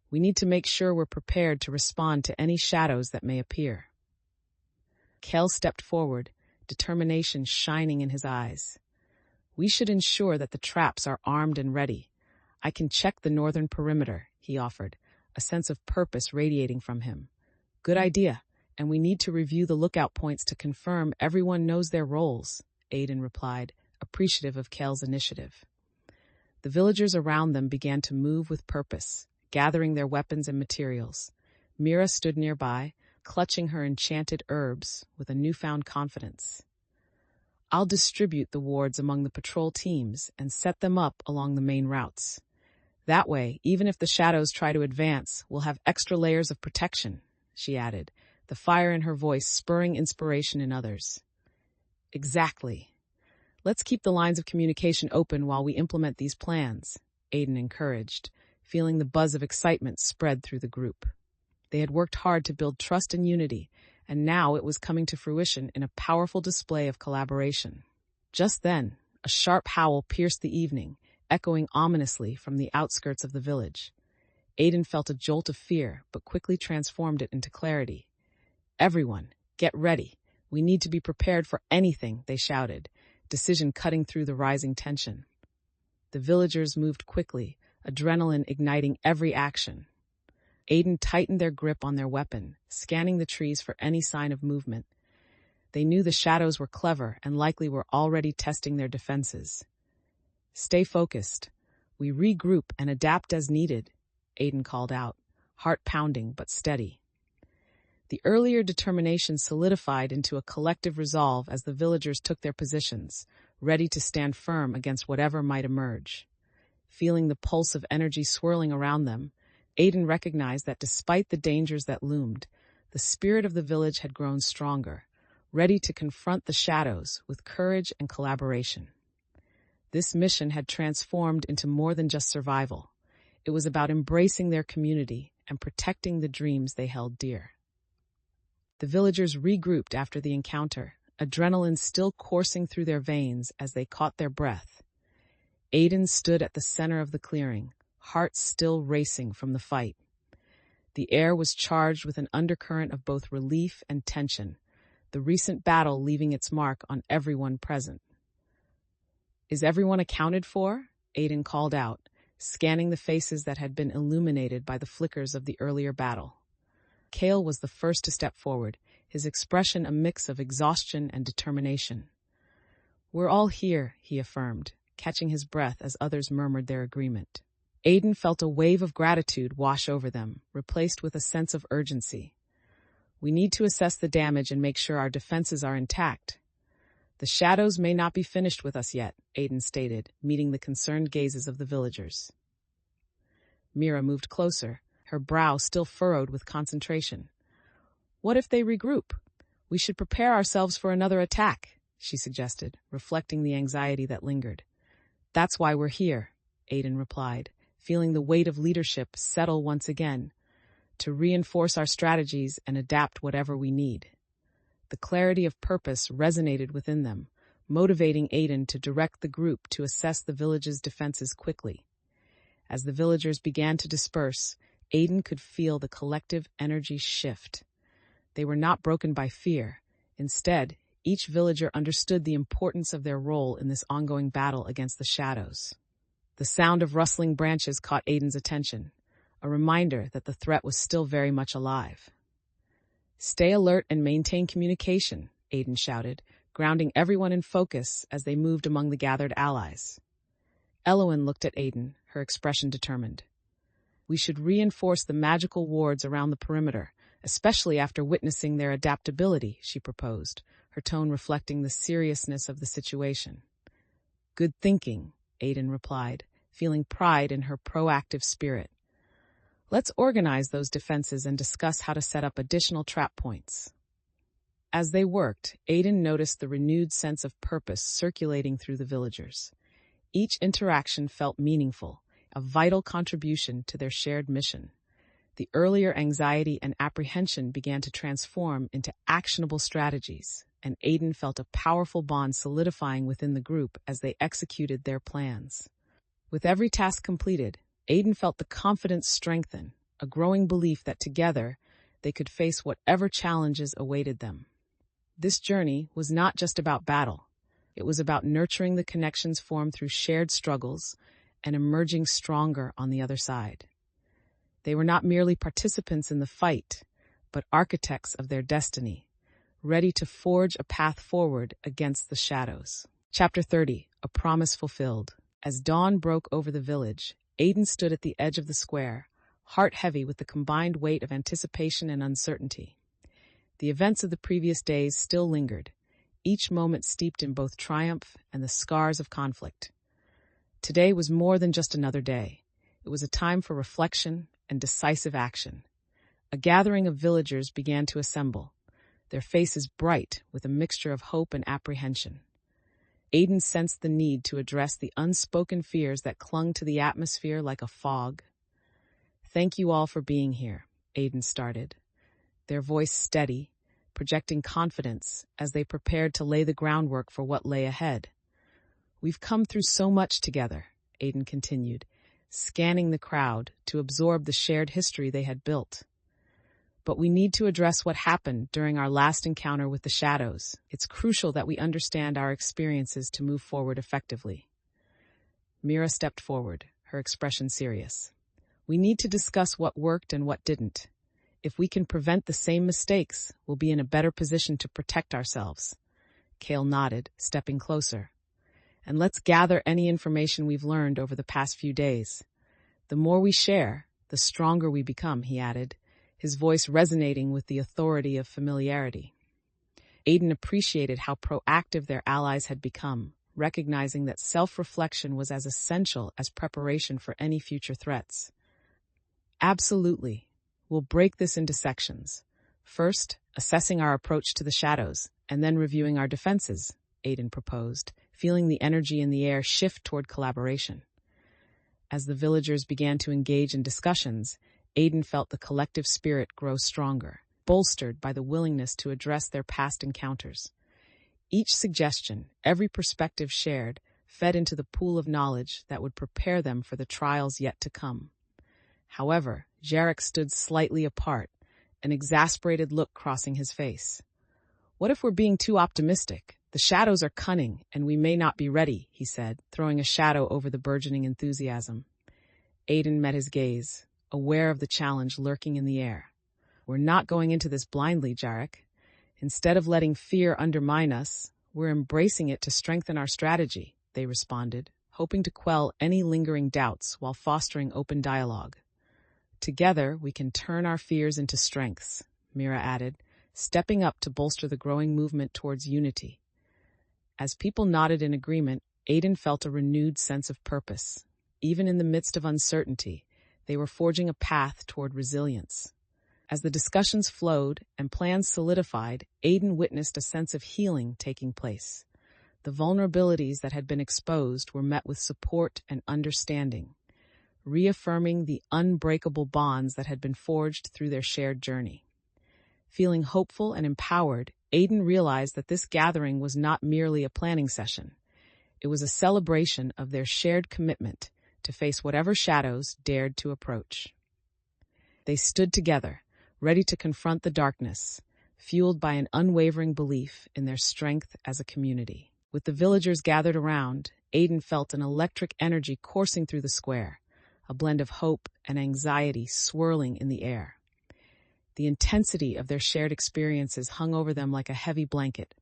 "We need to make sure we're prepared to respond to any shadows that may appear." Kel stepped forward, determination shining in his eyes. "We should ensure that the traps are armed and ready. I can check the northern perimeter," he offered, a sense of purpose radiating from him. "Good idea, and we need to review the lookout points to confirm everyone knows their roles," Aiden replied, appreciative of Kel's initiative. The villagers around them began to move with purpose, gathering their weapons and materials. Mira stood nearby, clutching her enchanted herbs with a newfound confidence. "I'll distribute the wards among the patrol teams and set them up along the main routes. That way, even if the shadows try to advance, we'll have extra layers of protection," she added, the fire in her voice spurring inspiration in others. "Exactly. Let's keep the lines of communication open while we implement these plans," Aiden encouraged, feeling the buzz of excitement spread through the group. They had worked hard to build trust and unity, and now it was coming to fruition in a powerful display of collaboration. Just then, a sharp howl pierced the evening, echoing ominously from the outskirts of the village. Aiden felt a jolt of fear, but quickly transformed it into clarity. "Everyone, get ready. We need to be prepared for anything," they shouted, decision cutting through the rising tension. The villagers moved quickly, adrenaline igniting every action. Aiden tightened their grip on their weapon, scanning the trees for any sign of movement. They knew the shadows were clever and likely were already testing their defenses. "Stay focused. We regroup and adapt as needed," Aiden called out, heart pounding but steady. The earlier determination solidified into a collective resolve as the villagers took their positions, ready to stand firm against whatever might emerge. Feeling the pulse of energy swirling around them, Aiden recognized that despite the dangers that loomed, the spirit of the village had grown stronger, ready to confront the shadows with courage and collaboration. This mission had transformed into more than just survival. It was about embracing their community and protecting the dreams they held dear. The villagers regrouped after the encounter, adrenaline still coursing through their veins as they caught their breath. Aiden stood at the center of the clearing, heart still racing from the fight. The air was charged with an undercurrent of both relief and tension, the recent battle leaving its mark on everyone present. "Is everyone accounted for?" Aiden called out, scanning the faces that had been illuminated by the flickers of the earlier battle. Kale was the first to step forward, his expression a mix of exhaustion and determination. "We're all here," he affirmed, catching his breath as others murmured their agreement. Aiden felt a wave of gratitude wash over them, replaced with a sense of urgency. "We need to assess the damage and make sure our defenses are intact." "The shadows may not be finished with us yet," Aiden stated, meeting the concerned gazes of the villagers. Mira moved closer, her brow still furrowed with concentration. "What if they regroup? We should prepare ourselves for another attack," she suggested, reflecting the anxiety that lingered. That's why we're here, Aiden replied, feeling the weight of leadership settle once again, to reinforce our strategies and adapt whatever we need. The clarity of purpose resonated within them, motivating Aiden to direct the group to assess the village's defenses quickly. As the villagers began to disperse, Aiden could feel the collective energy shift. They were not broken by fear. Instead, each villager understood the importance of their role in this ongoing battle against the shadows. The sound of rustling branches caught Aiden's attention, a reminder that the threat was still very much alive. Stay alert and maintain communication, Aiden shouted, grounding everyone in focus as they moved among the gathered allies. Elowen looked at Aiden, her expression determined. We should reinforce the magical wards around the perimeter, especially after witnessing their adaptability, she proposed, her tone reflecting the seriousness of the situation. Good thinking, Aiden replied, feeling pride in her proactive spirit. Let's organize those defenses and discuss how to set up additional trap points. As they worked, Aiden noticed the renewed sense of purpose circulating through the villagers. Each interaction felt meaningful, a vital contribution to their shared mission. The earlier anxiety and apprehension began to transform into actionable strategies, and Aiden felt a powerful bond solidifying within the group as they executed their plans. With every task completed, Aiden felt the confidence strengthen, a growing belief that together they could face whatever challenges awaited them. This journey was not just about battle. It was about nurturing the connections formed through shared struggles and emerging stronger on the other side. They were not merely participants in the fight, but architects of their destiny, ready to forge a path forward against the shadows. Chapter 30, A Promise Fulfilled. As dawn broke over the village, Aiden stood at the edge of the square, heart heavy with the combined weight of anticipation and uncertainty. The events of the previous days still lingered, each moment steeped in both triumph and the scars of conflict. Today was more than just another day. It was a time for reflection and decisive action. A gathering of villagers began to assemble, their faces bright with a mixture of hope and apprehension. Aiden sensed the need to address the unspoken fears that clung to the atmosphere like a fog. Thank you all for being here, Aiden started, their voice steady, projecting confidence as they prepared to lay the groundwork for what lay ahead. We've come through so much together, Aiden continued, scanning the crowd to absorb the shared history they had built. But we need to address what happened during our last encounter with the shadows. It's crucial that we understand our experiences to move forward effectively. Mira stepped forward, her expression serious. We need to discuss what worked and what didn't. If we can prevent the same mistakes, we'll be in a better position to protect ourselves. Kale nodded, stepping closer. And let's gather any information we've learned over the past few days. The more we share, the stronger we become, he added, his voice resonating with the authority of familiarity. Aiden appreciated how proactive their allies had become, recognizing that self-reflection was as essential as preparation for any future threats. Absolutely. We'll break this into sections. First, assessing our approach to the shadows, and then reviewing our defenses, Aiden proposed, feeling the energy in the air shift toward collaboration. As the villagers began to engage in discussions, Aiden felt the collective spirit grow stronger, bolstered by the willingness to address their past encounters. Each suggestion, every perspective shared, fed into the pool of knowledge that would prepare them for the trials yet to come. However, Jarek stood slightly apart, an exasperated look crossing his face. What if we're being too optimistic? The shadows are cunning, and we may not be ready, he said, throwing a shadow over the burgeoning enthusiasm. Aiden met his gaze, aware of the challenge lurking in the air. We're not going into this blindly, Jarek. Instead of letting fear undermine us, we're embracing it to strengthen our strategy, they responded, hoping to quell any lingering doubts while fostering open dialogue. Together, we can turn our fears into strengths, Mira added, stepping up to bolster the growing movement towards unity. As people nodded in agreement, Aiden felt a renewed sense of purpose. Even in the midst of uncertainty, they were forging a path toward resilience. As the discussions flowed and plans solidified, Aiden witnessed a sense of healing taking place. The vulnerabilities that had been exposed were met with support and understanding, reaffirming the unbreakable bonds that had been forged through their shared journey. Feeling hopeful and empowered, Aiden realized that this gathering was not merely a planning session. It was a celebration of their shared commitment to face whatever shadows dared to approach. They stood together, ready to confront the darkness, fueled by an unwavering belief in their strength as a community. With the villagers gathered around, Aiden felt an electric energy coursing through the square, a blend of hope and anxiety swirling in the air. The intensity of their shared experiences hung over them like a heavy blanket,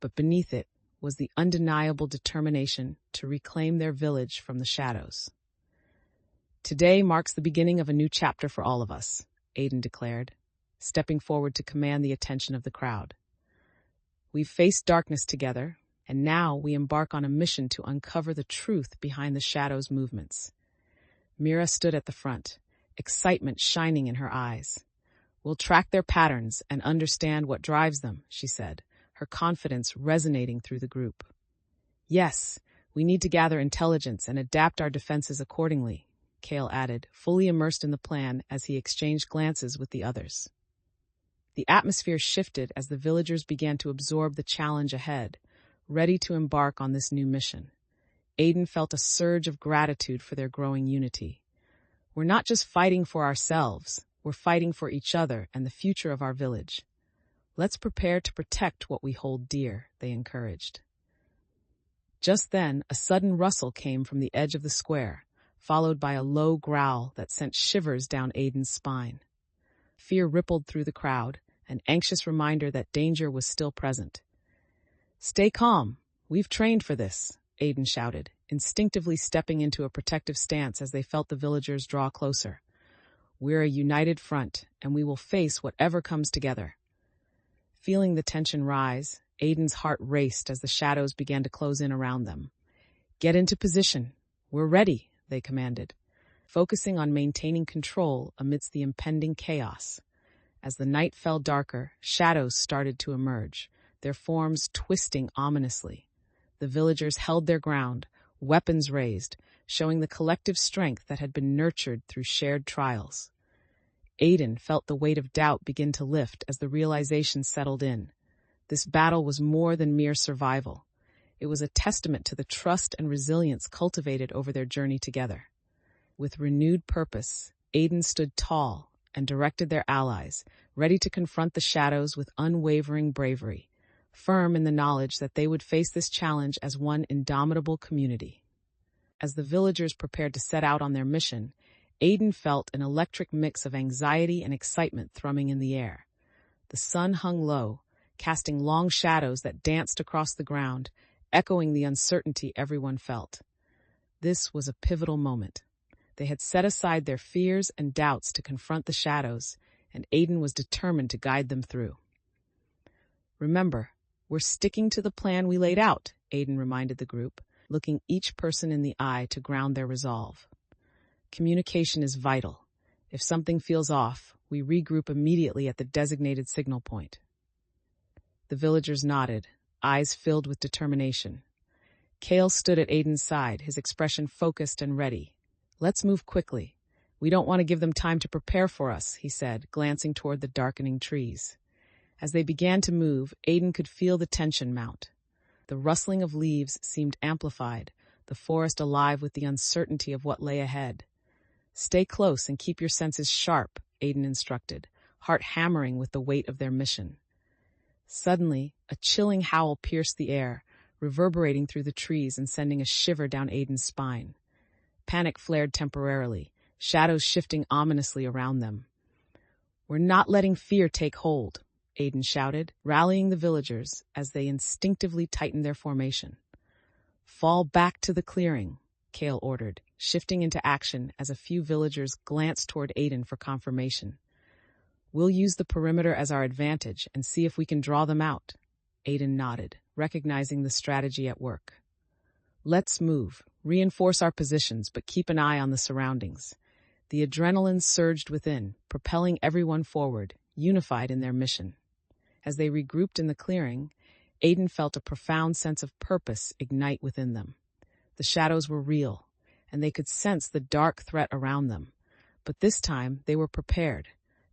but beneath it was the undeniable determination to reclaim their village from the shadows. "Today marks the beginning of a new chapter for all of us," Aiden declared, stepping forward to command the attention of the crowd. "We've faced darkness together, and now we embark on a mission to uncover the truth behind the shadows' movements." Mira stood at the front, excitement shining in her eyes. "We'll track their patterns and understand what drives them," she said, her confidence resonating through the group. "Yes, we need to gather intelligence and adapt our defenses accordingly," Kale added, fully immersed in the plan as he exchanged glances with the others. The atmosphere shifted as the villagers began to absorb the challenge ahead, ready to embark on this new mission. Aiden felt a surge of gratitude for their growing unity. "We're not just fighting for ourselves, we're fighting for each other and the future of our village. Let's prepare to protect what we hold dear," they encouraged. Just then, a sudden rustle came from the edge of the square, followed by a low growl that sent shivers down Aiden's spine. Fear rippled through the crowd, an anxious reminder that danger was still present. "Stay calm. We've trained for this," Aiden shouted, instinctively stepping into a protective stance as they felt the villagers draw closer. "We're a united front, and we will face whatever comes together." Feeling the tension rise, Aiden's heart raced as the shadows began to close in around them. "Get into position. We're ready," they commanded, focusing on maintaining control amidst the impending chaos. As the night fell darker, shadows started to emerge, their forms twisting ominously. The villagers held their ground, weapons raised, showing the collective strength that had been nurtured through shared trials. Aiden felt the weight of doubt begin to lift as the realization settled in. This battle was more than mere survival. It was a testament to the trust and resilience cultivated over their journey together. With renewed purpose, Aiden stood tall and directed their allies, ready to confront the shadows with unwavering bravery, firm in the knowledge that they would face this challenge as one indomitable community. As the villagers prepared to set out on their mission, Aiden felt an electric mix of anxiety and excitement thrumming in the air. The sun hung low, casting long shadows that danced across the ground, echoing the uncertainty everyone felt. This was a pivotal moment. They had set aside their fears and doubts to confront the shadows, and Aiden was determined to guide them through. "Remember, we're sticking to the plan we laid out," Aiden reminded the group, looking each person in the eye to ground their resolve. "Communication is vital. If something feels off, we regroup immediately at the designated signal point." The villagers nodded, eyes filled with determination. Kale stood at Aiden's side, his expression focused and ready. "Let's move quickly. We don't want to give them time to prepare for us," he said, glancing toward the darkening trees. As they began to move, Aiden could feel the tension mount. The rustling of leaves seemed amplified, the forest alive with the uncertainty of what lay ahead. "Stay close and keep your senses sharp," Aiden instructed, heart hammering with the weight of their mission. Suddenly, a chilling howl pierced the air, reverberating through the trees and sending a shiver down Aiden's spine. Panic flared temporarily, shadows shifting ominously around them. "We're not letting fear take hold," Aiden shouted, rallying the villagers as they instinctively tightened their formation. "Fall back to the clearing," Kale ordered, shifting into action as a few villagers glanced toward Aiden for confirmation. "We'll use the perimeter as our advantage and see if we can draw them out." Aiden nodded, recognizing the strategy at work. "Let's move, reinforce our positions, but keep an eye on the surroundings." The adrenaline surged within, propelling everyone forward, unified in their mission. As they regrouped in the clearing, Aiden felt a profound sense of purpose ignite within them. The shadows were real, and they could sense the dark threat around them. But this time, they were prepared,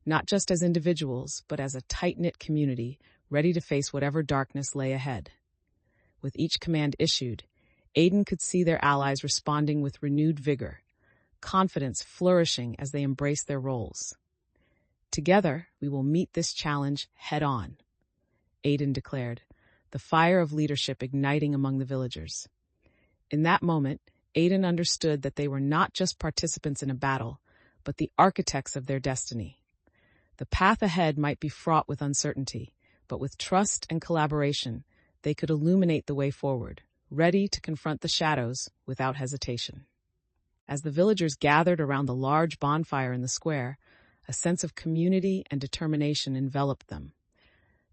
not just as individuals, but as a tight-knit community, ready to face whatever darkness lay ahead. With each command issued, Aiden could see their allies responding with renewed vigor, confidence flourishing as they embraced their roles. Together, we will meet this challenge head-on, Aiden declared, the fire of leadership igniting among the villagers. In that moment, Aiden understood that they were not just participants in a battle, but the architects of their destiny. The path ahead might be fraught with uncertainty, but with trust and collaboration, they could illuminate the way forward, ready to confront the shadows without hesitation. As the villagers gathered around the large bonfire in the square, a sense of community and determination enveloped them.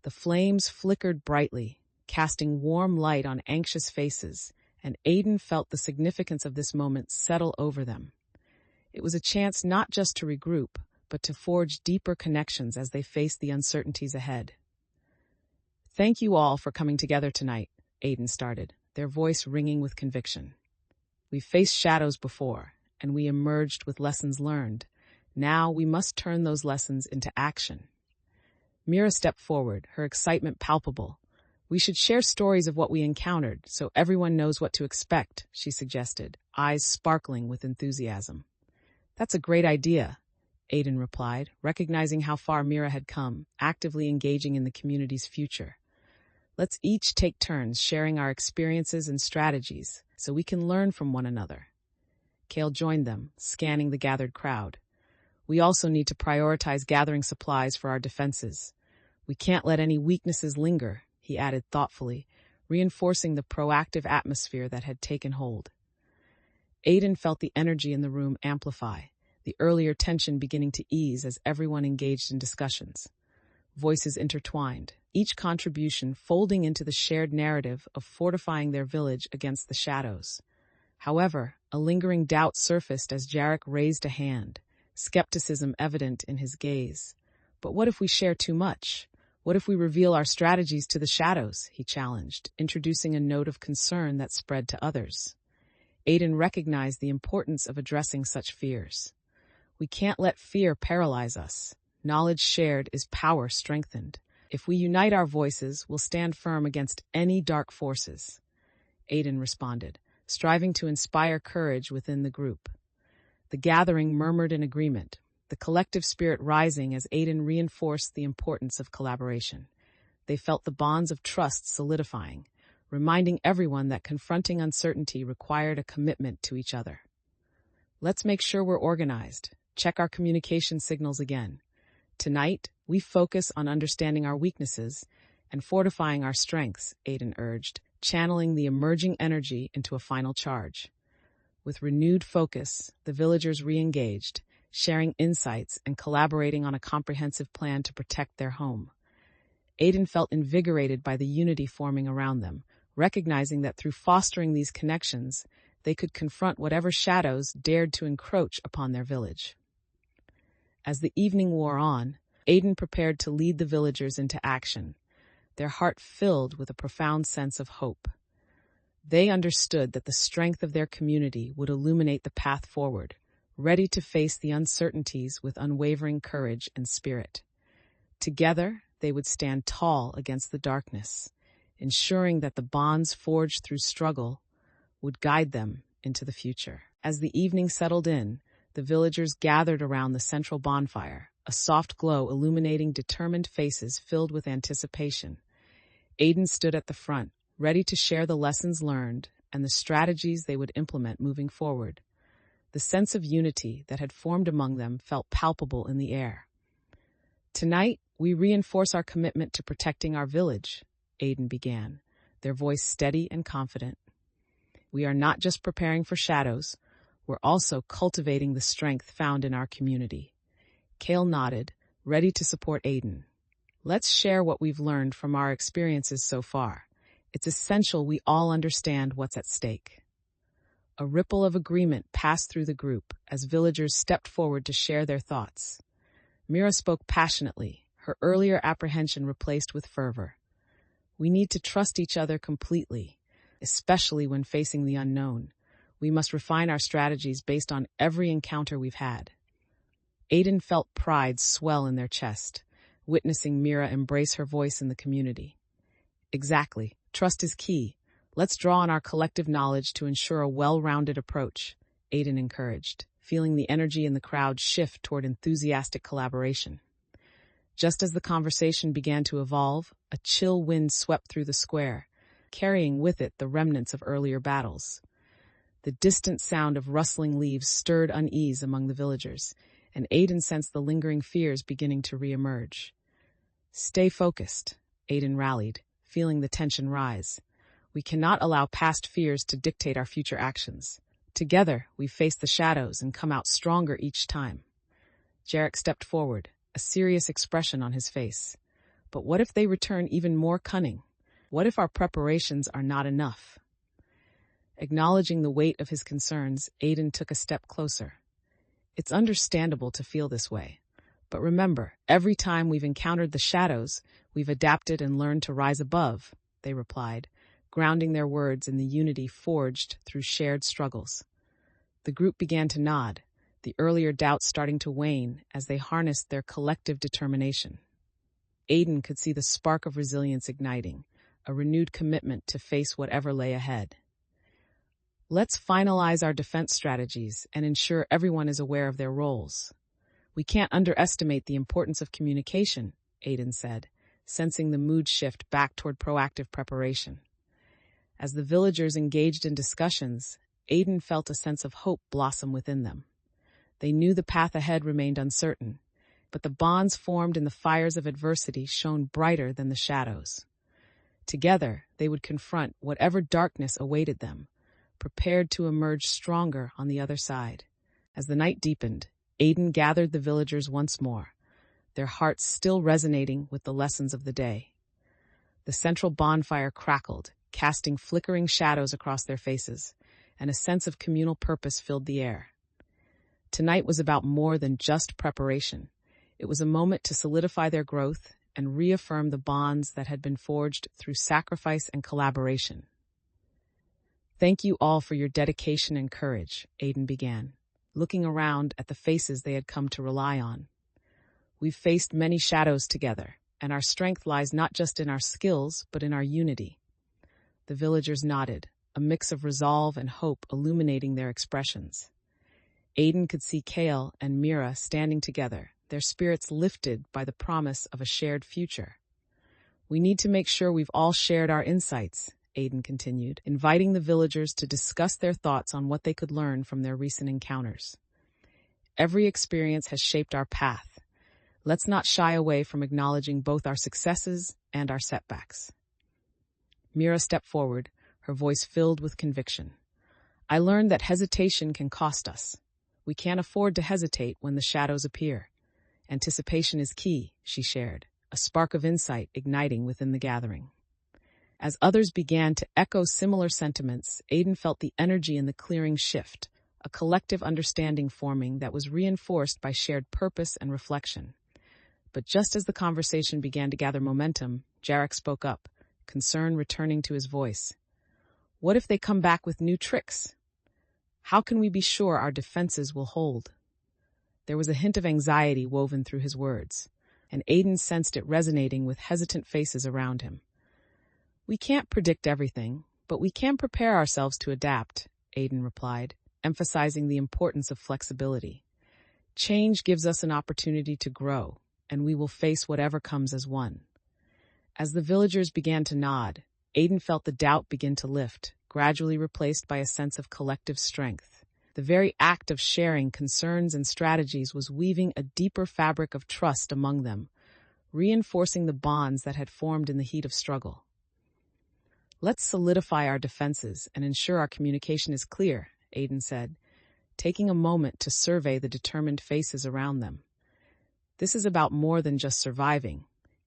The flames flickered brightly, casting warm light on anxious faces, and Aiden felt the significance of this moment settle over them. It was a chance not just to regroup, but to forge deeper connections as they faced the uncertainties ahead. "Thank you all for coming together tonight," Aiden started, their voice ringing with conviction. "We've faced shadows before, and we emerged with lessons learned. Now we must turn those lessons into action." Mira stepped forward, her excitement palpable. "We should share stories of what we encountered, so everyone knows what to expect," she suggested, eyes sparkling with enthusiasm. "That's a great idea," Aiden replied, recognizing how far Mira had come, actively engaging in the community's future. "Let's each take turns sharing our experiences and strategies, so we can learn from one another." Kale joined them, scanning the gathered crowd. "We also need to prioritize gathering supplies for our defenses. We can't let any weaknesses linger," he added thoughtfully, reinforcing the proactive atmosphere that had taken hold. Aiden felt the energy in the room amplify, the earlier tension beginning to ease as everyone engaged in discussions. Voices intertwined, each contribution folding into the shared narrative of fortifying their village against the shadows. However, a lingering doubt surfaced as Jarek raised a hand, skepticism evident in his gaze. "But what if we share too much? What if we reveal our strategies to the shadows?" he challenged, introducing a note of concern that spread to others. Aiden recognized the importance of addressing such fears. "We can't let fear paralyze us. Knowledge shared is power strengthened. If we unite our voices, we'll stand firm against any dark forces," Aiden responded, striving to inspire courage within the group. The gathering murmured in agreement, the collective spirit rising as Aiden reinforced the importance of collaboration. They felt the bonds of trust solidifying, reminding everyone that confronting uncertainty required a commitment to each other. "Let's make sure we're organized. Check our communication signals again. Tonight, we focus on understanding our weaknesses and fortifying our strengths," Aiden urged, channeling the emerging energy into a final charge. With renewed focus, the villagers re-engaged, sharing insights and collaborating on a comprehensive plan to protect their home. Aiden felt invigorated by the unity forming around them, recognizing that through fostering these connections, they could confront whatever shadows dared to encroach upon their village. As the evening wore on, Aiden prepared to lead the villagers into action, their heart filled with a profound sense of hope. They understood that the strength of their community would illuminate the path forward, ready to face the uncertainties with unwavering courage and spirit. Together, they would stand tall against the darkness, ensuring that the bonds forged through struggle would guide them into the future. As the evening settled in, the villagers gathered around the central bonfire, a soft glow illuminating determined faces filled with anticipation. Aiden stood at the front, ready to share the lessons learned and the strategies they would implement moving forward. The sense of unity that had formed among them felt palpable in the air. "Tonight, we reinforce our commitment to protecting our village," Aiden began, their voice steady and confident. "We are not just preparing for shadows, we're also cultivating the strength found in our community." Kale nodded, ready to support Aiden. "Let's share what we've learned from our experiences so far. It's essential we all understand what's at stake." A ripple of agreement passed through the group as villagers stepped forward to share their thoughts. Mira spoke passionately, her earlier apprehension replaced with fervor. We need to trust each other completely, especially when facing the unknown. We must refine our strategies based on every encounter we've had. Aiden felt pride swell in their chest, witnessing Mira embrace her voice in the community. Exactly. Trust is key. Let's draw on our collective knowledge to ensure a well-rounded approach, Aiden encouraged, feeling the energy in the crowd shift toward enthusiastic collaboration. Just as the conversation began to evolve, a chill wind swept through the square, carrying with it the remnants of earlier battles. The distant sound of rustling leaves stirred unease among the villagers, and Aiden sensed the lingering fears beginning to reemerge. Stay focused, Aiden rallied, feeling the tension rise. We cannot allow past fears to dictate our future actions. Together, we face the shadows and come out stronger each time. Jarek stepped forward, a serious expression on his face. But what if they return even more cunning? What if our preparations are not enough? Acknowledging the weight of his concerns, Aiden took a step closer. It's understandable to feel this way. But remember, every time we've encountered the shadows, we've adapted and learned to rise above, they replied, grounding their words in the unity forged through shared struggles. The group began to nod, the earlier doubts starting to wane as they harnessed their collective determination. Aiden could see the spark of resilience igniting, a renewed commitment to face whatever lay ahead. Let's finalize our defense strategies and ensure everyone is aware of their roles. We can't underestimate the importance of communication, Aiden said, sensing the mood shift back toward proactive preparation. As the villagers engaged in discussions, Aiden felt a sense of hope blossom within them. They knew the path ahead remained uncertain, but the bonds formed in the fires of adversity shone brighter than the shadows. Together, they would confront whatever darkness awaited them, prepared to emerge stronger on the other side. As the night deepened, Aiden gathered the villagers once more, their hearts still resonating with the lessons of the day. The central bonfire crackled, casting flickering shadows across their faces, and a sense of communal purpose filled the air. Tonight was about more than just preparation. It was a moment to solidify their growth and reaffirm the bonds that had been forged through sacrifice and collaboration. Thank you all for your dedication and courage, Aiden began, looking around at the faces they had come to rely on. We've faced many shadows together, and our strength lies not just in our skills, but in our unity. The villagers nodded, a mix of resolve and hope illuminating their expressions. Aiden could see Kale and Mira standing together, their spirits lifted by the promise of a shared future. We need to make sure we've all shared our insights, Aiden continued, inviting the villagers to discuss their thoughts on what they could learn from their recent encounters. Every experience has shaped our path. Let's not shy away from acknowledging both our successes and our setbacks. Mira stepped forward, her voice filled with conviction. I learned that hesitation can cost us. We can't afford to hesitate when the shadows appear. Anticipation is key, she shared, a spark of insight igniting within the gathering. As others began to echo similar sentiments, Aiden felt the energy in the clearing shift, a collective understanding forming that was reinforced by shared purpose and reflection. But just as the conversation began to gather momentum, Jarek spoke up, concern returning to his voice. What if they come back with new tricks? How can we be sure our defenses will hold? There was a hint of anxiety woven through his words, and Aiden sensed it resonating with hesitant faces around him. We can't predict everything, but we can prepare ourselves to adapt, Aiden replied, emphasizing the importance of flexibility. Change gives us an opportunity to grow, and we will face whatever comes as one. As the villagers began to nod, Aiden felt the doubt begin to lift, gradually replaced by a sense of collective strength. The very act of sharing concerns and strategies was weaving a deeper fabric of trust among them, reinforcing the bonds that had formed in the heat of struggle. Let's solidify our defenses and ensure our communication is clear, Aiden said, taking a moment to survey the determined faces around them. This is about more than just surviving.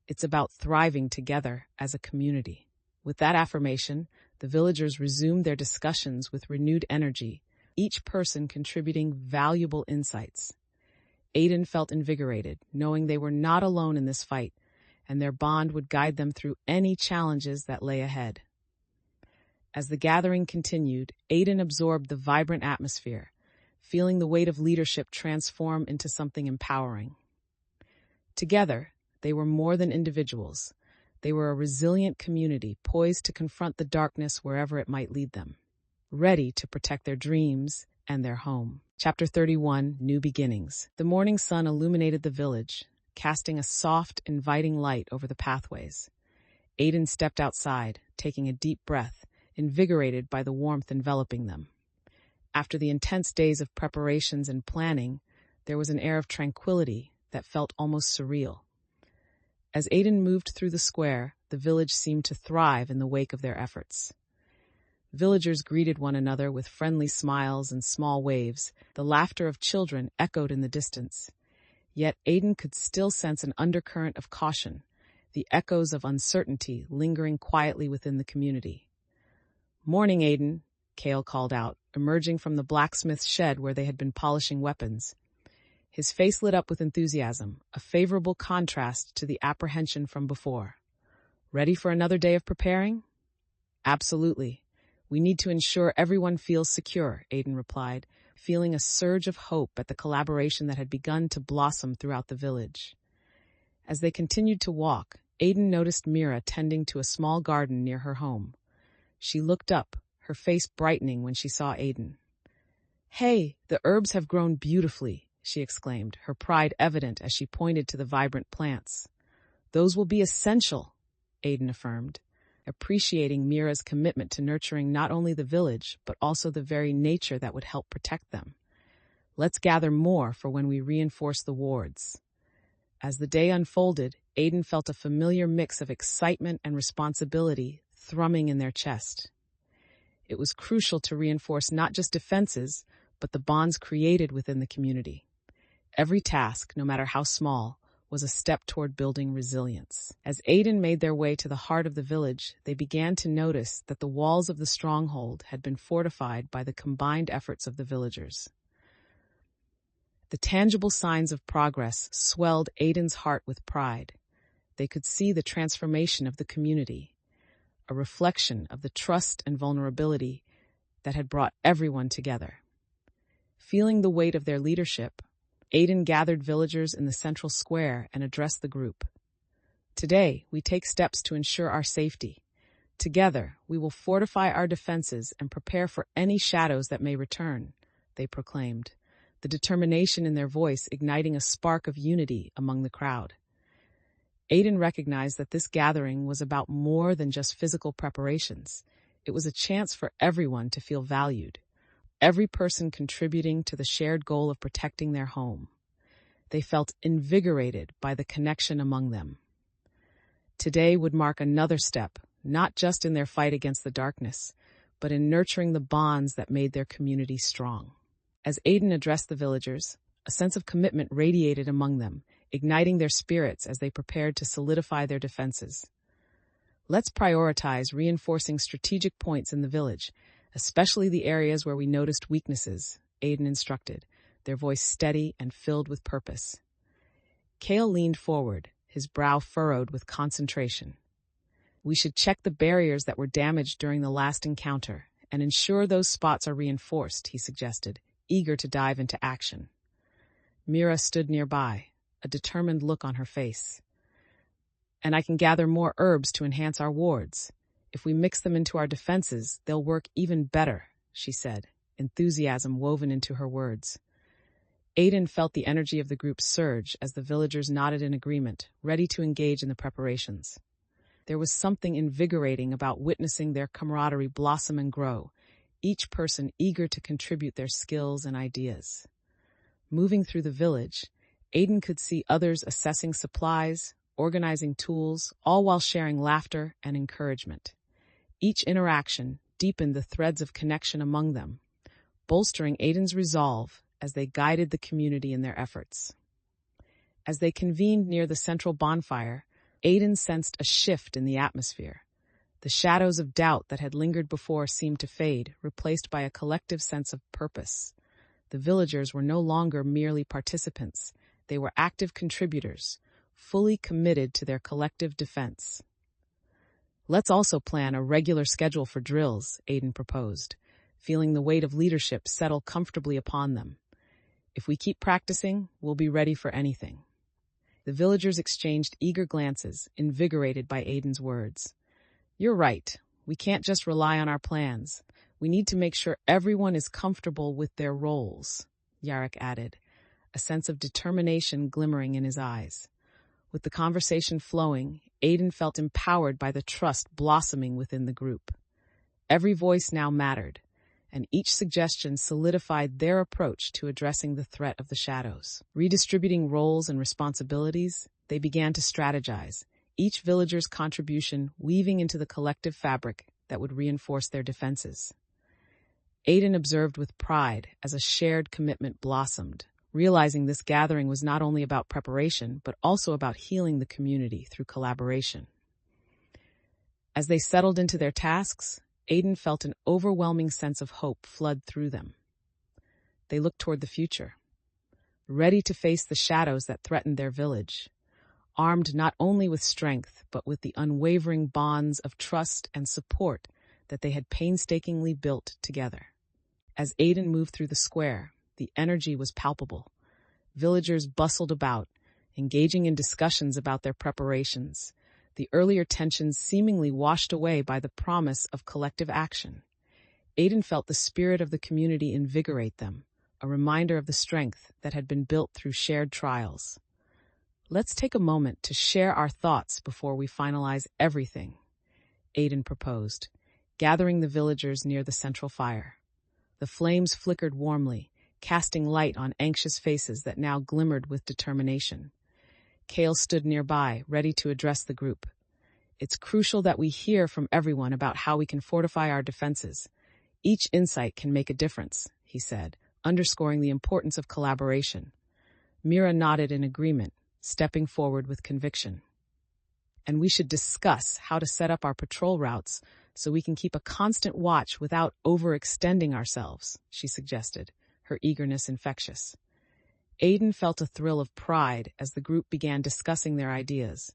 It's about thriving together as a community. With that affirmation, the villagers resumed their discussions with renewed energy, each person contributing valuable insights. Aiden felt invigorated, knowing they were not alone in this fight, and their bond would guide them through any challenges that lay ahead. As the gathering continued, Aiden absorbed the vibrant atmosphere, feeling the weight of leadership transform into something empowering. Together, they were more than individuals. They were a resilient community poised to confront the darkness wherever it might lead them, ready to protect their dreams and their home. Chapter 31, New Beginnings. The morning sun illuminated the village, casting a soft, inviting light over the pathways. Aiden stepped outside, taking a deep breath, invigorated by the warmth enveloping them. After the intense days of preparations and planning, there was an air of tranquility that felt almost surreal. As Aiden moved through the square, the village seemed to thrive in the wake of their efforts. Villagers greeted one another with friendly smiles and small waves. The laughter of children echoed in the distance. Yet Aiden could still sense an undercurrent of caution, the echoes of uncertainty lingering quietly within the community. "Morning, Aiden," Cale called out, emerging from the blacksmith's shed where they had been polishing weapons. His face lit up with enthusiasm, a favorable contrast to the apprehension from before. "Ready for another day of preparing?" "Absolutely. We need to ensure everyone feels secure," Aiden replied, feeling a surge of hope at the collaboration that had begun to blossom throughout the village. As they continued to walk, Aiden noticed Mira tending to a small garden near her home. She looked up, her face brightening when she saw Aiden. "Hey, the herbs have grown beautifully," she exclaimed, her pride evident as she pointed to the vibrant plants. "Those will be essential," Aiden affirmed, appreciating Mira's commitment to nurturing not only the village, but also the very nature that would help protect them. "Let's gather more for when we reinforce the wards." As the day unfolded, Aiden felt a familiar mix of excitement and responsibility thrumming in their chest. It was crucial to reinforce not just defenses, but the bonds created within the community. Every task, no matter how small, was a step toward building resilience. As Aiden made their way to the heart of the village, they began to notice that the walls of the stronghold had been fortified by the combined efforts of the villagers. The tangible signs of progress swelled Aiden's heart with pride. They could see the transformation of the community, a reflection of the trust and vulnerability that had brought everyone together. Feeling the weight of their leadership, Aiden gathered villagers in the central square and addressed the group. "Today, we take steps to ensure our safety. Together, we will fortify our defenses and prepare for any shadows that may return," they proclaimed, the determination in their voice igniting a spark of unity among the crowd. Aiden recognized that this gathering was about more than just physical preparations. It was a chance for everyone to feel valued, every person contributing to the shared goal of protecting their home. They felt invigorated by the connection among them. Today would mark another step, not just in their fight against the darkness, but in nurturing the bonds that made their community strong. As Aiden addressed the villagers, a sense of commitment radiated among them, igniting their spirits as they prepared to solidify their defenses. "Let's prioritize reinforcing strategic points in the village, especially the areas where we noticed weaknesses," Aiden instructed, their voice steady and filled with purpose. Cale leaned forward, his brow furrowed with concentration. "We should check the barriers that were damaged during the last encounter and ensure those spots are reinforced," he suggested, eager to dive into action. Mira stood nearby, a determined look on her face. "And I can gather more herbs to enhance our wards. If we mix them into our defenses, they'll work even better," she said, enthusiasm woven into her words. Aiden felt the energy of the group surge as the villagers nodded in agreement, ready to engage in the preparations. There was something invigorating about witnessing their camaraderie blossom and grow, each person eager to contribute their skills and ideas. Moving through the village, Aiden could see others assessing supplies, organizing tools, all while sharing laughter and encouragement. Each interaction deepened the threads of connection among them, bolstering Aiden's resolve as they guided the community in their efforts. As they convened near the central bonfire, Aiden sensed a shift in the atmosphere. The shadows of doubt that had lingered before seemed to fade, replaced by a collective sense of purpose. The villagers were no longer merely participants. They were active contributors, fully committed to their collective defense. Let's also plan a regular schedule for drills, Aiden proposed, feeling the weight of leadership settle comfortably upon them. If we keep practicing, we'll be ready for anything. The villagers exchanged eager glances, invigorated by Aiden's words. You're right. We can't just rely on our plans. We need to make sure everyone is comfortable with their roles, Yarrick added, a sense of determination glimmering in his eyes. With the conversation flowing, Aiden felt empowered by the trust blossoming within the group. Every voice now mattered, and each suggestion solidified their approach to addressing the threat of the shadows. Redistributing roles and responsibilities, they began to strategize, each villager's contribution weaving into the collective fabric that would reinforce their defenses. Aiden observed with pride as a shared commitment blossomed, realizing this gathering was not only about preparation, but also about healing the community through collaboration. As they settled into their tasks, Aiden felt an overwhelming sense of hope flood through them. They looked toward the future, ready to face the shadows that threatened their village, armed not only with strength, but with the unwavering bonds of trust and support that they had painstakingly built together. As Aiden moved through the square, the energy was palpable. Villagers bustled about, engaging in discussions about their preparations, the earlier tensions seemingly washed away by the promise of collective action. Aiden felt the spirit of the community invigorate them, a reminder of the strength that had been built through shared trials. Let's take a moment to share our thoughts before we finalize everything, Aiden proposed, gathering the villagers near the central fire. The flames flickered warmly, casting light on anxious faces that now glimmered with determination. Kale stood nearby, ready to address the group. It's crucial that we hear from everyone about how we can fortify our defenses. Each insight can make a difference, he said, underscoring the importance of collaboration. Mira nodded in agreement, stepping forward with conviction. And we should discuss how to set up our patrol routes so we can keep a constant watch without overextending ourselves, she suggested, her eagerness infectious. Aiden felt a thrill of pride as the group began discussing their ideas.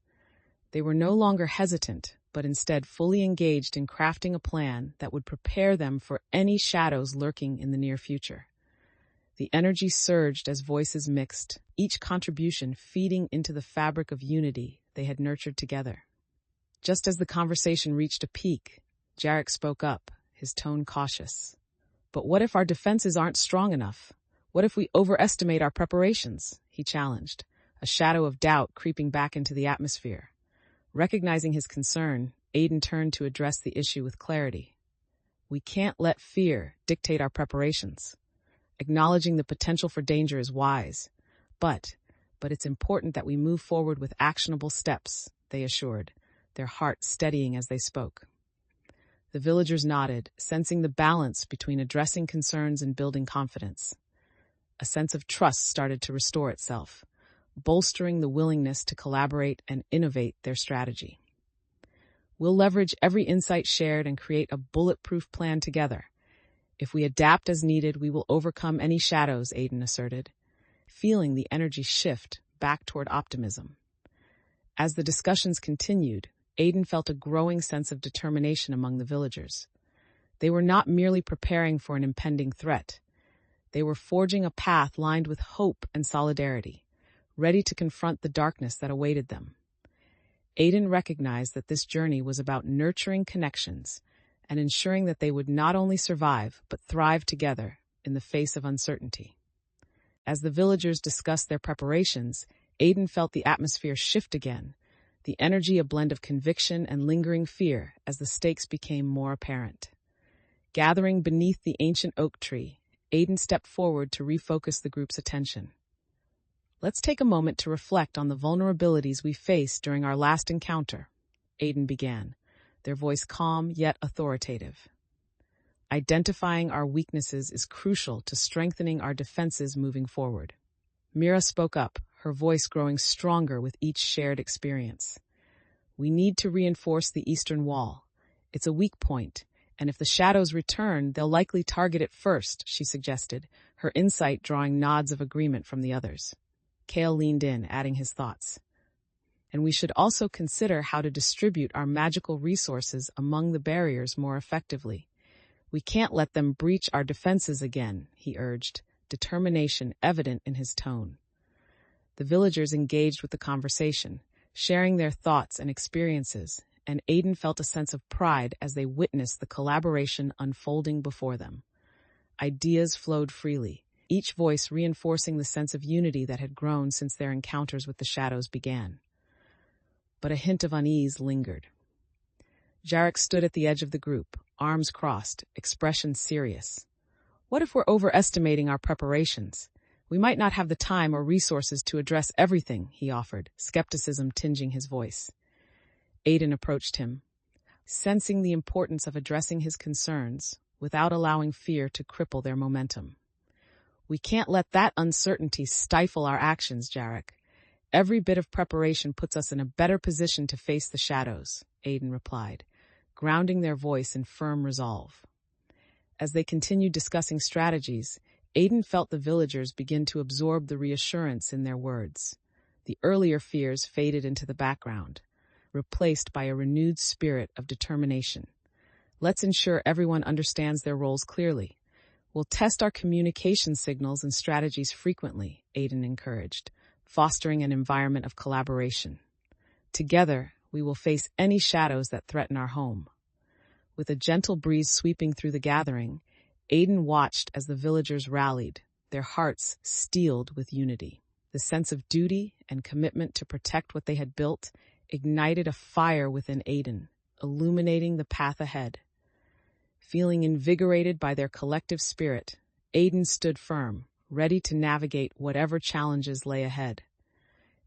They were no longer hesitant, but instead fully engaged in crafting a plan that would prepare them for any shadows lurking in the near future. The energy surged as voices mixed, each contribution feeding into the fabric of unity they had nurtured together. Just as the conversation reached a peak, Jarek spoke up, his tone cautious. But what if our defenses aren't strong enough? What if we overestimate our preparations? He challenged, a shadow of doubt creeping back into the atmosphere. Recognizing his concern, Aiden turned to address the issue with clarity. We can't let fear dictate our preparations. Acknowledging the potential for danger is wise, but it's important that we move forward with actionable steps, they assured, their hearts steadying as they spoke. The villagers nodded, sensing the balance between addressing concerns and building confidence. A sense of trust started to restore itself, bolstering the willingness to collaborate and innovate their strategy. We'll leverage every insight shared and create a bulletproof plan together. If we adapt as needed, we will overcome any shadows, Aiden asserted, feeling the energy shift back toward optimism. As the discussions continued, Aiden felt a growing sense of determination among the villagers. They were not merely preparing for an impending threat. They were forging a path lined with hope and solidarity, ready to confront the darkness that awaited them. Aiden recognized that this journey was about nurturing connections and ensuring that they would not only survive, but thrive together in the face of uncertainty. As the villagers discussed their preparations, Aiden felt the atmosphere shift again, the energy a blend of conviction and lingering fear as the stakes became more apparent. Gathering beneath the ancient oak tree, Aiden stepped forward to refocus the group's attention. Let's take a moment to reflect on the vulnerabilities we faced during our last encounter, Aiden began, their voice calm yet authoritative. Identifying our weaknesses is crucial to strengthening our defenses moving forward. Mira spoke up, her voice growing stronger with each shared experience. We need to reinforce the eastern wall. It's a weak point, and if the shadows return, they'll likely target it first, she suggested, her insight drawing nods of agreement from the others. Kale leaned in, adding his thoughts. and we should also consider how to distribute our magical resources among the barriers more effectively. We can't let them breach our defenses again, he urged, determination evident in his tone. The villagers engaged with the conversation, sharing their thoughts and experiences, and Aiden felt a sense of pride as they witnessed the collaboration unfolding before them. Ideas flowed freely, each voice reinforcing the sense of unity that had grown since their encounters with the shadows began. But a hint of unease lingered. Jarek stood at the edge of the group, arms crossed, expression serious. What if we're overestimating our preparations? We might not have the time or resources to address everything, he offered, skepticism tinging his voice. Aiden approached him, sensing the importance of addressing his concerns without allowing fear to cripple their momentum. We can't let that uncertainty stifle our actions, Jarek. Every bit of preparation puts us in a better position to face the shadows, Aiden replied, grounding their voice in firm resolve. As they continued discussing strategies, Aiden felt the villagers begin to absorb the reassurance in their words. The earlier fears faded into the background, replaced by a renewed spirit of determination. Let's ensure everyone understands their roles clearly. We'll test our communication signals and strategies frequently, Aiden encouraged, fostering an environment of collaboration. Together, we will face any shadows that threaten our home. With a gentle breeze sweeping through the gathering, Aiden watched as the villagers rallied, their hearts steeled with unity. The sense of duty and commitment to protect what they had built ignited a fire within Aiden, illuminating the path ahead. Feeling invigorated by their collective spirit, Aiden stood firm, ready to navigate whatever challenges lay ahead.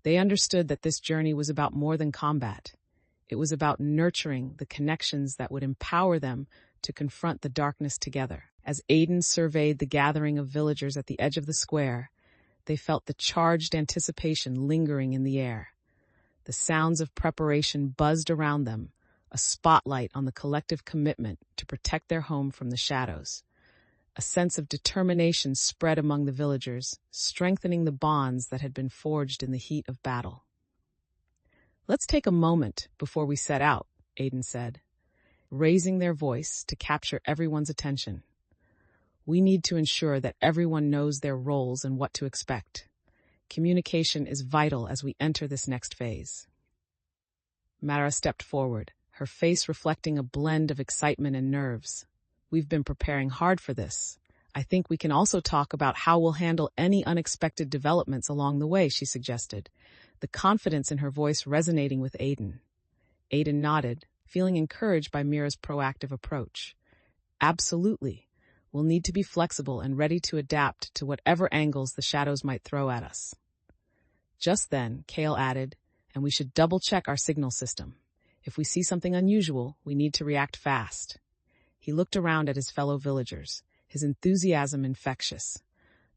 They understood that this journey was about more than combat. It was about nurturing the connections that would empower them to confront the darkness together. As Aiden surveyed the gathering of villagers at the edge of the square, they felt the charged anticipation lingering in the air. The sounds of preparation buzzed around them, a spotlight on the collective commitment to protect their home from the shadows. A sense of determination spread among the villagers, strengthening the bonds that had been forged in the heat of battle. Let's take a moment before we set out, Aiden said, raising their voice to capture everyone's attention. We need to ensure that everyone knows their roles and what to expect. Communication is vital as we enter this next phase. Mara stepped forward, her face reflecting a blend of excitement and nerves. We've been preparing hard for this. I think we can also talk about how we'll handle any unexpected developments along the way, she suggested, the confidence in her voice resonating with Aiden. Aiden nodded, feeling encouraged by Mira's proactive approach. Absolutely. We'll need to be flexible and ready to adapt to whatever angles the shadows might throw at us. Just then, Kale added, and we should double-check our signal system. If we see something unusual, we need to react fast. He looked around at his fellow villagers, his enthusiasm infectious.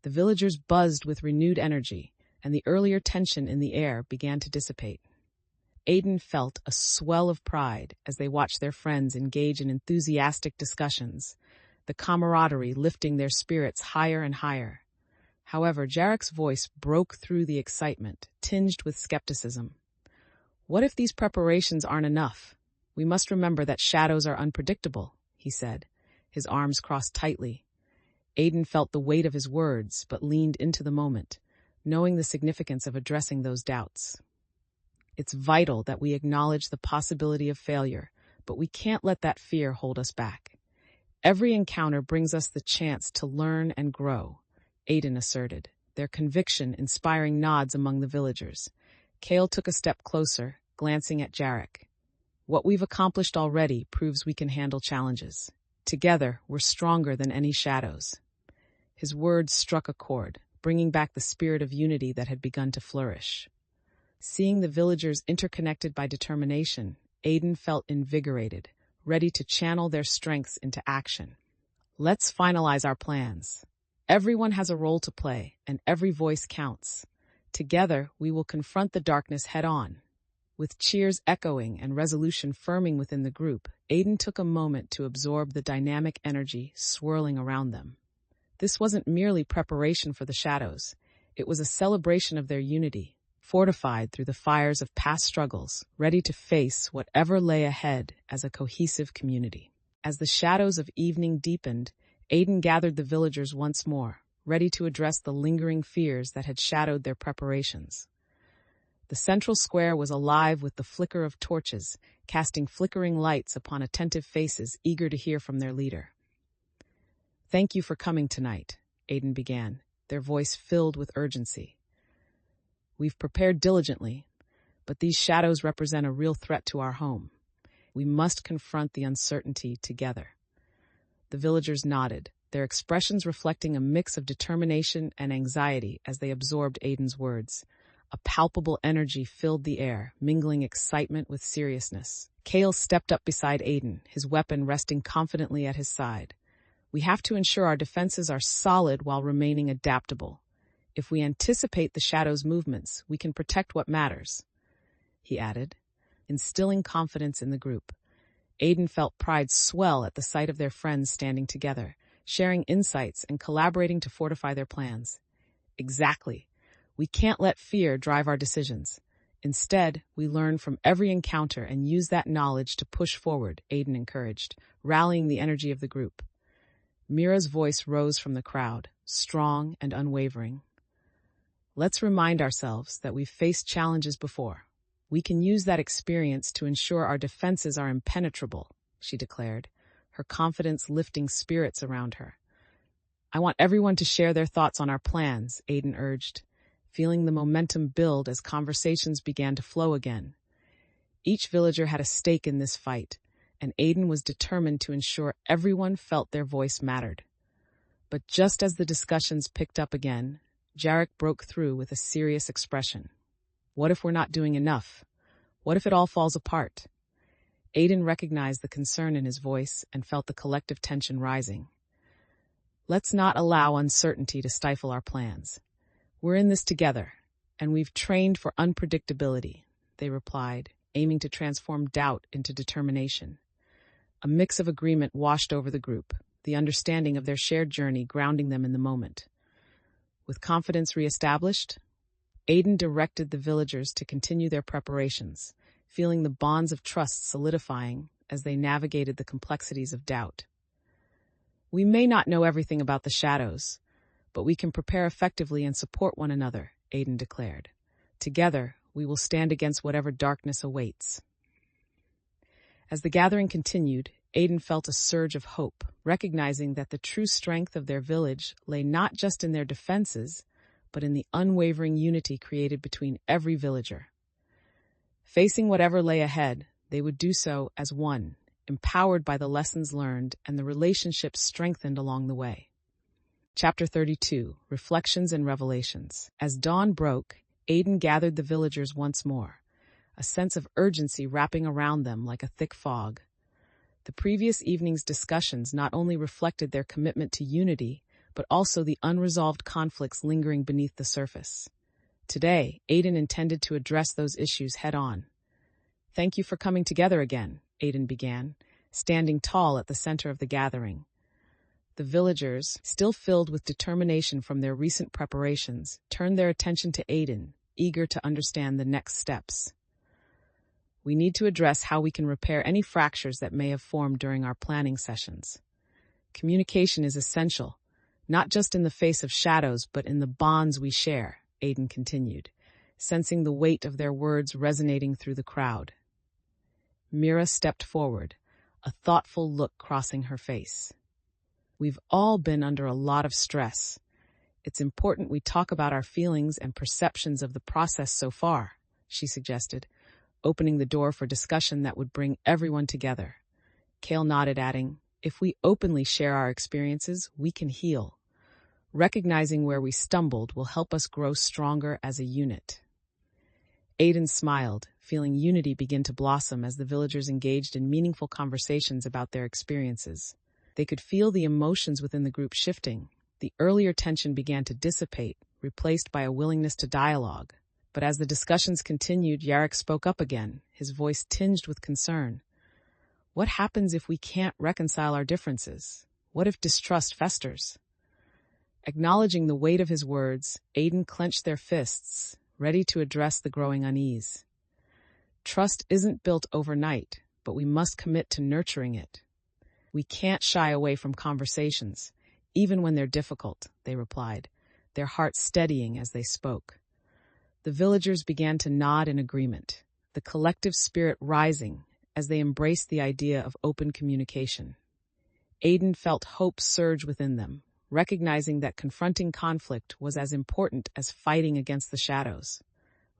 The villagers buzzed with renewed energy, and the earlier tension in the air began to dissipate. Aiden felt a swell of pride as they watched their friends engage in enthusiastic discussions, the camaraderie lifting their spirits higher and higher. However, Jarek's voice broke through the excitement, tinged with skepticism. What if these preparations aren't enough? We must remember that shadows are unpredictable, he said, his arms crossed tightly. Aiden felt the weight of his words, but leaned into the moment, knowing the significance of addressing those doubts. It's vital that we acknowledge the possibility of failure, but we can't let that fear hold us back. Every encounter brings us the chance to learn and grow, Aiden asserted, their conviction inspiring nods among the villagers. Kale took a step closer, glancing at Jarek. What we've accomplished already proves we can handle challenges. Together, we're stronger than any shadows. His words struck a chord, bringing back the spirit of unity that had begun to flourish. Seeing the villagers interconnected by determination, Aiden felt invigorated, ready to channel their strengths into action. Let's finalize our plans. Everyone has a role to play, and every voice counts. Together, we will confront the darkness head-on. With cheers echoing and resolution firming within the group, Aiden took a moment to absorb the dynamic energy swirling around them. This wasn't merely preparation for the shadows. It was a celebration of their unity, fortified through the fires of past struggles, ready to face whatever lay ahead as a cohesive community. As the shadows of evening deepened, Aiden gathered the villagers once more, ready to address the lingering fears that had shadowed their preparations. The central square was alive with the flicker of torches, casting flickering lights upon attentive faces eager to hear from their leader. "Thank you for coming tonight," Aiden began, their voice filled with urgency. "We've prepared diligently, but these shadows represent a real threat to our home. We must confront the uncertainty together." The villagers nodded, their expressions reflecting a mix of determination and anxiety as they absorbed Aiden's words. A palpable energy filled the air, mingling excitement with seriousness. Kale stepped up beside Aiden, his weapon resting confidently at his side. "We have to ensure our defenses are solid while remaining adaptable. If we anticipate the shadows' movements, we can protect what matters," he added, instilling confidence in the group. Aiden felt pride swell at the sight of their friends standing together, sharing insights and collaborating to fortify their plans. "Exactly. We can't let fear drive our decisions. Instead, we learn from every encounter and use that knowledge to push forward," Aiden encouraged, rallying the energy of the group. Mira's voice rose from the crowd, strong and unwavering. "Let's remind ourselves that we've faced challenges before. We can use that experience to ensure our defenses are impenetrable," she declared, her confidence lifting spirits around her. "I want everyone to share their thoughts on our plans," Aiden urged, feeling the momentum build as conversations began to flow again. Each villager had a stake in this fight, and Aiden was determined to ensure everyone felt their voice mattered. But just as the discussions picked up again, Jarek broke through with a serious expression. "What if we're not doing enough? What if it all falls apart?" Aiden recognized the concern in his voice and felt the collective tension rising. "Let's not allow uncertainty to stifle our plans. We're in this together, and we've trained for unpredictability," they replied, aiming to transform doubt into determination. A mix of agreement washed over the group, the understanding of their shared journey grounding them in the moment. With confidence reestablished, Aiden directed the villagers to continue their preparations, feeling the bonds of trust solidifying as they navigated the complexities of doubt. "We may not know everything about the shadows, but we can prepare effectively and support one another," Aiden declared. "Together, we will stand against whatever darkness awaits." As the gathering continued, Aiden felt a surge of hope, recognizing that the true strength of their village lay not just in their defenses, but in the unwavering unity created between every villager. Facing whatever lay ahead, they would do so as one, empowered by the lessons learned and the relationships strengthened along the way. Chapter 32, Reflections and Revelations. As dawn broke, Aiden gathered the villagers once more, a sense of urgency wrapping around them like a thick fog. The previous evening's discussions not only reflected their commitment to unity, but also the unresolved conflicts lingering beneath the surface. Today, Aiden intended to address those issues head-on. "Thank you for coming together again," Aiden began, standing tall at the center of the gathering. The villagers, still filled with determination from their recent preparations, turned their attention to Aiden, eager to understand the next steps. "We need to address how we can repair any fractures that may have formed during our planning sessions. Communication is essential, not just in the face of shadows, but in the bonds we share," Aiden continued, sensing the weight of their words resonating through the crowd. Mira stepped forward, a thoughtful look crossing her face. "We've all been under a lot of stress. It's important we talk about our feelings and perceptions of the process so far," she suggested, opening the door for discussion that would bring everyone together. Kale nodded, adding, "If we openly share our experiences, we can heal. Recognizing where we stumbled will help us grow stronger as a unit." Aiden smiled, feeling unity begin to blossom as the villagers engaged in meaningful conversations about their experiences. They could feel the emotions within the group shifting. The earlier tension began to dissipate, replaced by a willingness to dialogue. But as the discussions continued, Jarek spoke up again, his voice tinged with concern. "What happens if we can't reconcile our differences? What if distrust festers?" Acknowledging the weight of his words, Aiden clenched their fists, ready to address the growing unease. Trust isn't built overnight, but we must commit to nurturing it. We can't shy away from conversations, even when they're difficult, they replied, their hearts steadying as they spoke. The villagers began to nod in agreement, the collective spirit rising as they embraced the idea of open communication. Aiden felt hope surge within them, recognizing that confronting conflict was as important as fighting against the shadows.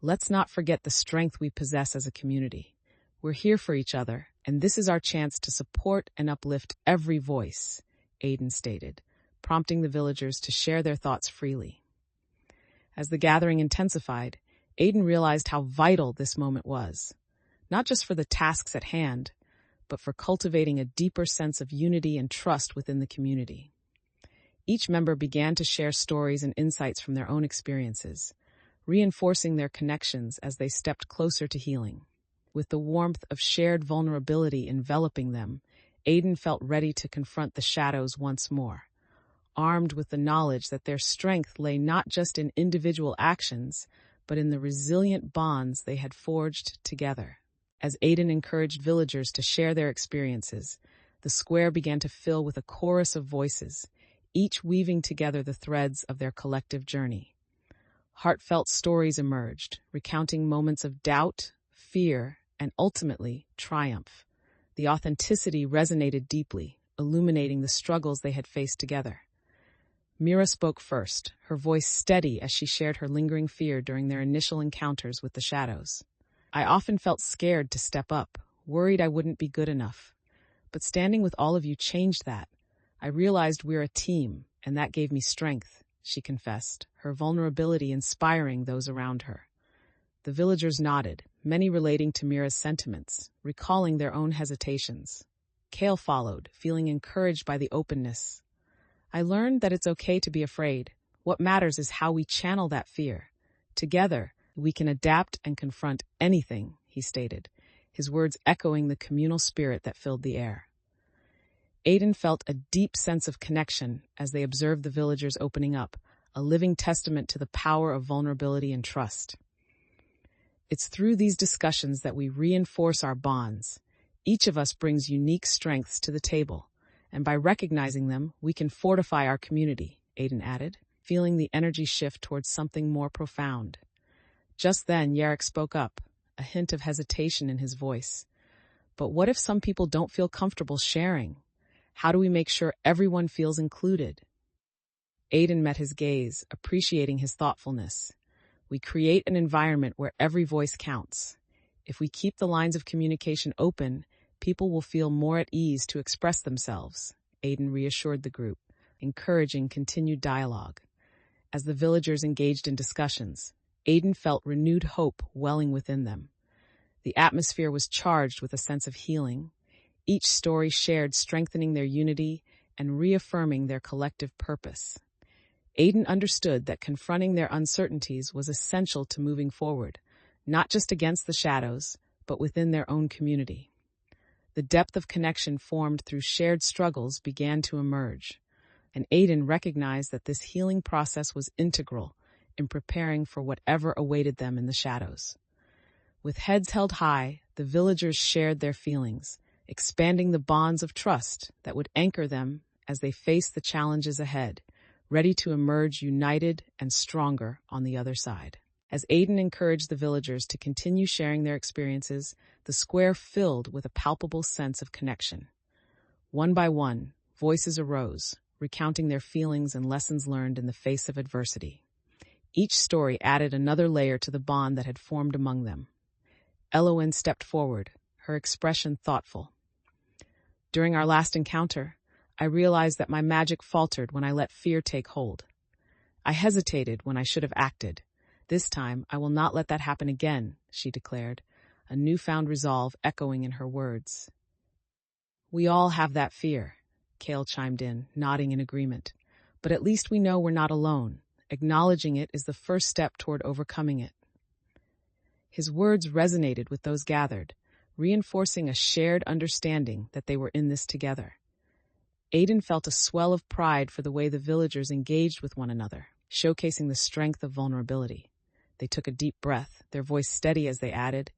Let's not forget the strength we possess as a community. We're here for each other, and this is our chance to support and uplift every voice, Aiden stated, prompting the villagers to share their thoughts freely. As the gathering intensified, Aiden realized how vital this moment was, not just for the tasks at hand, but for cultivating a deeper sense of unity and trust within the community. Each member began to share stories and insights from their own experiences, reinforcing their connections as they stepped closer to healing. With the warmth of shared vulnerability enveloping them, Aiden felt ready to confront the shadows once more, armed with the knowledge that their strength lay not just in individual actions, but in the resilient bonds they had forged together. As Aiden encouraged villagers to share their experiences, the square began to fill with a chorus of voices, each weaving together the threads of their collective journey. Heartfelt stories emerged, recounting moments of doubt, fear, and ultimately, triumph. The authenticity resonated deeply, illuminating the struggles they had faced together. Mira spoke first, her voice steady as she shared her lingering fear during their initial encounters with the shadows. I often felt scared to step up, worried I wouldn't be good enough. But standing with all of you changed that. I realized we're a team, and that gave me strength, she confessed, her vulnerability inspiring those around her. The villagers nodded, many relating to Mira's sentiments, recalling their own hesitations. Kale followed, feeling encouraged by the openness. I learned that it's okay to be afraid. What matters is how we channel that fear. Together, we can adapt and confront anything, he stated, his words echoing the communal spirit that filled the air. Aiden felt a deep sense of connection as they observed the villagers opening up, a living testament to the power of vulnerability and trust. It's through these discussions that we reinforce our bonds. Each of us brings unique strengths to the table, and by recognizing them, we can fortify our community, Aiden added, feeling the energy shift towards something more profound. Just then, Yarrick spoke up, a hint of hesitation in his voice. But what if some people don't feel comfortable sharing? How do we make sure everyone feels included? Aiden met his gaze, appreciating his thoughtfulness. We create an environment where every voice counts. If we keep the lines of communication open, people will feel more at ease to express themselves, Aiden reassured the group, encouraging continued dialogue. As the villagers engaged in discussions, Aiden felt renewed hope welling within them. The atmosphere was charged with a sense of healing, each story shared strengthening their unity and reaffirming their collective purpose. Aiden understood that confronting their uncertainties was essential to moving forward, not just against the shadows, but within their own community. The depth of connection formed through shared struggles began to emerge, and Aiden recognized that this healing process was integral in preparing for whatever awaited them in the shadows. With heads held high, the villagers shared their feelings, expanding the bonds of trust that would anchor them as they faced the challenges ahead, ready to emerge united and stronger on the other side. As Aiden encouraged the villagers to continue sharing their experiences, the square filled with a palpable sense of connection. One by one, voices arose, recounting their feelings and lessons learned in the face of adversity. Each story added another layer to the bond that had formed among them. Elowen stepped forward, her expression thoughtful. During our last encounter, I realized that my magic faltered when I let fear take hold. I hesitated when I should have acted. This time, I will not let that happen again, she declared, a newfound resolve echoing in her words. We all have that fear, Kale chimed in, nodding in agreement. But at least we know we're not alone. Acknowledging it is the first step toward overcoming it. His words resonated with those gathered, reinforcing a shared understanding that they were in this together. Aiden felt a swell of pride for the way the villagers engaged with one another, showcasing the strength of vulnerability. They took a deep breath, their voice steady as they added,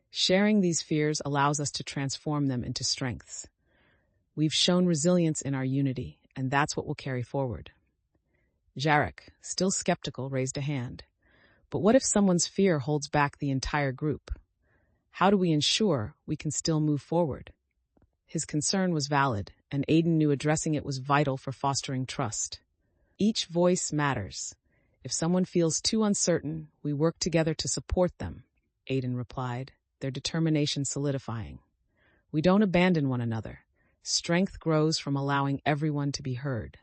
"Sharing these fears allows us to transform them into strengths. We've shown resilience in our unity, and that's what we'll carry forward." Jarek, still skeptical, raised a hand. "But what if someone's fear holds back the entire group? How do we ensure we can still move forward?" His concern was valid, and Aiden knew addressing it was vital for fostering trust. "Each voice matters. If someone feels too uncertain, we work together to support them," Aiden replied, their determination solidifying. "We don't abandon one another. Strength grows from allowing everyone to be heard."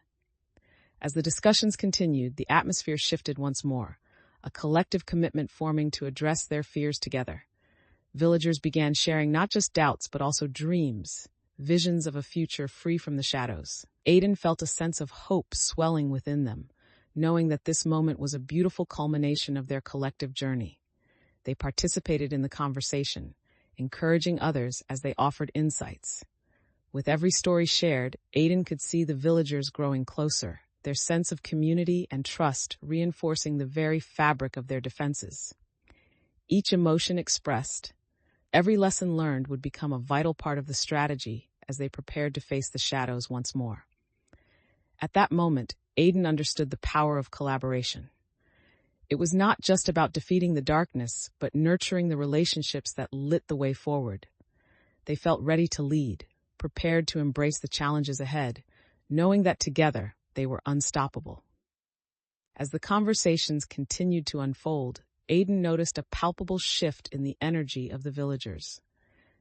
As the discussions continued, the atmosphere shifted once more, a collective commitment forming to address their fears together. Villagers began sharing not just doubts, but also dreams, visions of a future free from the shadows. Aiden felt a sense of hope swelling within them, knowing that this moment was a beautiful culmination of their collective journey. They participated in the conversation, encouraging others as they offered insights. With every story shared, Aiden could see the villagers growing closer, their sense of community and trust reinforcing the very fabric of their defenses. Each emotion expressed, every lesson learned would become a vital part of the strategy as they prepared to face the shadows once more. At that moment, Aiden understood the power of collaboration. It was not just about defeating the darkness, but nurturing the relationships that lit the way forward. They felt ready to lead, prepared to embrace the challenges ahead, knowing that together they were unstoppable. As the conversations continued to unfold, Aiden noticed a palpable shift in the energy of the villagers.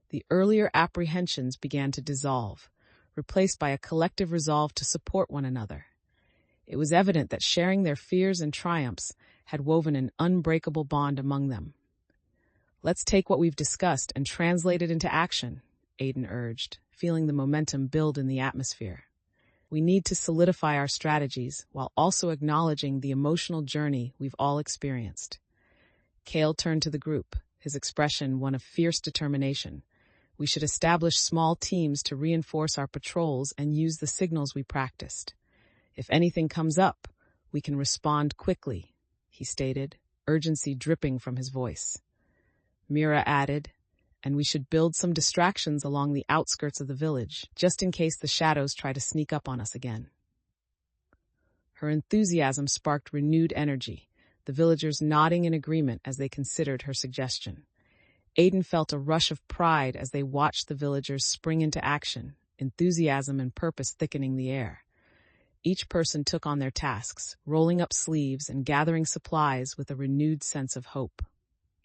The earlier apprehensions began to dissolve, replaced by a collective resolve to support one another. It was evident that sharing their fears and triumphs had woven an unbreakable bond among them. "Let's take what we've discussed and translate it into action," Aiden urged, feeling the momentum build in the atmosphere. "We need to solidify our strategies while also acknowledging the emotional journey we've all experienced." Kale turned to the group, his expression one of fierce determination. "We should establish small teams to reinforce our patrols and use the signals we practiced. If anything comes up, we can respond quickly," he stated, urgency dripping from his voice. Mira added, "And we should build some distractions along the outskirts of the village, just in case the shadows try to sneak up on us again." Her enthusiasm sparked renewed energy, the villagers nodding in agreement as they considered her suggestion. Aiden felt a rush of pride as they watched the villagers spring into action, enthusiasm and purpose thickening the air. Each person took on their tasks, rolling up sleeves and gathering supplies with a renewed sense of hope.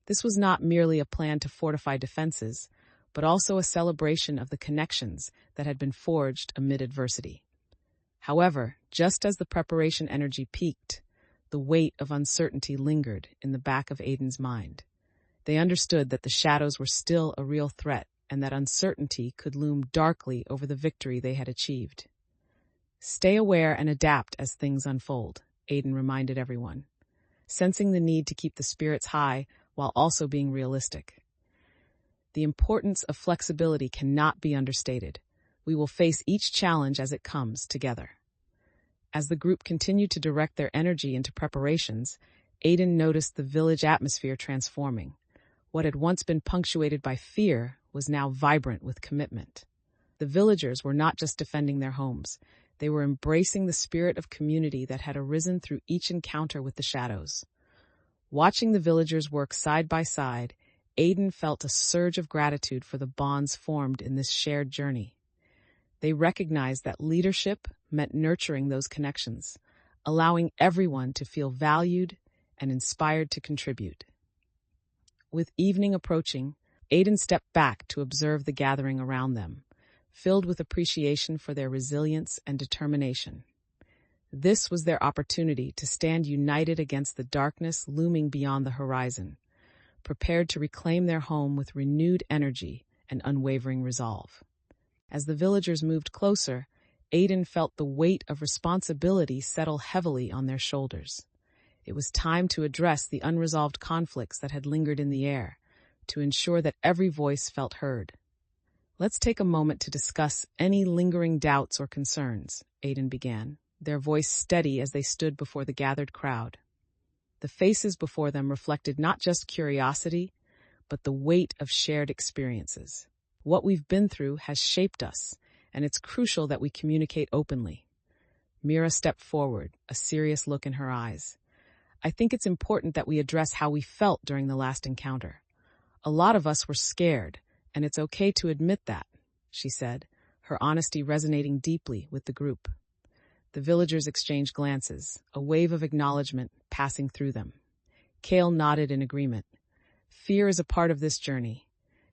This was not merely a plan to fortify defenses, but also a celebration of the connections that had been forged amid adversity. However, just as the preparation energy peaked, the weight of uncertainty lingered in the back of Aiden's mind. They understood that the shadows were still a real threat and that uncertainty could loom darkly over the victory they had achieved. "Stay aware and adapt as things unfold," Aiden reminded everyone, sensing the need to keep the spirits high while also being realistic. The importance of flexibility cannot be understated. We will face each challenge as it comes together. As the group continued to direct their energy into preparations, Aiden noticed the village atmosphere transforming. What had once been punctuated by fear was now vibrant with commitment. The villagers were not just defending their homes. They were embracing the spirit of community that had arisen through each encounter with the shadows. Watching the villagers work side by side, Aiden felt a surge of gratitude for the bonds formed in this shared journey. They recognized that leadership meant nurturing those connections, allowing everyone to feel valued and inspired to contribute. With evening approaching, Aiden stepped back to observe the gathering around them, filled with appreciation for their resilience and determination. This was their opportunity to stand united against the darkness looming beyond the horizon, prepared to reclaim their home with renewed energy and unwavering resolve. As the villagers moved closer, Aiden felt the weight of responsibility settle heavily on their shoulders. It was time to address the unresolved conflicts that had lingered in the air, to ensure that every voice felt heard. "Let's take a moment to discuss any lingering doubts or concerns," Aiden began, their voice steady as they stood before the gathered crowd. The faces before them reflected not just curiosity, but the weight of shared experiences. What we've been through has shaped us, and it's crucial that we communicate openly. Mira stepped forward, a serious look in her eyes. I think it's important that we address how we felt during the last encounter. A lot of us were scared, and it's okay to admit that, she said, her honesty resonating deeply with the group. The villagers exchanged glances, a wave of acknowledgement passing through them. Kale nodded in agreement. Fear is a part of this journey,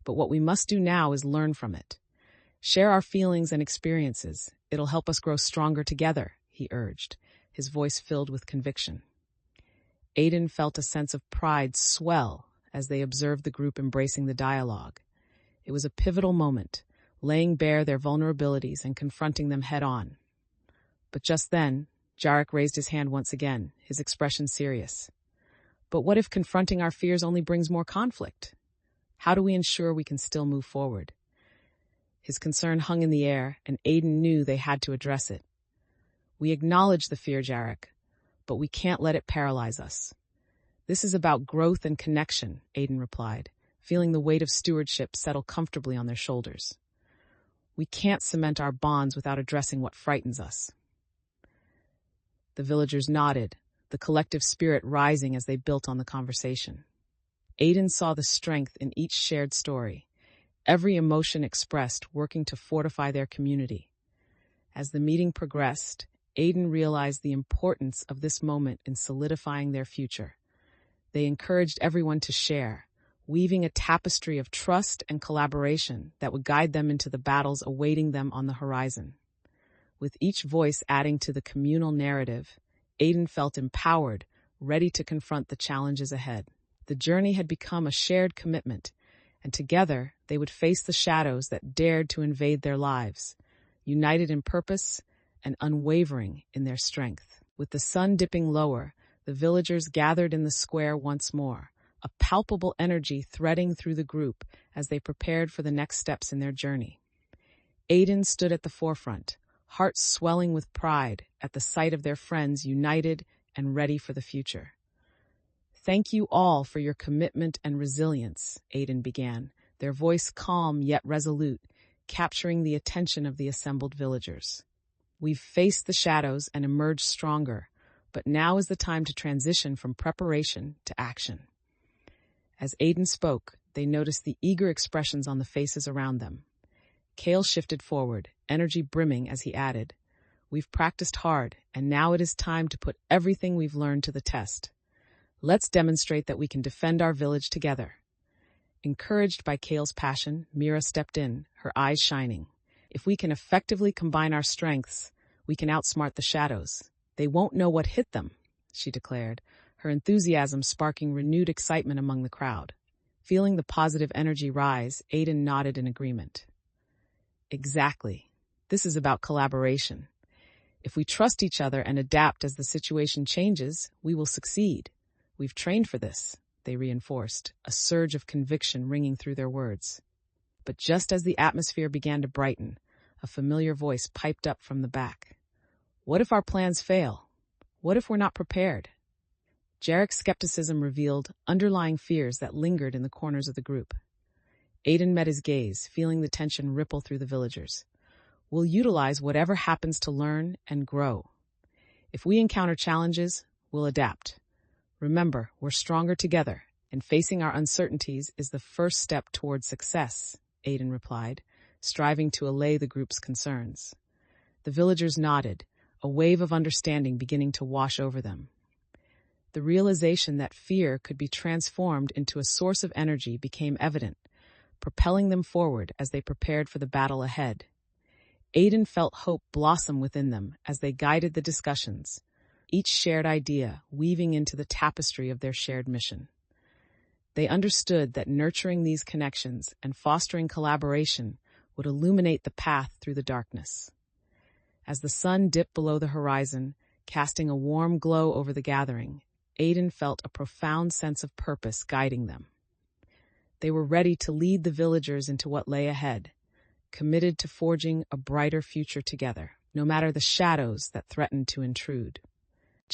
but what we must do now is learn from it. Share our feelings and experiences. It'll help us grow stronger together, he urged, his voice filled with conviction. Aiden felt a sense of pride swell as they observed the group embracing the dialogue. It was a pivotal moment, laying bare their vulnerabilities and confronting them head-on. But just then, Jarek raised his hand once again, his expression serious. But what if confronting our fears only brings more conflict? How do we ensure we can still move forward? His concern hung in the air, and Aiden knew they had to address it. We acknowledge the fear, Jarek, but we can't let it paralyze us. This is about growth and connection, Aiden replied, feeling the weight of stewardship settle comfortably on their shoulders. We can't cement our bonds without addressing what frightens us. The villagers nodded, the collective spirit rising as they built on the conversation. Aiden saw the strength in each shared story, every emotion expressed working to fortify their community. As the meeting progressed, Aiden realized the importance of this moment in solidifying their future. They encouraged everyone to share, weaving a tapestry of trust and collaboration that would guide them into the battles awaiting them on the horizon. With each voice adding to the communal narrative, Aiden felt empowered, ready to confront the challenges ahead. The journey had become a shared commitment, and together they would face the shadows that dared to invade their lives, united in purpose and unwavering in their strength. With the sun dipping lower, the villagers gathered in the square once more, a palpable energy threading through the group as they prepared for the next steps in their journey. Aiden stood at the forefront, heart swelling with pride at the sight of their friends united and ready for the future. Thank you all for your commitment and resilience, Aiden began, their voice calm yet resolute, capturing the attention of the assembled villagers. We've faced the shadows and emerged stronger, but now is the time to transition from preparation to action. As Aiden spoke, they noticed the eager expressions on the faces around them. Kale shifted forward, energy brimming as he added, "We've practiced hard, and now it is time to put everything we've learned to the test. Let's demonstrate that we can defend our village together." Encouraged by Kale's passion, Mira stepped in, her eyes shining. If we can effectively combine our strengths, we can outsmart the shadows. They won't know what hit them, she declared, her enthusiasm sparking renewed excitement among the crowd. Feeling the positive energy rise, Aiden nodded in agreement. Exactly. This is about collaboration. If we trust each other and adapt as the situation changes, we will succeed. We've trained for this, they reinforced, a surge of conviction ringing through their words. But just as the atmosphere began to brighten, a familiar voice piped up from the back. What if our plans fail? What if we're not prepared? Jarek's skepticism revealed underlying fears that lingered in the corners of the group. Aiden met his gaze, feeling the tension ripple through the villagers. We'll utilize whatever happens to learn and grow. If we encounter challenges, we'll adapt. Remember, we're stronger together, and facing our uncertainties is the first step toward success, Aiden replied, striving to allay the group's concerns. The villagers nodded, a wave of understanding beginning to wash over them. The realization that fear could be transformed into a source of energy became evident, propelling them forward as they prepared for the battle ahead. Aiden felt hope blossom within them as they guided the discussions, each shared idea weaving into the tapestry of their shared mission. They understood that nurturing these connections and fostering collaboration would illuminate the path through the darkness. As the sun dipped below the horizon, casting a warm glow over the gathering, Aiden felt a profound sense of purpose guiding them. They were ready to lead the villagers into what lay ahead, committed to forging a brighter future together, no matter the shadows that threatened to intrude.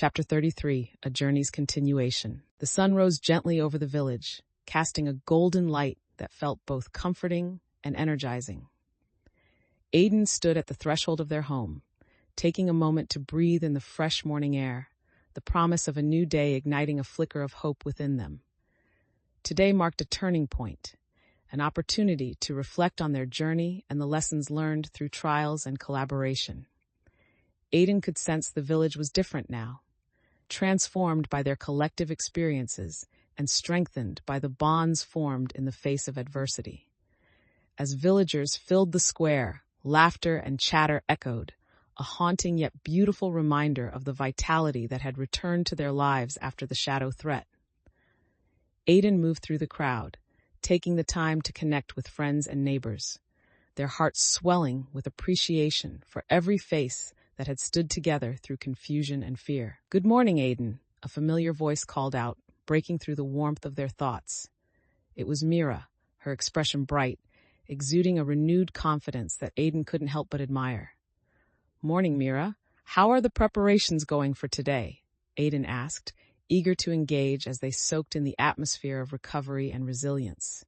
Chapter 33, A Journey's Continuation. The sun rose gently over the village, casting a golden light that felt both comforting and energizing. Aiden stood at the threshold of their home, taking a moment to breathe in the fresh morning air, the promise of a new day igniting a flicker of hope within them. Today marked a turning point, an opportunity to reflect on their journey and the lessons learned through trials and collaboration. Aiden could sense the village was different now, transformed by their collective experiences and strengthened by the bonds formed in the face of adversity. As villagers filled the square, laughter and chatter echoed, a haunting yet beautiful reminder of the vitality that had returned to their lives after the shadow threat. Aiden moved through the crowd, taking the time to connect with friends and neighbors, their hearts swelling with appreciation for every face that had stood together through confusion and fear. "Good morning, Aiden," a familiar voice called out, breaking through the warmth of their thoughts. It was Mira, her expression bright, exuding a renewed confidence that Aiden couldn't help but admire. "Morning, Mira. How are the preparations going for today?" Aiden asked, eager to engage as they soaked in the atmosphere of recovery and resilience.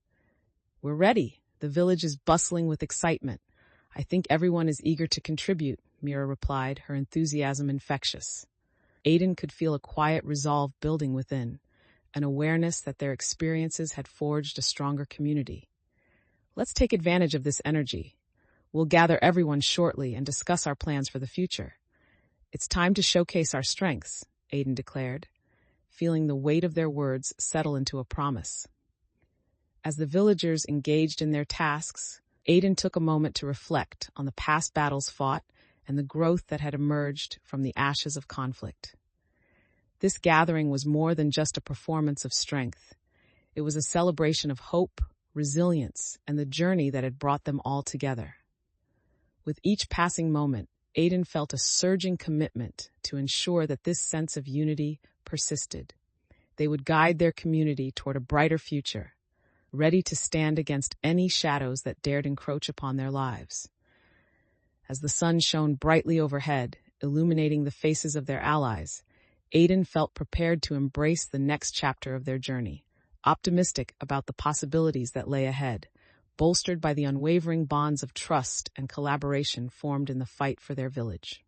"We're ready. The village is bustling with excitement. I think everyone is eager to contribute," Mira replied, her enthusiasm infectious. Aiden could feel a quiet resolve building within, an awareness that their experiences had forged a stronger community. "Let's take advantage of this energy. We'll gather everyone shortly and discuss our plans for the future. It's time to showcase our strengths," Aiden declared, feeling the weight of their words settle into a promise. As the villagers engaged in their tasks, Aiden took a moment to reflect on the past battles fought and the growth that had emerged from the ashes of conflict. This gathering was more than just a performance of strength. It was a celebration of hope, resilience, and the journey that had brought them all together. With each passing moment, Aiden felt a surging commitment to ensure that this sense of unity persisted. They would guide their community toward a brighter future, ready to stand against any shadows that dared encroach upon their lives. As the sun shone brightly overhead, illuminating the faces of their allies, Aiden felt prepared to embrace the next chapter of their journey, optimistic about the possibilities that lay ahead, bolstered by the unwavering bonds of trust and collaboration formed in the fight for their village.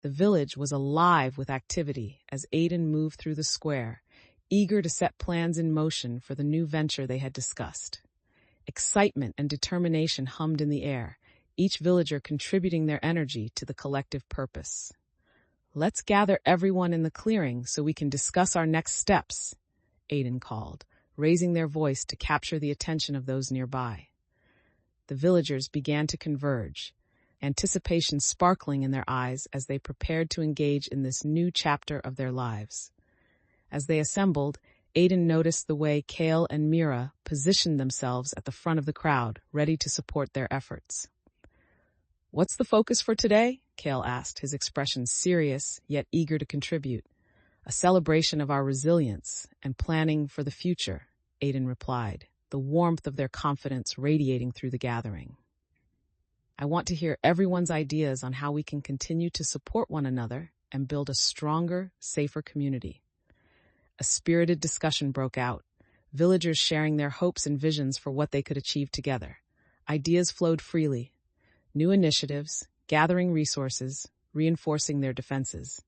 The village was alive with activity as Aiden moved through the square, eager to set plans in motion for the new venture they had discussed. Excitement and determination hummed in the air, each villager contributing their energy to the collective purpose. "Let's gather everyone in the clearing so we can discuss our next steps," Aiden called, raising their voice to capture the attention of those nearby. The villagers began to converge, anticipation sparkling in their eyes as they prepared to engage in this new chapter of their lives. As they assembled, Aiden noticed the way Kale and Mira positioned themselves at the front of the crowd, ready to support their efforts. "What's the focus for today?" Kale asked, his expression serious yet eager to contribute. "A celebration of our resilience and planning for the future," Aiden replied, the warmth of their confidence radiating through the gathering. "I want to hear everyone's ideas on how we can continue to support one another and build a stronger, safer community." A spirited discussion broke out, villagers sharing their hopes and visions for what they could achieve together. Ideas flowed freely, new initiatives, gathering resources, reinforcing their defenses.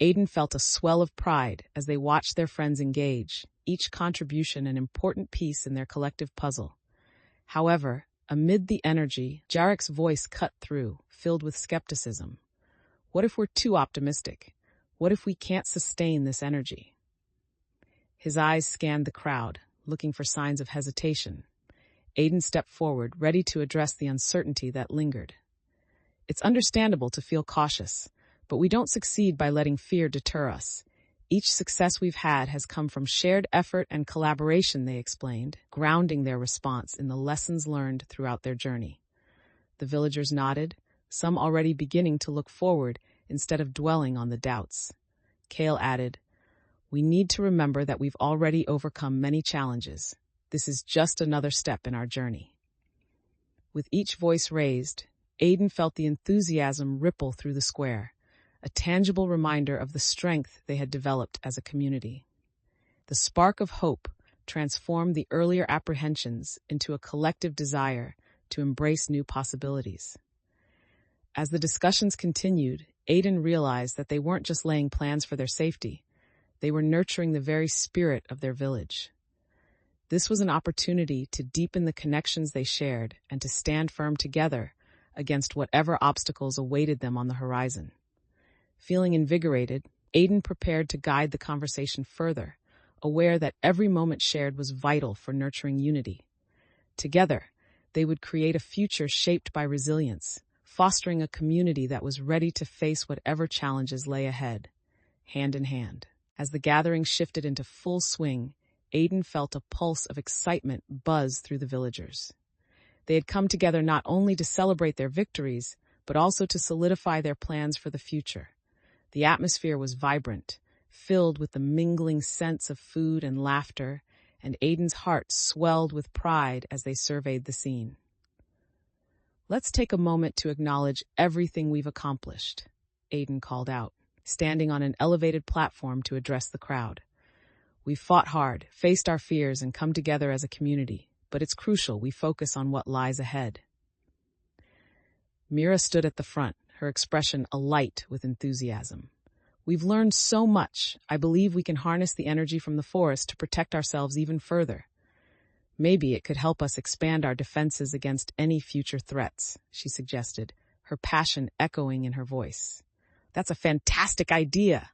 Aiden felt a swell of pride as they watched their friends engage, each contribution an important piece in their collective puzzle. However, amid the energy, Jarek's voice cut through, filled with skepticism. "What if we're too optimistic? What if we can't sustain this energy?" His eyes scanned the crowd, looking for signs of hesitation. Aiden stepped forward, ready to address the uncertainty that lingered. "It's understandable to feel cautious, but we don't succeed by letting fear deter us. Each success we've had has come from shared effort and collaboration," they explained, grounding their response in the lessons learned throughout their journey. The villagers nodded, some already beginning to look forward instead of dwelling on the doubts. Kale added, "We need to remember that we've already overcome many challenges. This is just another step in our journey." With each voice raised, Aiden felt the enthusiasm ripple through the square, a tangible reminder of the strength they had developed as a community. The spark of hope transformed the earlier apprehensions into a collective desire to embrace new possibilities. As the discussions continued, Aiden realized that they weren't just laying plans for their safety, they were nurturing the very spirit of their village. This was an opportunity to deepen the connections they shared and to stand firm together against whatever obstacles awaited them on the horizon. Feeling invigorated, Aiden prepared to guide the conversation further, aware that every moment shared was vital for nurturing unity. Together, they would create a future shaped by resilience, fostering a community that was ready to face whatever challenges lay ahead, hand in hand. As the gathering shifted into full swing, Aiden felt a pulse of excitement buzz through the villagers. They had come together not only to celebrate their victories, but also to solidify their plans for the future. The atmosphere was vibrant, filled with the mingling scents of food and laughter, and Aiden's heart swelled with pride as they surveyed the scene. "Let's take a moment to acknowledge everything we've accomplished," Aiden called out, standing on an elevated platform to address the crowd. "We've fought hard, faced our fears, and come together as a community, but it's crucial we focus on what lies ahead." Mira stood at the front, her expression alight with enthusiasm. "We've learned so much. I believe we can harness the energy from the forest to protect ourselves even further. Maybe it could help us expand our defenses against any future threats," she suggested, her passion echoing in her voice. "That's a fantastic idea,"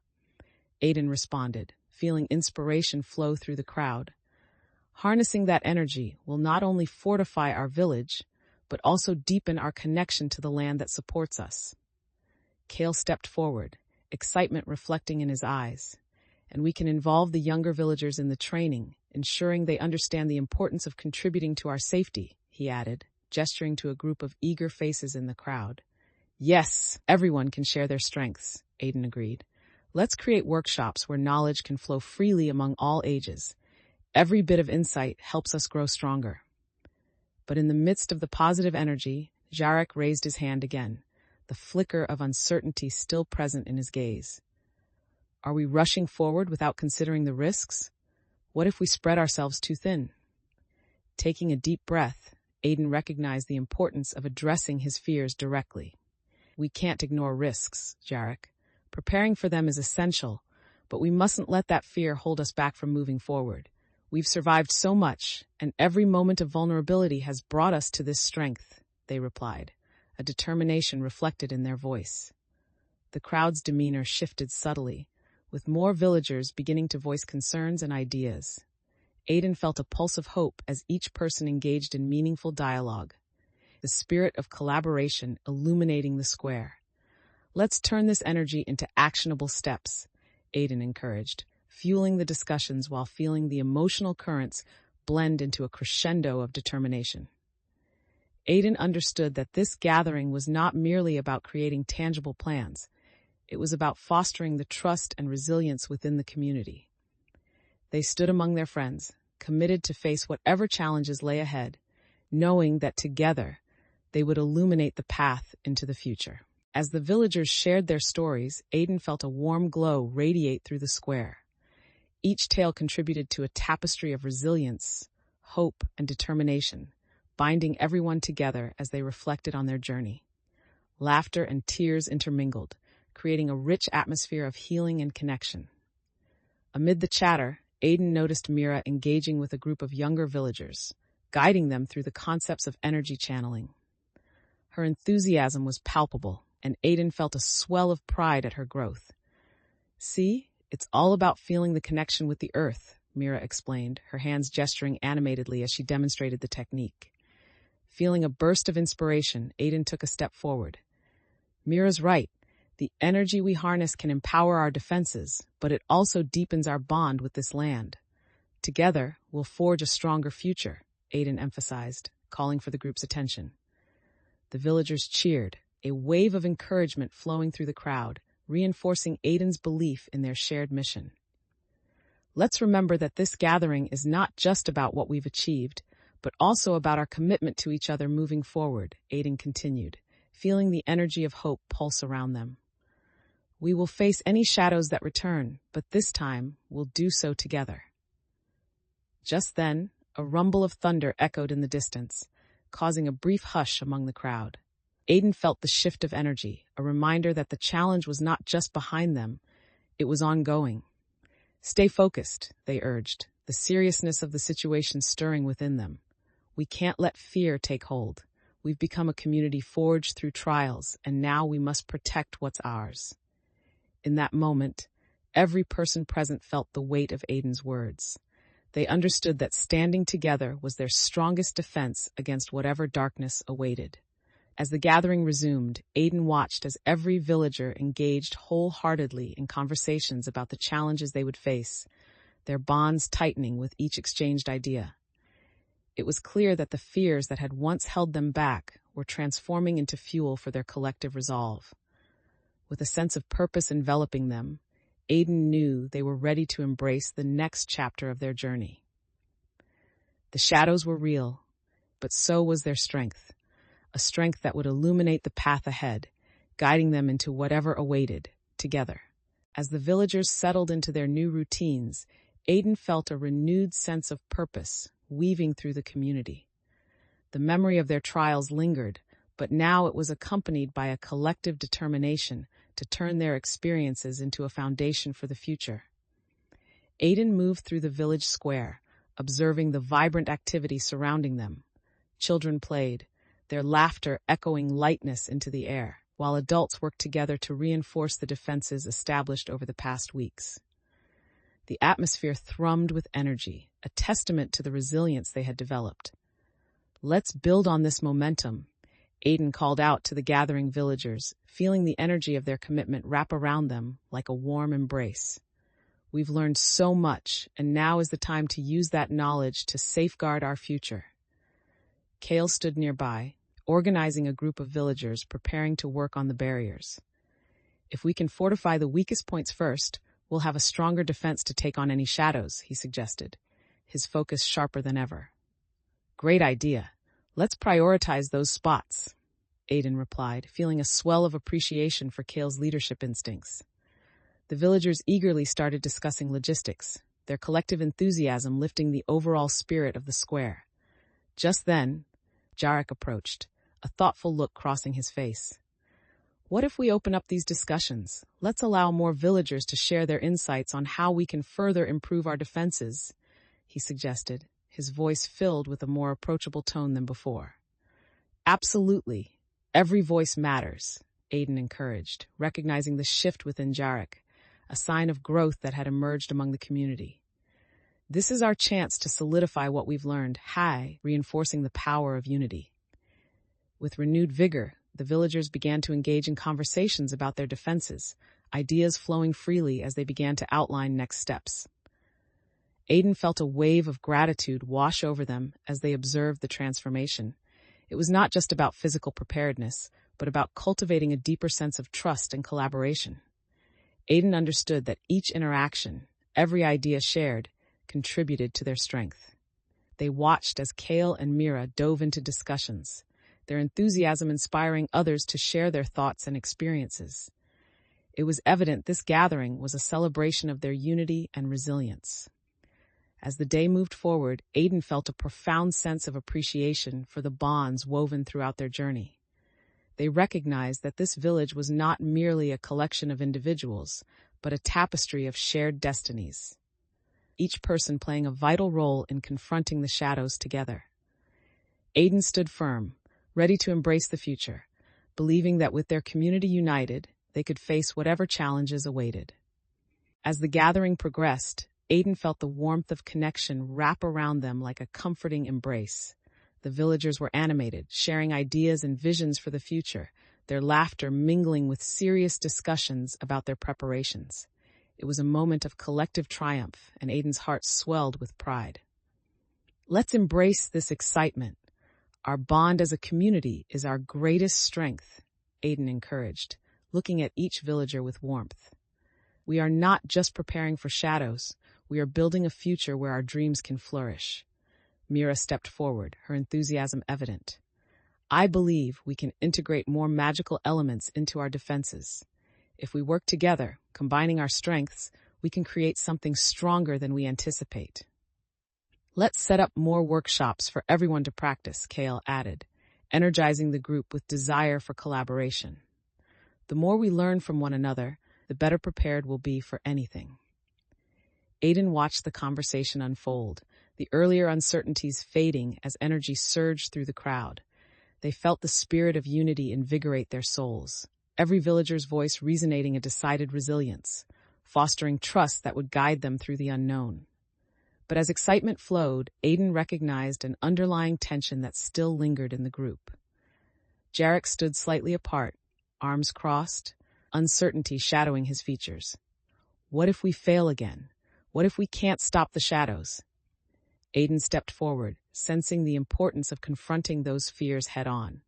Aiden responded, feeling inspiration flow through the crowd. "Harnessing that energy will not only fortify our village, but also deepen our connection to the land that supports us." Kale stepped forward, excitement reflecting in his eyes. "And we can involve the younger villagers in the training, ensuring they understand the importance of contributing to our safety," he added, gesturing to a group of eager faces in the crowd. "Yes, everyone can share their strengths," Aiden agreed. "Let's create workshops where knowledge can flow freely among all ages. Every bit of insight helps us grow stronger." But in the midst of the positive energy, Jarek raised his hand again, the flicker of uncertainty still present in his gaze. "Are we rushing forward without considering the risks? What if we spread ourselves too thin?" Taking a deep breath, Aiden recognized the importance of addressing his fears directly. "We can't ignore risks, Jarek. Preparing for them is essential, but we mustn't let that fear hold us back from moving forward. We've survived so much, and every moment of vulnerability has brought us to this strength," they replied, a determination reflected in their voice. The crowd's demeanor shifted subtly, with more villagers beginning to voice concerns and ideas. Aiden felt a pulse of hope as each person engaged in meaningful dialogue, the spirit of collaboration illuminating the square. "Let's turn this energy into actionable steps," Aiden encouraged, fueling the discussions while feeling the emotional currents blend into a crescendo of determination. Aiden understood that this gathering was not merely about creating tangible plans. It was about fostering the trust and resilience within the community. They stood among their friends, committed to face whatever challenges lay ahead, knowing that together they would illuminate the path into the future. As the villagers shared their stories, Aiden felt a warm glow radiate through the square. Each tale contributed to a tapestry of resilience, hope, and determination, binding everyone together as they reflected on their journey. Laughter and tears intermingled, creating a rich atmosphere of healing and connection. Amid the chatter, Aiden noticed Mira engaging with a group of younger villagers, guiding them through the concepts of energy channeling. Her enthusiasm was palpable, and Aiden felt a swell of pride at her growth. "See, it's all about feeling the connection with the earth," Mira explained, her hands gesturing animatedly as she demonstrated the technique. Feeling a burst of inspiration, Aiden took a step forward. "Mira's right. The energy we harness can empower our defenses, but it also deepens our bond with this land. Together, we'll forge a stronger future," Aiden emphasized, calling for the group's attention. The villagers cheered, a wave of encouragement flowing through the crowd, reinforcing Aiden's belief in their shared mission. "Let's remember that this gathering is not just about what we've achieved, but also about our commitment to each other moving forward," Aiden continued, feeling the energy of hope pulse around them. We will face any shadows that return, but this time we'll do so together. Just then, a rumble of thunder echoed in the distance, causing a brief hush among the crowd. Aiden felt the shift of energy, a reminder that the challenge was not just behind them, it was ongoing. Stay focused, they urged, the seriousness of the situation stirring within them. We can't let fear take hold. We've become a community forged through trials, and now we must protect what's ours. In that moment, every person present felt the weight of Aiden's words. They understood that standing together was their strongest defense against whatever darkness awaited. As the gathering resumed, Aiden watched as every villager engaged wholeheartedly in conversations about the challenges they would face, their bonds tightening with each exchanged idea. It was clear that the fears that had once held them back were transforming into fuel for their collective resolve. With a sense of purpose enveloping them, Aiden knew they were ready to embrace the next chapter of their journey. The shadows were real, but so was their strength, a strength that would illuminate the path ahead, guiding them into whatever awaited, together. As the villagers settled into their new routines, Aiden felt a renewed sense of purpose weaving through the community. The memory of their trials lingered, but now it was accompanied by a collective determination to turn their experiences into a foundation for the future. Aiden moved through the village square, observing the vibrant activity surrounding them. Children played, their laughter echoing lightness into the air, while adults worked together to reinforce the defenses established over the past weeks. The atmosphere thrummed with energy, a testament to the resilience they had developed. "Let's build on this momentum," Aiden called out to the gathering villagers, feeling the energy of their commitment wrap around them like a warm embrace. "We've learned so much, and now is the time to use that knowledge to safeguard our future." Kale stood nearby, organizing a group of villagers preparing to work on the barriers. "If we can fortify the weakest points first, we'll have a stronger defense to take on any shadows," he suggested, his focus sharper than ever. "Great idea. Let's prioritize those spots," Aiden replied, feeling a swell of appreciation for Kale's leadership instincts. The villagers eagerly started discussing logistics, their collective enthusiasm lifting the overall spirit of the square. Just then, Jarek approached, a thoughtful look crossing his face. "What if we open up these discussions? Let's allow more villagers to share their insights on how we can further improve our defenses," he suggested, his voice filled with a more approachable tone than before. "Absolutely. Every voice matters," Aiden encouraged, recognizing the shift within Jarek, a sign of growth that had emerged among the community. "This is our chance to solidify what we've learned, reinforcing the power of unity." With renewed vigor, the villagers began to engage in conversations about their defenses, ideas flowing freely as they began to outline next steps. Aiden felt a wave of gratitude wash over them as they observed the transformation. It was not just about physical preparedness, but about cultivating a deeper sense of trust and collaboration. Aiden understood that each interaction, every idea shared, contributed to their strength. They watched as Kale and Mira dove into discussions, their enthusiasm inspiring others to share their thoughts and experiences. It was evident this gathering was a celebration of their unity and resilience. As the day moved forward, Aiden felt a profound sense of appreciation for the bonds woven throughout their journey. They recognized that this village was not merely a collection of individuals, but a tapestry of shared destinies, each person playing a vital role in confronting the shadows together. Aiden stood firm, ready to embrace the future, believing that with their community united, they could face whatever challenges awaited. As the gathering progressed, Aiden felt the warmth of connection wrap around them like a comforting embrace. The villagers were animated, sharing ideas and visions for the future, their laughter mingling with serious discussions about their preparations. It was a moment of collective triumph, and Aiden's heart swelled with pride. "Let's embrace this excitement. Our bond as a community is our greatest strength," Aiden encouraged, looking at each villager with warmth. "We are not just preparing for shadows, we are building a future where our dreams can flourish." Mira stepped forward, her enthusiasm evident. "I believe we can integrate more magical elements into our defenses. If we work together, combining our strengths, we can create something stronger than we anticipate. Let's set up more workshops for everyone to practice, Kale added, energizing the group with desire for collaboration. The more we learn from one another, the better prepared we'll be for anything. Aiden watched the conversation unfold, the earlier uncertainties fading as energy surged through the crowd. They felt the spirit of unity invigorate their souls, every villager's voice resonating a decided resilience, fostering trust that would guide them through the unknown. But as excitement flowed, Aiden recognized an underlying tension that still lingered in the group. Jarek stood slightly apart, arms crossed, uncertainty shadowing his features. What if we fail again? What if we can't stop the shadows? Aiden stepped forward, sensing the importance of confronting those fears head-on.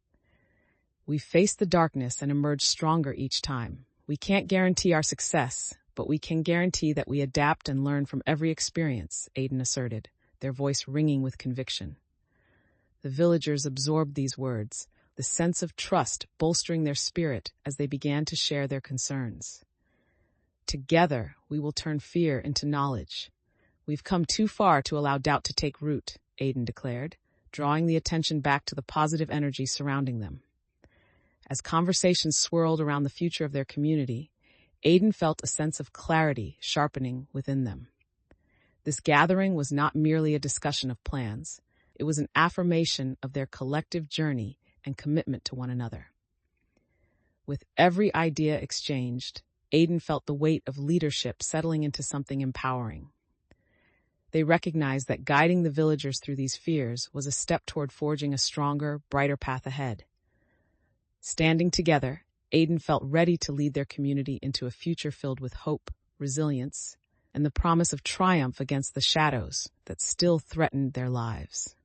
We face the darkness and emerge stronger each time. We can't guarantee our success, but we can guarantee that we adapt and learn from every experience, Aiden asserted, their voice ringing with conviction. The villagers absorbed these words, the sense of trust bolstering their spirit as they began to share their concerns. Together, we will turn fear into knowledge. We've come too far to allow doubt to take root, Aiden declared, drawing the attention back to the positive energy surrounding them. As conversations swirled around the future of their community, Aiden felt a sense of clarity sharpening within them. This gathering was not merely a discussion of plans. It was an affirmation of their collective journey and commitment to one another. With every idea exchanged, Aiden felt the weight of leadership settling into something empowering. They recognized that guiding the villagers through these fears was a step toward forging a stronger, brighter path ahead. Standing together, Aiden felt ready to lead their community into a future filled with hope, resilience, and the promise of triumph against the shadows that still threatened their lives.